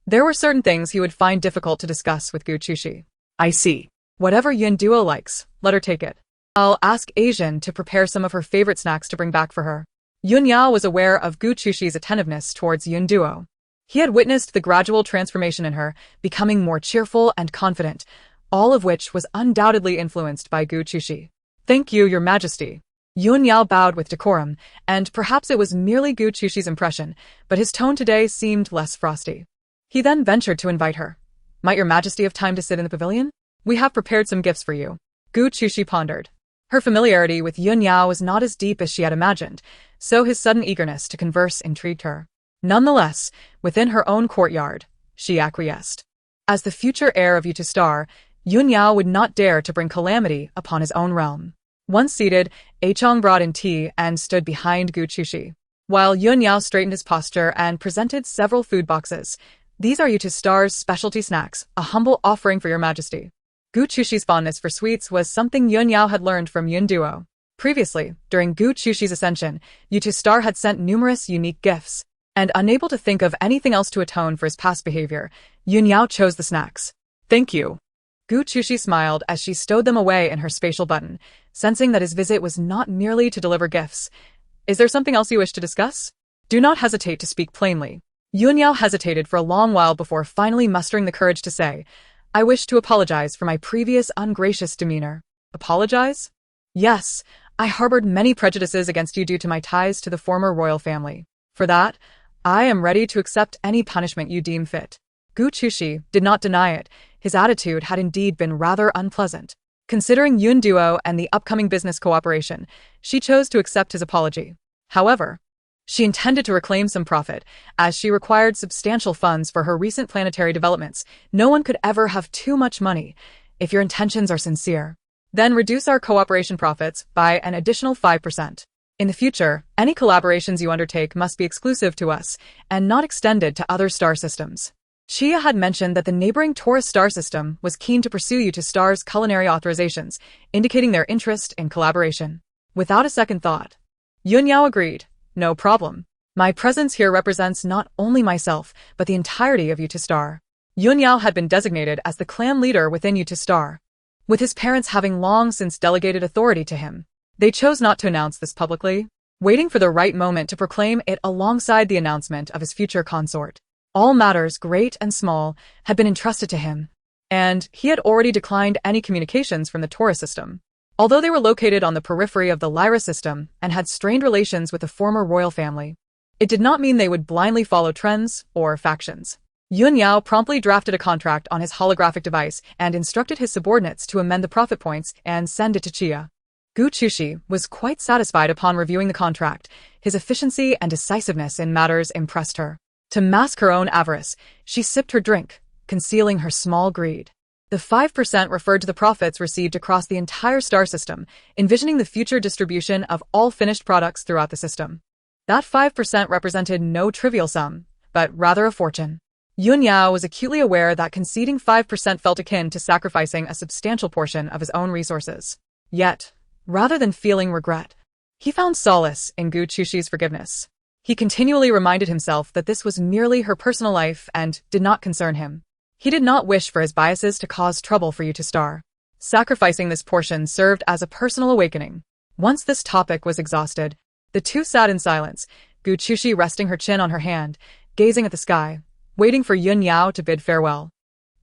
S1: there were certain things he would find difficult to discuss with Gu Chushi.
S2: I see.
S1: Whatever Yun Duo likes, let her take it. I'll ask Asian to prepare some of her favorite snacks to bring back for her. Yun Yao was aware of Gu Chushi's attentiveness towards Yun Duo. He had witnessed the gradual transformation in her, becoming more cheerful and confident, all of which was undoubtedly influenced by Gu Chushi. "Thank you, Your Majesty." Yun Yao bowed with decorum, and perhaps it was merely Gu Chushi's impression, but his tone today seemed less frosty. He then ventured to invite her. "Might Your Majesty have time to sit in the pavilion?" We have prepared some gifts for you. Gu Chushi pondered. Her familiarity with Yun Yao was not as deep as she had imagined, so his sudden eagerness to converse intrigued her. Nonetheless, within her own courtyard, she acquiesced. As the future heir of Star, Yun Yao would not dare to bring calamity upon his own realm. Once seated, Chong brought in tea and stood behind Gu Chushi, while Yun Yao straightened his posture and presented several food boxes. These are Star's specialty snacks, a humble offering for your majesty. Gu Chushi's fondness for sweets was something Yun Yao had learned from Yun Duo. Previously, during Gu Chushi's ascension, Star had sent numerous unique gifts, and unable to think of anything else to atone for his past behavior, Yun Yao chose the snacks. Thank you. Gu Chushi smiled as she stowed them away in her spatial button, sensing that his visit was not merely to deliver gifts. Is there something else you wish to discuss? Do not hesitate to speak plainly. Yun Yao hesitated for a long while before finally mustering the courage to say, I wish to apologize for my previous ungracious demeanor. Apologize? Yes, I harbored many prejudices against you due to my ties to the former royal family. For that, I am ready to accept any punishment you deem fit. Gu Chushi did not deny it. His attitude had indeed been rather unpleasant. Considering Yun Duo and the upcoming business cooperation, she chose to accept his apology. However, she intended to reclaim some profit, as she required substantial funds for her recent planetary developments. No one could ever have too much money. If your intentions are sincere, then reduce our cooperation profits by an additional 5%. In the future, any collaborations you undertake must be exclusive to us and not extended to other star systems. Chia had mentioned that the neighboring Taurus star system was keen to pursue Star's culinary authorizations, indicating their interest in collaboration. Without a second thought, Yun Yao agreed. No problem. My presence here represents not only myself, but the entirety of Star. Yun Yao had been designated as the clan leader within Star, with his parents having long since delegated authority to him. They chose not to announce this publicly, waiting for the right moment to proclaim it alongside the announcement of his future consort. All matters, great and small, had been entrusted to him, and he had already declined any communications from the Taurus system. Although they were located on the periphery of the Lyra system and had strained relations with the former royal family, it did not mean they would blindly follow trends or factions. Yun Yao promptly drafted a contract on his holographic device and instructed his subordinates to amend the profit points and send it to Chia. Gu Chushi was quite satisfied upon reviewing the contract. His efficiency and decisiveness in matters impressed her. To mask her own avarice, she sipped her drink, concealing her small greed. The 5% referred to the profits received across the entire star system, envisioning the future distribution of all finished products throughout the system. That 5% represented no trivial sum, but rather a fortune. Yun Yao was acutely aware that conceding 5% felt akin to sacrificing a substantial portion of his own resources. Yet, rather than feeling regret, he found solace in Gu Chushi's forgiveness. He continually reminded himself that this was merely her personal life and did not concern him. He did not wish for his biases to cause trouble for Star. Sacrificing this portion served as a personal awakening. Once this topic was exhausted, the two sat in silence, Gu Chushi resting her chin on her hand, gazing at the sky, waiting for Yun Yao to bid farewell.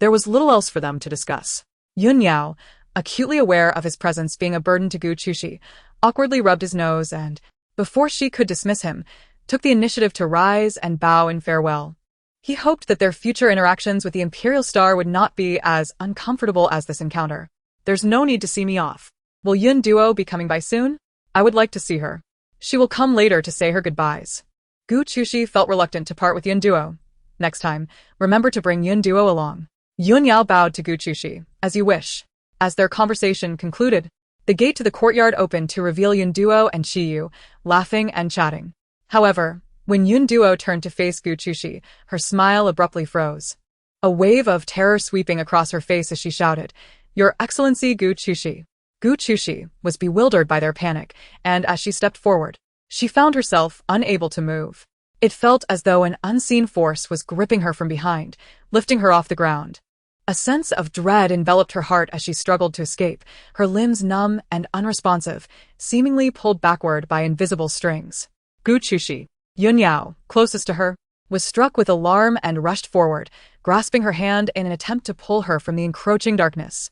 S1: There was little else for them to discuss. Yun Yao, acutely aware of his presence being a burden to Gu Chushi, awkwardly rubbed his nose and, before she could dismiss him, took the initiative to rise and bow in farewell. He hoped that their future interactions with the Imperial Star would not be as uncomfortable as this encounter. There's no need to see me off. Will Yun Duo be coming by soon? I would like to see her. She will come later to say her goodbyes. Gu Chushi felt reluctant to part with Yun Duo. Next time, remember to bring Yun Duo along. Yun Yao bowed to Gu Chushi. As you wish. As their conversation concluded, the gate to the courtyard opened to reveal Yun Duo and Chiyu, laughing and chatting. However, when Yun Duo turned to face Gu Chushi, her smile abruptly froze. A wave of terror sweeping across her face as she shouted, Your Excellency Gu Chushi. Gu Chushi was bewildered by their panic, and as she stepped forward, she found herself unable to move. It felt as though an unseen force was gripping her from behind, lifting her off the ground. A sense of dread enveloped her heart as she struggled to escape, her limbs numb and unresponsive, seemingly pulled backward by invisible strings. Gu Chushi, Yun Yao, closest to her, was struck with alarm and rushed forward, grasping her hand in an attempt to pull her from the encroaching darkness.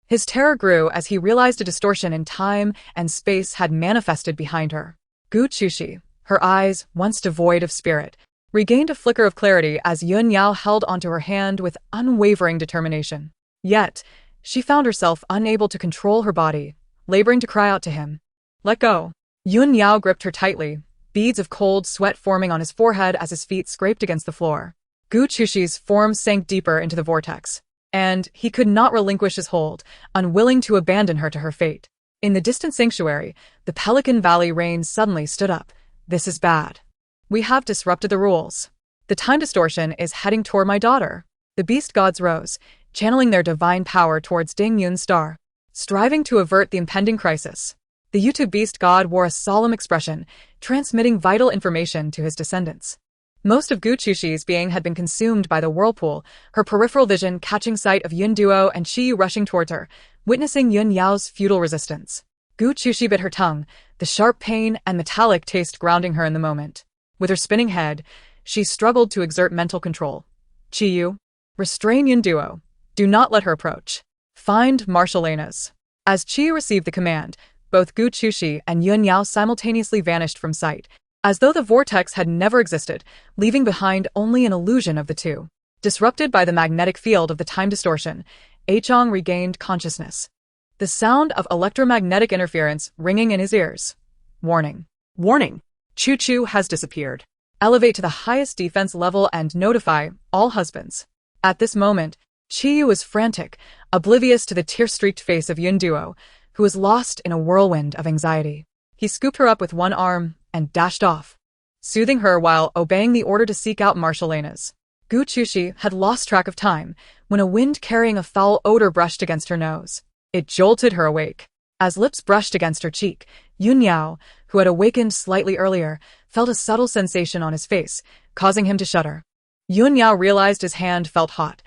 S1: His terror grew as he realized a distortion in time and space had manifested behind her. Gu Chushi, her eyes, once devoid of spirit, regained a flicker of clarity as Yun Yao held onto her hand with unwavering determination. Yet, she found herself unable to control her body, laboring to cry out to him. "Let go." Yun Yao gripped her tightly, beads of cold sweat forming on his forehead as his feet scraped against the floor. Gu Chushi's form sank deeper into the vortex, and he could not relinquish his hold, unwilling to abandon her to her fate. In the distant sanctuary, the Pelican Valley Rain suddenly stood up. "This is bad. We have disrupted the rules. The time distortion is heading toward my daughter." The beast gods rose, channeling their divine power towards Ding Yun's star, striving to avert the impending crisis. The YouTube beast god wore a solemn expression, transmitting vital information to his descendants. Most of Gu Chushi's being had been consumed by the whirlpool, her peripheral vision catching sight of Yun Duo and Chi Yu rushing towards her, witnessing Yun Yao's futile resistance. Gu Chushi bit her tongue, the sharp pain and metallic taste grounding her in the moment. With her spinning head, she struggled to exert mental control. "Chi Yu, restrain Yun Duo. Do not let her approach. Find Marshal." As Chi Yu received the command, both Gu Chushi and Yun Yao simultaneously vanished from sight, as though the vortex had never existed, leaving behind only an illusion of the two. Disrupted by the magnetic field of the time distortion, Chong regained consciousness, the sound of electromagnetic interference ringing in his ears. "Warning.
S2: Warning. Chu Chu has disappeared.
S1: Elevate to the highest defense level and notify all husbands." At this moment, Chi Yu was frantic, oblivious to the tear-streaked face of Yun Duo, who was lost in a whirlwind of anxiety. He scooped her up with one arm and dashed off, soothing her while obeying the order to seek out Marshal. Gu Chushi had lost track of time when a wind carrying a foul odor brushed against her nose. It jolted her awake. As lips brushed against her cheek, Yun Yao, who had awakened slightly earlier, felt a subtle sensation on his face, causing him to shudder. Yun Yao realized his hand felt hot.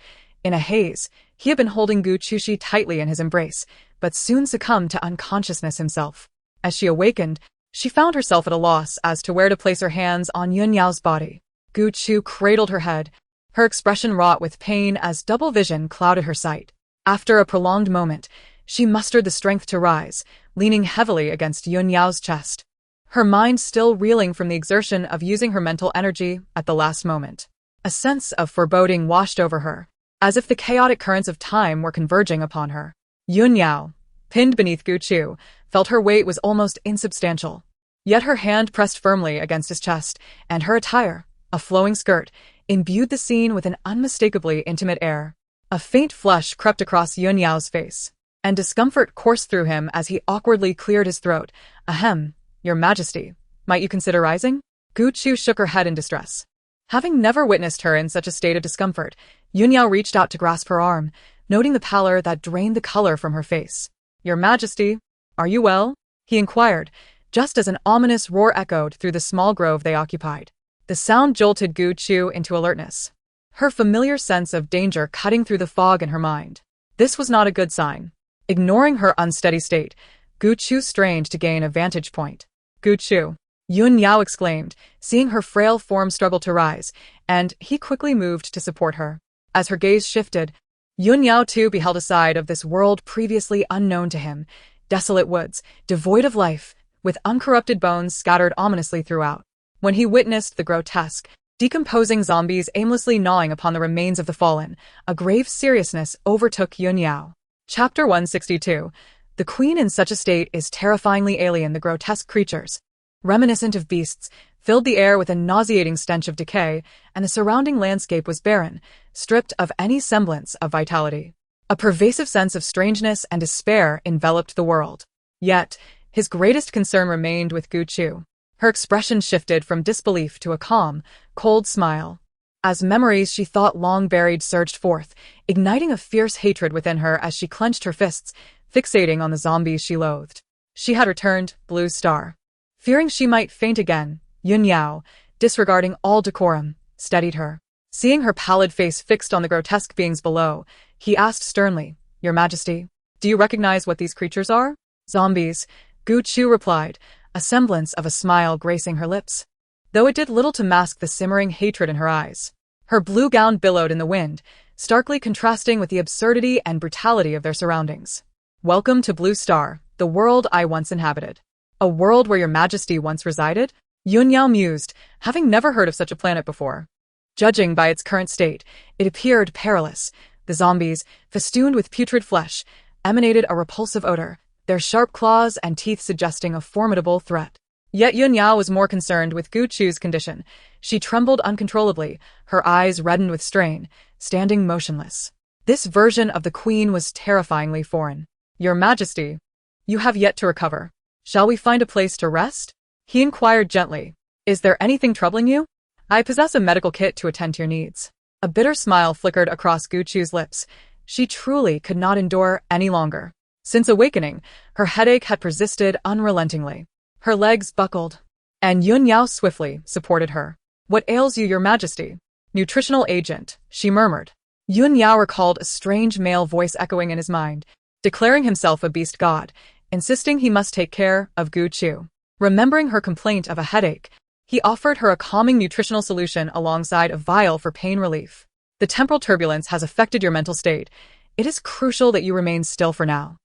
S1: In a haze, he had been holding Gu Chushi tightly in his embrace, but soon succumbed to unconsciousness himself. As she awakened, she found herself at a loss as to where to place her hands on Yun Yao's body. Gu Chu cradled her head, her expression wrought with pain as double vision clouded her sight. After a prolonged moment, she mustered the strength to rise, leaning heavily against Yun Yao's chest, her mind still reeling from the exertion of using her mental energy at the last moment. A sense of foreboding washed over her, as if the chaotic currents of time were converging upon her. Yun Yao, pinned beneath Gu Chu, felt her weight was almost insubstantial. Yet her hand pressed firmly against his chest, and her attire, a flowing skirt, imbued the scene with an unmistakably intimate air. A faint flush crept across Yun Yao's face, and discomfort coursed through him as he awkwardly cleared his throat. "Ahem, Your Majesty, might you consider rising?" Gu Chu shook her head in distress. Having never witnessed her in such a state of discomfort, Yun Yao reached out to grasp her arm, noting the pallor that drained the color from her face. "Your Majesty, are you well?" he inquired, just as an ominous roar echoed through the small grove they occupied. The sound jolted Gu Chu into alertness, her familiar sense of danger cutting through the fog in her mind. This was not a good sign. Ignoring her unsteady state, Gu Chu strained to gain a vantage point. "Gu Chu," Yun Yao exclaimed, seeing her frail form struggle to rise, and he quickly moved to support her. As her gaze shifted, Yun Yao too beheld a side of this world previously unknown to him, desolate woods, devoid of life, with uncorrupted bones scattered ominously throughout. When he witnessed the grotesque, decomposing zombies aimlessly gnawing upon the remains of the fallen, a grave seriousness overtook Yun Yao. Chapter 162. The queen in such a state is terrifyingly alien. The grotesque creatures, reminiscent of beasts, filled the air with a nauseating stench of decay, and the surrounding landscape was barren, stripped of any semblance of vitality. A pervasive sense of strangeness and despair enveloped the world. Yet, his greatest concern remained with Gu Chu. Her expression shifted from disbelief to a calm, cold smile, as memories she thought long buried surged forth, igniting a fierce hatred within her as she clenched her fists, fixating on the zombies she loathed. She had returned, Blue Star. Fearing she might faint again, Yun Yao, disregarding all decorum, steadied her. Seeing her pallid face fixed on the grotesque beings below, he asked sternly, "Your Majesty, do you recognize what these creatures are?" "Zombies," Gu Chu replied, a semblance of a smile gracing her lips, though it did little to mask the simmering hatred in her eyes. Her blue gown billowed in the wind, starkly contrasting with the absurdity and brutality of their surroundings. "Welcome to Blue Star, the world I once inhabited." "A world where Your Majesty once resided?" Yun Yao mused, having never heard of such a planet before. Judging by its current state, it appeared perilous, The zombies, festooned with putrid flesh, emanated a repulsive odor, their sharp claws and teeth suggesting a formidable threat. Yet Yun Yao was more concerned with Gu Chu's condition. She trembled uncontrollably, her eyes reddened with strain, standing motionless. This version of the queen was terrifyingly foreign. "Your Majesty, you have yet to recover. Shall we find a place to rest?" he inquired gently. "Is there anything troubling you? I possess a medical kit to attend to your needs." A bitter smile flickered across Gu Chu's lips. She truly could not endure any longer. Since awakening, her headache had persisted unrelentingly. Her legs buckled, and Yun Yao swiftly supported her. "What ails you, Your Majesty?" "Nutritional agent," she murmured. Yun Yao recalled a strange male voice echoing in his mind, declaring himself a beast god, insisting he must take care of Gu Chu. Remembering her complaint of a headache, he offered her a calming nutritional solution alongside a vial for pain relief. "The temporal turbulence has affected your mental state. It is crucial that you remain still for now."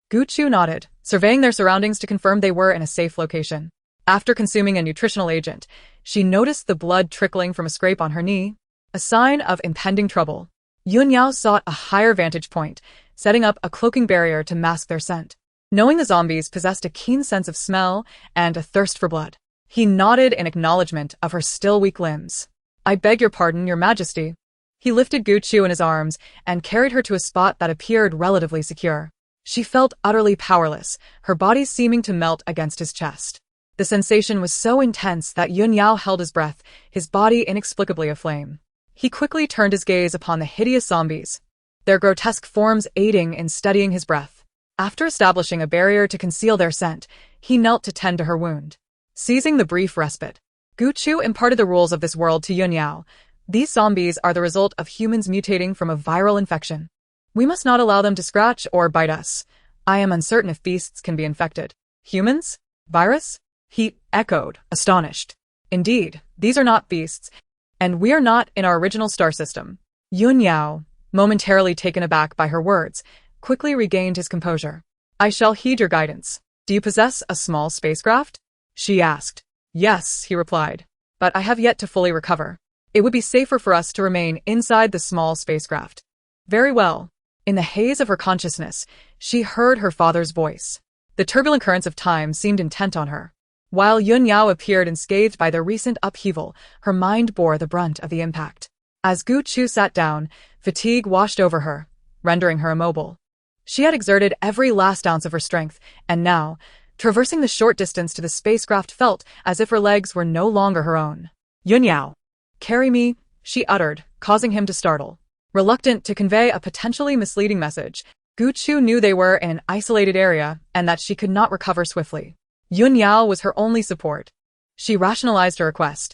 S1: Gu Chu nodded, surveying their surroundings to confirm they were in a safe location. After consuming a nutritional agent, she noticed the blood trickling from a scrape on her knee, a sign of impending trouble. Yun Yao sought a higher vantage point, setting up a cloaking barrier to mask their scent. Knowing the zombies possessed a keen sense of smell and a thirst for blood, he nodded in acknowledgement of her still weak limbs. "I beg your pardon, Your Majesty." He lifted Gu Chu in his arms and carried her to a spot that appeared relatively secure. She felt utterly powerless, her body seeming to melt against his chest. The sensation was so intense that Yun Yao held his breath, his body inexplicably aflame. He quickly turned his gaze upon the hideous zombies, their grotesque forms aiding in steadying his breath. After establishing a barrier to conceal their scent, he knelt to tend to her wound. Seizing the brief respite, Gu Chu imparted the rules of this world to Yun Yao. "These zombies are the result of humans mutating from a viral infection. We must not allow them to scratch or bite us. I am uncertain if beasts can be infected." "Humans? Virus?" he echoed, astonished. "Indeed, these are not beasts, and we are not in our original star system." Yun Yao, momentarily taken aback by her words, quickly regained his composure. "I shall heed your guidance. Do you possess a small spacecraft?" she asked. "Yes," he replied, "but I have yet to fully recover. It would be safer for us to remain inside the small spacecraft." "Very well." In the haze of her consciousness, she heard her father's voice. The turbulent currents of time seemed intent on her. While Yun Yao appeared unscathed by the recent upheaval, her mind bore the brunt of the impact. As Gu Chu sat down, fatigue washed over her, rendering her immobile. She had exerted every last ounce of her strength, and now, traversing the short distance to the spacecraft, felt as if her legs were no longer her own. "Yun Yao, carry me," she uttered, causing him to startle. Reluctant to convey a potentially misleading message, Gu Chu knew they were in an isolated area and that she could not recover swiftly. Yun Yao was her only support. She rationalized her request.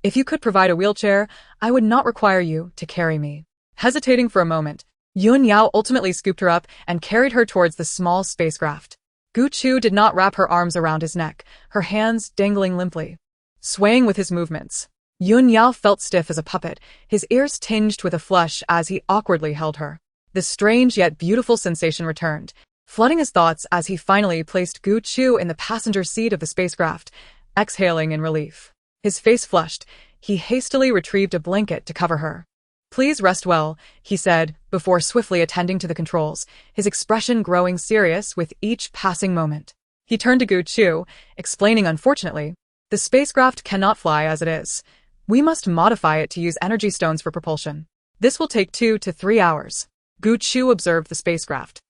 S1: "If you could provide a wheelchair, I would not require you to carry me." Hesitating for a moment, Yun Yao ultimately scooped her up and carried her towards the small spacecraft. Gu Chu did not wrap her arms around his neck, her hands dangling limply. Swaying with his movements, Yun Yao felt stiff as a puppet, his ears tinged with a flush as he awkwardly held her. The strange yet beautiful sensation returned, flooding his thoughts as he finally placed Gu Chu in the passenger seat of the spacecraft, exhaling in relief. His face flushed, he hastily retrieved a blanket to cover her. "Please rest well," he said, before swiftly attending to the controls, his expression growing serious with each passing moment. He turned to Gu Chu, explaining unfortunately, "The spacecraft cannot fly as it is. We must modify it to use energy stones for propulsion. This will take 2 to 3 hours." Gu Chu observed the spacecraft.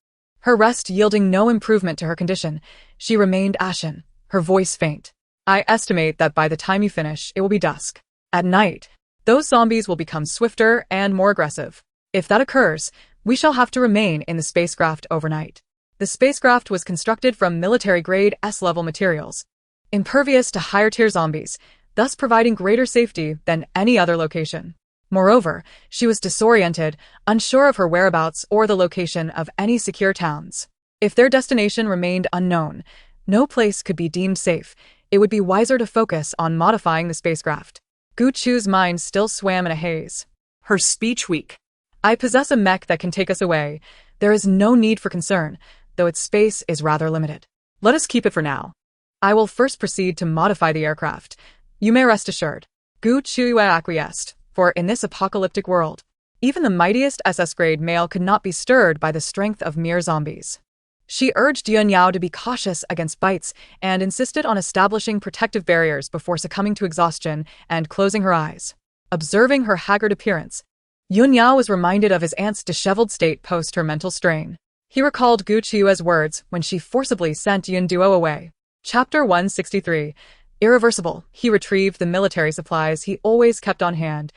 S1: Her rest yielding no improvement to her condition, she remained ashen, her voice faint. "I estimate that by the time you finish, it will be dusk. At night, those zombies will become swifter and more aggressive. If that occurs, we shall have to remain in the spacecraft overnight." The spacecraft was constructed from military-grade S-level materials, impervious to higher-tier zombies, thus providing greater safety than any other location. Moreover, she was disoriented, unsure of her whereabouts or the location of any secure towns. If their destination remained unknown, no place could be deemed safe. It would be wiser to focus on modifying the spacecraft. Gu Chu's mind still swam in a haze, her speech weak. "I possess a mech that can take us away. There is no need for concern, though its space is rather limited. Let us keep it for now. I will first proceed to modify the aircraft. You may rest assured." Gu Chu acquiesced, for in this apocalyptic world, Even the mightiest SS-grade male could not be stirred by the strength of mere zombies. She urged Yun Yao to be cautious against bites and insisted on establishing protective barriers before succumbing to exhaustion and closing her eyes. Observing her haggard appearance, Yun Yao was reminded of his aunt's disheveled state post her mental strain. He recalled Gu Qiue's words when she forcibly sent Yun Duo away. Chapter 163. Irreversible. He retrieved the military supplies he always kept on hand,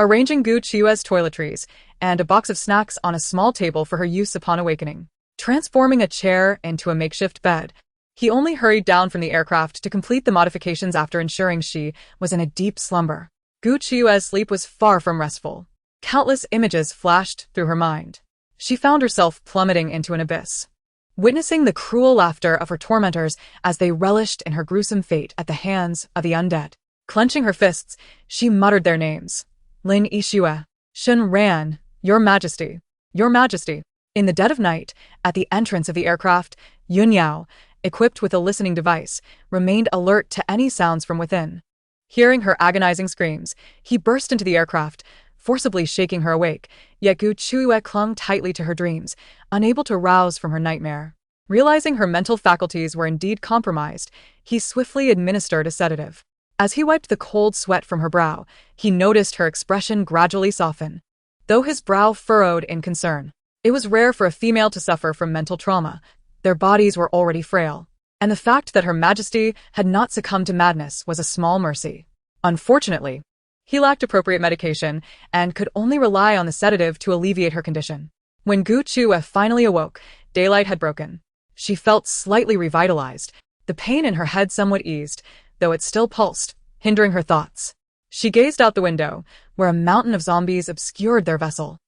S1: arranging Gu Qiue's toiletries and a box of snacks on a small table for her use upon awakening. Transforming a chair into a makeshift bed, he only hurried down from the aircraft to complete the modifications after ensuring she was in a deep slumber. Gu Qiue's sleep was far from restful. Countless images flashed through her mind. She found herself plummeting into an abyss, witnessing the cruel laughter of her tormentors as they relished in her gruesome fate at the hands of the undead. Clenching her fists, she muttered their names. Lin Yixue, Shen Ran, Your Majesty, Your Majesty. In the dead of night, at the entrance of the aircraft, Yun Yao, equipped with a listening device, remained alert to any sounds from within. Hearing her agonizing screams, he burst into the aircraft, forcibly shaking her awake, yet Gu Qiue clung tightly to her dreams, unable to rouse from her nightmare. Realizing her mental faculties were indeed compromised, he swiftly administered a sedative. As he wiped the cold sweat from her brow, he noticed her expression gradually soften, though his brow furrowed in concern. It was rare for a female to suffer from mental trauma. Their bodies were already frail, and the fact that Her Majesty had not succumbed to madness was a small mercy. Unfortunately, he lacked appropriate medication and could only rely on the sedative to alleviate her condition. When Gu Qiue finally awoke, daylight had broken. She felt slightly revitalized, the pain in her head somewhat eased, though it still pulsed, hindering her thoughts. She gazed out the window, where a mountain of zombies obscured their vessel,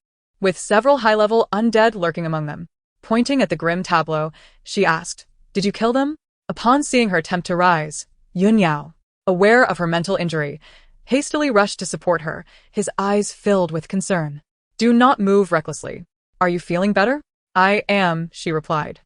S1: with several high-level undead lurking among them. Pointing at the grim tableau, she asked, "Did you kill them?" Upon seeing her attempt to rise, Yun Yao, aware of her mental injury, hastily rushed to support her, his eyes filled with concern. "Do not move recklessly. Are you feeling better?" "I am," she replied.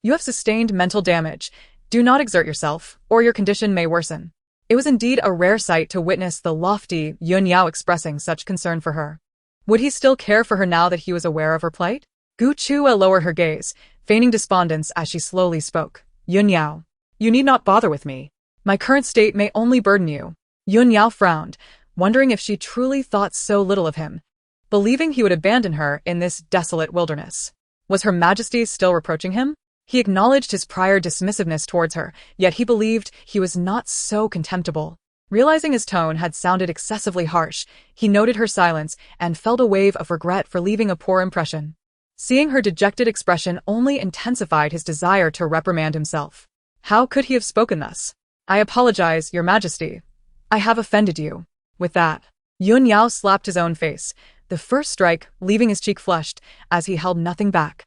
S1: "You have sustained mental damage. Do not exert yourself, or your condition may worsen." It was indeed a rare sight to witness the lofty Yun Yao expressing such concern for her. Would he still care for her now that he was aware of her plight? Gu Qiue lowered her gaze, feigning despondence as she slowly spoke. "Yun Yao, you need not bother with me. My current state may only burden you." Yun Yao frowned, wondering if she truly thought so little of him, believing he would abandon her in this desolate wilderness. Was Her Majesty still reproaching him? He acknowledged his prior dismissiveness towards her, yet he believed he was not so contemptible. Realizing his tone had sounded excessively harsh, he noted her silence and felt a wave of regret for leaving a poor impression. Seeing her dejected expression only intensified his desire to reprimand himself. How could he have spoken thus? "I apologize, Your Majesty. I have offended you." With that, Yun Yao slapped his own face, the first strike leaving his cheek flushed as he held nothing back.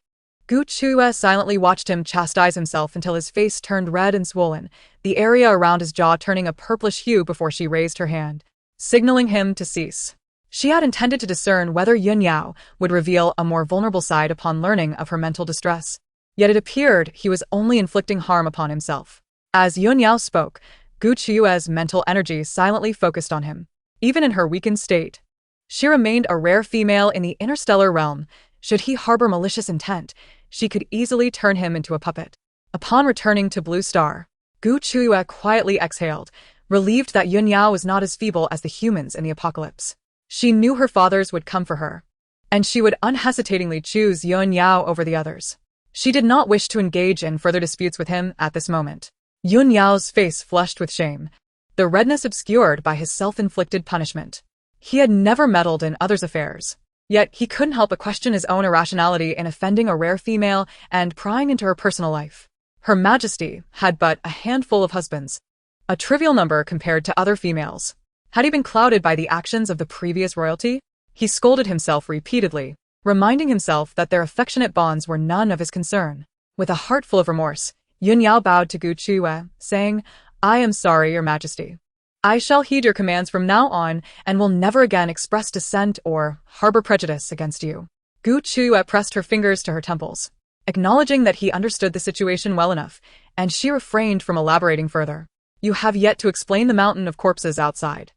S1: Gu Qiue silently watched him chastise himself until his face turned red and swollen, the area around his jaw turning a purplish hue before she raised her hand, signaling him to cease. She had intended to discern whether Yun Yao would reveal a more vulnerable side upon learning of her mental distress. Yet it appeared he was only inflicting harm upon himself. As Yun Yao spoke, Gu Qiue's mental energy silently focused on him. Even in her weakened state, she remained a rare female in the interstellar realm. Should he harbor malicious intent, she could easily turn him into a puppet. Upon returning to Blue Star, Gu Qiue quietly exhaled, relieved that Yun Yao was not as feeble as the humans in the apocalypse. She knew her fathers would come for her, and she would unhesitatingly choose Yun Yao over the others. She did not wish to engage in further disputes with him at this moment. Yun Yao's face flushed with shame, the redness obscured by his self-inflicted punishment. He had never meddled in others' affairs, yet he couldn't help but question his own irrationality in offending a rare female and prying into her personal life. Her Majesty had but a handful of husbands, a trivial number compared to other females. Had he been clouded by the actions of the previous royalty? He scolded himself repeatedly, reminding himself that their affectionate bonds were none of his concern. With a heart full of remorse, Yun Yao bowed to Gu Qiue, saying, "I am sorry, Your Majesty. I shall heed your commands from now on and will never again express dissent or harbor prejudice against you." Gu Qiue pressed her fingers to her temples, acknowledging that he understood the situation well enough, and she refrained from elaborating further. "You have yet to explain the mountain of corpses outside."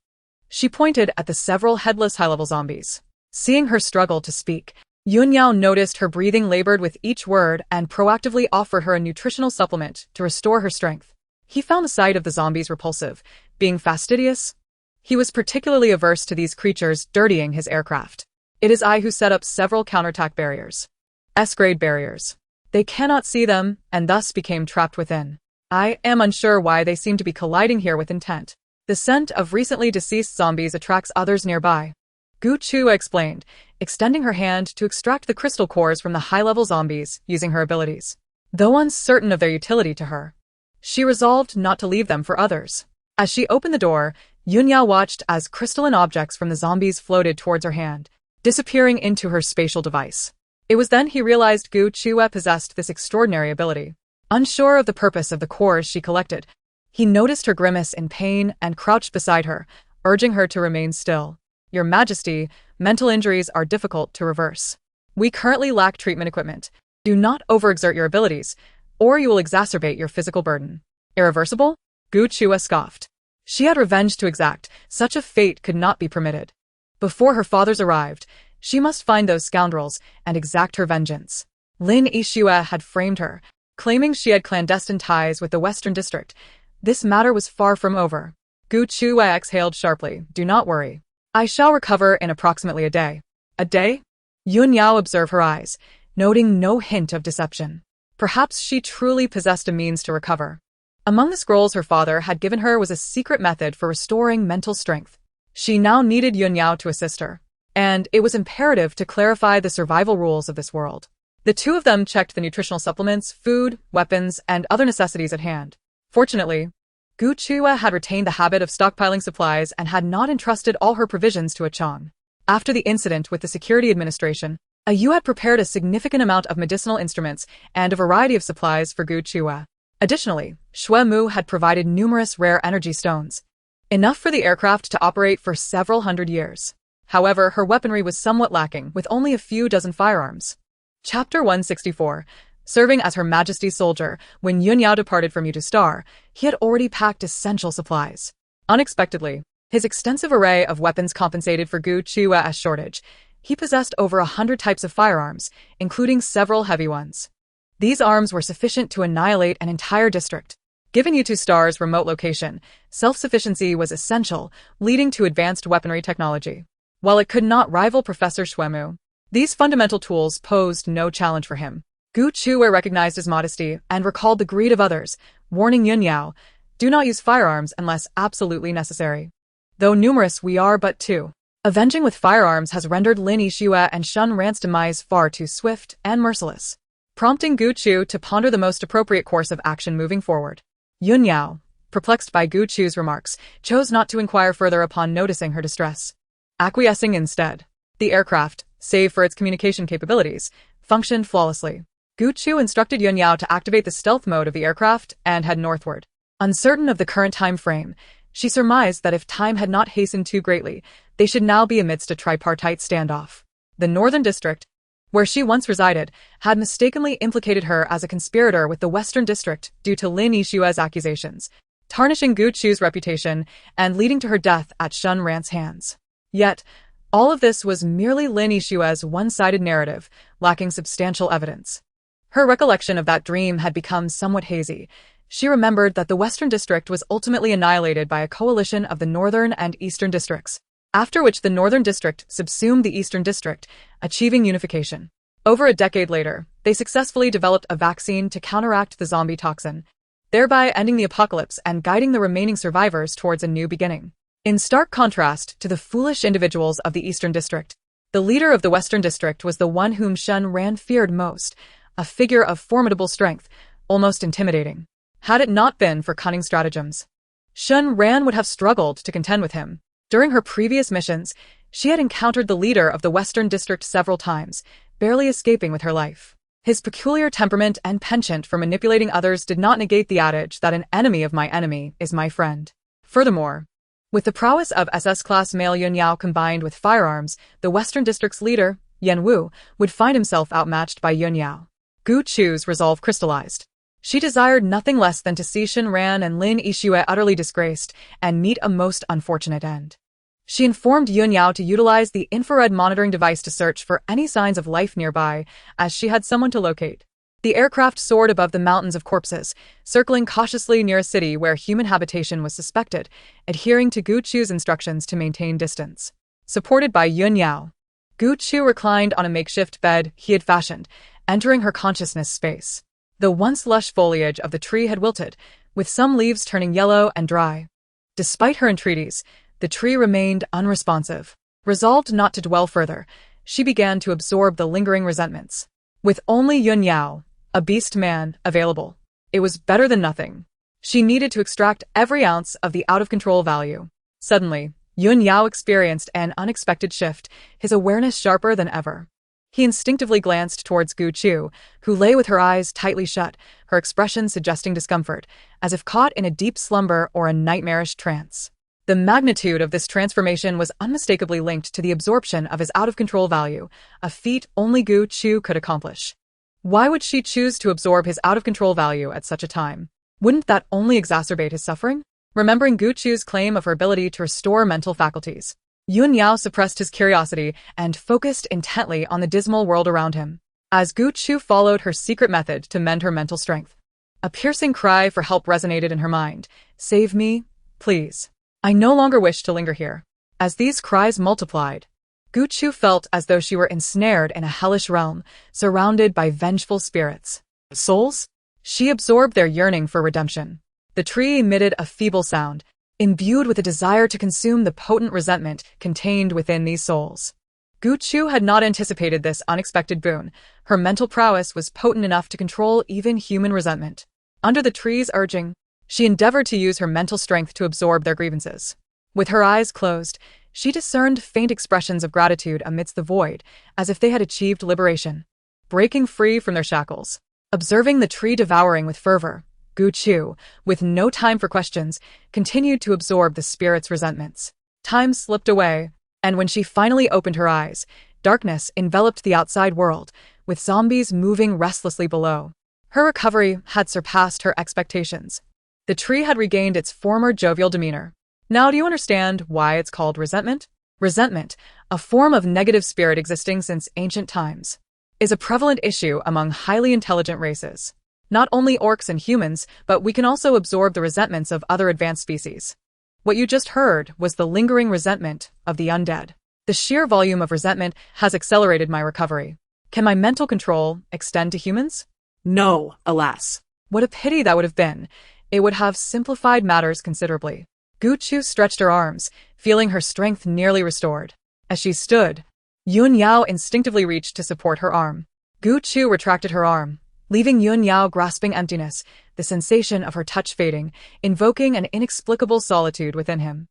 S1: She pointed at the several headless high-level zombies. Seeing her struggle to speak, Yunyao noticed her breathing labored with each word and proactively offered her a nutritional supplement to restore her strength. He found the sight of the zombies repulsive, being fastidious. He was particularly averse to these creatures dirtying his aircraft. It is I who set up several counterattack barriers. S-grade barriers. They cannot see them, and thus became trapped within. I am unsure why they seem to be colliding here with intent. The scent of recently deceased zombies attracts others nearby. Gu Chua explained, extending her hand to extract the crystal cores from the high-level zombies using her abilities. Though uncertain of their utility to her, she resolved not to leave them for others. As she opened the door, Yunyao watched as crystalline objects from the zombies floated towards her hand, disappearing into her spatial device. It was then he realized Gu Chua possessed this extraordinary ability. Unsure of the purpose of the cores she collected, he noticed her grimace in pain and crouched beside her, urging her to remain still. Your Majesty, mental injuries are difficult to reverse. We currently lack treatment equipment. Do not overexert your abilities, or you will exacerbate your physical burden. Irreversible? Gu Chua scoffed. She had revenge to exact, such a fate could not be permitted. Before her fathers arrived, she must find those scoundrels and exact her vengeance. Lin Yixue had framed her, claiming she had clandestine ties with the Western District. This matter was far from over. Gu Chua exhaled sharply. Do not worry. I shall recover in approximately a day. A day? Yunyao observed her eyes, noting no hint of deception. Perhaps she truly possessed a means to recover. Among the scrolls her father had given her was a secret method for restoring mental strength. She now needed Yunyao to assist her, and it was imperative to clarify the survival rules of this world. The two of them checked the nutritional supplements, food, weapons, and other necessities at hand. Fortunately, Gu Chua had retained the habit of stockpiling supplies and had not entrusted all her provisions to a Chang. After the incident with the Security Administration, a Yu had prepared a significant amount of medicinal instruments and a variety of supplies for Gu Chua. Additionally, Xue Mu had provided numerous rare energy stones, enough for the aircraft to operate for several hundred years. However, her weaponry was somewhat lacking, with only a few dozen firearms. Chapter 164. Serving as Her Majesty's soldier, when Yunyao departed from Utustar, he had already packed essential supplies. Unexpectedly, his extensive array of weapons compensated for Gu Chua's shortage. He possessed over 100 types of firearms, including several heavy ones. These arms were sufficient to annihilate an entire district. Given Utustar's remote location, self-sufficiency was essential, leading to advanced weaponry technology. While it could not rival Professor Xuemu, these fundamental tools posed no challenge for him. Gu Chua recognized his modesty and recalled the greed of others, warning Yunyao, do not use firearms unless absolutely necessary. Though numerous, we are but two. Avenging with firearms has rendered Lin Yixue and Shun Ran's demise far too swift and merciless, prompting Gu Chu to ponder the most appropriate course of action moving forward. Yunyao, perplexed by Gu Chu's remarks, chose not to inquire further upon noticing her distress. Acquiescing instead, the aircraft, save for its communication capabilities, functioned flawlessly. Gu Chu instructed Yunyao to activate the stealth mode of the aircraft and head northward. Uncertain of the current time frame, she surmised that if time had not hastened too greatly, they should now be amidst a tripartite standoff. The Northern District, where she once resided, had mistakenly implicated her as a conspirator with the Western District due to Lin Yixue's accusations, tarnishing Gu Chu's reputation and leading to her death at Shun Ran's hands. Yet, all of this was merely Lin Yixue's one-sided narrative, lacking substantial evidence. Her recollection of that dream had become somewhat hazy. She remembered that the Western District was ultimately annihilated by a coalition of the Northern and Eastern Districts, after which the Northern District subsumed the Eastern District, achieving unification. Over a decade later, they successfully developed a vaccine to counteract the zombie toxin, thereby ending the apocalypse and guiding the remaining survivors towards a new beginning. In stark contrast to the foolish individuals of the Eastern District, the leader of the Western District was the one whom Shun Ran feared most, a figure of formidable strength, almost intimidating. Had it not been for cunning stratagems, Shun Ran would have struggled to contend with him. During her previous missions, she had encountered the leader of the Western District several times, barely escaping with her life. His peculiar temperament and penchant for manipulating others did not negate the adage that an enemy of my enemy is my friend. Furthermore, with the prowess of SS-class male Yunyao combined with firearms, the Western District's leader, Yen Wu, would find himself outmatched by Yunyao. Gu Chu's resolve crystallized. She desired nothing less than to see Shun Ran and Lin Yixue utterly disgraced and meet a most unfortunate end. She informed Yun Yao to utilize the infrared monitoring device to search for any signs of life nearby, as she had someone to locate. The aircraft soared above the mountains of corpses, circling cautiously near a city where human habitation was suspected, adhering to Gu Chu's instructions to maintain distance. Supported by Yun Yao, Gu Chu reclined on a makeshift bed he had fashioned, entering her consciousness space. The once lush foliage of the tree had wilted, with some leaves turning yellow and dry. Despite her entreaties, the tree remained unresponsive. Resolved not to dwell further, she began to absorb the lingering resentments. With only Yun Yao, a beast man, available, it was better than nothing. She needed to extract every ounce of the out-of-control value. Suddenly, Yun Yao experienced an unexpected shift, his awareness sharper than ever. He instinctively glanced towards Gu Chu, who lay with her eyes tightly shut, her expression suggesting discomfort, as if caught in a deep slumber or a nightmarish trance. The magnitude of this transformation was unmistakably linked to the absorption of his out-of-control value, a feat only Gu Chu could accomplish. Why would she choose to absorb his out-of-control value at such a time? Wouldn't that only exacerbate his suffering? Remembering Gu Chu's claim of her ability to restore mental faculties, Yun Yao suppressed his curiosity and focused intently on the dismal world around him, as Gu Chu followed her secret method to mend her mental strength. A piercing cry for help resonated in her mind. "Save me, please. I no longer wish to linger here." As these cries multiplied, Gu Chu felt as though she were ensnared in a hellish realm, surrounded by vengeful spirits. Souls? She absorbed their yearning for redemption. The tree emitted a feeble sound, imbued with a desire to consume the potent resentment contained within these souls. Gu Chu had not anticipated this unexpected boon. Her mental prowess was potent enough to control even human resentment. Under the tree's urging, she endeavored to use her mental strength to absorb their grievances. With her eyes closed, she discerned faint expressions of gratitude amidst the void, as if they had achieved liberation, breaking free from their shackles. Observing the tree devouring with fervor, Gu Chu, with no time for questions, continued to absorb the spirit's resentments. Time slipped away, and when she finally opened her eyes, darkness enveloped the outside world, with zombies moving restlessly below. Her recovery had surpassed her expectations. The tree had regained its former jovial demeanor. Now do you understand why it's called resentment? Resentment, a form of negative spirit existing since ancient times, is a prevalent issue among highly intelligent races. Not only orcs and humans, but we can also absorb the resentments of other advanced species. What you just heard was the lingering resentment of the undead. The sheer volume of resentment has accelerated my recovery. Can my mental control extend to humans?
S2: No, alas.
S1: What a pity that would have been. It would have simplified matters considerably. Gu Chu stretched her arms, feeling her strength nearly restored. As she stood, Yun Yao instinctively reached to support her arm. Gu Chu retracted her arm, leaving Yun Yao grasping emptiness, the sensation of her touch fading, invoking an inexplicable solitude within him.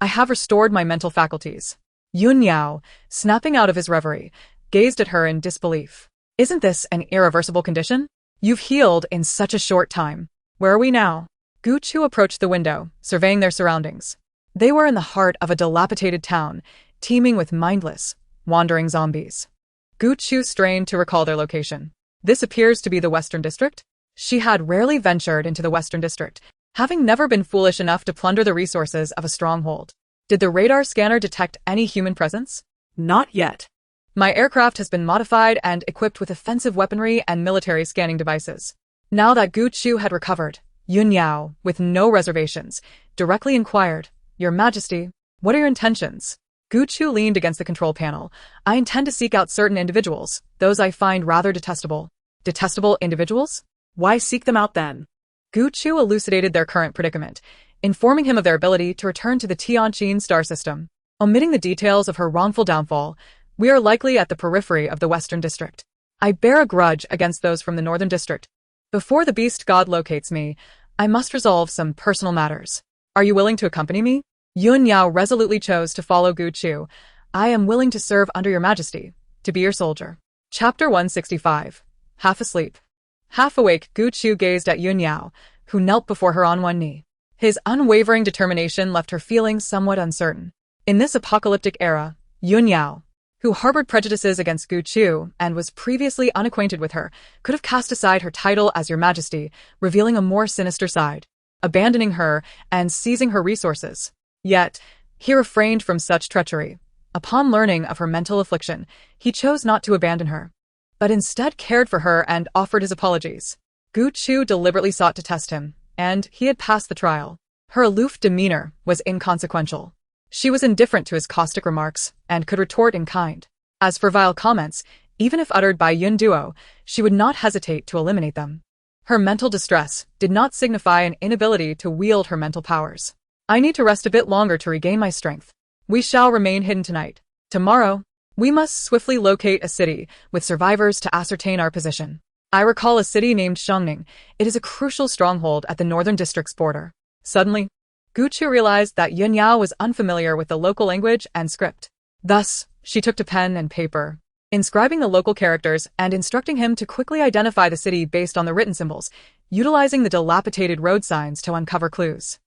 S1: "I have restored my mental faculties." Yun Yao, snapping out of his reverie, gazed at her in disbelief. "Isn't this an irreversible condition? You've healed in such a short time. Where are we now?" Gu Chu approached the window, surveying their surroundings. They were in the heart of a dilapidated town, teeming with mindless, wandering zombies. Gu Chu strained to recall their location. This appears to be the Western District? She had rarely ventured into the Western District, having never been foolish enough to plunder the resources of a stronghold. Did the radar scanner detect any human presence?
S2: Not yet.
S1: My aircraft has been modified and equipped with offensive weaponry and military scanning devices. Now that Gu Chu had recovered, Yun Yao, with no reservations, directly inquired, "Your Majesty, what are your intentions?" Gu Chu leaned against the control panel. "I intend to seek out certain individuals, those I find rather detestable." Detestable individuals?
S2: Why seek them out then?
S1: Gu Chu elucidated their current predicament, informing him of their ability to return to the Tianqin star system. Omitting the details of her wrongful downfall, "We are likely at the periphery of the Western District. I bear a grudge against those from the Northern District. Before the beast god locates me, I must resolve some personal matters. Are you willing to accompany me?" Yun Yao resolutely chose to follow Gu Chu. "I am willing to serve under your majesty, to be your soldier." Chapter 165. Half asleep. Half awake, Gu Chu gazed at Yun Yao, who knelt before her on one knee. His unwavering determination left her feeling somewhat uncertain. In this apocalyptic era, Yun Yao, who harbored prejudices against Gu Chu and was previously unacquainted with her, could have cast aside her title as your majesty, revealing a more sinister side, abandoning her and seizing her resources. Yet, He refrained from such treachery. Upon learning of her mental affliction, he chose not to abandon her, but instead cared for her and offered his apologies. Gu Chu deliberately sought to test him, and he had passed the trial. Her aloof demeanor was inconsequential. She was indifferent to his caustic remarks and could retort in kind. As for vile comments, even if uttered by Yun Duo, she would not hesitate to eliminate them. Her mental distress did not signify an inability to wield her mental powers. I need to rest a bit longer to regain my strength. We shall remain hidden tonight. Tomorrow, we must swiftly locate a city with survivors to ascertain our position. I recall a city named Shangning. It is a crucial stronghold at the northern district's border. Suddenly, Gu Chu realized that Yun Yao was unfamiliar with the local language and script. Thus, she took to pen and paper, inscribing the local characters and instructing him to quickly identify the city based on the written symbols, utilizing the dilapidated road signs to uncover clues.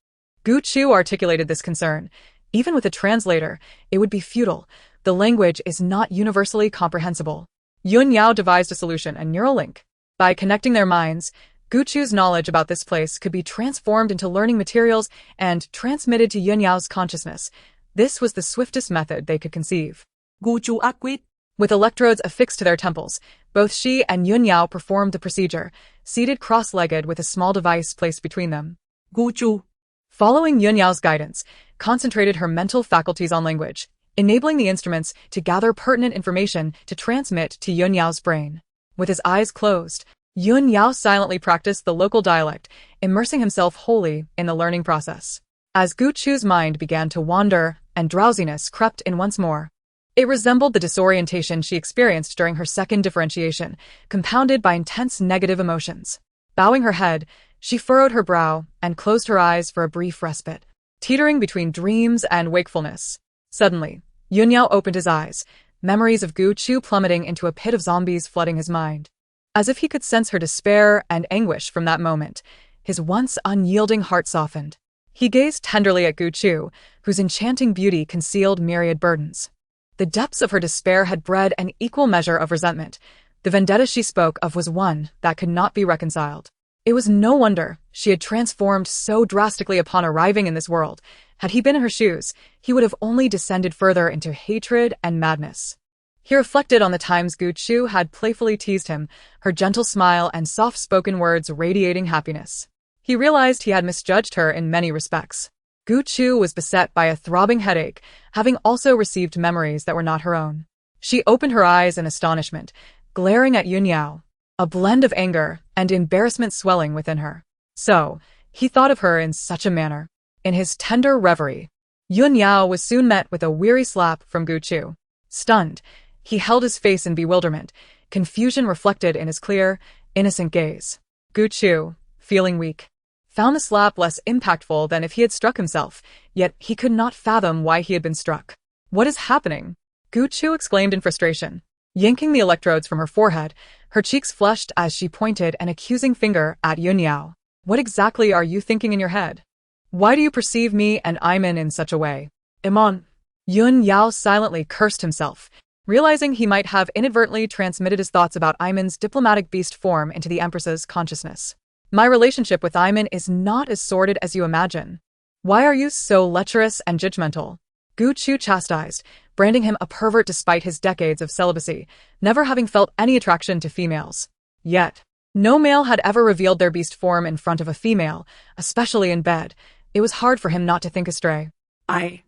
S1: Gu Chu articulated this concern. Even with a translator, it would be futile. The language is not universally comprehensible. Yun Yao devised a solution, a neural link. By connecting their minds, Gu Chu's knowledge about this place could be transformed into learning materials and transmitted to Yun Yao's consciousness. This was the swiftest method they could conceive.
S2: Gu Chu agreed.
S1: With electrodes affixed to their temples, both she and Yun Yao performed the procedure, seated cross-legged with a small device placed between them.
S2: Gu Chu,
S1: following Yun Yao's guidance, concentrated her mental faculties on language, enabling the instruments to gather pertinent information to transmit to Yun Yao's brain. With his eyes closed, Yun Yao silently practiced the local dialect, immersing himself wholly in the learning process. As Gu Chu's mind began to wander and drowsiness crept in once more, it resembled the disorientation she experienced during her second differentiation, compounded by intense negative emotions. Bowing her head, she furrowed her brow and closed her eyes for a brief respite, teetering between dreams and wakefulness. Suddenly, Yun Yao opened his eyes, memories of Gu Chu plummeting into a pit of zombies flooding his mind. As if he could sense her despair and anguish from that moment, his once unyielding heart softened. He gazed tenderly at Gu Chu, whose enchanting beauty concealed myriad burdens. The depths of her despair had bred an equal measure of resentment. The vendetta she spoke of was one that could not be reconciled. It was no wonder she had transformed so drastically upon arriving in this world. Had he been in her shoes, he would have only descended further into hatred and madness. He reflected on the times Gu Chu had playfully teased him, her gentle smile and soft-spoken words radiating happiness. He realized he had misjudged her in many respects. Gu Chu was beset by a throbbing headache, having also received memories that were not her own. She opened her eyes in astonishment, glaring at Yun Yao, a blend of anger and embarrassment swelling within her. So, he thought of her in such a manner. In his tender reverie, Yun Yao was soon met with a weary slap from Gu Chu. Stunned, he held his face in bewilderment, confusion reflected in his clear, innocent gaze. Gu Chu, feeling weak, found the slap less impactful than if he had struck himself, yet he could not fathom why he had been struck. "What is happening?" Gu Chu exclaimed in frustration. Yanking the electrodes from her forehead, her cheeks flushed as she pointed an accusing finger at Yun Yao. "What exactly are you thinking in your head? Why do you perceive me and Iman in such a way?" "Iman." Yun Yao silently cursed himself, realizing he might have inadvertently transmitted his thoughts about Iman's diplomatic beast form into the Empress's consciousness. "My relationship with Iman is not as sordid as you imagine. Why are you so lecherous and judgmental?" Gu Chu chastised, branding him a pervert despite his decades of celibacy, never having felt any attraction to females. Yet, no male had ever revealed their beast form in front of a female, especially in bed. It was hard for him not to think astray. I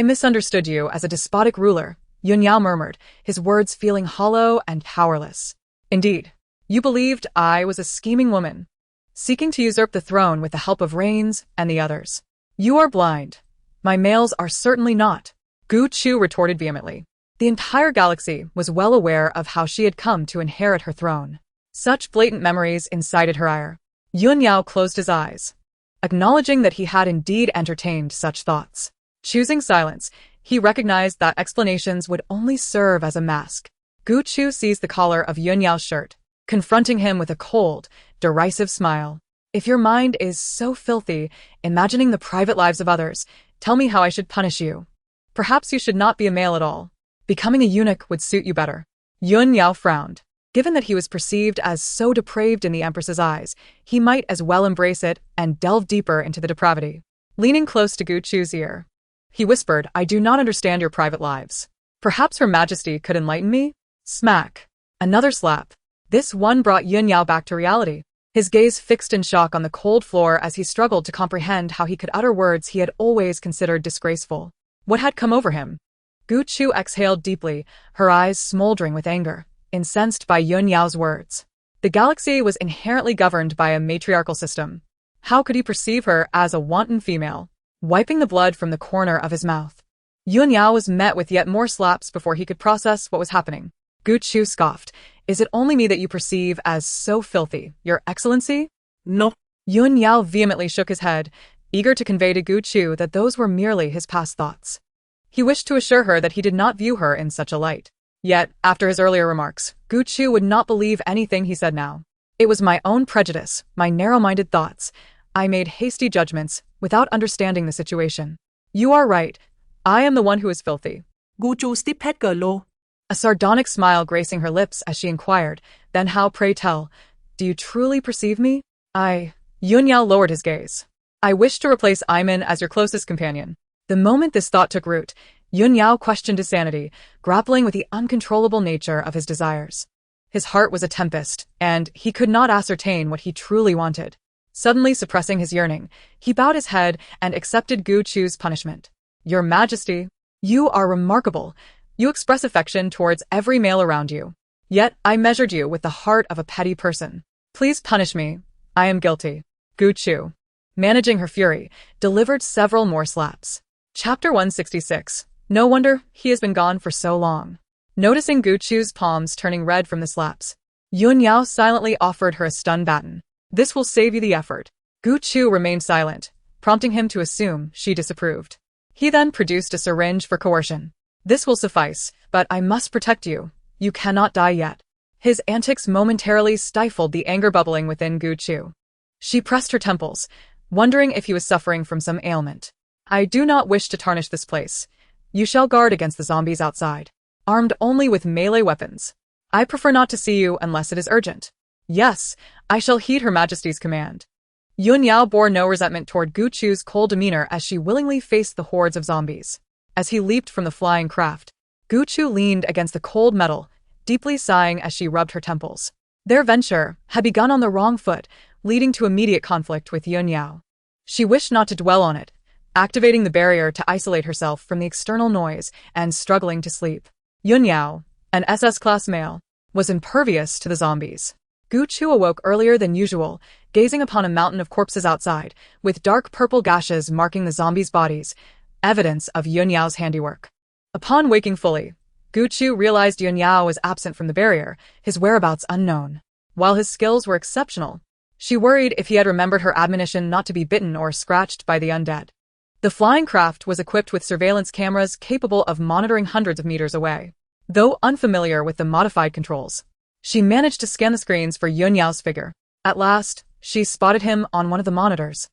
S1: misunderstood you as a despotic ruler," Yun Yao murmured, his words feeling hollow and powerless. "Indeed, you believed I was a scheming woman, seeking to usurp the throne with the help of Reigns and the others. You are blind. My males are certainly not," Gu Chu retorted vehemently. The entire galaxy was well aware of how she had come to inherit her throne. Such blatant memories incited her ire. Yun Yao closed his eyes, acknowledging that he had indeed entertained such thoughts. Choosing silence, he recognized that explanations would only serve as a mask. Gu Chu seized the collar of Yun Yao's shirt, confronting him with a cold, derisive smile. "If your mind is so filthy, imagining the private lives of others, tell me how I should punish you. Perhaps you should not be a male at all. Becoming a eunuch would suit you better." Yun Yao frowned. Given that he was perceived as so depraved in the Empress's eyes, he might as well embrace it and delve deeper into the depravity. Leaning close to Gu Chu's ear, He whispered, I do not understand your private lives. Perhaps Her Majesty could enlighten me? Smack. Another slap. This one brought Yun Yao back to reality. His gaze fixed in shock on the cold floor as he struggled to comprehend how he could utter words he had always considered disgraceful. What had come over him? Gu Chu exhaled deeply, her eyes smoldering with anger, incensed by Yun Yao's words. The galaxy was inherently governed by a matriarchal system. How could he perceive her as a wanton female? Wiping the blood from the corner of his mouth, Yun Yao was met with yet more slaps before he could process what was happening. Gu Chu scoffed. Is it only me that you perceive as so filthy, Your Excellency?
S2: No.
S1: Yun Yao vehemently shook his head, eager to convey to Gu Chu that those were merely his past thoughts. He wished to assure her that he did not view her in such a light. Yet, after his earlier remarks, Gu Chu would not believe anything he said now. It was my own prejudice, my narrow-minded thoughts. I made hasty judgments, without understanding the situation. You are right. I am the one who is filthy.
S2: Gu Chu stiff-head lo.
S1: A sardonic smile gracing her lips as she inquired, then how, pray tell, do you truly perceive me? Yun Yao lowered his gaze. I wish to replace Iman as your closest companion. The moment this thought took root, Yun Yao questioned his sanity, grappling with the uncontrollable nature of his desires. His heart was a tempest, and he could not ascertain what he truly wanted. Suddenly suppressing his yearning, he bowed his head and accepted Gu Chu's punishment. Your Majesty, you are remarkable. You express affection towards every male around you. Yet I measured you with the heart of a petty person. Please punish me. I am guilty. Gu Chu, managing her fury, delivered several more slaps. Chapter 166. No wonder he has been gone for so long. Noticing Gu Chu's palms turning red from the slaps, Yun Yao silently offered her a stun baton. This will save you the effort. Gu Chu remained silent, prompting him to assume she disapproved. He then produced a syringe for coercion. This will suffice, but I must protect you. You cannot die yet. His antics momentarily stifled the anger bubbling within Gu Chu. She pressed her temples, wondering if he was suffering from some ailment. I do not wish to tarnish this place. You shall guard against the zombies outside, armed only with melee weapons. I prefer not to see you unless it is urgent. Yes, I shall heed Her Majesty's command. Yun Yao bore no resentment toward Gu Chu's cold demeanor as she willingly faced the hordes of zombies. As he leaped from the flying craft, Gu Chu leaned against the cold metal, deeply sighing as she rubbed her temples. Their venture had begun on the wrong foot, leading to immediate conflict with Yun Yao. She wished not to dwell on it, activating the barrier to isolate herself from the external noise and struggling to sleep. Yun Yao, an SS-class male, was impervious to the zombies. Gu Chu awoke earlier than usual, gazing upon a mountain of corpses outside, with dark purple gashes marking the zombies' bodies, evidence of Yun Yao's handiwork. Upon waking fully, Gu Chu realized Yun Yao was absent from the barrier, his whereabouts unknown. While his skills were exceptional, she worried if he had remembered her admonition not to be bitten or scratched by the undead. The flying craft was equipped with surveillance cameras capable of monitoring hundreds of meters away. Though unfamiliar with the modified controls, she managed to scan the screens for Yun Yao's figure. At last, she spotted him on one of the monitors.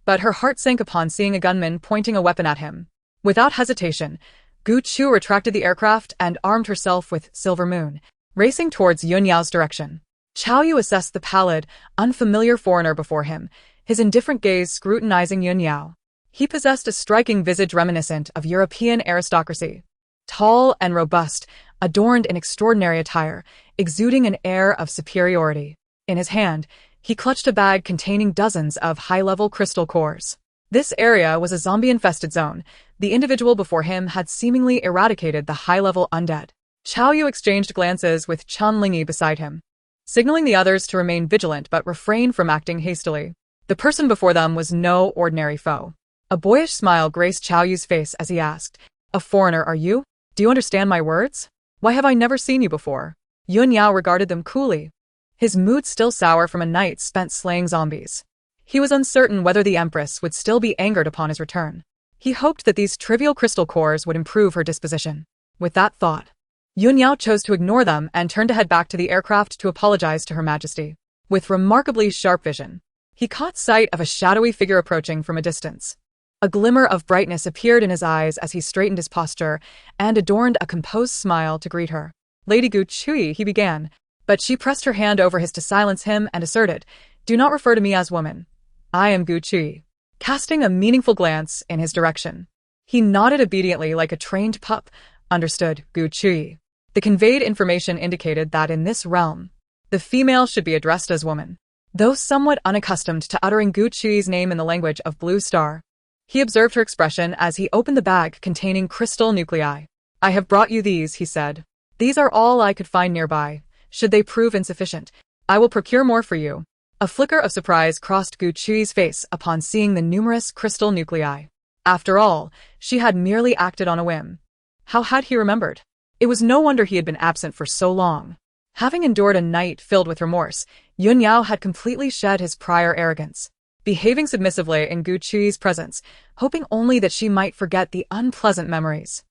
S1: But her heart sank upon seeing a gunman pointing a weapon at him. Without hesitation, Gu Chu retracted the aircraft and armed herself with Silver Moon, racing towards Yun Yao's direction. Chao Yu assessed the pallid, unfamiliar foreigner before him, his indifferent gaze scrutinizing Yun Yao. He possessed a striking visage reminiscent of European aristocracy. Tall and robust, adorned in extraordinary attire, exuding an air of superiority. In his hand, he clutched a bag containing dozens of high-level crystal cores. This area was a zombie-infested zone. The individual before him had seemingly eradicated the high-level undead. Chao Yu exchanged glances with Chun Lingyi beside him, signaling the others to remain vigilant but refrain from acting hastily. The person before them was no ordinary foe. A boyish smile graced Chao Yu's face as he asked, "A foreigner, are you? Do you understand my words? Why have I never seen you before?" Yun Yao regarded them coolly, his mood still sour from a night spent slaying zombies. He was uncertain whether the Empress would still be angered upon his return. He hoped that these trivial crystal cores would improve her disposition. With that thought, Yun Yao chose to ignore them and turned to head back to the aircraft to apologize to Her Majesty. With remarkably sharp vision, he caught sight of a shadowy figure approaching from a distance. A glimmer of brightness appeared in his eyes as he straightened his posture and adorned a composed smile to greet her. "Lady Gu Chui," he began, but she pressed her hand over his to silence him and asserted, "Do not refer to me as woman. I am Gu Chui." Casting a meaningful glance in his direction, He nodded obediently like a trained pup. Understood, Gu Chui. The conveyed information indicated that in this realm, the female should be addressed as woman. Though somewhat unaccustomed to uttering Gu Chui's name in the language of Blue Star, he observed her expression as he opened the bag containing crystal nuclei. I have brought you these, he said. These are all I could find nearby. Should they prove insufficient, I will procure more for you. A flicker of surprise crossed Gu Chui's face upon seeing the numerous crystal nuclei. After all, she had merely acted on a whim. How had he remembered? It was no wonder he had been absent for so long. Having endured a night filled with remorse, Yun Yao had completely shed his prior arrogance, behaving submissively in Gu Chui's presence, hoping only that she might forget the unpleasant memories.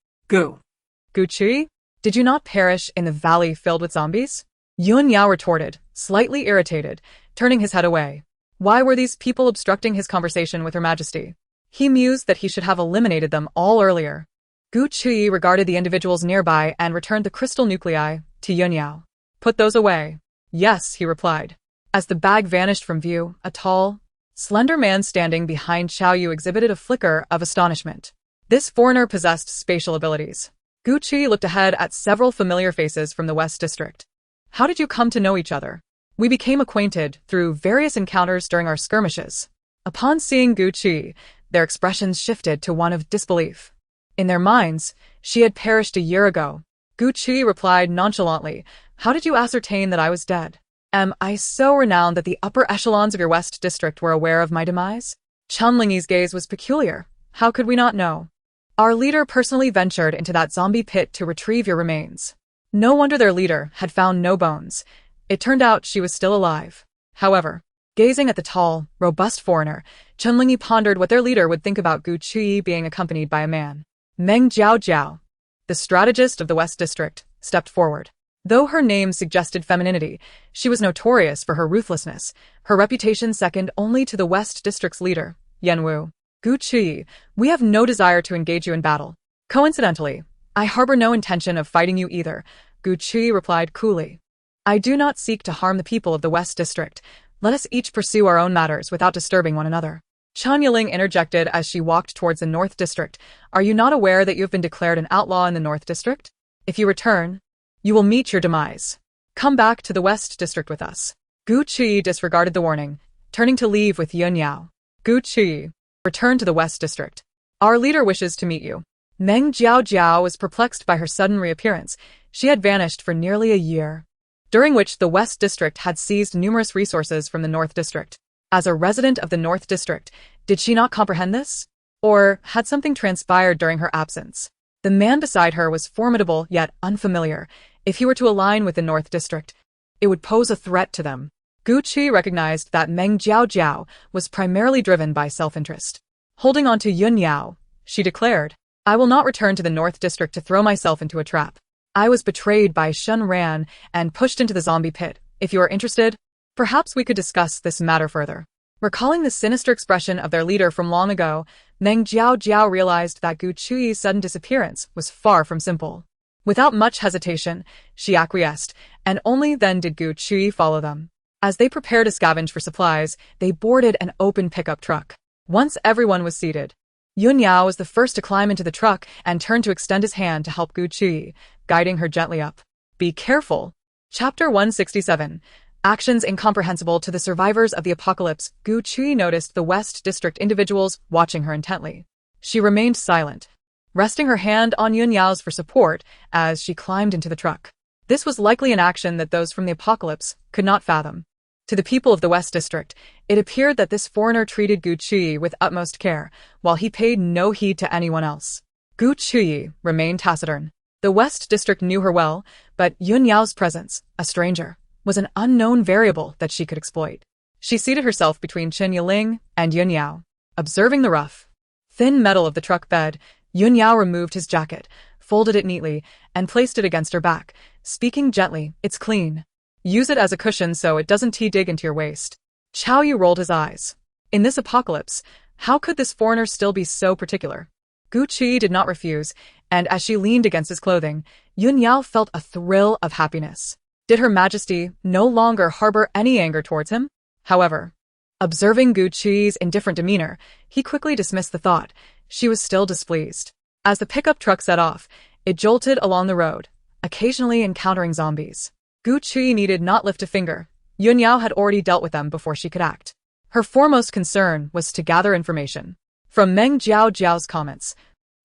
S2: Gu
S1: Chui, did you not perish in the valley filled with zombies? Yun Yao retorted, slightly irritated, turning his head away. Why were these people obstructing his conversation with Her Majesty? He mused that he should have eliminated them all earlier. Gu Chui regarded the individuals nearby and returned the crystal nuclei to Yun Yao. Put those away. Yes, he replied. As the bag vanished from view, a tall, slender man standing behind Xiao Yu exhibited a flicker of astonishment. This foreigner possessed spatial abilities. Gu Chui looked ahead at several familiar faces from the West District. How did you come to know each other? We became acquainted through various encounters during our skirmishes. Upon seeing Gu Chui, their expressions shifted to one of disbelief. In their minds, she had perished a year ago. Gu Chui replied nonchalantly, How did you ascertain that I was dead? Am I so renowned that the upper echelons of your West District were aware of my demise? Chunlingyi's gaze was peculiar. How could we not know? Our leader personally ventured into that zombie pit to retrieve your remains. No wonder their leader had found no bones. It turned out she was still alive. However, gazing at the tall, robust foreigner, Chunlingyi pondered what their leader would think about Gu Chui being accompanied by a man. Meng Jiao Jiao, the strategist of the West District, stepped forward. Though her name suggested femininity, she was notorious for her ruthlessness, her reputation second only to the West District's leader, Yan Wu. Gu Chui, we have no desire to engage you in battle. Coincidentally, I harbor no intention of fighting you either, Gu Chui replied coolly. I do not seek to harm the people of the West District. Let us each pursue our own matters without disturbing one another. Chan Yiling interjected as she walked towards the North District. Are you not aware that you have been declared an outlaw in the North District? If you return, you will meet your demise. Come back to the West District with us. Gu Chui disregarded the warning, turning to leave with Yun Yao. Gu Chui, return to the West District. Our leader wishes to meet you. Meng Jiao Jiao was perplexed by her sudden reappearance. She had vanished for nearly a year, during which the West District had seized numerous resources from the North District. As a resident of the North District, did she not comprehend this? Or had something transpired during her absence? The man beside her was formidable yet unfamiliar. If he were to align with the North District, it would pose a threat to them. Gu Chui recognized that Meng Jiao Jiao was primarily driven by self-interest. Holding on to Yun Yao, she declared, I will not return to the North District to throw myself into a trap. I was betrayed by Shun Ran and pushed into the zombie pit. If you are interested, perhaps we could discuss this matter further. Recalling the sinister expression of their leader from long ago, Meng Jiao Jiao realized that Gu Chui's sudden disappearance was far from simple. Without much hesitation, she acquiesced, and only then did Gu Chui follow them. As they prepared to scavenge for supplies, they boarded an open pickup truck. Once everyone was seated, Yun Yao was the first to climb into the truck and turned to extend his hand to help Gu Chui, guiding her gently up. Be careful. Chapter 167. Actions incomprehensible to the survivors of the apocalypse. Gu Chui noticed the West District individuals watching her intently. She remained silent, resting her hand on Yun Yao's for support as she climbed into the truck. This was likely an action that those from the apocalypse could not fathom. To the people of the West District, it appeared that this foreigner treated Gu Chui with utmost care, while he paid no heed to anyone else. Gu Chui remained taciturn. The West District knew her well, but Yun Yao's presence, a stranger, was an unknown variable that she could exploit. She seated herself between Chen Yiling and Yun Yao. Observing the rough, thin metal of the truck bed, Yun Yao removed his jacket, folded it neatly, and placed it against her back, speaking gently, It's clean. Use it as a cushion so it doesn't dig into your waist. Qiao Yu rolled his eyes. In this apocalypse, how could this foreigner still be so particular? Gu Chui did not refuse, and as she leaned against his clothing, Yun Yao felt a thrill of happiness. Did Her Majesty no longer harbor any anger towards him? However, Observing Gu Qi's indifferent demeanor, he quickly dismissed the thought. She was still displeased. As the pickup truck set off, it jolted along the road, occasionally encountering zombies. Gu Qi needed not lift a finger. Yun Yao had already dealt with them before she could act. Her foremost concern was to gather information. From Meng Jiao's comments,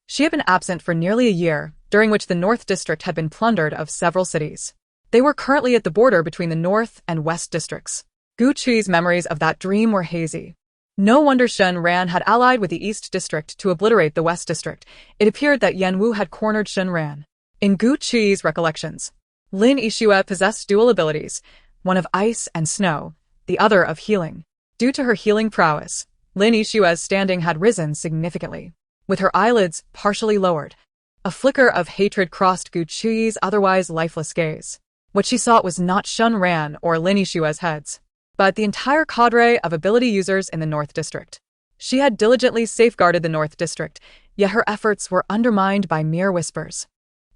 S1: she had been absent for nearly a year, during which the North District had been plundered of several cities. They were currently at the border between the North and West Districts. Gu Qi's memories of that dream were hazy. No wonder Shen Ran had allied with the East District to obliterate the West District. It appeared that Yan Wu had cornered Shen Ran. In Gu Qi's recollections, Lin Yixue possessed dual abilities, one of ice and snow, the other of healing. Due to her healing prowess, Lin Yixue's standing had risen significantly. With her eyelids partially lowered, a flicker of hatred crossed Gu Qi's otherwise lifeless gaze. What she sought was not Shen Ran or Lin Yixue's heads, but the entire cadre of ability users in the North District. She had diligently safeguarded the North District, yet her efforts were undermined by mere whispers.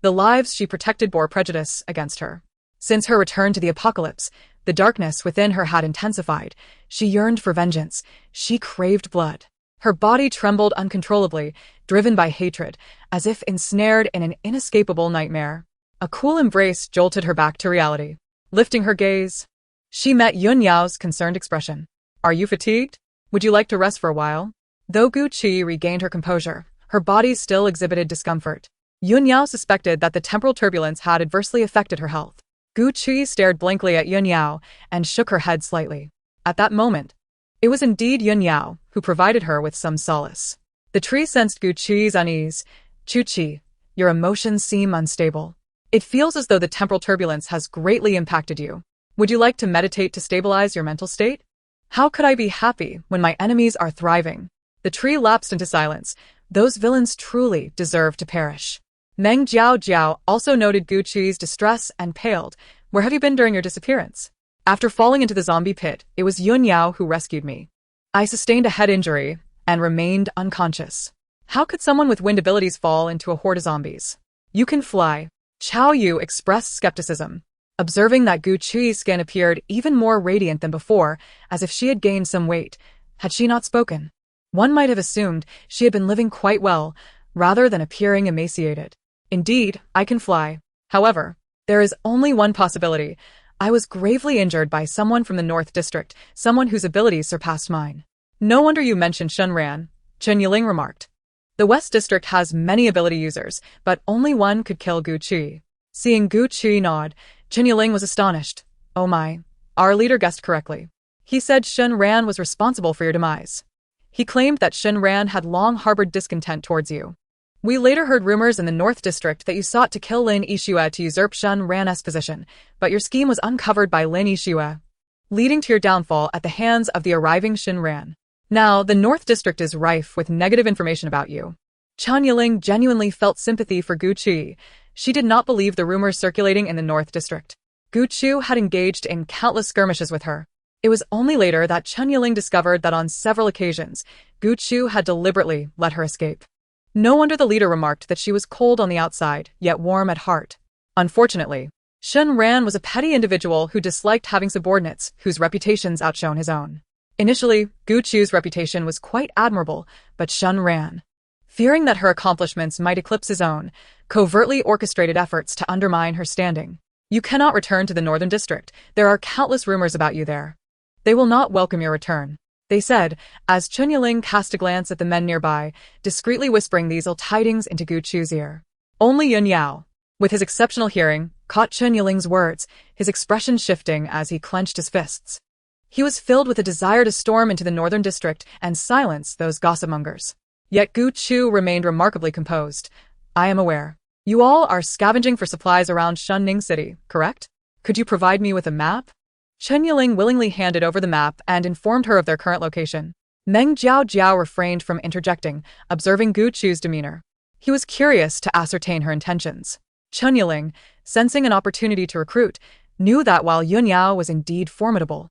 S1: The lives she protected bore prejudice against her. Since her return to the apocalypse, the darkness within her had intensified. She yearned for vengeance. She craved blood. Her body trembled uncontrollably, driven by hatred, as if ensnared in an inescapable nightmare. A cool embrace jolted her back to reality. Lifting her gaze, she met Yun Yao's concerned expression. "Are you fatigued? Would you like to rest for a while?" Though Gu Qi regained her composure, her body still exhibited discomfort. Yun Yao suspected that the temporal turbulence had adversely affected her health. Gu Qi stared blankly at Yun Yao and shook her head slightly. At that moment, it was indeed Yun Yao who provided her with some solace. The tree sensed Gu Qi's unease. "Chu Qi, your emotions seem unstable. It feels as though the temporal turbulence has greatly impacted you. Would you like to meditate to stabilize your mental state?" "How could I be happy when my enemies are thriving?" The tree lapsed into silence. Those villains truly deserve to perish. Meng Jiao also noted Gu Qi's distress and paled. "Where have you been during your disappearance?" "After falling into the zombie pit, it was Yun Yao who rescued me. I sustained a head injury and remained unconscious." How could someone with wind abilities fall into a horde of zombies? "You can fly." Chao Yu expressed skepticism. Observing that Gu Qi's skin appeared even more radiant than before, as if she had gained some weight, had she not spoken, one might have assumed she had been living quite well, rather than appearing emaciated. "Indeed, I can fly. However, there is only one possibility. I was gravely injured by someone from the North District, someone whose abilities surpassed mine." "No wonder you mentioned Shen Ran," Chen Yiling remarked. "The West District has many ability users, but only one could kill Gu Qi." Seeing Gu Qi nod, Chen Yiling was astonished. "Oh my, our leader guessed correctly. He said Shen Ran was responsible for your demise. He claimed that Shen Ran had long harbored discontent towards you. We later heard rumors in the North District that you sought to kill Lin Yixue to usurp Shen Ran's position, but your scheme was uncovered by Lin Yixue, leading to your downfall at the hands of the arriving Shen Ran. Now, the North District is rife with negative information about you." Chen Yiling genuinely felt sympathy for Gu Qi. She did not believe the rumors circulating in the North District. Gu Qi had engaged in countless skirmishes with her. It was only later that Chen Yiling discovered that on several occasions, Gu Qi had deliberately let her escape. No wonder the leader remarked that she was cold on the outside, yet warm at heart. Unfortunately, Shen Ran was a petty individual who disliked having subordinates whose reputations outshone his own. Initially, Gu Qi's reputation was quite admirable, but Shen Ran, fearing that her accomplishments might eclipse his own, covertly orchestrated efforts to undermine her standing. "You cannot return to the Northern District. There are countless rumors about you there. They will not welcome your return," they said, as Chen Yiling cast a glance at the men nearby, discreetly whispering these ill tidings into Gu Qi's ear. Only Yun Yao, with his exceptional hearing, caught Chen Yiling's words, his expression shifting as he clenched his fists. He was filled with a desire to storm into the Northern District and silence those gossipmongers. Yet Gu Qi remained remarkably composed. "I am aware. You all are scavenging for supplies around Shunning City, correct? Could you provide me with a map?" Chen Yiling willingly handed over the map and informed her of their current location. Meng Jiao refrained from interjecting, observing Gu Qi's demeanor. He was curious to ascertain her intentions. Chen Yiling, sensing an opportunity to recruit, knew that while Yun Yao was indeed formidable,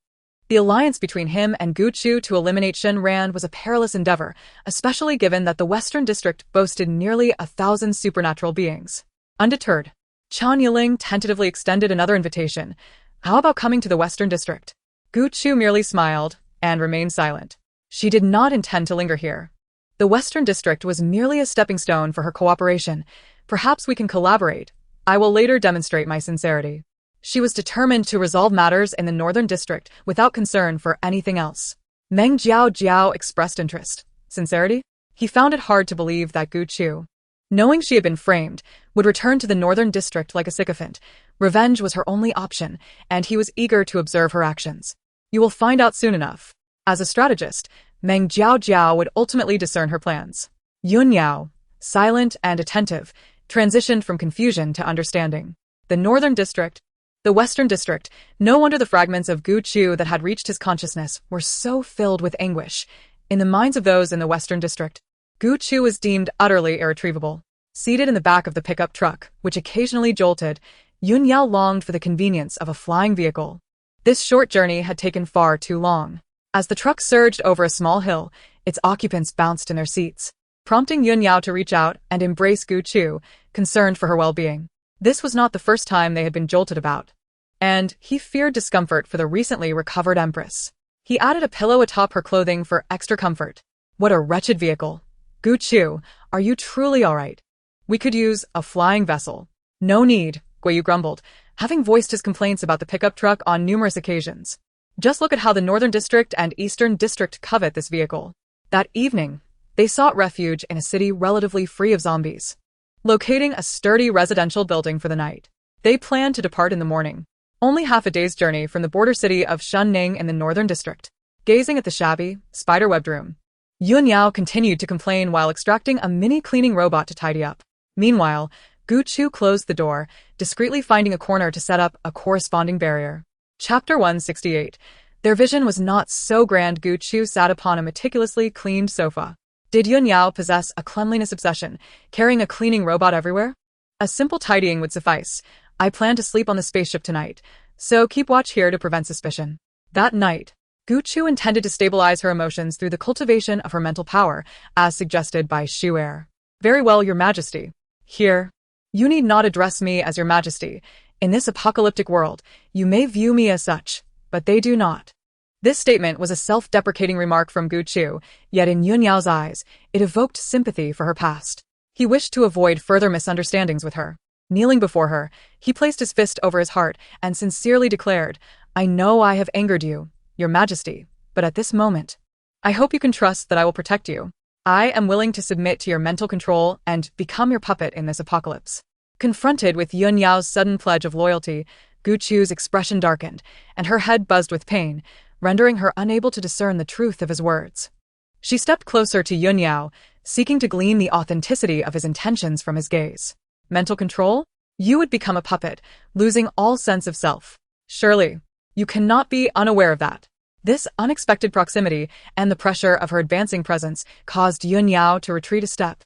S1: the alliance between him and Gu Qi to eliminate Shen Ran was a perilous endeavor, especially given that the Western District boasted nearly 1,000 supernatural beings. Undeterred, Chen Yiling tentatively extended another invitation. "How about coming to the Western District?" Gu Qi merely smiled. and remained silent. She did not intend to linger here. The Western District was merely a stepping stone for her cooperation. Perhaps we can collaborate. I will later demonstrate my sincerity. She was determined to resolve matters in the Northern District without concern for anything else. Meng Jiao expressed interest. Sincerity? He found it hard to believe that Gu Chu, knowing she had been framed, would return to the Northern District like a sycophant. Revenge was her only option, and he was eager to observe her actions. You will find out soon enough. As a strategist, Meng Jiao would ultimately discern her plans. Yun Yao, silent and attentive, transitioned from confusion to understanding. The Northern District, the Western District, no wonder the fragments of Gu Chu that had reached his consciousness were so filled with anguish. In the minds of those in the Western District, Gu Chu was deemed utterly irretrievable. Seated in the back of the pickup truck, which occasionally jolted, Yun Yao longed for the convenience of a flying vehicle. This short journey had taken far too long. As the truck surged over a small hill, its occupants bounced in their seats, prompting Yun Yao to reach out and embrace Gu Chu, concerned for her well-being. This was not the first time they had been jolted about, and he feared discomfort for the recently recovered Empress. He added a pillow atop her clothing for extra comfort. What a wretched vehicle. Gu Chu, are you truly all right? We could use a flying vessel. No need, Guiyu grumbled, having voiced his complaints about the pickup truck on numerous occasions. Just look at how the Northern District and Eastern District covet this vehicle. That evening, they sought refuge in a city relatively free of zombies, locating a sturdy residential building for the night. They planned to depart in the morning, only half a day's journey from the border city of Shunning in the Northern District. Gazing at the shabby, spider-webbed room, Yun Yao continued to complain while extracting a mini cleaning robot to tidy up. Meanwhile, Gu Chu closed the door, discreetly finding a corner to set up a corresponding barrier. Chapter 168. Their vision was not so grand. Gu Chu sat upon a meticulously cleaned sofa. Did Yun Yao possess a cleanliness obsession, carrying a cleaning robot everywhere? A simple tidying would suffice. I plan to sleep on the spaceship tonight, so keep watch here to prevent suspicion. That night, Gu Chu intended to stabilize her emotions through the cultivation of her mental power, as suggested by Shu'er. Very well, Your Majesty. Here. You need not address me as Your Majesty. In this apocalyptic world, you may view me as such, but they do not. This statement was a self-deprecating remark from Gu Chu, yet in Yun Yao's eyes, it evoked sympathy for her past. He wished to avoid further misunderstandings with her. Kneeling before her, he placed his fist over his heart and sincerely declared, I know I have angered you, Your Majesty, but at this moment, I hope you can trust that I will protect you. I am willing to submit to your mental control and become your puppet in this apocalypse. Confronted with Yun Yao's sudden pledge of loyalty, Gu Chu's expression darkened, and her head buzzed with pain, rendering her unable to discern the truth of his words. She stepped closer to Yun Yao, seeking to glean the authenticity of his intentions from his gaze. Mental control? You would become a puppet, losing all sense of self. Surely, you cannot be unaware of that. This unexpected proximity and the pressure of her advancing presence caused Yun Yao to retreat a step,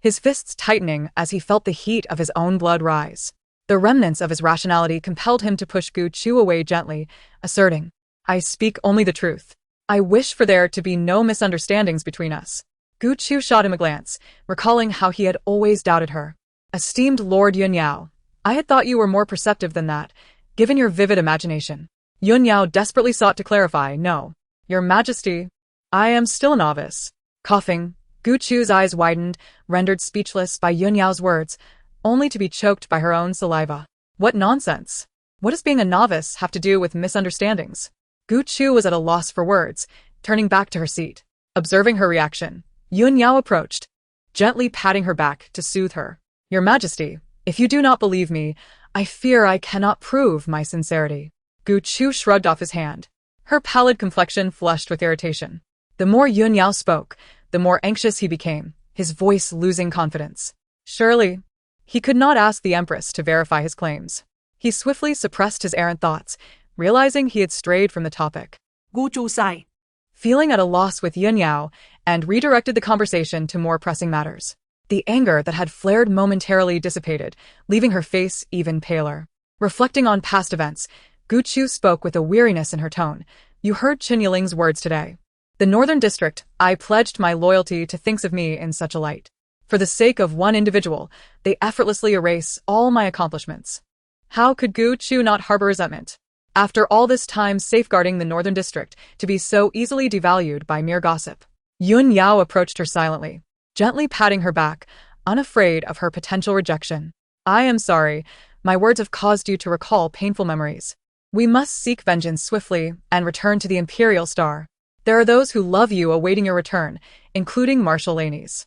S1: his fists tightening as he felt the heat of his own blood rise. The remnants of his rationality compelled him to push Gu Chu away gently, asserting, I speak only the truth. I wish for there to be no misunderstandings between us. Gu Chu shot him a glance, recalling how he had always doubted her. Esteemed Lord Yun Yao, I had thought you were more perceptive than that, given your vivid imagination. Yun Yao desperately sought to clarify, no, Your Majesty, I am still a novice. Coughing, Gu Chu's eyes widened, rendered speechless by Yun Yao's words, only to be choked by her own saliva. What nonsense! What does being a novice have to do with misunderstandings? Gu Chu was at a loss for words, turning back to her seat. Observing her reaction, Yun Yao approached, gently patting her back to soothe her. Your Majesty, if you do not believe me, I fear I cannot prove my sincerity. Gu Chu shrugged off his hand. Her pallid complexion flushed with irritation. The more Yun Yao spoke, the more anxious he became, his voice losing confidence. Surely, he could not ask the Empress to verify his claims. He swiftly suppressed his errant thoughts, realizing he had strayed from the topic.
S2: Gu Chu sighed,
S1: feeling at a loss with Yun Yao, and redirected the conversation to more pressing matters. The anger that had flared momentarily dissipated, leaving her face even paler. Reflecting on past events, Gu Chu spoke with a weariness in her tone. You heard Qin Yiling's words today. The Northern District, I pledged my loyalty to thinks of me in such a light. For the sake of one individual, they effortlessly erase all my accomplishments. How could Gu Chu not harbor resentment? After all this time safeguarding the northern district to be so easily devalued by mere gossip. Yun Yao approached her silently, gently patting her back, unafraid of her potential rejection. I am sorry, my words have caused you to recall painful memories. We must seek vengeance swiftly and return to the Imperial Star. There are those who love you awaiting your return, including Marshal Laney's.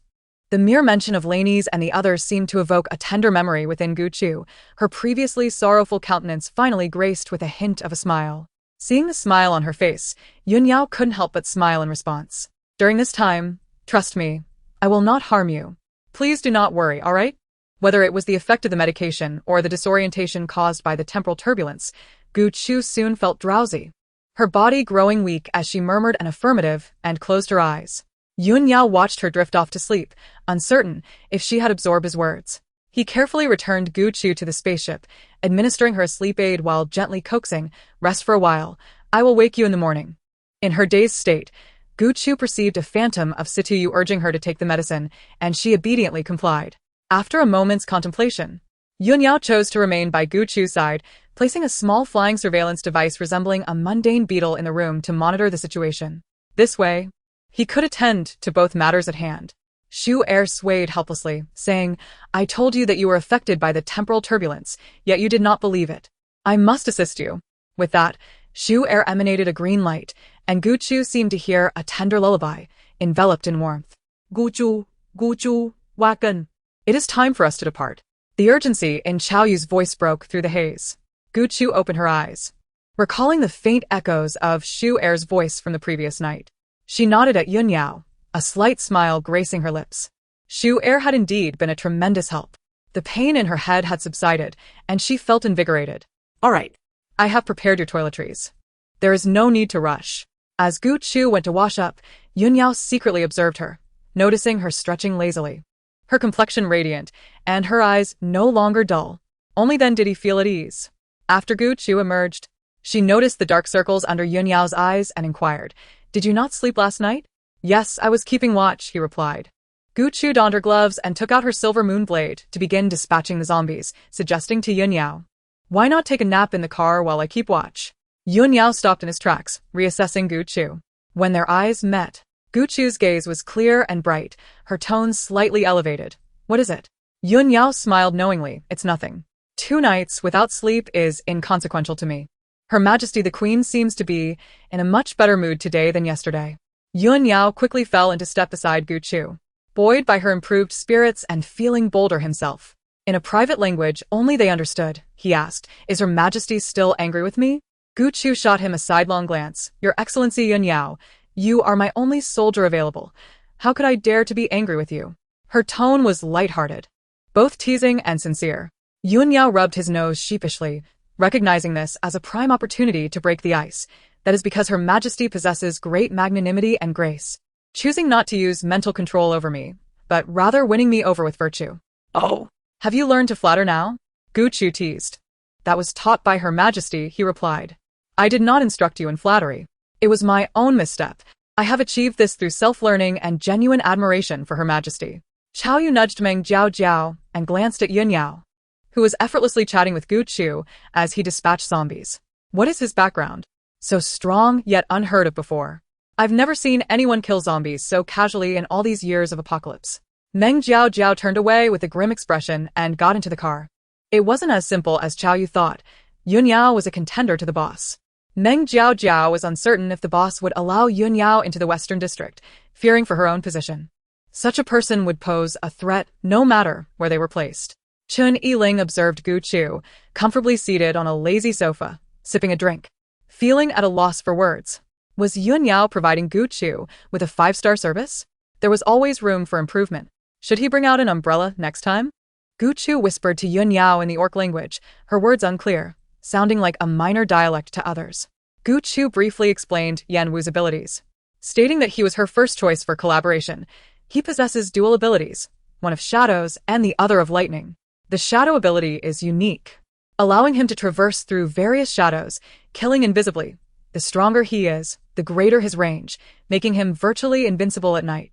S1: The mere mention of Laney's and the others seemed to evoke a tender memory within Gu Chu, her previously sorrowful countenance finally graced with a hint of a smile. Seeing the smile on her face, Yun Yao couldn't help but smile in response. During this time, trust me, I will not harm you. Please do not worry, all right? Whether it was the effect of the medication or the disorientation caused by the temporal turbulence, Gu Chu soon felt drowsy, her body growing weak as she murmured an affirmative and closed her eyes. Yun Yao watched her drift off to sleep, uncertain if she had absorbed his words. He carefully returned Gu Chu to the spaceship, administering her a sleep aid while gently coaxing, "Rest for a while, I will wake you in the morning." In her dazed state, Gu Chu perceived a phantom of Situ urging her to take the medicine, and she obediently complied. After a moment's contemplation, Yun Yao chose to remain by Gu Chu's side, placing a small flying surveillance device resembling a mundane beetle in the room to monitor the situation. This way, he could attend to both matters at hand. Shu Er swayed helplessly, saying, "I told you that you were affected by the temporal turbulence, yet you did not believe it. I must assist you." With that, Shu Er emanated a green light, and Gu Chu seemed to hear a tender lullaby, enveloped in warmth.
S2: Gu Chu, wakan.
S1: It is time for us to depart. The urgency in Chao Yu's voice broke through the haze. Gu Chu opened her eyes, recalling the faint echoes of Shu Er's voice from the previous night. She nodded at Yun Yao, a slight smile gracing her lips. Shu Er had indeed been a tremendous help. The pain in her head had subsided, and she felt invigorated.
S2: All right.
S1: I have prepared your toiletries. There is no need to rush. As Gu Chu went to wash up, Yun Yao secretly observed her, noticing her stretching lazily, her complexion radiant, and her eyes no longer dull. Only then did he feel at ease. After Gu Chu emerged, she noticed the dark circles under Yun Yao's eyes and inquired, "Did you not sleep last night?" "Yes, I was keeping watch," he replied. Gu Chu donned her gloves and took out her silver moon blade to begin dispatching the zombies, suggesting to Yun Yao, "Why not take a nap in the car while I keep watch?" Yun Yao stopped in his tracks, reassessing Gu Chu. When their eyes met, Gu Chu's gaze was clear and bright, her tone slightly elevated. "What is it?" Yun Yao smiled knowingly. "It's nothing. 2 nights without sleep is inconsequential to me. Her Majesty the Queen seems to be in a much better mood today than yesterday." Yun Yao quickly fell into step beside Gu Chu, buoyed by her improved spirits and feeling bolder himself. In a private language only they understood, he asked, "Is Her Majesty still angry with me?" Gu Chu shot him a sidelong glance. "Your Excellency Yun Yao, you are my only soldier available. How could I dare to be angry with you?" Her tone was light-hearted, both teasing and sincere. Yun Yao rubbed his nose sheepishly, recognizing this as a prime opportunity to break the ice. "That is because Her Majesty possesses great magnanimity and grace, choosing not to use mental control over me, but rather winning me over with virtue."
S2: Oh.
S1: "Have you learned to flatter now?" Gu Chu teased. "That was taught by Her Majesty," he replied. "I did not instruct you in flattery. It was my own misstep. I have achieved this through self-learning and genuine admiration for Her Majesty." Chao Yu nudged Meng Jiao Jiao and glanced at Yun Yao, who was effortlessly chatting with Gu Chu as he dispatched zombies. What is his background? So strong, yet unheard of before. I've never seen anyone kill zombies so casually in all these years of apocalypse. Meng Jiao Jiao turned away with a grim expression and got into the car. It wasn't as simple as Chao Yu thought. Yun Yao was a contender to the boss. Meng Jiao Jiao was uncertain if the boss would allow Yun Yao into the Western District, fearing for her own position. Such a person would pose a threat no matter where they were placed. Chun Yiling observed Gu Chu, comfortably seated on a lazy sofa, sipping a drink, feeling at a loss for words. Was Yun Yao providing Gu Chu with a 5-star service? There was always room for improvement. Should he bring out an umbrella next time? Gu Chu whispered to Yun Yao in the orc language, her words unclear, sounding like a minor dialect to others. Gu Chu briefly explained Yan Wu's abilities, stating that he was her first choice for collaboration. He possesses dual abilities, one of shadows and the other of lightning. The shadow ability is unique, allowing him to traverse through various shadows, killing invisibly. The stronger he is, the greater his range, making him virtually invincible at night.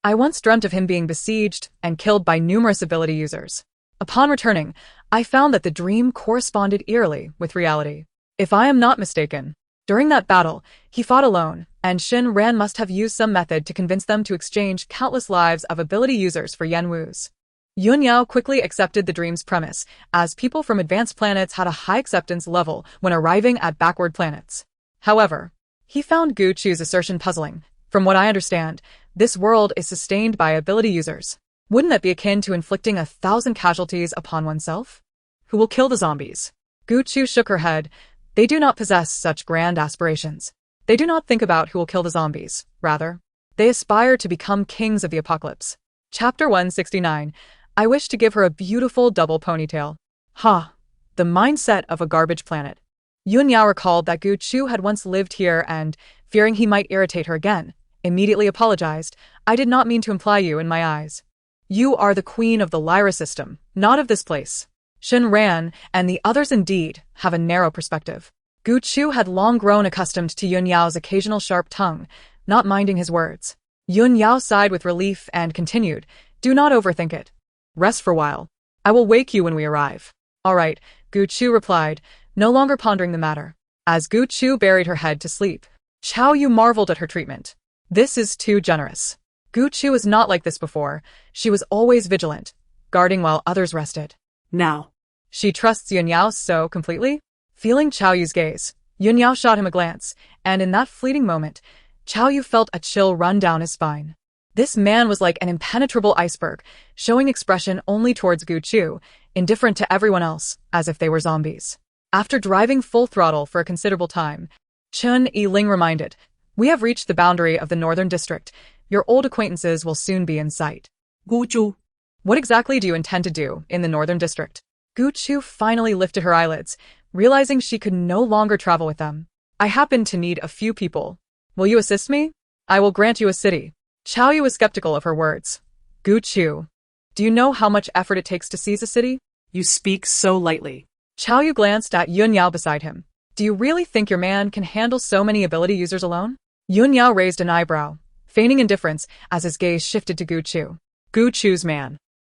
S1: I once dreamt of him being besieged and killed by numerous ability users. Upon returning, I found that the dream corresponded eerily with reality. If I am not mistaken, during that battle, he fought alone, and Shin Ran must have used some method to convince them to exchange countless lives of ability users for Yen Wu's. Yun Yao quickly accepted the dream's premise, as people from advanced planets had a high acceptance level when arriving at backward planets. However, he found Gu Chu's assertion puzzling. From what I understand, this world is sustained by ability users. Wouldn't that be akin to inflicting 1,000 casualties upon oneself? Who will kill the zombies? Gu Chu shook her head. They do not possess such grand aspirations. They do not think about who will kill the zombies. Rather, they aspire to become kings of the apocalypse. Chapter 169. I wish to give her a beautiful double ponytail. The mindset of a garbage planet. Yun Yao recalled that Gu Chu had once lived here and, fearing he might irritate her again, immediately apologized. I did not mean to imply you in my eyes. You are the queen of the Lyra system, not of this place. Shin Ran and the others indeed have a narrow perspective. Gu Chu had long grown accustomed to Yun Yao's occasional sharp tongue, not minding his words. Yun Yao sighed with relief and continued, do not overthink it. Rest for a while. I will wake you when we arrive. All right, Gu Chu replied, no longer pondering the matter. As Gu Chu buried her head to sleep, Chao Yu marveled at her treatment. This is too generous. Gu Chu was not like this before. She was always vigilant, guarding while others rested.
S2: Now.
S1: She trusts Yun Yao so completely? Feeling Chao Yu's gaze, Yun Yao shot him a glance, and in that fleeting moment, Chao Yu felt a chill run down his spine. This man was like an impenetrable iceberg, showing expression only towards Gu Chu, indifferent to everyone else, as if they were zombies. After driving full throttle for a considerable time, Chun Yi-ling reminded, we have reached the boundary of the northern district. Your old acquaintances will soon be in sight.
S2: Gu Chu.
S1: What exactly do you intend to do in the northern district? Gu Chu finally lifted her eyelids, realizing she could no longer travel with them. I happen to need a few people. Will you assist me? I will grant you a city. Chao Yu was skeptical of her words. Gu Chu, do you know how much effort it takes to seize a city?
S2: You speak so lightly.
S1: Chao Yu glanced at Yun Yao beside him. Do you really think your man can handle so many ability users alone? Yun Yao raised an eyebrow, feigning indifference as his gaze shifted to Gu Chu. Gu Chu's man.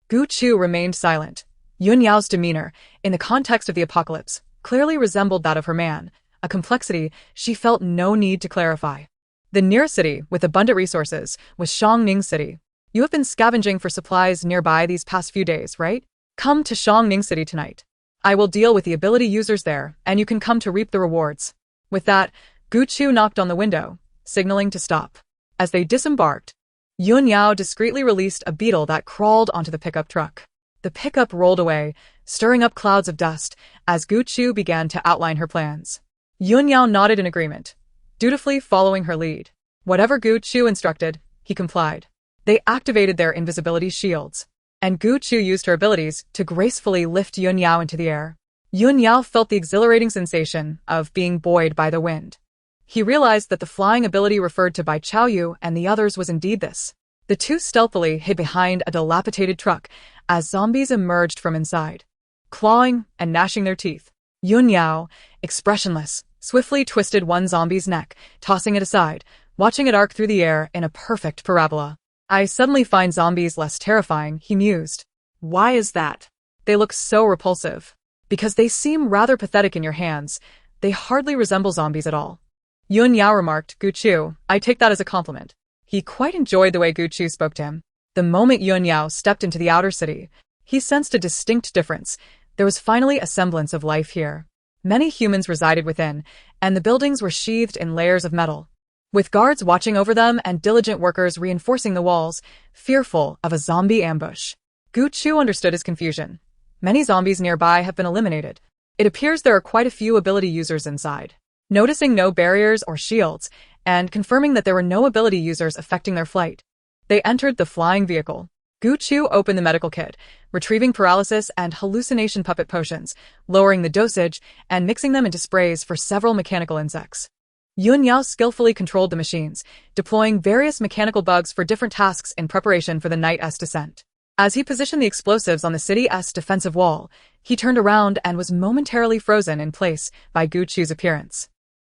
S1: Gu Chu remained silent. Yun Yao's demeanor, in the context of the apocalypse, clearly resembled that of her man, a complexity she felt no need to clarify. The nearest city, with abundant resources, was Shangning City. You have been scavenging for supplies nearby these past few days, right? Come to Shangning City tonight. I will deal with the ability users there, and you can come to reap the rewards. With that, Gu Chu knocked on the window, signaling to stop. As they disembarked, Yun Yao discreetly released a beetle that crawled onto the pickup truck. The pickup rolled away, stirring up clouds of dust, as Gu Chu began to outline her plans. Yun Yao nodded in agreement, dutifully following her lead. Whatever Gu Chu instructed, he complied. They activated their invisibility shields, and Gu Chu used her abilities to gracefully lift Yun Yao into the air. Yun Yao felt the exhilarating sensation of being buoyed by the wind. He realized that the flying ability referred to by Chao Yu and the others was indeed this. The two stealthily hid behind a dilapidated truck as zombies emerged from inside, clawing and gnashing their teeth. Yun Yao, expressionless, swiftly twisted one zombie's neck, tossing it aside, watching it arc through the air in a perfect parabola. I suddenly find zombies less terrifying, he mused.
S2: Why is that?
S1: They look so repulsive. Because they seem rather pathetic in your hands. They hardly resemble zombies at all. Yun Yao remarked, Gu Chu, I take that as a compliment. He quite enjoyed the way Gu Chu spoke to him. The moment Yun Yao stepped into the outer city, he sensed a distinct difference. There was finally a semblance of life here. Many humans resided within, and the buildings were sheathed in layers of metal, with guards watching over them and diligent workers reinforcing the walls, fearful of a zombie ambush. Gu Chu understood his confusion. Many zombies nearby have been eliminated. It appears there are quite a few ability users inside. Noticing no barriers or shields, and confirming that there were no ability users affecting their flight, they entered the flying vehicle. Gu Chu opened the medical kit, retrieving paralysis and hallucination puppet potions, lowering the dosage, and mixing them into sprays for several mechanical insects. Yun Yao skillfully controlled the machines, deploying various mechanical bugs for different tasks in preparation for the night's descent. As he positioned the explosives on the city's defensive wall, he turned around and was momentarily frozen in place by Gu Chu's appearance.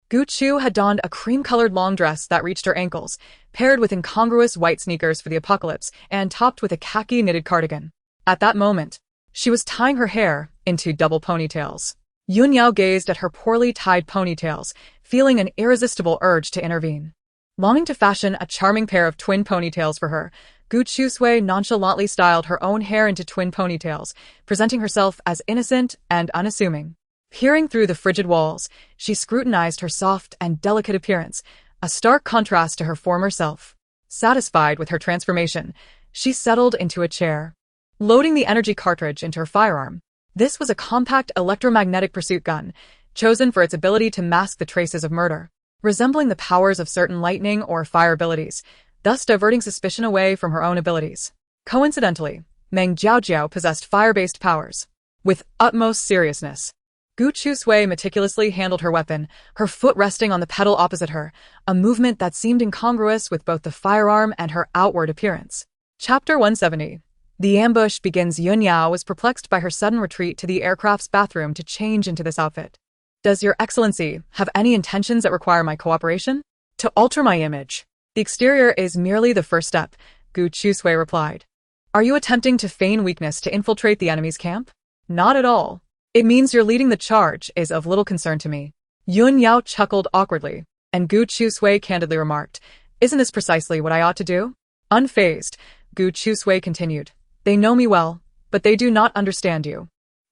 S1: Gu Chu had donned a cream-colored long dress that reached her ankles, paired with incongruous white sneakers for the apocalypse and topped with a khaki knitted cardigan. At that moment, she was tying her hair into double ponytails. Yun Yao gazed at her poorly tied ponytails, feeling an irresistible urge to intervene. Longing to fashion a charming pair of twin ponytails for her, Gu Chusui nonchalantly styled her own hair into twin ponytails, presenting herself as innocent and unassuming. Peering through the frigid walls, she scrutinized her soft and delicate appearance, a stark contrast to her former self. Satisfied with her transformation, she settled into a chair, loading the energy cartridge into her firearm. This was a compact electromagnetic pursuit gun, chosen for its ability to mask the traces of murder, resembling the powers of certain lightning or fire abilities, thus diverting suspicion away from her own abilities. Coincidentally, Meng Jiaojiao possessed fire-based powers. With utmost seriousness, Gu Chusui meticulously handled her weapon, her foot resting on the pedal opposite her, a movement that seemed incongruous with both the firearm and her outward appearance. Chapter 170. The ambush begins. Yun Yao was perplexed by her sudden retreat to the aircraft's bathroom to change into this outfit. Does Your Excellency have any intentions that require my cooperation? To alter my image. The exterior is merely the first step, Gu Chusui replied. Are you attempting to feign weakness to infiltrate the enemy's camp? Not at all. It means you're leading the charge is of little concern to me. Yun Yao chuckled awkwardly, and Gu Chusui candidly remarked, Isn't this precisely what I ought to do? Unfazed, Gu Chusui continued. They know me well, but they do not understand you.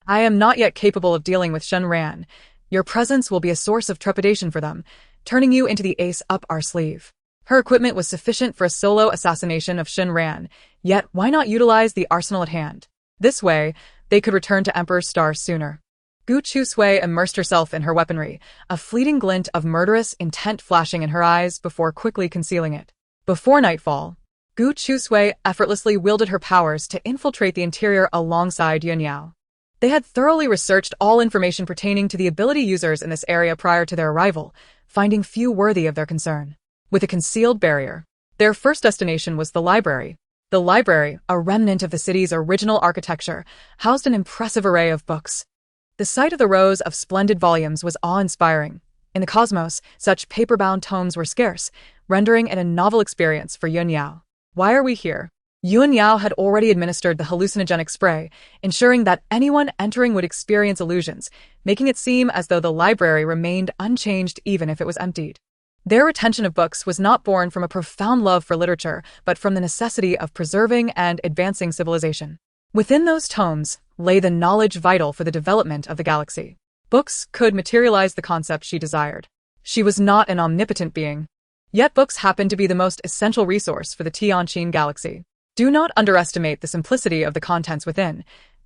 S1: I am not yet capable of dealing with Shen Ran. Your presence will be a source of trepidation for them, turning you into the ace up our sleeve. Her equipment was sufficient for a solo assassination of Shen Ran, yet why not utilize the arsenal at hand? This way, they could return to Emperor's Star sooner. Gu Chusui immersed herself in her weaponry, a fleeting glint of murderous intent flashing in her eyes before quickly concealing it. Before nightfall, Gu Chusui effortlessly wielded her powers to infiltrate the interior alongside Yun Yao. They had thoroughly researched all information pertaining to the ability users in this area prior to their arrival, finding few worthy of their concern. With a concealed barrier, their first destination was the library. The library, a remnant of the city's original architecture, housed an impressive array of books. The sight of the rows of splendid volumes was awe-inspiring. In the cosmos, such paper-bound tomes were scarce, rendering it a novel experience for Yun Yao. Why are we here? Yun Yao had already administered the hallucinogenic spray, ensuring that anyone entering would experience illusions, making it seem as though the library remained unchanged even if it was emptied. Their retention of books was not born from a profound love for literature, but from the necessity of preserving and advancing civilization. Within those tomes lay the knowledge vital for the development of the galaxy. Books could materialize the concept she desired. She was not an omnipotent being. Yet books happened to be the most essential resource for the Tianqin galaxy. Do not underestimate the simplicity of the contents within.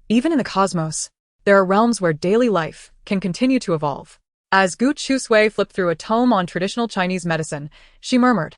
S1: Even in the cosmos, there are realms where daily life can continue to evolve. As Gu Chusui flipped through a tome on traditional Chinese medicine, she murmured,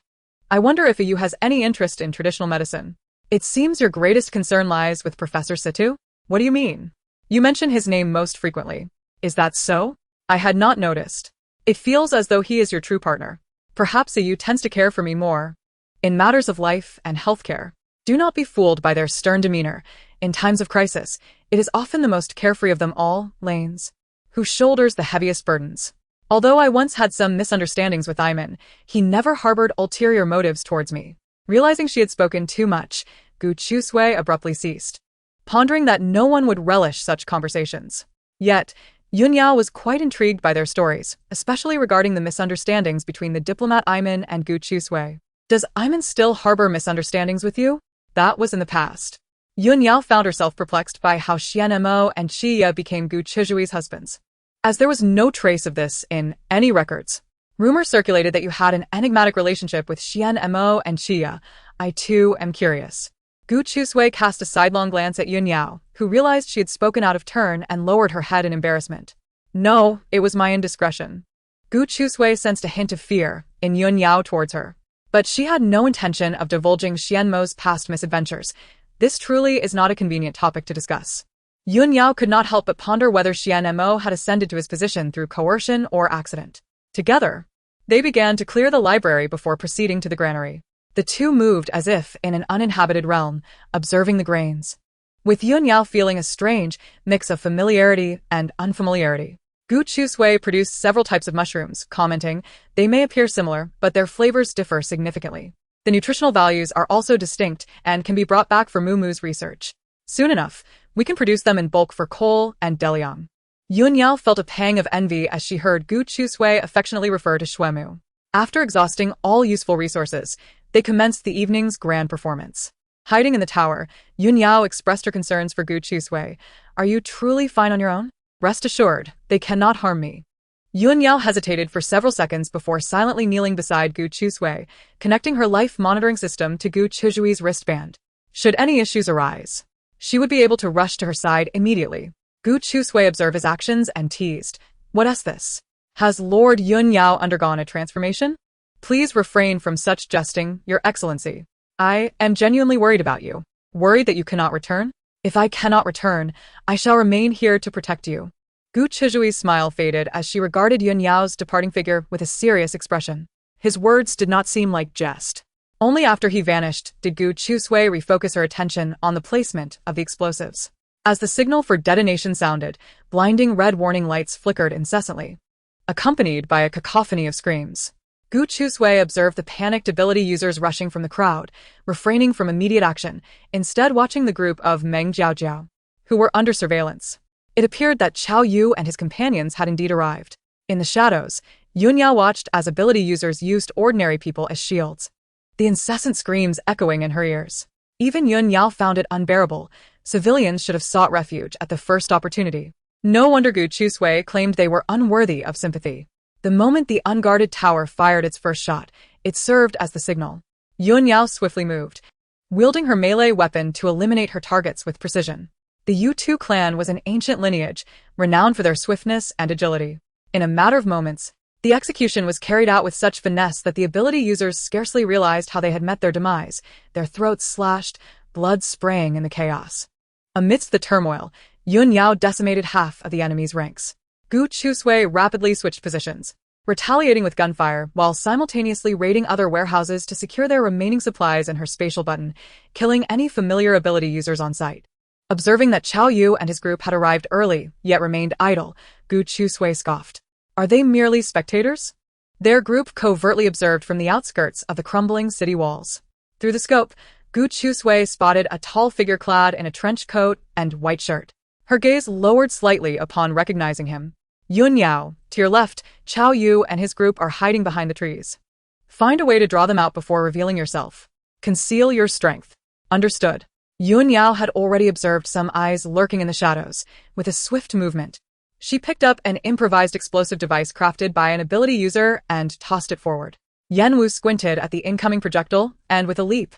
S1: I wonder if you has any interest in traditional medicine. It seems your greatest concern lies with Professor Situ? What do you mean? You mention his name most frequently. Is that so? I had not noticed. It feels as though he is your true partner. Perhaps you tends to care for me more. In matters of life and healthcare, do not be fooled by their stern demeanor. In times of crisis, it is often the most carefree of them all, Lanes, who shoulders the heaviest burdens. Although I once had some misunderstandings with Iman, he never harbored ulterior motives towards me. Realizing she had spoken too much, Gu Chusui abruptly ceased, pondering that no one would relish such conversations. Yet, Yun Yao was quite intrigued by their stories, especially regarding the misunderstandings between the diplomat Iman and Gu Chusui. Does Iman still harbor misunderstandings with you? That was in the past. Yun Yao found herself perplexed by how Xian Mo and Xia became Gu Chijui's husbands, as there was no trace of this in any records. Rumors circulated that you had an enigmatic relationship with Xian Mo and Xia. I too am curious. Gu Chusui cast a sidelong glance at Yun Yao, who realized she had spoken out of turn and lowered her head in embarrassment. No, it was my indiscretion. Gu Chusui sensed a hint of fear in Yun Yao towards her, but she had no intention of divulging Xian Mo's past misadventures. This truly is not a convenient topic to discuss. Yun Yao could not help but ponder whether Xian Mo had ascended to his position through coercion or accident. Together, they began to clear the library before proceeding to the granary. The two moved as if in an uninhabited realm, observing the grains, with Yun Yao feeling a strange mix of familiarity and unfamiliarity. Gu Chusui produced several types of mushrooms, commenting, they may appear similar, but their flavors differ significantly. The nutritional values are also distinct and can be brought back for Muumu's research. Soon enough, we can produce them in bulk for Cole and Deliang. Yun Yao felt a pang of envy as she heard Gu Chusui affectionately refer to Shuemu. After exhausting all useful resources, they commenced the evening's grand performance. Hiding in the tower, Yun Yao expressed her concerns for Gu Chusui. Are you truly fine on your own? Rest assured, they cannot harm me. Yun Yao hesitated for several seconds before silently kneeling beside Gu Chusui, connecting her life monitoring system to Gu Chujui's wristband. Should any issues arise, she would be able to rush to her side immediately. Gu Chusui observed his actions and teased. What is this? Has Lord Yun Yao undergone a transformation? Please refrain from such jesting, Your Excellency. I am genuinely worried about you. Worried that you cannot return? If I cannot return, I shall remain here to protect you. Gu Chijui's smile faded as she regarded Yun Yao's departing figure with a serious expression. His words did not seem like jest. Only after he vanished did Gu Chusui refocus her attention on the placement of the explosives. As the signal for detonation sounded, blinding red warning lights flickered incessantly, accompanied by a cacophony of screams. Gu Chusui observed the panicked ability users rushing from the crowd, refraining from immediate action, instead watching the group of Meng Jiaojiao, who were under surveillance. It appeared that Qiao Yu and his companions had indeed arrived. In the shadows, Yun Yao watched as ability users used ordinary people as shields, the incessant screams echoing in her ears. Even Yun Yao found it unbearable. Civilians should have sought refuge at the first opportunity. No wonder Gu Chusui claimed they were unworthy of sympathy. The moment the unguarded tower fired its first shot, it served as the signal. Yun Yao swiftly moved, wielding her melee weapon to eliminate her targets with precision. The Yu-Tu clan was an ancient lineage, renowned for their swiftness and agility. In a matter of moments, the execution was carried out with such finesse that the ability users scarcely realized how they had met their demise, their throats slashed, blood spraying in the chaos. Amidst the turmoil, Yun Yao decimated half of the enemy's ranks. Gu Chusui rapidly switched positions, retaliating with gunfire while simultaneously raiding other warehouses to secure their remaining supplies and her spatial button, killing any familiar ability users on sight. Observing that Qiao Yu and his group had arrived early, yet remained idle, Gu Chusui scoffed. Are they merely spectators? Their group covertly observed from the outskirts of the crumbling city walls. Through the scope, Gu Chusui spotted a tall figure clad in a trench coat and white shirt. Her gaze lowered slightly upon recognizing him. Yun Yao, to your left, Qiao Yu and his group are hiding behind the trees. Find a way to draw them out before revealing yourself. Conceal your strength. Understood. Yun Yao had already observed some eyes lurking in the shadows. With a swift movement, she picked up an improvised explosive device crafted by an ability user and tossed it forward. Yanwu squinted at the incoming projectile, and with a leap,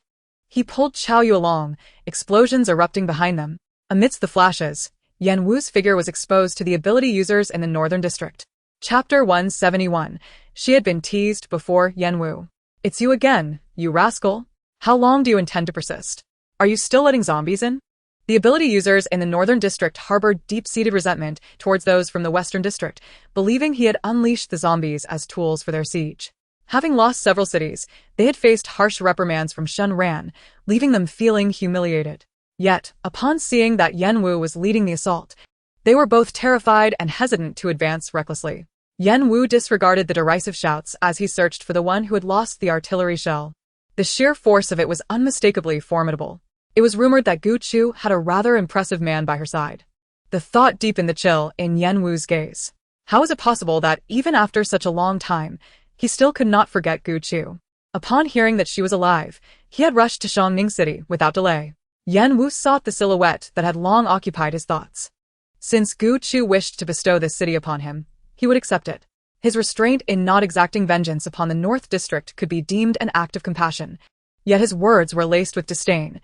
S1: he pulled Qiao Yu along, explosions erupting behind them. Amidst the flashes, Yanwu's figure was exposed to the ability users in the Northern District. Chapter 171. She had been teased before Yanwu. It's you again, you rascal. How long do you intend to persist? Are you still letting zombies in? The ability users in the Northern District harbored deep-seated resentment towards those from the Western District, believing he had unleashed the zombies as tools for their siege. Having lost several cities, they had faced harsh reprimands from Shun Ran, leaving them feeling humiliated. Yet, upon seeing that Yanwu was leading the assault, they were both terrified and hesitant to advance recklessly. Yanwu disregarded the derisive shouts as he searched for the one who had lost the artillery shell. The sheer force of it was unmistakably formidable. It was rumored that Gu Chu had a rather impressive man by her side. The thought deepened the chill in Yanwu's gaze. How is it possible that, even after such a long time, he still could not forget Gu Chu? Upon hearing that she was alive, he had rushed to Shangning City without delay. Yanwu sought the silhouette that had long occupied his thoughts. Since Gu Chu wished to bestow this city upon him, he would accept it. His restraint in not exacting vengeance upon the North District could be deemed an act of compassion, yet his words were laced with disdain.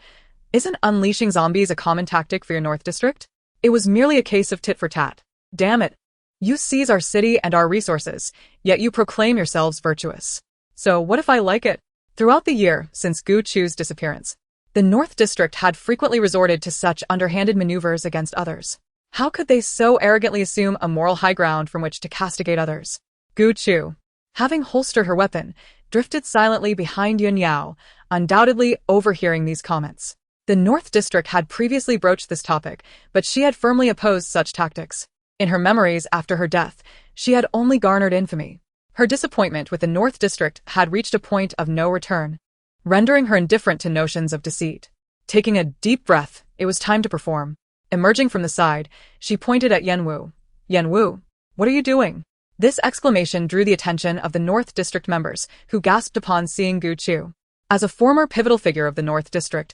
S1: Isn't unleashing zombies a common tactic for your North District? It was merely a case of tit for tat. Damn it. You seize our city and our resources, yet you proclaim yourselves virtuous. So what if I like it? Throughout the year since Gu Chu's disappearance, the North District had frequently resorted to such underhanded maneuvers against others. How could they so arrogantly assume a moral high ground from which to castigate others? Gu Chu, having holstered her weapon, drifted silently behind Yun Yao, undoubtedly overhearing these comments. The North District had previously broached this topic, but she had firmly opposed such tactics. In her memories after her death, she had only garnered infamy. Her disappointment with the North District had reached a point of no return, rendering her indifferent to notions of deceit. Taking a deep breath, it was time to perform. Emerging from the side, she pointed at Yanwu. Yan Wu, what are you doing? This exclamation drew the attention of the North District members, who gasped upon seeing Gu Chu. As a former pivotal figure of the North District,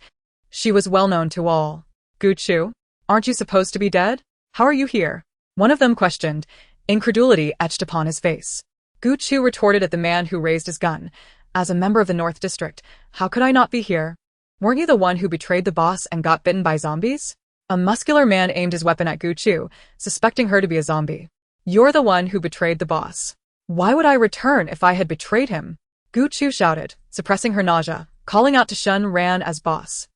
S1: she was well known to all. Gu Chu, aren't you supposed to be dead? How are you here? One of them questioned, incredulity etched upon his face. Gu Chu retorted at the man who raised his gun. As a member of the North District, how could I not be here? Weren't you the one who betrayed the boss and got bitten by zombies? A muscular man aimed his weapon at Gu Chu, suspecting her to be a zombie. You're the one who betrayed the boss. Why would I return if I had betrayed him? Gu Chu shouted, suppressing her nausea, calling out to Shun Ran as boss.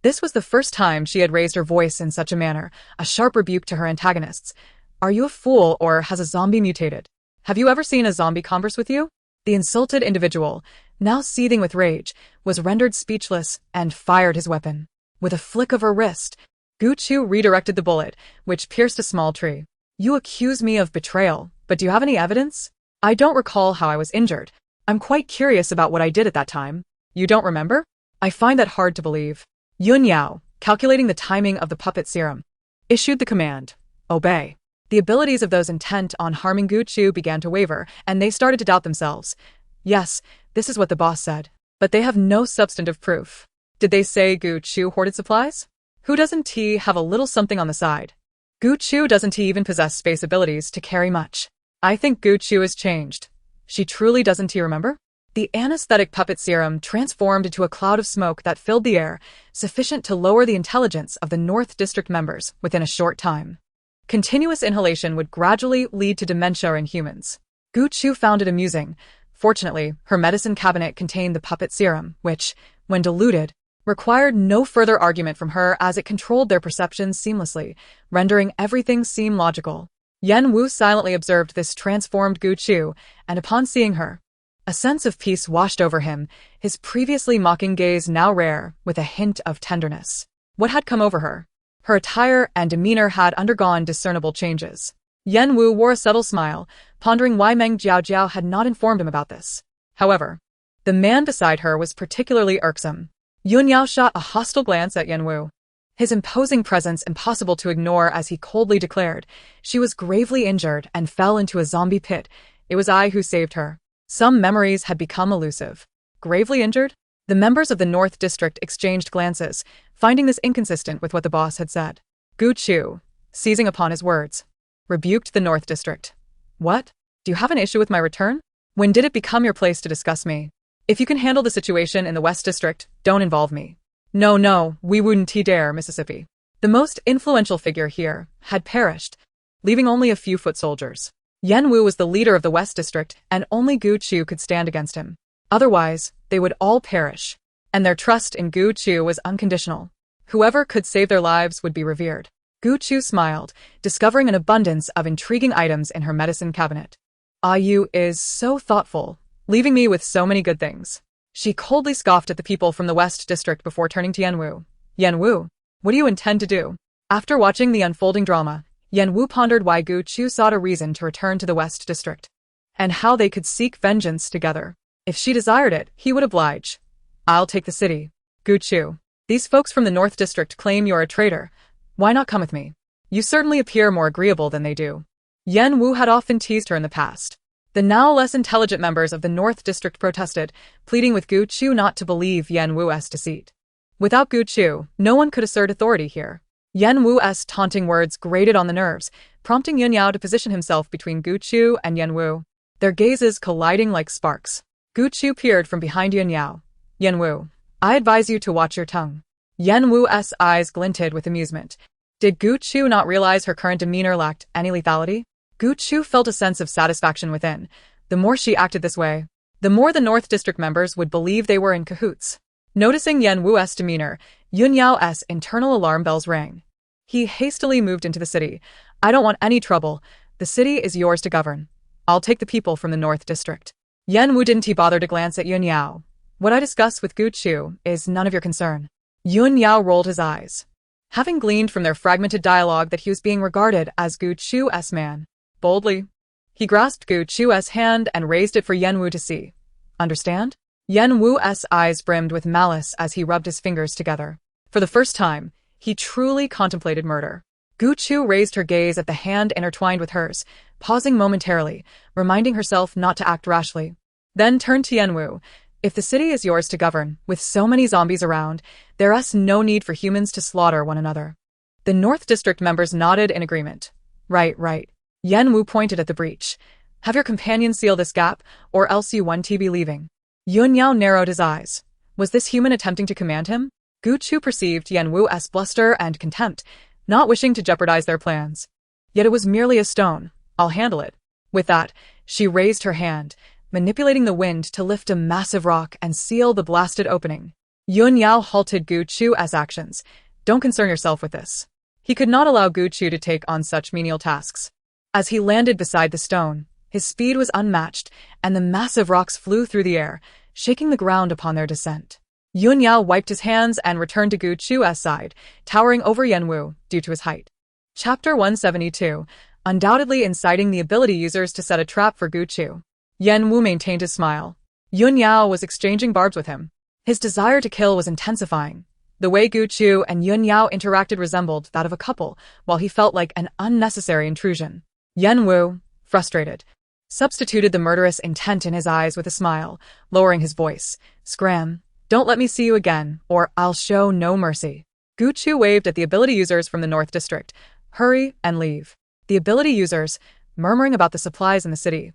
S1: This was the first time she had raised her voice in such a manner, a sharp rebuke to her antagonists. Are you a fool, or has a zombie mutated? Have you ever seen a zombie converse with you? The insulted individual, now seething with rage, was rendered speechless and fired his weapon. With a flick of her wrist, Gu Chu redirected the bullet, which pierced a small tree. You accuse me of betrayal, but do you have any evidence? I don't recall how I was injured. I'm quite curious about what I did at that time. You don't remember? I find that hard to believe. Yun Yao, calculating the timing of the puppet serum, issued the command, obey. The abilities of those intent on harming Gu Chu began to waver, and they started to doubt themselves. Yes, this is what the boss said, but they have no substantive proof. Did they say Gu Chu hoarded supplies? Who doesn't he have a little something on the side? Gu Chu doesn't he even possess space abilities to carry much? I think Gu Chu has changed. She truly doesn't he remember? The anesthetic puppet serum transformed into a cloud of smoke that filled the air, sufficient to lower the intelligence of the North District members within a short time. Continuous inhalation would gradually lead to dementia in humans. Gu Chu found it amusing. Fortunately, her medicine cabinet contained the puppet serum, which, when diluted, required no further argument from her as it controlled their perceptions seamlessly, rendering everything seem logical. Yan Wu silently observed this transformed Gu Chu, and upon seeing her, a sense of peace washed over him, his previously mocking gaze now rare, with a hint of tenderness. What had come over her? Her attire and demeanor had undergone discernible changes. Yan Wu wore a subtle smile, pondering why Meng Jiaojiao had not informed him about this. However, the man beside her was particularly irksome. Yun Yao shot a hostile glance at Yan Wu. His imposing presence impossible to ignore as he coldly declared, she was gravely injured and fell into a zombie pit. It was I who saved her. Some memories had become elusive. Gravely injured? The members of the North District exchanged glances, finding this inconsistent with what the boss had said. Gu Chu, seizing upon his words, rebuked the North District. What? Do you have an issue with my return? When did it become your place to discuss me? If you can handle the situation in the West District, don't involve me. No, we wouldn't dare, Mississippi. The most influential figure here had perished, leaving only a few foot soldiers. Yan Wu was the leader of the West District, and only Gu Chu could stand against him. Otherwise, they would all perish, and their trust in Gu Chu was unconditional. Whoever could save their lives would be revered. Gu Chu smiled, discovering an abundance of intriguing items in her medicine cabinet. You is so thoughtful, leaving me with so many good things. She coldly scoffed at the people from the West District before turning to Yan Wu. Yan Wu, what do you intend to do? After watching the unfolding drama, Yan Wu pondered why Gu Chu sought a reason to return to the West District, and how they could seek vengeance together. If she desired it, he would oblige. I'll take the city. Gu Chu, these folks from the North District claim you're a traitor. Why not come with me? You certainly appear more agreeable than they do. Yan Wu had often teased her in the past. The now less intelligent members of the North District protested, pleading with Gu Chu not to believe Yan Wu's deceit. Without Gu Chu, no one could assert authority here. Yan Wu's taunting words grated on the nerves, prompting Yun Yao to position himself between Gu Chu and Yan Wu, their gazes colliding like sparks. Gu Chu peered from behind Yun Yao. Yan Wu, I advise you to watch your tongue. Yan Wu's eyes glinted with amusement. Did Gu Chu not realize her current demeanor lacked any lethality? Gu Chu felt a sense of satisfaction within. The more she acted this way, the more the North District members would believe they were in cahoots. Noticing Yan Wu's demeanor, Yun Yao's internal alarm bells rang. He hastily moved into the city. I don't want any trouble. The city is yours to govern. I'll take the people from the North District. Yan Wu didn't bother to glance at Yun Yao. What I discuss with Gu Chu is none of your concern. Yun Yao rolled his eyes, having gleaned from their fragmented dialogue that he was being regarded as Gu Chu's man. Boldly, he grasped Gu Chu's hand and raised it for Yan Wu to see. Understand? Yan Wu's eyes brimmed with malice as he rubbed his fingers together. For the first time, he truly contemplated murder. Gu Chu raised her gaze at the hand intertwined with hers, pausing momentarily, reminding herself not to act rashly. Then turned to Yenwu. If the city is yours to govern, with so many zombies around, there is no need for humans to slaughter one another. The North District members nodded in agreement. Right. Yenwu pointed at the breach. Have your companion seal this gap, or else you won't be leaving. Yun Yao narrowed his eyes. Was this human attempting to command him? Gu Chu perceived Yenwu's bluster and contempt, not wishing to jeopardize their plans. Yet it was merely a stone. I'll handle it. With that, she raised her hand, manipulating the wind to lift a massive rock and seal the blasted opening. Yun Yao halted Gu Chu's actions. Don't concern yourself with this. He could not allow Gu Chu to take on such menial tasks. As he landed beside the stone, his speed was unmatched, and the massive rocks flew through the air, shaking the ground upon their descent. Yun Yao wiped his hands and returned to Gu Chu's side, towering over Yenwu due to his height. Chapter 172, undoubtedly inciting the ability users to set a trap for Gu Chu. Yenwu maintained his smile. Yun Yao was exchanging barbs with him. His desire to kill was intensifying. The way Gu Chu and Yun Yao interacted resembled that of a couple, while he felt like an unnecessary intrusion. Yenwu, frustrated, substituted the murderous intent in his eyes with a smile, lowering his voice. Scram, don't let me see you again, or I'll show no mercy. Gu Chu waved at the ability users from the North District. Hurry and leave. The ability users, murmuring about the supplies in the city,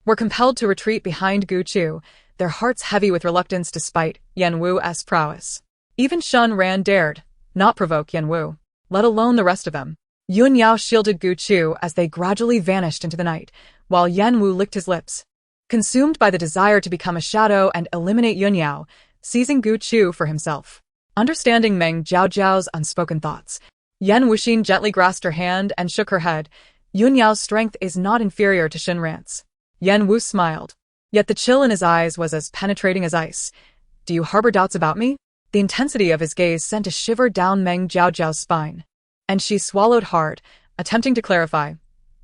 S1: were compelled to retreat behind Gu Chu, their hearts heavy with reluctance despite Yenwu's prowess. Even Shun Ran dared not provoke Yenwu, let alone the rest of them. Yun Yao shielded Gu Chu as they gradually vanished into the night, while Yenwu licked his lips, consumed by the desire to become a shadow and eliminate Yun Yao, seizing Gu Chu for himself. Understanding Meng Jiao's unspoken thoughts, Yen Wuxin gently grasped her hand and shook her head. Yun Yao's strength is not inferior to Shin Ran's. Yen Wu smiled, yet the chill in his eyes was as penetrating as ice. Do you harbor doubts about me? The intensity of his gaze sent a shiver down Meng Jiao's spine, and she swallowed hard, attempting to clarify.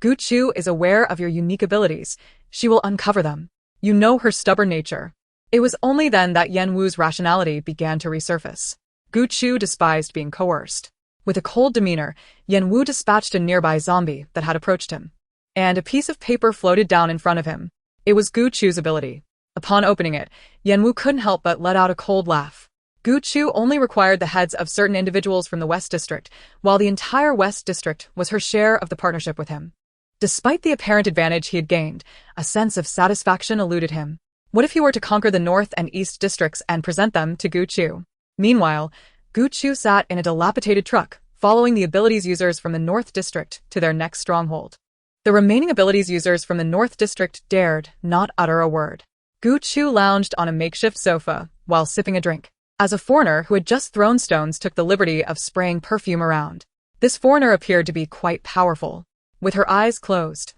S1: Gu Chu is aware of your unique abilities. She will uncover them. You know her stubborn nature. It was only then that Yen Wu's rationality began to resurface. Gu Chu despised being coerced. With a cold demeanor, Yen Wu dispatched a nearby zombie that had approached him, and a piece of paper floated down in front of him. It was Gu Chu's ability. Upon opening it, Yen Wu couldn't help but let out a cold laugh. Gu Chu only required the heads of certain individuals from the West District, while the entire West District was her share of the partnership with him. Despite the apparent advantage he had gained, a sense of satisfaction eluded him. What if he were to conquer the North and East Districts and present them to Gu Chu? Meanwhile, Gu Chu sat in a dilapidated truck, following the abilities users from the North District to their next stronghold. The remaining abilities users from the North District dared not utter a word. Gu Chu lounged on a makeshift sofa while sipping a drink, as a foreigner who had just thrown stones took the liberty of spraying perfume around. This foreigner appeared to be quite powerful. With her eyes closed,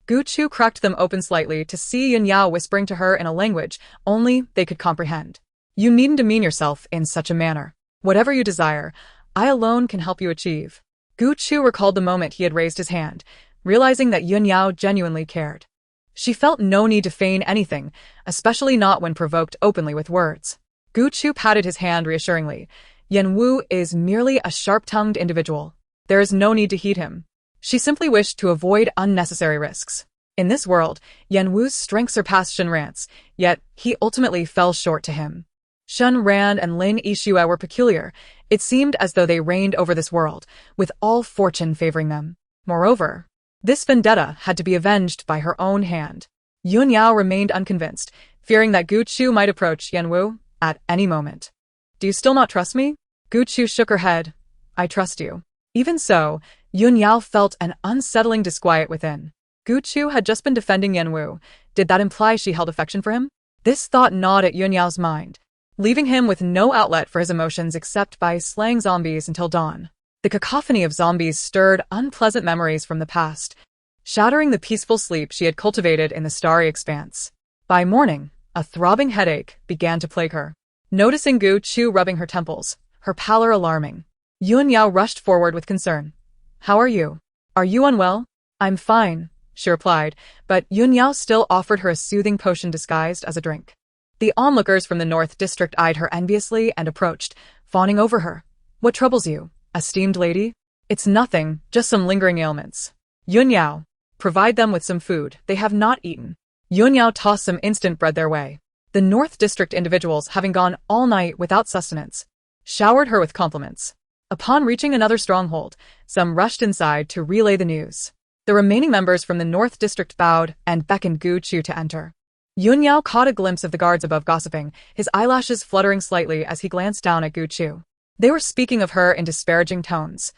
S1: Gu Chu cracked them open slightly to see Yun Yao whispering to her in a language only they could comprehend. You needn't demean yourself in such a manner. Whatever you desire, I alone can help you achieve. Gu Chu recalled the moment he had raised his hand, realizing that Yun Yao genuinely cared. She felt no need to feign anything, especially not when provoked openly with words. Gu Chu patted his hand reassuringly. Yen Wu is merely a sharp-tongued individual. There is no need to heed him. She simply wished to avoid unnecessary risks. In this world, Yen Wu's strength surpassed Shen Ran's, yet he ultimately fell short to him. Shen Ran and Lin Yixue were peculiar. It seemed as though they reigned over this world, with all fortune favoring them. Moreover, this vendetta had to be avenged by her own hand. Yun Yao remained unconvinced, fearing that Gu Chu might approach Yen Wu at any moment. Do you still not trust me? Gu Chu shook her head. I trust you. Even so, Yun Yao felt an unsettling disquiet within. Gu Chu had just been defending Yen Wu. Did that imply she held affection for him? This thought gnawed at Yun Yao's mind, leaving him with no outlet for his emotions except by slaying zombies until dawn. The cacophony of zombies stirred unpleasant memories from the past, shattering the peaceful sleep she had cultivated in the starry expanse. By morning, a throbbing headache began to plague her. Noticing Gu Chu rubbing her temples, her pallor alarming, Yun Yao rushed forward with concern. How are you? Are you unwell? I'm fine, she replied, but Yun Yao still offered her a soothing potion disguised as a drink. The onlookers from the North District eyed her enviously and approached, fawning over her. What troubles you, esteemed lady? It's nothing, just some lingering ailments. Yun Yao, provide them with some food they have not eaten. Yun Yao tossed some instant bread their way. The North District individuals, having gone all night without sustenance, showered her with compliments. Upon reaching another stronghold, some rushed inside to relay the news. The remaining members from the North District bowed and beckoned Gu Chu to enter. Yun Yao caught a glimpse of the guards above gossiping, his eyelashes fluttering slightly as he glanced down at Gu Chu. They were speaking of her in disparaging tones.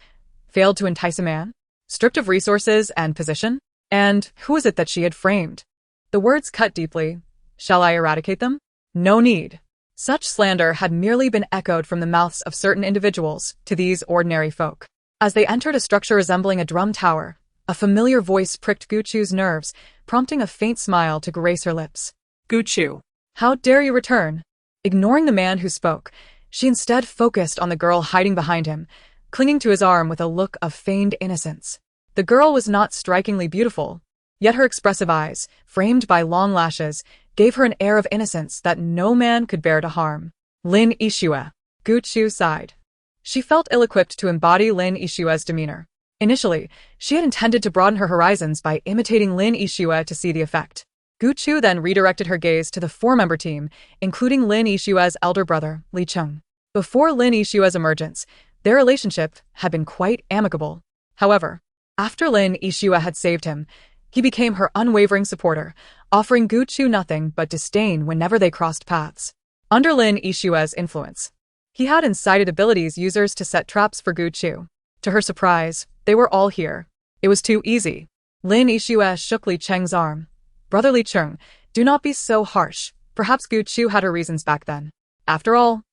S1: Failed to entice a man? Stripped of resources and position? And who was it that she had framed? The words cut deeply. Shall I eradicate them? No need. Such slander had merely been echoed from the mouths of certain individuals to these ordinary folk. As they entered a structure resembling a drum tower, a familiar voice pricked Gu Chu's nerves, prompting a faint smile to grace her lips.
S2: Gu Chu.
S1: How dare you return? Ignoring the man who spoke, she instead focused on the girl hiding behind him, clinging to his arm with a look of feigned innocence. The girl was not strikingly beautiful, yet her expressive eyes, framed by long lashes, gave her an air of innocence that no man could bear to harm. Lin Yixue. Gu Chu sighed. She felt ill-equipped to embody Lin Yixue's demeanor. Initially, she had intended to broaden her horizons by imitating Lin Yixue to see the effect. Gu Chu then redirected her gaze to the four-member team, including Lin Yixue's elder brother, Li Cheng. Before Lin Yixue's emergence, their relationship had been quite amicable. However, after Lin Yixue had saved him, he became her unwavering supporter, offering Gu Chu nothing but disdain whenever they crossed paths. Under Lin Yixue's influence, he had incited abilities users to set traps for Gu Chu. To her surprise, they were all here. It was too easy. Lin Yixue shook Li Cheng's arm. Brother Li Cheng, do not be so harsh. Perhaps Gu Chu had her reasons back then. After all,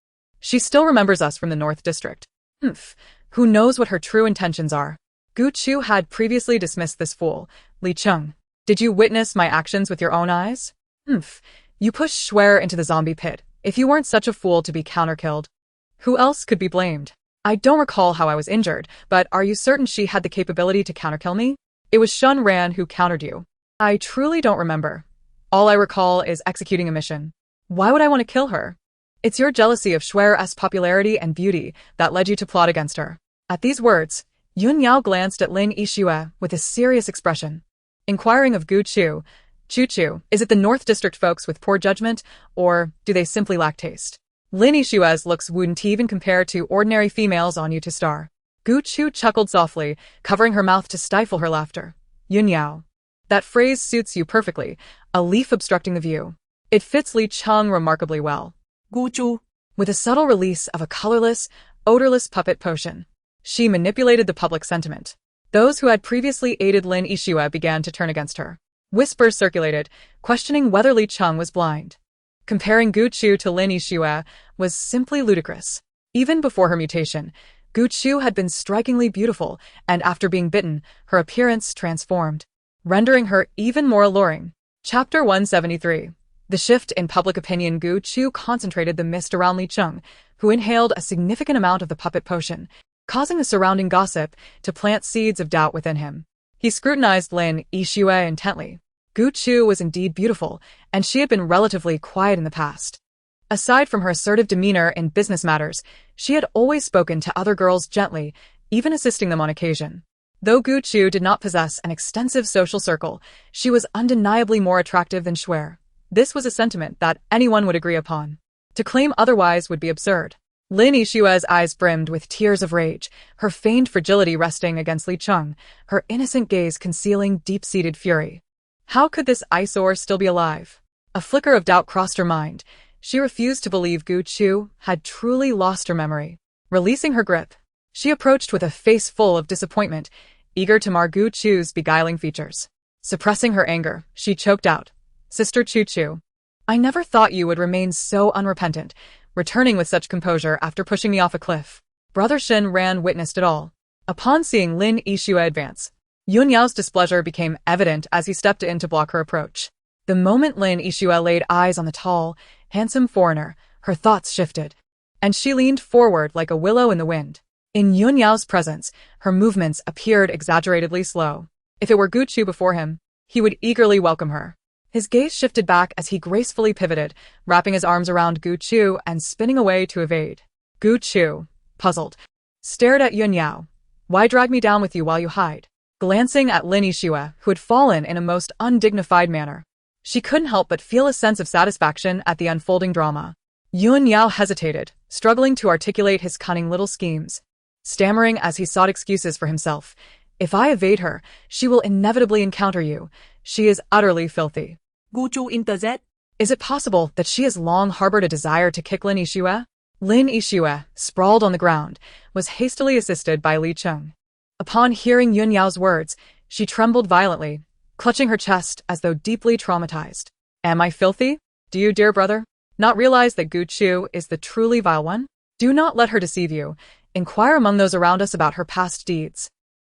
S1: she still remembers us from the North District. Who knows what her true intentions are? Gu Chu had previously dismissed this fool. Li Cheng, did you witness my actions with your own eyes? You pushed Schwer into the zombie pit. If you weren't such a fool to be counterkilled, who else could be blamed? I don't recall how I was injured, but are you certain she had the capability to counterkill me? It was Shun Ran who countered you. I truly don't remember. All I recall is executing a mission. Why would I want to kill her? It's your jealousy of Schwer's popularity and beauty that led you to plot against her. At these words, Yun Yao glanced at Lin Yixue with a serious expression. Inquiring of Gu Chu, Chu, is it the North District folks with poor judgment, or do they simply lack taste? Lin Yixue's looks wouldn't even compare to ordinary females on you to star. Gu Chu chuckled softly, covering her mouth to stifle her laughter. Yun Yao. That phrase suits you perfectly, a leaf obstructing the view. It fits Li Cheng remarkably well.
S2: Gu Chu.
S1: With a subtle release of a colorless, odorless puppet potion, she manipulated the public sentiment. Those who had previously aided Lin Yixue began to turn against her. Whispers circulated, questioning whether Li Cheng was blind. Comparing Gu Chu to Lin Yixue was simply ludicrous. Even before her mutation, Gu Chu had been strikingly beautiful, and after being bitten, her appearance transformed, rendering her even more alluring. Chapter 173. The shift in public opinion. Gu Chu concentrated the mist around Li Cheng, who inhaled a significant amount of the puppet potion, causing the surrounding gossip to plant seeds of doubt within him. He scrutinized Lin Yixue intently. Gu Chu was indeed beautiful, and she had been relatively quiet in the past. Aside from her assertive demeanor in business matters, she had always spoken to other girls gently, even assisting them on occasion. Though Gu Chu did not possess an extensive social circle, she was undeniably more attractive than Schwer. This was a sentiment that anyone would agree upon. To claim otherwise would be absurd. Lin Yixue's eyes brimmed with tears of rage, her feigned fragility resting against Li Cheng, her innocent gaze concealing deep-seated fury. How could this eyesore still be alive? A flicker of doubt crossed her mind. She refused to believe Gu Chu had truly lost her memory. Releasing her grip, she approached with a face full of disappointment, eager to mar Gu Chu's beguiling features. Suppressing her anger, she choked out, "Sister Chu, I never thought you would remain so unrepentant, returning with such composure after pushing me off a cliff." Brother Shin Ran witnessed it all. Upon seeing Lin Yixue advance, Yun Yao's displeasure became evident as he stepped in to block her approach. The moment Lin Yixue laid eyes on the tall, handsome foreigner, her thoughts shifted, and she leaned forward like a willow in the wind. In Yun Yao's presence, her movements appeared exaggeratedly slow. If it were Gu Chu before him, he would eagerly welcome her. His gaze shifted back as he gracefully pivoted, wrapping his arms around Gu Chu and spinning away to evade. Gu Chu, puzzled, stared at Yun Yao. Why drag me down with you while you hide? Glancing at Lin Yixue, who had fallen in a most undignified manner, she couldn't help but feel a sense of satisfaction at the unfolding drama. Yun Yao hesitated, struggling to articulate his cunning little schemes, stammering as he sought excuses for himself. If I evade her, she will inevitably encounter you. She is utterly filthy.
S2: Gu Chu interject.
S1: Is it possible that she has long harbored a desire to kick Lin Yixue? Lin Yixue, sprawled on the ground, was hastily assisted by Li Cheng. Upon hearing Yun Yao's words, she trembled violently, clutching her chest as though deeply traumatized. Am I filthy? Do you, dear brother, not realize that Gu Chu is the truly vile one? Do not let her deceive you. Inquire among those around us about her past deeds.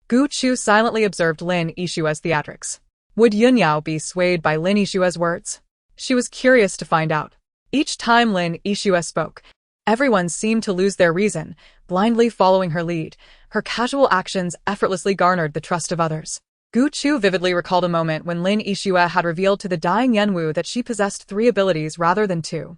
S1: Gu Chu silently observed Lin Yixue's theatrics. Would Yun Yao be swayed by Lin Yixue's words? She was curious to find out. Each time Lin Yixue spoke, everyone seemed to lose their reason, blindly following her lead. Her casual actions effortlessly garnered the trust of others. Gu Chu vividly recalled a moment when Lin Yixue had revealed to the dying Yanwu that she possessed 3 abilities rather than 2.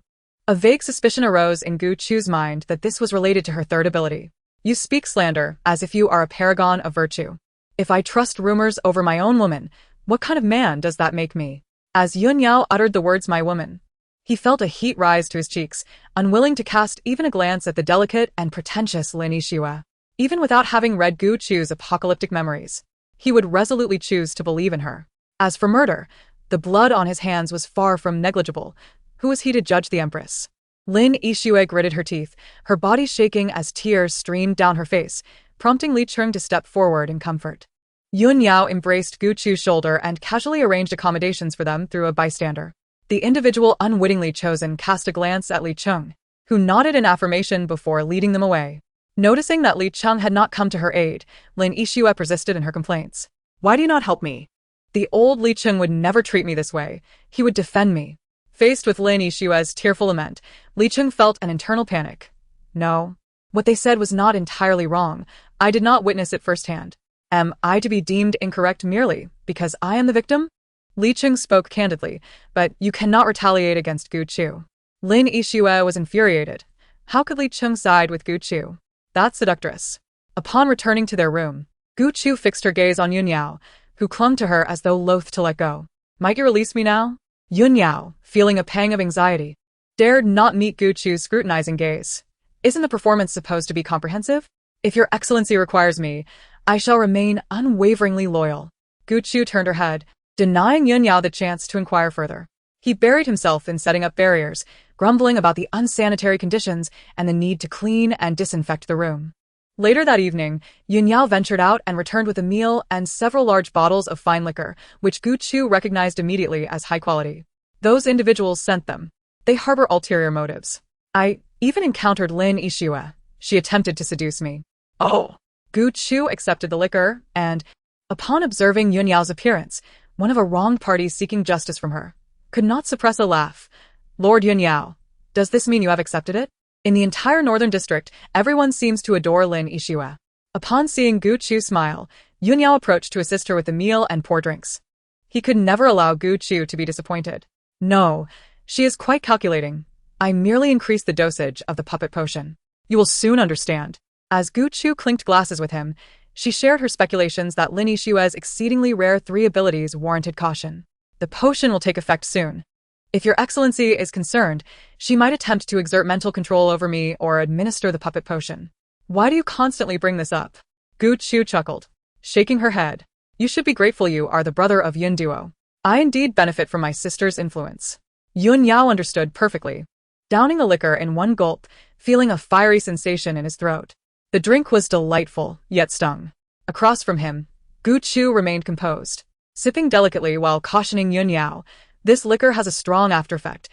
S1: A vague suspicion arose in Gu Chu's mind that this was related to her 3rd ability. You speak slander, as if you are a paragon of virtue. If I trust rumors over my own woman, what kind of man does that make me? As Yun Yao uttered the words my woman, he felt a heat rise to his cheeks, unwilling to cast even a glance at the delicate and pretentious Lin Yixue. Even without having read Gu Chu's apocalyptic memories, he would resolutely choose to believe in her. As for murder, the blood on his hands was far from negligible. Who was he to judge the Empress? Lin Yixue gritted her teeth, her body shaking as tears streamed down her face, prompting Li Cheng to step forward in comfort. Yun Yao embraced Gu Chu's shoulder and casually arranged accommodations for them through a bystander. The individual unwittingly chosen cast a glance at Li Cheng, who nodded in affirmation before leading them away. Noticing that Li Cheng had not come to her aid, Lin Yixue persisted in her complaints. Why do you not help me? The old Li Cheng would never treat me this way. He would defend me. Faced with Lin Yixue's tearful lament, Li Cheng felt an internal panic. No. What they said was not entirely wrong. I did not witness it firsthand. Am I to be deemed incorrect merely because I am the victim? Li Cheng spoke candidly, but you cannot retaliate against Gu Chu. Lin Yixue was infuriated. How could Li Cheng side with Gu Chu? That seductress. Upon returning to their room, Gu Chu fixed her gaze on Yun Yao, who clung to her as though loath to let go. Might you release me now? Yun Yao, feeling a pang of anxiety, dared not meet Gu Chu's scrutinizing gaze. Isn't the performance supposed to be comprehensive? If your excellency requires me, I shall remain unwaveringly loyal. Gu Chu turned her head, denying Yun Yao the chance to inquire further. He buried himself in setting up barriers, grumbling about the unsanitary conditions and the need to clean and disinfect the room. Later that evening, Yun Yao ventured out and returned with a meal and several large bottles of fine liquor, which Gu Chu recognized immediately as high quality. Those individuals sent them. They harbor ulterior motives. I even encountered Lin Yixue. She attempted to seduce me. Oh! Gu Chu accepted the liquor, and, upon observing Yun Yao's appearance, one of a wronged party seeking justice from her, could not suppress a laugh. Lord Yun Yao, does this mean you have accepted it? In the entire northern district, everyone seems to adore Lin Yixue. Upon seeing Gu Chu smile, Yun Yao approached to assist her with the meal and pour drinks. He could never allow Gu Chu to be disappointed. No, she is quite calculating. I merely increased the dosage of the puppet potion. You will soon understand. As Gu Chu clinked glasses with him, she shared her speculations that Lin Yixue's exceedingly rare 3 abilities warranted caution. The potion will take effect soon. If your excellency is concerned, she might attempt to exert mental control over me or administer the puppet potion. Why do you constantly bring this up? Gu Chu chuckled, shaking her head. You should be grateful you are the brother of Yun Duo. I indeed benefit from my sister's influence. Yun Yao understood perfectly, downing the liquor in one gulp, feeling a fiery sensation in his throat. The drink was delightful, yet stung. Across from him, Gu Chu remained composed, sipping delicately while cautioning Yun Yao. This liquor has a strong aftereffect.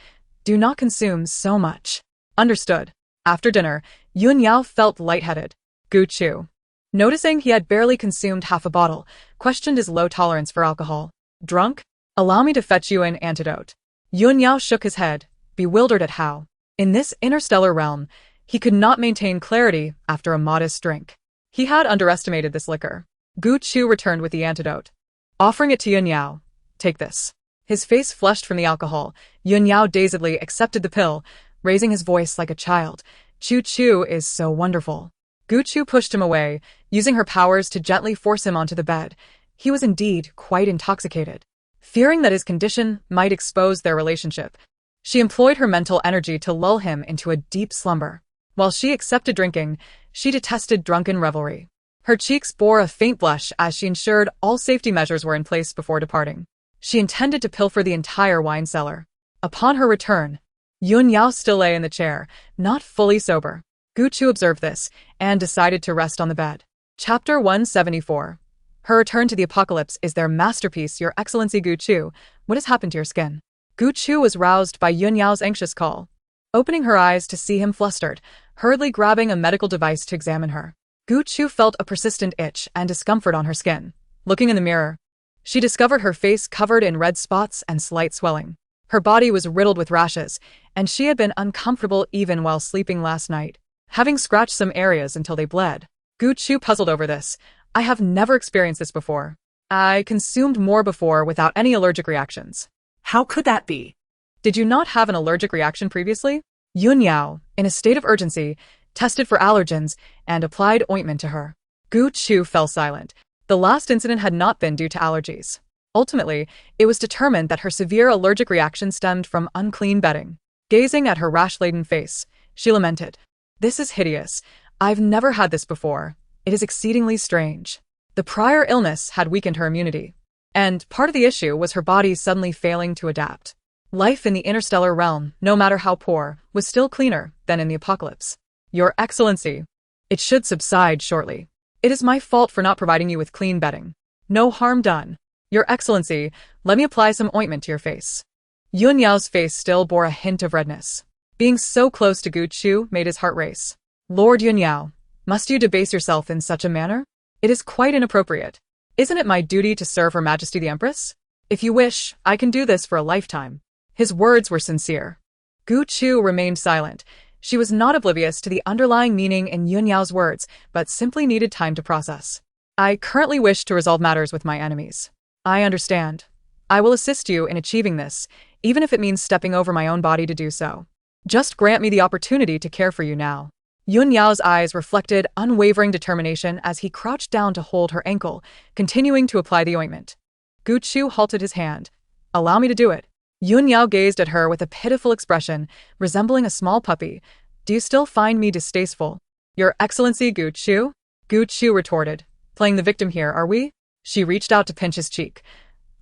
S1: Do not consume so much. Understood. After dinner, Yun Yao felt lightheaded. Gu Chu, noticing he had barely consumed half a bottle, questioned his low tolerance for alcohol. Drunk? Allow me to fetch you an antidote. Yun Yao shook his head, bewildered at how, in this interstellar realm, he could not maintain clarity after a modest drink. He had underestimated this liquor. Gu Chu returned with the antidote, offering it to Yun Yao. Take this. His face flushed from the alcohol. Yun Yao dazedly accepted the pill, raising his voice like a child. Chu Chu is so wonderful. Gu Chu pushed him away, using her powers to gently force him onto the bed. He was indeed quite intoxicated. Fearing that his condition might expose their relationship, she employed her mental energy to lull him into a deep slumber. While she accepted drinking, she detested drunken revelry. Her cheeks bore a faint blush as she ensured all safety measures were in place before departing. She intended to pilfer the entire wine cellar. Upon her return, Yun Yao still lay in the chair, not fully sober. Gu Chu observed this and decided to rest on the bed. Chapter 174. Her return to the apocalypse is their masterpiece, Your Excellency Gu Chu. What has happened to your skin? Gu Chu was roused by Yun Yao's anxious call. Opening her eyes to see him flustered, hurriedly grabbing a medical device to examine her. Gu Chu felt a persistent itch and discomfort on her skin. Looking in the mirror, she discovered her face covered in red spots and slight swelling. Her body was riddled with rashes, and she had been uncomfortable even while sleeping last night, having scratched some areas until they bled. Gu Chu puzzled over this. I have never experienced this before. I consumed more before without any allergic reactions.
S2: How could that be?
S1: Did you not have an allergic reaction previously? Yun Yao, in a state of urgency, tested for allergens and applied ointment to her. Gu Chu fell silent. The last incident had not been due to allergies. Ultimately, it was determined that her severe allergic reaction stemmed from unclean bedding. Gazing at her rash-laden face, she lamented. This is hideous. I've never had this before. It is exceedingly strange. The prior illness had weakened her immunity, and part of the issue was her body suddenly failing to adapt. Life in the interstellar realm, no matter how poor, was still cleaner than in the apocalypse. Your Excellency, it should subside shortly. It is my fault for not providing you with clean bedding. No harm done. Your Excellency, let me apply some ointment to your face. Yun Yao's face still bore a hint of redness. Being so close to Gu Chu made his heart race. Lord Yun Yao, must you debase yourself in such a manner? It is quite inappropriate. Isn't it my duty to serve Her Majesty the Empress? If you wish, I can do this for a lifetime. His words were sincere. Gu Chu remained silent. She was not oblivious to the underlying meaning in Yun Yao's words, but simply needed time to process. I currently wish to resolve matters with my enemies. I understand. I will assist you in achieving this, even if it means stepping over my own body to do so. Just grant me the opportunity to care for you now. Yun Yao's eyes reflected unwavering determination as he crouched down to hold her ankle, continuing to apply the ointment. Gu Chu halted his hand. Allow me to do it. Yun Yao gazed at her with a pitiful expression, resembling a small puppy. Do you still find me distasteful? Your Excellency Gu Chu? Gu Chu retorted. Playing the victim here, are we? She reached out to pinch his cheek.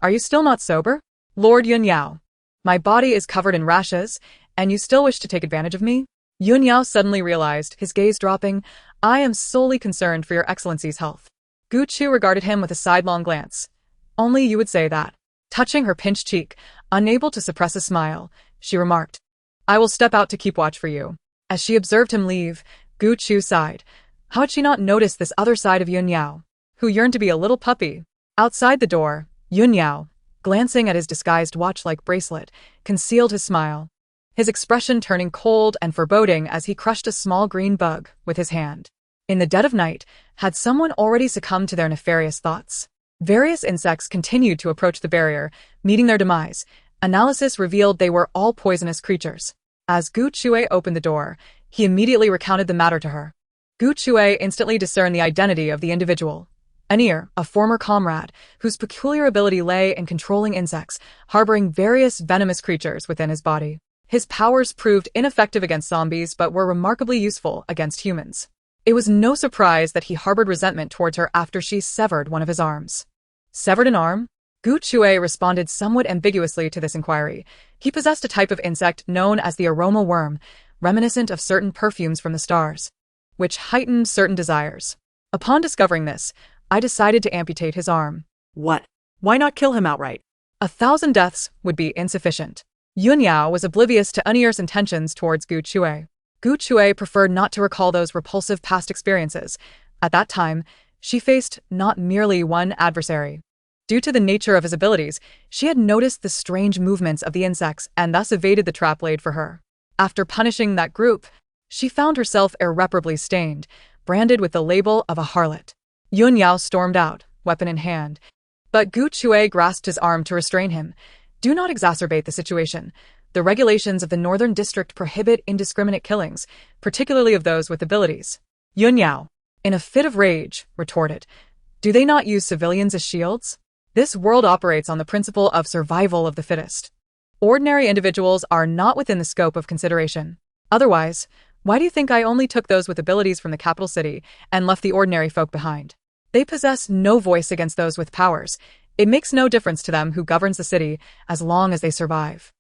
S1: Are you still not sober? Lord Yun Yao. My body is covered in rashes, and you still wish to take advantage of me? Yun Yao suddenly realized, his gaze dropping. I am solely concerned for your Excellency's health. Gu Chu regarded him with a sidelong glance. Only you would say that. Touching her pinched cheek, unable to suppress a smile, she remarked. I will step out to keep watch for you. As she observed him leave, Gu Chu sighed. How had she not noticed this other side of Yun Yao, who yearned to be a little puppy? Outside the door, Yun Yao, glancing at his disguised watch-like bracelet, concealed his smile, his expression turning cold and foreboding as he crushed a small green bug with his hand. In the dead of night, had someone already succumbed to their nefarious thoughts? Various insects continued to approach the barrier, meeting their demise. Analysis revealed they were all poisonous creatures. As Gu Chu opened the door, he immediately recounted the matter to her. Gu Chu instantly discerned the identity of the individual. Anir, a former comrade, whose peculiar ability lay in controlling insects, harboring various venomous creatures within his body. His powers proved ineffective against zombies but were remarkably useful against humans. It was no surprise that he harbored resentment towards her after she severed one of his arms. Severed an arm? Gu Chu responded somewhat ambiguously to this inquiry. He possessed a type of insect known as the aroma worm, reminiscent of certain perfumes from the stars, which heightened certain desires. Upon discovering this, I decided to amputate his arm.
S2: What? Why not kill him outright?
S1: 1,000 deaths would be insufficient. Yun Yao was oblivious to Anir's intentions towards Gu Chu. Gu Chu preferred not to recall those repulsive past experiences. At that time, she faced not merely one adversary. Due to the nature of his abilities, she had noticed the strange movements of the insects and thus evaded the trap laid for her. After punishing that group, she found herself irreparably stained, branded with the label of a harlot. Yun Yao stormed out, weapon in hand. But Gu Chu grasped his arm to restrain him. Do not exacerbate the situation. The regulations of the Northern District prohibit indiscriminate killings, particularly of those with abilities. Yun Yao, In a fit of rage, retorted, "Do they not use civilians as shields? This world operates on the principle of survival of the fittest. Ordinary individuals are not within the scope of consideration. Otherwise, why do you think I only took those with abilities from the capital city and left the ordinary folk behind? They possess no voice against those with powers. It makes no difference to them who governs the city as long as they survive.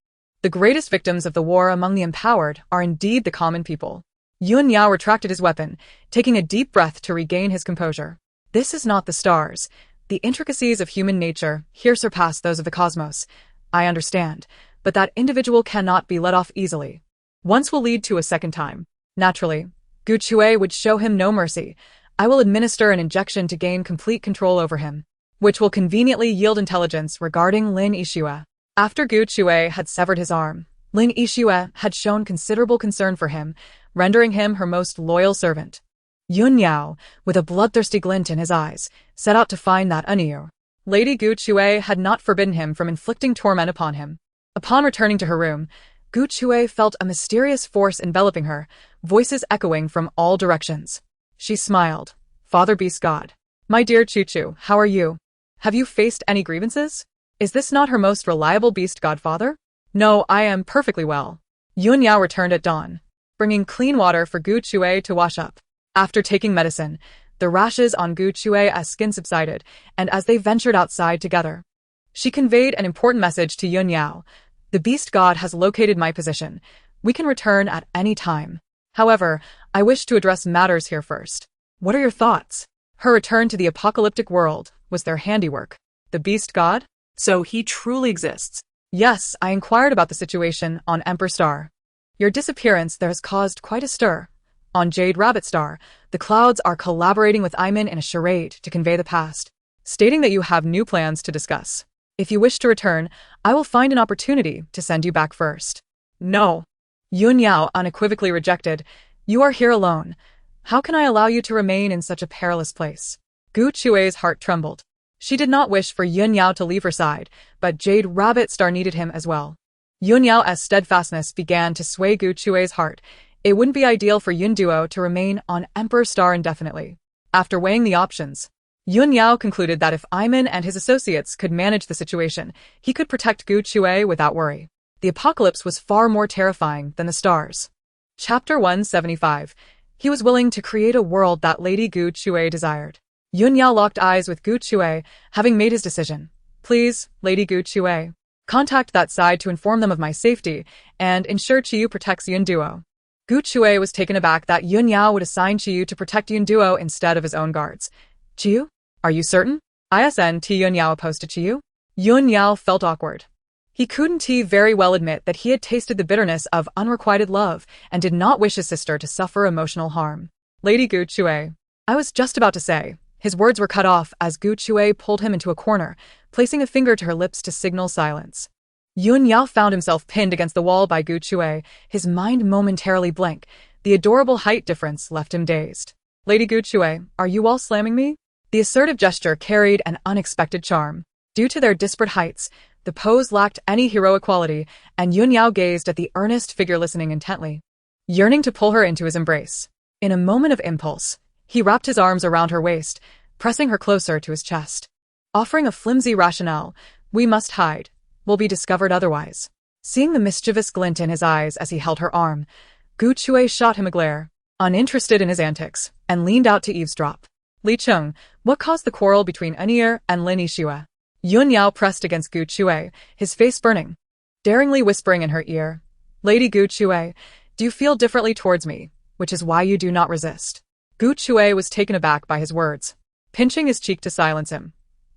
S1: The greatest victims of the war among the empowered are indeed the common people." Yun Yao retracted his weapon, taking a deep breath to regain his composure. "This is not the stars. The intricacies of human nature here surpass those of the cosmos. I understand, but that individual cannot be let off easily. Once will lead to a second time. Naturally, Gu Chue would show him no mercy. I will administer an injection to gain complete control over him, which will conveniently yield intelligence regarding Lin Yixue." After Gu Chue had severed his arm, Lin Yixue had shown considerable concern for him, rendering him her most loyal servant. Yun Yao, with a bloodthirsty glint in his eyes, set out to find that Aniu. Lady Gu Chue had not forbidden him from inflicting torment upon him. Upon returning to her room, Gu Chue felt a mysterious force enveloping her, voices echoing from all directions. She smiled. "Father Beast God. My dear Chu, how are you? Have you faced any grievances? Is this not her most reliable beast godfather?" "No, I am perfectly well." Yun Yao returned at dawn, bringing clean water for Gu Chue to wash up. After taking medicine, the rashes on Gu Chue's skin subsided, and as they ventured outside together, she conveyed an important message to Yun Yao. "The beast god has located my position. We can return at any time. However, I wish to address matters here first. What are your thoughts?" Her return to the apocalyptic world was their handiwork. "The beast god?
S2: So he truly exists."
S1: "Yes, I inquired about the situation on Empress Star. Your disappearance there has caused quite a stir. On Jade Rabbit Star, the clouds are collaborating with Iman in a charade to convey the past, stating that you have new plans to discuss. If you wish to return, I will find an opportunity to send you back first." "No." Yun Yao unequivocally rejected. "You are here alone. How can I allow you to remain in such a perilous place?" Gu Chue's heart trembled. She did not wish for Yun Yao to leave her side, but Jade Rabbit Star needed him as well. Yun Yao's steadfastness began to sway Gu Chue's heart. It wouldn't be ideal for Yun Duo to remain on Emperor Star indefinitely. After weighing the options, Yun Yao concluded that if Iman and his associates could manage the situation, he could protect Gu Chue without worry. The apocalypse was far more terrifying than the stars. Chapter 175. He was willing to create a world that Lady Gu Chue desired. Yun Yao locked eyes with Gu Chue, having made his decision. "Please, Lady Gu Chue, contact that side to inform them of my safety, and ensure Chiyu protects Yun Duo." Gu Chue was taken aback that Yun Yao would assign Chiyu to protect Yun Duo instead of his own guards. "Chiyu? Are you certain? Isn't Yun Yao opposed to Chiyu?" Yun Yao felt awkward. He couldn't very well admit that he had tasted the bitterness of unrequited love and did not wish his sister to suffer emotional harm. "Lady Gu Chue, I was just about to say." His words were cut off as Gu Chue pulled him into a corner, placing a finger to her lips to signal silence. Yun Yao found himself pinned against the wall by Gu Chue, his mind momentarily blank. The adorable height difference left him dazed. "Lady Gu Chue, are you all slamming me?" The assertive gesture carried an unexpected charm. Due to their disparate heights, the pose lacked any heroic quality, and Yun Yao gazed at the earnest figure listening intently, yearning to pull her into his embrace. In a moment of impulse, he wrapped his arms around her waist, pressing her closer to his chest. Offering a flimsy rationale, "We must hide. We'll be discovered otherwise." Seeing the mischievous glint in his eyes as he held her arm, Gu Chue shot him a glare, uninterested in his antics, and leaned out to eavesdrop. "Li Chung, what caused the quarrel between Anir and Lin Yixue?" Yun Yao pressed against Gu Chue, his face burning, daringly whispering in her ear, "Lady Gu Chue, do you feel differently towards me, which is why you do not resist?" Gu Chue was taken aback by his words, pinching his cheek to silence him.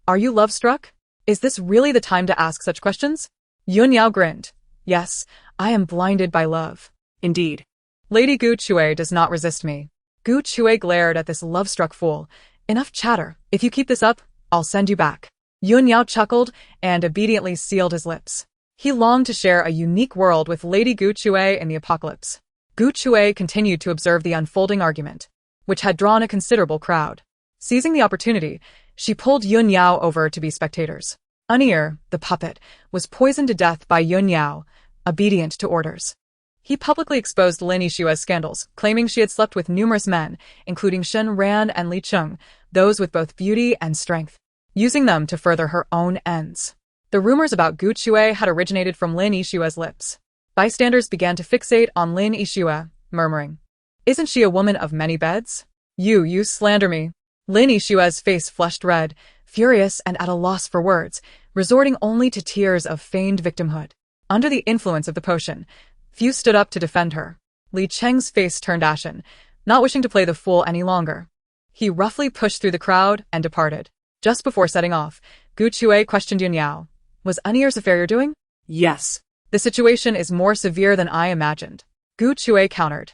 S1: "Are you love-struck? Is this really the time to ask such questions?" Yun Yao grinned. "Yes, I am blinded by love."
S2: "Indeed."
S1: "Lady Gu Chue does not resist me." Gu Chue glared at this love-struck fool. "Enough chatter. If you keep this up, I'll send you back." Yun Yao chuckled and obediently sealed his lips. He longed to share a unique world with Lady Gu Chue in the apocalypse. Gu Chue continued to observe the unfolding argument, which had drawn a considerable crowd. Seizing the opportunity, she pulled Yun Yao over to be spectators. Anir, the puppet, was poisoned to death by Yun Yao, obedient to orders. He publicly exposed Lin Yishua's scandals, claiming she had slept with numerous men, including Shen Ran and Li Cheng, those with both beauty and strength, using them to further her own ends. The rumors about Gu Chue had originated from Lin Yishua's lips. Bystanders began to fixate on Lin Yishua, murmuring, "Isn't she a woman of many beds? You slander me." Lin Yishua's face flushed red, furious and at a loss for words, resorting only to tears of feigned victimhood. Under the influence of the potion, few stood up to defend her. Li Cheng's face turned ashen, not wishing to play the fool any longer. He roughly pushed through the crowd and departed. Just before setting off, Gu Chue questioned Yun Yao. "Was Anier's affair your doing?"
S2: Yes.
S1: "The situation is more severe than I imagined." Gu Chue countered.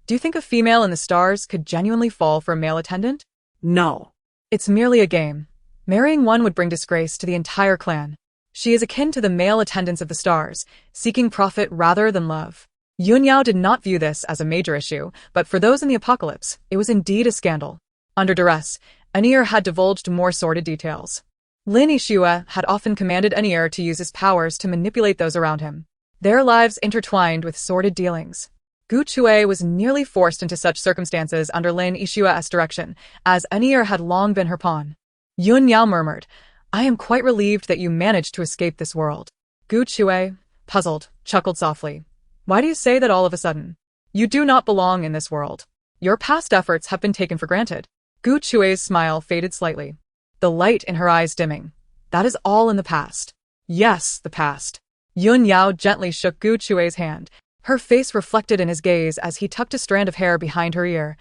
S1: "Do you think a female in the stars could genuinely fall for a male attendant?"
S2: No.
S1: "It's merely a game. Marrying one would bring disgrace to the entire clan. She is akin to the male attendants of the stars, seeking profit rather than love." Yun Yao did not view this as a major issue, but for those in the apocalypse, it was indeed a scandal. Under duress, Anier had divulged more sordid details. Lin Yishua had often commanded Anier to use his powers to manipulate those around him, their lives intertwined with sordid dealings. Gu Chue was nearly forced into such circumstances under Lin Yishua's direction, as Anier had long been her pawn. Yun Yao murmured, "I am quite relieved that you managed to escape this world." Gu Chue, puzzled, chuckled softly. "Why do you say that all of a sudden? You do not belong in this world. Your past efforts have been taken for granted." Gu Chue's smile faded slightly, the light in her eyes dimming. "That is all in the past." "Yes, the past." Yun Yao gently shook Gu Chue's hand. Her face reflected in his gaze as he tucked a strand of hair behind her ear.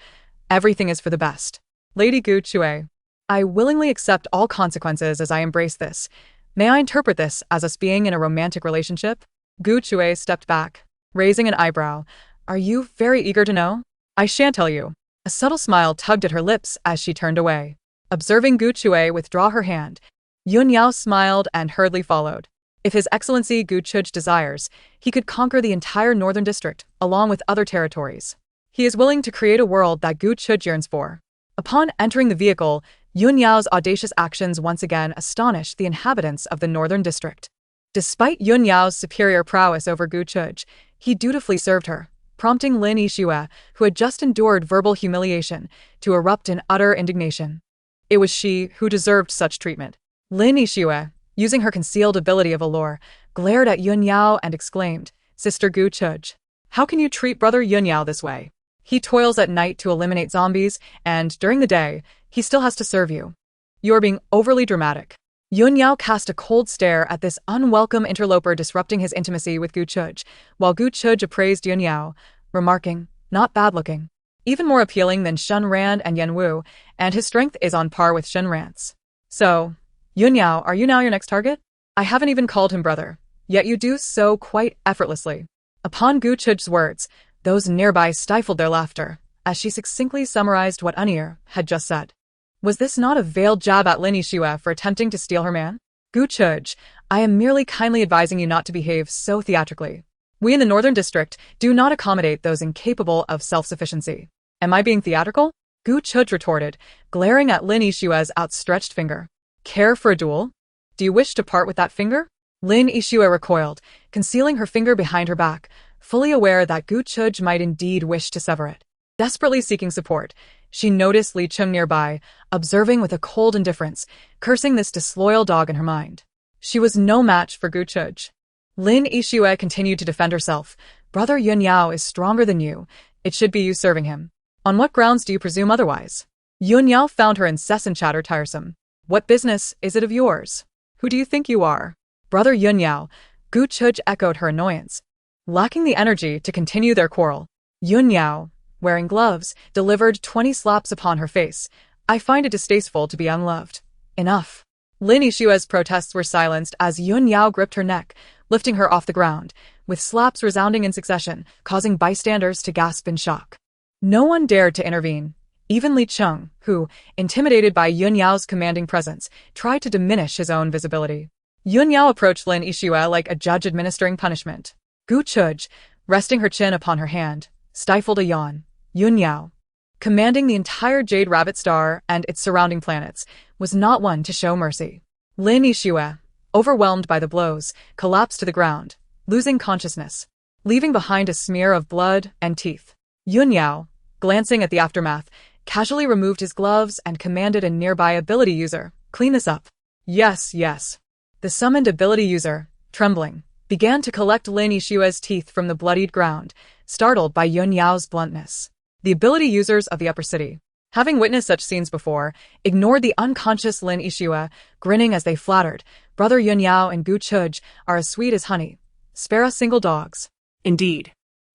S1: "Everything is for the best. Lady Gu Chue, I willingly accept all consequences as I embrace this. May I interpret this as us being in a romantic relationship?" Gu Chue stepped back, raising an eyebrow. "Are you very eager to know?" "I shan't tell you." A subtle smile tugged at her lips as she turned away. Observing Gu Chue withdraw her hand, Yun Yao smiled and hurriedly followed. If His Excellency Gu Chuj desires, he could conquer the entire northern district, along with other territories. He is willing to create a world that Gu Chuj yearns for. Upon entering the vehicle, Yun Yao's audacious actions once again astonished the inhabitants of the northern district. Despite Yun Yao's superior prowess over Gu Chuj, he dutifully served her, prompting Lin Yishua, who had just endured verbal humiliation, to erupt in utter indignation. It was she who deserved such treatment. Lin Yishua, using her concealed ability of allure, glared at Yun Yao and exclaimed, "Sister Gu Chuj, how can you treat brother Yun Yao this way? He toils at night to eliminate zombies, and during the day, he still has to serve you. You are being overly dramatic." Yun Yao cast a cold stare at this unwelcome interloper disrupting his intimacy with Gu Chuj, while Gu Chuj appraised Yun Yao, remarking, "Not bad looking. Even more appealing than Shen Ran and Yen Wu, and his strength is on par with Shen Ran's. So, Yun Yao, are you now your next target? I haven't even called him brother, yet you do so quite effortlessly." Upon Gu Chuj's words, those nearby stifled their laughter, as she succinctly summarized what Anier had just said. Was this not a veiled jab at Lin Yishua for attempting to steal her man? "Gu Chuj, I am merely kindly advising you not to behave so theatrically. We in the Northern District do not accommodate those incapable of self-sufficiency." "Am I being theatrical?" Gu Chuj retorted, glaring at Lin Yishua's outstretched finger. "Care for a duel? Do you wish to part with that finger?" Lin Yishua recoiled, concealing her finger behind her back, fully aware that Gu Chuj might indeed wish to sever it. Desperately seeking support, she noticed Li Cheng nearby, observing with a cold indifference, cursing this disloyal dog in her mind. She was no match for Gu Chuj. Lin Yishua continued to defend herself. "Brother Yun Yao is stronger than you. It should be you serving him. On what grounds do you presume otherwise?" Yun Yao found her incessant chatter tiresome. "What business is it of yours? Who do you think you are?" "Brother Yun Yao," Gu Chuj echoed her annoyance. Lacking the energy to continue their quarrel, Yun Yao, wearing gloves, delivered 20 slaps upon her face. "I find it distasteful to be unloved. Enough." Lin Yishua's protests were silenced as Yun Yao gripped her neck, lifting her off the ground, with slaps resounding in succession, causing bystanders to gasp in shock. No one dared to intervene. Even Li Cheng, who, intimidated by Yun Yao's commanding presence, tried to diminish his own visibility. Yun Yao approached Lin Yishua like a judge administering punishment. Gu Chuj, resting her chin upon her hand, stifled a yawn. Yun Yao, commanding the entire Jade Rabbit Star and its surrounding planets, was not one to show mercy. Lin Yishua, overwhelmed by the blows, collapsed to the ground, losing consciousness. leaving behind a smear of blood and teeth. Yun Yao, glancing at the aftermath, casually removed his gloves and commanded a nearby ability user, "Clean this up." "Yes, yes." The summoned ability user, trembling, began to collect Lin Yishua's teeth from the bloodied ground, startled by Yun Yao's bluntness. The ability users of the upper city, having witnessed such scenes before, ignored the unconscious Lin Yishua, grinning as they flattered, "Brother Yun Yao and Gu Chuj are as sweet as honey. Spare us single dogs."
S2: Indeed.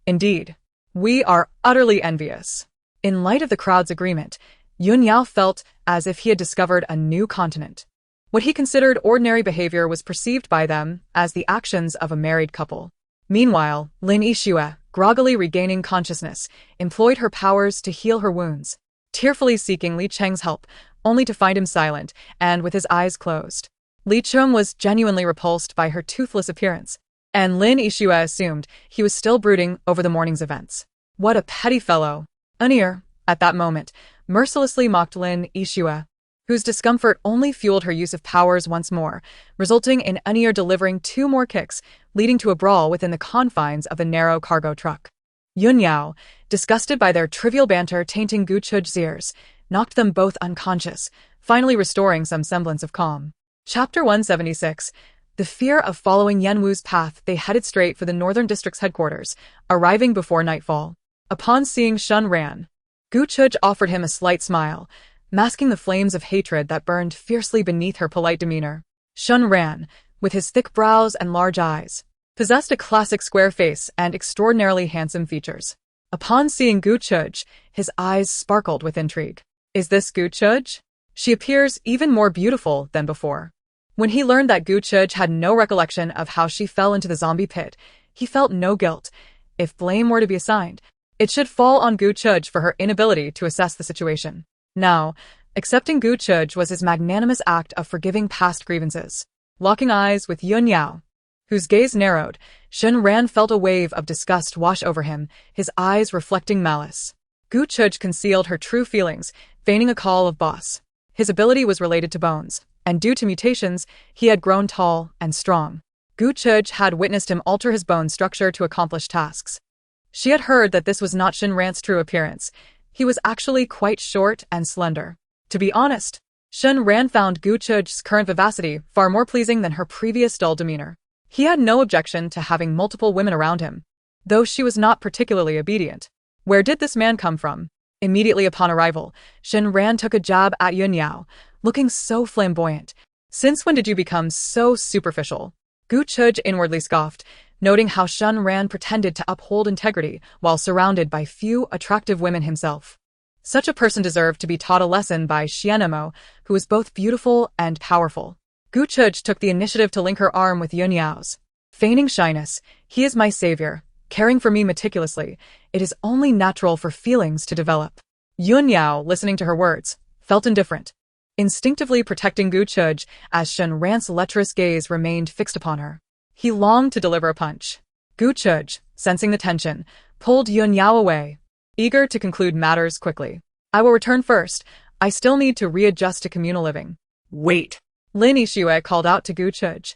S1: Indeed. We are utterly envious. In light of the crowd's agreement, Yun Yao felt as if he had discovered a new continent. What he considered ordinary behavior was perceived by them as the actions of a married couple. Meanwhile, Lin Yishua, groggily regaining consciousness, employed her powers to heal her wounds, tearfully seeking Li Cheng's help, only to find him silent and with his eyes closed. Li Cheng was genuinely repulsed by her toothless appearance, and Lin Yishua assumed he was still brooding over the morning's events. What a petty fellow. Anir, at that moment, mercilessly mocked Lin Yishua, whose discomfort only fueled her use of powers once more, resulting in Anir delivering 2 more kicks, leading to a brawl within the confines of a narrow cargo truck. Yun Yao, disgusted by their trivial banter tainting Gu Chuj's ears, knocked them both unconscious, finally restoring some semblance of calm. Chapter 176. The fear of following Yen Wu's path, they headed straight for the Northern District's headquarters, arriving before nightfall. Upon seeing Shun Ran, Gu Chuj offered him a slight smile, masking the flames of hatred that burned fiercely beneath her polite demeanor. Shun Ran, with his thick brows and large eyes, possessed a classic square face and extraordinarily handsome features. Upon seeing Gu Chuj, his eyes sparkled with intrigue. Is this Gu Chuj? She appears even more beautiful than before. When he learned that Gu Chuj had no recollection of how she fell into the zombie pit, he felt no guilt. If blame were to be assigned, it should fall on Gu Chuj for her inability to assess the situation. Now, accepting Gu Chuj was his magnanimous act of forgiving past grievances. Locking eyes with Yun Yao, whose gaze narrowed, Shun Ran felt a wave of disgust wash over him, his eyes reflecting malice. Gu Chuj concealed her true feelings, feigning a call of boss. His ability was related to bones, and due to mutations, he had grown tall and strong. Gu Chuj had witnessed him alter his bone structure to accomplish tasks. She had heard that this was not Shun Ran's true appearance. He was actually quite short and slender. To be honest, Shun Ran found Gu Chuj's current vivacity far more pleasing than her previous dull demeanor. He had no objection to having multiple women around him, though she was not particularly obedient. Where did this man come from? Immediately upon arrival, Shun Ran took a jab at Yun Yao, looking so flamboyant. Since when did you become so superficial? Gu Chuj inwardly scoffed, noting how Shun Ran pretended to uphold integrity while surrounded by few attractive women himself. Such a person deserved to be taught a lesson by Xianemo, who was both beautiful and powerful. Gu Chuj took the initiative to link her arm with Yun Yao's. Feigning shyness, "He is my savior, caring for me meticulously. It is only natural for feelings to develop." Yun Yao, listening to her words, felt indifferent, instinctively protecting Gu Chuj as Shun Ran's lecherous gaze remained fixed upon her. He longed to deliver a punch. Gu Chuj, sensing the tension, pulled Yun Yao away, eager to conclude matters quickly. "I will return first. I still need to readjust to communal living."
S2: Wait.
S1: Lin Yishue called out to Gu Chuj.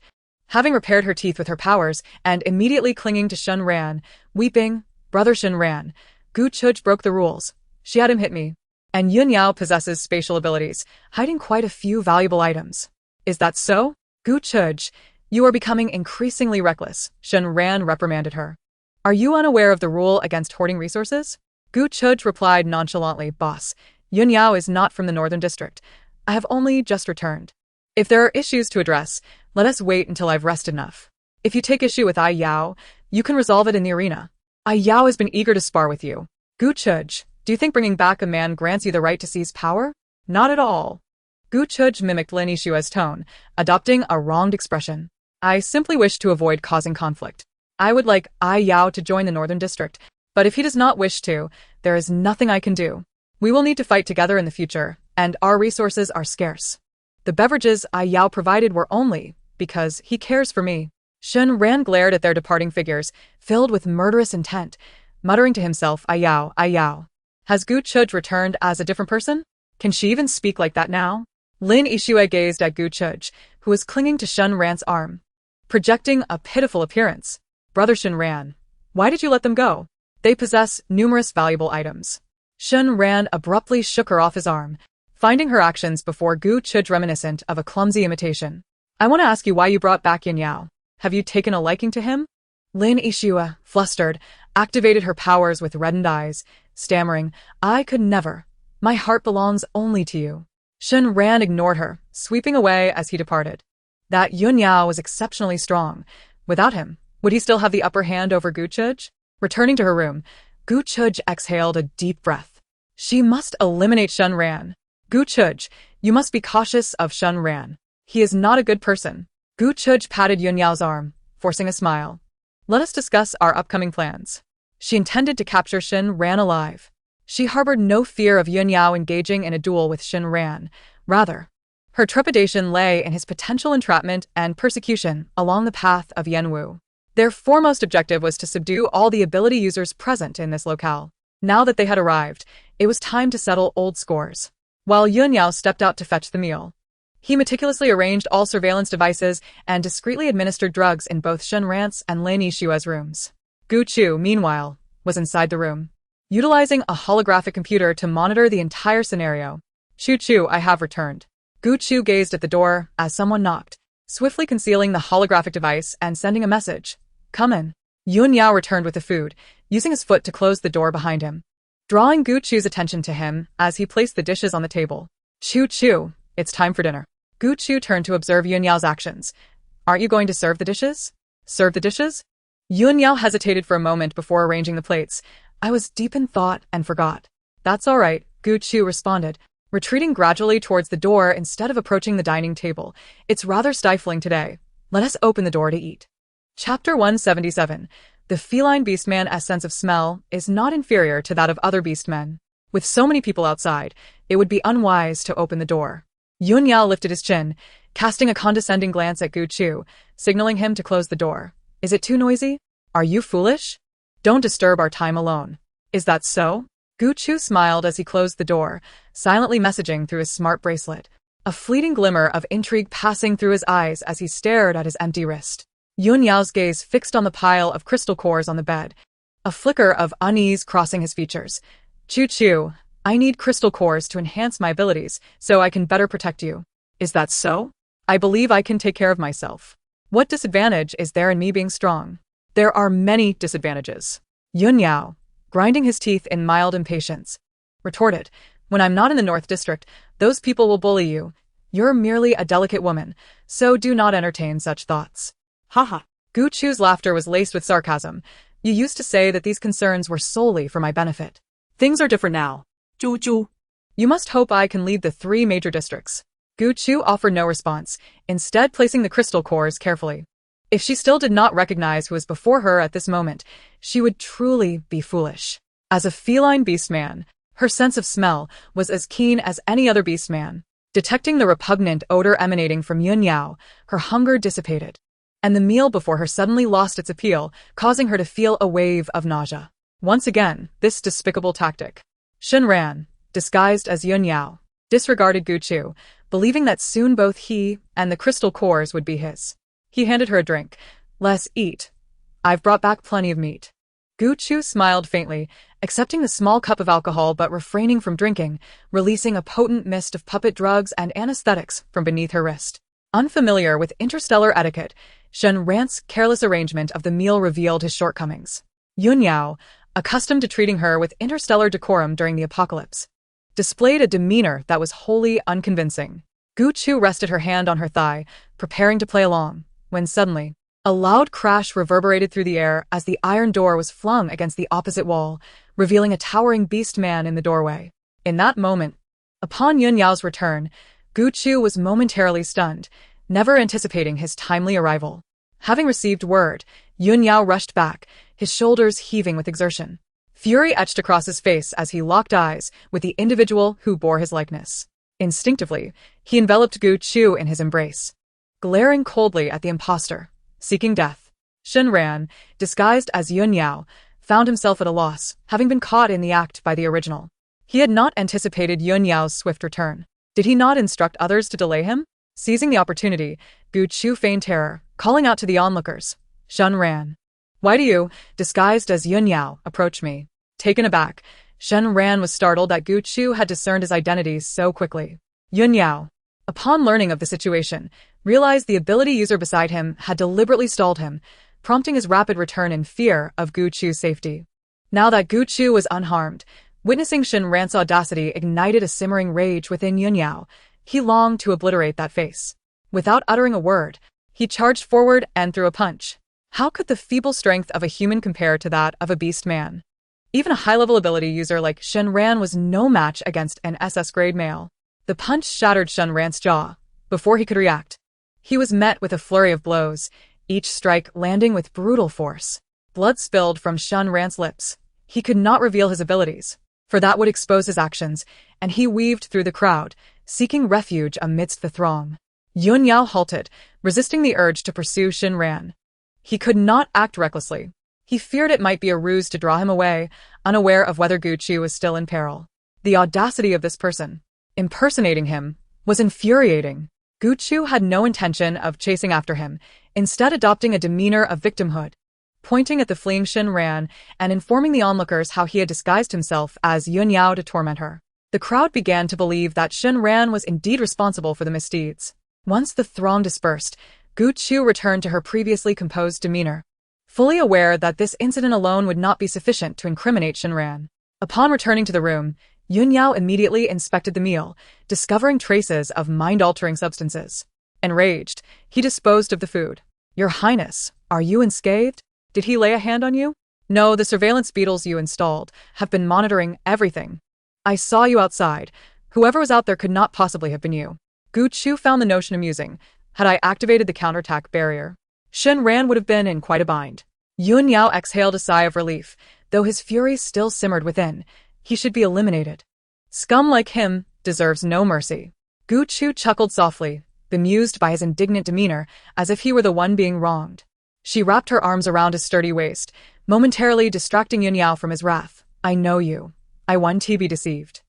S1: Having repaired her teeth with her powers and immediately clinging to Shun Ran, weeping, "Brother Shun Ran, Gu Chuj broke the rules. She had him hit me. And Yun Yao possesses spatial abilities, hiding quite a few valuable items." "Is that so? Gu Chuj, you are becoming increasingly reckless," Shun Ran reprimanded her. "Are you unaware of the rule against hoarding resources?" Gu Chuj replied nonchalantly, "Boss, Yun Yao is not from the Northern District. I have only just returned. If there are issues to address, let us wait until I've rested enough. If you take issue with Ai Yao, you can resolve it in the arena. Ai Yao has been eager to spar with you. Gu Chuj, do you think bringing back a man grants you the right to seize power? Not at all." Gu Chuj mimicked Lin Yishua's tone, adopting a wronged expression. "I simply wish to avoid causing conflict. I would like Ai Yao to join the Northern District, but if he does not wish to, there is nothing I can do. We will need to fight together in the future, and our resources are scarce. The beverages Ai Yao provided were only because he cares for me." Shun Ran glared at their departing figures, filled with murderous intent, muttering to himself, "Ai Yao, Ai Yao. Has Gu Chuj returned as a different person? Can she even speak like that now?" Lin Yishue gazed at Gu Chuj, who was clinging to Shun Ran's arm, projecting a pitiful appearance. "Brother Shun Ran, Why did you let them go? They possess numerous valuable items. Shun Ran abruptly shook her off his arm, finding her actions before Gu Chuj reminiscent of a clumsy imitation. I want to ask you why you brought back Yin Yao. Have you taken a liking to him? Lin Yixue, flustered, activated her powers with reddened eyes, stammering, I could never. My heart belongs only to you. Shun Ran ignored her, sweeping away as he departed. That Yun Yao was exceptionally strong. Without him, would he still have the upper hand over Gu Chuj? Returning to her room, Gu Chuj exhaled a deep breath. She must eliminate Shun Ran. Gu Chuj, you must be cautious of Shun Ran. He is not a good person. Gu Chuj patted Yun Yao's arm, forcing a smile. Let us discuss our upcoming plans. She intended to capture Shun Ran alive. She harbored no fear of Yun Yao engaging in a duel with Shun Ran. Rather, her trepidation lay in his potential entrapment and persecution along the path of Yanwu. Their foremost objective was to subdue all the ability users present in this locale. Now that they had arrived, it was time to settle old scores. While Yun Yao stepped out to fetch the meal, he meticulously arranged all surveillance devices and discreetly administered drugs in both Shun Ran's and Lin Yixue's rooms. Gu Chu, meanwhile, was inside the room, utilizing a holographic computer to monitor the entire scenario. Chu, I have returned. Gu Chu gazed at the door as someone knocked, swiftly concealing the holographic device and sending a message. Come in. Yun Yao returned with the food, using his foot to close the door behind him, drawing Gu Chu's attention to him as he placed the dishes on the table. Chu, it's time for dinner. Gu Chu turned to observe Yun Yao's actions. Aren't you going to serve the dishes? Serve the dishes? Yun Yao hesitated for a moment before arranging the plates. I was deep in thought and forgot. That's all right, Gu Chu responded, retreating gradually towards the door instead of approaching the dining table. It's rather stifling today. Let us open the door to eat. Chapter 177. The feline beastman's sense of smell is not inferior to that of other beastmen. With so many people outside, it would be unwise to open the door. Yun Yao lifted his chin, casting a condescending glance at Gu Chu, signaling him to close the door. Is it too noisy? Are you foolish? Don't disturb our time alone. Is that so? Gu Chu smiled as he closed the door, silently messaging through his smart bracelet, a fleeting glimmer of intrigue passing through his eyes as he stared at his empty wrist. Yun Yao's gaze fixed on the pile of crystal cores on the bed, a flicker of unease crossing his features. Chu, I need crystal cores to enhance my abilities so I can better protect you. Is that so? I believe I can take care of myself. What disadvantage is there in me being strong? There are many disadvantages. Yun Yao, grinding his teeth in mild impatience, retorted, when I'm not in the North District, those people will bully you. You're merely a delicate woman, so do not entertain such thoughts. Haha. Gu Chu's laughter was laced with sarcasm. You used to say that these concerns were solely for my benefit. Things are different now. Chu. You must hope I can lead the 3 major districts. Gu Chu offered no response, instead placing the crystal cores carefully. If she still did not recognize who was before her at this moment, she would truly be foolish. As a feline beastman, her sense of smell was as keen as any other beastman. Detecting the repugnant odor emanating from Yun Yao, her hunger dissipated, and the meal before her suddenly lost its appeal, causing her to feel a wave of nausea. Once again, this despicable tactic. Shun Ran, disguised as Yun Yao, disregarded Gu Chu, believing that soon both he and the crystal cores would be his. He handed her a drink. Let's eat. I've brought back plenty of meat. Gu Chu smiled faintly, accepting the small cup of alcohol but refraining from drinking, releasing a potent mist of puppet drugs and anesthetics from beneath her wrist. Unfamiliar with interstellar etiquette, Shun Ran's careless arrangement of the meal revealed his shortcomings. Yun Yao, accustomed to treating her with interstellar decorum during the apocalypse, displayed a demeanor that was wholly unconvincing. Gu Chu rested her hand on her thigh, preparing to play along, when suddenly, a loud crash reverberated through the air as the iron door was flung against the opposite wall, revealing a towering beast man in the doorway. In that moment, upon Yun Yao's return, Gu Chu was momentarily stunned, never anticipating his timely arrival. Having received word, Yun Yao rushed back, his shoulders heaving with exertion. Fury etched across his face as he locked eyes with the individual who bore his likeness. Instinctively, he enveloped Gu Chu in his embrace, glaring coldly at the impostor, seeking death. Shun Ran, disguised as Yun Yao, found himself at a loss, having been caught in the act by the original. He had not anticipated Yun Yao's swift return. Did he not instruct others to delay him? Seizing the opportunity, Gu Chu feigned terror, calling out to the onlookers. Shun Ran. Why do you, disguised as Yun Yao, approach me? Taken aback, Shen Ran was startled that Gu Chu had discerned his identity so quickly. Yun Yao, upon learning of the situation, realized the ability user beside him had deliberately stalled him, prompting his rapid return in fear of Gu Chu's safety. Now that Gu Chu was unharmed, witnessing Shen Ran's audacity ignited a simmering rage within Yun Yao. He longed to obliterate that face. Without uttering a word, he charged forward and threw a punch. How could the feeble strength of a human compare to that of a beast man? Even a high-level ability user like Shen Ran was no match against an SS-grade male. The punch shattered Shen Ran's jaw. Before he could react, he was met with a flurry of blows, each strike landing with brutal force. Blood spilled from Shen Ran's lips. He could not reveal his abilities, for that would expose his actions, and he weaved through the crowd, seeking refuge amidst the throng. Yun Yao halted, resisting the urge to pursue Shen Ran. He could not act recklessly. He feared it might be a ruse to draw him away, unaware of whether Gu Chu was still in peril. The audacity of this person, impersonating him, was infuriating. Gu Chu had no intention of chasing after him, instead adopting a demeanor of victimhood, pointing at the fleeing Shen Ran and informing the onlookers how he had disguised himself as Yun Yao to torment her. The crowd began to believe that Shen Ran was indeed responsible for the misdeeds. Once the throng dispersed, Gu Chu returned to her previously composed demeanor, fully aware that this incident alone would not be sufficient to incriminate Shen Ran. Upon returning to the room, Yun Yao immediately inspected the meal, discovering traces of mind-altering substances. Enraged, he disposed of the food. "Your Highness, are you unscathed? Did he lay a hand on you?" "No, the surveillance beetles you installed have been monitoring everything. I saw you outside. Whoever was out there could not possibly have been you." Gu Chu found the notion amusing. Had I activated the counterattack barrier, Shen Ran would have been in quite a bind. Yun Yao exhaled a sigh of relief, though his fury still simmered within. He should be eliminated. Scum like him deserves no mercy. Gu Chu chuckled softly, bemused by his indignant demeanor, as if he were the one being wronged. She wrapped her arms around his sturdy waist, momentarily distracting Yun Yao from his wrath. "I know you. I want to be deceived."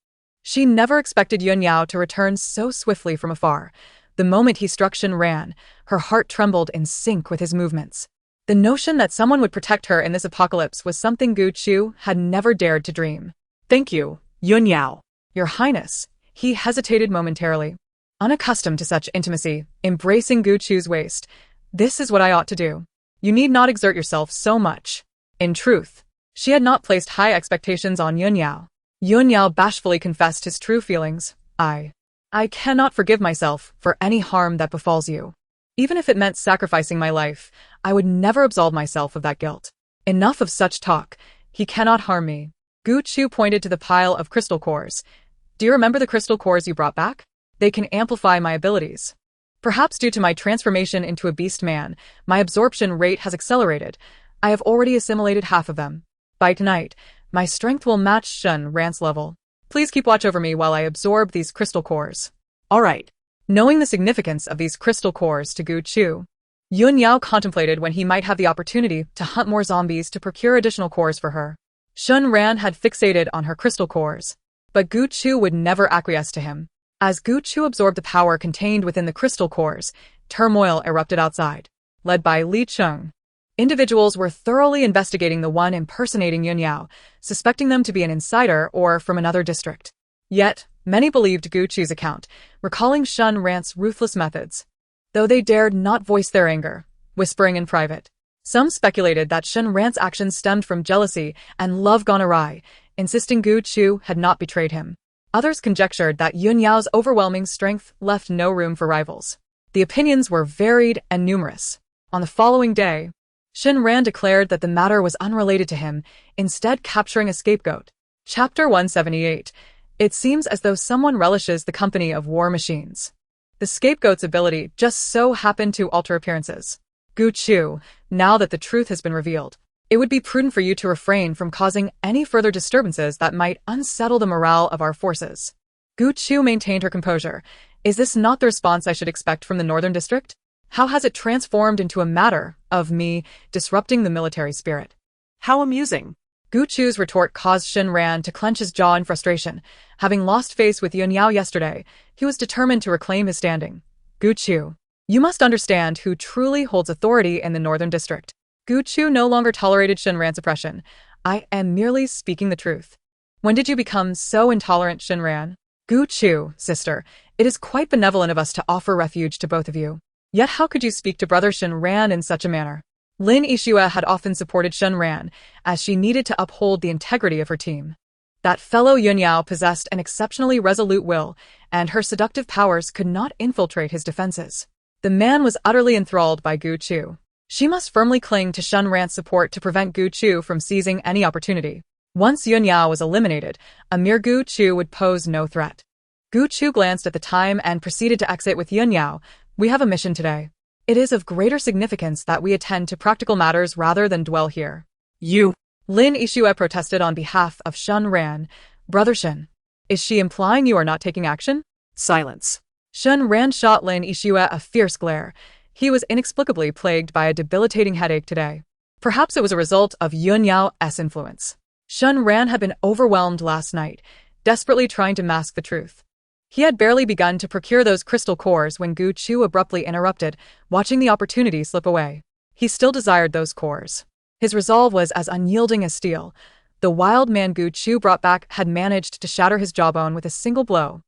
S1: She never expected Yun Yao to return so swiftly from afar. The moment he struck Shen Ran, her heart trembled in sync with his movements. The notion that someone would protect her in this apocalypse was something Gu Chu had never dared to dream.
S2: Thank you, Yun Yao.
S1: "Your Highness." He hesitated momentarily, unaccustomed to such intimacy, embracing Gu Chu's waist. "This is what I ought to do. You need not exert yourself so much." In truth, she had not placed high expectations on Yun Yao. Yun Yao bashfully confessed his true feelings. I cannot forgive myself for any harm that befalls you. Even if it meant sacrificing my life, I would never absolve myself of that guilt." "Enough of such talk. He cannot harm me." Gu Chu pointed to the pile of crystal cores. "Do you remember the crystal cores you brought back? They can amplify my abilities. Perhaps due to my transformation into a beast man, my absorption rate has accelerated. I have already assimilated half of them. By tonight, my strength will match Shen Ran's level. Please keep watch over me while I absorb these crystal cores."
S2: All right.
S1: Knowing the significance of these crystal cores to Gu Chu, Yun Yao contemplated when he might have the opportunity to hunt more zombies to procure additional cores for her. Shen Ran had fixated on her crystal cores, but Gu Chu would never acquiesce to him. As Gu Chu absorbed the power contained within the crystal cores, turmoil erupted outside. Led by Li Cheng, individuals were thoroughly investigating the one impersonating Yun Yao, suspecting them to be an insider or from another district. Yet, many believed Gu Chu's account, recalling Shen Ran's ruthless methods, though they dared not voice their anger, whispering in private. Some speculated that Shen Ran's actions stemmed from jealousy and love gone awry, insisting Gu Chu had not betrayed him. Others conjectured that Yun Yao's overwhelming strength left no room for rivals. The opinions were varied and numerous. On the following day, Shen Ran declared that the matter was unrelated to him, instead capturing a scapegoat. Chapter 178. It seems as though someone relishes the company of war machines. The scapegoat's ability just so happened to alter appearances. Gu Chu, now that the truth has been revealed, it would be prudent for you to refrain from causing any further disturbances that might unsettle the morale of our forces. Gu Chu maintained her composure. Is this not the response I should expect from the Northern District? How has it transformed into a matter of me disrupting the military spirit?
S2: How amusing.
S1: Gu Chu's retort caused Shen Ran to clench his jaw in frustration. Having lost face with Yun Yao yesterday, he was determined to reclaim his standing. Gu Chu, you must understand who truly holds authority in the Northern District. Gu Chu no longer tolerated Shinran's oppression. I am merely speaking the truth. When did you become so intolerant, Shinran? Gu Chu, sister, it is quite benevolent of us to offer refuge to both of you. Yet how could you speak to brother Shinran in such a manner? Lin Yixue had often supported Shinran, as she needed to uphold the integrity of her team. That fellow Yunyao possessed an exceptionally resolute will, and her seductive powers could not infiltrate his defenses. The man was utterly enthralled by Gu Chu. She must firmly cling to Shinran's support to prevent Gu Chu from seizing any opportunity. Once Yunyao was eliminated, a mere Gu Chu would pose no threat. Gu Chu glanced at the time and proceeded to exit with Yunyao. We have a mission today. It is of greater significance that we attend to practical matters rather than dwell here.
S2: You.
S1: Lin Yixue protested on behalf of Shinran. Brother Shin, is she implying you are not taking action?
S2: Silence.
S1: Shinran shot Lin Yixue a fierce glare. He was inexplicably plagued by a debilitating headache today. Perhaps it was a result of Yunyao's influence. Shinran had been overwhelmed last night, desperately trying to mask the truth. He had barely begun to procure those crystal cores when Gu Chu abruptly interrupted, watching the opportunity slip away. He still desired those cores. His resolve was as unyielding as steel. The wild man Gu Chu brought back had managed to shatter his jawbone with a single blow,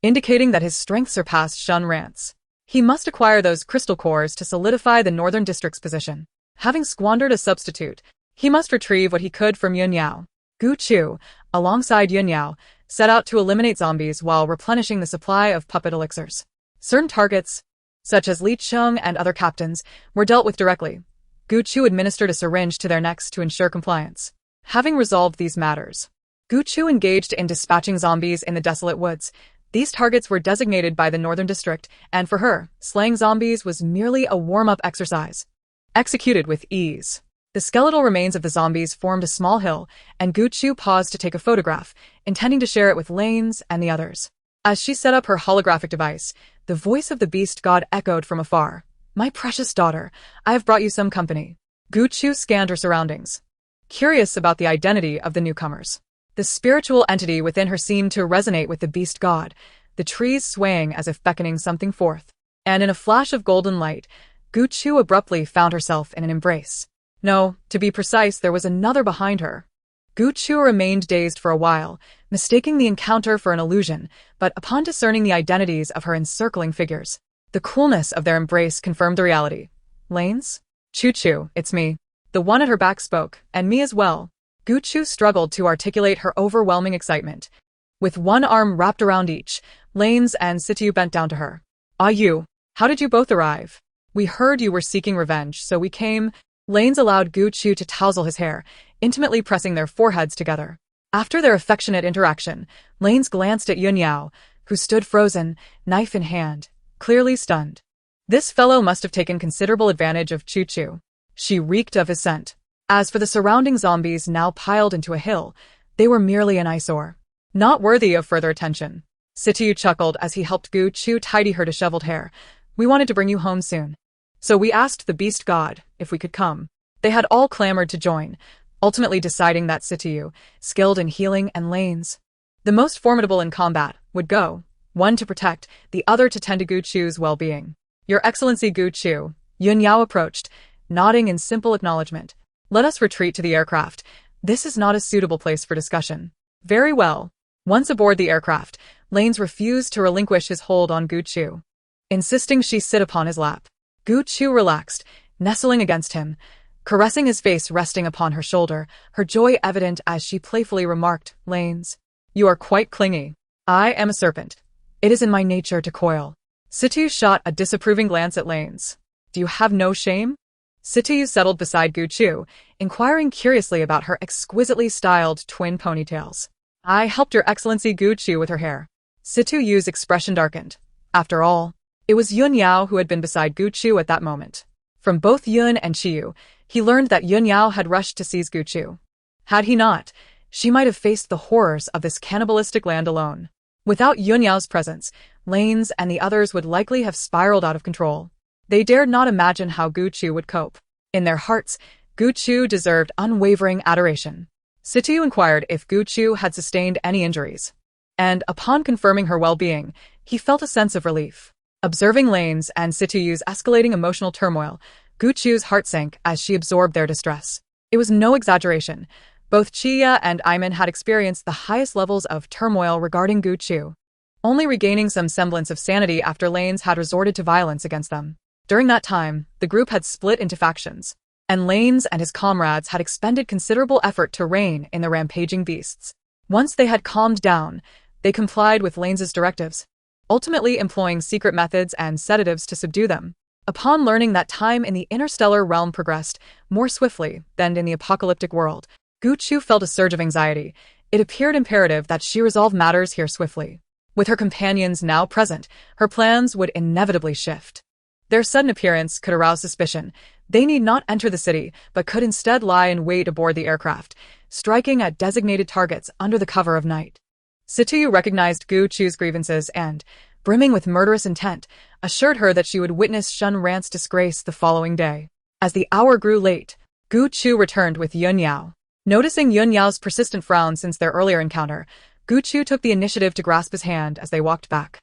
S1: indicating that his strength surpassed Shinran's. He must acquire those crystal cores to solidify the Northern District's position. Having squandered a substitute, he must retrieve what he could from Yunyao. Gu Chu, alongside Yunyao, set out to eliminate zombies while replenishing the supply of puppet elixirs. Certain targets, such as Li Cheng and other captains, were dealt with directly. Gu Chu administered a syringe to their necks to ensure compliance. Having resolved these matters, Gu Chu engaged in dispatching zombies in the desolate woods. These targets were designated by the Northern District, and for her, slaying zombies was merely a warm-up exercise. Executed with ease. The skeletal remains of the zombies formed a small hill, and Gu Chu paused to take a photograph, intending to share it with Lanes and the others. As she set up her holographic device, the voice of the beast god echoed from afar. My precious daughter, I have brought you some company. Gu Chu scanned her surroundings, curious about the identity of the newcomers. The spiritual entity within her seemed to resonate with the beast god, the trees swaying as if beckoning something forth. And in a flash of golden light, Gu Chu abruptly found herself in an embrace. No, to be precise, there was another behind her. Gu Chu remained dazed for a while, mistaking the encounter for an illusion, but upon discerning the identities of her encircling figures, the coolness of their embrace confirmed the reality. Lanes? Chu, it's me. The one at her back spoke, and me as well. Gu Chu struggled to articulate her overwhelming excitement. With one arm wrapped around each, Lanes and Situ bent down to her. Ah, you. How did you both arrive? We heard you were seeking revenge, so we came. Lanes allowed Gu Chu to touzle his hair, intimately pressing their foreheads together. After their affectionate interaction, Lanes glanced at Yunyao, who stood frozen, knife in hand, clearly stunned. This fellow must have taken considerable advantage of Chu. She reeked of his scent. As for the surrounding zombies now piled into a hill, they were merely an eyesore, not worthy of further attention. Situ chuckled as he helped Gu Chu tidy her disheveled hair. We wanted to bring you home soon, so we asked the beast god if we could come. They had all clamored to join, ultimately deciding that Situ, skilled in healing and Lanes, the most formidable in combat, would go, one to protect, the other to tend to Gu Chu's well-being. Your Excellency Gu Chu, Yunyao approached, nodding in simple acknowledgement. Let us retreat to the aircraft. This is not a suitable place for discussion. Very well. Once aboard the aircraft, Lanes refused to relinquish his hold on Gu Chu, insisting she sit upon his lap. Gu Chu relaxed, nestling against him, caressing his face resting upon her shoulder, her joy evident as she playfully remarked, Lanes, you are quite clingy. I am a serpent. It is in my nature to coil. Situ shot a disapproving glance at Lanes. Do you have no shame? Situ settled beside Gu Chu, inquiring curiously about her exquisitely styled twin ponytails. I helped Your Excellency Gu Chu with her hair. Situ's expression darkened. After all, it was Yunyao who had been beside Gu Chu at that moment. From both Yun and Chiyu, he learned that Yunyao had rushed to seize Gu Chu. Had he not, she might have faced the horrors of this cannibalistic land alone. Without Yunyao's presence, Lanes and the others would likely have spiraled out of control. They dared not imagine how Gu Chu would cope. In their hearts, Gu Chu deserved unwavering adoration. Situ inquired if Gu Chu had sustained any injuries, and upon confirming her well-being, he felt a sense of relief. Observing Lanes and Situ's escalating emotional turmoil, Gu Chu's heart sank as she absorbed their distress. It was no exaggeration. Both Chia and Iman had experienced the highest levels of turmoil regarding Gu Chu, only regaining some semblance of sanity after Lanes had resorted to violence against them. During that time, the group had split into factions, and Lanes and his comrades had expended considerable effort to rein in the rampaging beasts. Once they had calmed down, they complied with Lanes's directives, ultimately employing secret methods and sedatives to subdue them. Upon learning that time in the interstellar realm progressed more swiftly than in the apocalyptic world, Gu Chu felt a surge of anxiety. It appeared imperative that she resolve matters here swiftly. With her companions now present, her plans would inevitably shift. Their sudden appearance could arouse suspicion. They need not enter the city, but could instead lie in wait aboard the aircraft, striking at designated targets under the cover of night. Situyu recognized Gu Chu's grievances and, brimming with murderous intent, assured her that she would witness Shun Rant's disgrace the following day. As the hour grew late, Gu Chu returned with Yun Yao. Noticing Yun Yao's persistent frown since their earlier encounter, Gu Chu took the initiative to grasp his hand as they walked back.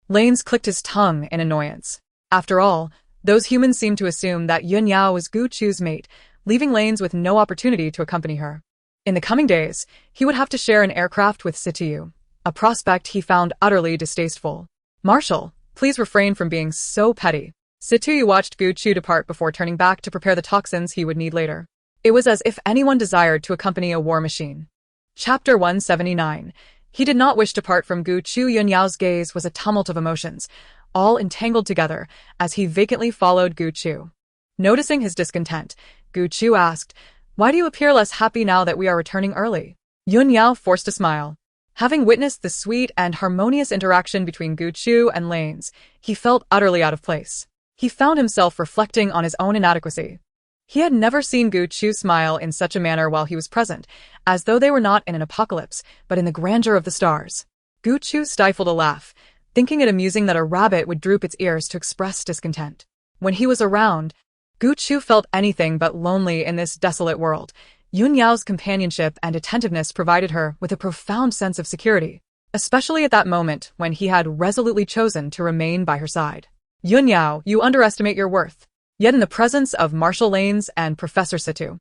S1: Lanes clicked his tongue in annoyance. After all, those humans seemed to assume that Yun Yao was Gu Chu's mate, leaving Lanes with no opportunity to accompany her. In the coming days, he would have to share an aircraft with Situyu, a prospect he found utterly distasteful. Marshal, please refrain from being so petty. Situyu watched Gu Chu depart before turning back to prepare the toxins he would need later. It was as if anyone desired to accompany a war machine. Chapter 179. He did not wish to part from Gu Chu. Yun Yao's gaze was a tumult of emotions, all entangled together as he vacantly followed Gu Chu. Noticing his discontent, Gu Chu asked, "Why do you appear less happy now that we are returning early?" Yun Yao forced a smile. Having witnessed the sweet and harmonious interaction between Gu Chu and Lanes, he felt utterly out of place. He found himself reflecting on his own inadequacy. He had never seen Gu Chu smile in such a manner while he was present, as though they were not in an apocalypse, but in the grandeur of the stars. Gu Chu stifled a laugh, thinking it amusing that a rabbit would droop its ears to express discontent. When he was around, Gu Chu felt anything but lonely in this desolate world. Yun Yao's companionship and attentiveness provided her with a profound sense of security, especially at that moment when he had resolutely chosen to remain by her side. Yun Yao, you underestimate your worth. Yet in the presence of Marshal Lanes and Professor Situ,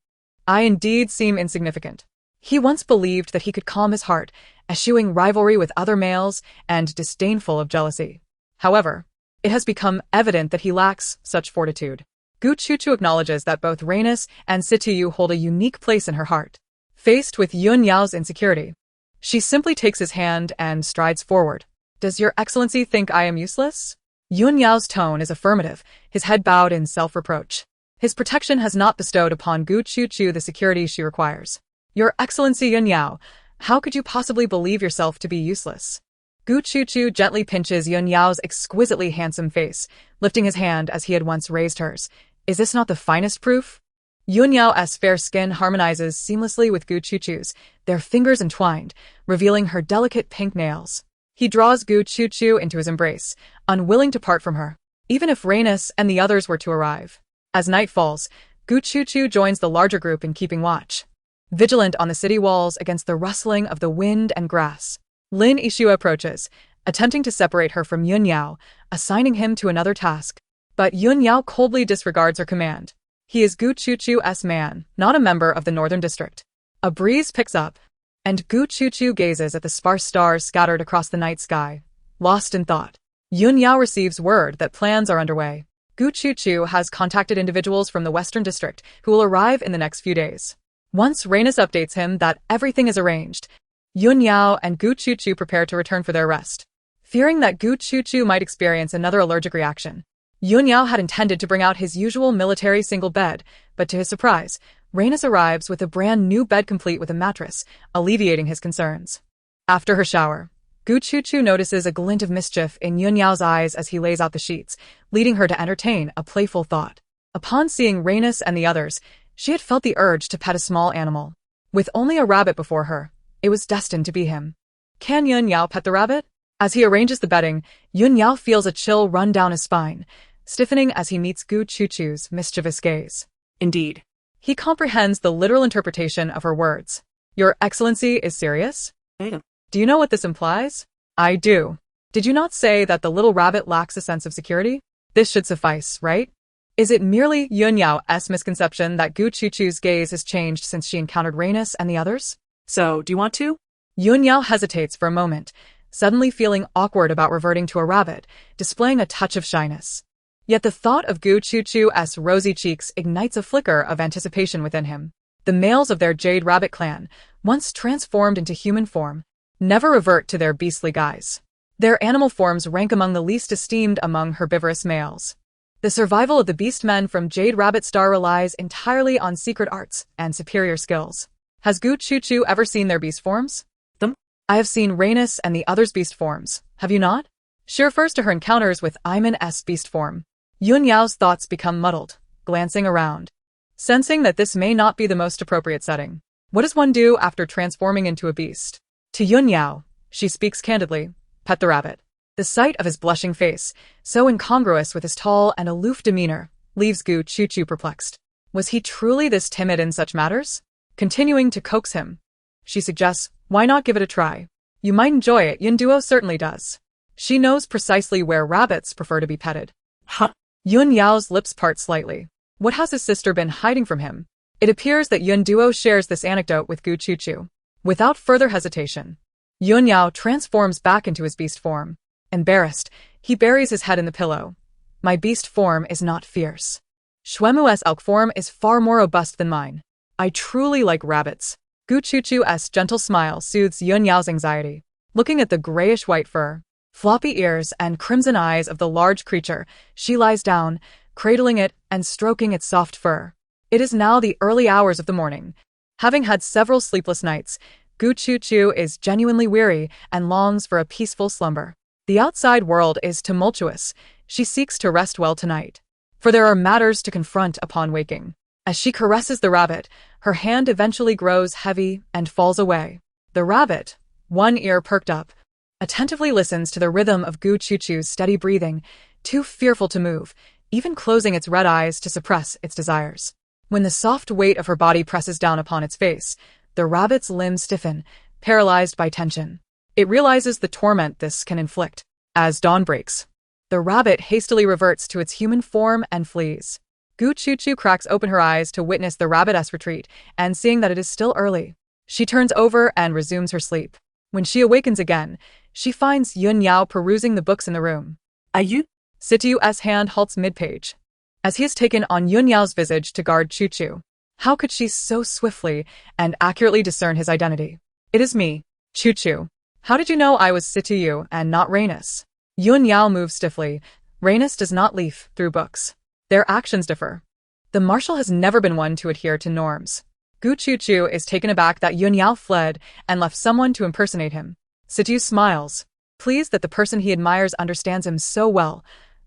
S1: I indeed seem insignificant. He once believed that he could calm his heart, eschewing rivalry with other males and disdainful of jealousy. However, it has become evident that he lacks such fortitude. Gu Chu acknowledges that both Rhaenys and Situyu hold a unique place in her heart. Faced with Yun Yao's insecurity, she simply takes his hand and strides forward. Does your excellency think I am useless? Yun Yao's tone is affirmative, his head bowed in self-reproach. His protection has not bestowed upon Gu Chu the security she requires. Your excellency Yun Yao, how could you possibly believe yourself to be useless? Gu Chu gently pinches Yun Yao's exquisitely handsome face, lifting his hand as he had once raised hers. Is this not the finest proof? Yun Yao's fair skin harmonizes seamlessly with Gu Chu's, their fingers entwined, revealing her delicate pink nails. He draws Gu Chu into his embrace, unwilling to part from her, even if Rhaenys and the others were to arrive. As night falls, Gu Chu joins the larger group in keeping watch, vigilant on the city walls against the rustling of the wind and grass. Lin Yixue approaches, attempting to separate her from Yun Yao, assigning him to another task. But Yun Yao coldly disregards her command. He is Gu Chu's man, not a member of the Northern District. A breeze picks up, and Gu Chu gazes at the sparse stars scattered across the night sky, lost in thought. Yun Yao receives word that plans are underway. Gu Chu has contacted individuals from the Western District who will arrive in the next few days. Once Rhaenys updates him that everything is arranged, Yun Yao and Gu Chu prepare to return for their rest. Fearing that Gu Chu might experience another allergic reaction, Yun Yao had intended to bring out his usual military single bed, but to his surprise, Rhaenys arrives with a brand new bed complete with a mattress, alleviating his concerns. After her shower, Gu Chu notices a glint of mischief in Yun Yao's eyes as he lays out the sheets, leading her to entertain a playful thought. Upon seeing Rhaenys and the others, she had felt the urge to pet a small animal. With only a rabbit before her, it was destined to be him. Can Yun Yao pet the rabbit? As he arranges the bedding, Yun Yao feels a chill run down his spine, stiffening as he meets Gu Chu's mischievous gaze.
S2: Indeed.
S1: He comprehends the literal interpretation of her words. Your excellency is serious?
S2: Yeah.
S1: Do you know what this implies? I do. Did you not say that the little rabbit lacks a sense of security? This should suffice, right? Is it merely Yun Yao's misconception that Gu Chuchu's gaze has changed since she encountered Rhaenys and the others?
S2: So, do you want to?
S1: Yun Yao hesitates for a moment, suddenly feeling awkward about reverting to a rabbit, displaying a touch of shyness. Yet the thought of Gu Chuchu's rosy cheeks ignites a flicker of anticipation within him. The males of their Jade Rabbit clan, once transformed into human form, never revert to their beastly guise. Their animal forms rank among the least esteemed among herbivorous males. The survival of the beast men from Jade Rabbit Star relies entirely on secret arts and superior skills. Has Gu Chuchu ever seen their beast forms?
S2: Them?
S1: I have seen Rhaenys and the others' beast forms, have you not? She refers to her encounters with Iman's beast form. Yun Yao's thoughts become muddled, glancing around, sensing that this may not be the most appropriate setting. What does one do after transforming into a beast? To Yun Yao, she speaks candidly, pet the rabbit. The sight of his blushing face, so incongruous with his tall and aloof demeanor, leaves Gu Chuchu perplexed. Was he truly this timid in such matters? Continuing to coax him, she suggests, why not give it a try? You might enjoy it. Yun Duo certainly does. She knows precisely where rabbits prefer to be petted.
S2: Huh?
S1: Yun Yao's lips part slightly. What has his sister been hiding from him? It appears that Yun Duo shares this anecdote with Gu Chuchu. Without further hesitation, Yun Yao transforms back into his beast form. Embarrassed, he buries his head in the pillow. My beast form is not fierce. Shuemu's elk form is far more robust than mine. I truly like rabbits. Gu Chuchu's gentle smile soothes Yun Yao's anxiety. Looking at the grayish-white fur, floppy ears, and crimson eyes of the large creature, she lies down, cradling it and stroking its soft fur. It is now the early hours of the morning. Having had several sleepless nights, Gu Chuchu is genuinely weary and longs for a peaceful slumber. The outside world is tumultuous. She seeks to rest well tonight, for there are matters to confront upon waking. As she caresses the rabbit, her hand eventually grows heavy and falls away. The rabbit, one ear perked up, attentively listens to the rhythm of Gu Chuchu's steady breathing, too fearful to move, even closing its red eyes to suppress its desires. When the soft weight of her body presses down upon its face, the rabbit's limbs stiffen, paralyzed by tension. It realizes the torment this can inflict. As dawn breaks, the rabbit hastily reverts to its human form and flees. Gu Chuchu cracks open her eyes to witness the rabbit's retreat, and seeing that it is still early, she turns over and resumes her sleep. When she awakens again, she finds Yun Yao perusing the books in the room.
S2: Are you?
S1: Situ's hand halts mid-page, as he has taken on Yun Yao's visage to guard Chuchu. How could she so swiftly and accurately discern his identity? It is me, Chuchu. How did you know I was Situ and not Rhaenys? Yun Yao moves stiffly. Rhaenys does not leaf through books. Their actions differ. The Marshal has never been one to adhere to norms. Gu Chuchu is taken aback that Yun Yao fled and left someone to impersonate him. Situ smiles, pleased that the person he admires understands him so well.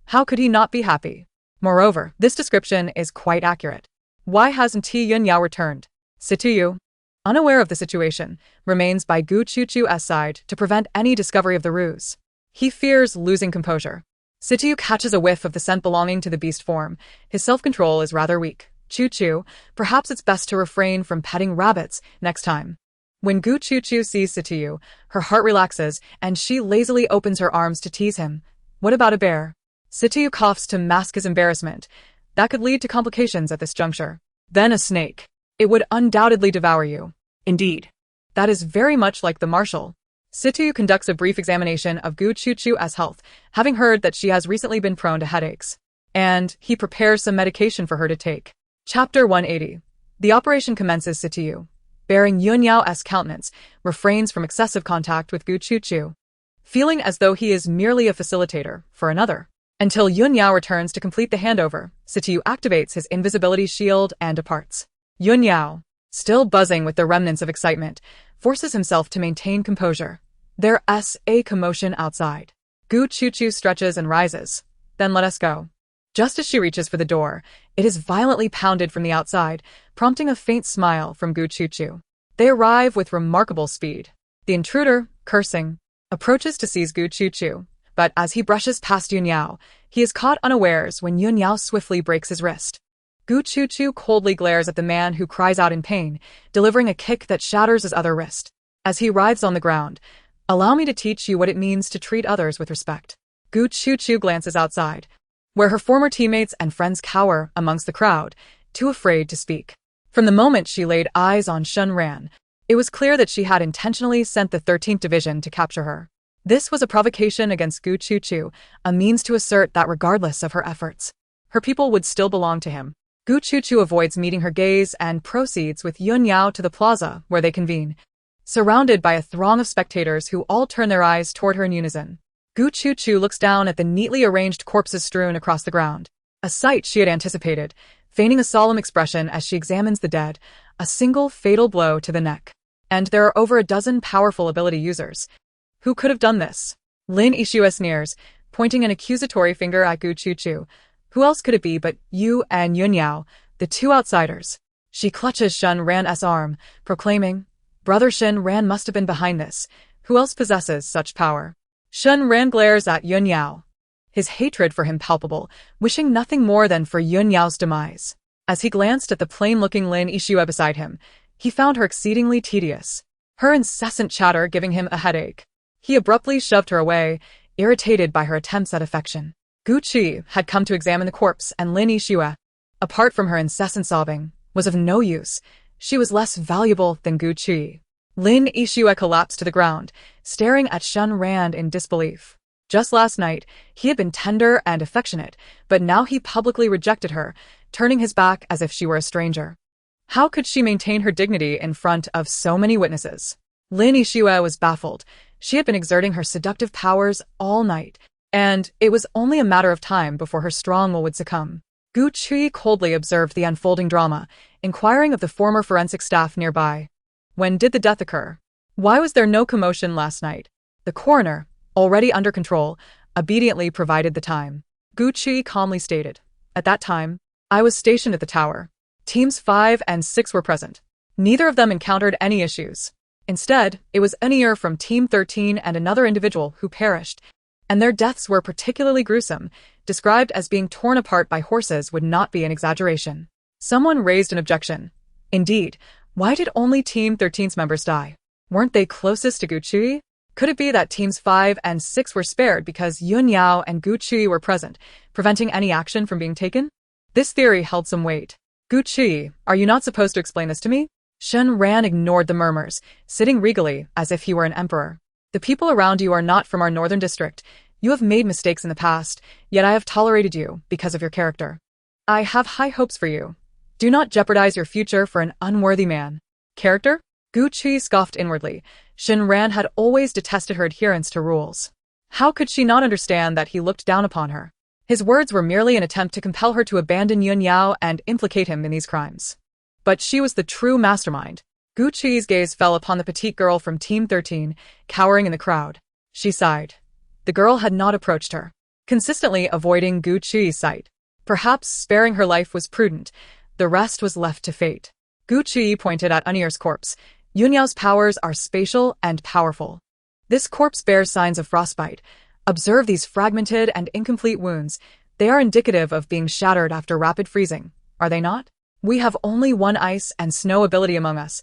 S1: How could he not be happy? Moreover, this description is quite accurate. Why hasn't Yun Yao returned? Situ, unaware of the situation, remains by Gu Chuchu's side to prevent any discovery of the ruse. He fears losing composure. Situ catches a whiff of the scent belonging to the beast form. His self-control is rather weak. Chuchu, perhaps it's best to refrain from petting rabbits next time. When Gu Chuchu sees Situ, her heart relaxes and she lazily opens her arms to tease him. What about a bear? Situ coughs to mask his embarrassment. That could lead to complications at this juncture. Then a snake. It would undoubtedly devour you.
S2: Indeed.
S1: That is very much like the Marshal. Situ conducts a brief examination of Gu Chuchu's health, having heard that she has recently been prone to headaches. And he prepares some medication for her to take. Chapter 180. The operation commences. Situ, bearing Yun Yao's countenance, refrains from excessive contact with Gu Chuchu, feeling as though he is merely a facilitator for another. Until Yun Yao returns to complete the handover, Situ activates his invisibility shield and departs. Yun Yao, still buzzing with the remnants of excitement, forces himself to maintain composure. There's a commotion outside. Gu Chuchu stretches and rises. Then let us go. Just as she reaches for the door, it is violently pounded from the outside, prompting a faint smile from Gu Chuchu. They arrive with remarkable speed. The intruder, cursing, approaches to seize Gu Chuchu, but as he brushes past Yun Yao, he is caught unawares when Yun Yao swiftly breaks his wrist. Gu Chuchu coldly glares at the man who cries out in pain, delivering a kick that shatters his other wrist. As he writhes on the ground, allow me to teach you what it means to treat others with respect. Gu Chuchu glances outside. where her former teammates and friends cower amongst the crowd, too afraid to speak. From the moment she laid eyes on Shun Ran, it was clear that she had intentionally sent the 13th Division to capture her. This was a provocation against Gu Chuchu, a means to assert that regardless of her efforts, her people would still belong to him. Gu Chuchu avoids meeting her gaze and proceeds with Yun Yao to the plaza where they convene, surrounded by a throng of spectators who all turn their eyes toward her in unison. Gu Chuchu looks down at the neatly arranged corpses strewn across the ground, a sight she had anticipated, feigning a solemn expression as she examines the dead, a single fatal blow to the neck. And there are over a dozen powerful ability users. Who could have done this? Lin Yixue sneers, pointing an accusatory finger at Gu Chuchu. Who else could it be but you and Yun Yao, the two outsiders? She clutches Shun Ran's arm, proclaiming, Brother Shun Ran must have been behind this. Who else possesses such power? Shun Ran glares at Yun Yao, his hatred for him palpable, wishing nothing more than for Yun Yao's demise. As he glanced at the plain-looking Lin Yixue beside him, he found her exceedingly tedious, her incessant chatter giving him a headache. He abruptly shoved her away, irritated by her attempts at affection. Gu Qi had come to examine the corpse, and Lin Yixue, apart from her incessant sobbing, was of no use. She was less valuable than Gu Qi. Lin Yixue collapsed to the ground, staring at Shun Ran in disbelief. Just last night, he had been tender and affectionate, but now he publicly rejected her, turning his back as if she were a stranger. How could she maintain her dignity in front of so many witnesses? Lin Yixue was baffled. She had been exerting her seductive powers all night, and it was only a matter of time before her strong will would succumb. Gu Qi coldly observed the unfolding drama, inquiring of the former forensic staff nearby. When did the death occur? Why was there no commotion last night? The coroner, already under control, obediently provided the time. Gu Qi calmly stated, At that time, I was stationed at the tower. Teams 5 and 6 were present. Neither of them encountered any issues. Instead, it was an ear from Team 13 and another individual who perished, and their deaths were particularly gruesome. Described as being torn apart by horses would not be an exaggeration. Someone raised an objection. Indeed, why did only Team 13's members die? Weren't they closest to Gu Qi? Could it be that Teams 5 and 6 were spared because Yun Yao and Gu Qi were present, preventing any action from being taken? This theory held some weight. Gu Qi, are you not supposed to explain this to me? Shun Ran ignored the murmurs, sitting regally as if he were an emperor. The people around you are not from our northern district. You have made mistakes in the past, yet I have tolerated you because of your character. I have high hopes for you. Do not jeopardize your future for an unworthy man. Character? Gu Qi scoffed inwardly. Shun Ran had always detested her adherence to rules. How could she not understand that he looked down upon her? His words were merely an attempt to compel her to abandon Yun Yao and implicate him in these crimes. But she was the true mastermind. Gu Qi's gaze fell upon the petite girl from Team 13, cowering in the crowd. She sighed. The girl had not approached her, consistently avoiding Gu Qi's sight. Perhaps sparing her life was prudent. The rest was left to fate. Gu Qi pointed at Anier's corpse. Yun Yao's powers are spatial and powerful. This corpse bears signs of frostbite. Observe these fragmented and incomplete wounds. They are indicative of being shattered after rapid freezing, are they not? We have only one ice and snow ability among us.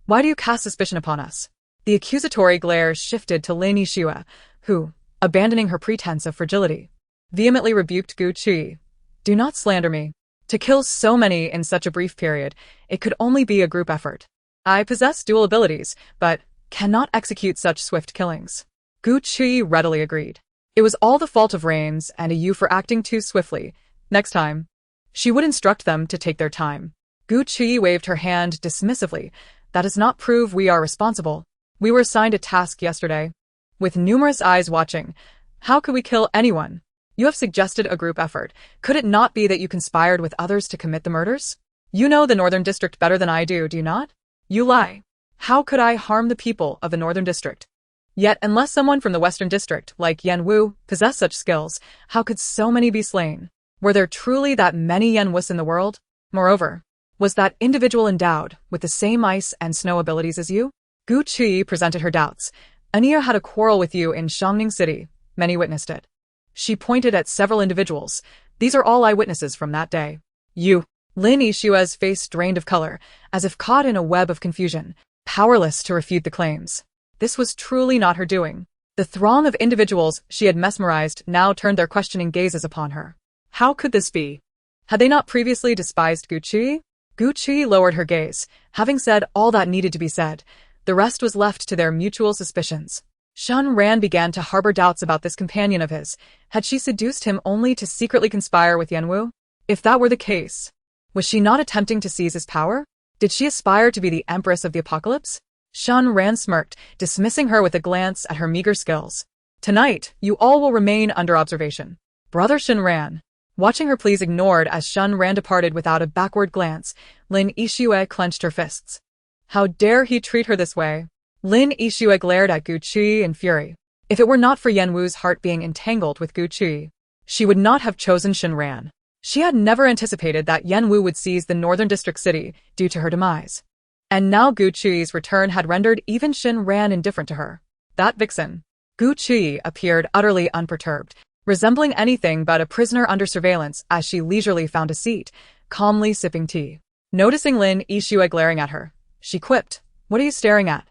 S1: Why do you cast suspicion upon us? The accusatory glare shifted to Lin Yixue, who, abandoning her pretense of fragility, vehemently rebuked Gu Qi. Do not slander me. To kill so many in such a brief period, it could only be a group effort. I possess dual abilities, but cannot execute such swift killings. Gu Qi readily agreed. It was all the fault of Rains and a you for acting too swiftly. Next time, she would instruct them to take their time. Gu Qi waved her hand dismissively. That does not prove we are responsible. We were assigned a task yesterday. With numerous eyes watching, how could we kill anyone? You have suggested a group effort. Could it not be that you conspired with others to commit the murders? You know the Northern District better than I do you not? You lie. How could I harm the people of the Northern District? Yet, unless someone from the Western District, like Yan Wu, possessed such skills, how could so many be slain? Were there truly that many Yan Wus in the world? Moreover, was that individual endowed with the same ice and snow abilities as you? Gu Qi presented her doubts. Ania had a quarrel with you in Shangning City. Many witnessed it. She pointed at several individuals. These are all eyewitnesses from that day. You. Lin Yixue's face drained of color, as if caught in a web of confusion, powerless to refute the claims. This was truly not her doing. The throng of individuals she had mesmerized now turned their questioning gazes upon her.
S2: How could this be?
S1: Had they not previously despised Gu Qi? Gu Qi lowered her gaze. Having said all that needed to be said, the rest was left to their mutual suspicions. Shun Ran began to harbor doubts about this companion of his. Had she seduced him only to secretly conspire with Yanwu? If that were the case, was she not attempting to seize his power? Did she aspire to be the Empress of the Apocalypse? Shun Ran smirked, dismissing her with a glance at her meager skills. Tonight, you all will remain under observation. Brother Shun Ran. Watching her pleas ignored as Shun Ran departed without a backward glance, Lin Yixue clenched her fists. How dare he treat her this way? Lin Yixue glared at Gu Qi in fury. If it were not for Yanwu's heart being entangled with Gu Qi, she would not have chosen Shun Ran. She had never anticipated that Yanwu would seize the northern district city due to her demise. And now Gu Qi's return had rendered even Shun Ran indifferent to her. That vixen. Gu Qi appeared utterly unperturbed, resembling anything but a prisoner under surveillance as she leisurely found a seat, calmly sipping tea. Noticing Lin Yixue glaring at her, she quipped, "What are you staring at?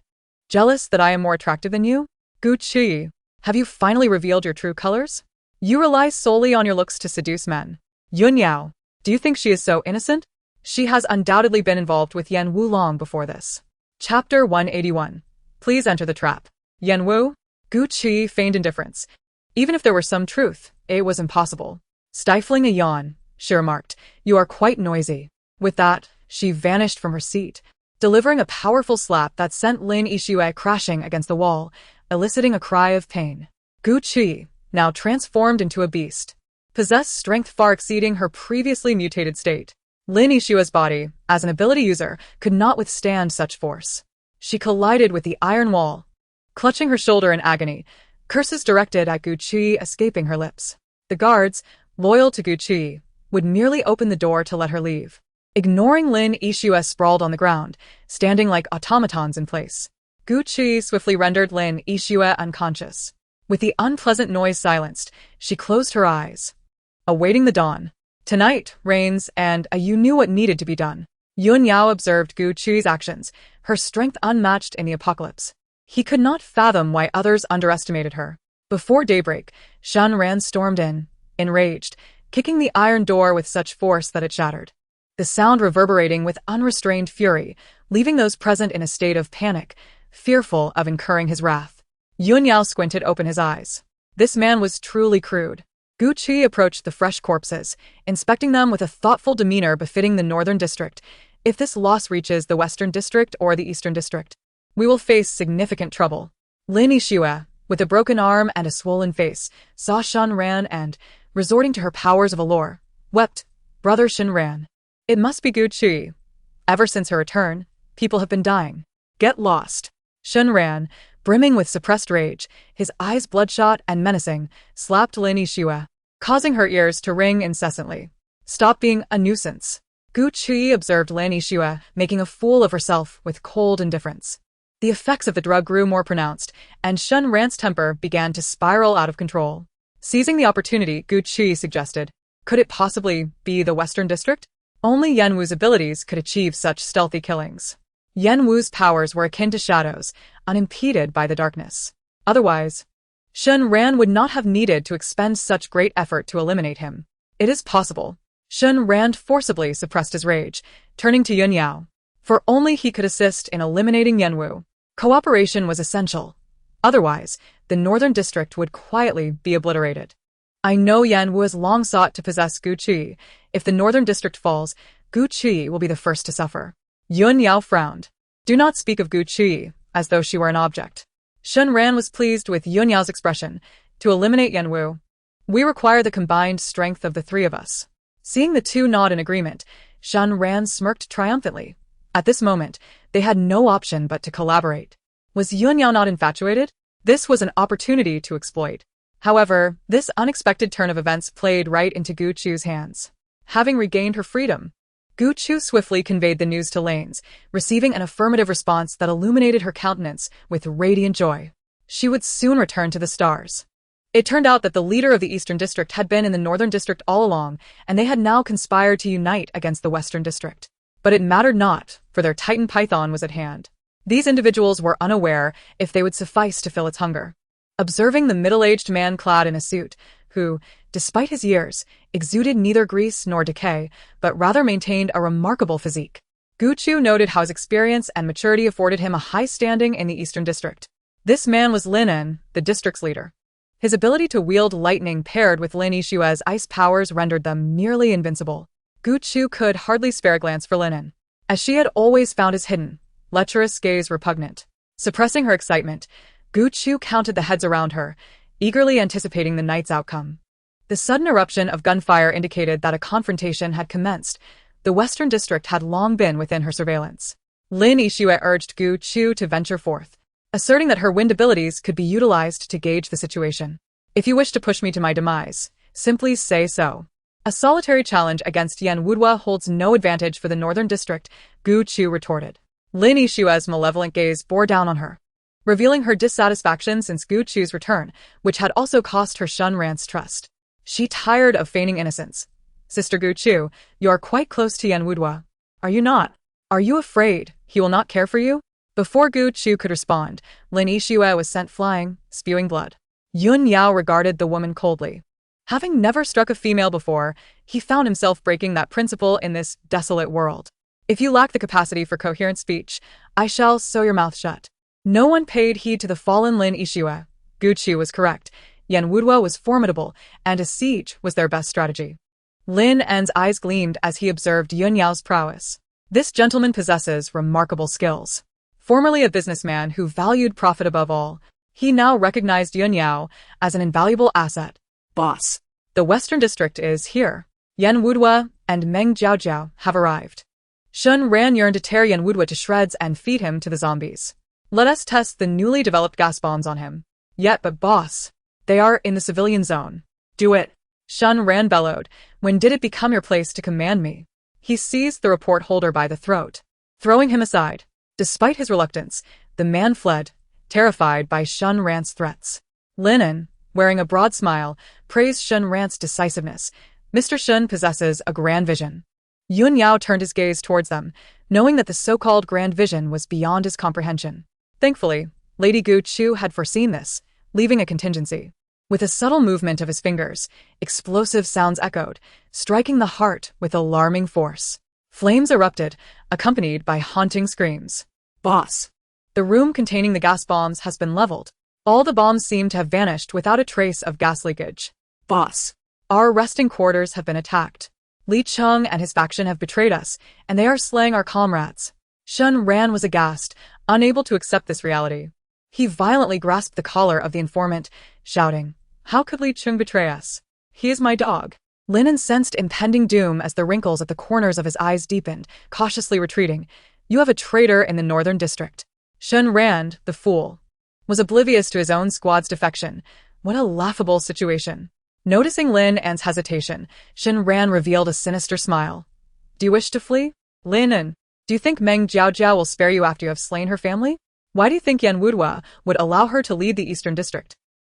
S1: Jealous that I am more attractive than you? Gu Qi, have you finally revealed your true colors? You rely solely on your looks to seduce men. Yun Yao, do you think she is so innocent? She has undoubtedly been involved with Yan Wu long before this." Chapter 181. Please enter the trap. Yan Wu? Gu Qi feigned indifference. Even if there were some truth, it was impossible. Stifling a yawn, she remarked, "You are quite noisy." With that, she vanished from her seat, delivering a powerful slap that sent Lin Yixue crashing against the wall, eliciting a cry of pain. Gu Qi, now transformed into a beast, possessed strength far exceeding her previously mutated state. Lin Yixue's body, as an ability user, could not withstand such force. She collided with the iron wall, clutching her shoulder in agony, curses directed at Gu Qi escaping her lips. The guards, loyal to Gu Qi, would merely open the door to let her leave. Ignoring Lin Yixue sprawled on the ground, standing like automatons in place. Gu Qi swiftly rendered Lin Yixue unconscious. With the unpleasant noise silenced, she closed her eyes, awaiting the dawn. Tonight, rains, and you knew what needed to be done. Yun Yao observed Gu Qi's actions, her strength unmatched in the apocalypse. He could not fathom why others underestimated her. Before daybreak, Shun Ran stormed in, enraged, kicking the iron door with such force that it shattered. The sound reverberating with unrestrained fury, leaving those present in a state of panic, fearful of incurring his wrath. Yun Yao squinted open his eyes. This man was truly crude. Gu Qi approached the fresh corpses, inspecting them with a thoughtful demeanor befitting the northern district. If this loss reaches the western district or the eastern district, we will face significant trouble. Lin Yixue, with a broken arm and a swollen face, saw Shun Ran and, resorting to her powers of allure, wept, "Brother Shun Ran. It must be Gu Qi. Ever since her return, people have been dying. Get lost." Shun Ran, brimming with suppressed rage, his eyes bloodshot and menacing, slapped Lin Yixue, causing her ears to ring incessantly. "Stop being a nuisance." Gu Qi observed Lin Yixue making a fool of herself with cold indifference. The effects of the drug grew more pronounced, and Shun Ran's temper began to spiral out of control. Seizing the opportunity, Gu Qi suggested, "Could it possibly be the Western District? Only Yanwu's abilities could achieve such stealthy killings. Yanwu's powers were akin to shadows, unimpeded by the darkness. Otherwise, Shun Ran would not have needed to expend such great effort to eliminate him. It is possible." Shun Ran forcibly suppressed his rage, turning to Yun Yao. For only he could assist in eliminating Yanwu. Cooperation was essential. Otherwise, the northern district would quietly be obliterated. "I know Yanwu has long sought to possess Gu Qi. If the northern district falls, Gu Qi will be the first to suffer." Yun Yao frowned. "Do not speak of Gu Qi as though she were an object." Shun Ran was pleased with Yun Yao's expression. "To eliminate Yanwu, we require the combined strength of the three of us." Seeing the two nod in agreement, Shun Ran smirked triumphantly. At this moment, they had no option but to collaborate. Was Yun Yao not infatuated? This was an opportunity to exploit. However, this unexpected turn of events played right into Gu Qi's hands. Having regained her freedom, Gu Qi swiftly conveyed the news to Lanes, receiving an affirmative response that illuminated her countenance with radiant joy. She would soon return to the stars. It turned out that the leader of the Eastern District had been in the Northern District all along, and they had now conspired to unite against the Western District. But it mattered not, for their Titan Python was at hand. These individuals were unaware if they would suffice to fill its hunger. Observing the middle-aged man clad in a suit, who, despite his years, exuded neither grease nor decay, but rather maintained a remarkable physique. Gu Chu noted how his experience and maturity afforded him a high standing in the Eastern District. This man was Lin En, the district's leader. His ability to wield lightning paired with Lin Yixue's ice powers rendered them nearly invincible. Gu Chu could hardly spare a glance for Lin En, as she had always found his hidden, lecherous gaze repugnant. Suppressing her excitement, Gu Chu counted the heads around her, eagerly anticipating the night's outcome. The sudden eruption of gunfire indicated that a confrontation had commenced. The Western District had long been within her surveillance. Lin Yixue urged Gu Chu to venture forth, asserting that her wind abilities could be utilized to gauge the situation. If you wish to push me to my demise, simply say so. A solitary challenge against Yan Wudua holds no advantage for the Northern District, Gu Chu retorted. Lin Yixue's malevolent gaze bore down on her, revealing her dissatisfaction since Gu Chu's return, which had also cost her Shun Ran's trust. She tired of feigning innocence. Sister Gu Chu, you are quite close to Yan Wudua. Are you not? Are you afraid he will not care for you? Before Gu Chu could respond, Lin Yixue was sent flying, spewing blood. Yun Yao regarded the woman coldly. Having never struck a female before, he found himself breaking that principle in this desolate world. If you lack the capacity for coherent speech, I shall sew your mouth shut. No one paid heed to the fallen Lin Yixue. Gu Chu was correct. Yan Wudua was formidable, and a siege was their best strategy. Lin En's eyes gleamed as he observed Yun Yao's prowess. This gentleman possesses remarkable skills. Formerly a businessman who valued profit above all, he now recognized Yun Yao as an invaluable asset.
S2: Boss.
S1: The Western District is here. Yan Wudua and Meng Jiaojiao have arrived. Shun Ran yearned to tear Yan Wudua to shreds and feed him to the zombies. Let us test the newly developed gas bombs on him. Yet but boss, they are in the civilian zone. Do it. Shun Ran bellowed. When did it become your place to command me? He seized the report holder by the throat, throwing him aside. Despite his reluctance, the man fled, terrified by Shun Ran's threats. Lin En, wearing a broad smile, praised Shun Ran's decisiveness. Mr. Shun possesses a grand vision. Yun Yao turned his gaze towards them, knowing that the so-called grand vision was beyond his comprehension. Thankfully, Lady Gu Chu had foreseen this, leaving a contingency. With a subtle movement of his fingers, explosive sounds echoed, striking the heart with alarming force. Flames erupted, accompanied by haunting screams.
S2: Boss.
S1: The room containing the gas bombs has been leveled. All the bombs seem to have vanished without a trace of gas leakage.
S2: Boss.
S1: Our resting quarters have been attacked. Li Cheng and his faction have betrayed us, and they are slaying our comrades. Shun Ran was aghast, unable to accept this reality. He violently grasped the collar of the informant, shouting, "How could Li Cheng betray us? He is my dog." Lin En sensed impending doom as the wrinkles at the corners of his eyes deepened, cautiously retreating. You have a traitor in the Northern District. Shun Ran, the fool, was oblivious to his own squad's defection. What a laughable situation. Noticing Lin En's hesitation, Shun Ran revealed a sinister smile. Do you wish to flee? Lin En, do you think Meng Jiaojiao will spare you after you have slain her family? Why do you think Yan Wudua would allow her to lead the Eastern District?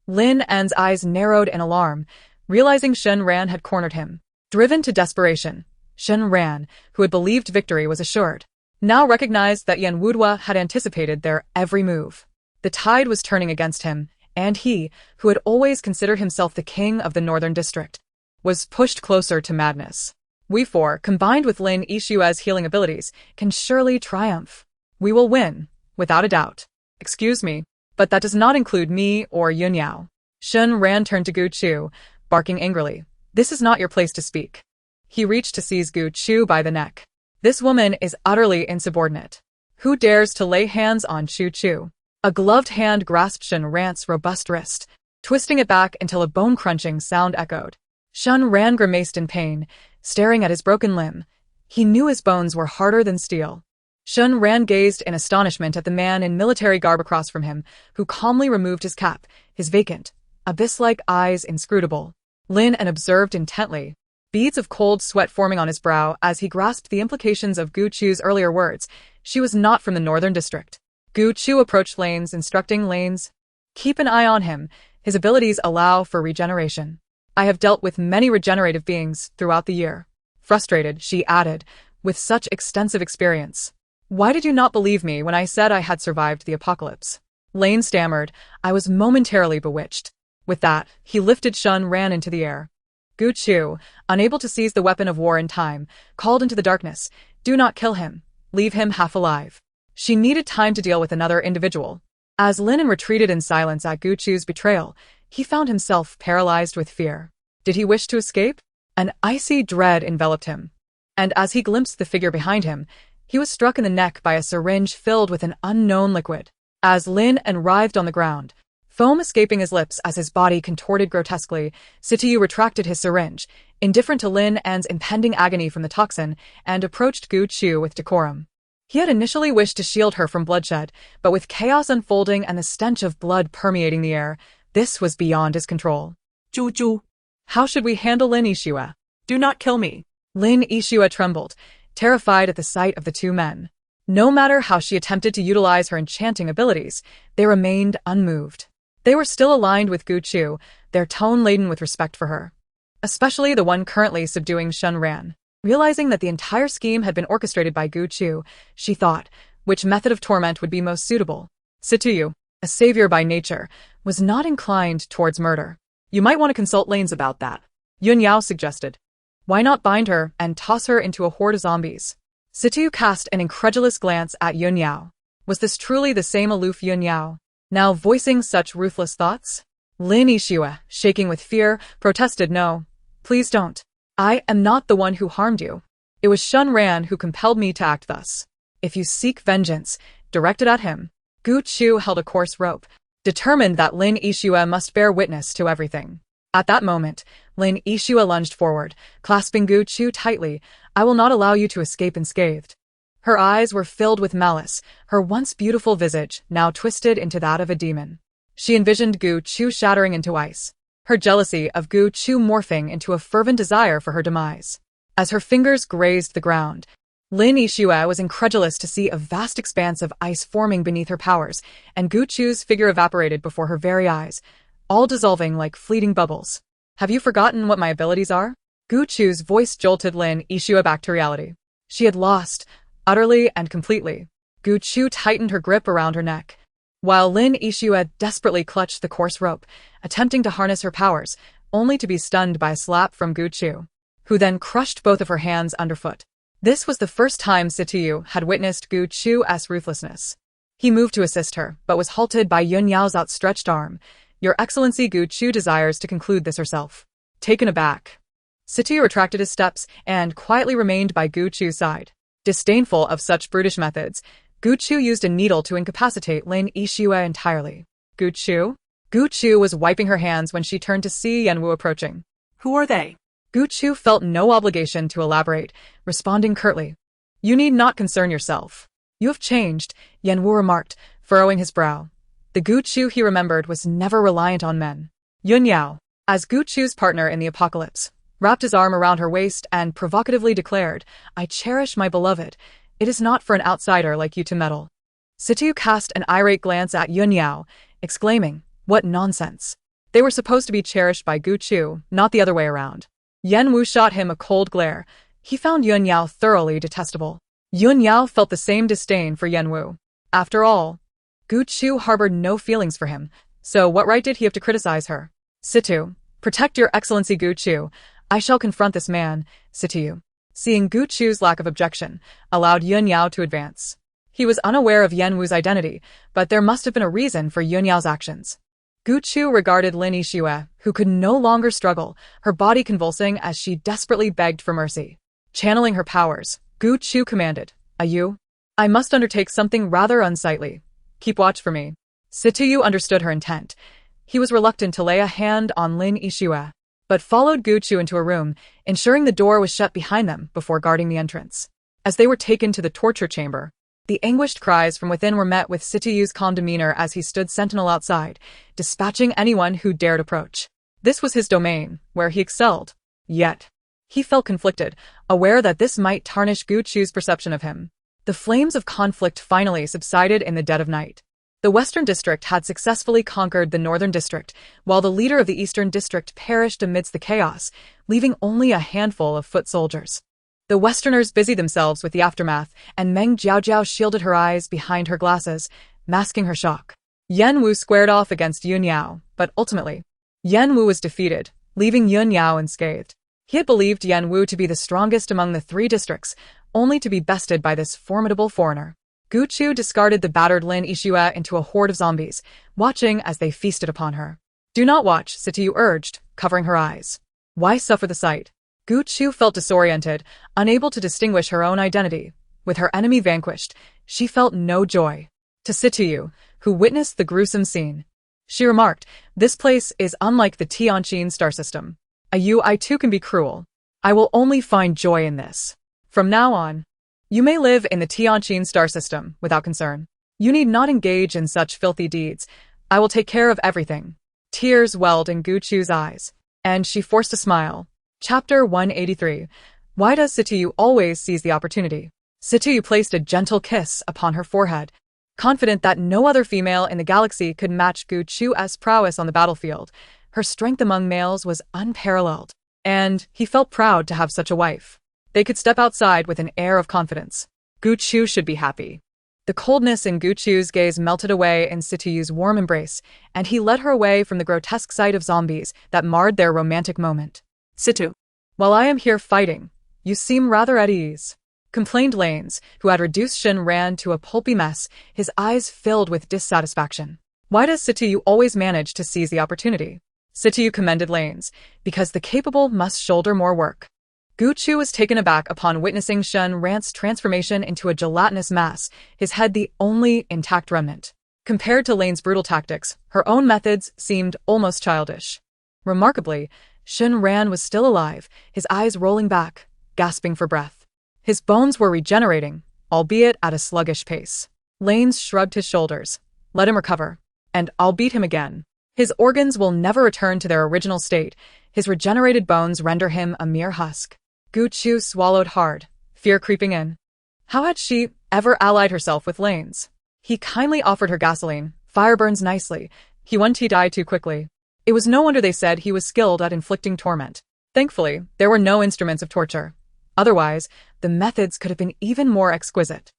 S1: Lin En's eyes narrowed in alarm, realizing Shun Ran had cornered him. Driven to desperation, Shun Ran, who had believed victory was assured, now recognized that Yan Wudua had anticipated their every move. The tide was turning against him, and he, who had always considered himself the king of the Northern District, was pushed closer to madness. We four, combined with Lin Yixue's healing abilities, can surely triumph. We will win, without a doubt. Excuse me, but that does not include me or Yun Yao. Shun Ran turned to Gu Chu, barking angrily. This is not your place to speak. He reached to seize Gu Chu by the neck. This woman is utterly insubordinate. Who dares to lay hands on Chu Chu? A gloved hand grasped Shun Ran's robust wrist, twisting it back until a bone-crunching sound echoed. Shun Ran grimaced in pain, staring at his broken limb. He knew his bones were harder than steel. Shun Ran gazed in astonishment at the man in military garb across from him, who calmly removed his cap, his vacant, abyss-like eyes inscrutable. Lin En observed intently, beads of cold sweat forming on his brow as he grasped the implications of Gu Chu's earlier words. She was not from the Northern District. Gu Chu approached Lanes, instructing Lanes, "Keep an eye on him. His abilities allow for regeneration. I have dealt with many regenerative beings throughout the year." Frustrated, she added, "With such extensive experience, why did you not believe me when I said I had survived the apocalypse?" Lane stammered, "I was momentarily bewitched." With that, he lifted Shun Ran into the air. Gu Chu, unable to seize the weapon of war in time, called into the darkness, "Do not kill him. Leave him half alive." She needed time to deal with another individual. As Lin retreated in silence at Gu Chu's betrayal, he found himself paralyzed with fear. Did he wish to escape? An icy dread enveloped him. And as he glimpsed the figure behind him, he was struck in the neck by a syringe filled with an unknown liquid. As Lin writhed on the ground, foam escaping his lips as his body contorted grotesquely, Sitiyu retracted his syringe, indifferent to Lin An's impending agony from the toxin, and approached Gu Chu with decorum. He had initially wished to shield her from bloodshed, but with chaos unfolding and the stench of blood permeating the air, this was beyond his control.
S2: Ju.
S1: How should we handle Lin Yixue?
S2: Do not kill me.
S1: Lin Yixue trembled, terrified at the sight of the two men. No matter how she attempted to utilize her enchanting abilities, they remained unmoved. They were still aligned with Gu Chu, their tone laden with respect for her. Especially the one currently subduing Shun Ran. Realizing that the entire scheme had been orchestrated by Gu Chu, she thought, which method of torment would be most suitable? Sitiyu, a savior by nature, was not inclined towards murder. You might want to consult Lanes about that, Yun Yao suggested. Why not bind her and toss her into a horde of zombies? Sitiyu cast an incredulous glance at Yun Yao. Was this truly the same aloof Yun Yao, now voicing such ruthless thoughts? Lin Yixue, shaking with fear, protested, "No, please don't. I am not the one who harmed you. It was Shun Ran who compelled me to act thus. If you seek vengeance, direct it at him." Gu Chu held a coarse rope, determined that Lin Yixue must bear witness to everything. At that moment, Lin Yixue lunged forward, clasping Gu Chu tightly. "I will not allow you to escape unscathed." Her eyes were filled with malice, her once beautiful visage now twisted into that of a demon. She envisioned Gu Chu shattering into ice, her jealousy of Gu Chu morphing into a fervent desire for her demise. As her fingers grazed the ground, Lin Yixue was incredulous to see a vast expanse of ice forming beneath her powers, and Gu Chu's figure evaporated before her very eyes, all dissolving like fleeting bubbles. "Have you forgotten what my abilities are?" Gu Chu's voice jolted Lin Yixue back to reality. She had lost, utterly and completely. Gu Chu tightened her grip around her neck, while Lin Yixue desperately clutched the coarse rope, attempting to harness her powers, only to be stunned by a slap from Gu Chu, who then crushed both of her hands underfoot. This was the first time Sitiyu had witnessed Gu Chu's ruthlessness. He moved to assist her, but was halted by Yun Yao's outstretched arm. "Your Excellency, Gu Chu desires to conclude this herself." Taken aback, Sitiyu retracted his steps and quietly remained by Gu Chu's side. Disdainful of such brutish methods, Gu Chu used a needle to incapacitate Lin Yixue entirely. Gu Chu? Gu Chu was wiping her hands when she turned to see Yanwu approaching.
S2: Who are they?
S1: Gu Chu felt no obligation to elaborate, responding curtly. "You need not concern yourself. You have changed," Yanwu remarked, furrowing his brow. The Gu Chu he remembered was never reliant on men. Yun Yao, as Gu Chu's partner in the apocalypse, wrapped his arm around her waist and provocatively declared, "I cherish my beloved. It is not for an outsider like you to meddle." Sitiyu cast an irate glance at Yun Yao, exclaiming, "What nonsense. They were supposed to be cherished by Gu Chu, not the other way around." Yanwu shot him a cold glare. He found Yun Yao thoroughly detestable. Yun Yao felt the same disdain for Yanwu. After all, Gu Chu harbored no feelings for him, so what right did he have to criticize her? "Sitiyu, protect your Excellency Gu Chu. I shall confront this man," Sitiyu, seeing Gu Chu's lack of objection, allowed Yun Yao to advance. He was unaware of Yanwu's identity, but there must have been a reason for Yun Yao's actions. Gu Chu regarded Lin Yixue, who could no longer struggle, her body convulsing as she desperately begged for mercy. Channeling her powers, Gu Chu commanded, "Ayu, I must undertake something rather unsightly. Keep watch for me." Sitiyu understood her intent. He was reluctant to lay a hand on Lin Yixue, but followed Gu Chu into a room, ensuring the door was shut behind them before guarding the entrance. As they were taken to the torture chamber, the anguished cries from within were met with Sitiyu's calm demeanor as he stood sentinel outside, dispatching anyone who dared approach. This was his domain, where he excelled. Yet, he felt conflicted, aware that this might tarnish Gu Chu's perception of him. The flames of conflict finally subsided in the dead of night. The Western District had successfully conquered the Northern District, while the leader of the Eastern District perished amidst the chaos, leaving only a handful of foot soldiers. The Westerners busied themselves with the aftermath, and Meng Jiaojiao shielded her eyes behind her glasses, masking her shock. Yanwu squared off against Yun Yao, but ultimately, Yan Wu was defeated, leaving Yun Yao unscathed. He had believed Yan Wu to be the strongest among the 3 districts, only to be bested by this formidable foreigner. Gu Chu discarded the battered Lin Yixue into a horde of zombies, watching as they feasted upon her. "Do not watch," Sitiyu urged, covering her eyes. "Why suffer the sight?" Gu Chu felt disoriented, unable to distinguish her own identity. With her enemy vanquished, she felt no joy. To Sitiyu, who witnessed the gruesome scene, she remarked, "This place is unlike the Tianqin star system. I too can be cruel. I will only find joy in this. From now on, you may live in the Tianqin star system without concern. You need not engage in such filthy deeds. I will take care of everything." Tears welled in Gu Chu's eyes, and she forced a smile. Chapter 183. Why does Sitiyu always seize the opportunity? Sitiyu placed a gentle kiss upon her forehead, confident that no other female in the galaxy could match Gu Chu's prowess on the battlefield. Her strength among males was unparalleled, and he felt proud to have such a wife. They could step outside with an air of confidence. Gu Chu should be happy. The coldness in Gu Chu's gaze melted away in Situyu's warm embrace, and he led her away from the grotesque sight of zombies that marred their romantic moment.
S2: Situ.
S1: "While I am here fighting, you seem rather at ease," complained Lanes, who had reduced Shin Ran to a pulpy mess, his eyes filled with dissatisfaction. "Why does Situyu always manage to seize the opportunity?" Situyu commended Lanes, "Because the capable must shoulder more work." Gu Chu was taken aback upon witnessing Shen Ran's transformation into a gelatinous mass, his head the only intact remnant. Compared to Lane's brutal tactics, her own methods seemed almost childish. Remarkably, Shen Ran was still alive, his eyes rolling back, gasping for breath. His bones were regenerating, albeit at a sluggish pace. Lanes shrugged his shoulders. "Let him recover, and I'll beat him again. His organs will never return to their original state. His regenerated bones render him a mere husk." Gu Chu swallowed hard, fear creeping in. How had she ever allied herself with Lanes? He kindly offered her gasoline. "Fire burns nicely. He won't die too quickly." It was no wonder they said he was skilled at inflicting torment. Thankfully, there were no instruments of torture. Otherwise, the methods could have been even more exquisite.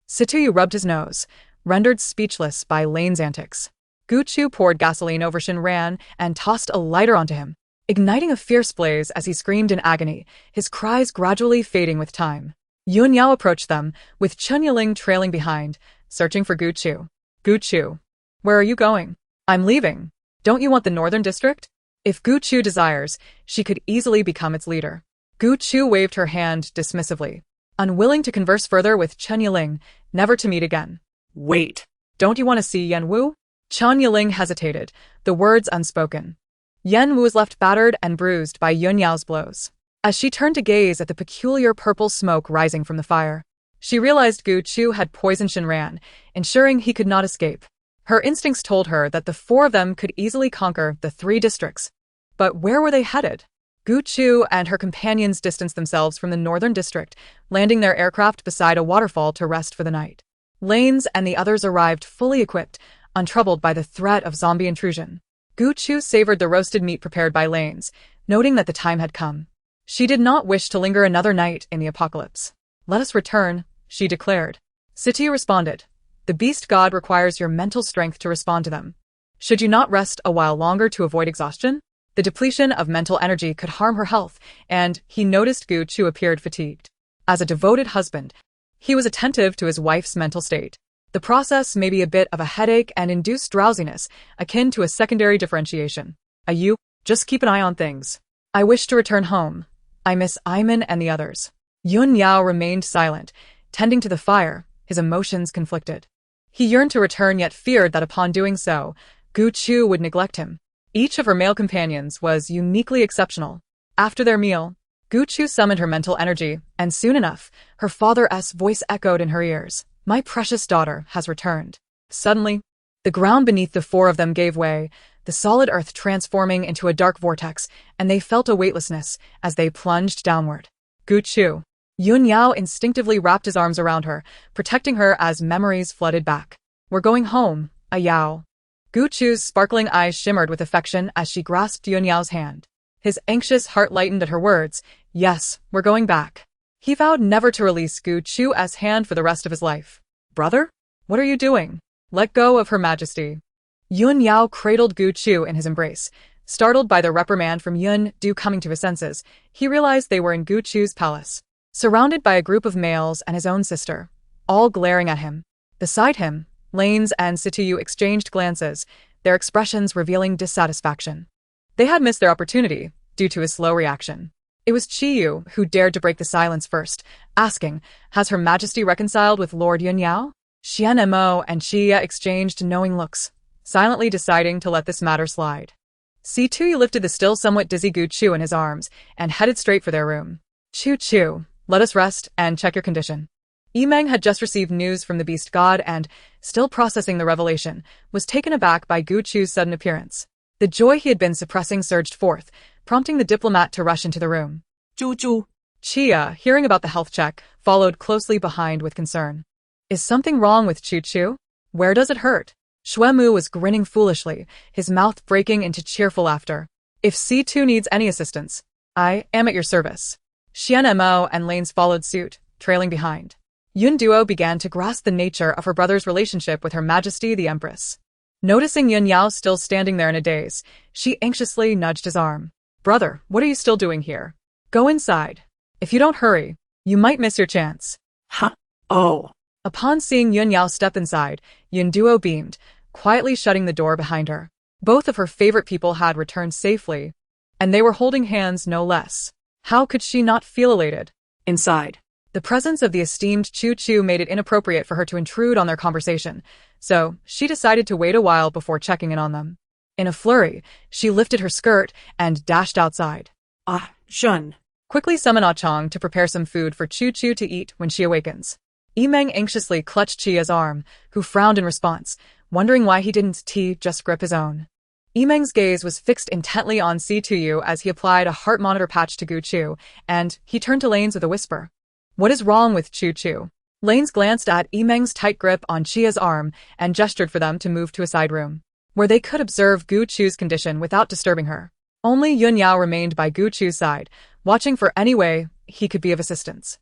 S1: Situyu rubbed his nose, rendered speechless by Lane's antics. Gu Chu poured gasoline over Shin Ran and tossed a lighter onto him, igniting a fierce blaze as he screamed in agony, his cries gradually fading with time. Yun Yao approached them, with Chun Yiling trailing behind, searching for Gu Chu. "Gu Chu, where are you going?" "I'm leaving. Don't you want the Northern District?" If Gu Chu desires, she could easily become its leader. Gu Chu waved her hand dismissively, unwilling to converse further with Chun Yiling, never to meet again.
S2: Wait.
S1: "Don't you want to see Yan Wu?" Chun Yiling hesitated, the words unspoken. Yan Wu was left battered and bruised by Yun Yao's blows. As she turned to gaze at the peculiar purple smoke rising from the fire, she realized Gu Chu had poisoned Shin Ran, ensuring he could not escape. Her instincts told her that the 4 of them could easily conquer the 3 districts. But where were they headed? Gu Chu and her companions distanced themselves from the Northern District, landing their aircraft beside a waterfall to rest for the night. Lanes and the others arrived fully equipped, untroubled by the threat of zombie intrusion. Gu Chu savored the roasted meat prepared by Lanes, noting that the time had come. She did not wish to linger another night in the apocalypse. "Let us return," she declared. Situyu responded, "The beast god requires your mental strength to respond to them. Should you not rest a while longer to avoid exhaustion?" The depletion of mental energy could harm her health, and he noticed Gu Chu appeared fatigued. As a devoted husband, he was attentive to his wife's mental state. The process may be a bit of a headache and induce drowsiness, akin to a secondary differentiation. "You just keep an eye on things. I wish to return home. I miss Iman and the others." Yun Yao remained silent, tending to the fire, his emotions conflicted. He yearned to return yet feared that upon doing so, Gu Chu would neglect him. Each of her male companions was uniquely exceptional. After their meal, Gu Chu summoned her mental energy, and soon enough, her father's voice echoed in her ears. "My precious daughter has returned." Suddenly, the ground beneath the 4 of them gave way, the solid earth transforming into a dark vortex, and they felt a weightlessness as they plunged downward. Gu Chu. Yun Yao instinctively wrapped his arms around her, protecting her as memories flooded back. "We're going home, Yao." Gu Chu's sparkling eyes shimmered with affection as she grasped Yun Yao's hand. His anxious heart lightened at her words. "Yes, we're going back." He vowed never to release Gu Chu's hand for the rest of his life. "Brother? What are you doing? Let go of Her Majesty." Yun Yao cradled Gu Chu in his embrace, Startled by the reprimand from Yun Du coming to his senses, he realized they were in Gu Chu's palace, surrounded by a group of males and his own sister, all glaring at him. Beside him, Lanes and Situyu exchanged glances, their expressions revealing dissatisfaction. They had missed their opportunity, due to his slow reaction. It was Chiyu who dared to break the silence first, asking, "Has Her Majesty reconciled with Lord Yunyao?" Xian Mo and Xia exchanged knowing looks, silently deciding to let this matter slide. Situyu lifted the still somewhat dizzy Gu Chu in his arms and headed straight for their room. Chu, let us rest and check your condition." Yimeng had just received news from the beast god and, still processing the revelation, was taken aback by Gu Chu's sudden appearance. The joy he had been suppressing surged forth, prompting the diplomat to rush into the room.
S2: Chu.
S1: Chia, hearing about the health check, followed closely behind with concern. "Is something wrong with Chu? Where does it hurt?" Shuemu was grinning foolishly, his mouth breaking into cheerful laughter. "If C2 needs any assistance, I am at your service." Xian Mo and Lanes followed suit, trailing behind. Yun Duo began to grasp the nature of her brother's relationship with Her Majesty the Empress. Noticing Yun Yao still standing there in a daze, she anxiously nudged his arm. "Brother, what are you still doing here? Go inside. If you don't hurry, you might miss your chance."
S2: Huh? Oh.
S1: Upon seeing Yun Yao step inside, Yun Duo beamed, quietly shutting the door behind her. Both of her favorite people had returned safely, and they were holding hands no less. How could she not feel elated?
S2: Inside.
S1: The presence of the esteemed Chu made it inappropriate for her to intrude on their conversation, so she decided to wait a while before checking in on them. In a flurry, she lifted her skirt and dashed outside.
S2: Shun.
S1: Quickly summon Ah Chong to prepare some food for Chu to eat when she awakens. Yimeng anxiously clutched Chia's arm, who frowned in response, wondering why he didn't just grip his own. Yimeng's gaze was fixed intently on C2U as he applied a heart monitor patch to Gu Chu, and he turned to Lanes with a whisper. "What is wrong with Chu?" Lanes glanced at Yimeng's tight grip on Chia's arm and gestured for them to move to a side room, where they could observe Gu Chu's condition without disturbing her. Only Yun Yao remained by Gu Chu's side, watching for any way he could be of assistance.